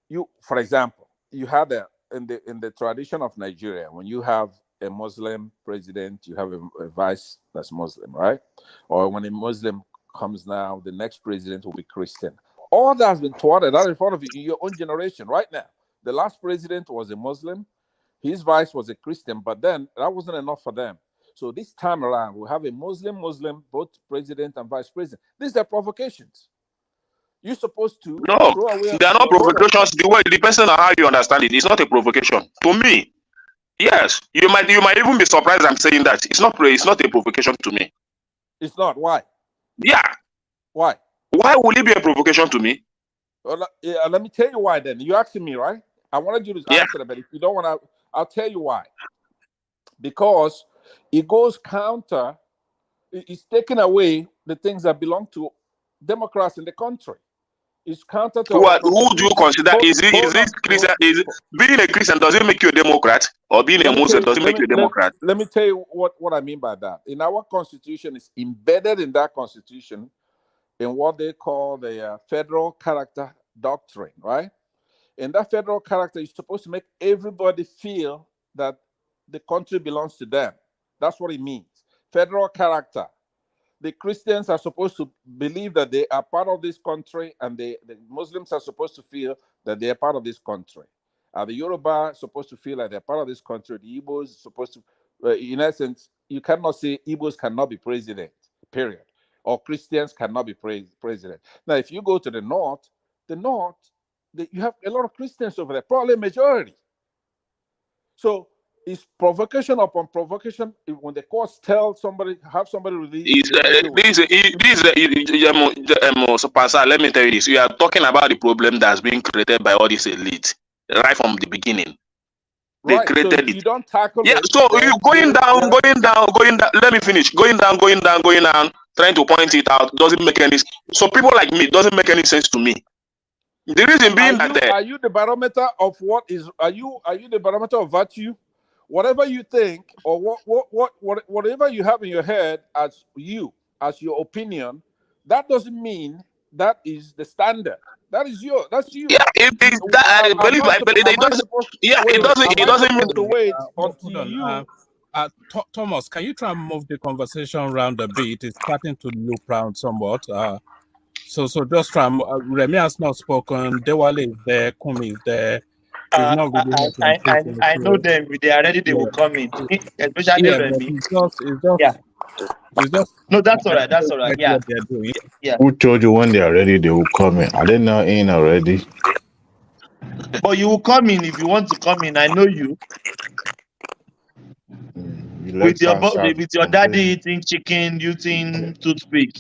you, for example, you had in the tradition of Nigeria, when you have a Muslim president, you have a vice that's Muslim, right? Or when a Muslim comes now, the next president will be Christian. All that has been thwarted out in front of you in your own generation right now. The last president was a Muslim. His vice was a Christian, but then that wasn't enough for them. So this time around, we have a Muslim, both president and vice president. These are provocations. You're supposed to No, throw away they are not your role. provocations. The way it depends on how you understand it. It's not a provocation to me. Yes, you might even be surprised I'm saying that. It's not a provocation to me. It's not. Why? Yeah. Why? Why will it be a provocation to me? Well, let me tell you why. Then you're asking me, right? I wanted you to answer that, but if you don't want to, I'll tell you why. Because it goes counter. It's taking away the things that belong to Democrats in the country. It's counter to who do you consider? Is it Christian? Being a Christian, does it make you a Democrat? Or being a Muslim, does it make you a Democrat? Let me tell you what I mean by that. In our constitution, is embedded in that constitution in what they call the federal character doctrine, right? And that federal character is supposed to make everybody feel that the country belongs to them. That's what it means. Federal character. The Christians are supposed to believe that they are part of this country, and the Muslims are supposed to feel that they are part of this country. The Yoruba are supposed to feel like they're part of this country. The Igbos are supposed to, in essence, you cannot say Igbos cannot be president, period. Or Christians cannot be president. Now, if you go to the north, you have a lot of Christians over there, probably a majority. So it's provocation upon provocation. When the courts tell somebody, have somebody release. So, Pastor, let me tell you this. You are talking about the problem that's being created by all this elite right from the beginning. They created so if you don't tackle it. So you going down. Let me finish. Going down, trying to point it out doesn't make any. So people like me, it doesn't make any sense to me. The reason being are you the barometer of what is? Are you the barometer of virtue? Whatever you think, or whatever you have in your head as your opinion, that doesn't mean that is the standard. That's you. Yeah, it doesn't mean to wait until you. Thomas, can you try and move the conversation around a bit? It's starting to loop around somewhat. So just try. Remy has not spoken. Dewale is there. Kumi is there. I know them. They are ready. They will come in. Especially Remy. No, that's all right. That's all right. Yeah. What they're doing. Yeah. Who told you when they are ready, they will come in? Are they not in already? But you will come in if you want to come in. I know you. With your daddy eating chicken, using toothpick.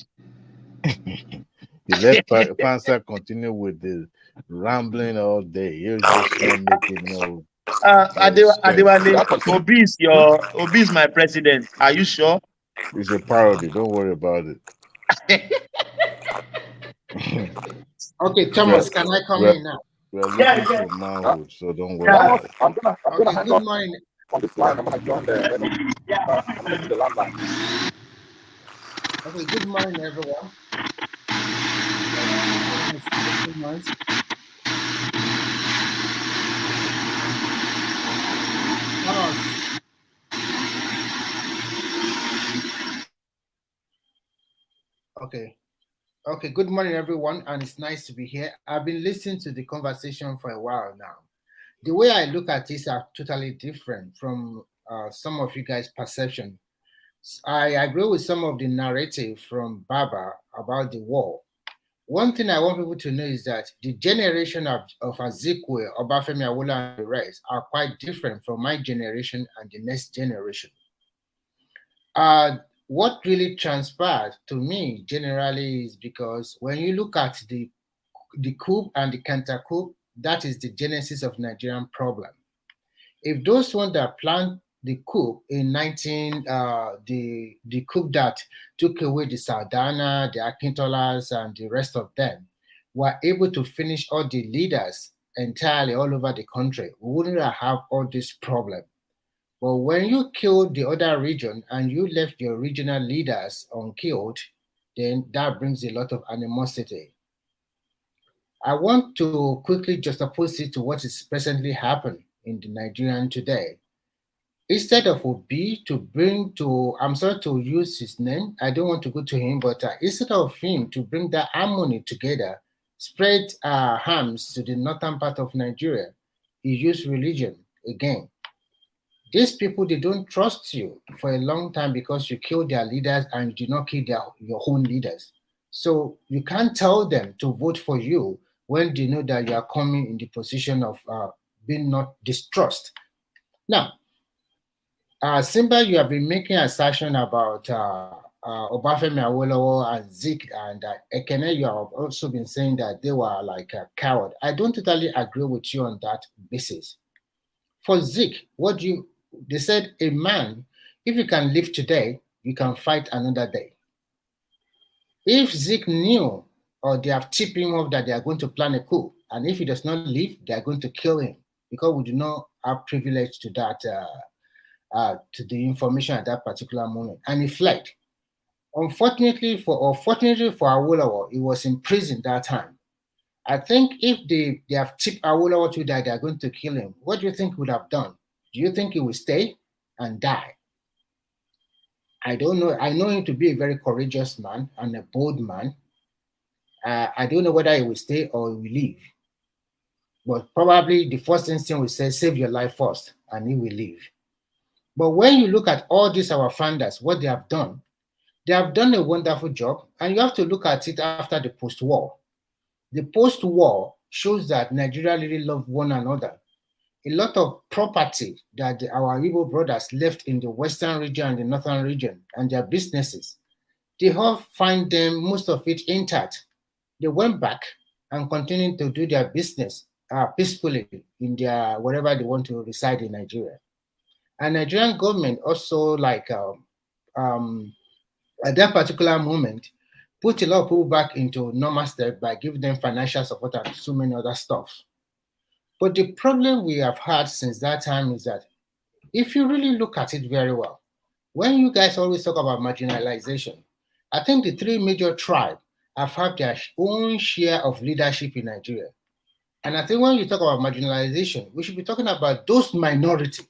You let Pansa continue with the rambling all day. You're just not making no. Obi is my president. Are you sure? It's a parody. Don't worry about it. Okay, Thomas, can I come in now? We're looking for manhood, so don't worry about it. Okay, good morning. On this line, I'm gonna join the landline. Okay, good morning, everyone. Okay, good morning, everyone, and it's nice to be here. I've been listening to the conversation for a while now. The way I look at this are totally different from some of you guys' perception. I agree with some of the narrative from Baba about the war. One thing I want people to know is that the generation of Ojukwu, Obafemi Awolowo, and the rest are quite different from my generation and the next generation. What really transpired to me generally is because when you look at the coup and the counter-coup, that is the genesis of Nigerian problem. If those ones that planned the coup in the coup that took away the Saldana, the Akintolas, and the rest of them, were able to finish all the leaders entirely all over the country, we wouldn't have all this problem. But when you killed the other region and you left your regional leaders unkilled, then that brings a lot of animosity. I want to quickly juxtapose it to what is presently happening in the Nigerian today. Instead of Obi I'm sorry to use his name, I don't want to go to him, but instead of him to bring that harmony together, spread harms to the northern part of Nigeria, he used religion again. These people, they don't trust you for a long time because you killed their leaders and you did not kill your own leaders. So you can't tell them to vote for you when they know that you are coming in the position of being not distrust. Now, Simba, you have been making assertion about Obafemi Awolowo and Zik and Ekene. You have also been saying that they were like a coward. I don't totally agree with you on that basis. For Zik, they said a man, if you can live today, you can fight another day. If Zik knew or they have tipped him off that they are going to plan a coup, and if he does not live, they are going to kill him because we do not have privilege to that, to the information at that particular moment, and he fled. Fortunately for Awolowo, he was in prison that time. I think if they have tipped Awolowo to that they are going to kill him, what do you think he would have done? Do you think he will stay and die? I don't know. I know him to be a very courageous man and a bold man. I don't know whether he will stay or he will leave. But probably the first instinct will say, save your life first, and he will leave. But when you look at all these our founders, what they have done a wonderful job, and you have to look at it after the post-war. The post-war shows that Nigeria really loved one another. A lot of property that our Igbo brothers left in the western region and the northern region and their businesses, they all find them, most of it intact. They went back and continued to do their business peacefully in their wherever they want to reside in Nigeria. And Nigerian government also, like at that particular moment, put a lot of people back into normal state by giving them financial support and so many other stuff. But the problem we have had since that time is that if you really look at it very well, when you guys always talk about marginalization, I think the three major tribes have had their own share of leadership in Nigeria. And I think when you talk about marginalization, we should be talking about those minority.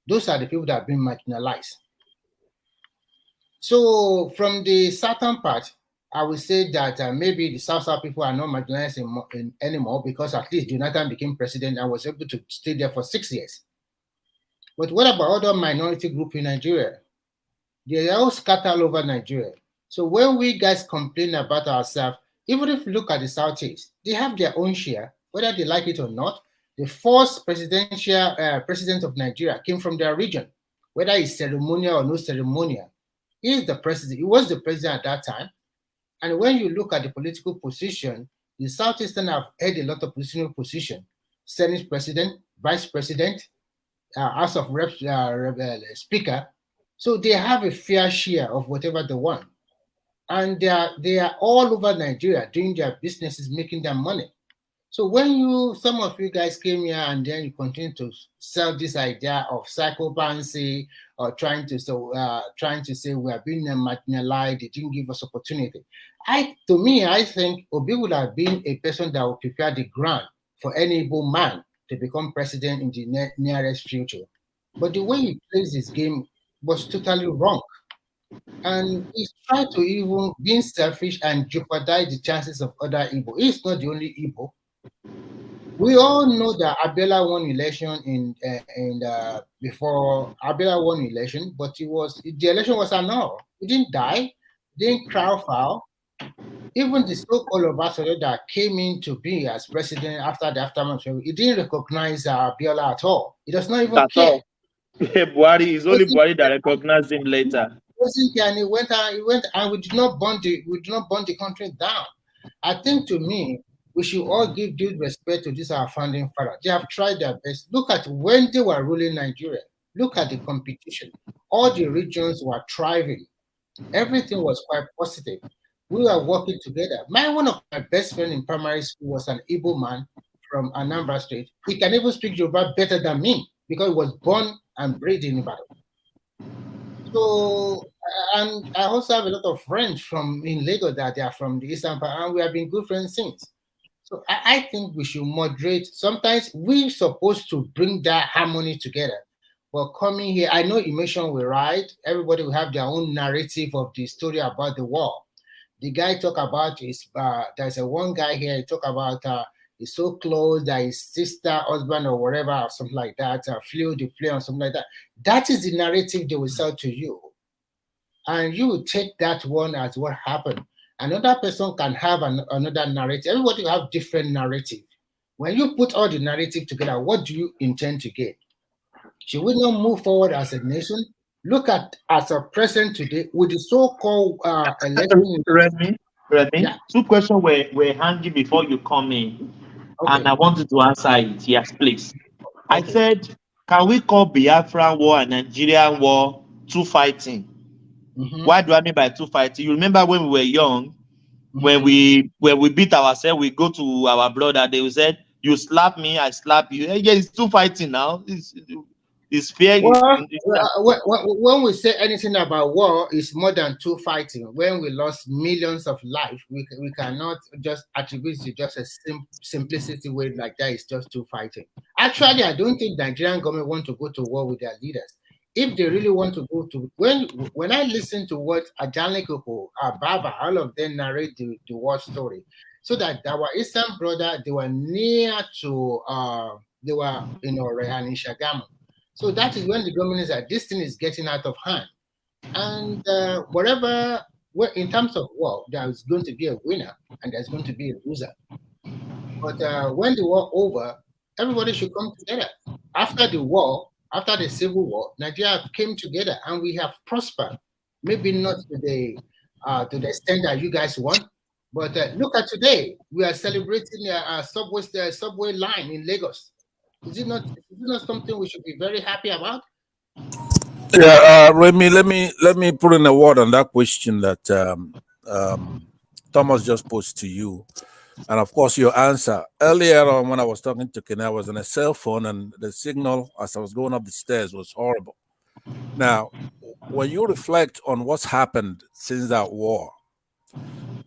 Those are the people that have been marginalized. So from the southern part, I would say that maybe the South people are not marginalized anymore because at least Jonathan became president and was able to stay there for 6 years. But what about other minority groups in Nigeria? They are all scattered all over Nigeria. So when we guys complain about ourselves, even if you look at the Southeast, they have their own share, whether they like it or not. The first president of Nigeria came from their region, whether it's ceremonial or no ceremonial. He is the president. He was the president at that time. And when you look at the political position, the Southeastern have held a lot of political position: Senate president, vice president, House of Reps speaker. So they have a fair share of whatever they want. And they are all over Nigeria doing their businesses, making their money. So when some of you guys came here and then you continue to sell this idea of psychopathy or trying to say we are being marginalized, they didn't give us opportunity. I think Obi would have been a person that would prepare the ground for any Igbo man to become president in the nearest future. But the way he plays his game was totally wrong. And he's trying to even being selfish and jeopardize the chances of other Igbo. He's not the only Igbo. We all know that Abiola won election before Abiola won election, but the election was annulled. He didn't die, didn't crowd foul. Even the so-called Obasanjo that came in to be as president after the aftermath, he didn't recognize Abiola at all. He does not even care. Buhari is only Buhari that recognized him later. And he went and we did not burn the country down. I think to me, we should all give due respect to this our founding fathers. They have tried their best. Look at when they were ruling Nigeria. Look at the competition. All the regions were thriving. Everything was quite positive. We were working together. One of my best friends in primary school was an Igbo man from Anambra State. He can even speak Yoruba better than me because he was born and bred in Ibadan. So, and I also have a lot of friends in Lagos that they are from the Eastern part, and we have been good friends since. So I think we should moderate. Sometimes we're supposed to bring that harmony together. But coming here, I know emotion will ride. Everybody will have their own narrative of the story about the war. The guy talk about there's one guy here, he talk about is so close that his sister, husband, or whatever, or something like that, flew the plane or something like that. That is the narrative they will sell to you. And you will take that one as what happened. Another person can have another narrative. Everybody will have different narrative. When you put all the narrative together, what do you intend to get? Should we not move forward as a nation? Look at as a present today with the so-called election. Remy, Yeah. two questions were hanging before you come in, and I wanted to answer it. Yes, please. I said, can we call Biafran war and Nigerian war two fighting? What do I mean by two fighting? You remember when we were young, when we beat ourselves, we go to our brother, they said, you slap me, I slap you. Yeah, it's two fighting now. It's fair. Well, when we say anything about war, it's more than two fighting. When we lost millions of lives, we cannot just attribute to just a simplicity way like that. It's just two fighting. Actually, I don't think the Nigerian government want to go to war with their leaders. If they really want to go to, when I listen to what Ajanle Koko, Baba, all of them narrate the war story, so that our Eastern brother, they were near to, they were in Orehan in Shagamu. So that is when the government is that this thing is getting out of hand. And in terms of war, there is going to be a winner and there's going to be a loser. But when the war over, everybody should come together. After the war, after the civil war, Nigeria came together and we have prospered. Maybe not to the extent that you guys want, but look at today. We are celebrating a subway line in Lagos. Is it not something we should be very happy about? Yeah, Remy, let me put in a word on that question that Thomas just posed to you, and of course your answer earlier on when I was talking to Ken, I was on a cell phone and the signal as I was going up the stairs was horrible. Now, when you reflect on what's happened since that war,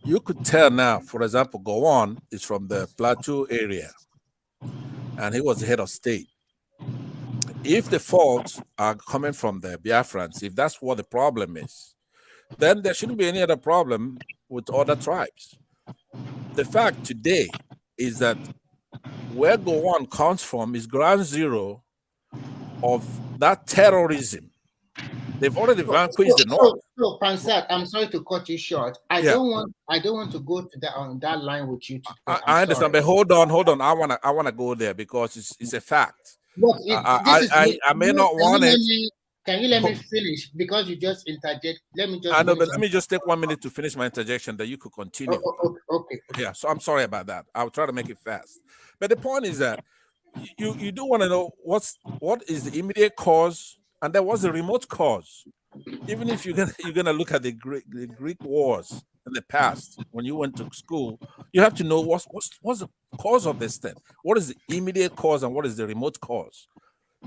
you could tell now, for example, Gowon is from the Plateau area, and he was the head of state. If the faults are coming from the Biafrans, if that's what the problem is, then there shouldn't be any other problem with other tribes. The fact today is that where Gowon comes from is ground zero of that terrorism. They've already vanquished the North. So, Pansat, I'm sorry to cut you short. I don't want to go to that on that line with you today. I understand, but hold on. I wanna go there because it's a fact. Look, I may not want it. Can you let me finish? Because you just interject. Let me just. I know, but let me just take 1 minute to finish my interjection. That you could continue. Okay. Yeah. So I'm sorry about that. I'll try to make it fast. But the point is that you do want to know what is the immediate cause, and then what's the remote cause. Even if you're gonna look at the Greek wars in the past when you went to school, you have to know what's the cause of this thing. What is the immediate cause and what is the remote cause?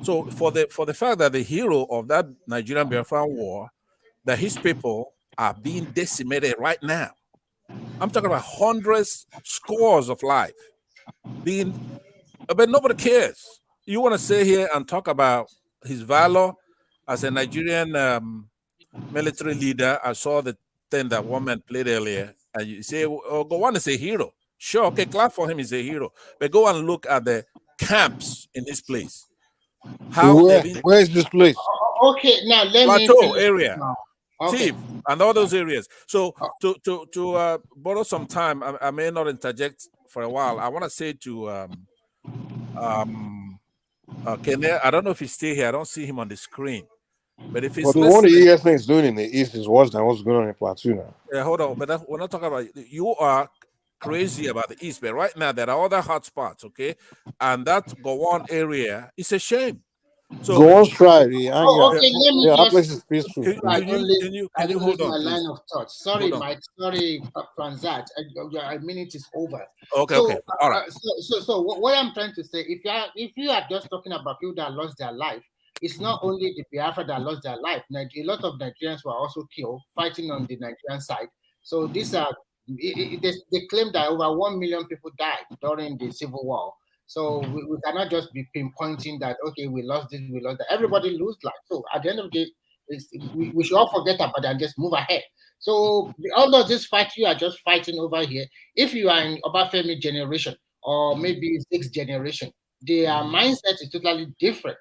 So for the fact that the hero of that Nigerian Biafran war, that his people are being decimated right now. I'm talking about hundreds, scores of lives being, but nobody cares. You want to sit here and talk about his valor as a Nigerian military leader. I saw the thing that one man played earlier, and you say, oh, Gowon is a hero. Sure, okay, clap for him, he's a hero. But go and look at the camps in this place. Where is this place? Okay, now let Plateau me area, Okay. Tip, and all those areas. So to borrow some time, I may not interject for a while. I want to say to Kenya, I don't know if he's still here. I don't see him on the screen. But if he's But what the listening, ES thing is doing in the East is worse than what's going on in Plateau now. yeah, hold on. But we're not talking about you are crazy about the East, but right now there are other hotspots, okay? And that Gowon area is a shame. So Go on stride. Okay, let me that just. place is peaceful. I don't hold lose on, my please? line of thought. Sorry, Hold on. Mike. Sorry, Franzat. A minute is over. Okay, So, okay, all right. So what I'm trying to say, if you are just talking about people that lost their life, it's not only the Biafra that lost their life. A lot of Nigerians were also killed fighting on the Nigerian side. So these are they claim that over 1 million people died during the Civil War. So we cannot just be pinpointing that, okay, we lost this, we lost that. Everybody lose life. So at the end of the day, we should all forget about that and just move ahead. So all of this fight you are just fighting over here, if you are in Obafemi generation, or maybe 6th generation. Their mindset is totally different.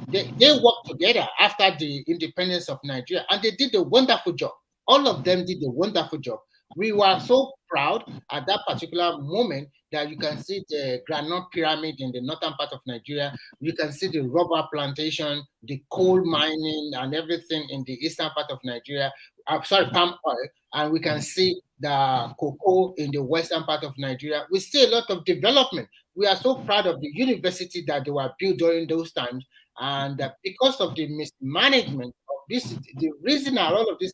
They worked together after the independence of Nigeria, and they did a wonderful job. All of them did a wonderful job. We were so proud at that particular moment that you can see the granite pyramid in the northern part of Nigeria. You can see the rubber plantation, the coal mining, and everything in the eastern part of Nigeria. Sorry, palm oil. And we can see the cocoa in the western part of Nigeria. We see a lot of development. We are so proud of the university that they were built during those times. And because of the mismanagement of this, the reason all of this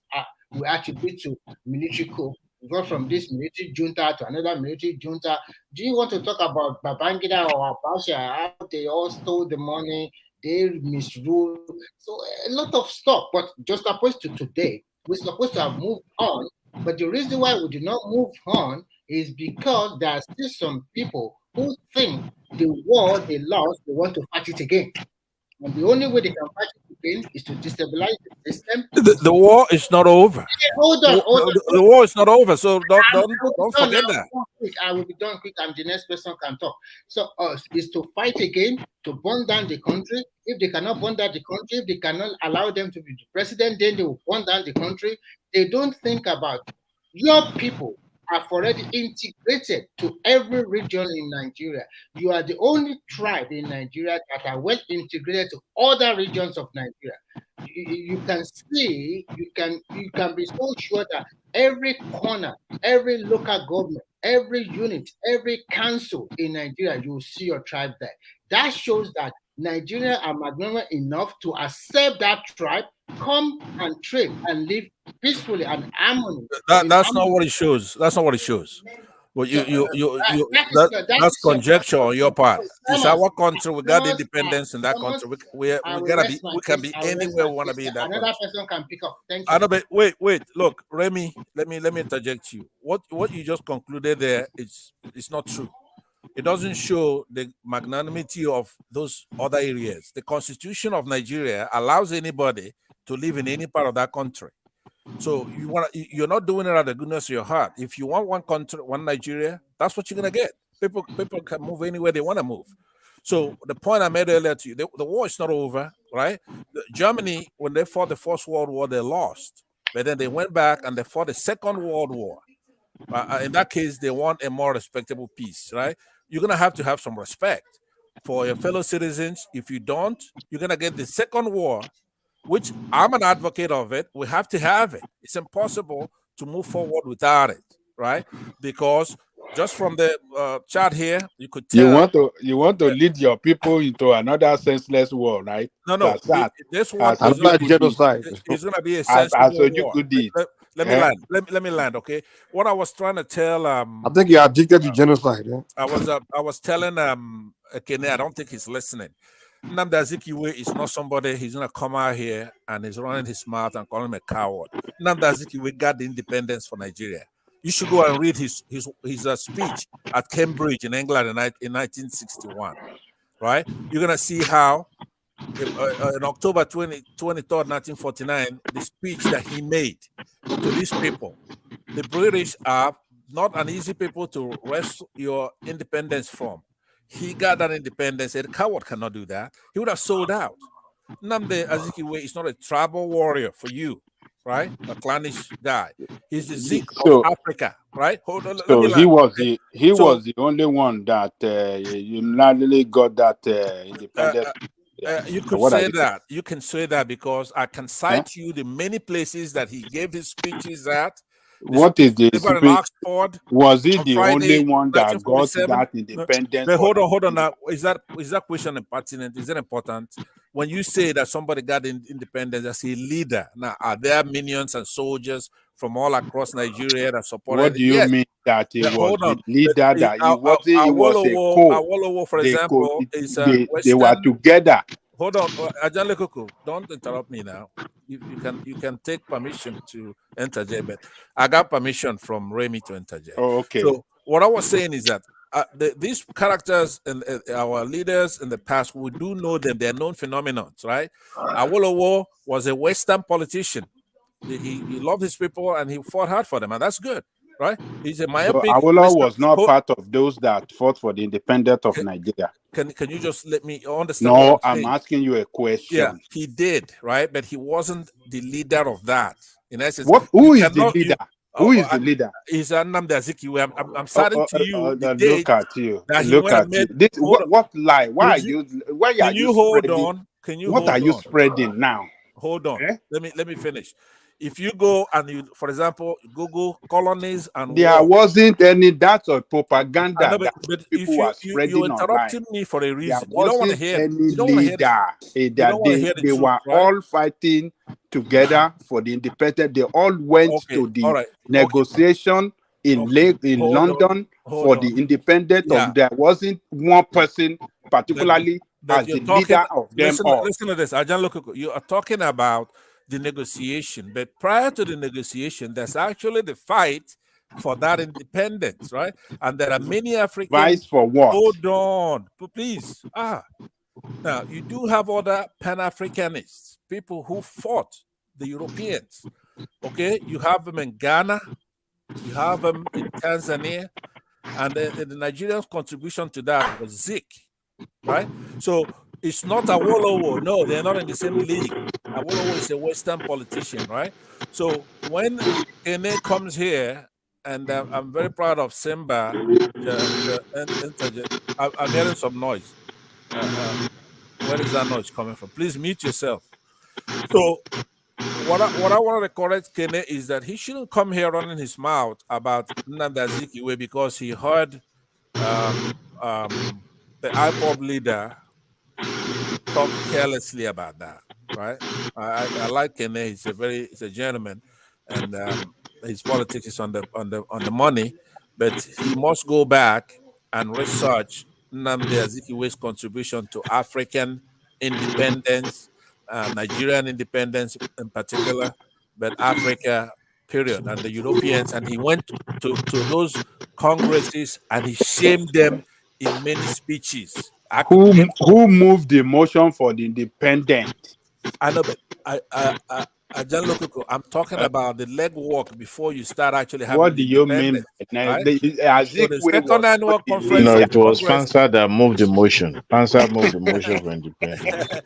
we attribute to military coup. We go from this military junta to another military junta. Do you want to talk about Babangida or Abacha? How they all stole the money, they misruled. So a lot of stuff. But just opposed to today, we're supposed to have moved on. But the reason why we did not move on is because there are still some people who think the war they lost, they want to fight it again. And the only way they can fight it again is to destabilize the system. The war is not over. Hold on. The war is not over, so don't forget that. I will be done quick, and the next person can talk. So is to fight again, to burn down the country. If they cannot burn down the country, if they cannot allow them to be the president, then they will burn down the country. They don't think about your people have already integrated to every region in Nigeria. You are the only tribe in Nigeria that are well integrated to other regions of Nigeria. You can see, you can be so sure that every corner, every local government, every unit, every council in Nigeria, you will see your tribe there. That shows that Nigeria are magnanimous enough to accept that tribe, come and trade and live peacefully and harmony. That's not what it shows. That's not what it shows. Well, that's conjecture on your part. It's our country. We got independence in that country. We can be anywhere we want to be in that country. Another person can pick up. Thank you. But wait. Look, Remy, let me interject you. What you just concluded there is not true. It doesn't show the magnanimity of those other areas. The Constitution of Nigeria allows anybody to live in any part of that country. So you're not doing it out of the goodness of your heart. If you want one country, one Nigeria, that's what you're gonna get. People can move anywhere they want to move. So the point I made earlier to you, the war is not over, right? Germany, when they fought the First World War, they lost, but then they went back and they fought the Second World War. In that case, they want a more respectable peace, right? You're gonna have to have some respect for your fellow citizens. If you don't, you're gonna get the second war, which I'm an advocate of it. We have to have it. It's impossible to move forward without it, right? Because just from the chat here, you could tell you want to lead your people into another senseless war, right? No. This one is not genocide. It's gonna be a senseless war. Let me land. Okay. What I was trying to tell I think you're addicted to genocide. Yeah? I was telling Kene, I don't think he's listening. Nnamdi Azikiwe is not somebody he's gonna come out here and he's running his mouth and calling him a coward. Nnamdi Azikiwe got the independence for Nigeria. You should go and read his speech at Cambridge in England in 1961. Right? You're gonna see how in October 23rd, 1949, the speech that he made to these people. The British are not an easy people to wrest your independence from. He got that independence. A coward cannot do that. He would have sold out. Nnamdi Azikiwe is not a tribal warrior for you, right? A clannish guy. He's the Zeke of Africa, right? Hold on. So he was the only one that unilaterally got that independence. You could say that. You can say that because I can cite you the many places that he gave his speeches at. What is the Oxford? Was he the only one that got that independence? But hold on now. Is that question pertinent? Is it important? When you say that somebody got independence as a leader, now are there minions and soldiers from all across Nigeria that supported? What do you mean that he was the leader? That he was a co? Awolowo, for example, is they were together. Hold on, Ajale Koko, don't interrupt me now. You can take permission to interject, but I got permission from Remy to interject. Oh, okay. So what I was saying is that these characters and our leaders in the past, we do know them. They're known phenomena, right? Awolowo was a Western politician. He loved his people and he fought hard for them, and that's good. right? He's a So myopic. Awolowo was not part of those that fought for the independence of Nigeria. Can you just let me understand No, what I'm I'm saying? asking you a Yeah, question. he did, right? But he wasn't the leader of that. In essence, What? you Who is the cannot. leader? Who is the leader? He's Nnamdi Azikiwe. I'm citing to you the date Look at you. that he Look went and at you. made. This Hold on. what lie? Why Would are you, you? Why can are you you hold spreading? on? Can you What hold are you on? spreading now? Hold on. Eh? Let me finish. If you go and you, for example, Google colonies and There war. wasn't any that or I propaganda know, that but people if were you spreading online. interrupted me for a There reason. You don't want to wasn't hear. any You don't want to hear. leader. You don't want to hear the They truth, were right? all fighting together for the independence. They all went Okay, to all the right. negotiation in in Hold on. London Hold for on. the independence Yeah. of. There wasn't one person particularly But as you're the talking. leader of them all. Listen to this. Ajan Lokoko, you are talking about the negotiation, but prior to the negotiation, there's actually the fight for that independence, right? And there are many African. Vice for what? Hold on, please. Now you do have other Pan-Africanists, people who fought the Europeans. Okay, you have them in Ghana, you have them in Tanzania, and the Nigerian's contribution to that was Zik, right? So it's not Awolowo. No, they're not in the same league. Awolowo is a Western politician, right? So when Ene comes here, and I'm very proud of Simba, I'm hearing some noise. Where is that noise coming from? Please mute yourself. So what I want to correct Kene is that he shouldn't come here running his mouth about Nnamdi Azikiwe because he heard the IPOB leader talk carelessly about that, right? I like Kene. He's a gentleman, and his politics is on the money, but he must go back and research Nnamdi Azikiwe's contribution to African independence, Nigerian independence in particular, but Africa, period, and the Europeans. And he went to those congresses and he shamed them in many speeches. Who moved the motion for the independent? I know, but John Lokoko, I'm talking about the legwork before you start actually having What do the you mean? independence, right? So the second annual conference No, of it was Congress. Fansa that moved the motion. Fansa moved the motion for independence.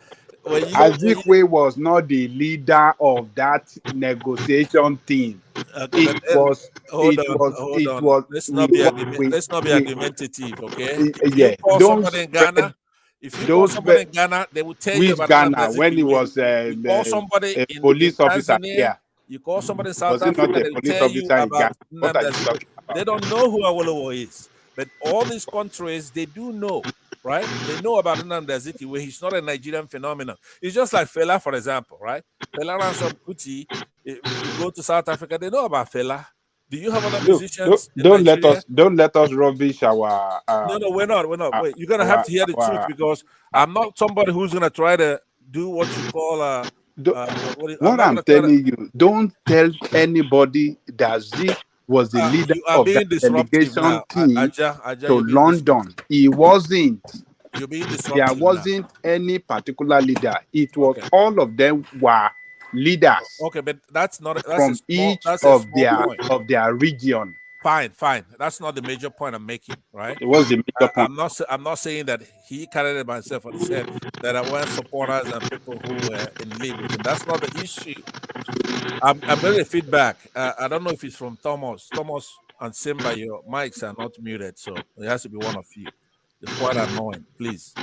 Azikwe was not the leader of that negotiation team. But, hold on. Let's not be argumentative, okay? If you call somebody in Ghana, they will tell you which about Ghana when he was you call somebody a in police officer Tanzania, here. you call somebody in South Was he not Africa, a they will police tell you officer in about Ghana? What are you Nnamdi. talking about? They don't know who Awolowo is, but all these countries they do know, right? They know about Nnamdi Azikiwe. He's not a Nigerian phenomenon. It's just like Fela, for example, right? Fela Ransom Kuti. You go to South Africa, they know about Fela. Do you have other musicians in Nigeria? Don't let us rubbish our. No, we're not. Wait, you're gonna have to hear the truth because I'm not somebody who's gonna try to do what you call what I'm telling you, don't tell anybody that Zeke was the leader you are of being that disruptive delegation now. team Aja, to you're being London. He wasn't. You're being disruptive There now. wasn't any particular leader. It was all of them were leaders. Okay, but that's from each of their region. Fine. That's not the major point I'm making, right? It was the major point. I'm not saying that he carried it by himself, but he said that there were supporters and people who were in league with him. That's not the issue. I'm getting a feedback. I don't know if it's from Thomas. Thomas and Simba, your mics are not muted, so it has to be one of you. It's quite annoying. Please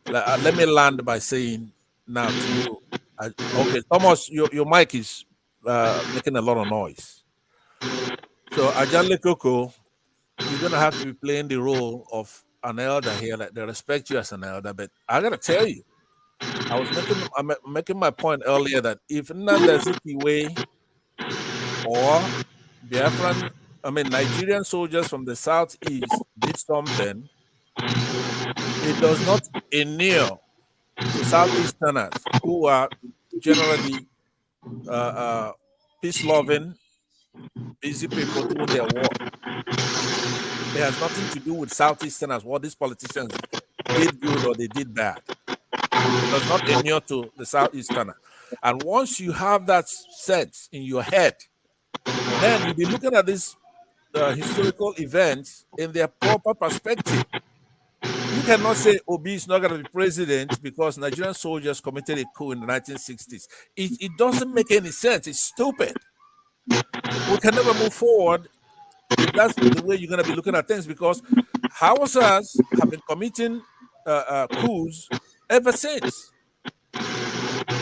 let me land by saying now to you. Okay, Thomas, your mic is making a lot of noise. So Ajale Koko, you're gonna have to be playing the role of an elder here. Like they respect you as an elder, but I gotta tell you, I'm making my point earlier that if Nnamdi Azikiwe or Biafran, Nigerian soldiers from the southeast did something, it does not inure to Southeasterners who are generally peace-loving, busy people doing their work. It has nothing to do with Southeasterners, what these politicians did good or they did bad. It does not inure to the Southeasterner. And once you have that sense in your head, then you'll be looking at these historical events in their proper perspective. You cannot say Obi is not going to be president because Nigerian soldiers committed a coup in the 1960s. It doesn't make any sense. It's stupid. We can never move forward if that's the way you're going to be looking at things, because Hausas have been committing coups ever since.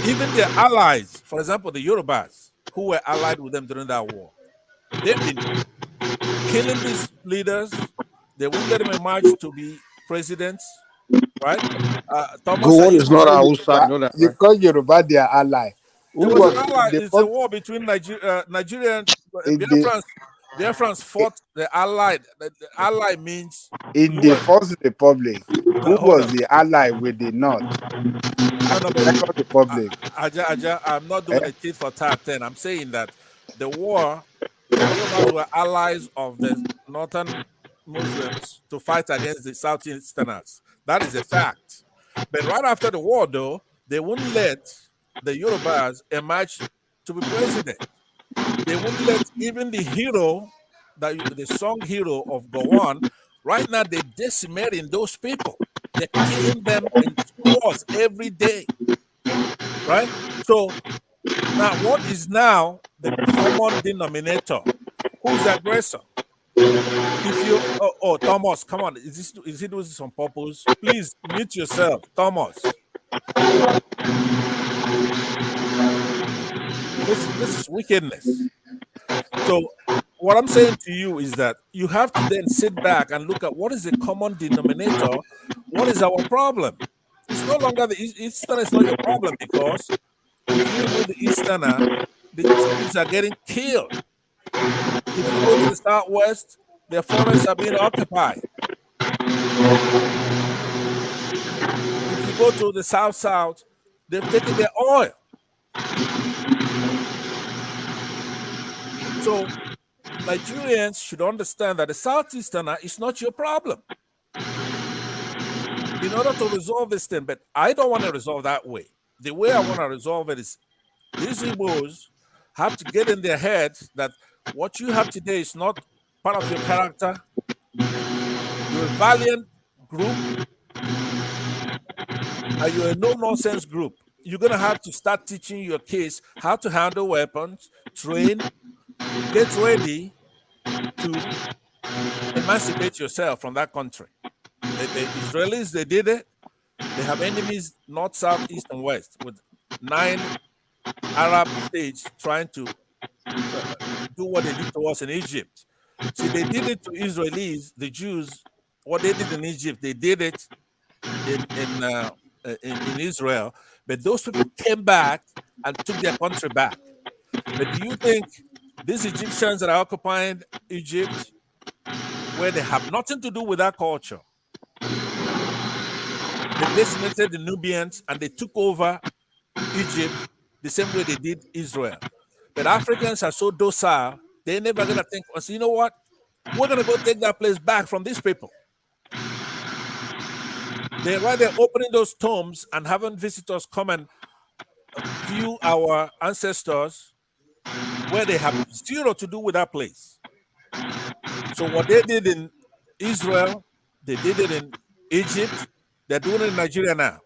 Even their allies, for example, the Yorubas, who were allied with them during that war, they've been killing these leaders. They won't let them emerge to be presidents, right? Thomas, Gowon is not Hausa, you know that, You right? call Yoruba their ally. Who it was an was ally. the It's a first war between Nigeria and in the Biafrans fought the allied. The ally means in you the were. First Republic? Who Hold was on. the ally with the North? No, no, but Second Republic. I'm not doing Eh? a tit for tat thing. I'm saying that the war, the Yorubas were allies of the northern Muslims to fight against the Southeasterners. That is a fact. But right after the war, though, they wouldn't let the Yorubas emerge to be president. They wouldn't let even the hero, the song hero of Gowon. Right now, they're decimating those people. They're killing them in scores every day. Right? So now, what is now the common denominator? Who's the aggressor? If you Thomas, come on, is he doing this on purpose? Please mute yourself, Thomas. This is wickedness. So what I'm saying to you is that you have to then sit back and look at what is the common denominator. What is our problem? It's no longer the Easterner is not your problem, because if you remove the Easterner, the tribes are getting killed. If you go to the Southwest, their forests are being occupied. If you go to the South, they've taken their oil. So Nigerians should understand that the Southeasterner is not your problem. In order to resolve this thing, but I don't want to resolve that way. The way I want to resolve it is these Igbos have to get in their heads that what you have today is not part of your character. You're a valiant group, and you're a no-nonsense group. You're going to have to start teaching your kids how to handle weapons, train, get ready to emancipate yourself from that country. The Israelis, they did it. They have enemies north, south, east, and west, with 9 Arab states trying to do what they did to us in Egypt. See, they did it to Israelis, the Jews. What they did in Egypt, they did it in Israel. But those people came back and took their country back. But do you think these Egyptians that are occupying Egypt, where they have nothing to do with that culture, they decimated the Nubians and they took over Egypt the same way they did Israel? But Africans are so docile, they're never going to think, well, you know what? We're going to go take that place back from these people. While they're opening those tombs and having visitors come and view our ancestors, where they have zero to do with that place. So what they did in Israel, they did it in Egypt, they're doing it in Nigeria now.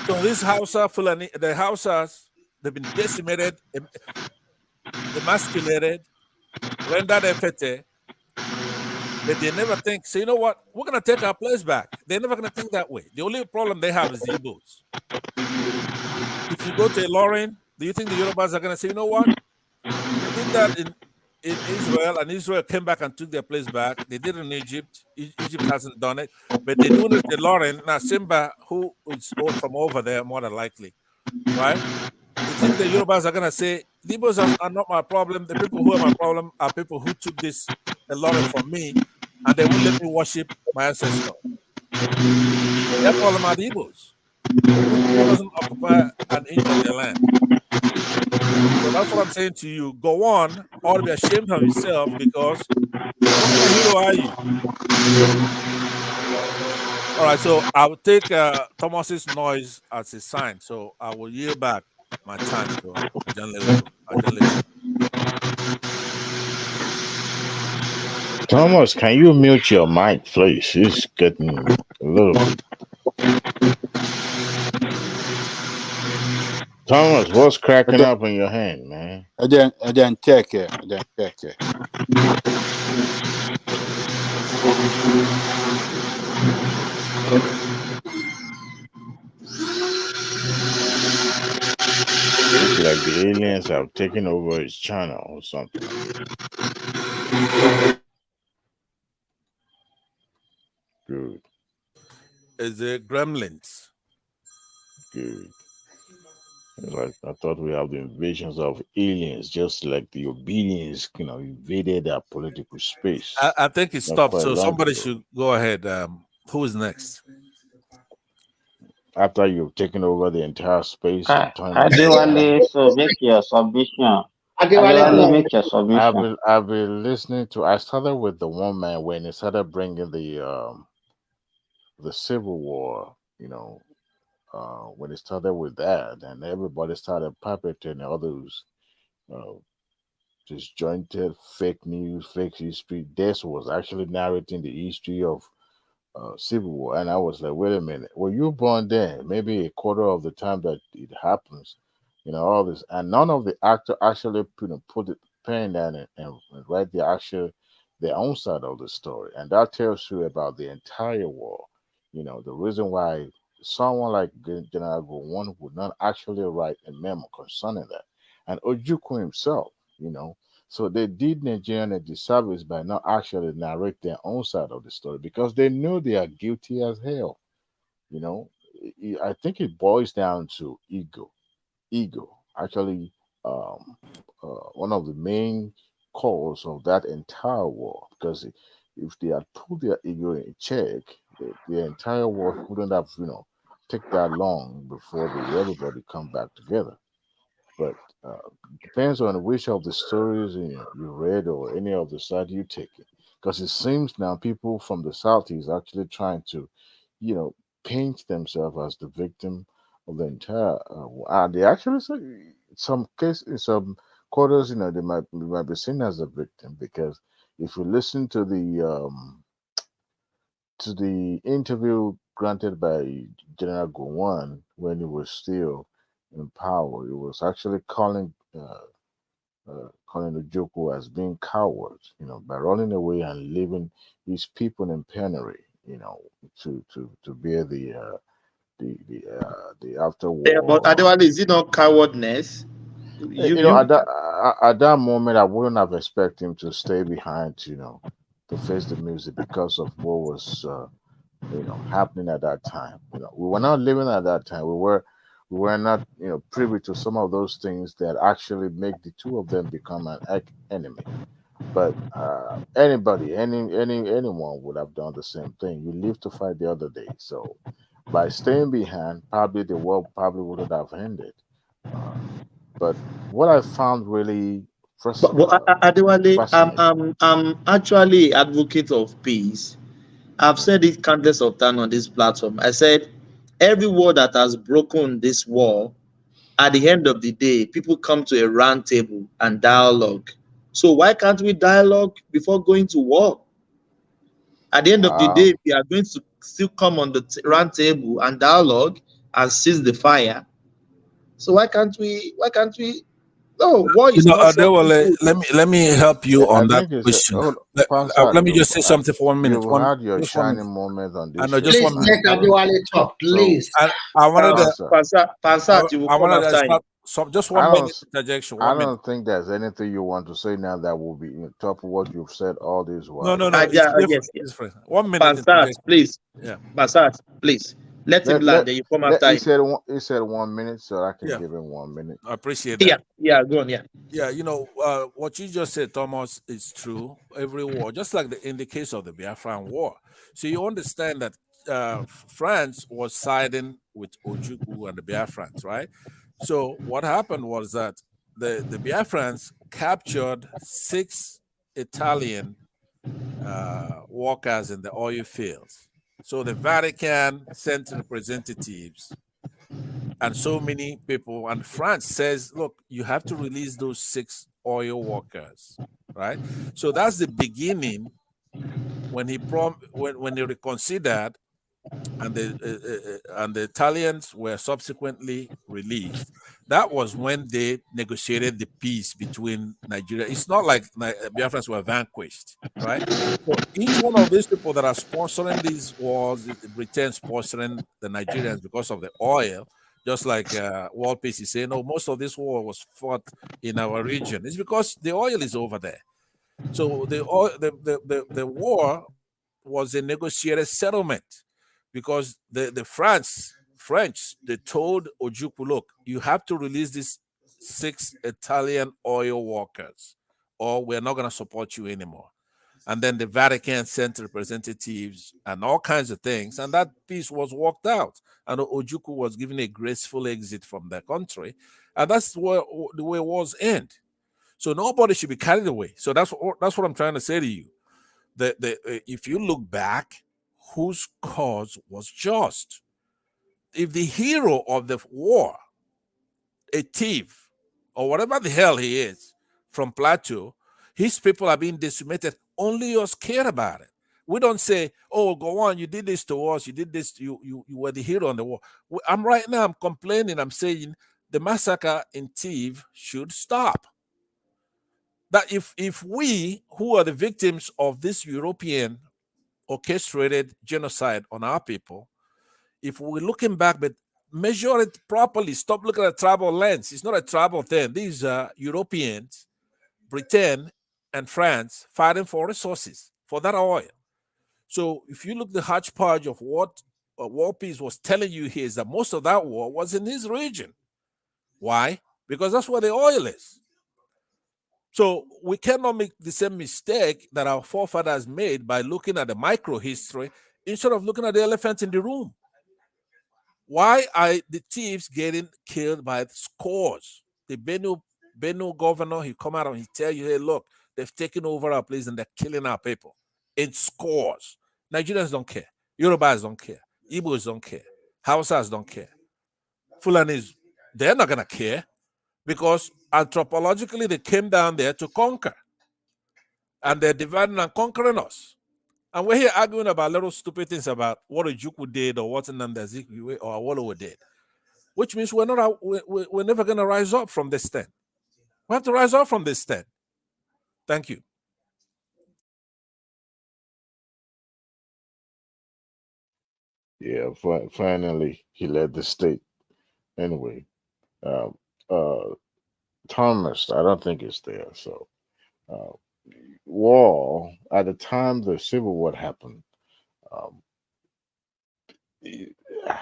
So this Hausa Fulani, the Hausas, they've been decimated, emasculated, rendered effete, but they never think, so you know what, we're going to take our place back. They're never going to think that way. The only problem they have is the Igbos. If you go to Lauren, do you think the Yorubas are going to say, you know what, we did that in Israel, and Israel came back and took their place back. They did it in Egypt. Egypt hasn't done it, but they're doing it in Lauren. Now, Simba, who is from over there, more than likely, right? You think the Yorubas are going to say, the Igbos are not my problem. The people who are my problem are people who took this Lauren from me, and they won't let me worship my ancestors. Their problem are the Igbos, who doesn't occupy an inch of their land. So that's what I'm saying to you. Gowon ought to be ashamed of himself, because what kind of hero are you? All right, so I will take Thomas's noise as a sign. So I will yield back my time to John Lewis. Thomas, can you mute your mic, please? It's getting a little bit. Thomas, what's cracking up in your hand, man? I didn't check it. I didn't check it. Looks like the aliens have taken over his channel or something like that. Good. Is the gremlins? Good. Like I thought we have the invasions of aliens, just like the obedience, invaded our political space. I think it stopped. So somebody should go ahead. Who is next? After you've taken over the entire space, Adewale, so make your submission. Adewale, make your submission. I've been listening to. I started with the one man when he started bringing the Civil War. When it started with that, and everybody started puppeting others, disjointed fake news, fake history. This was actually narrating the history of Civil War, and I was like, wait a minute, were you born then? Maybe a quarter of the time that it happens, all this, and none of the actor actually put the pen down and write their own side of the story, and that tells you about the entire war. The reason why someone like General Gowon would not actually write a memo concerning that, and Ojukwu himself, So they did Nigerian a disservice by not actually narrate their own side of the story because they know they are guilty as hell. I think it boils down to ego. Ego, actually, one of the main cause of that entire war. Because if they had put their ego in check, the entire war wouldn't have, take that long before everybody come back together. But depends on which of the stories you read or any of the side you take it. Because it seems now people from the Southeast actually trying to, paint themselves as the victim of the entire. They actually say some case in some quarters, they might be seen as a victim because if you listen to the interview granted by General Gowon when he was still in power, it was actually calling Ojukwu as being cowards, by running away and leaving his people in penury, to bear the after war. Yeah, but Adewale, is it not cowardness? At that moment, I wouldn't have expected him to stay behind, to face the music because of what was, happening at that time. We were not living at that time. We were not, privy to some of those things that actually make the two of them become an enemy. But anyone would have done the same thing. You live to fight the other day. So by staying behind, probably the war probably wouldn't have ended. But what I found really Adewale, I'm actually advocate of peace. I've said it countless of times on this platform. I said every war that has broken this war, at the end of the day, people come to a round table and dialogue. So why can't we dialogue before going to war? At the end of the day, we are going to still come on the round table and dialogue and seize the fire. So why can't we? No, war is not something good. Let me help you on that question. Let me just say something for 1 minute. You've had your shining moment on this. I know, just 1 minute. Let Adewale talk, please. I wanted to. Just 1 minute interjection. I don't think there's anything you want to say now that will be on top of what you've said all this while. No. Yes. 1 minute. Bansat, please. Yeah. Bansat, please. Let him land. Then you come after him. He said 1 minute, so I can give him 1 minute. I appreciate that. Yeah. Go on. Yeah. Yeah. What you just said, Thomas, is true. Every war, just like in the case of the Biafran War. So you understand that France was siding with Ojukwu and the Biafrans, right? So what happened was that the Biafrans captured 6 Italian workers in the oil fields. So the Vatican sent representatives and so many people, and France says, look, you have to release those 6 oil workers, right? So that's the beginning when he reconsidered, and the Italians were subsequently released. That was when they negotiated the peace between Nigeria. It's not like Biafrans were vanquished, right? So each one of these people that are sponsoring these wars, Britain sponsoring the Nigerians because of the oil, just like World Peace is saying, no, most of this war was fought in our region. It's because the oil is over there. So the war was a negotiated settlement because the French, they told Ojukwu, look, you have to release these 6 Italian oil workers or we're not going to support you anymore. And then the Vatican sent representatives and all kinds of things. And that peace was worked out. And Ojukwu was given a graceful exit from the country. And that's where the way wars end. So nobody should be carried away. So that's what I'm trying to say to you. If you look back, whose cause was just? If the hero of the war, a thief, or whatever the hell he is, from Plateau, his people are being decimated, only us care about it. We don't say, oh, go on, you did this to us, you did this, you were the hero on the war. I'm complaining, I'm saying the massacre in Tiv should stop. That if we, who are the victims of this European orchestrated genocide on our people, if we're looking back, but measure it properly, stop looking at tribal lens. It's not a tribal thing. These are Europeans, Britain, and France fighting for resources, for that oil. So if you look the hodgepodge of what War Peace was telling you here is that most of that war was in this region. Why? Because that's where the oil is. So we cannot make the same mistake that our forefathers made by looking at the micro history instead of looking at the elephant in the room. Why are the thieves getting killed by the scores? The Benue governor, he come out and he tell you, hey, look, they've taken over our place and they're killing our people in scores. Nigerians don't care. Yorubas don't care. Igbos don't care. Hausas don't care. Fulanis, they're not going to care because anthropologically they came down there to conquer. And they're dividing and conquering us. And we're here arguing about little stupid things about what Ojukwu did or what Nnamdi Azikiwe or Awolowo did, which means we're never going to rise up from this stand. We have to rise up from this stand. Thank you. Yeah, finally he led the state. Anyway, uh, uh, Thomas, I don't think it's there. So, uh, war at the time the Civil War happened. Um,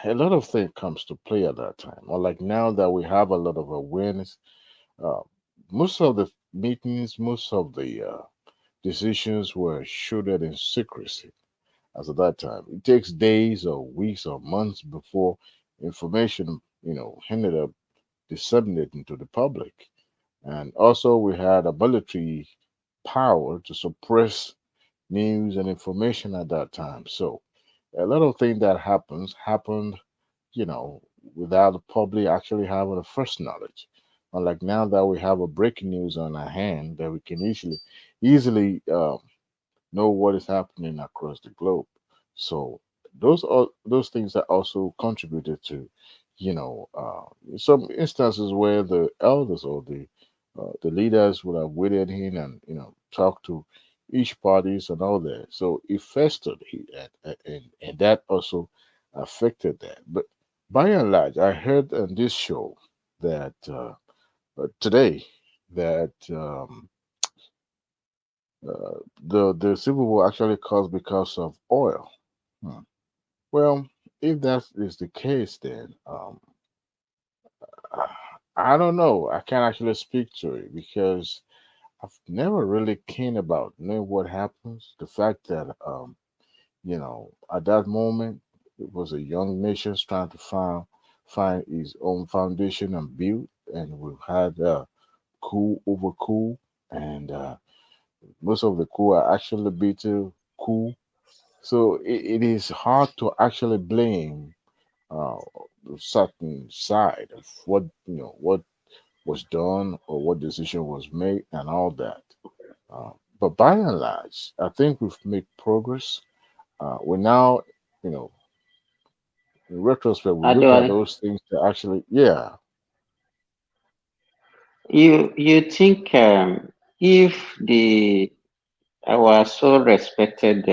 a lot of things comes to play at that time. Or like now that we have a lot of awareness, uh, most of the meetings, most of the decisions were shrouded in secrecy. As at that time, it takes days or weeks or months before information, ended up disseminating to the public. And also, we had a military power to suppress news and information at that time. So, a lot of things that happened, you know, without the public actually having the first knowledge. Unlike now that we have a breaking news on our hand that we can easily know what is happening across the globe. So those things that also contributed to, some instances where the elders or the leaders would have waited in and talked to each parties and all that. So it festered, and that also affected that. But by and large, I heard on this show that today that the Civil War actually caused because of oil. Hmm. Well, if that is the case, then I don't know. I can't actually speak to it because I've never really keen about knowing what happens. The fact that at that moment it was a young nation trying to find its own foundation and build, and we've had coup over coup, and most of the coup are actually bitter coup. So it is hard to actually blame uh, a certain side of what was done or what decision was made and all that. But by and large, I think we've made progress. We're now, you know, in retrospect, we look at Adewale, those things to actually, yeah, you think if the our so respected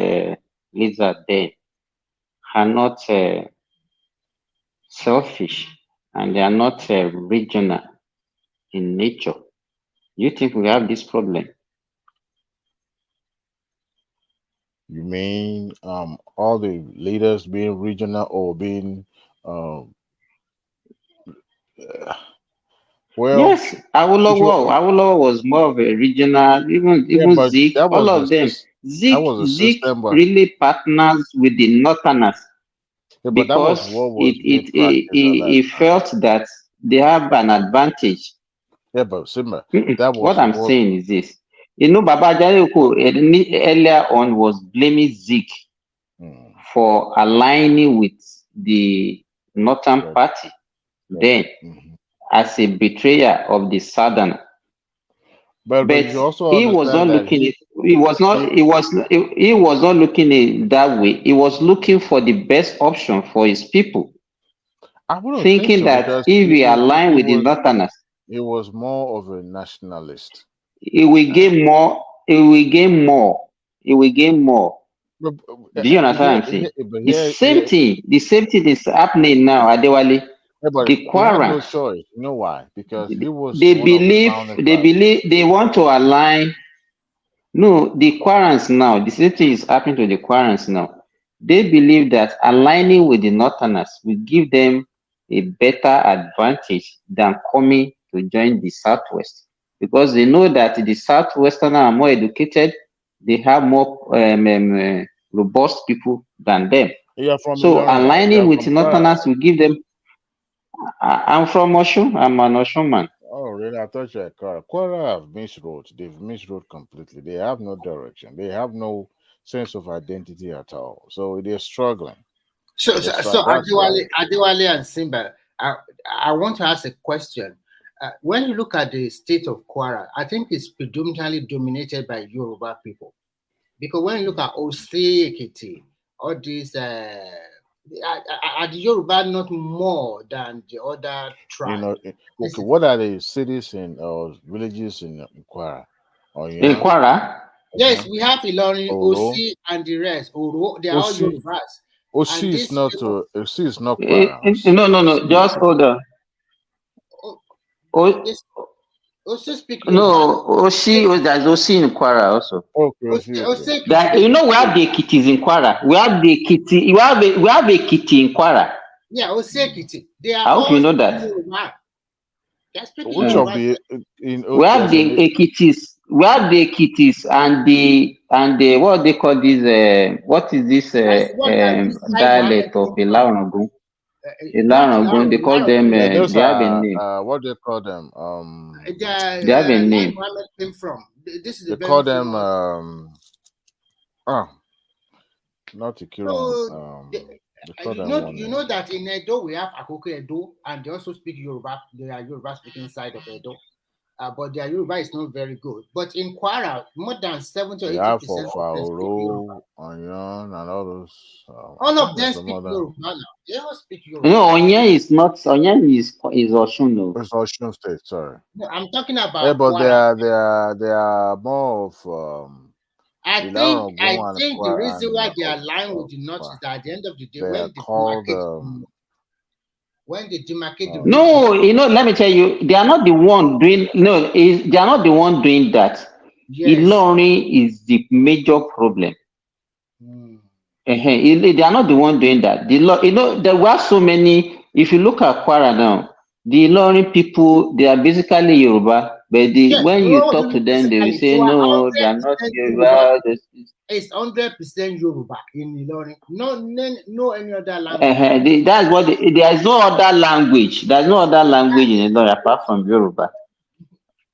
leaders then are not selfish and they are not regional in nature, you think we have this problem? you mean all the leaders being regional or being, um, well, Yes, it was, Awolowo was more of a regional, yeah, even but Zeke, all of them. that was a Zeke system, but really partners with the Northerners yeah, but that was because what was being practiced at that he time. felt that they have an advantage. Yeah, but Simba, that What was I'm what. saying is this. Baba Jayoko earlier on was blaming Zeke Mm, for aligning with the Northern right, Party. right. Then, Mhm. as a betrayer of the Southern. But you But should also he was not understand that looking at he was not he he was he was not looking at it that way. He was looking for the best option for his people, I wouldn't think thinking so that because if we align with the Northerners, he was more of a nationalist. he will And gain more, he will gain more, he will gain more. but, Do you understand what I'm saying? The same thing is happening now, Adewale. yeah, but The he had no Quarrants, choice. You know why? Because he was they one of the believe founding fathers. they want to align. No, the Quarrants now, the same thing is happening to the Quarrants now. They believe that aligning with the Northerners will give them a better advantage than coming to join the Southwest because they know that the Southwesterners are more educated, they have more robust people than them. You are from So Ilorin, right? You aligning are with from the Kwara, Northerners right? will give them. I'm from Oshun. I'm an Oshun man. Oh, really? I thought you were Kwara. Kwara have misroad. They've misroad completely. They have no direction. They have no sense of identity at all. So they're struggling. So, They're That's why. Adewale and Simba, I want to ask a question. When you look at the state of Kwara, I think it's predominantly dominated by Yoruba people. Because when you look at Osekiti, all these, are the Yoruba not more than the other You tribe? know, okay, what are the cities and villages in Kwara? In Oyan, Kwara, Yes, we have Ilorin, Oro. Osi, and the rest. Oro, they are all Osi, Yorubas. And Osi is these not people, Osi is not Kwara. no, Osi just is hold on. Oh, this also speak Yoruba. no, there's Osi in Kwara also. okay. Osi, okay. That you know we have the Ekitis in Kwara. We have the Ekiti. We have Ekiti in Kwara. Yeah, Osekiti. They are I hope you all know speaking that. Yoruba. They're speaking Which of Yoruba. the in We have there's the an Ekitis. We have the Ekitis and the what they call this. What is this That's one that this guy Mohammed dialect of came from. Ilarogun? Not Ilarogun. They call Ilaro, them. yeah, those They have a name. what they call them They have a Line name. Mohammed came from. This is a they very call them famous. not Ikiron So they call them one you name. know that in Edo we have Akoko Edo, and they also speak Yoruba. They are Yoruba speaking side of Edo, but their Yoruba is not very good. But in Kwara, more than 70 or They 80% have of them speak Yoruba. Oro, Onion, and all those. I All think of there's them some speak other. Yoruba now. They all speak Yoruba. No, Onyen is not. Onyen is Oshun. No. It's Ocean State. Sorry. No, I'm talking Yeah, about but Kwara. they are more of I Ilorin, Ogun, and think the reason and why they of align with the North is that at the end of the day, they are called when they demarcate the region. No, let me tell you, they are not the one doing. No, they are not the one doing that. Yes. Ilorin is the major problem. They are not the one doing that. There were so many. If you look at Kwara now, the Ilorin people, they are basically Yoruba, but when you talk to them, they will say no, they are not Yoruba. It's 100% Yoruba in Ilorin. No any other language. There is no other language. There's no other language in Ilorin apart from Yoruba.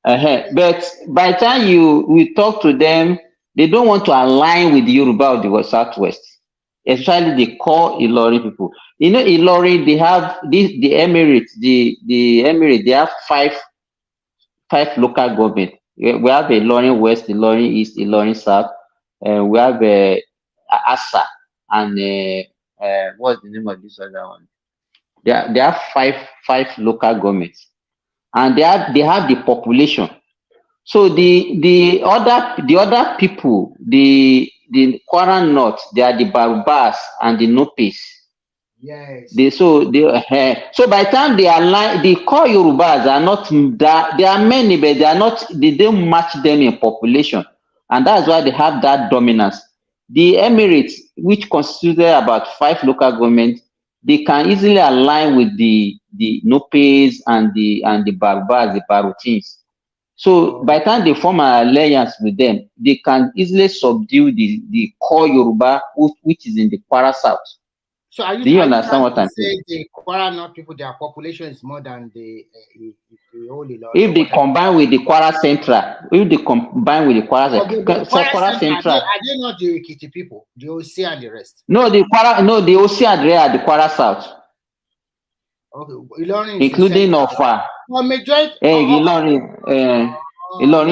But by the time we talk to them, they don't want to align with the Yoruba of the Southwest, especially the core Ilorin people. You know, Ilorin, they have the Emirates, they have five local government. We have a Ilorin West, Ilorin East, Ilorin South. We have Asa and what's the name of this other one? They have five local governments, and they have the population. So the other people, the Kwara North, they are the Barbars and the Nopis. Yes. So by the time they align, the core Yorubas are not that. There are many, but they don't match them in population, and that's why they have that dominance. The Emirates, which constituted about 5 local governments, they can easily align with the Nopes and the Barbars, the Barutins. So by the time they form an alliance with them, they can easily subdue the core Yoruba, which is in the Kwara South. So do you understand what I'm saying? The Kwara North people, their population is more than the whole Ilorin. If they combine with the Kwara Central, Kwara Central, are they not the Ekiti people, the OC and the rest? No, the OC and the are the Kwara South. Okay, Ilorin including Ofa. Well, majority. Ilorin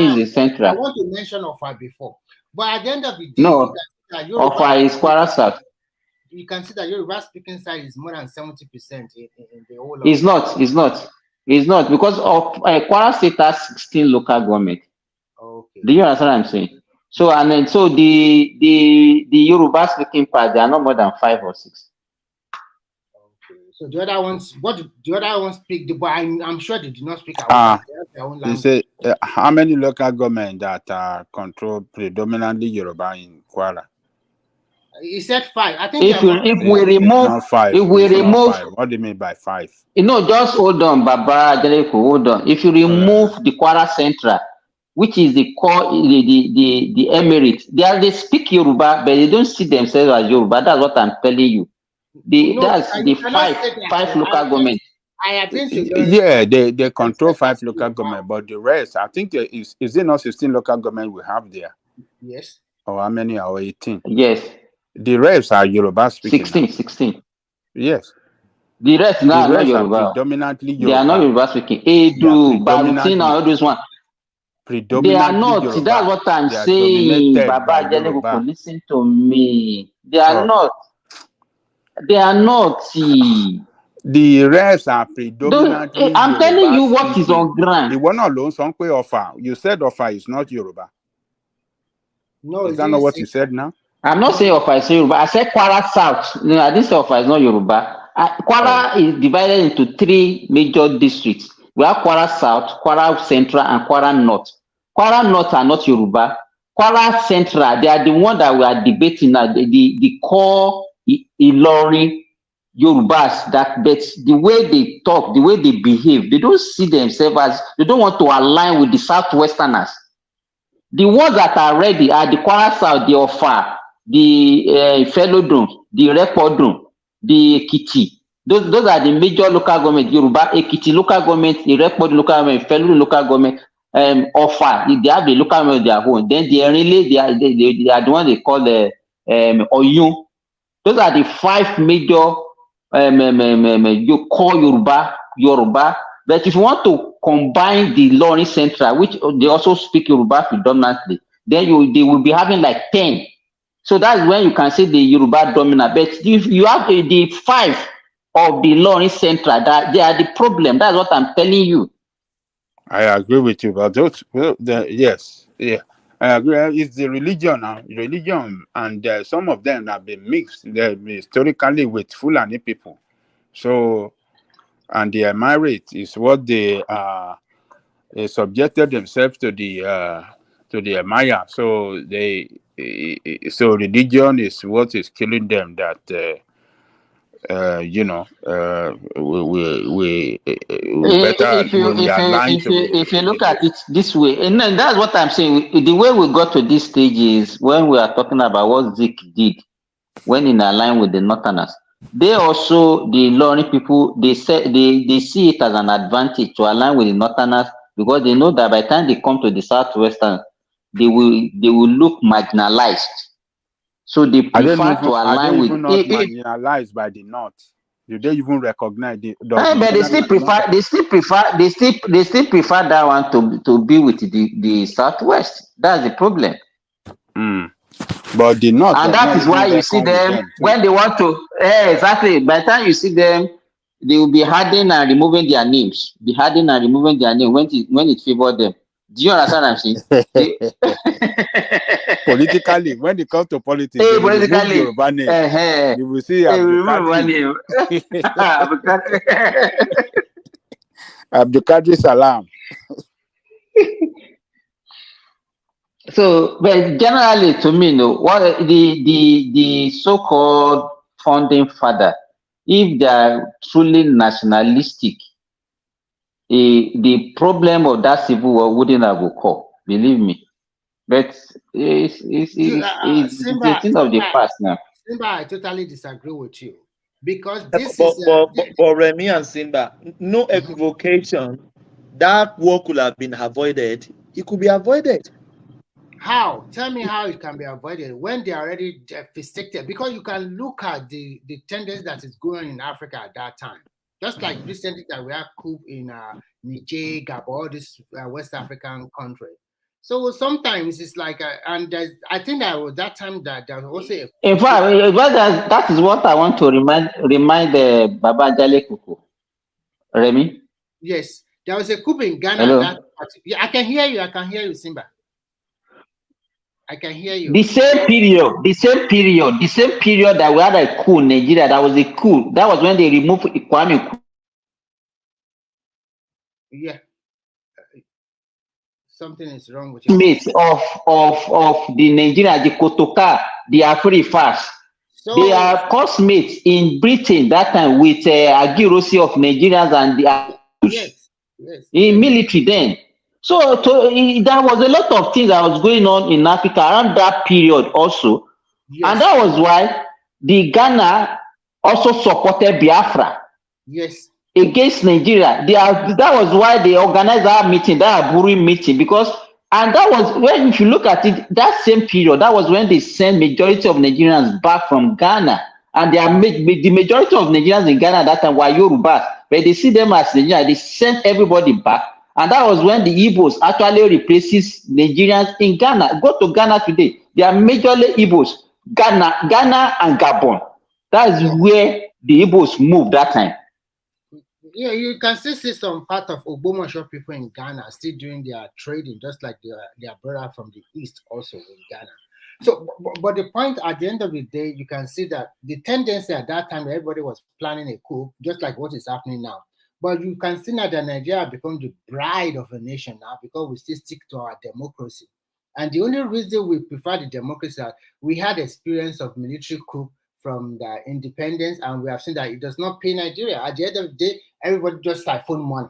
is the central. I want to mention Ofa before, but at the end of the day, no, Ofa is Kwara South. You can see that Yoruba speaking side is more than 70% in the whole. It's not because of Kwara State has 16 local government. Okay. Do you understand what I'm saying? So and then the Yoruba speaking part, they are not more than 5 or 6. Okay. So the other ones, speak? But I'm sure they do not speak their own language. You say how many local government that are controlled predominantly Yoruba in Kwara? He said 5. I think if we remove, what do you mean by 5? Just hold on, Baba Adeleko, hold on. If you remove the Kwara Central, which is the core, the Emirates, they speak Yoruba, but they don't see themselves as Yoruba. That's what I'm telling you. That's the 5 local government. I have been to they control 5 local government, but the rest, I think is it not 16 local government we have there? Yes. Or how many are 18? Yes. The rest are Yoruba speaking. 16. Yes. The rest now are not Yoruba. Are predominantly Yoruba. They are not Yoruba speaking. Edu, Barutin, all those one. They are not. Yoruba. That's what I'm saying. Baba Adeleko, listen to me. They are not. They are not. The rest are predominantly I'm telling you what is on ground. The one alone, Ofa. You said Ofa is not Yoruba. No, is that not what you said now? I'm not saying Ofa is Yoruba. I said Kwara South. No, I didn't say Ofa is not Yoruba. Kwara is divided into 3 major districts. We have Kwara South, Kwara Central, and Kwara North. Kwara North are not Yoruba. Kwara Central, they are the one that we are debating now. The core Ilorin Yorubas, but the way they talk, the way they behave, they don't see themselves as, they don't want to align with the Southwesterners. The ones that are ready are the Kwara South, the Ofa, the Felodun, the Repodun, the Ekiti. Those are the major local government. Yoruba, Ekiti local government, the Repodun local government, Felodun local government, Ofa, they have the local government of their own. Then they are the one they call the Oyun. Those are the 5 major you call Yoruba. But if you want to combine the Ilorin Central, which they also speak Yoruba predominantly, then they will be having like 10. So that's when you can say the Yoruba dominant. But if you have the 5 of the Ilorin Central, that they are the problem. That's what I'm telling you. I agree with you, but yes, I agree. It's the religion now, and some of them have been mixed historically with Fulani people. So, and the Emirates is what they subjected themselves to the Emir. So religion is what is killing them. That we better if you look at it this way, and then that's what I'm saying. The way we got to this stage is when we are talking about what Zik did when in line with the Northerners. They also, the Ilorin people, they see it as an advantage to align with the Northerners because they know that by the time they come to the Southwestern, they will look marginalized. So they prefer to align with. Not marginalized by the North. Do they even recognize the But they still prefer that one to be with the Southwest. That's the problem. But the North, and that is why you see them when they want to. Exactly. By the time you see them, they will be hiding and removing their names. When it favors them. Do you understand what I'm saying? Politically, when it comes to politics, they will remove Yoruba name. You will see Abdulkadri. Abdulkadri Salam. So, but generally, to me, what the so-called founding father, if they are truly nationalistic, the problem of that civil war wouldn't have occurred. Believe me. But it's the thing of the past now. Simba, I totally disagree with you because this but Remy and Simba, no equivocation. That war could have been avoided. It could be avoided. How? Tell me how it can be avoided when they are already devastated. Because you can look at the tendency that is going on in Africa at that time. Just like recently that we have coup in Niger, Gabon, all this West African country. So sometimes it's like, and I think that was that time that there was also in fact, that is what I want to remind Baba Jale Kuku. Remy? Yes, there was a coup in Ghana. Hello? I can hear you, Simba. I can hear you. The same period that we had a coup in Nigeria, that was a coup. That was when they removed Kwame. Yeah. Something is wrong with you. Mates of the Nigeria, the Kotoka, the Afri Fast. They are cosmates in Britain that time with Agirosi of Nigerians and the in military then. So there was a lot of things that was going on in Africa around that period also. Yes. And that was why the Ghana also supported Biafra. Yes. Against Nigeria. That was why they organized that meeting, that Aburi meeting, because and that was when, if you look at it, that same period, that was when they sent majority of Nigerians back from Ghana. And the majority of Nigerians in Ghana at that time were Yoruba, but they see them as Nigerians, they sent everybody back. And that was when the Igbos actually replaces Nigerians in Ghana. Go to Ghana today, they are majorly Igbos. Ghana and Gabon. That is where the Igbos moved that time. Yeah, you can still see some part of Ogbomoso people in Ghana still doing their trading, just like their brother from the east also in Ghana. So, but the point at the end of the day, you can see that the tendency at that time, everybody was planning a coup, just like what is happening now. But you can see now that Nigeria become the bride of a nation now because we still stick to our democracy. And the only reason we prefer the democracy is that we had experience of military coup from the independence, and we have seen that it does not pay Nigeria. At the end of the day, everybody just siphon money.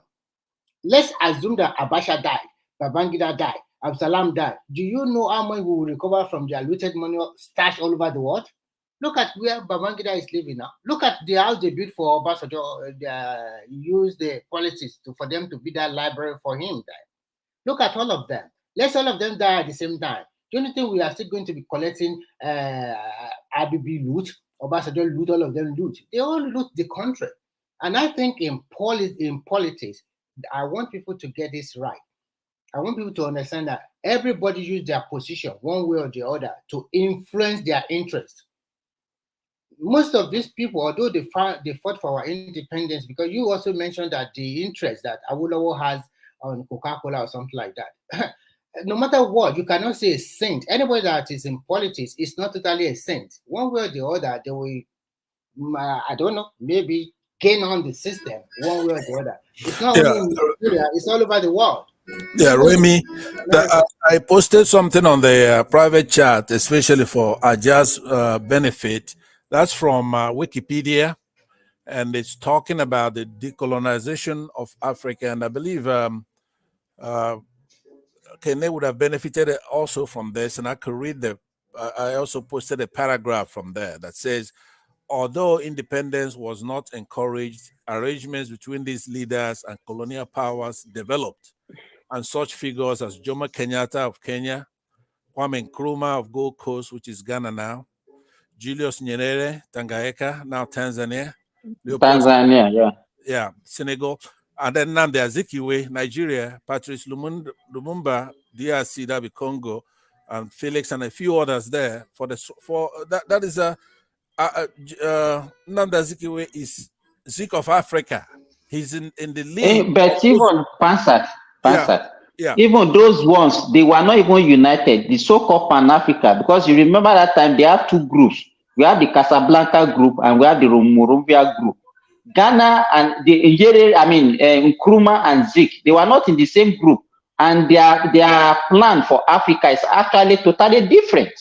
Let's assume that Abacha died, Babangida died, Absalam died. Do you know how much we will recover from the looted money stashed all over the world? Look at where Babangida is living now. Look at the house they built for Obasanjo. Use the policies for them to build that library for him. Look at all of them. Let's all of them die at the same time. Do you think we are still going to be collecting ABB loot, Obasanjo loot, all of them loot? They all loot the country. And I think in politics, I want people to get this right. I want people to understand that everybody use their position one way or the other to influence their interest. Most of these people, although they fought for our independence, because you also mentioned that the interest that Awolowo has on Coca-Cola or something like that. No matter what, you cannot say a saint. Anybody that is in politics is not totally a saint. One way or the other, they will, I don't know, maybe gain on the system one way or the other. It's not only in Nigeria, it's all over the world. Yeah, Remy, I posted something on the private chat, especially for Aja's benefit. That's from Wikipedia, and it's talking about the decolonization of Africa. And I believe Kene would have benefited also from this. And I could read I also posted a paragraph from there that says, although independence was not encouraged, arrangements between these leaders and colonial powers developed, and such figures as Jomo Kenyatta of Kenya, Kwame Nkrumah of Gold Coast, which is Ghana now, Julius Nyerere, Tanganyika, now Tanzania, Tanzania, yeah. Yeah, Senegal. And then Nnamdi Azikiwe, Nigeria, Patrice Lumumba, DRC, that be Congo, and Felix and a few others there. That is Nnamdi Azikiwe is Zik of Africa. He's in the league. But even Pansat, Yeah, Pansat, yeah. even those ones, they were not even united. The so-called Pan-Africa, because you remember that time they have two groups. We have the Casablanca group and we have the Monrovia group. Ghana and the Nigeria, Nkrumah and Zik, they were not in the same group, and their plan for Africa is actually totally different.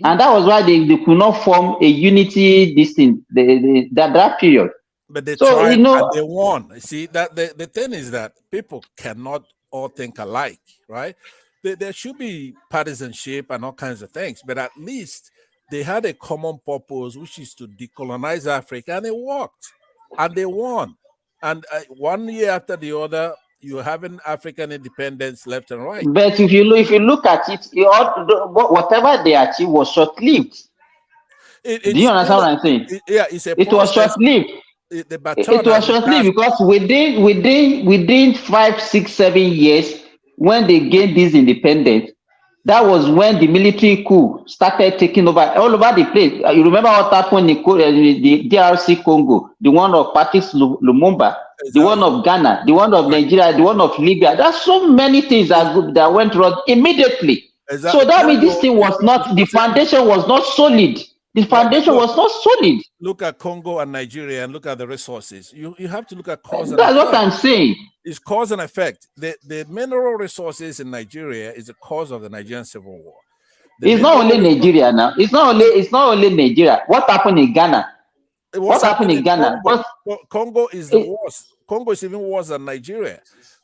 And that was why they could not form a unity that period. But they So, tried and they won. See, that the thing is that people cannot all think alike, right? There should be partisanship and all kinds of things, but at least they had a common purpose, which is to decolonize Africa, and it worked, and they won. And 1 year after the other, you're having African independence left and right. But if you look at it, whatever they achieved was short-lived. Do you understand what I'm saying? It's a it was short-lived. It was short-lived because within 5, 6, 7 years, when they gained this independence, that was when the military coup started taking over all over the place. You remember what happened in the DRC Congo, the one of Patrice Lumumba, the one of Ghana, the one of Nigeria, the one of Libya. There's so many things that went wrong immediately. Exactly. So that means this thing was not, the foundation was not solid. The foundation was not solid. Look at Congo and Nigeria and look at the resources. You have to look at cause and effect. That's what I'm saying. It's cause and effect. The mineral resources in Nigeria is the cause of the Nigerian Civil War. It's not only Nigeria now. It's not only Nigeria. What happened in Ghana? What happened in Ghana? Congo is the worst. Congo is even worse than Nigeria.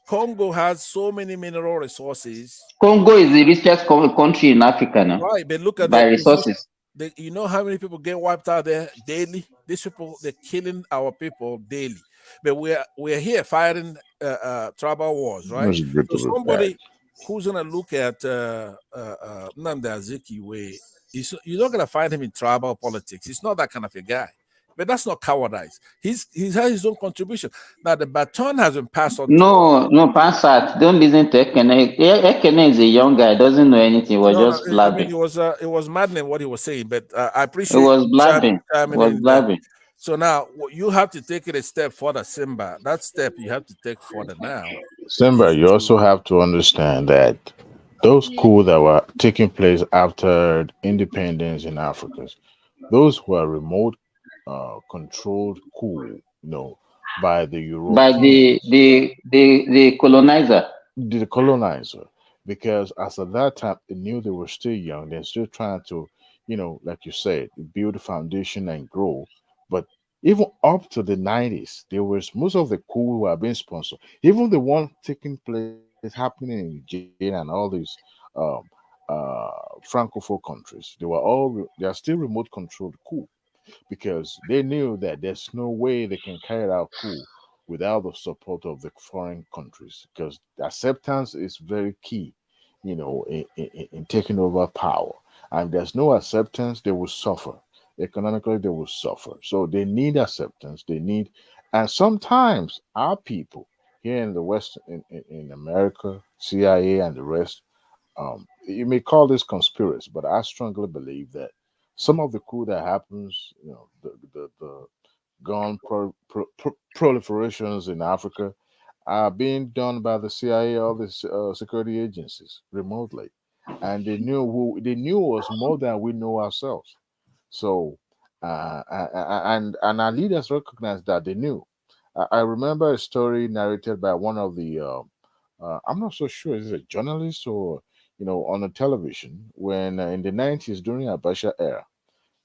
Congo has so many mineral resources. Congo is the richest country in Africa now. Right, but look at by resources. You know how many people get wiped out there daily? These people, they're killing our people daily. But we're here fighting tribal wars, right? So somebody who's gonna look at Nnamdi Azikiwe, you're not gonna find him in tribal politics. He's not that kind of a guy. But that's not cowardice. He's had his own contribution. Now the baton has been passed on. No, Pansat, don't listen to Ekene. Ekene is a young guy, doesn't know anything. He was just blabbing. It was maddening what he was saying, but I appreciate it. Was blabbing. It was blabbing. So now you have to take it a step further, Simba. That step you have to take further now. Simba, you also have to understand that those coups that were taking place after independence in Africa, those were remote controlled coup, by the Europeans. By the colonizer. The colonizer. Because as at that time they knew they were still young, they're still trying to, like you said, build a foundation and grow. But even up to the 90s, there was most of the coup were being sponsored. Even the one taking place happening in Nigeria and all these francophone countries, they are still remote controlled coup. Because they knew that there's no way they can carry out coup without the support of the foreign countries, because acceptance is very key, in taking over power. And if there's no acceptance, they will suffer. Economically, they will suffer. So they need acceptance. And sometimes our people here in the West, in America, CIA and the rest, you may call this conspiracy, but I strongly believe that some of the coup that happens, the gun proliferations in Africa are being done by the CIA or the security agencies remotely, and they knew us more than we know ourselves. So, and our leaders recognized that they knew. I remember a story narrated by one of the, I'm not so sure, is it a journalist or on a television when in the 90s during Abacha era.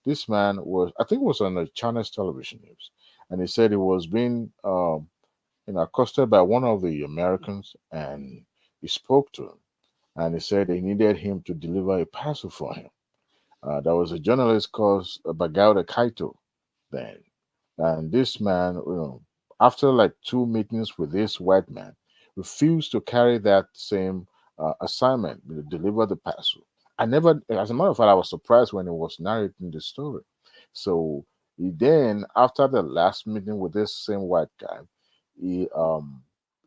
This man I think it was on a Chinese television news, and he said he was being, accosted by one of the Americans, and he spoke to him, and he said he needed him to deliver a parcel for him. There was a journalist called Bagauda Kaito then, and this man, after like 2 meetings with this white man, refused to carry that same assignment, deliver the parcel. As a matter of fact, I was surprised when he was narrating the story. So He then, after the last meeting with this same white guy, he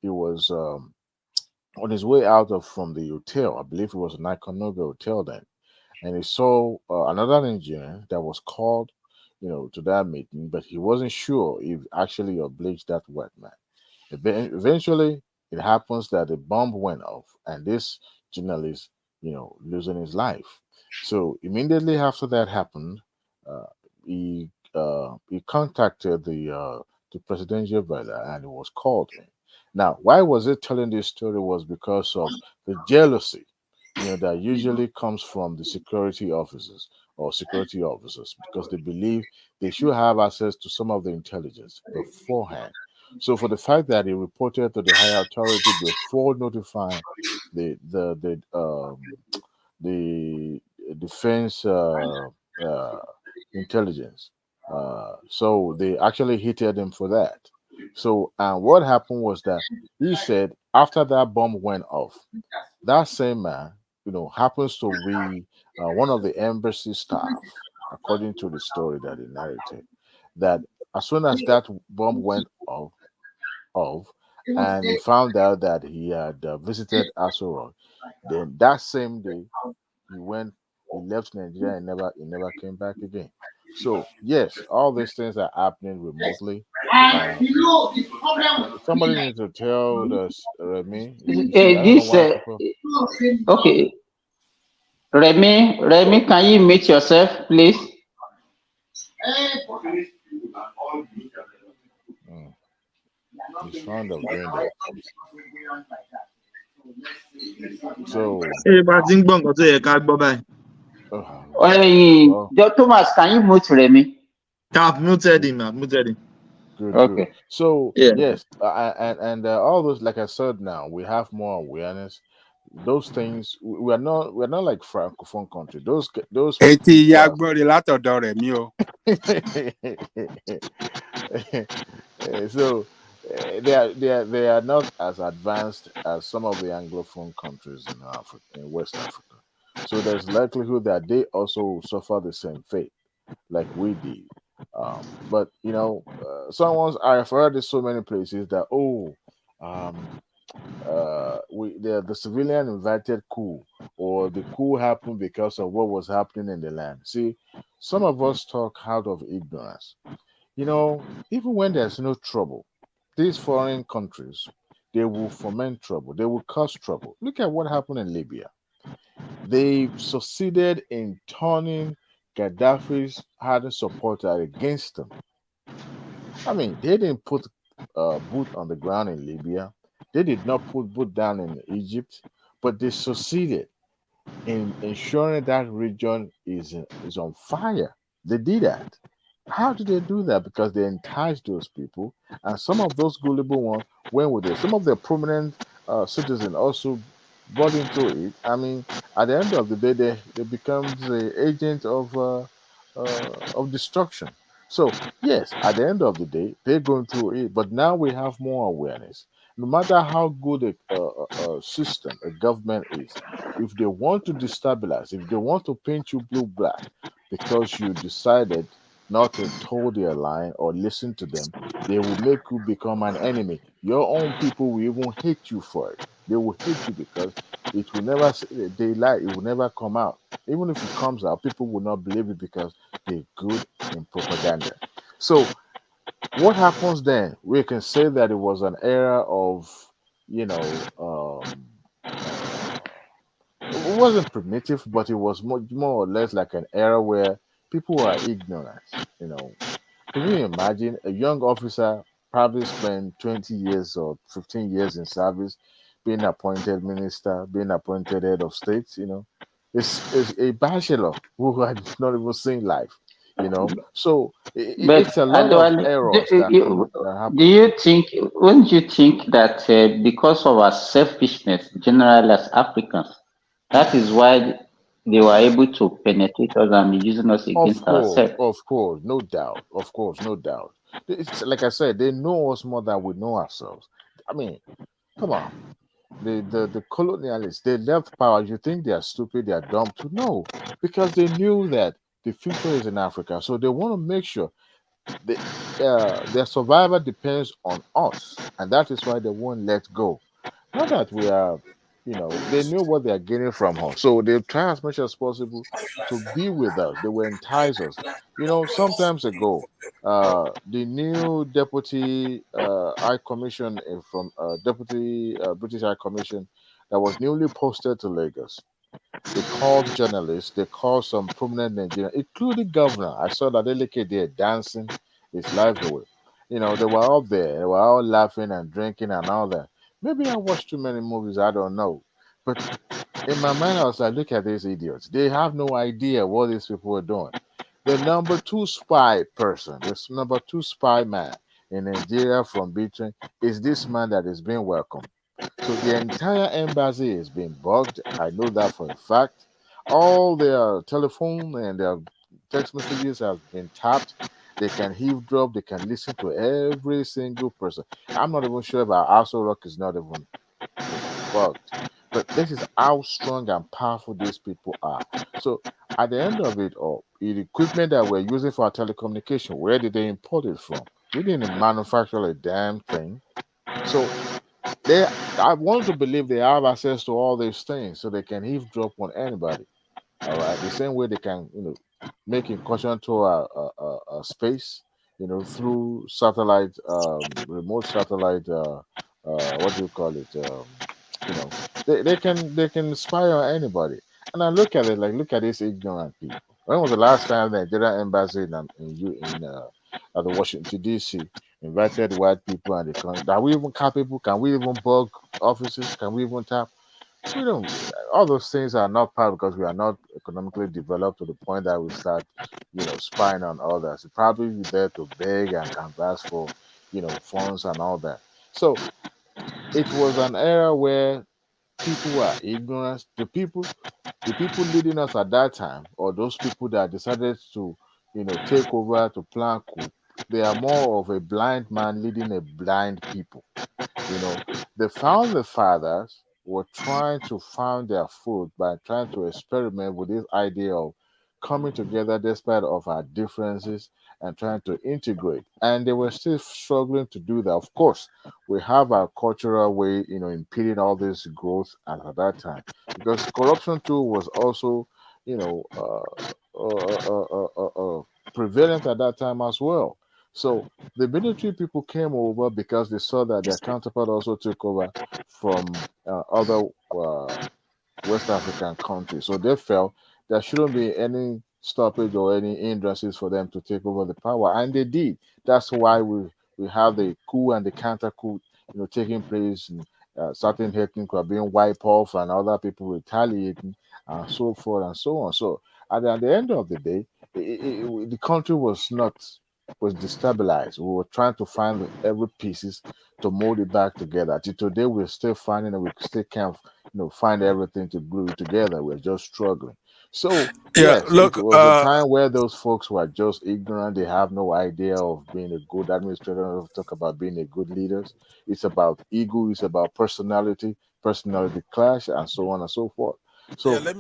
was on his way out of from the hotel. I believe it was an Iconoga hotel then, and he saw another Nigerian that was called, to that meeting, but he wasn't sure if actually obliged that white man. Eventually, it happens that the bomb went off, and this journalist, losing his life. So immediately after that happened, uh, he contacted the presidential brother, and he was called in. Now, why was it telling this story was because of the jealousy, that usually comes from the security officers or security officers because they believe they should have access to some of the intelligence beforehand. So, for the fact that he reported to the higher authority before notifying the defense uh, intelligence, so they actually hated him for that. So, and what happened was that he said after that bomb went off, that same man, happens to be one of the embassy staff, according to the story that he narrated. That as soon as that bomb went off, and he found out that he had visited Asoro, then that same day he went, he left Nigeria and never came back again. So yes, all these things are happening remotely. Uh, Somebody needs to tell us, Remy. You see, I don't know This, why people. okay, Remy, can you mute yourself, please? He's fond of doing that. So, Thomas, can you mute Remy? I've muted him. I've muted him. Good. Okay. So Yeah. yes, and all those, like I said, now we have more awareness. Those things we're not like francophone country. Those Eti people ya are. gbọ́dọ̀ látọ̀dọ̀ rẹ̀ mi o. So they are not as advanced as some of the anglophone countries in Africa, in West Africa. So there's likelihood that they also suffer the same fate like we did. But I've heard in so many places that the civilian invited coup, or the coup happened because of what was happening in the land. See, some of us talk out of ignorance. Even when there's no trouble, these foreign countries, they will foment trouble, they will cause trouble. Look at what happened in Libya. They succeeded in turning Gaddafi's hardened supporter against them. I mean, they didn't put boot on the ground in Libya. They did not put boot down in Egypt, but they succeeded in ensuring that region is on fire. They did that. How did they do that? Because they enticed those people, and some of those gullible ones went with it. Some of the prominent citizens also bought into it. I mean, at the end of the day, they become the agent of destruction. So yes, at the end of the day, they're going through it. But now we have more awareness. No matter how good a system, a government is, if they want to destabilize, if they want to paint you blue black because you decided not to toe their line or listen to them, they will make you become an enemy. Your own people will even hate you for it. They will hate you because it will never they lie, it will never come out. Even if it comes out, people will not believe it because they're good in propaganda. So what happens then? We can say that it was an era of, you know, it wasn't primitive, but it was more or less like an era where people are ignorant. Can you imagine a young officer probably spent 20 years or 15 years in service, being appointed minister, being appointed head of state? It's a bachelor who had not even seen life. So But it's a lot of Adwale, errors that do happen. you think, wouldn't you think that because of our selfishness, generally as Africans, that is why they were able to penetrate us and be using us against ourselves? Of course, no doubt. Of course, no doubt. It's like I said, they know us more than we know ourselves. I mean, come on. The colonialists, they left power. You think they are stupid, they are dumb? To no, because they knew that the future is in Africa. So they want to make sure their survival depends on us, and that is why they won't let go. Not that we are, they know what they are getting from us, so they try as much as possible to be with us. They will entice us. Sometimes ago, the new deputy High Commission from deputy British High Commission that was newly posted to Lagos. They called journalists, they called some prominent Nigerians, including governor. I saw that Eleke there dancing his life away. They were all there, they were all laughing and drinking and all that. Maybe I watched too many movies, I don't know. But in my mind, I was like, look at these idiots. They have no idea what these people are doing. The number two spy person, this number two spy man in Nigeria from Britain is this man that is being welcomed. So the entire embassy is being bugged. I know that for a fact. All their telephone and their text messages have been tapped. They can eavesdrop. They can listen to every single person. I'm not even sure if our Aso Rock is not even, bugged. But this is how strong and powerful these people are. So at the end of it all, the equipment that we're using for our telecommunication, where did they import it from? We didn't manufacture a damn thing. So I want to believe they have access to all these things so they can eavesdrop on anybody. All right, the same way they can, make incursion to a space, through satellite, remote satellite. What do you call it? They can spy on anybody. And I look at it like, look at these ignorant people. When was the last time the Nigerian embassy at the Washington D.C. invited white people and they come? Are we even capable? Can we even bug offices? Can we even tap? We don't. All those things are not part because we are not economically developed to the point that we start, spying on others. We're probably there to beg and canvass for, funds and all that. So it was an era where people were ignorant. The people leading us at that time, or those people that decided to, take over to plan coup, they are more of a blind man leading a blind people. The founder fathers were trying to find their food by trying to experiment with this idea of coming together despite of our differences and trying to integrate. And they were still struggling to do that. Of course, we have our cultural way, impeding all this growth at that time. Because corruption too was also, you know, prevalent at that time as well. So the military people came over because they saw that their counterpart also took over from other West African countries. So they felt there shouldn't be any stoppage or any hindrances for them to take over the power, and they did. That's why we have the coup and the counter coup, taking place, and certain ethnic are being wiped off, and other people retaliating, and so forth and so on. So at the end of the day, the country was destabilized. We were trying to find every pieces to mold it back together. Till today, we're still finding and we still can't, find everything to glue it together. We're just struggling. So Yeah, yes, it look, was a time where those folks were just ignorant. They have no idea of being a good administrator. Talk about being a good leaders. It's about ego. It's about personality clash, and so on and so forth. yeah, So now let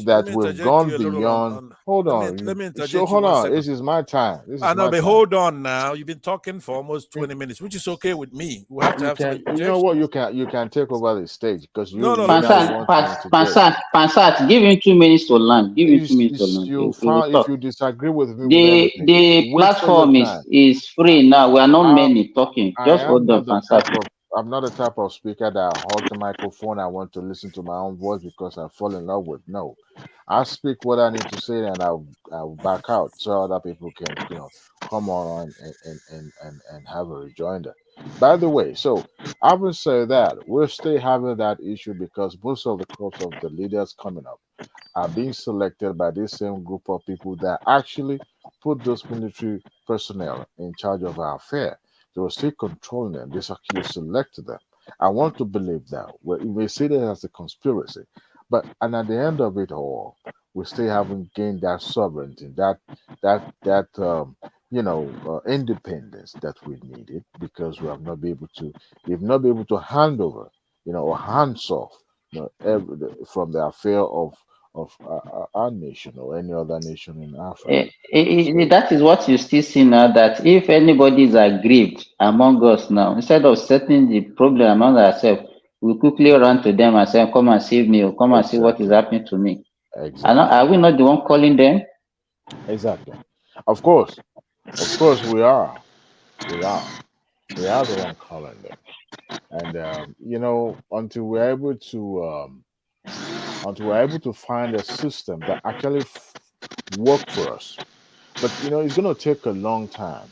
that me we've interject gone you a little on, beyond, hold on. let me So interject you hold one on. second. This is my time. This I is know, my but time. hold on now. You've been talking for almost 20 minutes, which is okay with me. We have to You have some can, you know interjection. what? You can take over the stage because No, you let me now just. want to integrate. Pansat, give him 2 minutes to land. Give him 2 minutes to land. You He will found if talk. you disagree with me with The anything, the wait for your platform time. is free now. We are not I many talking. I Just am hold on, not the Pansat. type of I'm not the type of speaker that I hold the microphone. I want to listen to my own voice because I fall in love with. No, I speak what I need to say and I'll back out so other people can come on and have a rejoinder. By the way, so I would say that we're still having that issue because most of the crops of the leaders coming up are being selected by this same group of people that actually put those military personnel in charge of our affair. They were still controlling them. They actually selected them. I want to believe that. Well, you may see that as a conspiracy, and at the end of it all, we still haven't gained that sovereignty, that independence that we needed because we've not been able to hand over, or hands off, from the affair of of our nation or any other nation in Africa. That is what you still see now, that if anybody is aggrieved among us now, instead of settling the problem among ourselves, we quickly run to them and say, come and save me, or come and see what is happening to me. Exactly. Are we not the one calling them? Exactly. Of course we are. We are. We are the one calling them. And until we're able to find a system that actually work for us. But it's going to take a long time,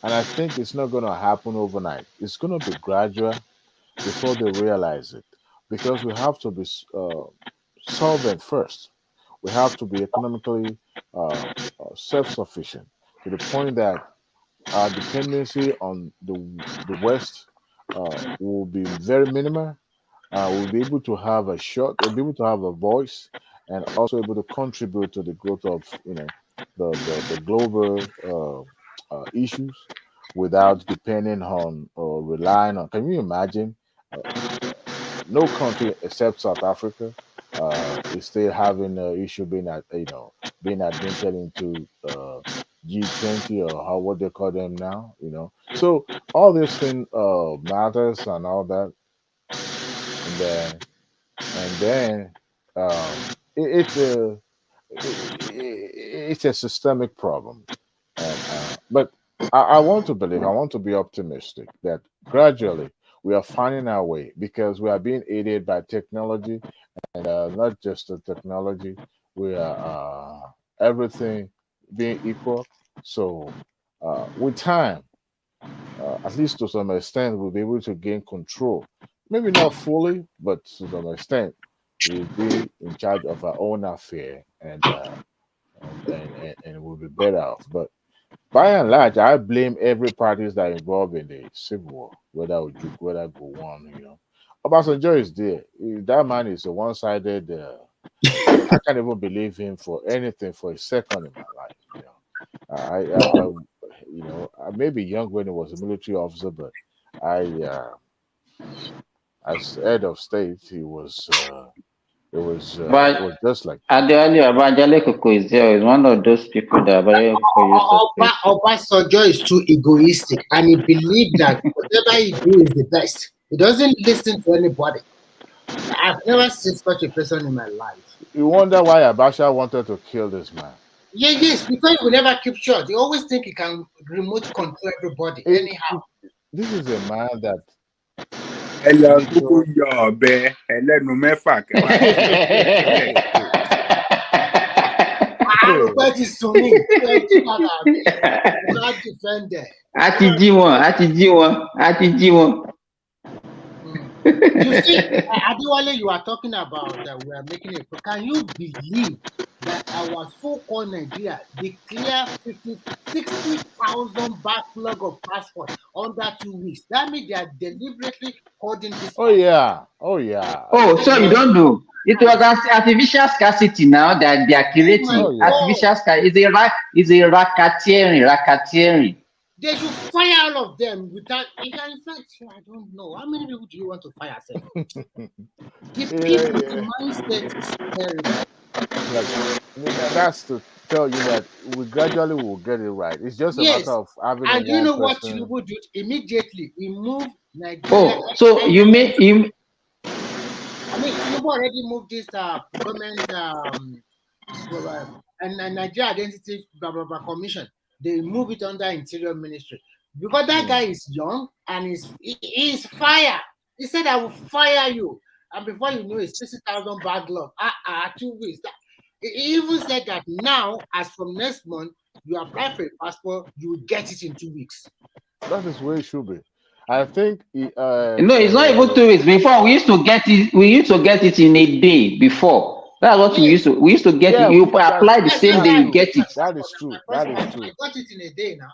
and I think it's not going to happen overnight. It's going to be gradual before they realize it, because we have to be solvent first. We have to be economically self-sufficient to the point that our dependency on the West will be very minimal. We'll be able to have be able to have a voice, and also able to contribute to the growth of the global issues without depending on or relying on. Can you imagine? No country except South Africa is still having an issue being admitted into G20, or what they call them now. So all this thing matters and all that, and then it's a systemic problem, but I want to believe, I want to be optimistic that gradually we are finding our way, because we are being aided by technology, and not just the technology. We are everything being equal. So with time, at least to some extent, we'll be able to gain control. Maybe not fully, but to some extent, we'll be in charge of our own affair, and we'll be better off. But by and large, I blame every parties that are involved in the civil war, whether Ojukwu, whether Gowon. Obasanjo is there. That man is a one-sided. I can't even believe him for anything for a second in my life. I may be young when he was a military officer, but as head of state, it was just like Adeali Abajale Koko is there. Is one of those people that Abajale Koko used to speak. Obasanjo is too egoistic, and he believes that whatever he do is the best. He doesn't listen to anybody. I've never seen such a person in my life. You wonder why Abacha wanted to kill this man. Yes, because he will never keep short. He always think he can remote control everybody anyhow. This is a man that. You see, Adewale, you are talking about that we are making it. Can you believe that our so-called Nigeria declare 60,000 backlog of passports under 2 weeks? That means they are deliberately holding this. Oh yeah. Oh, so you don't know. It was artificial scarcity now that they are creating. Artificial scarcity is a racketeering. They should fire all of them without. In fact, I don't know. How many people do you want to fire? The people, the mindset is terrible. That's to tell you that we gradually will get it right. It's just a matter of having. And you know what Tinubu did? Immediately, he moved Nigeria. Oh, so you mean him? I mean, Tinubu already moved this government and Nigeria Identity Commission. They move it under Interior Ministry because that guy is young and he's fire. He said, "I will fire you," and before you know it, 60,000 backlog. 2 weeks. He even said that now, as from next month, you apply for a passport, you will get it in 2 weeks. That is where it should be. I think. No, it's not even 2 weeks. Before we used to get it. We used to get it in a day. Before. That's what we used to. We used to get it. You apply the same day, you get it. That is true. That is true. I got it in a day now.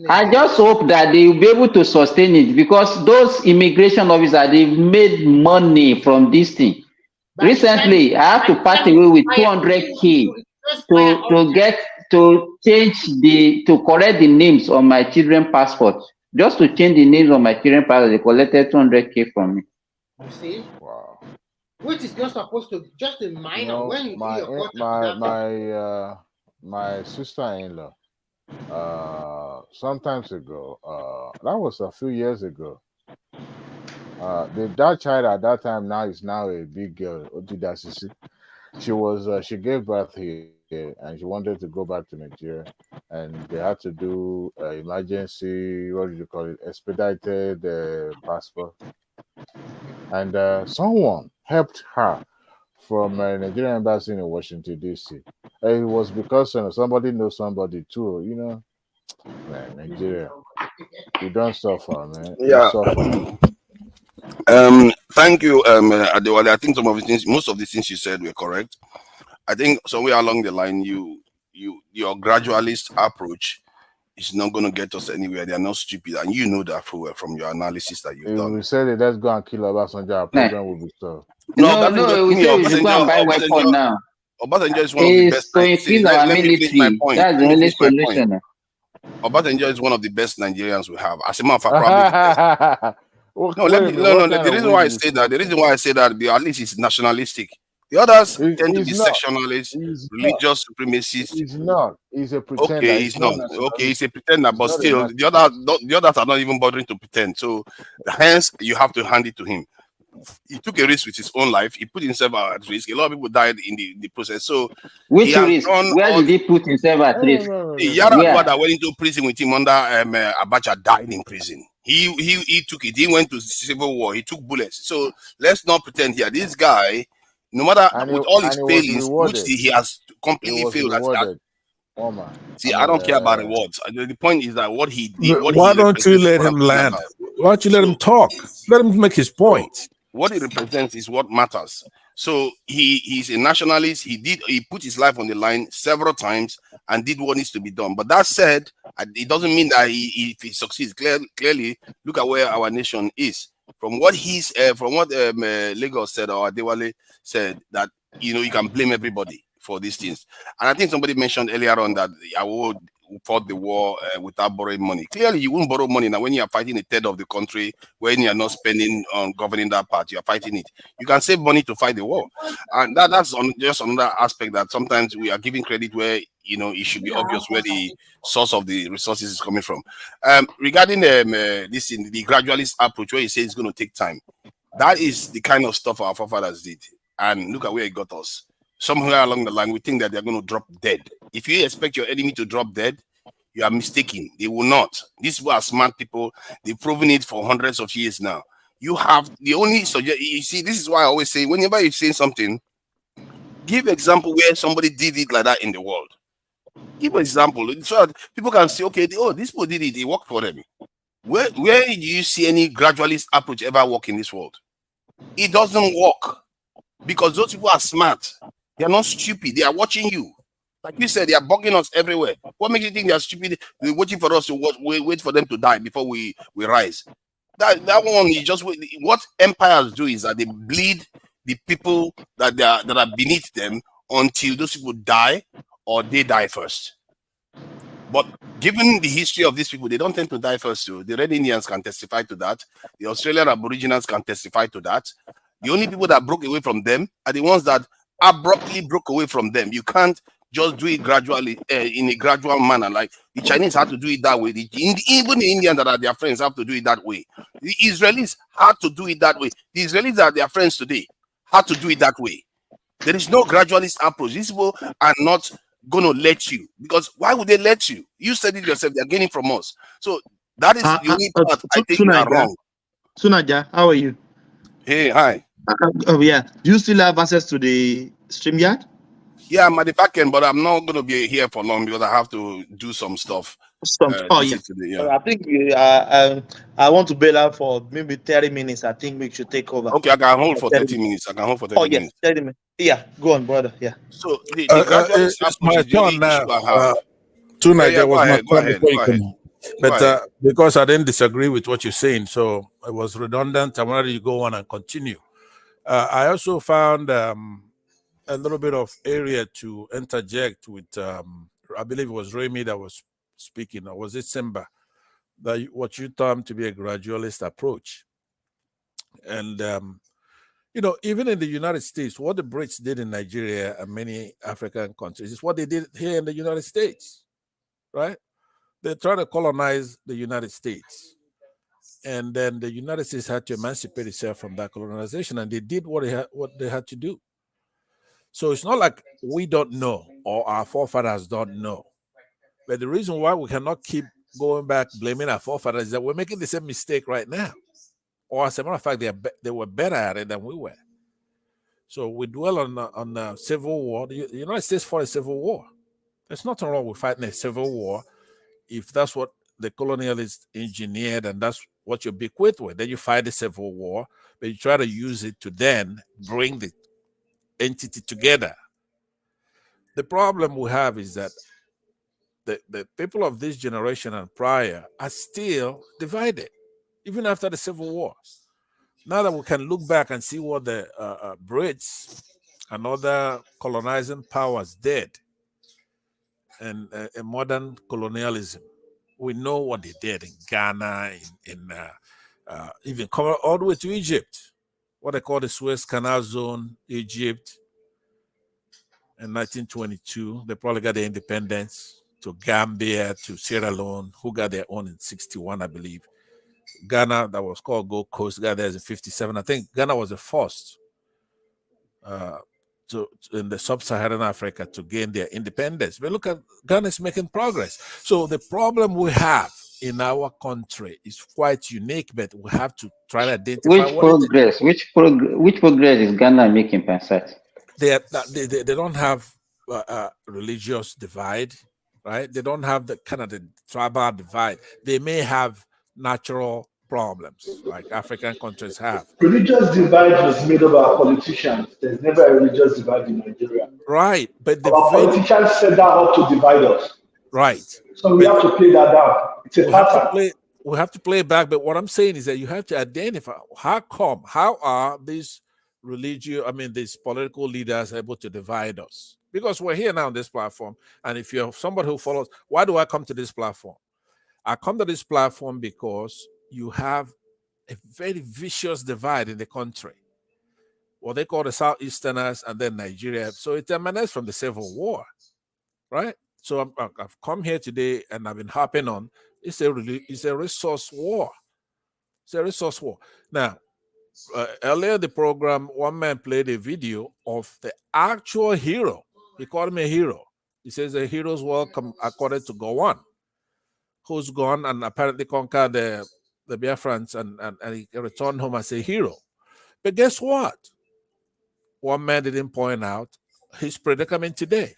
I just hope that they will be able to sustain it, because those immigration officers, they've made money from this thing. Recently, I have to part away with 200K to correct the names on my children's passport. Just to change the names on my children's passport, they collected 200K from me. You see? Wow. which is not supposed to just a minor. You know, When you do your cut my sister-in-law, sometimes ago, that was a few years ago. That child at that time now is now a big girl. She was she gave birth here and she wanted to go back to Nigeria, and they had to do emergency, what did you call it, expedited passport, and someone helped her from a Nigerian embassy in Washington D.C. It was because somebody knows somebody too. You know, man, Nigeria, we don't suffer, man. We Yeah. suffer. Thank you, Adewale. I think some of the things, most of the things you said were correct. I think somewhere along the line, your gradualist approach is not going to get us anywhere. They are not stupid, and you know that from your analysis that you've If done. we said it, let's go and kill Obasanjo, our problem will be solved. No, we say we should go and buy weapon now. Obasanjo is one of the best. To increase our let me finish my military. point. That's the only solution. Obasanjo is one of the best Nigerians we have. As a matter of fact, probably the best. The reason why I say that, at least it's nationalistic. The others tend to be sectionalist, religious supremacists. He's not. He's a pretender. Okay, he's not. Okay, he's a pretender, but still, the others are not even bothering to pretend. So, hence, you have to hand it to him. He took a risk with his own life. He put himself at risk. A lot of people died in the process. So, which risk? Where did he put himself at risk? Yaradua that went into prison with him under Abacha died in prison. He took it. He went to civil war. He took bullets. So let's not pretend here. This guy, no matter with all his failings, which he has completely failed at that. See, I don't care about rewards. The point is that what he did. Why don't you let him land? Why don't you let him talk? Let him make his point. What he represents is what matters. So he's a nationalist. He put his life on the line several times and did what needs to be done. But that said, it doesn't mean that if he succeeds, clearly look at where our nation is. From what Lagos said or Adewale said, that you can blame everybody for these things. And I think somebody mentioned earlier on that Awo fought the war without borrowing money. Clearly, you won't borrow money now when you are fighting a third of the country, when you are not spending on governing that part, you are fighting it. You can save money to fight the war. And that's just another aspect that sometimes we are giving credit where, it should be obvious where the source of the resources is coming from. Regarding the gradualist approach where you say it's going to take time, that is the kind of stuff our forefathers did. And look at where it got us. Somewhere along the line, we think that they're going to drop dead. If you expect your enemy to drop dead, you are mistaken. They will not. These people are smart people. They've proven it for hundreds of years now. You have the only you see, this is why I always say, whenever you say something, give example where somebody did it like that in the world. Give an example so that people can say, okay, these people did it, it worked for them. Where do you see any gradualist approach ever work in this world? It doesn't work because those people are smart. They are not stupid. They are watching you. Like you said, they are bugging us everywhere. What makes you think they are stupid? They're waiting for us to wait for them to die before we rise. That one is just what empires do is that they bleed the people that are beneath them until those people die or they die first. But given the history of these people, they don't tend to die first too. The Red Indians can testify to that. The Australian Aboriginals can testify to that. The only people that broke away from them are the ones that abruptly broke away from them. You can't just do it gradually in a gradual manner. Like the Chinese had to do it that way. Even the Indians that are their friends have to do it that way. The Israelis had to do it that way. The Israelis that are their friends today had to do it that way. There is no gradualist approach. These people are not going to let you, because why would they let you? You said it yourself. They're gaining from us. So that is the only part I think you are wrong. Sunaja, how are you? Hey, hi. Yeah. Do you still have access to the StreamYard? Yeah, I'm at the back end, but I'm not going to be here for long because I have to do some stuff. Yeah. I think I want to bail out for maybe 30 minutes. I think we should take over. Okay, I can hold for 30 minutes. I can hold for 30 minutes. 30 minutes. Yeah, go on, brother. Yeah. So the gradualist it's my turn now. Tonight there was my turn before you come. But because I didn't disagree with what you're saying, so it was redundant. I wanted you to go on and continue. I also found a little bit of area to interject with. I believe it was Remy that was speaking, or was it Simba? That what you term to be a gradualist approach, and You know, even in the United States, what the Brits did in Nigeria and many African countries is what they did here in the United States, right? They tried to colonize the United States. And then the United States had to emancipate itself from that colonization, and they did what they had to do. So it's not like we don't know or our forefathers don't know. But the reason why we cannot keep going back blaming our forefathers is that we're making the same mistake right now. Or as a matter of fact, they were better at it than we were. So we dwell on the Civil War. The United States fought a Civil War. There's nothing wrong with fighting a Civil War if that's what the colonialists engineered and that's what you're bequeathed with. Then you fight the Civil War, but you try to use it to then bring the entity together. The problem we have is that the people of this generation and prior are still divided, even after the Civil War. Now that we can look back and see what the Brits and other colonizing powers did and modern colonialism, we know what they did in Ghana, even cover all the way to Egypt, what they call the Suez Canal Zone, Egypt. In 1922, they probably got their independence, to Gambia, to Sierra Leone, who got their own in 61, I believe. Ghana, that was called Gold Coast, got theirs in 57. I think Ghana was the first in the sub-Saharan Africa to gain their independence. But look at Ghana is making progress. So the problem we have in our country is quite unique, but we have to try to identify which progress is Ghana making, Pansat? They don't have religious divide, right? They don't have the kind of the tribal divide. They may have natural problems like African countries have. Religious divide was made up by politicians. There's never a religious divide in Nigeria. Right, but our politicians set that up to divide us. Right. So we have to play that down. It's a pattern. We have to play it back. But what I'm saying is that you have to identify how are these these political leaders able to divide us? Because we're here now on this platform. And if you're somebody who follows, why do I come to this platform? I come to this platform because you have a very vicious divide in the country. What they call the Southeasterners and then Nigeria. So it emanates from the Civil War, right? So I've come here today and I've been harping on it's a resource war. It's a resource war. Now, earlier in the program, one man played a video of the actual hero. He called him a hero. He says a hero's welcome according to Gowon, who's gone and apparently conquered the Biafrans and he returned home as a hero. But guess what? One man didn't point out his predicament today.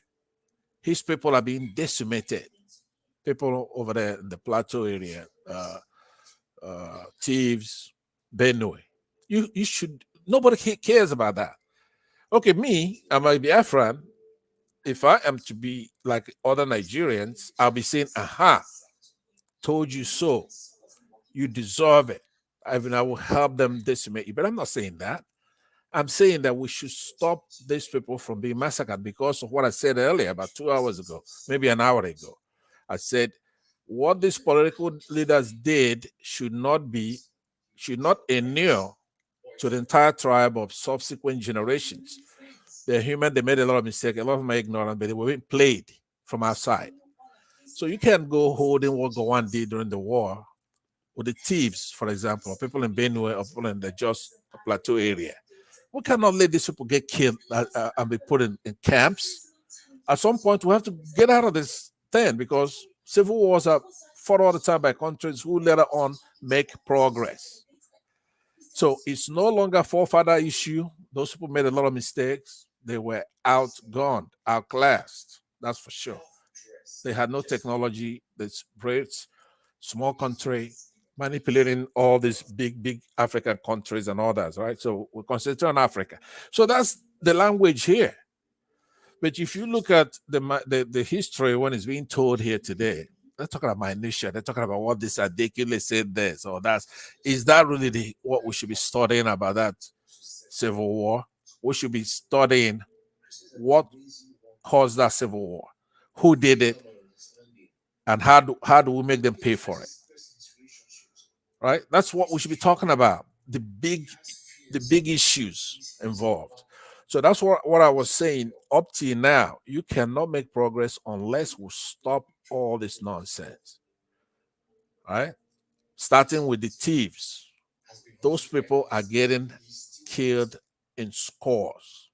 His people are being decimated. People over there in the plateau area, Thieves, Benue. You should, nobody cares about that. Okay, me, I'm a Biafran. If I am to be like other Nigerians, I'll be saying, aha, told you so. You deserve it. I will help them decimate you. But I'm not saying that. I'm saying that we should stop these people from being massacred because of what I said earlier, about 2 hours ago, maybe an hour ago. I said, what these political leaders did should not inure to the entire tribe of subsequent generations. They're human, they made a lot of mistakes, a lot of them are ignorant, but they were being played from outside. So you can't go holding what Gowon did during the war with the thieves, for example, people in Benue or people in the Jos Plateau area. We cannot let these people get killed and be put in camps. At some point, we have to get out of this thing because civil wars are fought all the time by countries who later on make progress. So it's no longer a forefather issue. Those people made a lot of mistakes. They were outgunned, outclassed. That's for sure. They had no technology. This Brits, small country, manipulating all these big African countries and others, right? So we concentrate on Africa. So that's the language here. But if you look at the history when it's being told here today, they're talking about minutia. They're talking about what this Adekule said this or that. Is that really what we should be studying about that civil war? We should be studying what caused that civil war, who did it, and how do we make them pay for it? Right? That's what we should be talking about. The big the big issues involved. So that's what I was saying. Up till now, you cannot make progress unless we stop all this nonsense. Right? Starting with the thieves. Those people are getting killed in scores.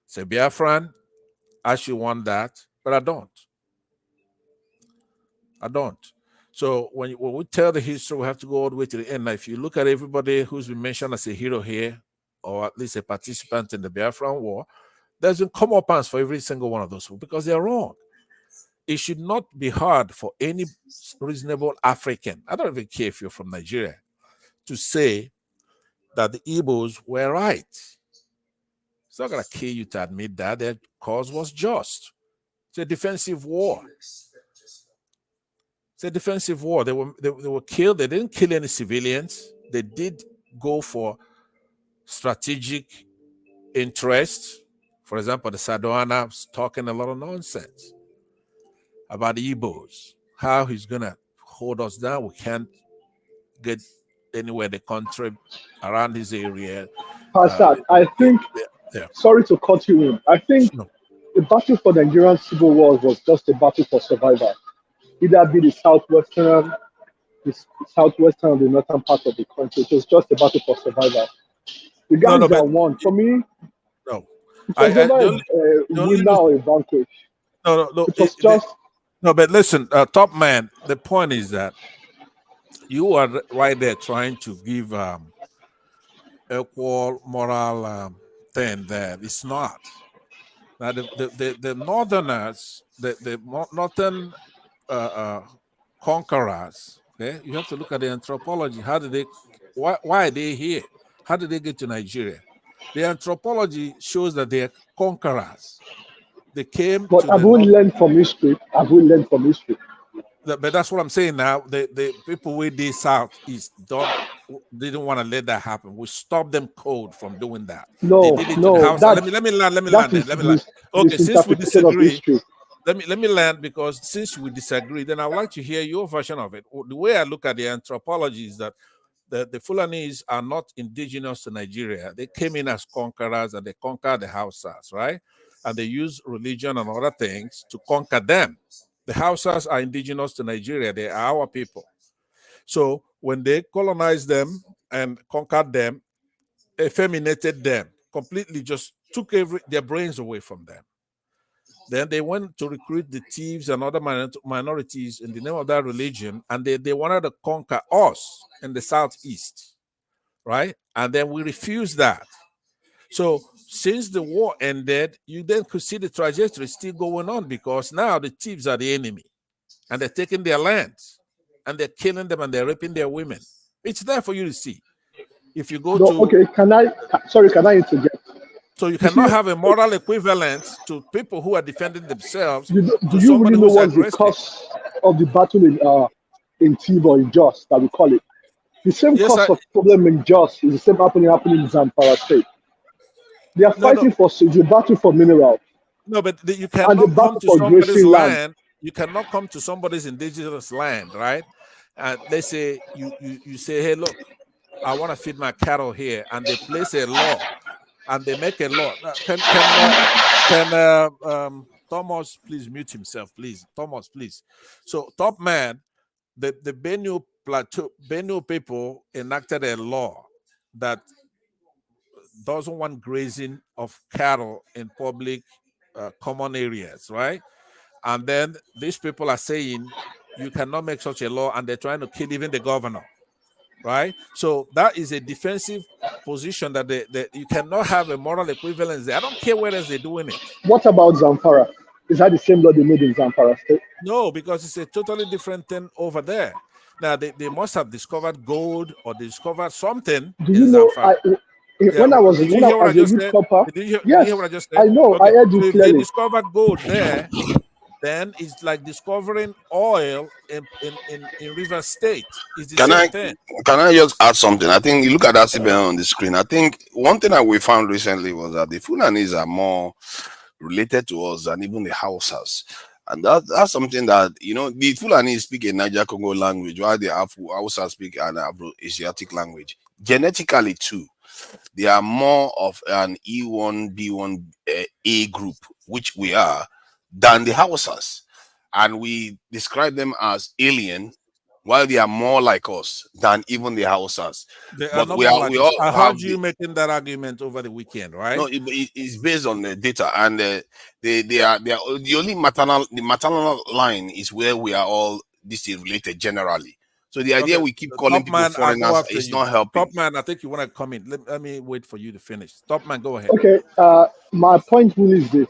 Say, Biafran, I should want that, but I don't. I don't. So when we tell the history, we have to go all the way to the end. Now, if you look at everybody who's been mentioned as a hero here, or at least a participant in the Biafran War, there's been comeuppance for every single one of those people because they're wrong. It should not be hard for any reasonable African, I don't even care if you're from Nigeria, to say that the Igbos were right. It's not going to kill you to admit that their cause was just. It's a defensive war. It's a defensive war. They were killed. They didn't kill any civilians. They did go for strategic interests. For example, the Sadoana was talking a lot of nonsense about the Igbos, how he's going to hold us down. We can't get anywhere in the country around his area. Pastor, I think, sorry to cut you in, I think the battle for the Nigerian Civil War was just a battle for survival. Either be the southwestern or the northern part of the country. It was just a battle for survival. The guys that won, for me, no, it was never a winner or a vanquish. No. It was just. No, but listen, top man, the point is that you are right there trying to give equal moral thing there. It's not. Now, the northerners, the northern conquerors, okay, you have to look at the anthropology. How did they, why are they here? How did they get to Nigeria? The anthropology shows that they are conquerors. They came but to I've only learned from history. But that's what I'm saying now. The people with the southeast didn't want to let that happen. We stopped them cold from doing that. No, they did it to the house. Let me land. Okay, since we disagree, let me land, because since we disagree, then I would like to hear your version of it. The way I look at the anthropology is that the Fulanis are not indigenous to Nigeria. They came in as conquerors and they conquered the Hausas, right? And they use religion and other things to conquer them. The Hausas are indigenous to Nigeria. They are our people. So when they colonized them and conquered them, effeminated them, completely just took their brains away from them. Then they went to recruit the thieves and other minorities in the name of that religion, and they wanted to conquer us in the southeast, right? And then we refused that. So since the war ended, you then could see the trajectory still going on, because now the thieves are the enemy and they're taking their lands and they're killing them and they're raping their women. It's there for you to see. If you go to... Okay, can I interject? So you cannot have a moral equivalent to people who are defending themselves. Do you really know what's the cause of the battle in Tiv or in Jos, that we call it? The same cause of problem in Jos is the same happening in Zamfara State. They are fighting for the battle for minerals. No, but you cannot come to somebody's land. You cannot come to somebody's indigenous land, right? And they say you say, hey, look, I want to feed my cattle here, and they place a law, and they make a law. Can Thomas please mute himself, please? Thomas, please. So, top man, the Benue people enacted a law that doesn't want grazing of cattle in public common areas, right? And then these people are saying you cannot make such a law, and they're trying to kill even the governor, right? So that is a defensive position that you cannot have a moral equivalence there. I don't care where else they're doing it. What about Zamfara? Is that the same law they made in Zamfara State? No, because it's a totally different thing over there. Now, they must have discovered gold or discovered something. Do you know, when I was a youth copper, yes, I know, okay. I heard you so clearly. If they discovered gold there, then it's like discovering oil in River State. It's the same thing. Can I just add something? I think you look at that CBN on the screen. I think one thing that we found recently was that the Fulanis are more related to us than even the Hausas. And that's something that, you know, the Fulani speak a Niger Congo language, while the Hausas speak an Afro-Asiatic language. Genetically, too. they are more of an E1, B1, A group, which we are, than the Hausas. And we describe them as alien, while they are more like us than even the Hausas. They are But not we more are, like we us. all I have heard you making that argument over the weekend, right? no, it's based on the data, and they are the only maternal line is where we are all this is related generally. So the idea Okay, we keep calling Top people Man, I'll go foreigners after is you. not helping. Top Man, I think you want to come in. Let me wait for you to finish. Top Man, go ahead. Okay, my point really is this.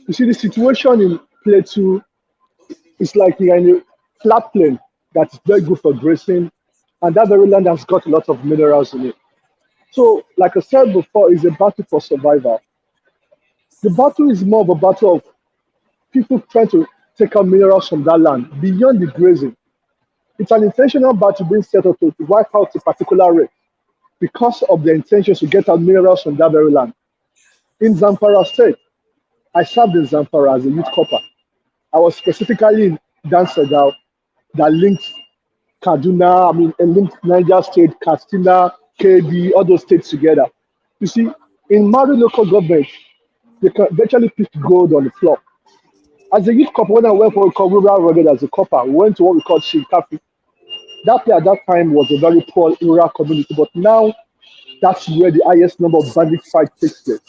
You see, the situation in Plateau is like you're in a flat plain that's very good for grazing, and that very land has got a lot of minerals in it. So, like I said before, it's a battle for survival. The battle is more of a battle of people trying to take out minerals from that land beyond the grazing. It's an intentional battle being set up to wipe out a particular race because of the intentions to get out minerals from that very land. In Zamfara State, I served in Zamfara as a youth corper. I was specifically in Dansegao that linked Kaduna, it linked Niger State, Katsina, KB, all those states together. You see, in Mali local government, they can virtually pick gold on the floor. As a youth corper, when I went for a rural rugged as a corper, we went to what we call Shinkafi. That place at that time was a very poor rural community, but now that's where the highest number of bandit fight takes place.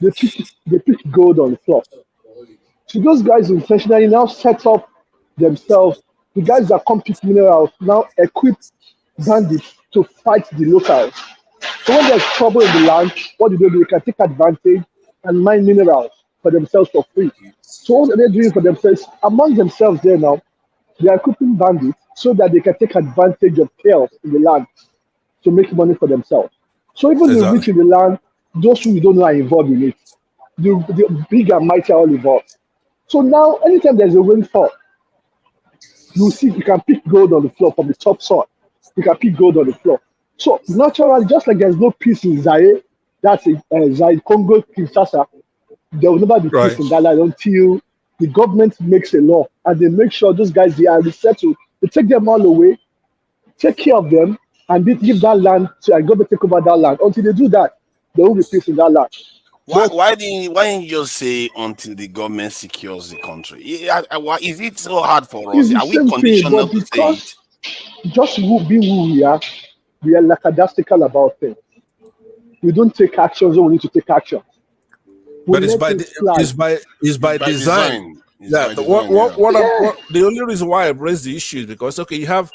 They pick gold on the floor. So those guys intentionally now set up themselves. The guys that come pick minerals now equip bandits to fight the locals. So when there's trouble in the land, what do? They can take advantage and mine minerals for themselves for free. So what are they doing for themselves? Among themselves there now, they are equipping bandits so that they can take advantage of chaos in the land to make money for themselves. So even the rich in the land, those who you don't know are involved in it. The big and mighty are all involved. So now, anytime there's a rainfall, you can pick gold on the floor from the top soil. You can pick gold on the floor. So naturally, just like there's no peace in Zaire, that's Zaire, Congo, Kinshasa, there will never be peace in that land until the government makes a law and they make sure those guys they are resettled. They take them all away, take care of them, and they give that land to and government take over that land. Until they do that, there will be peace in that land. Why didn't you just say until the government secures the country? Why is it so hard for us? It's the Are we same thing, conditioned but not to say it? because just being who we are lackadaisical about things. We don't take actions when we need to take action. But it's by design. Yeah, the only reason why I raised the issue is because you have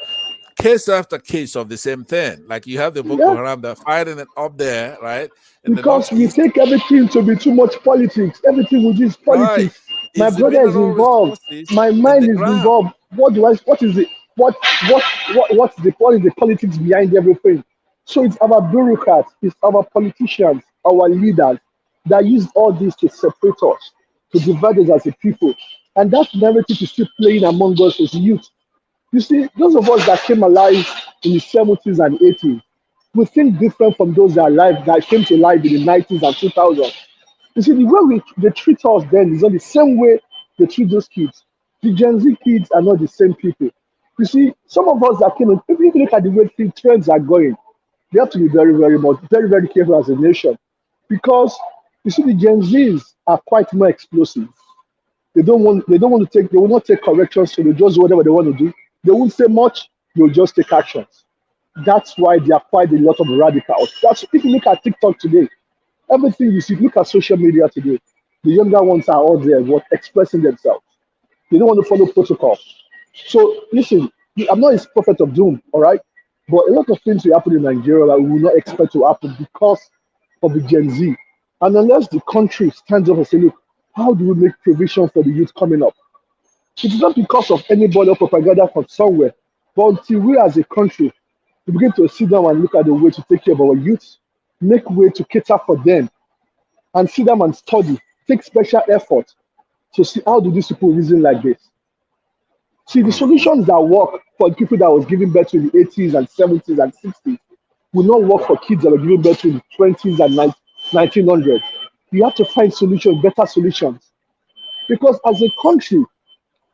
case after case of the same thing. Like you have the Boko Haram that fighting it up there, right? Because we take everything to be too much politics. Everything we do is politics. My brother is involved. My mind is involved. What is the politics behind everything? So it's our bureaucrats, it's our politicians, our leaders that use all this to separate us, to divide us as a people. And that narrative is still playing among us as youth. You see, those of us that came alive in the 70s and 80s, we think different from those that came to life in the 90s and 2000s. You see, the way they treat us then is not the same way they treat those kids. The Gen Z kids are not the same people. You see, some of us that came in, if you look at the way trends are going, we have to be very, very careful as a nation. Because you see, the Gen Zs are quite more explosive. They will not take corrections, so they just do whatever they want to do. They won't say much, they'll just take actions. That's why they are quite a lot of radicals. If you look at TikTok today, everything you see, look at social media today, the younger ones are all there, expressing themselves. They don't want to follow protocol. So listen, I'm not a prophet of doom, all right? But a lot of things will happen in Nigeria that we will not expect to happen because of the Gen Z. And unless the country stands up and say, look, how do we make provision for the youth coming up? It's not because of anybody or propaganda from somewhere, but until we as a country we begin to sit down and look at the way to take care of our youth, make way to cater for them, and sit down and study, take special effort to see how do these people reason like this. See, the solutions that work for people that was giving birth in the 80s and 70s and 60s will not work for kids that were giving birth in the 20s and 1900s. You have to find solutions, better solutions. Because as a country,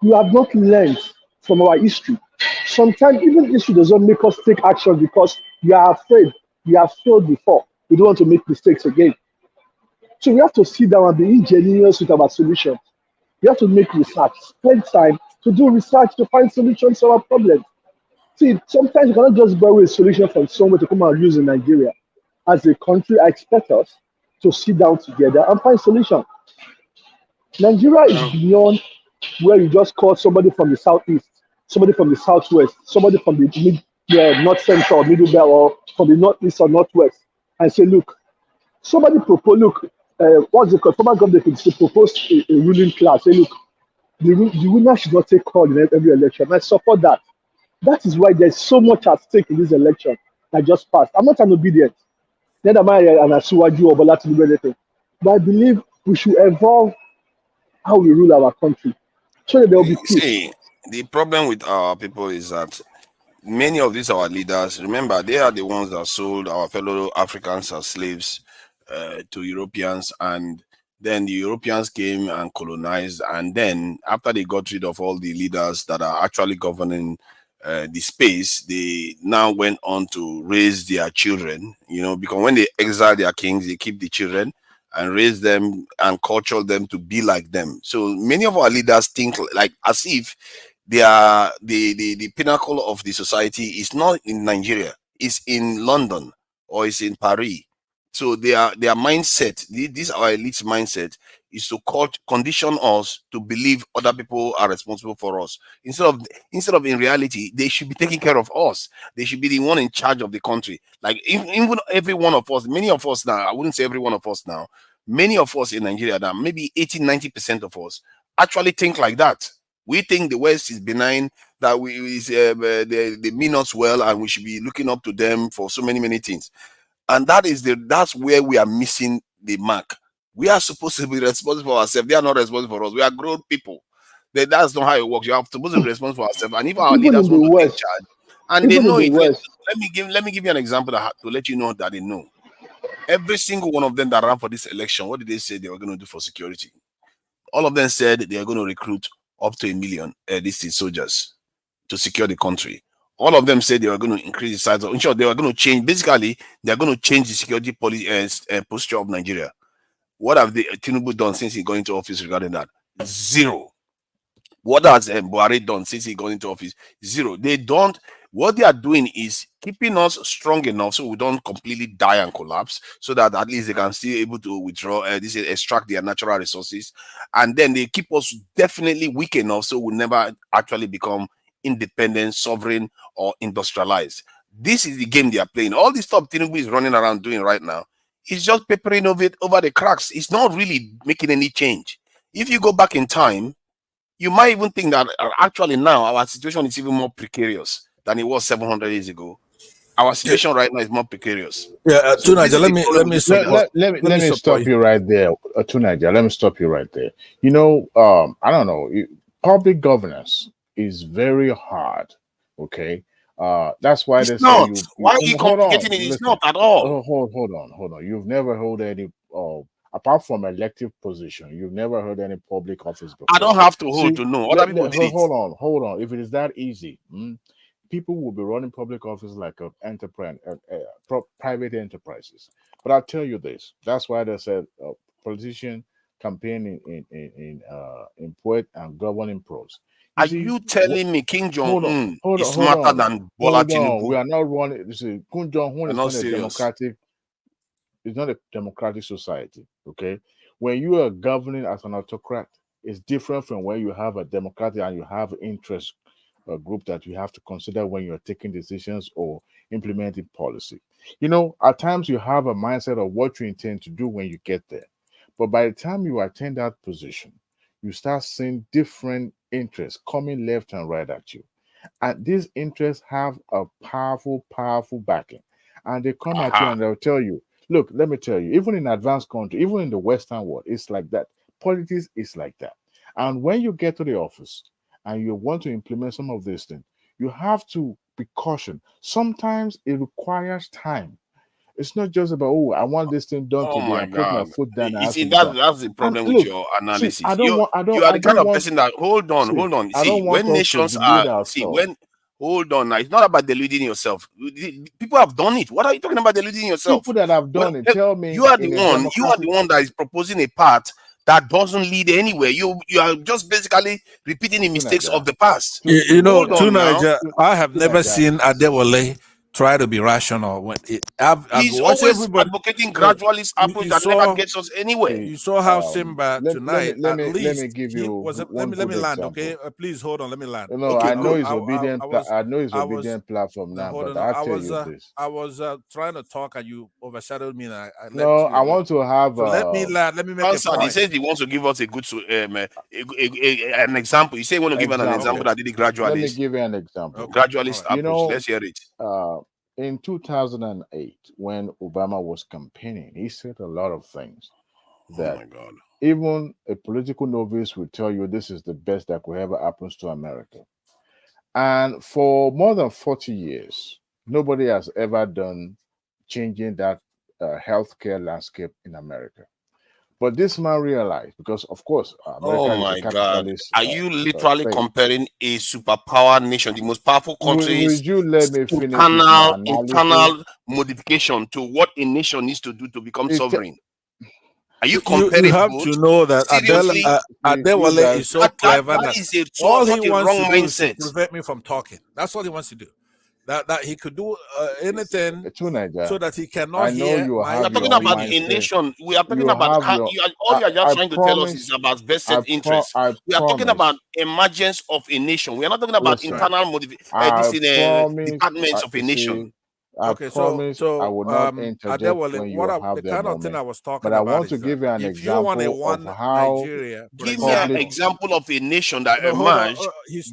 we have not learned from our history. Sometimes even history doesn't make us take action because we are afraid we have failed before. We don't want to make mistakes again. So we have to sit down and be ingenious with our solutions. We have to make research, spend time to do research to find solutions to our problems. See, sometimes you cannot just borrow a solution from somewhere to come and use in Nigeria. As a country, I expect us to sit down together and find solutions. Nigeria is beyond where you just call somebody from the southeast, somebody from the southwest, somebody from the north central, middle belt, or from the northeast or northwest, and say, look, somebody propose, look, what's the former government proposed a ruling class. Say, look, the winner should not take call in every election. I support that. That is why there's so much at stake in this election that just passed. I'm not an obedient. Neither am I an Asuwaju or Bola Tinubu anything. But I believe we should evolve how we rule our country so that there will be peace. See, the problem with our people is that many of these our leaders, remember, they are the ones that sold our fellow Africans as slaves to Europeans, and then the Europeans came and colonized, and then after they got rid of all the leaders that are actually governing the space, they now went on to raise their children, because when they exile their kings, they keep the children and raise them and culture them to be like them. So many of our leaders think like as if they are the pinnacle of the society is not in Nigeria, it's in London or it's in Paris. So their mindset, this our elite's mindset, is to condition us to believe other people are responsible for us. Instead of in reality, they should be taking care of us. They should be the one in charge of the country. Like even every one of us, many of us now, I wouldn't say every one of us now, many of us in Nigeria now, maybe 80-90% of us actually think like that. We think the West is benign, that they mean us well, and we should be looking up to them for so many things. And that's where we are missing the mark. We are supposed to be responsible for ourselves. They are not responsible for us. We are grown people. That's not how it works. You are supposed to be responsible for ourselves. And if our Even leaders in the want to take West, charge, and they know it, let me give you an example to let you know that they know. Every single one of them that ran for this election, what did they say they were going to do for security? All of them said they are going to recruit up to 1 million soldiers to secure the country. All of them said they were going to increase the size of, in short, they were going to change, basically, they are going to change the security posture of Nigeria. What have Tinubu done since he got into office regarding that? Zero. What has Buhari done since he got into office? Zero. What they are doing is keeping us strong enough so we don't completely die and collapse, so that at least they can still able to withdraw, extract their natural resources. And then they keep us definitely weak enough so we never actually become independent, sovereign, or industrialized. This is the game they are playing. All this stuff Tinubu is running around doing right now is just papering over the cracks. It's not really making any change. If you go back in time, you might even think that actually now our situation is even more precarious than it was 700 years ago. Our situation right now is more precarious. Yeah, so Tunaja, let me stop you right there, Tunaja. Let me stop you right there. I don't know. Public governance is very hard. Okay, that's why they say you. Why are you complicating it? It's not at all. Hold on. You've never held any. Apart from elective position, you've never heard any public office before. I don't have to hold to know. Other people did it. Hold on. If it is that easy, people will be running public office like private enterprises. But I'll tell you this: that's why they said politician campaign in poet and governing pros. Are you telling me King Jong-un is smarter than Bola Tinubu? We are not running. Kim Jong-un is not a democratic. It's not a democratic society, okay? When you are governing as an autocrat, it's different from when you have a democratic and you have interest group that you have to consider when you're taking decisions or implementing policy. At times you have a mindset of what you intend to do when you get there. But by the time you attain that position, you start seeing different interests coming left and right at you. And these interests have a powerful backing. And they come at you and they'll tell you, look, let me tell you, even in advanced country, even in the Western world, it's like that. Politics is like that. And when you get to the office and you want to implement some of these things, you have to be cautious. Sometimes it requires time. It's not just about, I want this thing done today. I put my foot down. You see, that's the problem with your analysis. You are the kind of person that hold on. See, when nations are Hold on now. It's not about deluding yourself. People have done it. What are you talking about deluding yourself? People that have done it, tell me. You are the one that is proposing a path that doesn't lead anywhere. You are just basically repeating the mistakes of the past. You know, Hold on now. Tunaja, I have never seen Adewale try to be rational. When I've He's watched always everybody advocating gradualist approach that never gets us anywhere. You saw how Simba tonight. Let me give you let me land. Okay, please hold on. Let me land. No, okay, I know his obedient. I know his I was- obedient platform now, hold but on, I'll tell you this. I was trying to talk and you overshadowed me, and I left No, you I want to have. So let me land. Let me make a point. He says he wants to give us a good an example. You say you want to give an example that did the gradualist. Let me give you an example. Gradualist approach. Let's hear it. In 2008, when Obama was campaigning, he said a lot of things that even a political novice would tell you this is the best that could ever happen to America. And for more than 40 years, nobody has ever done changing that healthcare landscape in America. But this man realized, because of course, America is a capitalist. Are you literally comparing a superpower nation, the most powerful countries, would you let me finish internal modification to what a nation needs to do to become sovereign? Are you comparing? You have to know that Adewale is so clever that all he wants wrong to do is mindset. to prevent me from talking. That's all he wants to do. That he could do anything so that he cannot hear. We are talking about a nation. We are talking about all you are just trying to tell us is about vested interest. We are talking about emergence of a nation. We are not talking about internal departments of a nation. I promise I will not interject when you have the moment. Thing I was talking but I about want to give you an example of how give me an example of a nation that emerged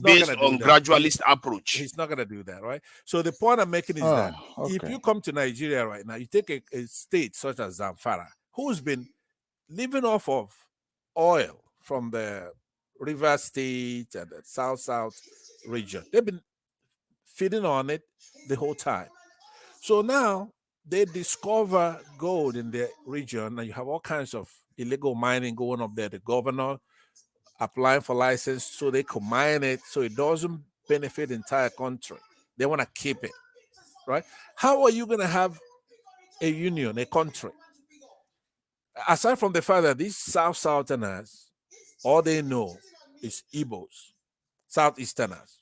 based on gradualist approach. He's not going to do that, right? So the point I'm making is that if you come to Nigeria right now, you take a state such as Zamfara, who's been living off of oil from the River State and the South region. They've been feeding on it the whole time. So now they discover gold in the region, and you have all kinds of illegal mining going up there. The governor applying for license so they can mine it so it doesn't benefit the entire country. They want to keep it, right? How are you going to have a union, a country? Aside from the fact that these Southerners, all they know is Igbos, Southeasterners.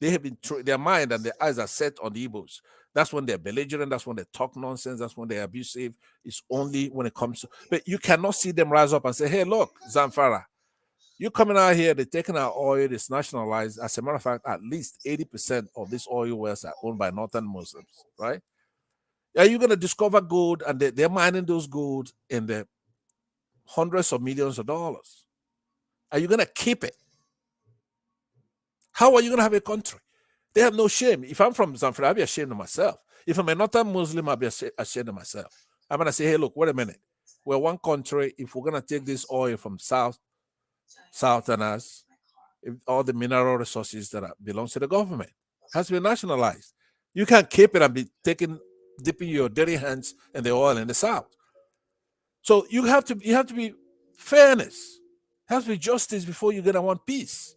They have been their mind and their eyes are set on the Igbos. That's when they're belligerent. That's when they talk nonsense. That's when they're abusive. It's only when it comes to. But you cannot see them rise up and say, "Hey, look, Zamfara, you're coming out here. They're taking our oil. It's nationalized. As a matter of fact, at least 80% of these oil wells are owned by Northern Muslims, right? Are you going to discover gold and they're mining those gold in the hundreds of millions of dollars? Are you going to keep it? How are you going to have a country? They have no shame. If I'm from Zamfara, I'll be ashamed of myself. If I'm a Northern Muslim, I'll be ashamed of myself. I'm going to say, hey, look, wait a minute. We're one country. If we're going to take this oil from Southerners, all the mineral resources that belongs to the government, has to be nationalized. You can't keep it and be dipping your dirty hands in the oil in the South. So you have to be fairness. It has to be justice before you get on peace.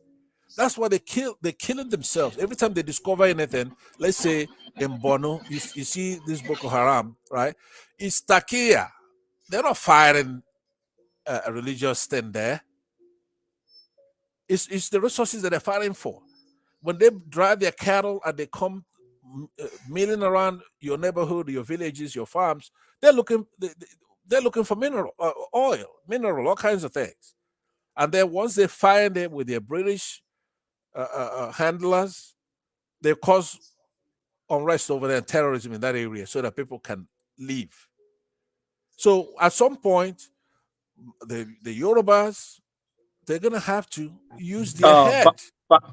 That's why they're killing themselves. Every time they discover anything, let's say in Borno, you see this Boko Haram, right? It's Takia. They're not firing a religious thing there. It's the resources that they're fighting for. When they drive their cattle and they come milling around your neighborhood, your villages, your farms, they're looking for mineral, oil, mineral, all kinds of things. And then once they find it with their British handlers, they cause unrest over there and terrorism in that area so that people can leave. So at some point, the Yorubas, they're gonna have to use their head.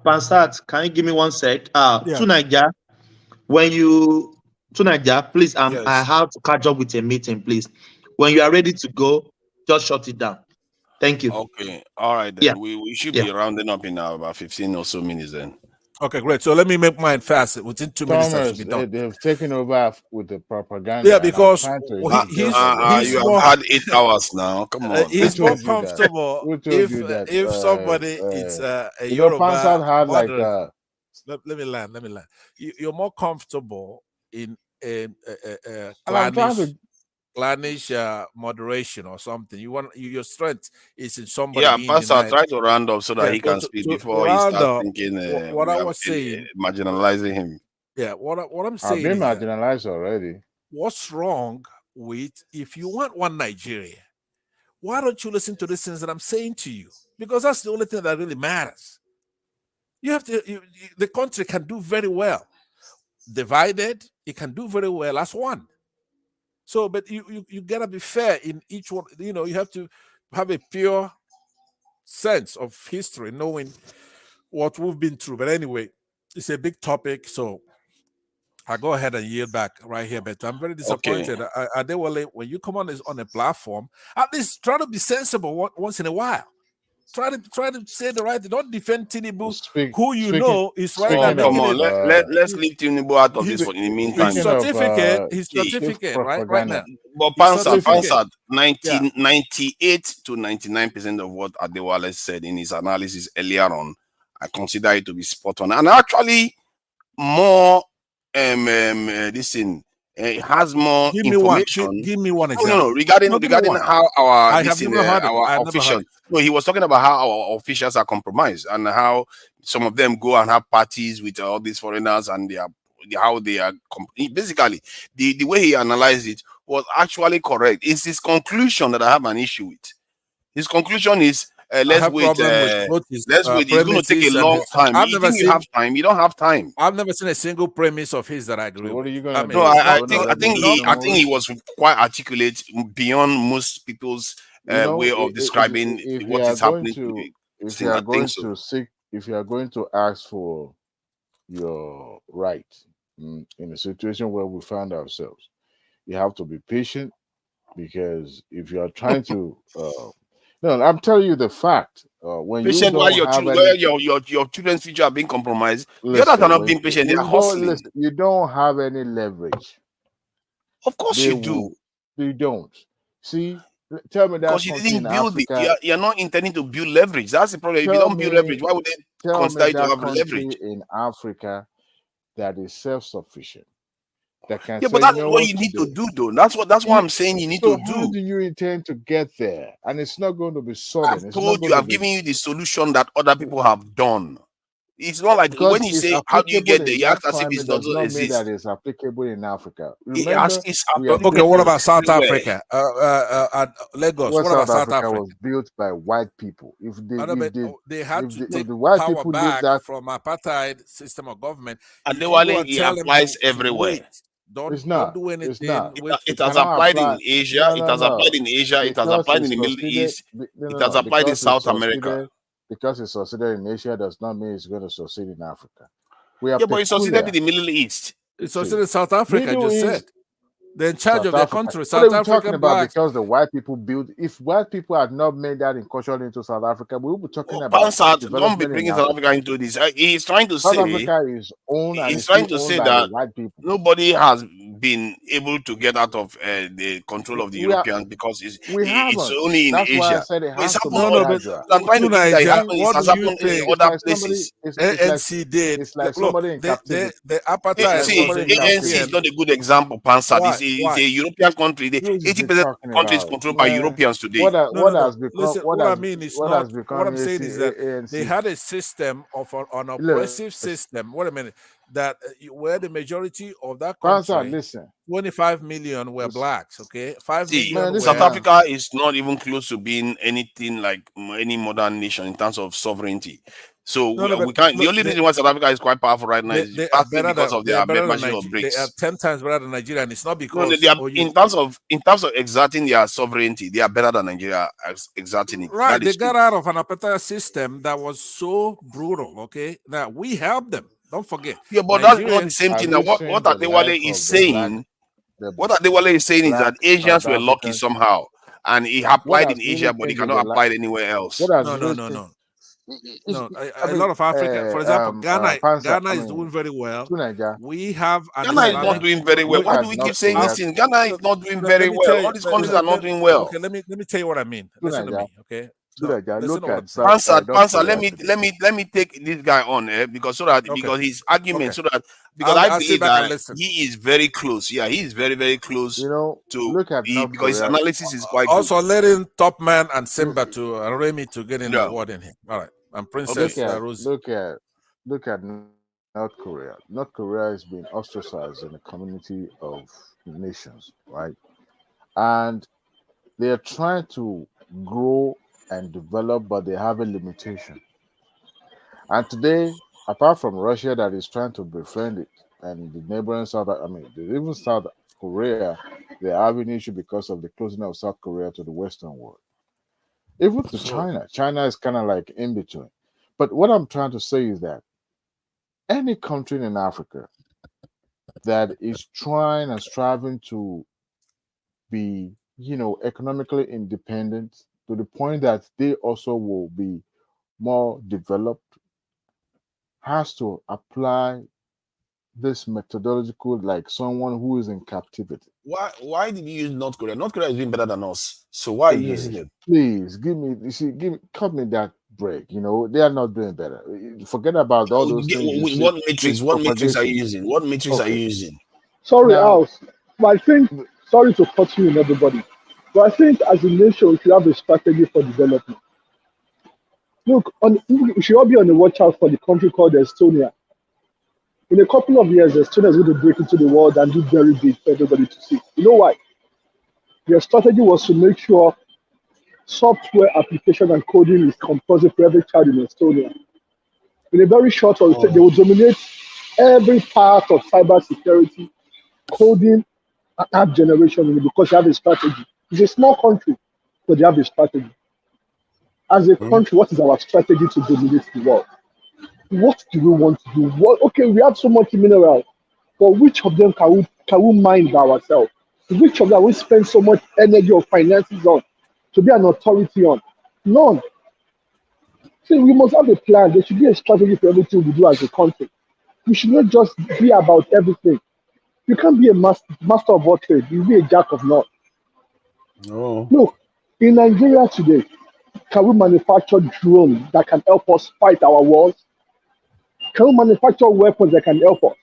Pansat, can you give me 1 sec? Tunaja, Tunaja, please, yes. I have to catch up with a meeting, please. When you are ready to go, just shut it down. Thank you. Okay. All right. Then. Yeah. We should be rounding up in about 15 or so minutes then. Okay, great. So let me make mine fast. Within 2 minutes, that should be done. They've taken over with the propaganda. Yeah, because you have had 8 hours now. Come on. He's more comfortable if somebody is a Yoruba Pansat had like Let me land. You're more comfortable in And I'm trying to. clannish moderation or something. Your strength is in somebody Yeah, being Pastor, denied. try to round up so that Yeah, he can speak to before he round starts up, thinking what we I are was saying. marginalizing him. Yeah, what I'm I've saying been is that marginalized already. what's wrong with if you want one Nigeria, why don't you listen to the things that I'm saying to you? Because that's the only thing that really matters. You have to. The country can do very well. Divided, it can do very well as one. So, but you gotta be fair in each one. You have to have a pure sense of history, knowing what we've been through. But anyway, it's a big topic, so I go ahead and yield back right here. But I'm very Okay. disappointed. Adewale, when you come on a platform, at least try to be sensible once in a while. Try to say the right thing. Don't defend Tinubu, who you know is right now Come making on, it. let's leave Tinubu out of this for in the meantime. His certificate, right now. But Pansat, 98 to 99% of what Adewale said in his analysis earlier on, I consider it to be spot on. And actually, more this thing has more Give information. me one example. No, regarding how our I have never heard it. I never heard officials. it. No, he was talking about how our officials are compromised and how some of them go and have parties with all these foreigners and how they are basically the way he analyzed it was actually correct. It's his conclusion that I have an issue with. His conclusion is let's wait. Let's wait. It's going to take a long time. You think you have time? You don't have time. I've never seen a single premise of his that I agree with. What are you going to do? No, I think he was quite articulate beyond most people's way of describing what is happening to the if scene. you are I going think so. to seek, if you are going to ask for your right in a situation where we find ourselves, you have to be patient, because if you are trying to no, I'm telling you the fact. When Patient you while don't your children's future are being compromised, the others are not being patient. They are hustling. You don't have any leverage. Of course you do. You don't. See, tell me that because you didn't build it. You're not intending to build leverage. That's the problem. If you don't build leverage, why would they consider you to have leverage? In Africa that is self-sufficient. That can but that's what you need to do, though. That's what I'm saying. You need to do. How do you intend to get there? And it's not going to be sudden. I've given you the solution that other people have done. It's not like when you say, "How do you get there?" You act as if it doesn't exist. That is applicable in Africa. Remember, okay, what about South Africa? Lagos. What about South Africa? Was built by white people. They had to take the white power people back from apartheid system of government. And it applies everywhere. Don't do anything. It has applied in Asia. It has applied in Asia. It has applied in the Middle East. It has applied in South America. Because it succeeded in Asia does not mean it's going to succeed in Africa. But it succeeded in the Middle East. It succeeded in South Africa, I just said. They're in charge of their country. South African blacks. Because the white people built. If white people had not made that incursion into South Africa, we would be talking about. Don't be bringing South Africa into this. He's trying to say South Africa is owned. He's trying to say that white people. Nobody has been able to get out of the control of the Europeans because it's only in Asia. Why I said it has happened in other places. ANC did. It's like somebody in captivity. The apartheid. ANC is not a good example, Pansat. It's a European country. 80% of the country is controlled by Europeans today. What I mean is not. What I'm saying is that they had a system of an oppressive system. Wait a minute. That where the majority of that country, 25 million were blacks. Okay, 5 million. South Africa is not even close to being anything like any modern nation in terms of sovereignty. So we can't. The only reason why South Africa is quite powerful right now is because of their membership of BRICS. They are 10 times better than Nigeria, and it's not because in terms of exerting their sovereignty, they are better than Nigeria exerting it. Right, they got out of an apartheid system that was so brutal. Okay, now we helped them. Don't forget. Yeah, but that's not the same thing. What Adewale is saying, is that Asians were lucky somehow, and it applied in Asia, but it cannot apply anywhere else. No. A lot of Africa, for example, Ghana is doing very well. We have Ghana is not doing very well. Why do we keep saying this thing? Ghana is not doing very well. All these countries are not doing well. Okay, let me tell you what I mean. Listen to me, okay? look at Pansa, let me take this guy on because because his argument because I believe that he is very close. Yeah, he is very, very close. Look at because his analysis is quite also good. letting Top Man and Simba to Remy to get in the word in here. All right, and Princess Rosie. Look at North Korea. North Korea has been ostracized in the community of nations, right? And they are trying to grow and develop, but they have a limitation. And today, apart from Russia that is trying to befriend it, and the neighboring even South Korea, they're having issue because of the closing of South Korea to the Western world. Even to China. China is kind of like in between. But what I'm trying to say is that any country in Africa that is trying and striving to be, economically independent to the point that they also will be more developed has to apply this methodological like someone who is in captivity. Why did you use North Korea? North Korea is doing better than us. So why are you using it? Please cut me that break. They are not doing better. Forget about all those things. What matrix are you using? What matrix are you using? Sorry, House. But I think, sorry to cut you in, everybody, but I think as a nation, we should have a strategy for development. Look, we should all be on the watch out for the country called Estonia. In a couple of years, Estonia is going to break into the world and do very big for everybody to see. You know why? Their strategy was to make sure software application and coding is compulsory for every child in Estonia. In a very short time, they will dominate every part of cybersecurity, coding, and app generation because they have a strategy. It's a small country, but they have a strategy. As a country, what is our strategy to dominate the world? What do we want to do? Okay, we have so much mineral, but which of them can we mine by ourselves? Which of them we spend so much energy or finances on to be an authority on? None. See, we must have a plan. There should be a strategy for everything we do as a country. We should not just be about everything. You can't be a master of all trades. You'll be a jack of none. No. Look, in Nigeria today, can we manufacture drones that can help us fight our wars? Can we manufacture weapons that can help us?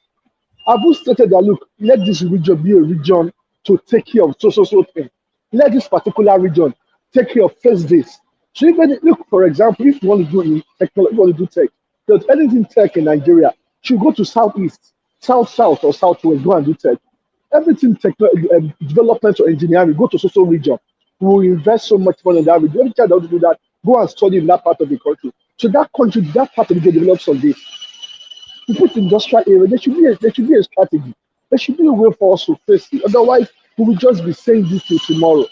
Have we stated that, look, let this region be a region to take care of so thing. Let this particular region take care of first this. So even look, for example, if you want to do in technology, you want to do tech, there's anything tech in Nigeria, should go to southeast, south, or southwest, go and do tech. Everything development or engineering, go to social region. We will invest so much money in that region. Every child that wants to do that, go and study in that part of the country. So that country, that part of the country develops on this. We put industrial area, there should be a strategy. There should be a way for us to face it. Otherwise, we will just be saying this till tomorrow.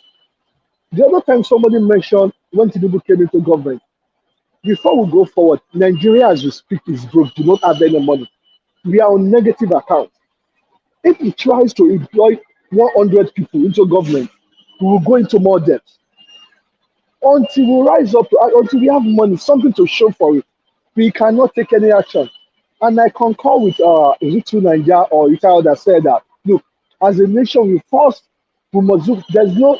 The other time somebody mentioned when Tinubu came into government, before we go forward, Nigeria as we speak is broke, do not have any money. We are on negative account. If he tries to employ 100 people into government, we will go into more debt. Until we rise up, until we have money, something to show for it, we cannot take any action. And I concur with Ojukwu Nigeria or Italy that said that, look, as a nation, we must do, there's no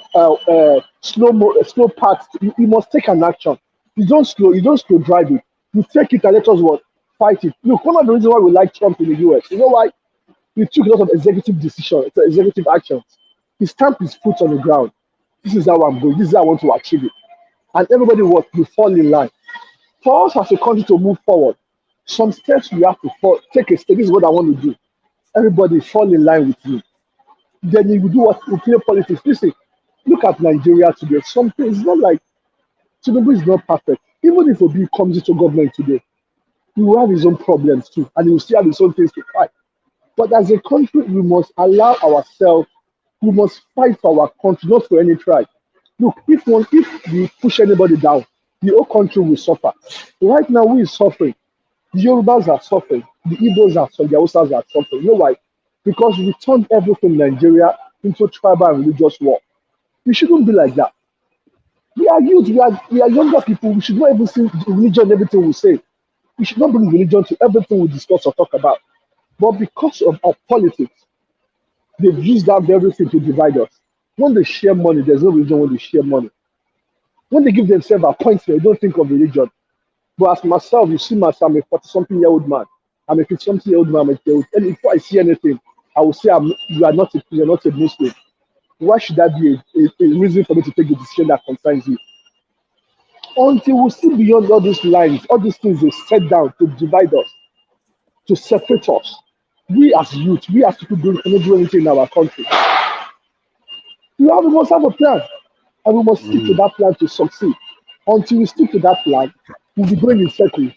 slow path. You must take an action. You don't slow drive it. You take it and let us fight it. Look, one of the reasons why we like Trump in the US, you know why? He took a lot of executive decisions, executive actions. He stamped his foot on the ground. This is how I'm going. This is how I want to achieve it. And everybody will fall in line. For us as a country to move forward, some steps we have to take a step. This is what I want to do. Everybody fall in line with me. Then you do what we play politics. Listen, look at Nigeria today. Something it's not like Tinubu is not perfect. Even if Obi comes into government today, he will have his own problems too, and he will still have his own things to fight. But as a country, we must allow ourselves, we must fight for our country, not for any tribe. Look, if we push anybody down, the whole country will suffer. Right now, we are suffering. The Yorubas are suffering. The Igbos are suffering. The Hausas are suffering. You know why? Because we turned everything in Nigeria into tribal and religious war. We shouldn't be like that. We are youth. We are younger people. We should not even see religion in everything we say. We should not bring religion to everything we discuss or talk about. But because of our politics, they've used that everything to divide us. When they share money, there's no religion when they share money. When they give themselves appointment, they don't think of religion. But as myself, you see myself, I'm a 40-something-year-old man. I'm a 50-something-year-old man. And before I see anything, I will say, you're not a Muslim. Why should that be a reason for me to take a decision that concerns you? Until we see beyond all these lines, all these things they set down to divide us, to separate us. We as youth, we as people cannot do anything in our country. We must have a plan, and we must stick to that plan to succeed. Until we stick to that plan, we'll be going in circles.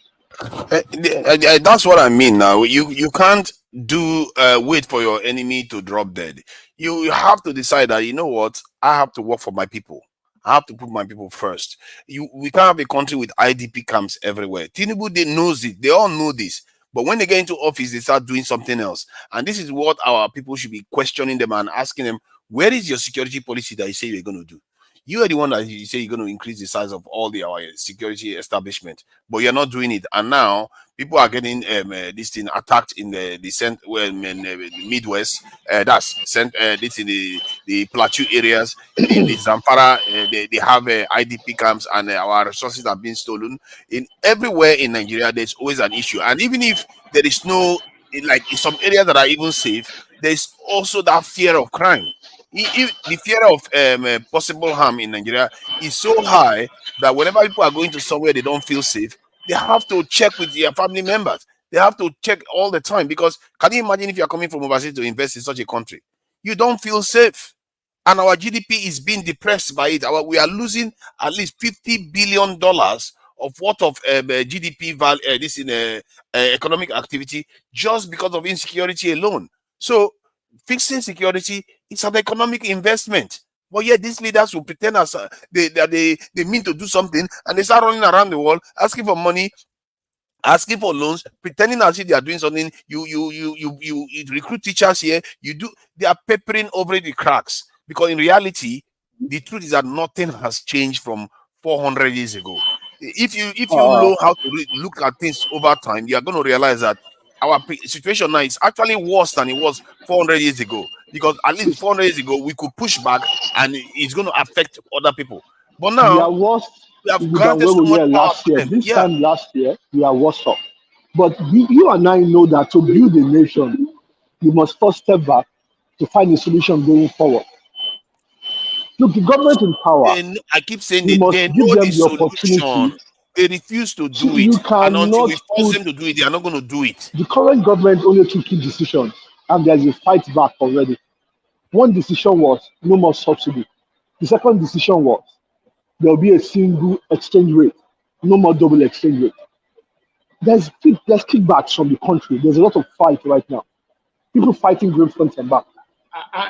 That's what I mean. Now you can't do wait for your enemy to drop dead. You have to decide that, you know what, I have to work for my people. I have to put my people first. We can't have a country with IDP camps everywhere. Tinubu, they knows it. They all know this. But when they get into office, they start doing something else. And this is what our people should be questioning them and asking them, where is your security policy that you say you're going to do? You are the one that you say you're going to increase the size of all our security establishment, but you're not doing it. And now people are getting this thing attacked in the Midwest. That's this in the plateau areas in the Zamfara. They have IDP camps, and our resources are being stolen. In everywhere in Nigeria, there's always an issue. And even if there is no, like in some areas that are even safe, there's also that fear of crime. If the fear of possible harm in Nigeria is so high that whenever people are going to somewhere they don't feel safe, they have to check with their family members. They have to check all the time, because can you imagine if you are coming from overseas to invest in such a country? You don't feel safe. And our GDP is being depressed by it. We are losing at least $50 billion of what of GDP value, this in economic activity, just because of insecurity alone. So fixing security is an economic investment. But yet these leaders will pretend as they mean to do something, and they start running around the world asking for money, asking for loans, pretending as if they are doing something. You recruit teachers here. They are peppering over the cracks, because in reality, the truth is that nothing has changed from 400 years ago. If you know how to look at things over time, you are going to realize that our situation now is actually worse than it was 400 years ago, because at least 400 years ago we could push back and it's going to affect other people. But now we are worse we have than granted where so we much were power last to year. them. This time last year, we are worse off. But you and I know that to build a nation, you must first step back to find a solution going forward. Look, the government in power, I keep saying we must they give know the them the opportunity. solution. They refuse to do You it. And until cannot we force put them to do it, they are not going to do it. the current government only took key decisions, and there's a fight back already. One decision was no more subsidy. The second decision was there will be a single exchange rate, no more double exchange rate. There's kickbacks from the country. There's a lot of fight right now. People fighting great front and back.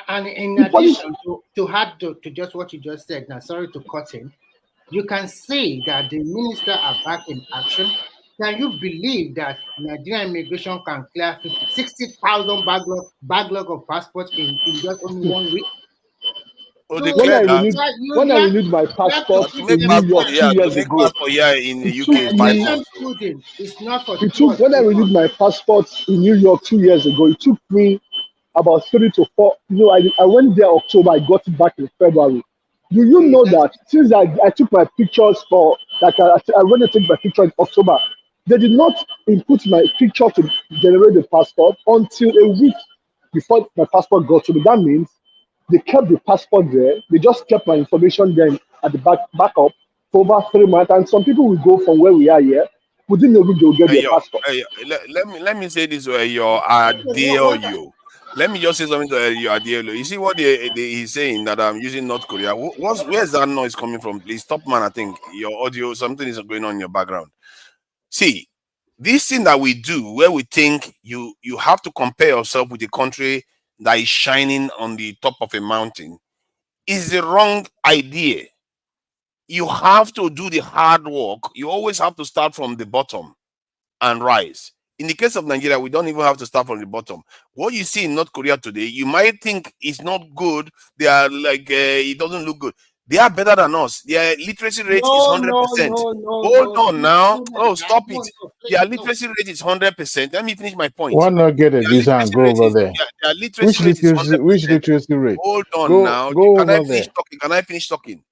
And in The police, addition to add to just what you just said, now sorry to cut in, you can see that the minister are back in action. Can you believe that Nigerian immigration can clear 60,000 backlog of passports in just only 1 week? Oh, So they when I cleared that. renewed my you have to passport give To make in them New passport, York time. 2 years to make ago, passport here in it the UK took is Let 5 me them months. prudent. It's not for it 2 or took when I 3 renewed months. my passport in New York 2 years ago, it took me about 3 to 4. I went there October, I got it back in February. Do you know that since I took my pictures for I went to take my picture in October, they did not input my picture to generate the passport until a week before my passport got to me. That means they kept the passport there. They just kept my information there at the backup for over 3 months. And some people will go from where we are here within a week they will get their passport. Let me say this way, your Adeoyo. Let me just say something to your Adeoyo. You see what he's saying, that I'm using North Korea. Where's that noise coming from? Please, top man. I think your audio, something is going on in your background. See, this thing that we do, where we think you have to compare yourself with a country that is shining on the top of a mountain, is the wrong idea. You have to do the hard work. You always have to start from the bottom and rise. In the case of Nigeria, we don't even have to start from the bottom. What you see in North Korea today, you might think it's not good. They are like, it doesn't look good. They are better than us. Their literacy rate is 100%. Hold on now. Oh, stop it. Their literacy rate is 100%. Let me finish my point. Why not get a visa and go over there? Their literacy rate is 100%. Which literacy rate? Hold on Go now. go Can I over finish there. talking? Can I finish talking?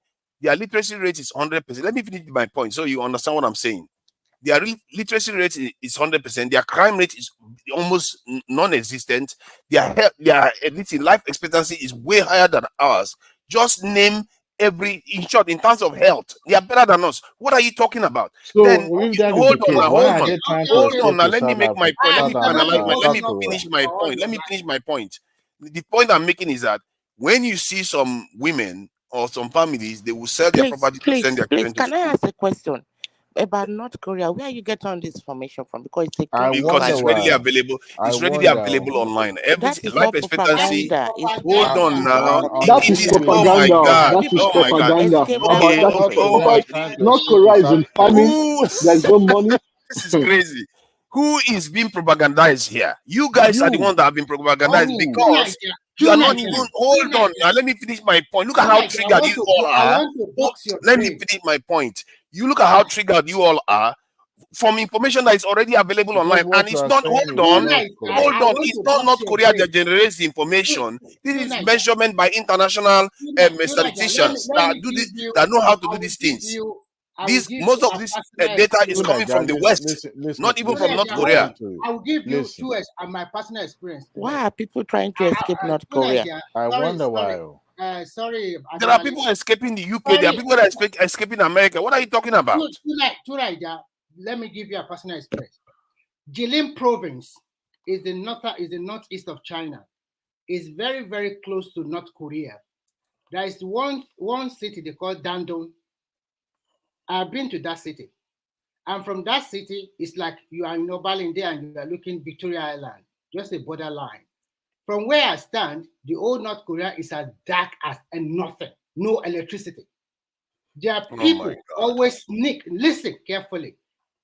their literacy rate is 100%. Let me finish my point so you understand what I'm saying. Their literacy rate is 100%. Their crime rate is almost non-existent. Their life expectancy is way higher than ours. Just name in short, in terms of health, they are better than us. What are you talking about? So Then if that is hold the on case, now, why hold are on, they trying to hold escape on now. to Let me South make my Africa, point. Let me South finalize my. Let me Korea? finish my point. Let me finish my point. The point I'm making is that when you see some women or some families, they will sell their property to send their children to Can I school. ask a question about North Korea? Where are you getting all this information from? Because it's a I country Because wonder it's by readily why. available. I It's readily wonder. available online. that is Life not expectancy. propaganda. It's Hold facts. on now. That It is is. Oh my propaganda. God. That is Oh my God. propaganda. Escape Baba, that Okay. that is country. Oh propaganda. my. Trying to North escape to Korea is South in famine. Who? There's no money. This is crazy. Who is being propagandized here? You guys are the ones that have been propagandized because you are not even. Hold on. Now let me finish my point. Look at how triggered you all I are. want to box your Let me brain. finish my point. You look at how triggered you all are from information that is already available because online, what and you it's are not. saying Hold is on. not Hold correct. on. It's not North Korea that generates the information. This is measurement by international statisticians Let that me do give this, you. that know how to I do will these give things. you. I will give Most you of a this personal data is experience. coming from the West, not even from North Korea. I will give you Listen. my personal experience. Why are people trying to escape North Korea? I wonder why. Sorry, There are people escaping the UK. There are people that are escaping America. What are you talking about? Tonight, let me give you a personal experience. Jilin province is the northeast of China. It's very, very close to North Korea. There is one city they call Dandong. I've been to that city. And from that city, it's like you are in Obalinde and you are looking Victoria Island, just a borderline. From where I stand, the old North Korea is as dark as nothing, no electricity. There are people always sneak, listen carefully.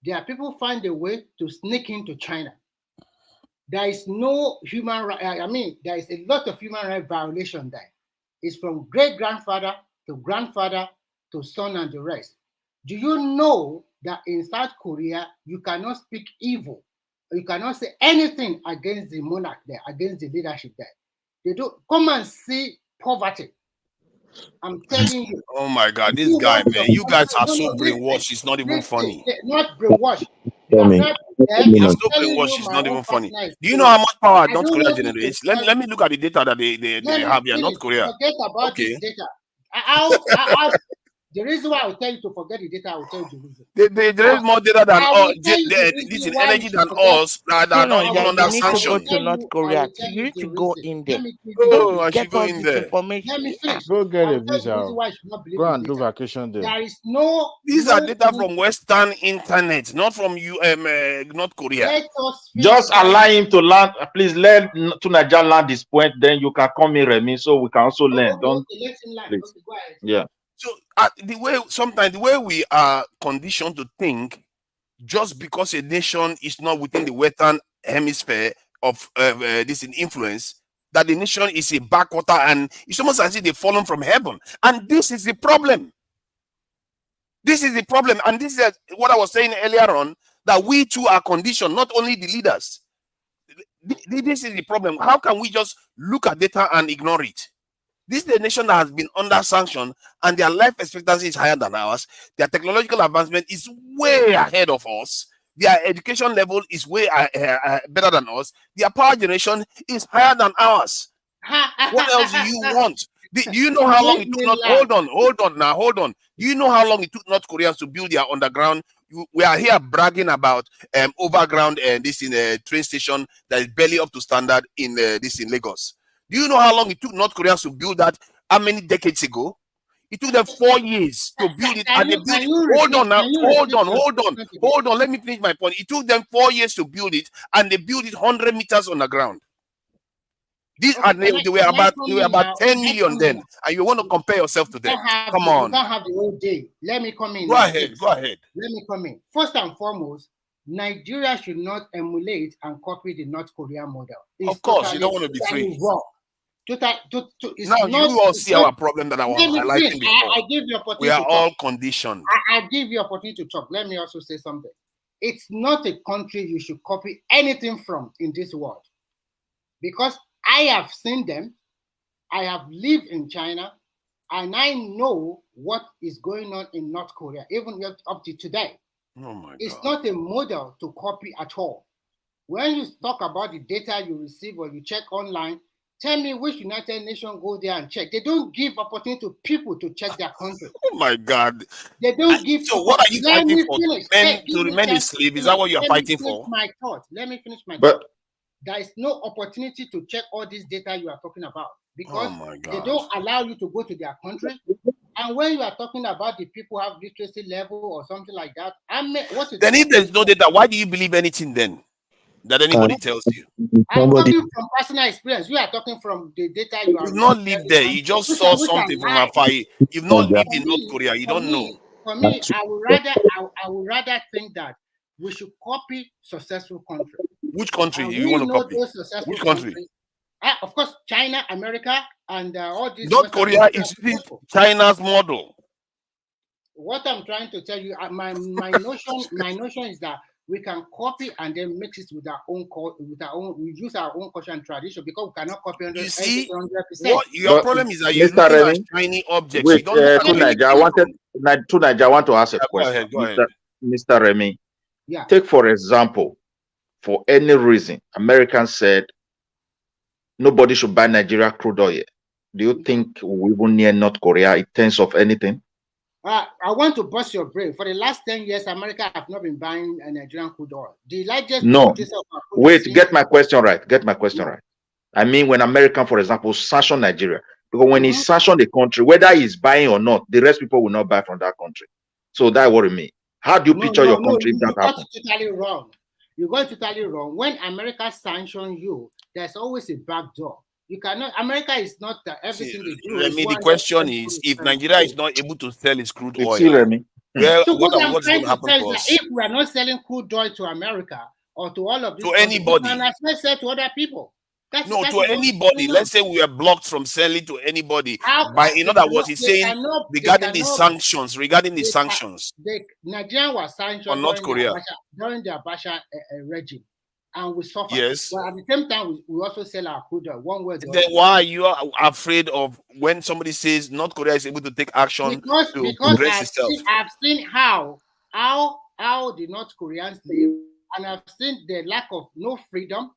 There are people find a way to sneak into China. There is no human right, there is a lot of human rights violation there. It's from great-grandfather to son and the rest. Do you know that in South Korea, you cannot speak evil? You cannot say anything against the monarch there, against the leadership there. They do come and see poverty. I'm telling you. Oh my God, this guy, man. You guys are so brainwashed. It's not even funny. Not brainwashed. You have not. You're so brainwashed. It's not even funny. Do you know how much power North Korea generates? Let me look at the data that they have here. North Korea. Forget about this data. The reason why I will tell you to forget the data, I will tell you the reason. They generate more data than this is energy than us that are not even under You need to go sanction. to North Korea. You need to go in there. Oh, I Don't should get go all in this there. information. Let me finish. Go get I a will tell you the visa. reason why you should not believe Go the and do data. vacation there. There is no. These are data from Western internet, not from North Korea. Let us Just allow him to land. Please let Tunaja land this point. Then you can come in, Remy, so we can also learn. Don't let him land. please. Okay, go ahead. Yeah. So the way we are conditioned to think, just because a nation is not within the Western hemisphere of this influence, that the nation is a backwater and it's almost as if they've fallen from heaven. And this is the problem. This is the problem. And this is what I was saying earlier on, that we too are conditioned, not only the leaders. This is the problem. How can we just look at data and ignore it? This is a nation that has been under sanction and their life expectancy is higher than ours. Their technological advancement is way ahead of us. Their education level is way better than us. Their power generation is higher than ours. What else do you want? Do you know how long it took not? Hold on. Do you know how long it took North Korea to build their underground? We are here bragging about overground this in a train station that is barely up to standard in this in Lagos. Do you know how long it took North Korea to build that? How many decades ago? It took them 4 years to build it, and they built it. Hold on. Let me finish my point. It took them 4 years to build it, and they built it 100 meters on the ground. These are they were about 10 million then, and you want to compare yourself to them? Come on. You can't have the whole day. Let me come in. Go ahead. Let me come in. First and foremost, Nigeria should not emulate and copy the North Korean model. Of course, you don't want to be free. Now you all see our problem that I was highlighting before. I give you opportunity. We are to all talk. conditioned. I give you opportunity to talk. Let me also say something. It's not a country you should copy anything from in this world, because I have seen them. I have lived in China. and I know what is going on in North Korea, even up to today. Oh my it's God. not a model to copy at all. When you talk about the data you receive or you check online, tell me which United Nations go there and check. They don't give opportunity to people to check their country. Oh my God. They don't give. So what are you Let fighting me for? finish. To remain a slave? Is that what you're fighting for? My thought. Let me finish my But thought. There is no opportunity to check all this data you are talking about because oh my they God. don't allow you to go to their country. And when you are talking about the people have literacy level or something like that, then if there's no data, why do you believe anything then that anybody tells you? I'm talking from personal experience. You are talking from the data you are. You've not lived there. You just saw something from afar. You've not lived in North Korea. You don't know. For me, I would rather think that we should copy successful countries. Which country And do you want to know copy? those successful Which country? countries. Of course, China, America, and all these. North Korea is China's model. What I'm trying to tell you, my notion is that we can copy and then mix it with our own we use our own culture and tradition because we cannot copy 100%. You see, what your problem is that you're Mr. looking Remy, at shiny objects. wait, You don't know I want to ask a question. Go ahead. Mr. Remy, yeah. Take for example, for any reason, Americans said nobody should buy Nigeria crude oil. Do you think we will near North Korea in terms of anything? I want to bust your brain. For the last 10 years, America have not been buying Nigerian crude oil. The largest producer of crude wait, get my question right. Right. I mean, when American, for example, sanction Nigeria, because when he sanction the country, whether he's buying or not, the rest people will not buy from that country. So that's what I mean. How do you picture your country if that happens? Totally wrong. You got totally wrong. When America sanctions you, there's always a back door. You cannot. America is not everything they do. Remy, the question is, if Nigeria is not able to sell its crude oil, what's going to happen to us? If we are not selling crude oil to America or to all of these to anybody, let's sell to other people. To anybody. Let's say we are blocked from selling to anybody. In other words, he's saying regarding the sanctions. Nigeria was sanctioned on North Korea during the Abacha regime. And we suffer. Yes. But at the same time, we also sell our crude oil one way. Then why are you afraid of when somebody says North Korea is able to take action because I've seen how the North Koreans live, and I've seen the lack of no freedom.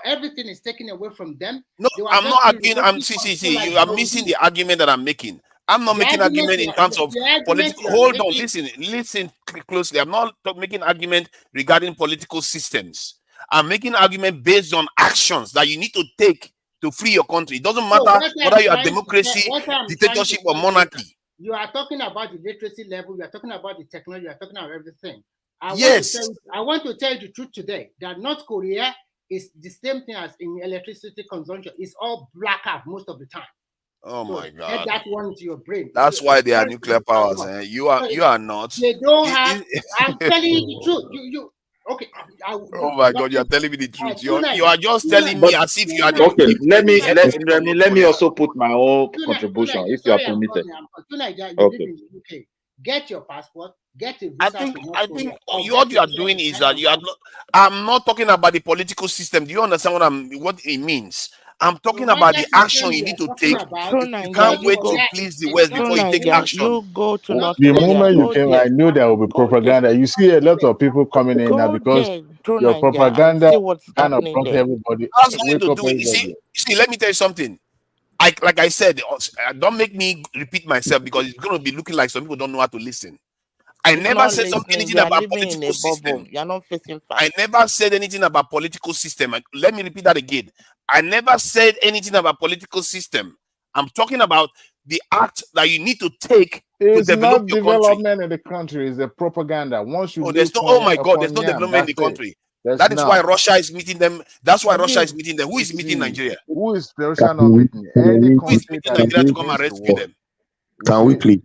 Everything is taken away from them. No, I'm not arguing. You are missing the argument that I'm making. I'm not making argument in terms of political. Hold on, listen closely. I'm not making argument regarding political systems. I'm making argument based on actions that you need to take to free your country. It doesn't matter whether you are democracy, dictatorship, or monarchy. You are talking about the literacy level. You are talking about the technology. You are talking about everything. I want to tell you the truth today that North Korea is the same thing as in electricity consumption. It's all blackout most of the time. Oh my God! Get that one into your brain. That's why they are nuclear powers. You are not. They don't have. I'm telling you the truth. You okay? Oh my God! You are telling me the truth. You are just telling me as if you are. Okay, let me also put my own contribution if you are permitted. Okay. UK. Get your passport. Get a visa. I think what you are doing is that you are not. I'm not talking about the political system. Do you understand what it means? I'm talking about the action you need to take. You can't wait to please the West before you take action. You go to North The Korea. moment you came, I knew there would be propaganda. You see a lot of people coming in now because your propaganda kind of prompt everybody. That's nothing to do with. You see, let me tell you something. Like I said, don't make me repeat myself because it's going to be looking like some people don't know how to listen. I never said anything about political system. You're not facing facts. I never said anything about political system. Let me repeat that again. I never said anything about political system. I'm talking about the act that you need to take to develop your development in the country. It's the propaganda. Once you oh my God, there's no development in the country. That is why Russia is meeting them. That's why Russia is meeting them. Who is meeting Nigeria? Who is Russia not meeting? Any who is meeting Nigeria to come and rescue them? Can we please?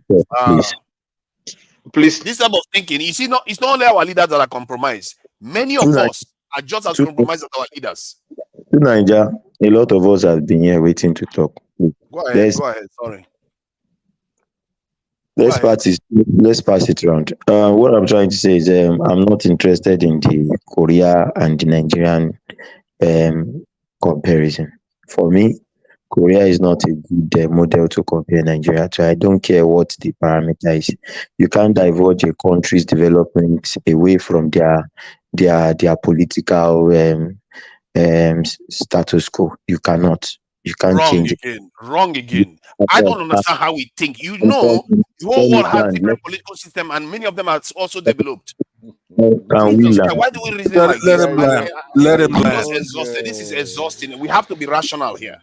Please. This type of thinking, you see, it's not only our leaders that are compromised. Many of us are just as compromised as our leaders. To Nigeria, a lot of us have been here waiting to talk. Go ahead. Sorry. Let's pass it around. What I'm trying to say is I'm not interested in the Korea and the Nigerian comparison. For me, Korea is not a good model to compare Nigeria to. I don't care what the parameter is. You can't divulge a country's development away from their political status quo. You cannot. You can't Wrong change it. again. Wrong again. I don't understand how we think. You know, the whole Let me world has land. different political system, and many of them are also developed. Can we Jesus Christ, land? why do we reason like Let this? him land. Let him I'm land. just exhausted. This is exhausting. We have to be rational here.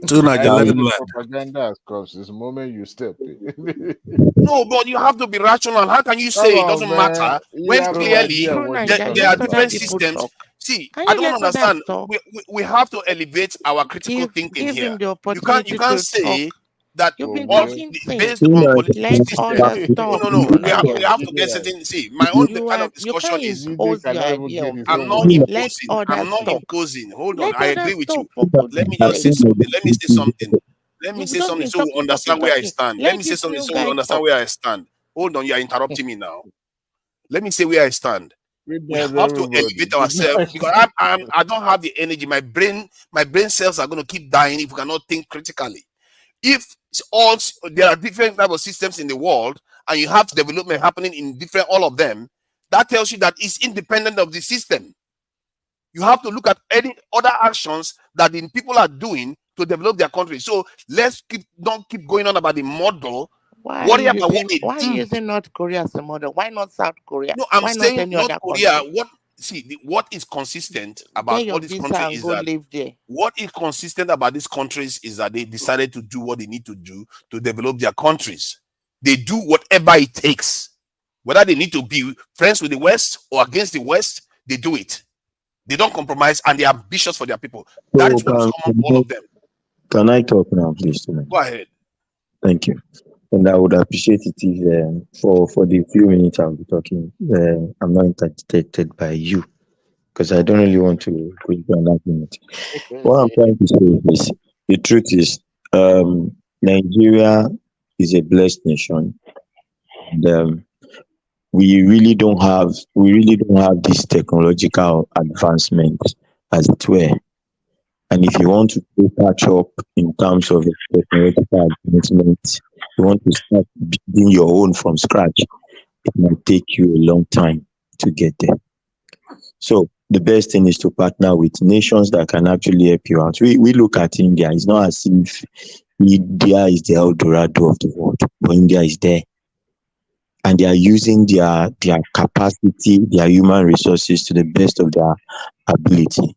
Tonight, I let know him the land. propaganda has come since the moment you step in. No, but you have to be rational. How can you Come say it on, doesn't man. matter You when have no clearly idea what you're there talking are about. different systems? See, Can I you don't let others understand. talk? We have to elevate our critical thinking Give here. him the You opportunity can't to talk. say that You've been all talking based since. on Tonight, political Let system. others talk. No. Let We them. have to get certain. See, my own kind of You discussion can't is impose your cannot even idea get on his I'm own not people. words out. Let imposing. I'm others not talk. imposing. Hold on. Let I agree others with talk you. for goodness Let me just say sake. something. Let me say something. Let me You've say just something been so we talking. understand where I stand. Let Let me say this something new so we guy understand talk. where I stand. Hold on, you're interrupting me now. Let me say where I stand. Read We that, have to everybody. elevate ourselves because I don't have the energy. My brain cells are going to keep dying if we cannot think critically. If there are different type of systems in the world and you have development happening in different all of them, that tells you that it's independent of the system. You have to look at any other actions that the people are doing to develop their country. So don't keep going on about the model. Worry about what they Why are you did. using North Korea as a model? Why not South Korea? No, I'm Why not saying any North other Korea. country? What is consistent Get about your all these visa countries and is go that live there. what is consistent about these countries is that they decided to do what they need to do to develop their countries. They do whatever it takes. Whether they need to be friends with the West or against the West, they do it. They don't compromise and they're ambitious for their people. That So is what is common to all of them. can I talk now, please? Tonight? Go ahead. Thank you. And I would appreciate it if for the few minutes I'll be talking, I'm not intimidated by you because I don't really want to go into an argument. What I'm trying to say is this: the truth is, Nigeria is a blessed nation, and we really don't have this technological advancement, as it were. And if you want to catch up in terms of technological advancement, you want to start building your own from scratch, it might take you a long time to get there. So the best thing is to partner with nations that can actually help you out. We look at India. It's not as if India is the El Dorado of the world, but India is there. And they are using their capacity, their human resources to the best of their ability.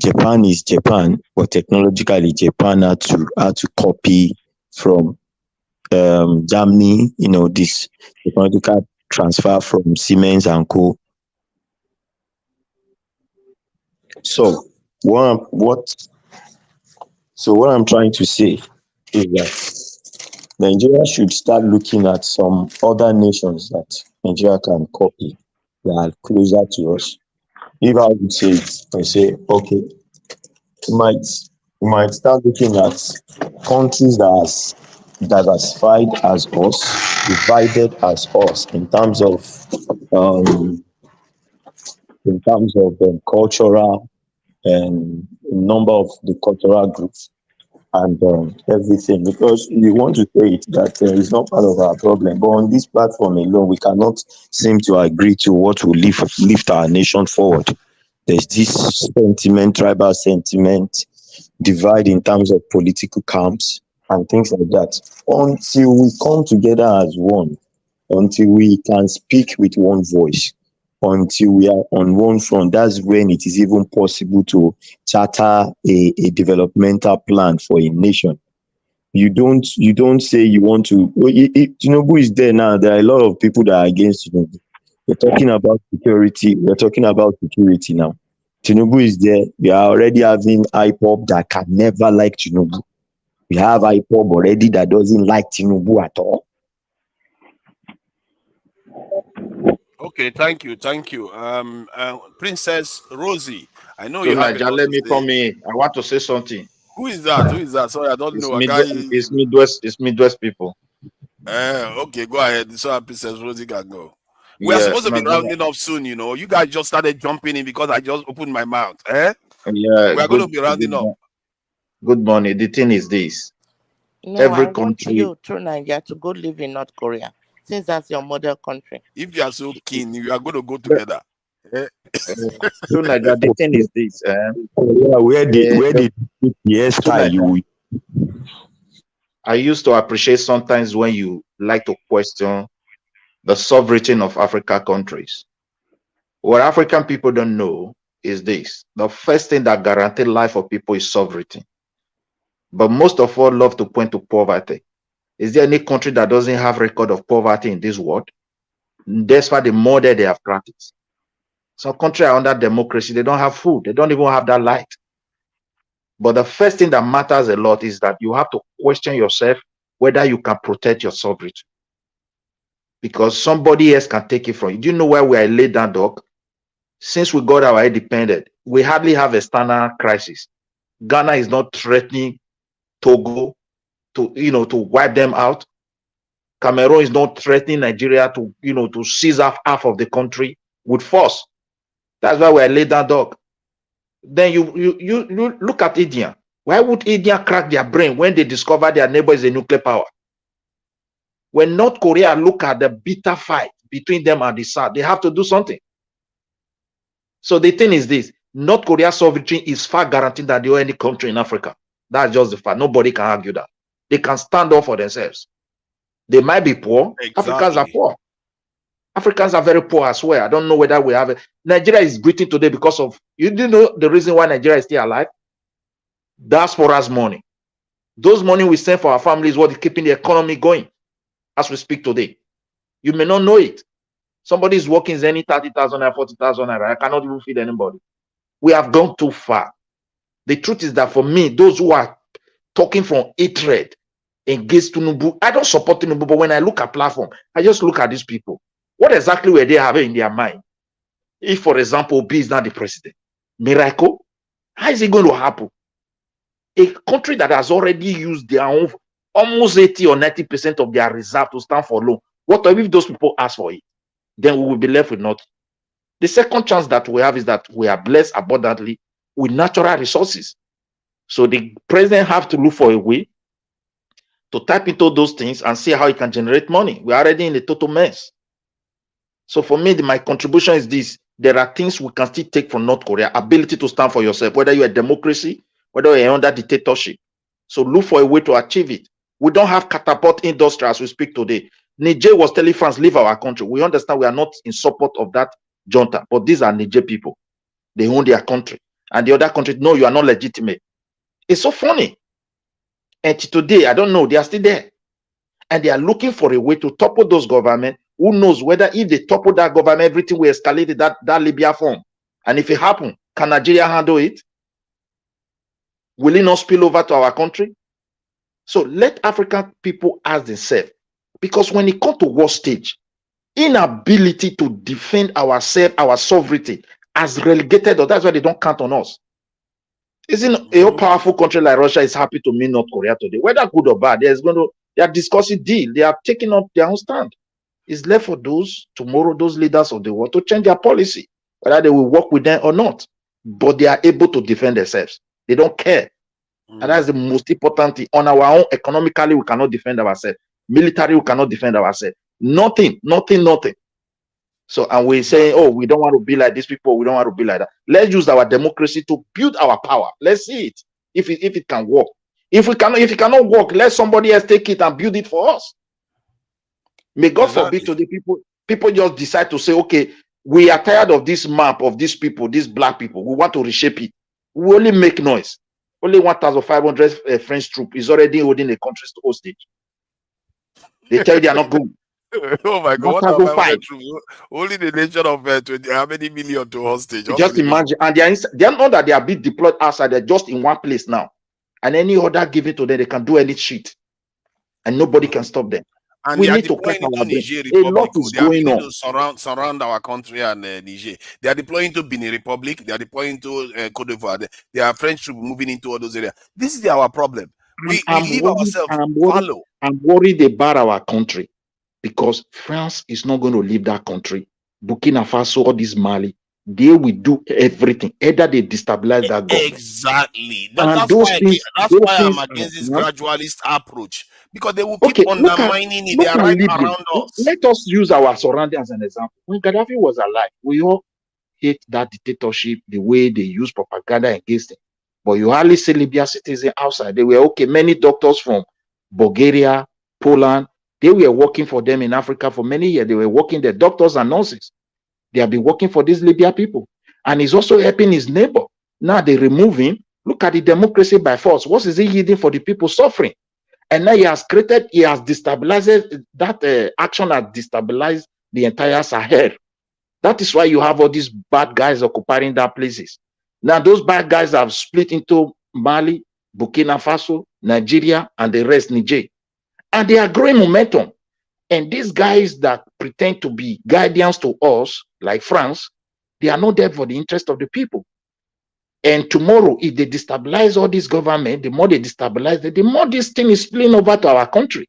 Japan is Japan, but technologically Japan had to copy from Germany, this technological transfer from Siemens and Co. So what I'm trying to say is that Nigeria should start looking at some other nations that Nigeria can copy that are closer to us. If I would say it, I say, okay, we might start looking at countries that are as diversified as us, divided as us um, in terms of cultural and number of the cultural groups and everything. Because you want to say it that it's not part of our problem, but on this platform alone, we cannot seem to agree to what will lift our nation forward. There's this sentiment, tribal sentiment, divide in terms of political camps and things like that. Until we come together as one, until we can speak with one voice, until we are on one front, that's when it is even possible to charter a developmental plan for a nation. You don't say you want to. Tinubu is there now. There are a lot of people that are against Tinubu. We're talking about security. We're talking about security now. Tinubu is there. We are already having IPOB that can never like Tinubu. We have IPOB already that doesn't like Tinubu at all. Okay, thank you. Princess Rosie, I know So you have a Niger, lot let to me say. come in. I want to say something. Who is that? Sorry, I don't It's know. A guy. Midwest people. Okay, go ahead. So Princess Rosie can go. We are Yeah, supposed to my be brother. rounding up soon, you know. You guys just started jumping in because I just opened my mouth. Yeah, We are going to be rounding up. Good morning. The thing is this. No, Every I want country, you through Nigeria to go live in North Korea, since that's your model country. If you are so keen, you are going to go together. through Nigeria, the thing is this. Yeah, where did the hairstyle you? I used to appreciate sometimes when you like to question the sovereignty of African countries. What African people don't know is this. The first thing that guarantees life for people is sovereignty. But most of all love to point to poverty. Is there any country that doesn't have record of poverty in this world? Despite the model they have practiced. Some countries are under democracy, they don't have food, they don't even have that light. But the first thing that matters a lot is that you have to question yourself whether you can protect your sovereignty. Because somebody else can take it from you. Do you know why we are laid down, dog? Since we got our independence, we hardly have external crisis. Ghana is not threatening Togo to wipe them out. Cameroon is not threatening Nigeria to seize half of the country with force. That's why we are laid down, dog. Then you look at India. Why would India crack their brain when they discover their neighbor is a nuclear power? When North Korea look at the bitter fight between them and the South, they have to do something. So the thing is this: North Korea's sovereignty is far guaranteed than any country in Africa. That's just the fact. Nobody can argue that. They can stand up for themselves. They might be poor. Exactly. Africans are poor. Africans are very poor as well. I don't know whether we have it. Nigeria is breathing today because of, you do know the reason why Nigeria is still alive? Diaspora's money. Those money we send for our families is what is keeping the economy going as we speak today. You may not know it. Somebody is working any 30,000 or 40,000 naira. I cannot even feed anybody. We have gone too far. The truth is that for me, those who are talking from hatred against Tinubu, I don't support Tinubu, but when I look at platform, I just look at these people. What exactly were they having in their mind? If, for example, Obi is not the president, miracle, how is it going to happen? A country that has already used their own almost 80 or 90% of their reserve to stand for loan. What if those people ask for it? Then we will be left with nothing. The second chance that we have is that we are blessed abundantly with natural resources. So the president have to look for a way to tap into those things and see how he can generate money. We are already in a total mess. So for me, my contribution is this. There are things we can still take from North Korea. Ability to stand for yourself, whether you're a democracy, whether you're under dictatorship. So look for a way to achieve it. We don't have catapult industry as we speak today. Niger was telling France, leave our country. We understand we are not in support of that junta, but these are Niger people. They own their country. And the other country, no, you are not legitimate. It's so funny. And today, I don't know, they are still there. And they are looking for a way to topple those governments. Who knows whether if they topple that government, everything will escalate in that Libya form. And if it happens, can Nigeria handle it? Will it not spill over to our country? So let African people ask themselves, because when it comes to war stage, inability to defend ourselves, our sovereignty, has relegated us. That's why they don't count on us. Isn't a powerful country like Russia is happy to meet North Korea today? Whether good or bad, they are discussing deal. They are taking up their own stand. It's left for those leaders of the world to change their policy, whether they will work with them or not. But they are able to defend themselves. They don't care. And that's the most important thing. On our own, economically, we cannot defend ourselves. Military, we cannot defend ourselves. Nothing. So, and we say, oh, we don't want to be like these people. We don't want to be like that. Let's use our democracy to build our power. Let's see it. If it can work. If it cannot work, let somebody else take it and build it for us. May God forbid today people just decide to say, okay, we are tired of this map of these people, these black people. We want to reshape it. We only make noise. Only 1,500 French troops is already holding the country hostage. They tell you they are not good. Oh my God! 1,500 troops. Only the nation of 20. How many million to hostage? Just imagine, and they are not that they are being deployed outside. They're just in one place now, and any order given to them, they can do any shit, and nobody can stop them. And we they are need to deploying crack into our Niger brain. A lot Republic. is They are going beginning on. to surround our country and Niger. They are deploying to Benin Republic. They are deploying to Cote d'Ivoire. They are French troops moving into all those areas. This is our problem. We leave ourselves fallow. I'm worried about our country because France is not going to leave that country. Burkina Faso or this Mali, they will do everything. Either they destabilize that government. Exactly. And That's those why things, I'm against this gradualist approach, because they will keep okay, undermining it. They are right Libya. around us. Let us use our surrounding as an example. When Gaddafi was alive, we all hate that dictatorship, the way they use propaganda against him. But you hardly see Libya citizens outside. They were okay. Many doctors from Bulgaria, Poland, they were working for them in Africa for many years. They were working there, doctors and nurses. They have been working for these Libya people. And he's also helping his neighbor. Now they remove him. Look at the democracy by force. What is he yielding for the people suffering? And now he has destabilized, that action has destabilized the entire Sahel. That is why you have all these bad guys occupying that places. Now those bad guys have split into Mali, Burkina Faso, Nigeria, and the rest, Niger. And they are growing momentum. And these guys that pretend to be guardians to us, like France, they are not there for the interest of the people. And tomorrow, if they destabilize all this government, the more they destabilize it, the more this thing is spilling over to our country.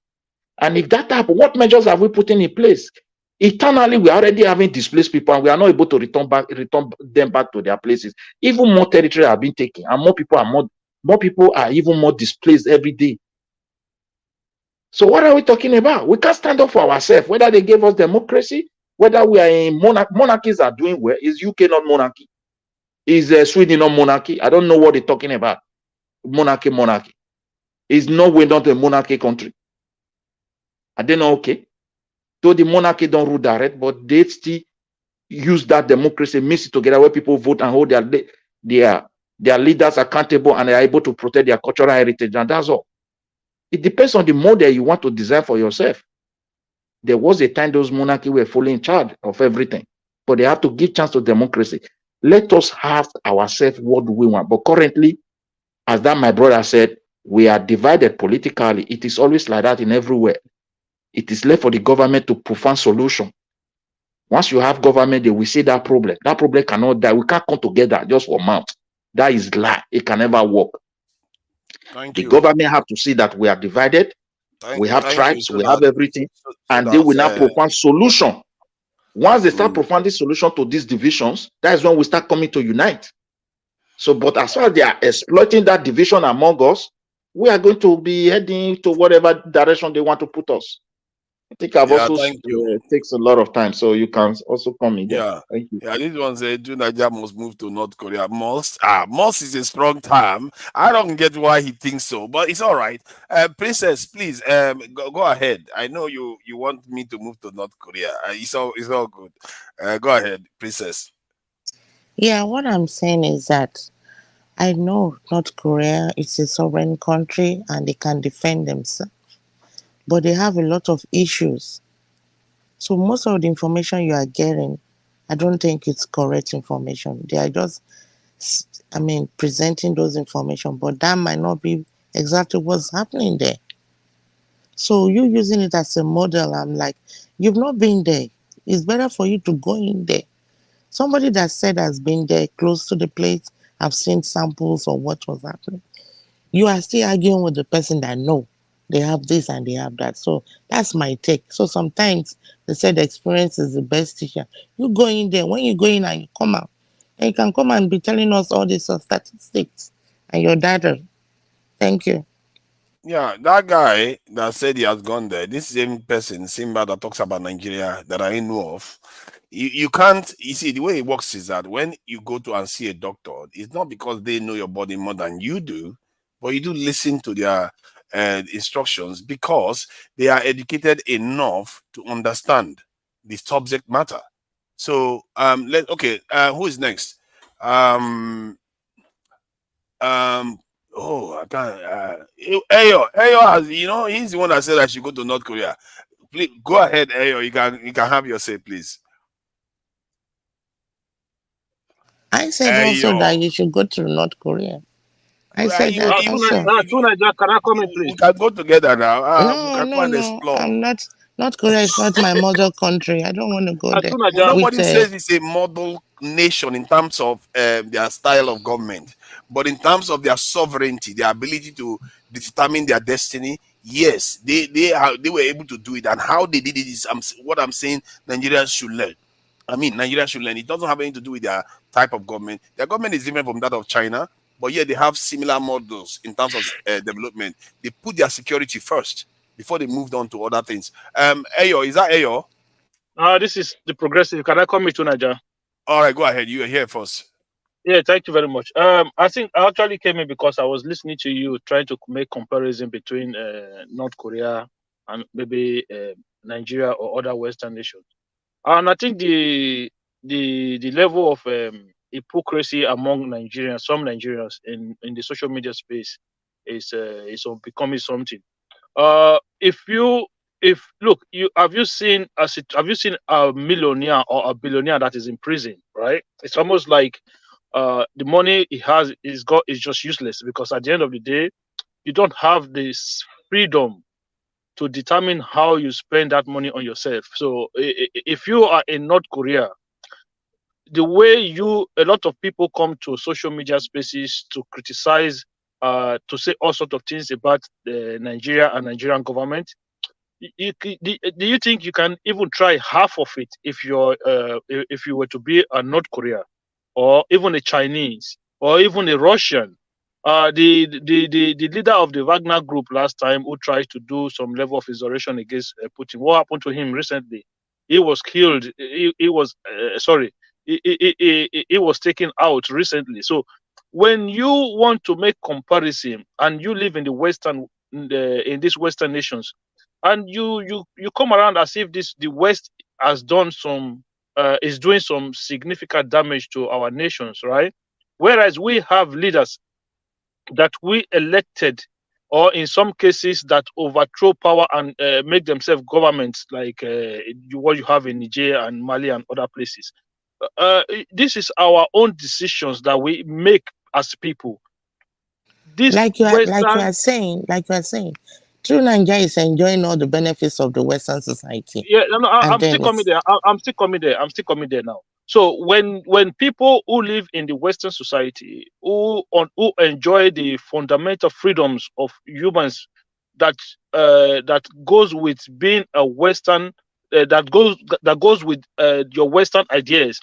And if that happens, what measures have we put in place? Eternally, we are already having displaced people, and we are not able to return them back to their places. Even more territory have been taken, and more people are even more displaced every day. So what are we talking about? We can't stand up for ourselves. Whether they gave us democracy, whether we are in monarchies are doing well. Is UK not monarchy? Is Sweden not monarchy? I don't know what they're talking about. Monarchy. Is Norway not a monarchy country? Are they not okay? Though the monarchy don't rule direct, but they still use that democracy, mix it together where people vote and hold their leaders accountable, and they are able to protect their cultural heritage, and that's all. It depends on the model you want to design for yourself. There was a time those monarchy were fully in charge of everything, but they have to give chance to democracy. Let us ask ourselves, what do we want? But currently, as that my brother said, we are divided politically. It is always like that in everywhere. It is left for the government to provide solution. Once you have government, they will see that problem. That problem cannot die. We can't come together just for mouth. That is lie. It can never work. The government have to see that we are divided. We have tribes. We have everything, and they will now provide solution. Once they start providing solution to these divisions, that is when we start coming to unite. So, but as far as they are exploiting that division among us, we are going to be heading to whatever direction they want to put us. I think I've also takes a lot of time, so you can also come in there. Yeah, thank you. Yeah. This one said, "Do Nigeria must move to North Korea." Must is a strong term. I don't get why he thinks so, but it's all right. Princess, please, go ahead. I know you want me to move to North Korea. It's all good. Go ahead, Princess. Yeah, what I'm saying is that I know North Korea is a sovereign country and they can defend themselves, but they have a lot of issues. So most of the information you are getting, I don't think it's correct information. They are just, presenting those information, but that might not be exactly what's happening there. So you using it as a model, I'm like, you've not been there. It's better for you to go in there. Somebody that said has been there close to the place, I've seen samples of what was happening. You are still arguing with the person that no, they have this and they have that. So that's my take. So sometimes they said experience is the best teacher. You go in there, when you go in and you come out, and you can come and be telling us all these statistics and your data. Thank you. Yeah, that guy that said he has gone there, this same person, Simba, that talks about Nigeria that I know of, you can't, you see, the way it works is that when you go to and see a doctor, it's not because they know your body more than you do, but you do listen to their instructions because they are educated enough to understand the subject matter. So, who is next? Oh, I can't. Ayo has, he's the one that said I should go to North Korea. Please go ahead, Ayo. You can have your say, please. I said also that you should go to North Korea. I said that also. Can I come in, please? We can go together now. No. I'm not. North Korea is not my model country. I don't want to go there. Nobody says it's a model nation in terms of their style of government, but in terms of their sovereignty, their ability to determine their destiny, yes, they were able to do it. And how they did it is what I'm saying Nigerians should learn. I mean, Nigeria should learn. It doesn't have anything to do with their type of government. Their government is different from that of China, but yet they have similar models in terms of development. They put their security first before they moved on to other things. Ayo, is that Ayo? This is the progressive. Can I come to Nigeria? All right, go ahead. You are here first. Yeah, thank you very much. I think I actually came in because I was listening to you trying to make comparison between North Korea and maybe Nigeria or other Western nations. And I think the level of hypocrisy among Nigerians, some Nigerians in the social media space is becoming something. If look, have you seen a millionaire or a billionaire that is in prison, right? It's almost like the money he has is just useless, because at the end of the day, you don't have this freedom to determine how you spend that money on yourself. So if you are in North Korea, the way a lot of people come to social media spaces to criticize, to say all sorts of things about Nigeria and Nigerian government, do you think you can even try half of it if you were to be a North Korea, or even a Chinese, or even a Russian? The leader of the Wagner group last time, who tried to do some level of insurrection against Putin, what happened to him recently? He was killed. He was sorry. He was taken out recently. So when you want to make comparison, and you live in the in these Western nations, and you come around as if the West has done some is doing some significant damage to our nations, right? Whereas we have leaders that we elected, or in some cases that overthrow power and make themselves governments, like what you have in Niger and Mali and other places. This is our own decisions that we make as people. Like you are saying, true Nigeria is enjoying all the benefits of the Western society. Yeah, no, I'm still coming there. I'm still coming there now. So when people who live in the Western society, who enjoy the fundamental freedoms of humans, that goes with being a Western, that goes with your Western ideas,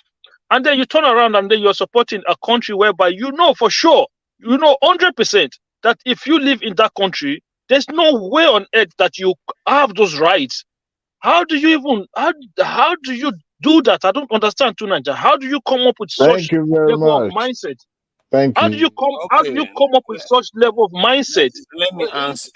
and then you turn around and then you're supporting a country whereby you know for sure, 100% that if you live in that country, there's no way on earth that you have those rights. How do you do that? I don't understand, Tunanja. How do you come up with such Thank you very level of much. mindset? Thank How you. do you come up with such level of mindset?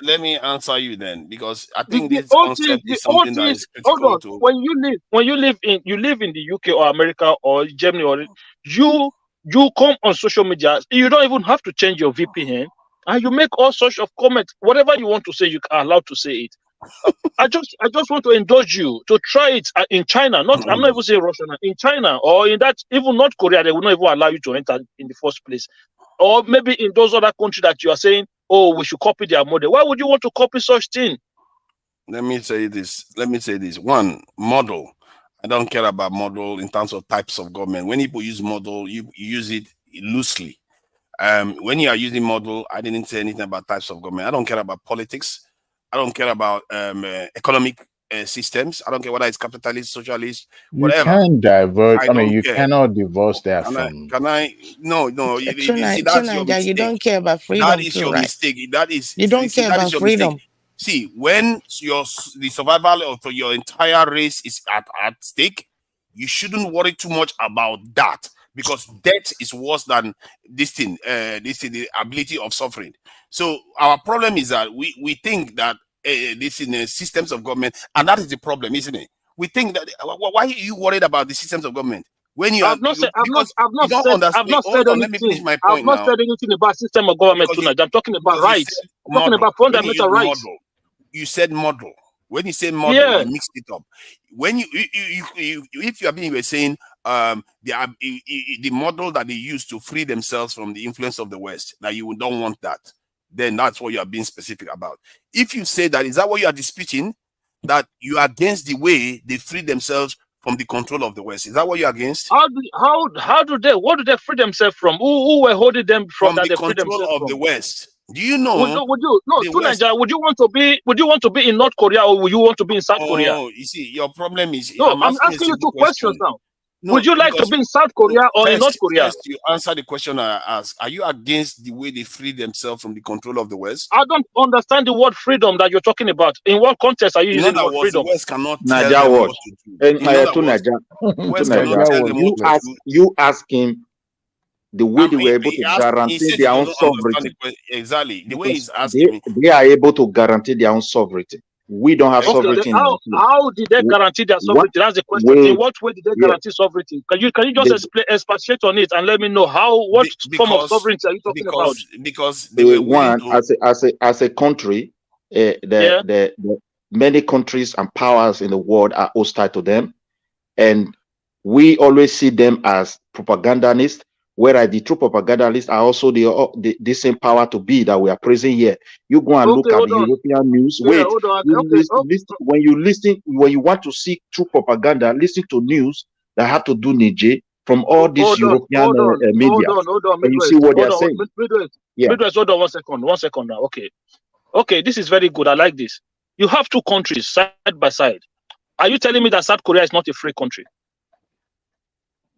Let me answer you then, because I The think this old concept thing, is something that is hold critical on. to. When you live in the UK or America or Germany, or you come on social media, you don't even have to change your VPN, and you make all sorts of comments. Whatever you want to say, you are allowed to say it. I just want to indulge you to try it in China. I'm not even saying Russia. In China, or in that, even North Korea, they will not even allow you to enter in the first place. Or maybe in those other countries that you are saying, oh, we should copy their model. Why would you want to copy such thing? Let me say this. One, model. I don't care about model in terms of types of government. When people use model, you use it loosely. When you are using model, I didn't say anything about types of government. I don't care about politics. I don't care about economic systems. I don't care whether it's capitalist, socialist, You whatever. can't divert. I mean, don't you care. cannot divorce that Can I? No. See, that's your mistake. You don't care about freedom. That is too, your right? mistake. That is. You don't care that about is your freedom. mistake. See, when the survival of your entire race is at stake, you shouldn't worry too much about that, because death is worse than the ability of suffering. So our problem is that we think that this in the systems of government, and that is the problem, isn't it? We think that why are you worried about the systems of government when you are I've not said Let me finish my point now. I've not said anything about system of government tonight. I'm talking about rights. I'm talking about fundamental rights. You said model. When you say model, you mixed it up. When if you are being, you were saying the model that they use to free themselves from the influence of the West, that you don't want that, then that's what you are being specific about. If you say that, is that what you are disputing? That you are against the way they free themselves from the control of the West? Is that what you're against? What do they free themselves from? Who were holding them from that the they free control themselves of from? the West? Do you know? Would you want to be in North Korea, or would you want to be in South Korea? Oh, you see, your problem is No, I'm asking you two questions now. No, Would you like to because be in South Korea or in North Korea? First, you answer the question I asked. Are you against the way they free themselves from the control of the West? I don't understand the word freedom that you're talking about. In what context are you In using the other word words, the freedom? West cannot tell Naija them what? what to do. And In other to words, Naija, the West cannot tell them what to do. you ask him the way they were able He to he guarantee said he their own doesn't understand the sovereignty. question exactly. The way he's Because asking me. they are able to guarantee their own sovereignty. We don't have Okay, sovereignty in our place. how did they guarantee their What sovereignty? That's the question. way? In what way did they Yeah, guarantee sovereignty? Can you just expatiate on it and let me know what form of sovereignty are you talking about? Because they were willing one to as a country, the many countries and powers in the world are hostile to them, and we always see them as propagandists. Whereas the true propagandists are also the same power to be that we are praising here. You go and look at the European news. Yeah, Wait, hold on. when you want to see true propaganda, listen to news that have to do Niger from all these European media, Hold on, and you see Midwest. what they are saying. Midwest, hold on 1 second now. Okay, this is very good. I like this. You have two countries side by side. Are you telling me that South Korea is not a free country?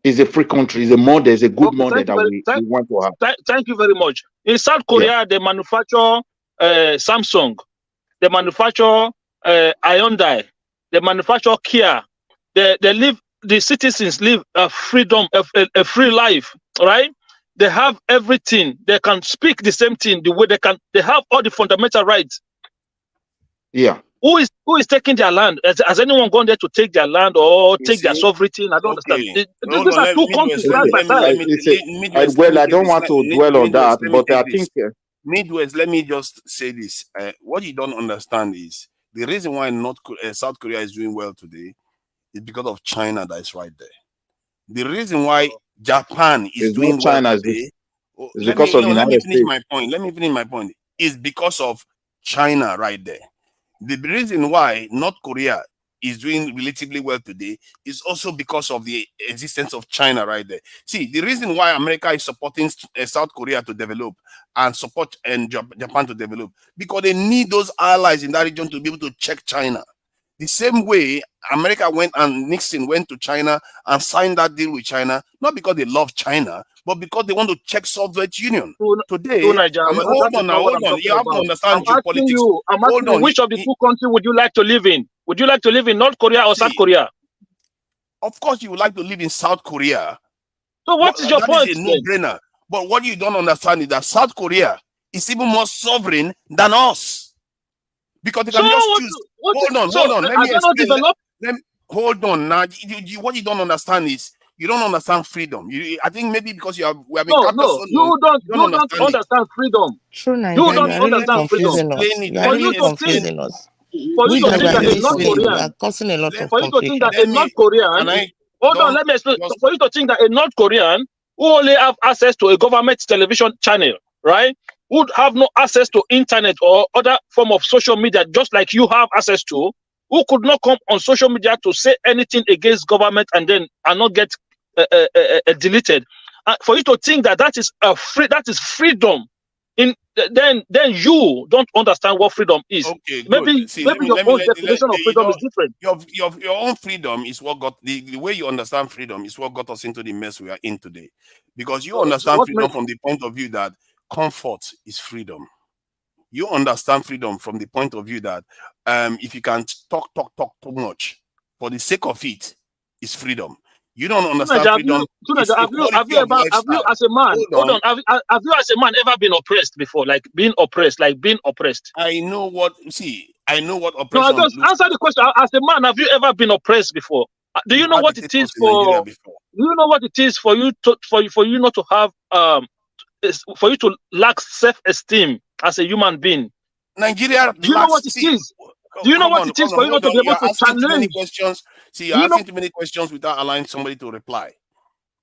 It's a free country. It's a model. It's a good model that we want to have. Thank you very much. In South Korea, they manufacture Samsung. They manufacture Hyundai. They manufacture Kia. The citizens live a freedom, a free life, right? They have everything. They can speak the same thing the way they can. They have all the fundamental rights. Yeah. Who is taking their land? Has anyone gone there to take their land or take their sovereignty? I don't understand. These are two countries side by side. Well, I don't want to dwell on that, but I think Midwest. Let me just say this: what you don't understand is the reason why South Korea is doing well today is because of China that is right there. The reason why Japan is doing well today is because of the United States. Let me finish my point. Is because of China right there. The reason why North Korea is doing relatively well today is also because of the existence of China right there. See, the reason why America is supporting South Korea to develop and support Japan to develop, because they need those allies in that region to be able to check China. The same way America went and Nixon went to China and signed that deal with China, not because they love China, but because they want to check Soviet Union. Today, hold on. You have to understand geopolitics. I'm asking you, which of the two countries would you like to live in? Would you like to live in North Korea or South Korea? Of course, you would like to live in South Korea. So what is your point? That is a no-brainer. But what you don't understand is that South Korea is even more sovereign than us. Because they can just choose. Hold on. Let me explain. Hold on. Now, what you don't understand is you don't understand freedom. I think maybe because we have been captured so long. You don't understand freedom. True, you don't understand freedom. For you to think that a North Korean, causing a lot of for you to think that a confusion. North Korean, hold on, let me explain. For you to think that a North Korean who only have access to a government television channel, right, would have no access to internet or other form of social media, just like you have access to, who could not come on social media to say anything against government and not get deleted. For you to think that is freedom, then you don't understand what freedom is. Okay, maybe your own definition of freedom is different. Your own freedom is what got the way you understand freedom is what got us into the mess we are in today, because you understand freedom from the point of view that comfort is freedom. You understand freedom from the point of view that if you can talk too much for the sake of it, is freedom. You don't understand freedom. Have you as a man ever been oppressed before? Like being oppressed. I know what oppression. No, just answer the question. As a man, have you ever been oppressed before? Do you know what it is for? Do you know what it is for you not to have for you to lack self-esteem as a human being? Nigeria. Do you know what it is? Do you know what it is for you not to be able to challenge? You're asking too many questions without allowing somebody to reply.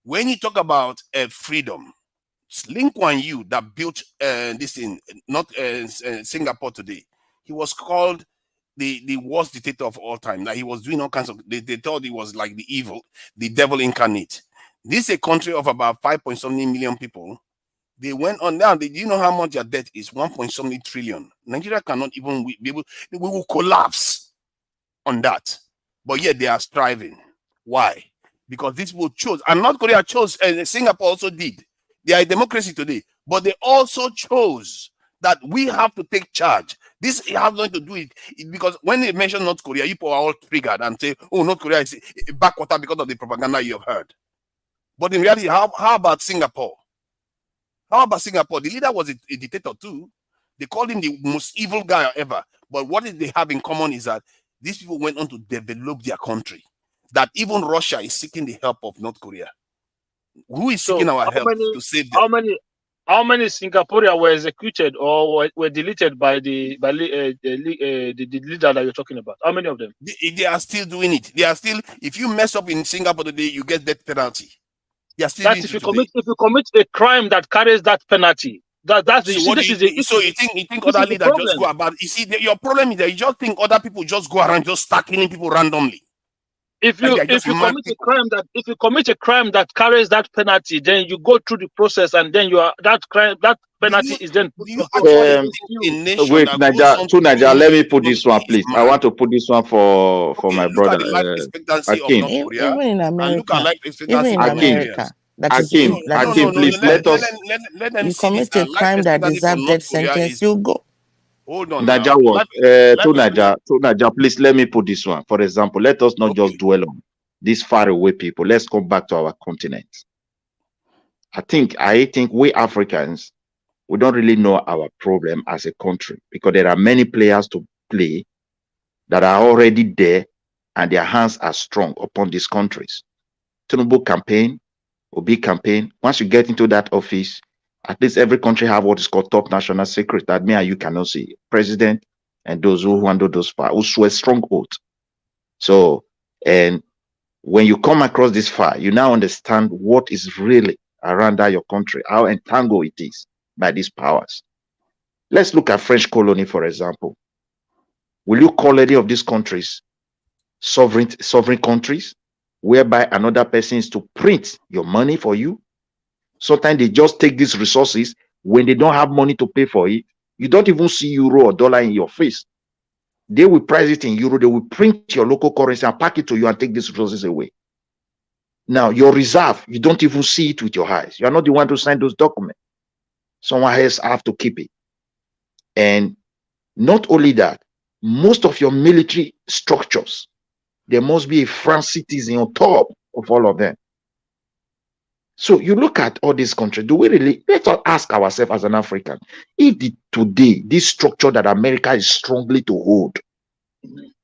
When you talk about freedom, Lee Kuan Yew that built this thing, not Singapore today, he was called the worst dictator of all time. That he was doing all kinds of. They thought he was like the devil incarnate. This is a country of about 5.something million people. They went on down. Do you know how much their debt is? 1.something trillion. Nigeria cannot even be able. We will collapse on that. But yet they are striving. Why? because these people chose, and North Korea chose, and Singapore also did. They are a democracy today, but they also chose that we have to take charge. This has nothing to do with it, because when they mention North Korea, you people are all triggered and say, oh, North Korea is backwater because of the propaganda you have heard. But in reality, how about Singapore? How about Singapore? The leader was a dictator too. They called him the most evil guy ever. But what they have in common is that these people went on to develop their country. That even Russia is seeking the help of North Korea. Who is seeking our help to save them? How many Singaporeans were executed or were deleted by the leader that you're talking about? How many of them? They are still doing it. They are still. If you mess up in Singapore today, you get death penalty. They are still That's if you commit a crime that carries that penalty. That's so you think other leaders just go about? You see, your problem is that you just think other people just go around just start killing people randomly. If you commit a crime that carries that penalty, then you go through the process, and then that penalty is then. Wait, Naija, let me put this one, please. I want to put this one for my brother. Akim. Even in America, Akim, please let us. You commit a crime that deserves death sentence, you go. Hold on. Naija, Naija, please let me put this one. For example, let us not just dwell on these faraway people. Let's come back to our continent. I think we Africans, we don't really know our problem as a country, because there are many players to play that are already there, and their hands are strong upon these countries. Tinubu campaign, Obi campaign. Once you get into that office, at least every country have what is called top national secret that me and you cannot see. President and those who handle those powers, who swear strong oath. So, and when you come across this fire, you now understand what is really around your country, how entangled it is by these powers. Let's look at French colony, for example. Will you call any of these countries sovereign countries, whereby another person is to print your money for you? Sometimes they just take these resources when they don't have money to pay for it. You don't even see euro or dollar in your face. They will price it in euro. They will print your local currency and pack it to you and take these resources away. Now, your reserve, you don't even see it with your eyes. You are not the one to sign those documents. Someone else have to keep it. And not only that, most of your military structures, there must be a French citizen on top of all of them. So you look at all these countries, do we really, let's ask ourselves as an African, if today, this structure that America is strongly to hold,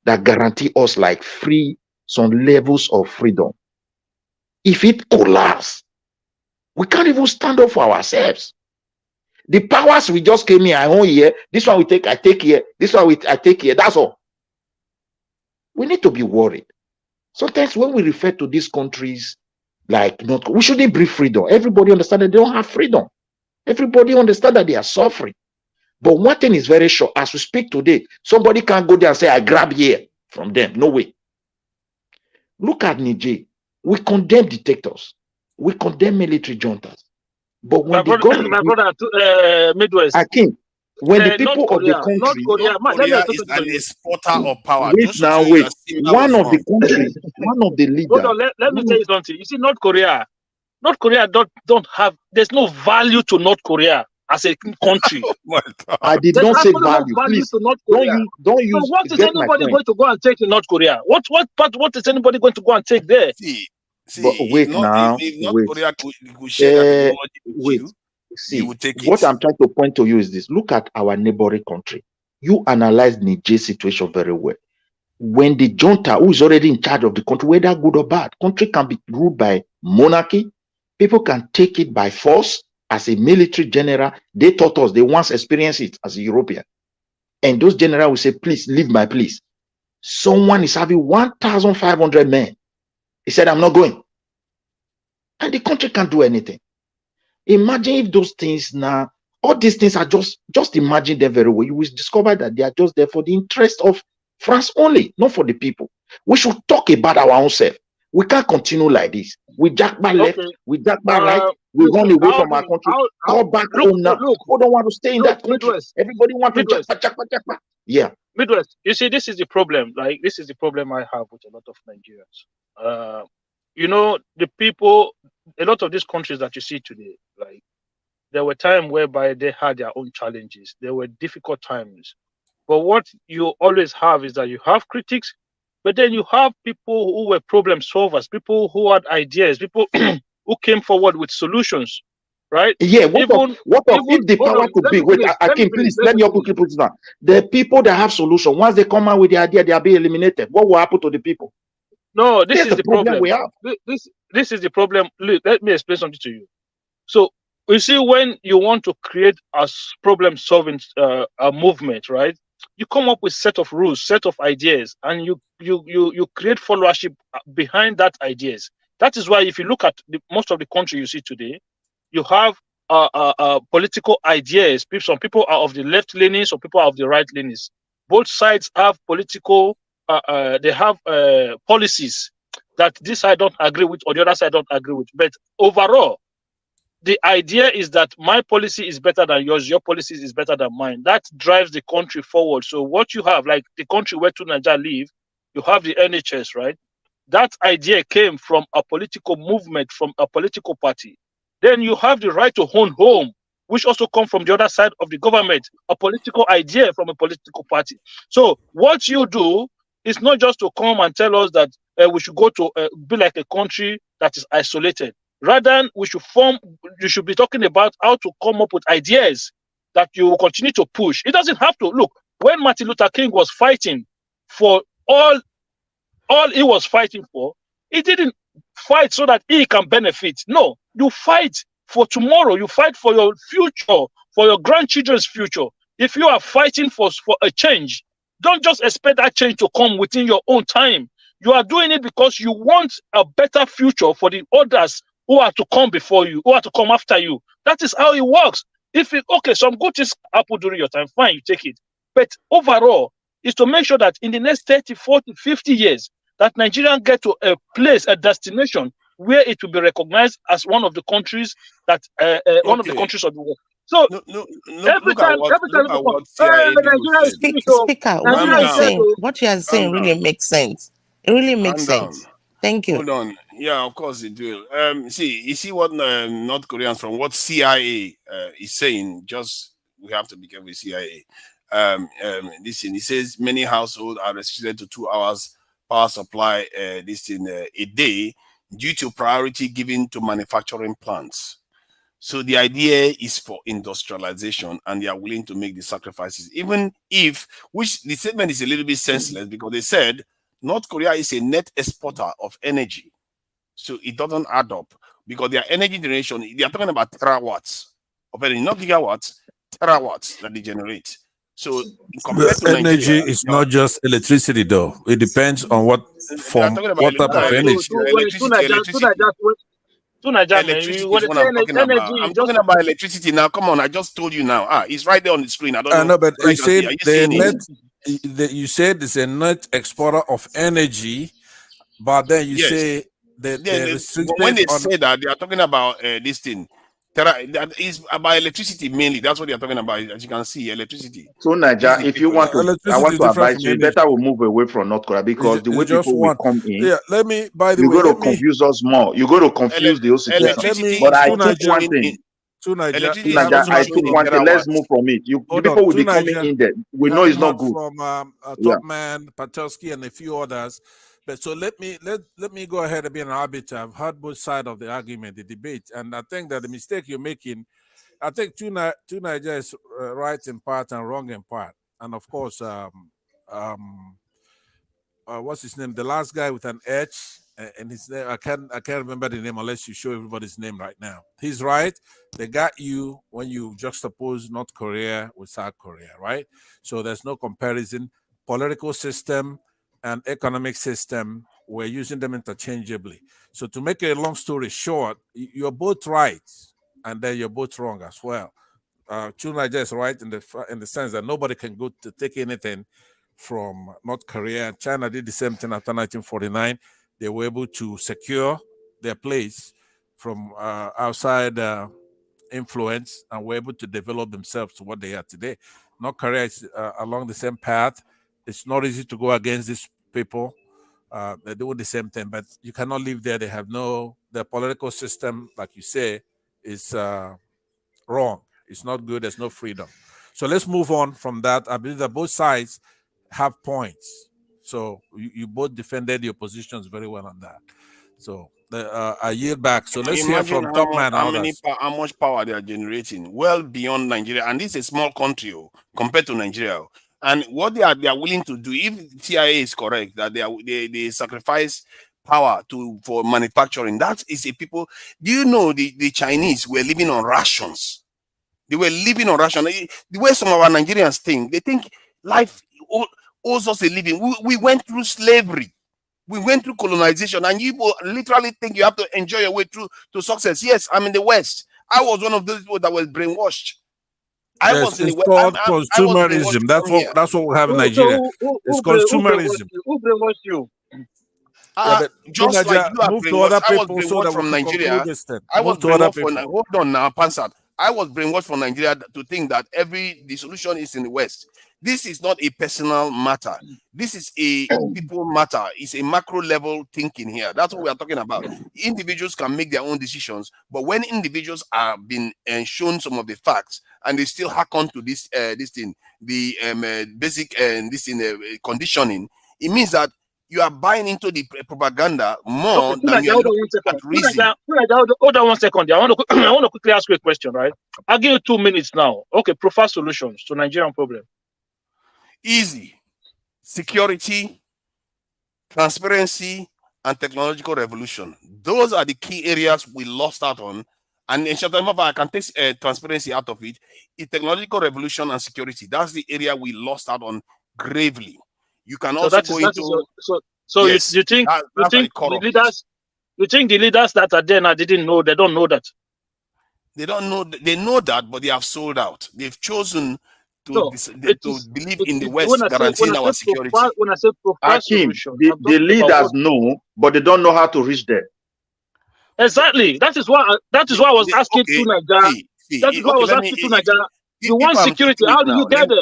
that guarantee us like some levels of freedom, if it collapses, we can't even stand up for ourselves. The powers we just came here, I own here, this one I take here, this one I take here, that's all. We need to be worried. Sometimes when we refer to these countries, we shouldn't breathe freedom. Everybody understands that they don't have freedom. Everybody understands that they are suffering. But one thing is very sure, as we speak today, somebody can't go there and say, I grab here from them. No way. Look at Niger. We condemn dictators. We condemn military juntas. But when Midwest. Akim, when the people of the country, North Korea is an exporter of power. One of the countries, one of the leaders. Hold on, let me tell you something. You see, North Korea don't have. There's no value to North Korea as a country. Oh my God. I did not say value. Please to North Korea. Don't use. So what is anybody going to go and take in North Korea? What is anybody going to go and take there? But wait now. Wait. See, what I'm trying to point to you is this. Look at our neighboring country. You analyze Niger's situation very well. When the junta, who is already in charge of the country, whether good or bad, country can be ruled by monarchy. People can take it by force. As a military general, they taught us, they once experienced it as a European. And those generals will say, please leave my place. Someone is having 1,500 men. He said, I'm not going. And the country can't do anything. Imagine if those things now, all these things are just imagine them very well. You will discover that they are just there for the interest of France only, not for the people. We should talk about our own self. We can't continue like this. We jack back left, we jack back right, we run away from our country, go back home now. People don't want to stay in that country. Midwest. Everybody wants to jack back. Yeah. Midwest, you see, this is the problem. Like, this is the problem I have with a lot of Nigerians. you know, the people, a lot of these countries that you see today, like there were times whereby they had their own challenges. There were difficult times. But what you always have is that you have critics, but then you have people who were problem solvers, people who had ideas, people who came forward with solutions, right? Yeah, what of Even if the hold power on, to let be me wait, finish. Let me Akim, finish. please Let let me me finish. quickly put it down. The people that have solution, once they come out with the idea, they are being eliminated. What will happen to the people? No, this That's is the the problem we problem. have. This is the problem. Look, let me explain something to you. So you see, when you want to create a problem solving a movement, right? You come up with set of rules, set of ideas, and you create followership behind that ideas. That is why if you look at most of the country you see today, you have political ideas. Some people are of the left leaning, some people are of the right leanings. Both sides have political. They have policies that this side don't agree with or the other side don't agree with. But overall, the idea is that my policy is better than yours, your policy is better than mine. That drives the country forward. So what you have, like the country where Tunaja live, you have the NHS, right? That idea came from a political movement, from a political party. Then you have the right to own home, which also come from the other side of the government, a political idea from a political party. So what you do is not just to come and tell us that we should go to be like a country that is isolated. Rather, you should be talking about how to come up with ideas that you will continue to push. It doesn't have to look when Martin Luther King was fighting for all he was fighting for, he didn't fight so that he can benefit. No, you fight for tomorrow. You fight for your future, for your grandchildren's future. If you are fighting for a change, don't just expect that change to come within your own time. You are doing it because you want a better future for the others who are to come before you, who are to come after you. That is how it works. Okay, some good things happen during your time, fine, you take it. But overall, is to make sure that in the next 30, 40, 50 years, that Nigeria get to a place, a destination where it will be recognized as one of the countries that one of the countries of the world. So every look at time what people come, CIA people Nigeria is said. finished. Speaker, what you Calm are down. saying, really makes sense. It really makes Calm down. sense. Thank you. Hold on. Yeah, of course it will. You see what North Koreans from what CIA is saying. Just we have to be careful with CIA. Listen, it says many households are restricted to 2 hours power supply. A day due to priority given to manufacturing plants. So the idea is for industrialization, and they are willing to make the sacrifices, even if, which the statement is a little bit senseless because they said North Korea is a net exporter of energy. So it doesn't add up because their energy generation, they are talking about terawatts of energy, not gigawatts, terawatts that they generate. So compared to The energy Nigeria, is not just electricity, though. It depends on what they are form, talking about what type of energy. Electricity is what I'm talking about. I'm talking about electricity now. Come on, I just told you now. It's right there on the screen. I don't know. No, but Where I you can see. said Are you seeing it? you said it's a net exporter of energy, but then you Yes. say that Then they're when restricted they on. say that, they are talking about this thing. That is about electricity mainly. That's what they are talking about. As you can see, electricity. So Naija, if you want to, I Electricity want is to different advise from you, energy. better we move away from North Korea because the way It's just people will one. come in, Yeah, let me. By the you're way, going to confuse us more. You're going to confuse the whole situation. Electricity But is I not took shown one thing. electricity you is have a not Naija, I smart took shown in one thing. Let's terawatts. move from it. The Hold people on, will be coming in there. We you know have it's not mark good. from Yeah. Top Man, Patelsky, and a few others. But so let me go ahead and be an arbiter. I've heard both sides of the argument, the debate, and I think that the mistake you're making, I think Nigeria is right in part and wrong in part. And of course, what's his name? The last guy with an H, and his name I can't remember the name unless you show everybody's name right now. He's right. They got you when you juxtapose North Korea with South Korea, right? So there's no comparison. Political system and economic system, we're using them interchangeably. So to make a long story short, you're both right, and then you're both wrong as well. Nigeria is right in the sense that nobody can go to take anything from North Korea. China did the same thing after 1949. They were able to secure their place from outside influence and were able to develop themselves to what they are today. North Korea is along the same path. It's not easy to go against these people. They're doing the same thing, but you cannot live there. They have the political system, like you say, is wrong. It's not good. There's no freedom. So let's move on from that. I believe that both sides have points. So you both defended your positions very well on that. So I yield back. So let's hear from Top Man. How much power they are generating, well beyond Nigeria, and this is a small country compared to Nigeria. And what they are willing to do, if TIA is correct, that they sacrifice power for manufacturing. That is a people. Do you know the Chinese were living on rations? They were living on rations. The way some of our Nigerians think, they think life owes us a living. We went through slavery. We went through colonization, and you literally think you have to enjoy your way through to success. Yes, I'm in the West. I was one of those people that was brainwashed. It's called consumerism. That's what we have in Nigeria. It's consumerism. Who brainwashed you? Just like you are brainwashed. I was brainwashed from Nigeria. I was brainwashed for. Hold on now, Pansat. I was brainwashed from Nigeria to think that the solution is in the West. This is not a personal matter. This is a people matter. It's a macro level thinking here. That's what we are talking about. Individuals can make their own decisions, but when individuals are being shown some of the facts and they still hack on to this thing, the basic conditioning, it means that you are buying into the propaganda more than you're looking at reason. Hold on 1 second. I want to quickly ask you a question, right? I'll give you 2 minutes now. Okay, prefer solutions to Nigerian problem. Easy. Security, transparency, and technological revolution. Those are the key areas we lost out on. And in short, I can take transparency out of it. Technological revolution and security. That's the area we lost out on gravely. You can also go into. Yes, you think the leaders? You think the leaders that are there now didn't know? They don't know that. They don't know. They know that, but they have sold out. They've chosen to believe in the West guaranteeing our security. When I say Akim, the leaders know, but they don't know how to reach there. Exactly. That is why I was asking to Nigeria. That is why I was asking to Nigeria. You want security? How do you get there?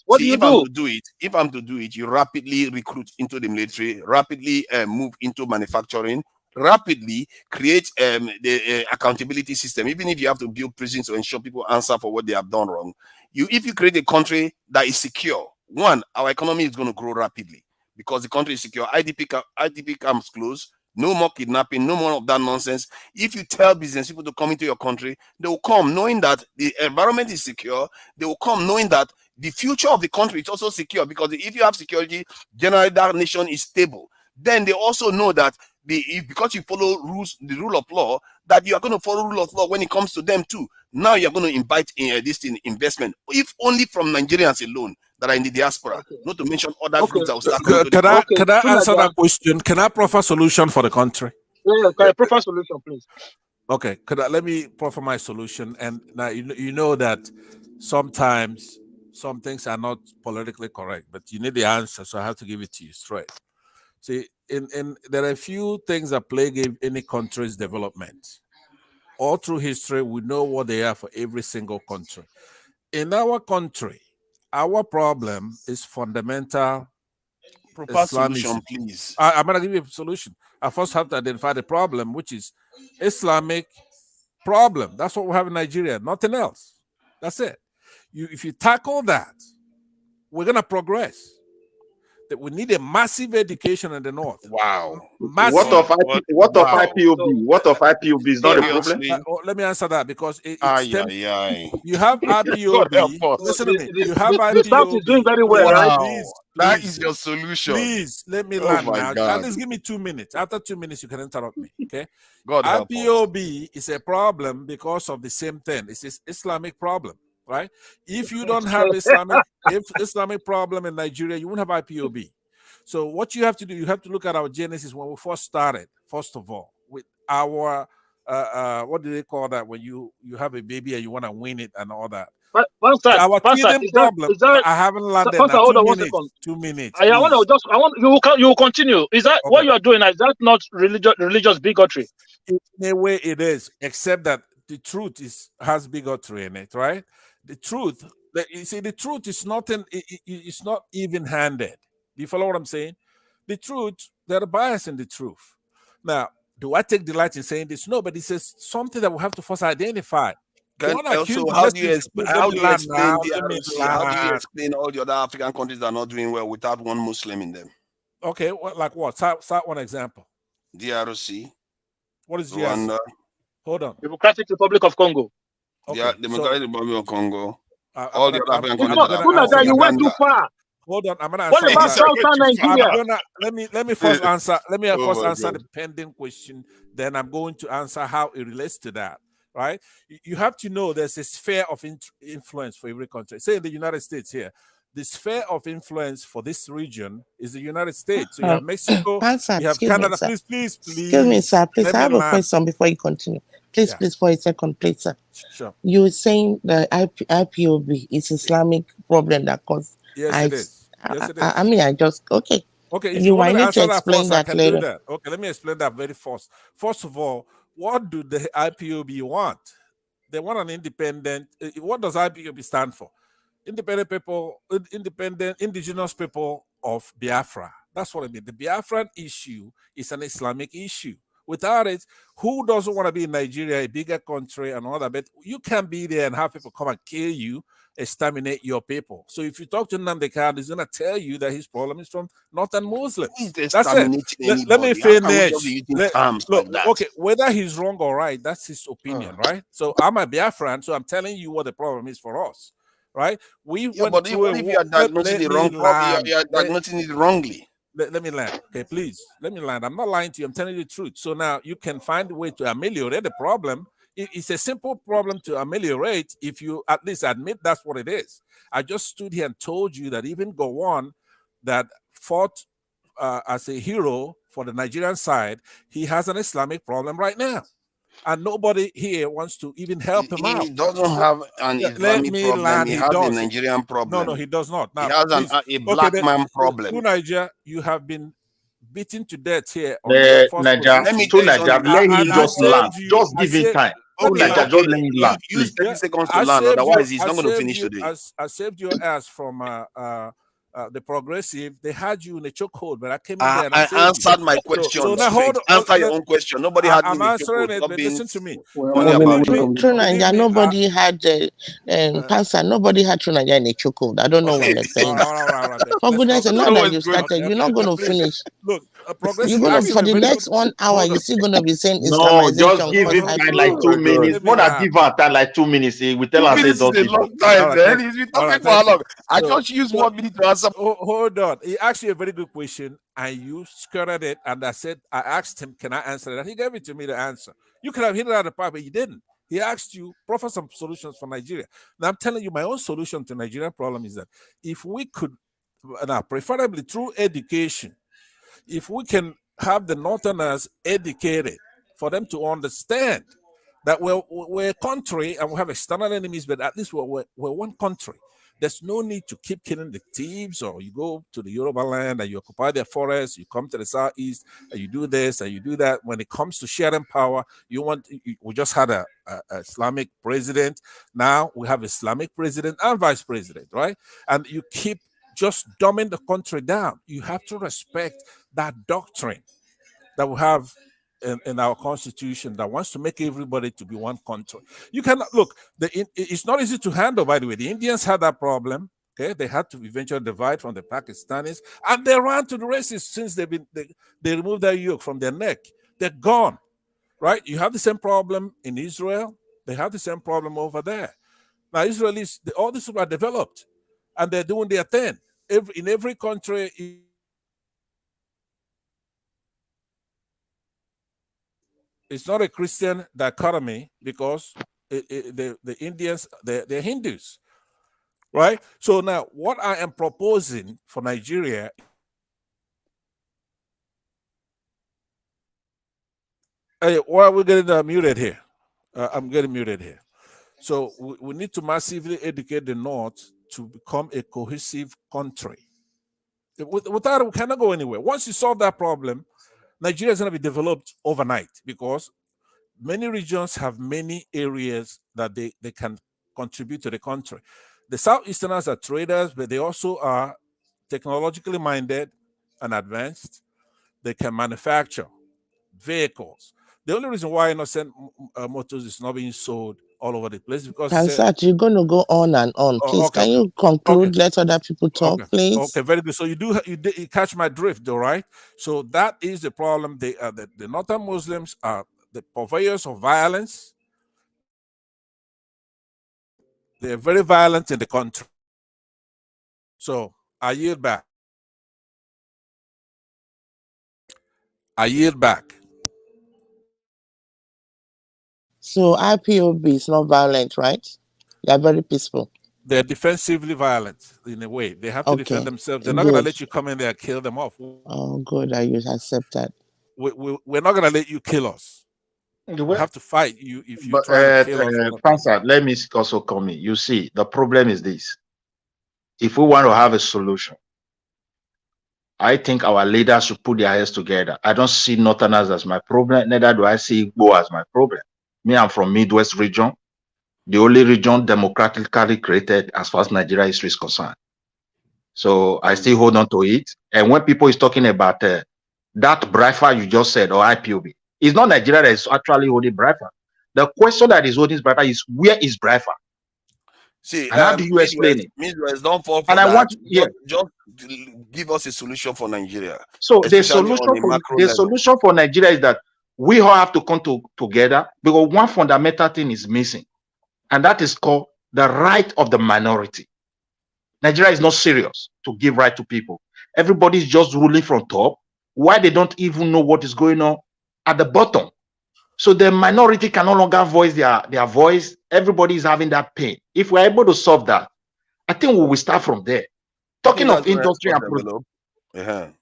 What do you do? If I'm to do it, you rapidly recruit into the military, rapidly move into manufacturing, rapidly create the accountability system. Even if you have to build prisons to ensure people answer for what they have done wrong, if you create a country that is secure, our economy is going to grow rapidly because the country is secure. IDP camps close. No more kidnapping, no more of that nonsense. If you tell business people to come into your country, they will come knowing that the environment is secure. They will come knowing that the future of the country is also secure, because if you have security, generally that nation is stable. Then they also know that because you follow the rule of law, that you are going to follow rule of law when it comes to them too. Now you're going to invite this investment, if only from Nigerians alone that are in the diaspora, not to mention other groups that will start. Can I answer that question? Can I proffer a solution for the country? Yeah, can I proffer a solution, please? Okay, let me proffer my solution. And now you know that sometimes some things are not politically correct, but you need the answer, so I have to give it to you straight. See, there are a few things that plague any country's development. All through history, we know what they are for every single country. In our country, our problem is fundamental Islamism. Please. I'm going to give you a solution. I first have to identify the problem, which is Islamic problem. That's what we have in Nigeria, nothing else. That's it. If you tackle that, we're going to progress. That we need a massive education in the north. Wow. Massive. What of IPOB? What of IPOB is not a problem? Let me answer that, because you have IPOB. Listen to me. You have IPOB. The South is doing very well, right? Please, that is your solution. Please let me land now. At least give me 2 minutes. After 2 minutes, you can interrupt me. Okay. IPOB is a problem because of the same thing. It's this Islamic problem. Right? If you don't have Islamic problem in Nigeria, you won't have IPOB. So what you have to do, you have to look at our genesis when we first started. First of all, with our what do they call that when you have a baby and you want to win it and all that. Our teething problem. I haven't landed. Now. 2 minutes. You will continue. Is that what you are doing? Is that not religious bigotry? In a way, it is, except that the truth has bigotry in it, right? The truth, you see, the truth is it's not even-handed. Do you follow what I'm saying? The truth They're biased in the truth. Now, do I take delight in saying this? No, but it's something that we have to first identify. Don't accuse me. How do you Let explain me DRC? How do you land. explain all the other African countries that are not doing well without one Muslim in them? Okay, like what? Start one example. DRC. What is Rwanda? DRC? Hold on. Democratic Republic of Congo. Okay, Democratic Republic of Congo. All the other African countries that Funaga, you went too far. Hold on, I'm gonna What answer about that. Southern Nigeria? Let me first answer. Let me Oh first my answer God. the pending question. Then I'm going to answer how it relates to that. Right? You have to know there's a sphere of influence for every country. Say in the United States here, the sphere of influence for this region is the United States. So you have Mexico, Pansa, you have excuse Canada. me, sir. Please. Excuse me, sir. Please, Let I me have a land. question before you continue. Please, for a second, please, sir. Sure. You were saying the IPOB is Islamic problem that caused. Yes, it is. Yes, it is. I mean, okay. Okay, if you want me to answer that first, I can later. do that. Okay, let me explain that very first. First of all, what do the IPOB want? They want an independent. What does IPOB stand for? Independent indigenous people of Biafra. That's what I mean. The Biafran issue is an Islamic issue. Without it, who doesn't want to be in Nigeria, a bigger country and all that? But you can be there and have people come and kill you, exterminate your people. So if you talk to Nnamdi Kanu, he's going to tell you that his problem is from Northern Muslims. That's it. Let me finish. Okay, whether he's wrong or right, that's his opinion, right? So I'm a Biafran, so I'm telling you what the problem is for us, right? We went but through if you are diagnosing the wrong problem, you are diagnosing it wrongly. Let me land. Okay, please. Let me land. I'm not lying to you. I'm telling you the truth. So now you can find a way to ameliorate the problem. It's a simple problem to ameliorate if you at least admit that's what it is. I just stood here and told you that even Gowon, that fought as a hero for the Nigerian side, he has an Islamic problem right now. And nobody here wants to even help him out. He doesn't have an Islamic problem. He has a Nigerian problem. No, he does not. Now, he has a black man problem. To Niger, you have been beaten to death here. Let me just land. Just give him time. Okay. Just let him land. Use 30 seconds to land. Otherwise, he's not going to finish today. I saved your ass from the progressive. They had you in a chokehold, but I came in there and I answered my question. So now answer your own question. Nobody had me in a chokehold. I'm answering it, but listen to me. True Nigeria, nobody had Pansa. Nobody had True Nigeria in a chokehold. I don't know what you're saying. For goodness sake, now that you started, you're not going to finish. Look, you're going to, for the next 1 hour, you're still going to be saying no, Islamization. just give him time like 2 minutes. More than give him time like 2 minutes. We tell us this is a long time, man. He's been talking for how long? I just use 1 minute to answer. Hold on. He asked you a very good question, and you skirted it. And I asked him, "Can I answer it?" And he gave it to me to answer. You could have hit it out of the park, but you didn't. He asked you, proffer some solutions for Nigeria. Now I'm telling you, my own solution to Nigerian problem is that if we could, now preferably through education, if we can have the Northerners educated for them to understand that we're a country and we have external enemies, but at least we're one country. There's no need to keep killing the thieves, or you go to the Yoruba land and you occupy their forests, you come to the southeast and you do this and you do that. When it comes to sharing power, we just had a Islamic president. Now we have Islamic president and vice president, right? And you keep just dumbing the country down. You have to respect that doctrine that we have in our constitution that wants to make everybody to be one country. You cannot look. It's not easy to handle. By the way, the Indians had that problem. Okay, they had to eventually divide from the Pakistanis, and they ran to the races since they removed their yoke from their neck. They're gone, right? You have the same problem in Israel. They have the same problem over there. Now, Israelis, all these people are developed, and they're doing their thing. In every country. It's not a Christian dichotomy because the Indians, they're Hindus, right? So now what I am proposing for Nigeria, hey, why are we getting muted here? I'm getting muted here. So we need to massively educate the North to become a cohesive country. Without it, we cannot go anywhere. Once you solve that problem, Nigeria is going to be developed overnight because many regions have many areas that they can contribute to the country. The Southeasterners are traders, but they also are technologically minded and advanced. they can manufacture vehicles. The only reason why innocent motors is not being sold all over the place because Pansat, you're going to go on and on. Please, can you conclude? Let other people talk, please. Okay, very good. So you catch my drift, though, right? So that is the problem. They the Northern Muslims are the purveyors of violence. They're very violent in the country. So I yield back. So IPOB is not violent, right? They're very peaceful. They're defensively violent in a way. They have to defend themselves. They're not going to let you come in there and kill them off. Oh, good. I accept that. We're not going to let you kill us. We have to fight you if you try to kill us. Pansa, let me also come in. You see, the problem is this. If we want to have a solution, I think our leaders should put their heads together. I don't see Northerners as my problem, neither do I see Igbo as my problem. Me, I'm from Midwest region, the only region democratically created as far as Nigeria history is concerned. So I still hold on to it. And when people is talking about that BRIFA you just said, or IPOB, it's not Nigeria that is actually holding BRIFA. The question that is holding BRIFA is, where is BRIFA? See, and how do you explain it? Midwest, don't fall for and that. I want, yeah, just give us a solution for Nigeria. So the solution for Nigeria is that we all have to come together, because one fundamental thing is missing, and that is called the right of the minority. Nigeria is not serious to give right to people. Everybody's just ruling from top. Why they don't even know what is going on at the bottom? So the minority can no longer voice their voice. Everybody is having that pain. If we're able to solve that, I think we will start from there. Talking of industry and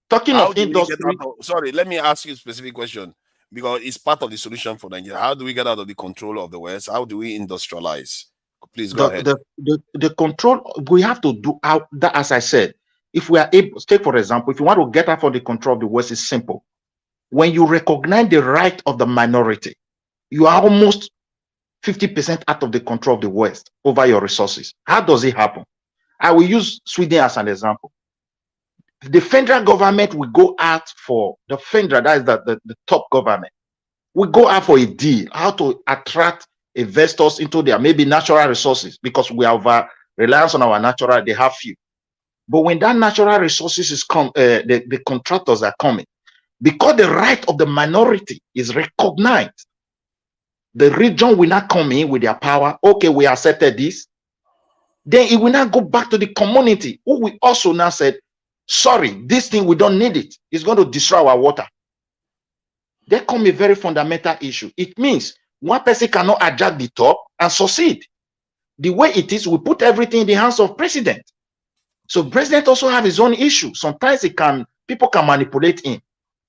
talking of industry. Sorry, let me ask you a specific question, because it's part of the solution for Nigeria. How do we get out of the control of the West? How do we industrialize? Please go ahead. The control we have to do out that, as I said, if we are able, take for example, if you want to get out of the control of the West, it's simple. When you recognize the right of the minority, you are almost 50% out of the control of the West over your resources. How does it happen? I will use Sweden as an example. The federal government will go out for the federal, that is the top government, we go out for a deal, how to attract investors into their maybe natural resources, because we have reliance on our natural, they have few. But when that natural resources is the contractors are coming, because the right of the minority is recognized, the region will not come in with their power. Okay, we accepted this. Then it will not go back to the community, who we also now said, sorry, this thing, we don't need it. It's going to destroy our water. There come a very fundamental issue. It means one person cannot adjust the top and succeed. The way it is, we put everything in the hands of president. So president also have his own issue. Sometimes people can manipulate him.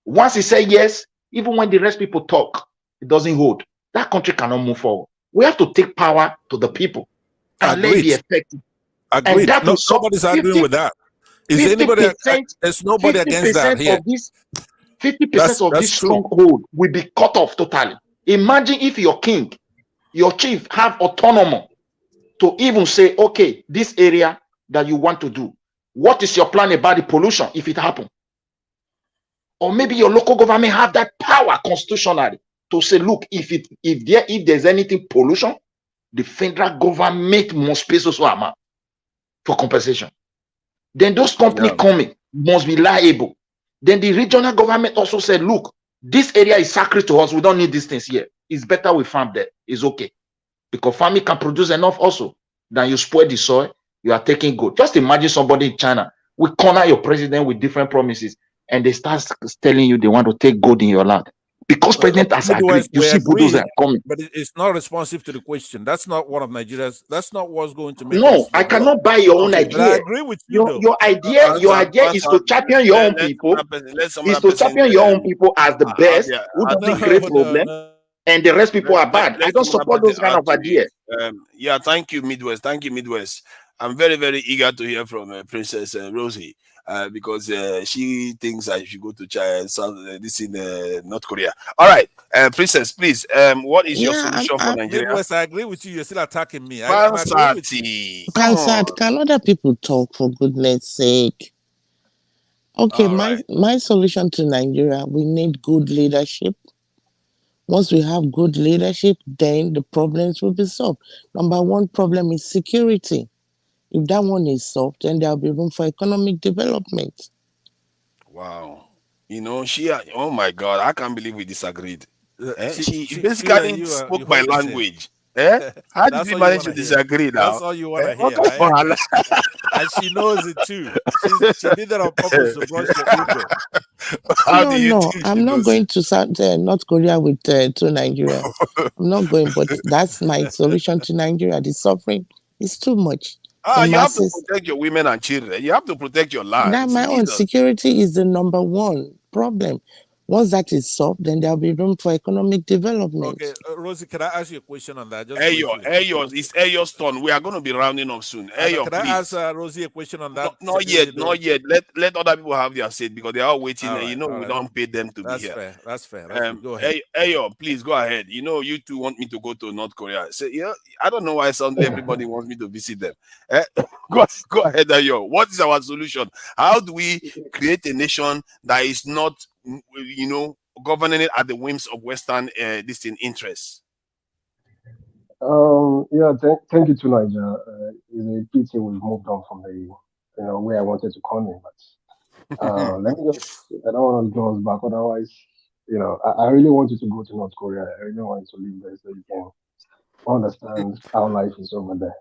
Once he say yes, even when the rest people talk, it doesn't hold. That country cannot move forward. We have to take power to the people and let it be effective. Agreed. No, nobody's arguing with that. Is anybody? There's nobody against that here. 50% of this stronghold will be cut off totally. Imagine if your king, your chief have autonomy to even say, okay, this area that you want to do, what is your plan about the pollution if it happens? Or maybe your local government have that power constitutionally to say, look, if there's anything pollution, the federal government must pay so amount for compensation. Then those companies coming must be liable. Then the regional government also said, look, this area is sacred to us. We don't need these things here. It's better we farm there. It's okay. Because farming can produce enough also. Then you spoil the soil, you are taking gold. Just imagine somebody in China will corner your president with different promises, and they start telling you they want to take gold in your land. Because president has agreed. You see bulldozers coming. But it's not responsive to the question. That's not one of Nigeria's. That's not what's going to make. No, I cannot buy your own idea. I agree with you. Your idea is to champion your own people. Is to champion your own people as the best, who doesn't create problem, and the rest people are bad. I don't support those kind of ideas. Yeah, thank you, Midwest. Thank you, Midwest. I'm very, very eager to hear from Princess Rosie. Because she thinks I should go to China, this in North Korea. All right, Princess, please. What is your solution for Nigeria? Midwest, I agree with you. You're still attacking me. Pansat, can other people talk, for goodness sake? Okay, my solution to Nigeria, we need good leadership. Once we have good leadership, then the problems will be solved. Number one problem is security. If that one is solved, then there'll be room for economic development. Wow. You know, oh my God, I can't believe we disagreed. She Sheila, basically you spoke my heard the same. language. How did That's we all you manage want to to hear. disagree now? That's all you want to hear, What right? kind of And she knows it too. She did that on purpose to brush your ego. How do you No, think she I'm not knows going it? to North Korea with to Nigeria. I'm not going, but that's my solution to Nigeria. The suffering is too much. The You have to masses. protect your women and children. You have to protect your That land. my own Jesus. security is the number one problem. Once that is solved, then there'll be room for economic development. Okay, Rosie, can I ask you a question on that? Just Ayo, briefly. it's Ayo's turn. We are going to be rounding up soon. Ayo, Can I please. ask Rosie a question on that? Not yet. Let other people have their say because they are waiting. All And right, you know we don't pay them to be That's here. fair. That's fair. That's good. Go ahead. Ayo, please go ahead. You know you two want me to go to North Korea. So I don't know why suddenly everybody wants me to visit them. Go ahead, Ayo. What is our solution? How do we create a nation that is not, governing it at the whims of Western interests? Yeah, thank you to Niger. It's a pity we've moved on from the where I wanted to come in, but let me I don't want to draw us back. Otherwise, I really want you to go to North Korea. I really want you to live there so you can understand how life is over there.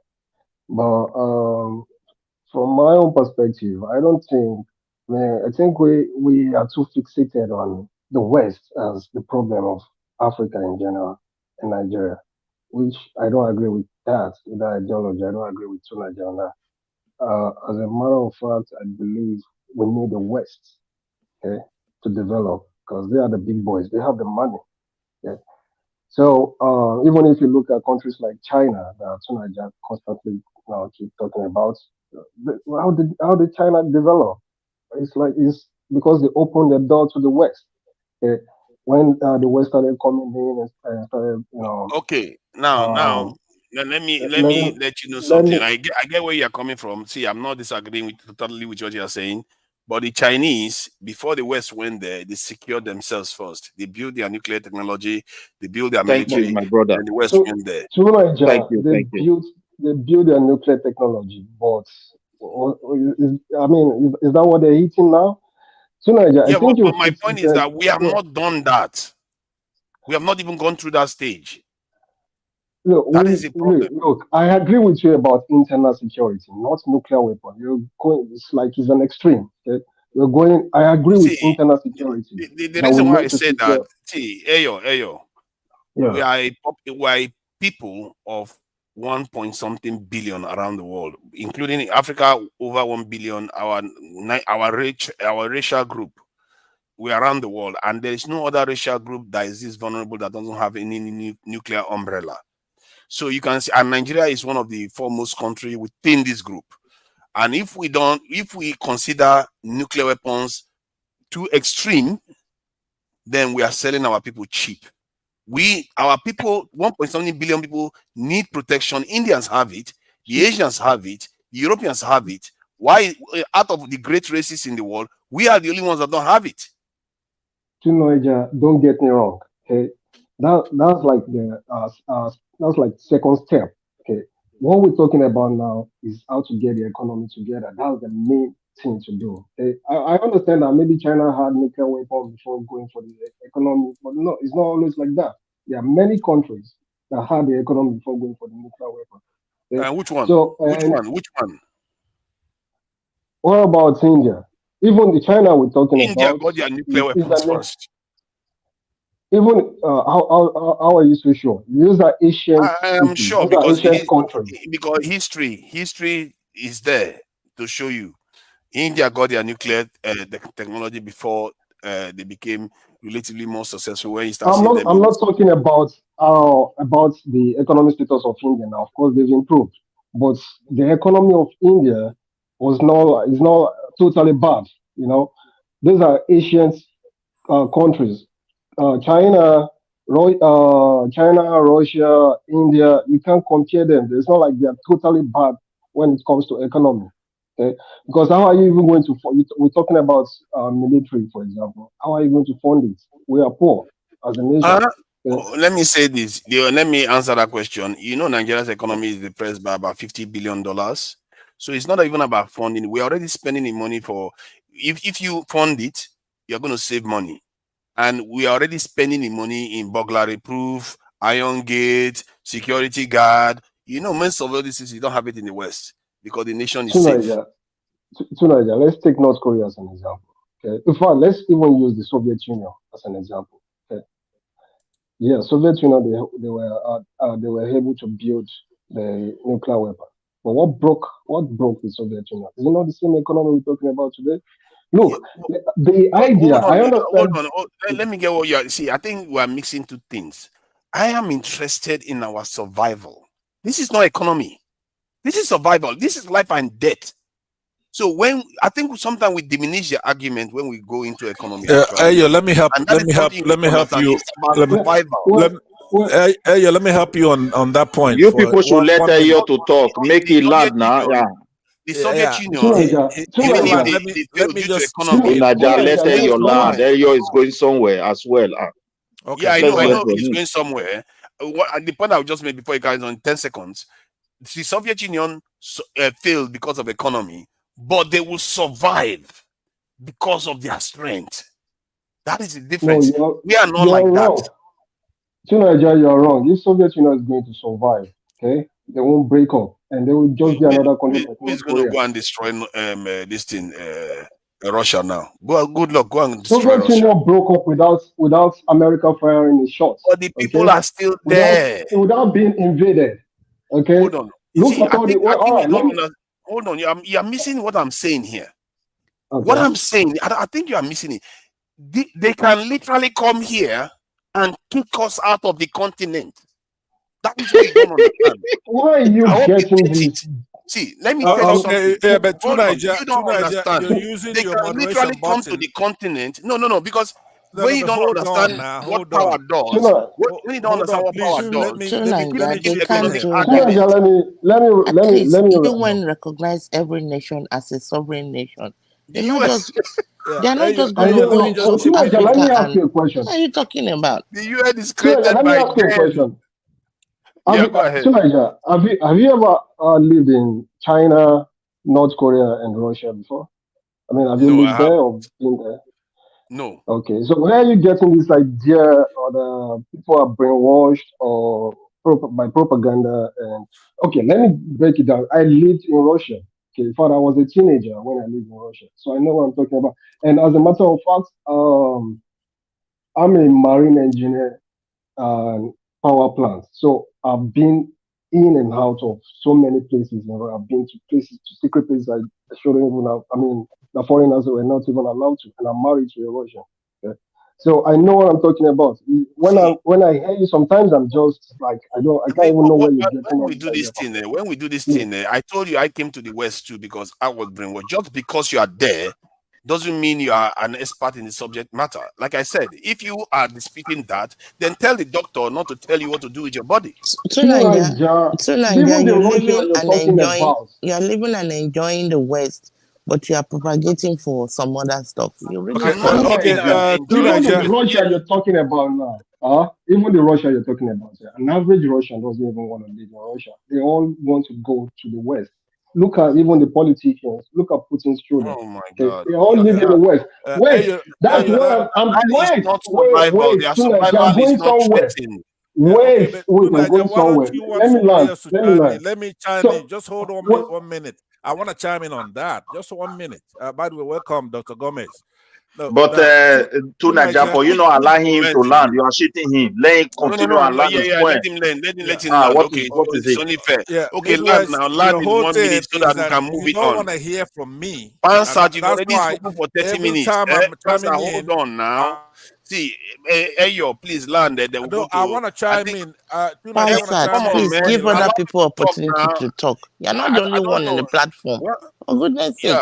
But from my own perspective, I don't think. Man, I think we are too fixated on the West as the problem of Africa in general and Nigeria, which I don't agree with with that ideology. I don't agree with Tunaja on that. As a matter of fact, I believe we need the West, okay, to develop because they are the big boys. They have the money. Okay? So even if you look at countries like China that Tunaja constantly keep talking about, how did China develop? It's because they opened the door to the West. Okay? When the West started coming in and started, Okay, now um, let me letting, let you know something. letting, I get where you're coming from. See, I'm not disagreeing totally with what you're saying, but the Chinese, before the West went there, they secured themselves first. They built their nuclear technology, they built their Thank you, military, my brother. and the West to went there. to Nigeria, Thank you. they built their nuclear technology, but I mean, is that what they're eating now? To Nigeria, I Yeah, think but you my point is fixated. that we have not done that. We have not even gone through that stage. That is a problem. Look. I agree with you about internal security, not nuclear weapon. You're going. It's an extreme. Okay? You're going. I agree with See, internal security the that we reason why I need to said that, secure. see, Ayo, we Yeah. are a people of 1 point something billion around the world, including Africa over 1 billion. Our racial group, we are around the world, and there is no other racial group that is this vulnerable that doesn't have any nuclear umbrella. So you can see, and Nigeria is one of the foremost country within this group. And if we consider nuclear weapons too extreme, then we are selling our people cheap. Our people, 1.7 billion people need protection. Indians have it, the Asians have it, the Europeans have it. Why, out of the great races in the world, we are the only ones that don't have it? To Nigeria, don't get me wrong. Okay, that's like that's like second step. Okay, what we're talking about now is how to get the economy together. That's the main thing to do. Okay, I understand that maybe China had nuclear weapons before going for the economy, but no, it's not always like that. There are many countries that had the economy before going for the nuclear weapon. Okay? Which one? So, Which one? What about India? Even the China we're talking India about got their nuclear is weapons an first. even how are you so sure? These are ancient I am cities. sure These are because ancient countries. history is there to show you. India got their nuclear technology before they became relatively more successful. When you start I'm seeing not. them I'm in not talking about the economic status of India. Now, of course, they've improved, but the economy of India is not totally bad. These are ancient countries. China, Russia, India. You can't compare them. It's not like they are totally bad when it comes to economy. Okay? Because how are you even going to we're talking about military, for example. How are you going to fund it? We are poor as a nation. Okay? Let me say this. Let me answer that question. You know, Nigeria's economy is depressed by about $50 billion. So it's not even about funding. We're already spending the money for, if you fund it, you're going to save money. And we are already spending the money in burglary proof, iron gate, security guard. You know, most of all these things, you don't have it in the West because the nation is safe. Nigeria, let's take North Korea as an example. Okay. In fact, let's even use the Soviet Union as an example. Okay. Yeah, Soviet Union they were able to build the nuclear weapon. But what broke the Soviet Union? Is it not the same economy we're talking about today? Look, the idea. I understand. Hold on. Let me get what you are. See, I think we are mixing two things. I am interested in our survival. This is not economy. This is survival. This is life and death. So when I think sometimes we diminish the argument when we go into economy. Ayo, let me help. Let me help you. Let me help you. Let me help you on that point. You people should let Ayo to talk. Make it loud now. Yeah. The Soviet Union, even if they failed due to economy. Let Ayo loud. Ayo is going somewhere as well. Okay, yeah, I know he's going somewhere. The point I would just make before you guys on 10 seconds. The Soviet Union failed because of economy, but they will survive because of their strength. That is the difference. We are not like that. Nigeria, you're wrong. If Soviet Union is going to survive, okay, they won't break up, and they will just be another country. Who is going to go and destroy this thing, Russia now? Good luck. Go and destroy Soviet Russia. Union broke up without America firing a shot. But the people are still there without being invaded. Okay. Hold on. Look at all the. Hold on. You are missing what I'm saying here. Okay. What I'm saying, I think you are missing it. They can literally come here and kick us out of the continent. That is what you don't understand. Why are you getting this? See, let me tell you something. Yeah, but you don't understand. They can literally come to the continent. No, because when you don't understand what power does, when you don't understand what power does, UN recognize every nation as a sovereign nation. They're not just going to go into Africa. Let me ask you a question. What are you talking about? The UN is created let me by ask you a question. Yeah, go ahead. Have you ever lived in China, North Korea, and Russia before? I mean, have you lived there or been there? No. Okay, so where are you getting this idea, or the people are brainwashed or by propaganda? And okay, let me break it down. I lived in Russia. Okay, in fact, I was a teenager when I lived in Russia, so I know what I'm talking about. And as a matter of fact, I'm a marine engineer and power plant. So I've been in and out of so many places. I've been to secret places I shouldn't even have. I mean, the foreigners were not even allowed to, and I'm married to a Russian. Okay? So I know what I'm talking about. When I hear you, sometimes I'm just like I can't even know where you're getting. When we do this thing, I told you I came to the West too because I was brainwashed. Just because you are there doesn't mean you are an expert in the subject matter. Like I said, if you are disputing that, then tell the doctor not to tell you what to do with your body. You're living and enjoying the West, but you are propagating for some other stuff. You're really even the Russia you're talking about now. Even the Russia you're talking about, an average Russian doesn't even want to live in Russia. They all want to go to the West. Look at even the politicians. Look at Putin's children. Oh my God! They all live in the West. That's why I'm wait. I'm going somewhere. Wait, I'm going somewhere. Let me land. Let me chime in. Just hold on 1 minute. I want to chime in on that. Just 1 minute. By the way, welcome, Dr. Gomez. But to Najapo, you know, allow him to land. You are shitting him. Let him continue and land his point. Let him land. Okay, what is it? Only fair. Yeah, okay, land now. Land in 1 minute so that we can move it on. You don't want to hear from me. Pansat, you've already spoken for 30 minutes. Pansat, hold on now. See, Ayo, please land. Then we'll go to, I want to chime in. Pansat, please give other people opportunity to talk. You're not the only one in the platform. For goodness sake.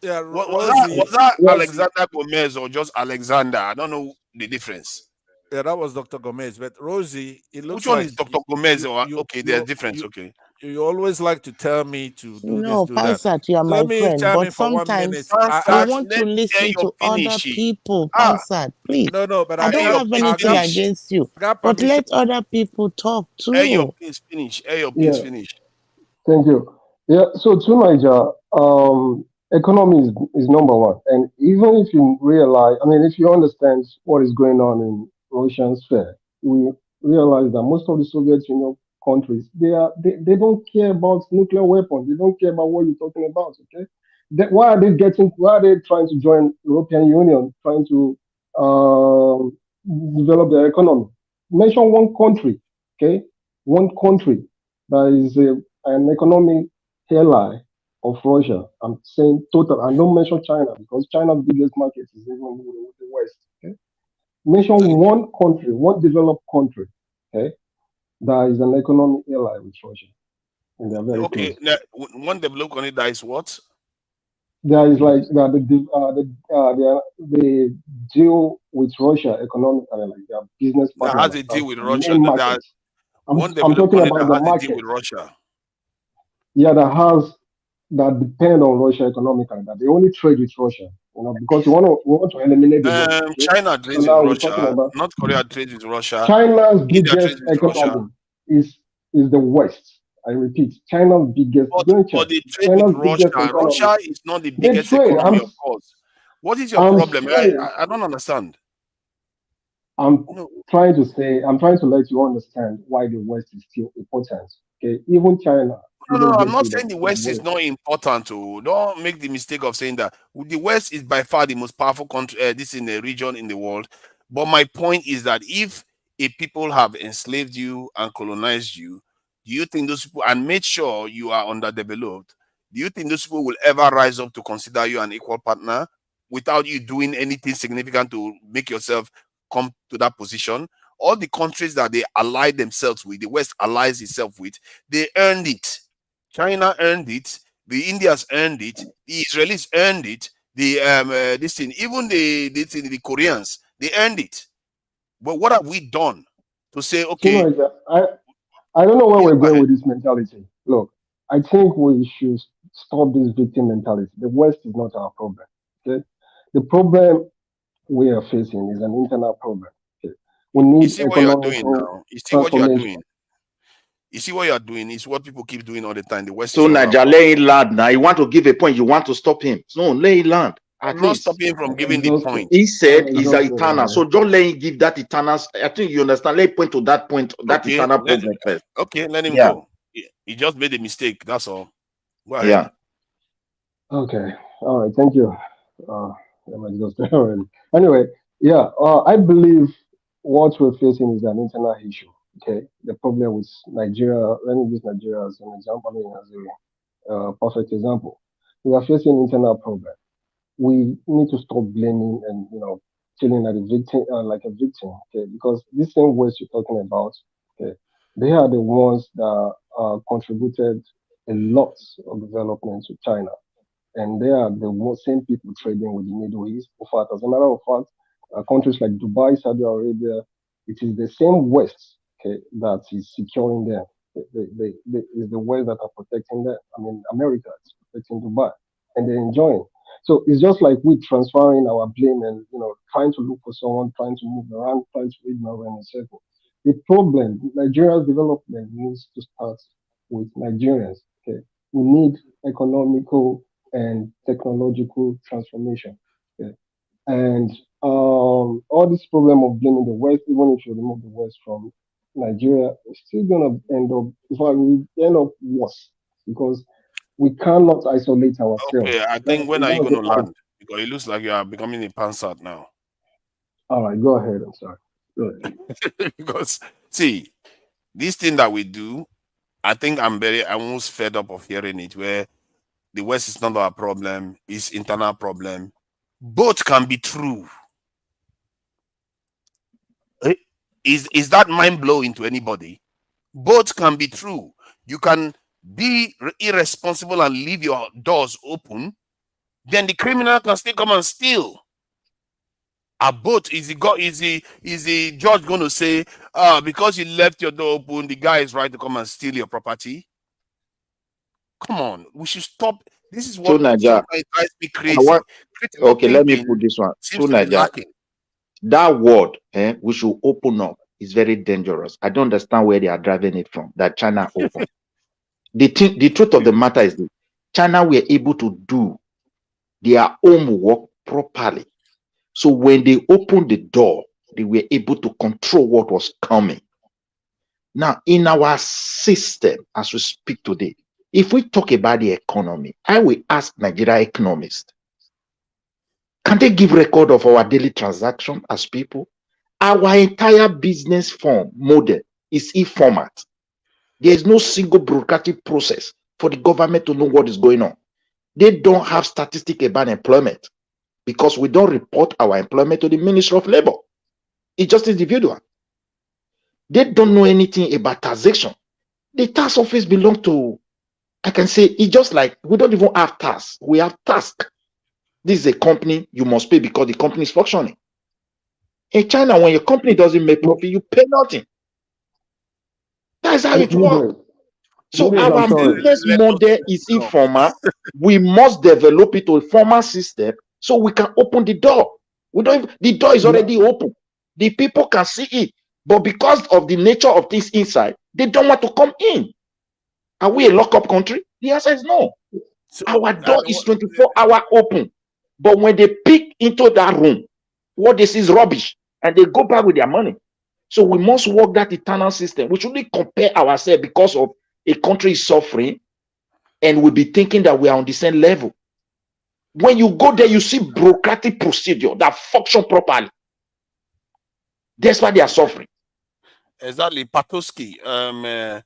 Yeah, was that Alexander Gomez or just Alexander? I don't know the difference. Yeah, that was Dr. Gomez. But Rosie, it looks which one like is Dr. Gomez? Okay, there's difference. Okay. You always like to tell me to do this, No, do that. Pansat, you are my Let me friend, chime but in for 1 minute. sometimes you Pansat, want to let me hear listen your to other finish. people. Ah, Pansat, please. No, but I don't Ayo, have please anything finish. against you, I got but permission. let other people talk Ayo, too. please finish. Ayo, please Yeah, finish. thank you. Yeah, so to Niger, economy is number one. And even if you realize, I mean, if you understand what is going on in Russian sphere, we realize that most of the Soviet Union countries, they don't care about nuclear weapons. They don't care about what you're talking about, okay? Why are they trying to join European Union, trying to um, develop their economy? Mention one country, okay? One country that is an economic ally of Russia. I'm saying total. I don't mention China because China's biggest market is even with the West. Okay? Mention one country, one developed country, okay, that is an economic ally with Russia, and they are very Okay, close. now, one developed country that is what? There is like the deal with Russia economically, like their business That partner, has like a deal with their Russia. main That markets. one I'm developed talking country about that the has a deal with markets. Russia. Yeah, that depend on Russia economically, that they only trade with Russia, because we want to eliminate the West. Okay? China So trades with now we're talking Russia. about North Korea trades with Russia. China's India trades biggest with Russia. economy is the West. I repeat, China's biggest. Go and check. But they trade with China's biggest Russia. economy. Russia is not the They biggest trade. economy, of course. What is your I'm problem? saying. I don't understand. I'm No. I'm trying to let you understand why the West is still important. Okay, even China No, didn't I'm get not rid saying of the the West is West. not important. Don't make the mistake of saying that. The West is by far the most powerful country, this in the region in the world. But my point is that if a people have enslaved you and colonized you, do you think those people and made sure you are underdeveloped? Do you think those people will ever rise up to consider you an equal partner without you doing anything significant to make yourself come to that position? All the countries that they ally themselves with, the West allies itself with, they earned it. China earned it. The Indians earned it. The Israelis earned it. The this thing, even the Koreans, they earned it. But what have we done to say, okay, I don't know where yeah, we're go going ahead. with this mentality. Look, I think we should stop this victim mentality. The West is not our problem. Okay, the problem we are facing is an internal problem. Okay, we You need see what you are doing economical now. You see what you are transformation. doing. You see what you are doing is what people keep doing all the time. The West So is not our Niger, problem. let him land now. You want to give a point, you want to stop him. No, let him land. At I'm not least. stopping him from giving the Exhausted. point. He said he's an Exhausted, eternal. man. So don't let him give that eternal. I think you understand. Let him point to that point, that Okay, eternal problem first. let him Yeah. go. He just made a mistake. That's all. Go ahead. Yeah. Okay. All right. Thank you. I'm exhausted already. Anyway, yeah. I believe what we're facing is an internal issue. Okay. The problem with Nigeria. Let me use Nigeria as an example. I mean, as a perfect example. We are facing internal problem. We need to stop blaming and feeling like a victim, okay? Because this same West you're talking about, okay, they are the ones that contributed a lot of development to China, and they are the same people trading with the Middle East. In fact, as a matter of fact, countries like Dubai, Saudi Arabia, it is the same West, okay, that is securing them. Is the West that are protecting them. I mean, America is protecting Dubai, and they're enjoying. So it's just like we transferring our blame and trying to look for someone, trying to move around, trying to ignore in a circle. The problem, Nigeria's development needs to start with Nigerians. Okay, we need economical and technological transformation. Okay? And all this problem of blaming the West, even if you remove the West from Nigeria, it's still gonna end up, in fact, we end up worse because we cannot isolate ourselves. Okay, I think when are you That's going the to point. land? Because it looks like you are becoming a pansat now. All right, go ahead. I'm sorry. Go ahead. Because see, this thing that we do, I think I'm almost fed up of hearing it. Where the West is not our problem, it's internal problem. Both can be true. Eh, is that mind blowing to anybody? Both can be true. You can be irresponsible and leave your doors open, then the criminal can still come and steal. Are both is the judge going to say, because you left your door open, the guy is right to come and steal your property? Come on, we should stop. This is To what Nigeria, sometimes drives me I crazy. want, Critical okay, let me put thinking this one. seems To to be Nigeria, lacking. that word, we should open up, is very dangerous. I don't understand where they are driving it from, that China open. The truth of the matter is that China were able to do their homework properly. So when they opened the door, they were able to control what was coming. Now, in our system, as we speak today, if we talk about the economy, I will ask Nigeria economists, can they give record of our daily transaction as people? Our entire business form model is e-format. There is no single bureaucratic process for the government to know what is going on. They don't have statistics about employment because we don't report our employment to the Ministry of Labor. It's just individual. They don't know anything about taxation. The tax office belongs to, I can say, it's just like we don't even have tax. We have task. This is a company, you must pay because the company is functioning. In China, when your company doesn't make profit, you pay nothing. That's how it works. So our business model is informal. We must develop it to a formal system so we can open the door. We don't. The door is already open. The people can see it, but because of the nature of this inside, they don't want to come in. Are we a lock-up country? The answer is no. So, our door is 24-hour open, but when they peek into that room, what they see is rubbish, and they go back with their money. So we must work that eternal system. We shouldn't compare ourselves because of a country is suffering, and we'll be thinking that we are on the same level. When you go there, you see bureaucratic procedure that function properly. That's why they are suffering. Exactly, Patoski.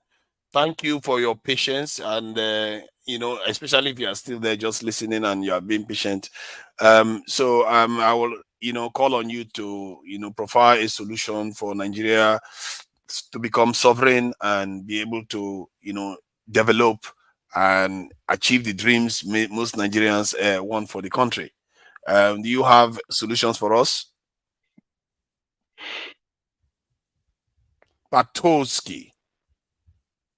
Thank you for your patience, and especially if you are still there, just listening and you are being patient. I will, call on you to, provide a solution for Nigeria to become sovereign and be able to, develop and achieve the dreams most Nigerians want for the country. Do you have solutions for us? Patoski.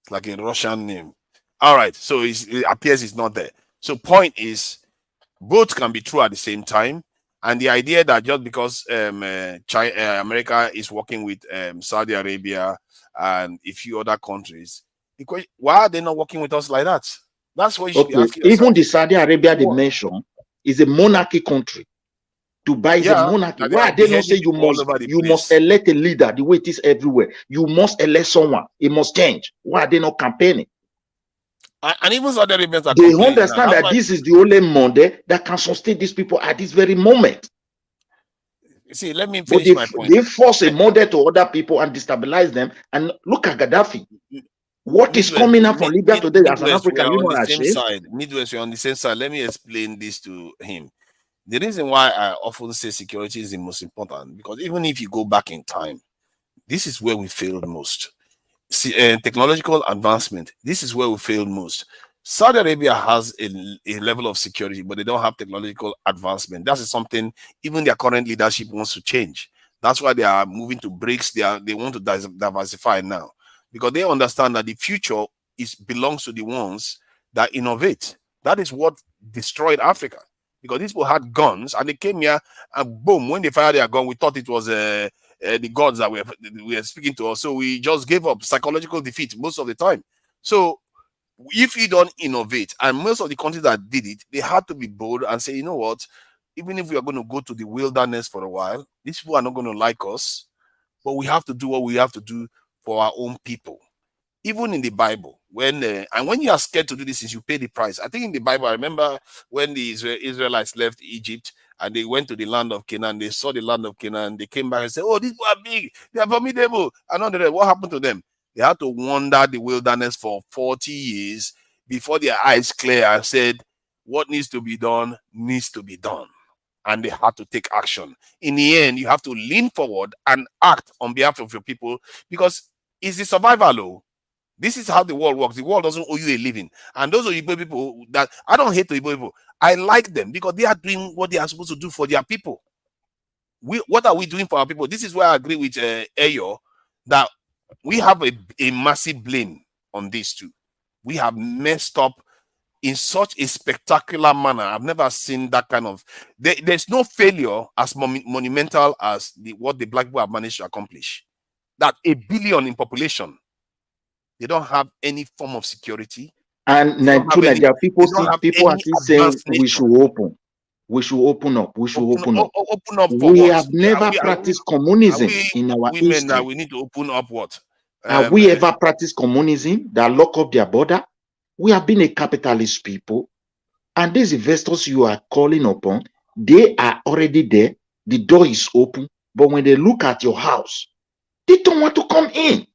It's like a Russian name. All right. So it appears it's not there. So point is, both can be true at the same time. And the idea that just because America is working with Saudi Arabia and a few other countries, why are they not working with us like that? That's what you should be asking yourself. Even the Saudi Arabia they mentioned is a monarchy country. Dubai is a monarchy. Why they don't say you must elect a leader the way it is everywhere? You must elect someone. It must change. Why are they not campaigning? And even Saudi Arabians are they understand that this is the only Monday that can sustain these people at this very moment. See, let me finish my point. They force a model to other people and destabilize them. And look at Gaddafi. What is coming out from Libya today as an African? You know, Midwest, we're on the same side. Let me explain this to him. The reason why I often say security is the most important, because even if you go back in time, this is where we failed most. See, technological advancement, this is where we failed most. Saudi Arabia has a level of security, but they don't have technological advancement. That is something even their current leadership wants to change. That's why they are moving to BRICS. They want to diversify now, because they understand that the future belongs to the ones that innovate. That is what destroyed Africa, because these people had guns and they came here and boom, when they fired their gun, we thought it was the gods that were speaking to us. So we just gave up. Psychological defeat most of the time. So if you don't innovate, and most of the countries that did it, they had to be bold and say, you know what, even if we are going to go to the wilderness for a while, these people are not going to like us, but we have to do what we have to do for our own people. Even in the Bible, when you are scared to do this, you pay the price. I think in the Bible, I remember when the Israelites left Egypt and they went to the land of Canaan, they saw the land of Canaan, they came back and said, oh, these people are big, they are formidable. And on the rest, what happened to them? They had to wander the wilderness for 40 years before their eyes clear and said, what needs to be done needs to be done. And they had to take action. In the end, you have to lean forward and act on behalf of your people, because it's the survival. This is how the world works. The world doesn't owe you a living. And those Igbo people that I don't hate the Igbo people. I like them because they are doing what they are supposed to do for their people. What are we doing for our people? This is where I agree with Ayo that we have a massive blame on these two. We have messed up in such a spectacular manner. I've never seen that kind of. There's no failure as monumental as what the black people have managed to accomplish. That 1 billion in population, they don't have any form of security. And Nigeria, people are still saying we should open. We should open up. We should open up. Open up for we what? have never practiced communism in our women history. that we need to open up what? Have we ever practiced communism that lock up their border? We have been a capitalist people. And these investors you are calling upon, they are already there. The door is open. But when they look at your house, they don't want to come in.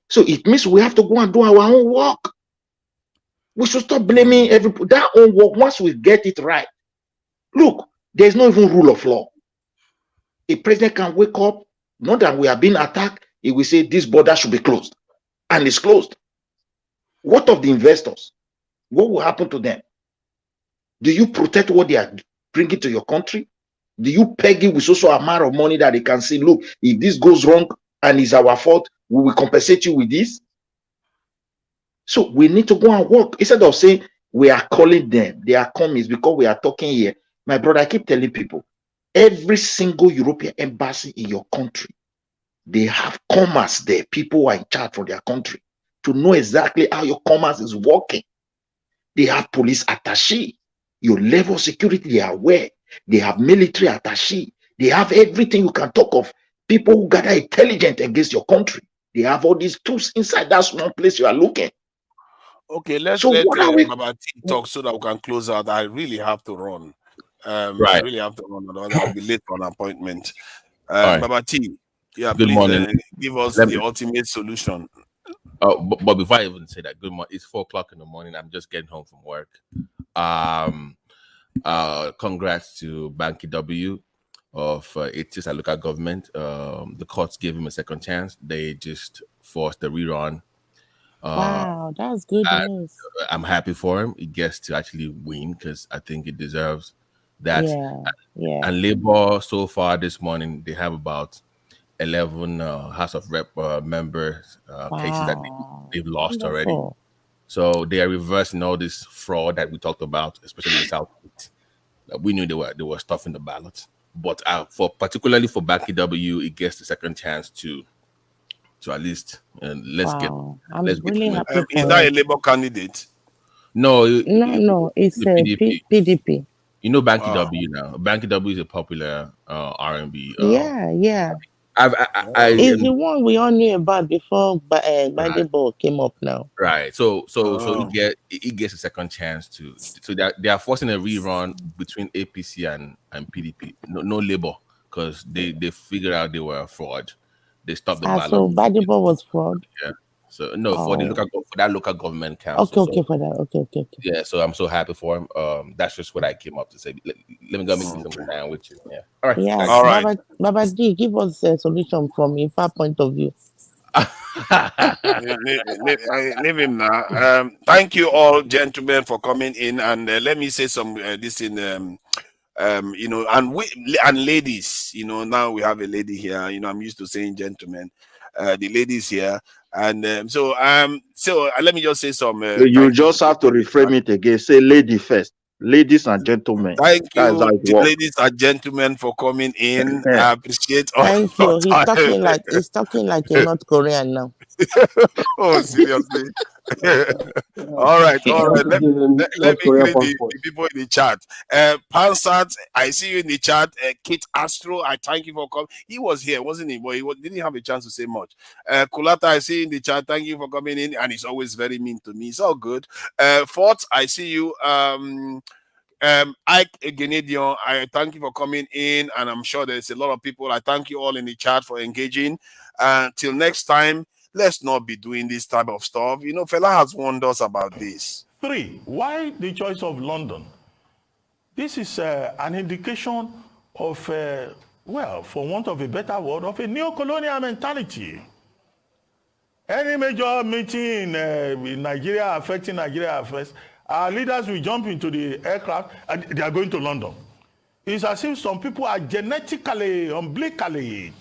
So it means we have to go and do our own work. We should stop blaming that own work once we get it right. Look, there's no even rule of law. A president can wake up, not that we are being attacked, he will say this border should be closed. And it's closed. What of the investors? What will happen to them? Do you protect what they are bringing to your country? Do you peg it with social amount of money that they can say, look, if this goes wrong and it's our fault, we will compensate you with this? So we need to go and work. Instead of saying we are calling them, they are coming, it's because we are talking here. My brother, I keep telling people, every single European embassy in your country, they have commerce there. People who are in charge for their country to know exactly how your commerce is working. They have police attaché. Your level of security, they are aware. They have military attaché. They have everything you can talk of. People who gather intelligence against your country. They have all these tools inside that small place you are looking. Okay, let's so let what are we... Baba T talk so that we can close out. I really have to run. Right. I really have to run. Otherwise I'll be late for an appointment. Right. Baba T, yeah, Good please morning. give us the ultimate solution. Oh, but before I even say that, good morning. It's 4 o'clock in the morning. I'm just getting home from work. Congrats to Banky W of Its local government. The courts gave him a second chance. They just forced the rerun. Wow, that's good news. I'm happy for him. He gets to actually win because I think he deserves that. Yeah. And Labour so far this morning, they have about 11 House of Rep members cases that they've lost already. So they are reversing all this fraud that we talked about, especially in the South. We knew they were stuffing the ballots, but particularly for Banky W, it gets the second chance to at least let's get. Really happy for is that a Labour candidate? No, it's a PDP. You know Banky W now. Banky W is a popular R&B. Yeah. It's the one we all knew about before Badebo came up now. Right. So he gets a second chance to. So they are forcing a rerun between APC and PDP. No Labour, because they figured out they were a fraud. They stopped the ballot. So Badebo was fraud. Yeah. So no, for that local government council. Okay, for that. Okay. Yeah, so I'm so happy for him. That's just what I came up to say. Let me go make some sandwiches. Yeah. All right. Yeah. All right. Baba D, give us a solution from your point of view. Leave him now. Thank you all, gentlemen, for coming in, and let me say some this in and ladies. Now we have a lady here. I'm used to saying gentlemen. The ladies here. And so let me just say some. You just have to reframe it again. Say lady first. Ladies and gentlemen. Thank you, ladies and gentlemen, for coming in. I appreciate all. Thank you. He's talking like a North Korean now. Oh, seriously. All right. Let me greet the people in the chat. Pansat, I see you in the chat. Kit Astro, I thank you for coming. He was here, wasn't he? But he didn't have a chance to say much. Kulata, I see you in the chat. Thank you for coming in. And he's always very mean to me. It's all good. Fort, I see you. Ike Genedion, I thank you for coming in. And I'm sure there's a lot of people. I thank you all in the chat for engaging. Till next time. Let's not be doing this type of stuff. Fela has warned us about this. 3, why the choice of London? This is an indication of, for want of a better word, of a neo-colonial mentality. Any major meeting in Nigeria affecting Nigeria affairs, our leaders will jump into the aircraft and they are going to London. It's as if some people are genetically, umbilically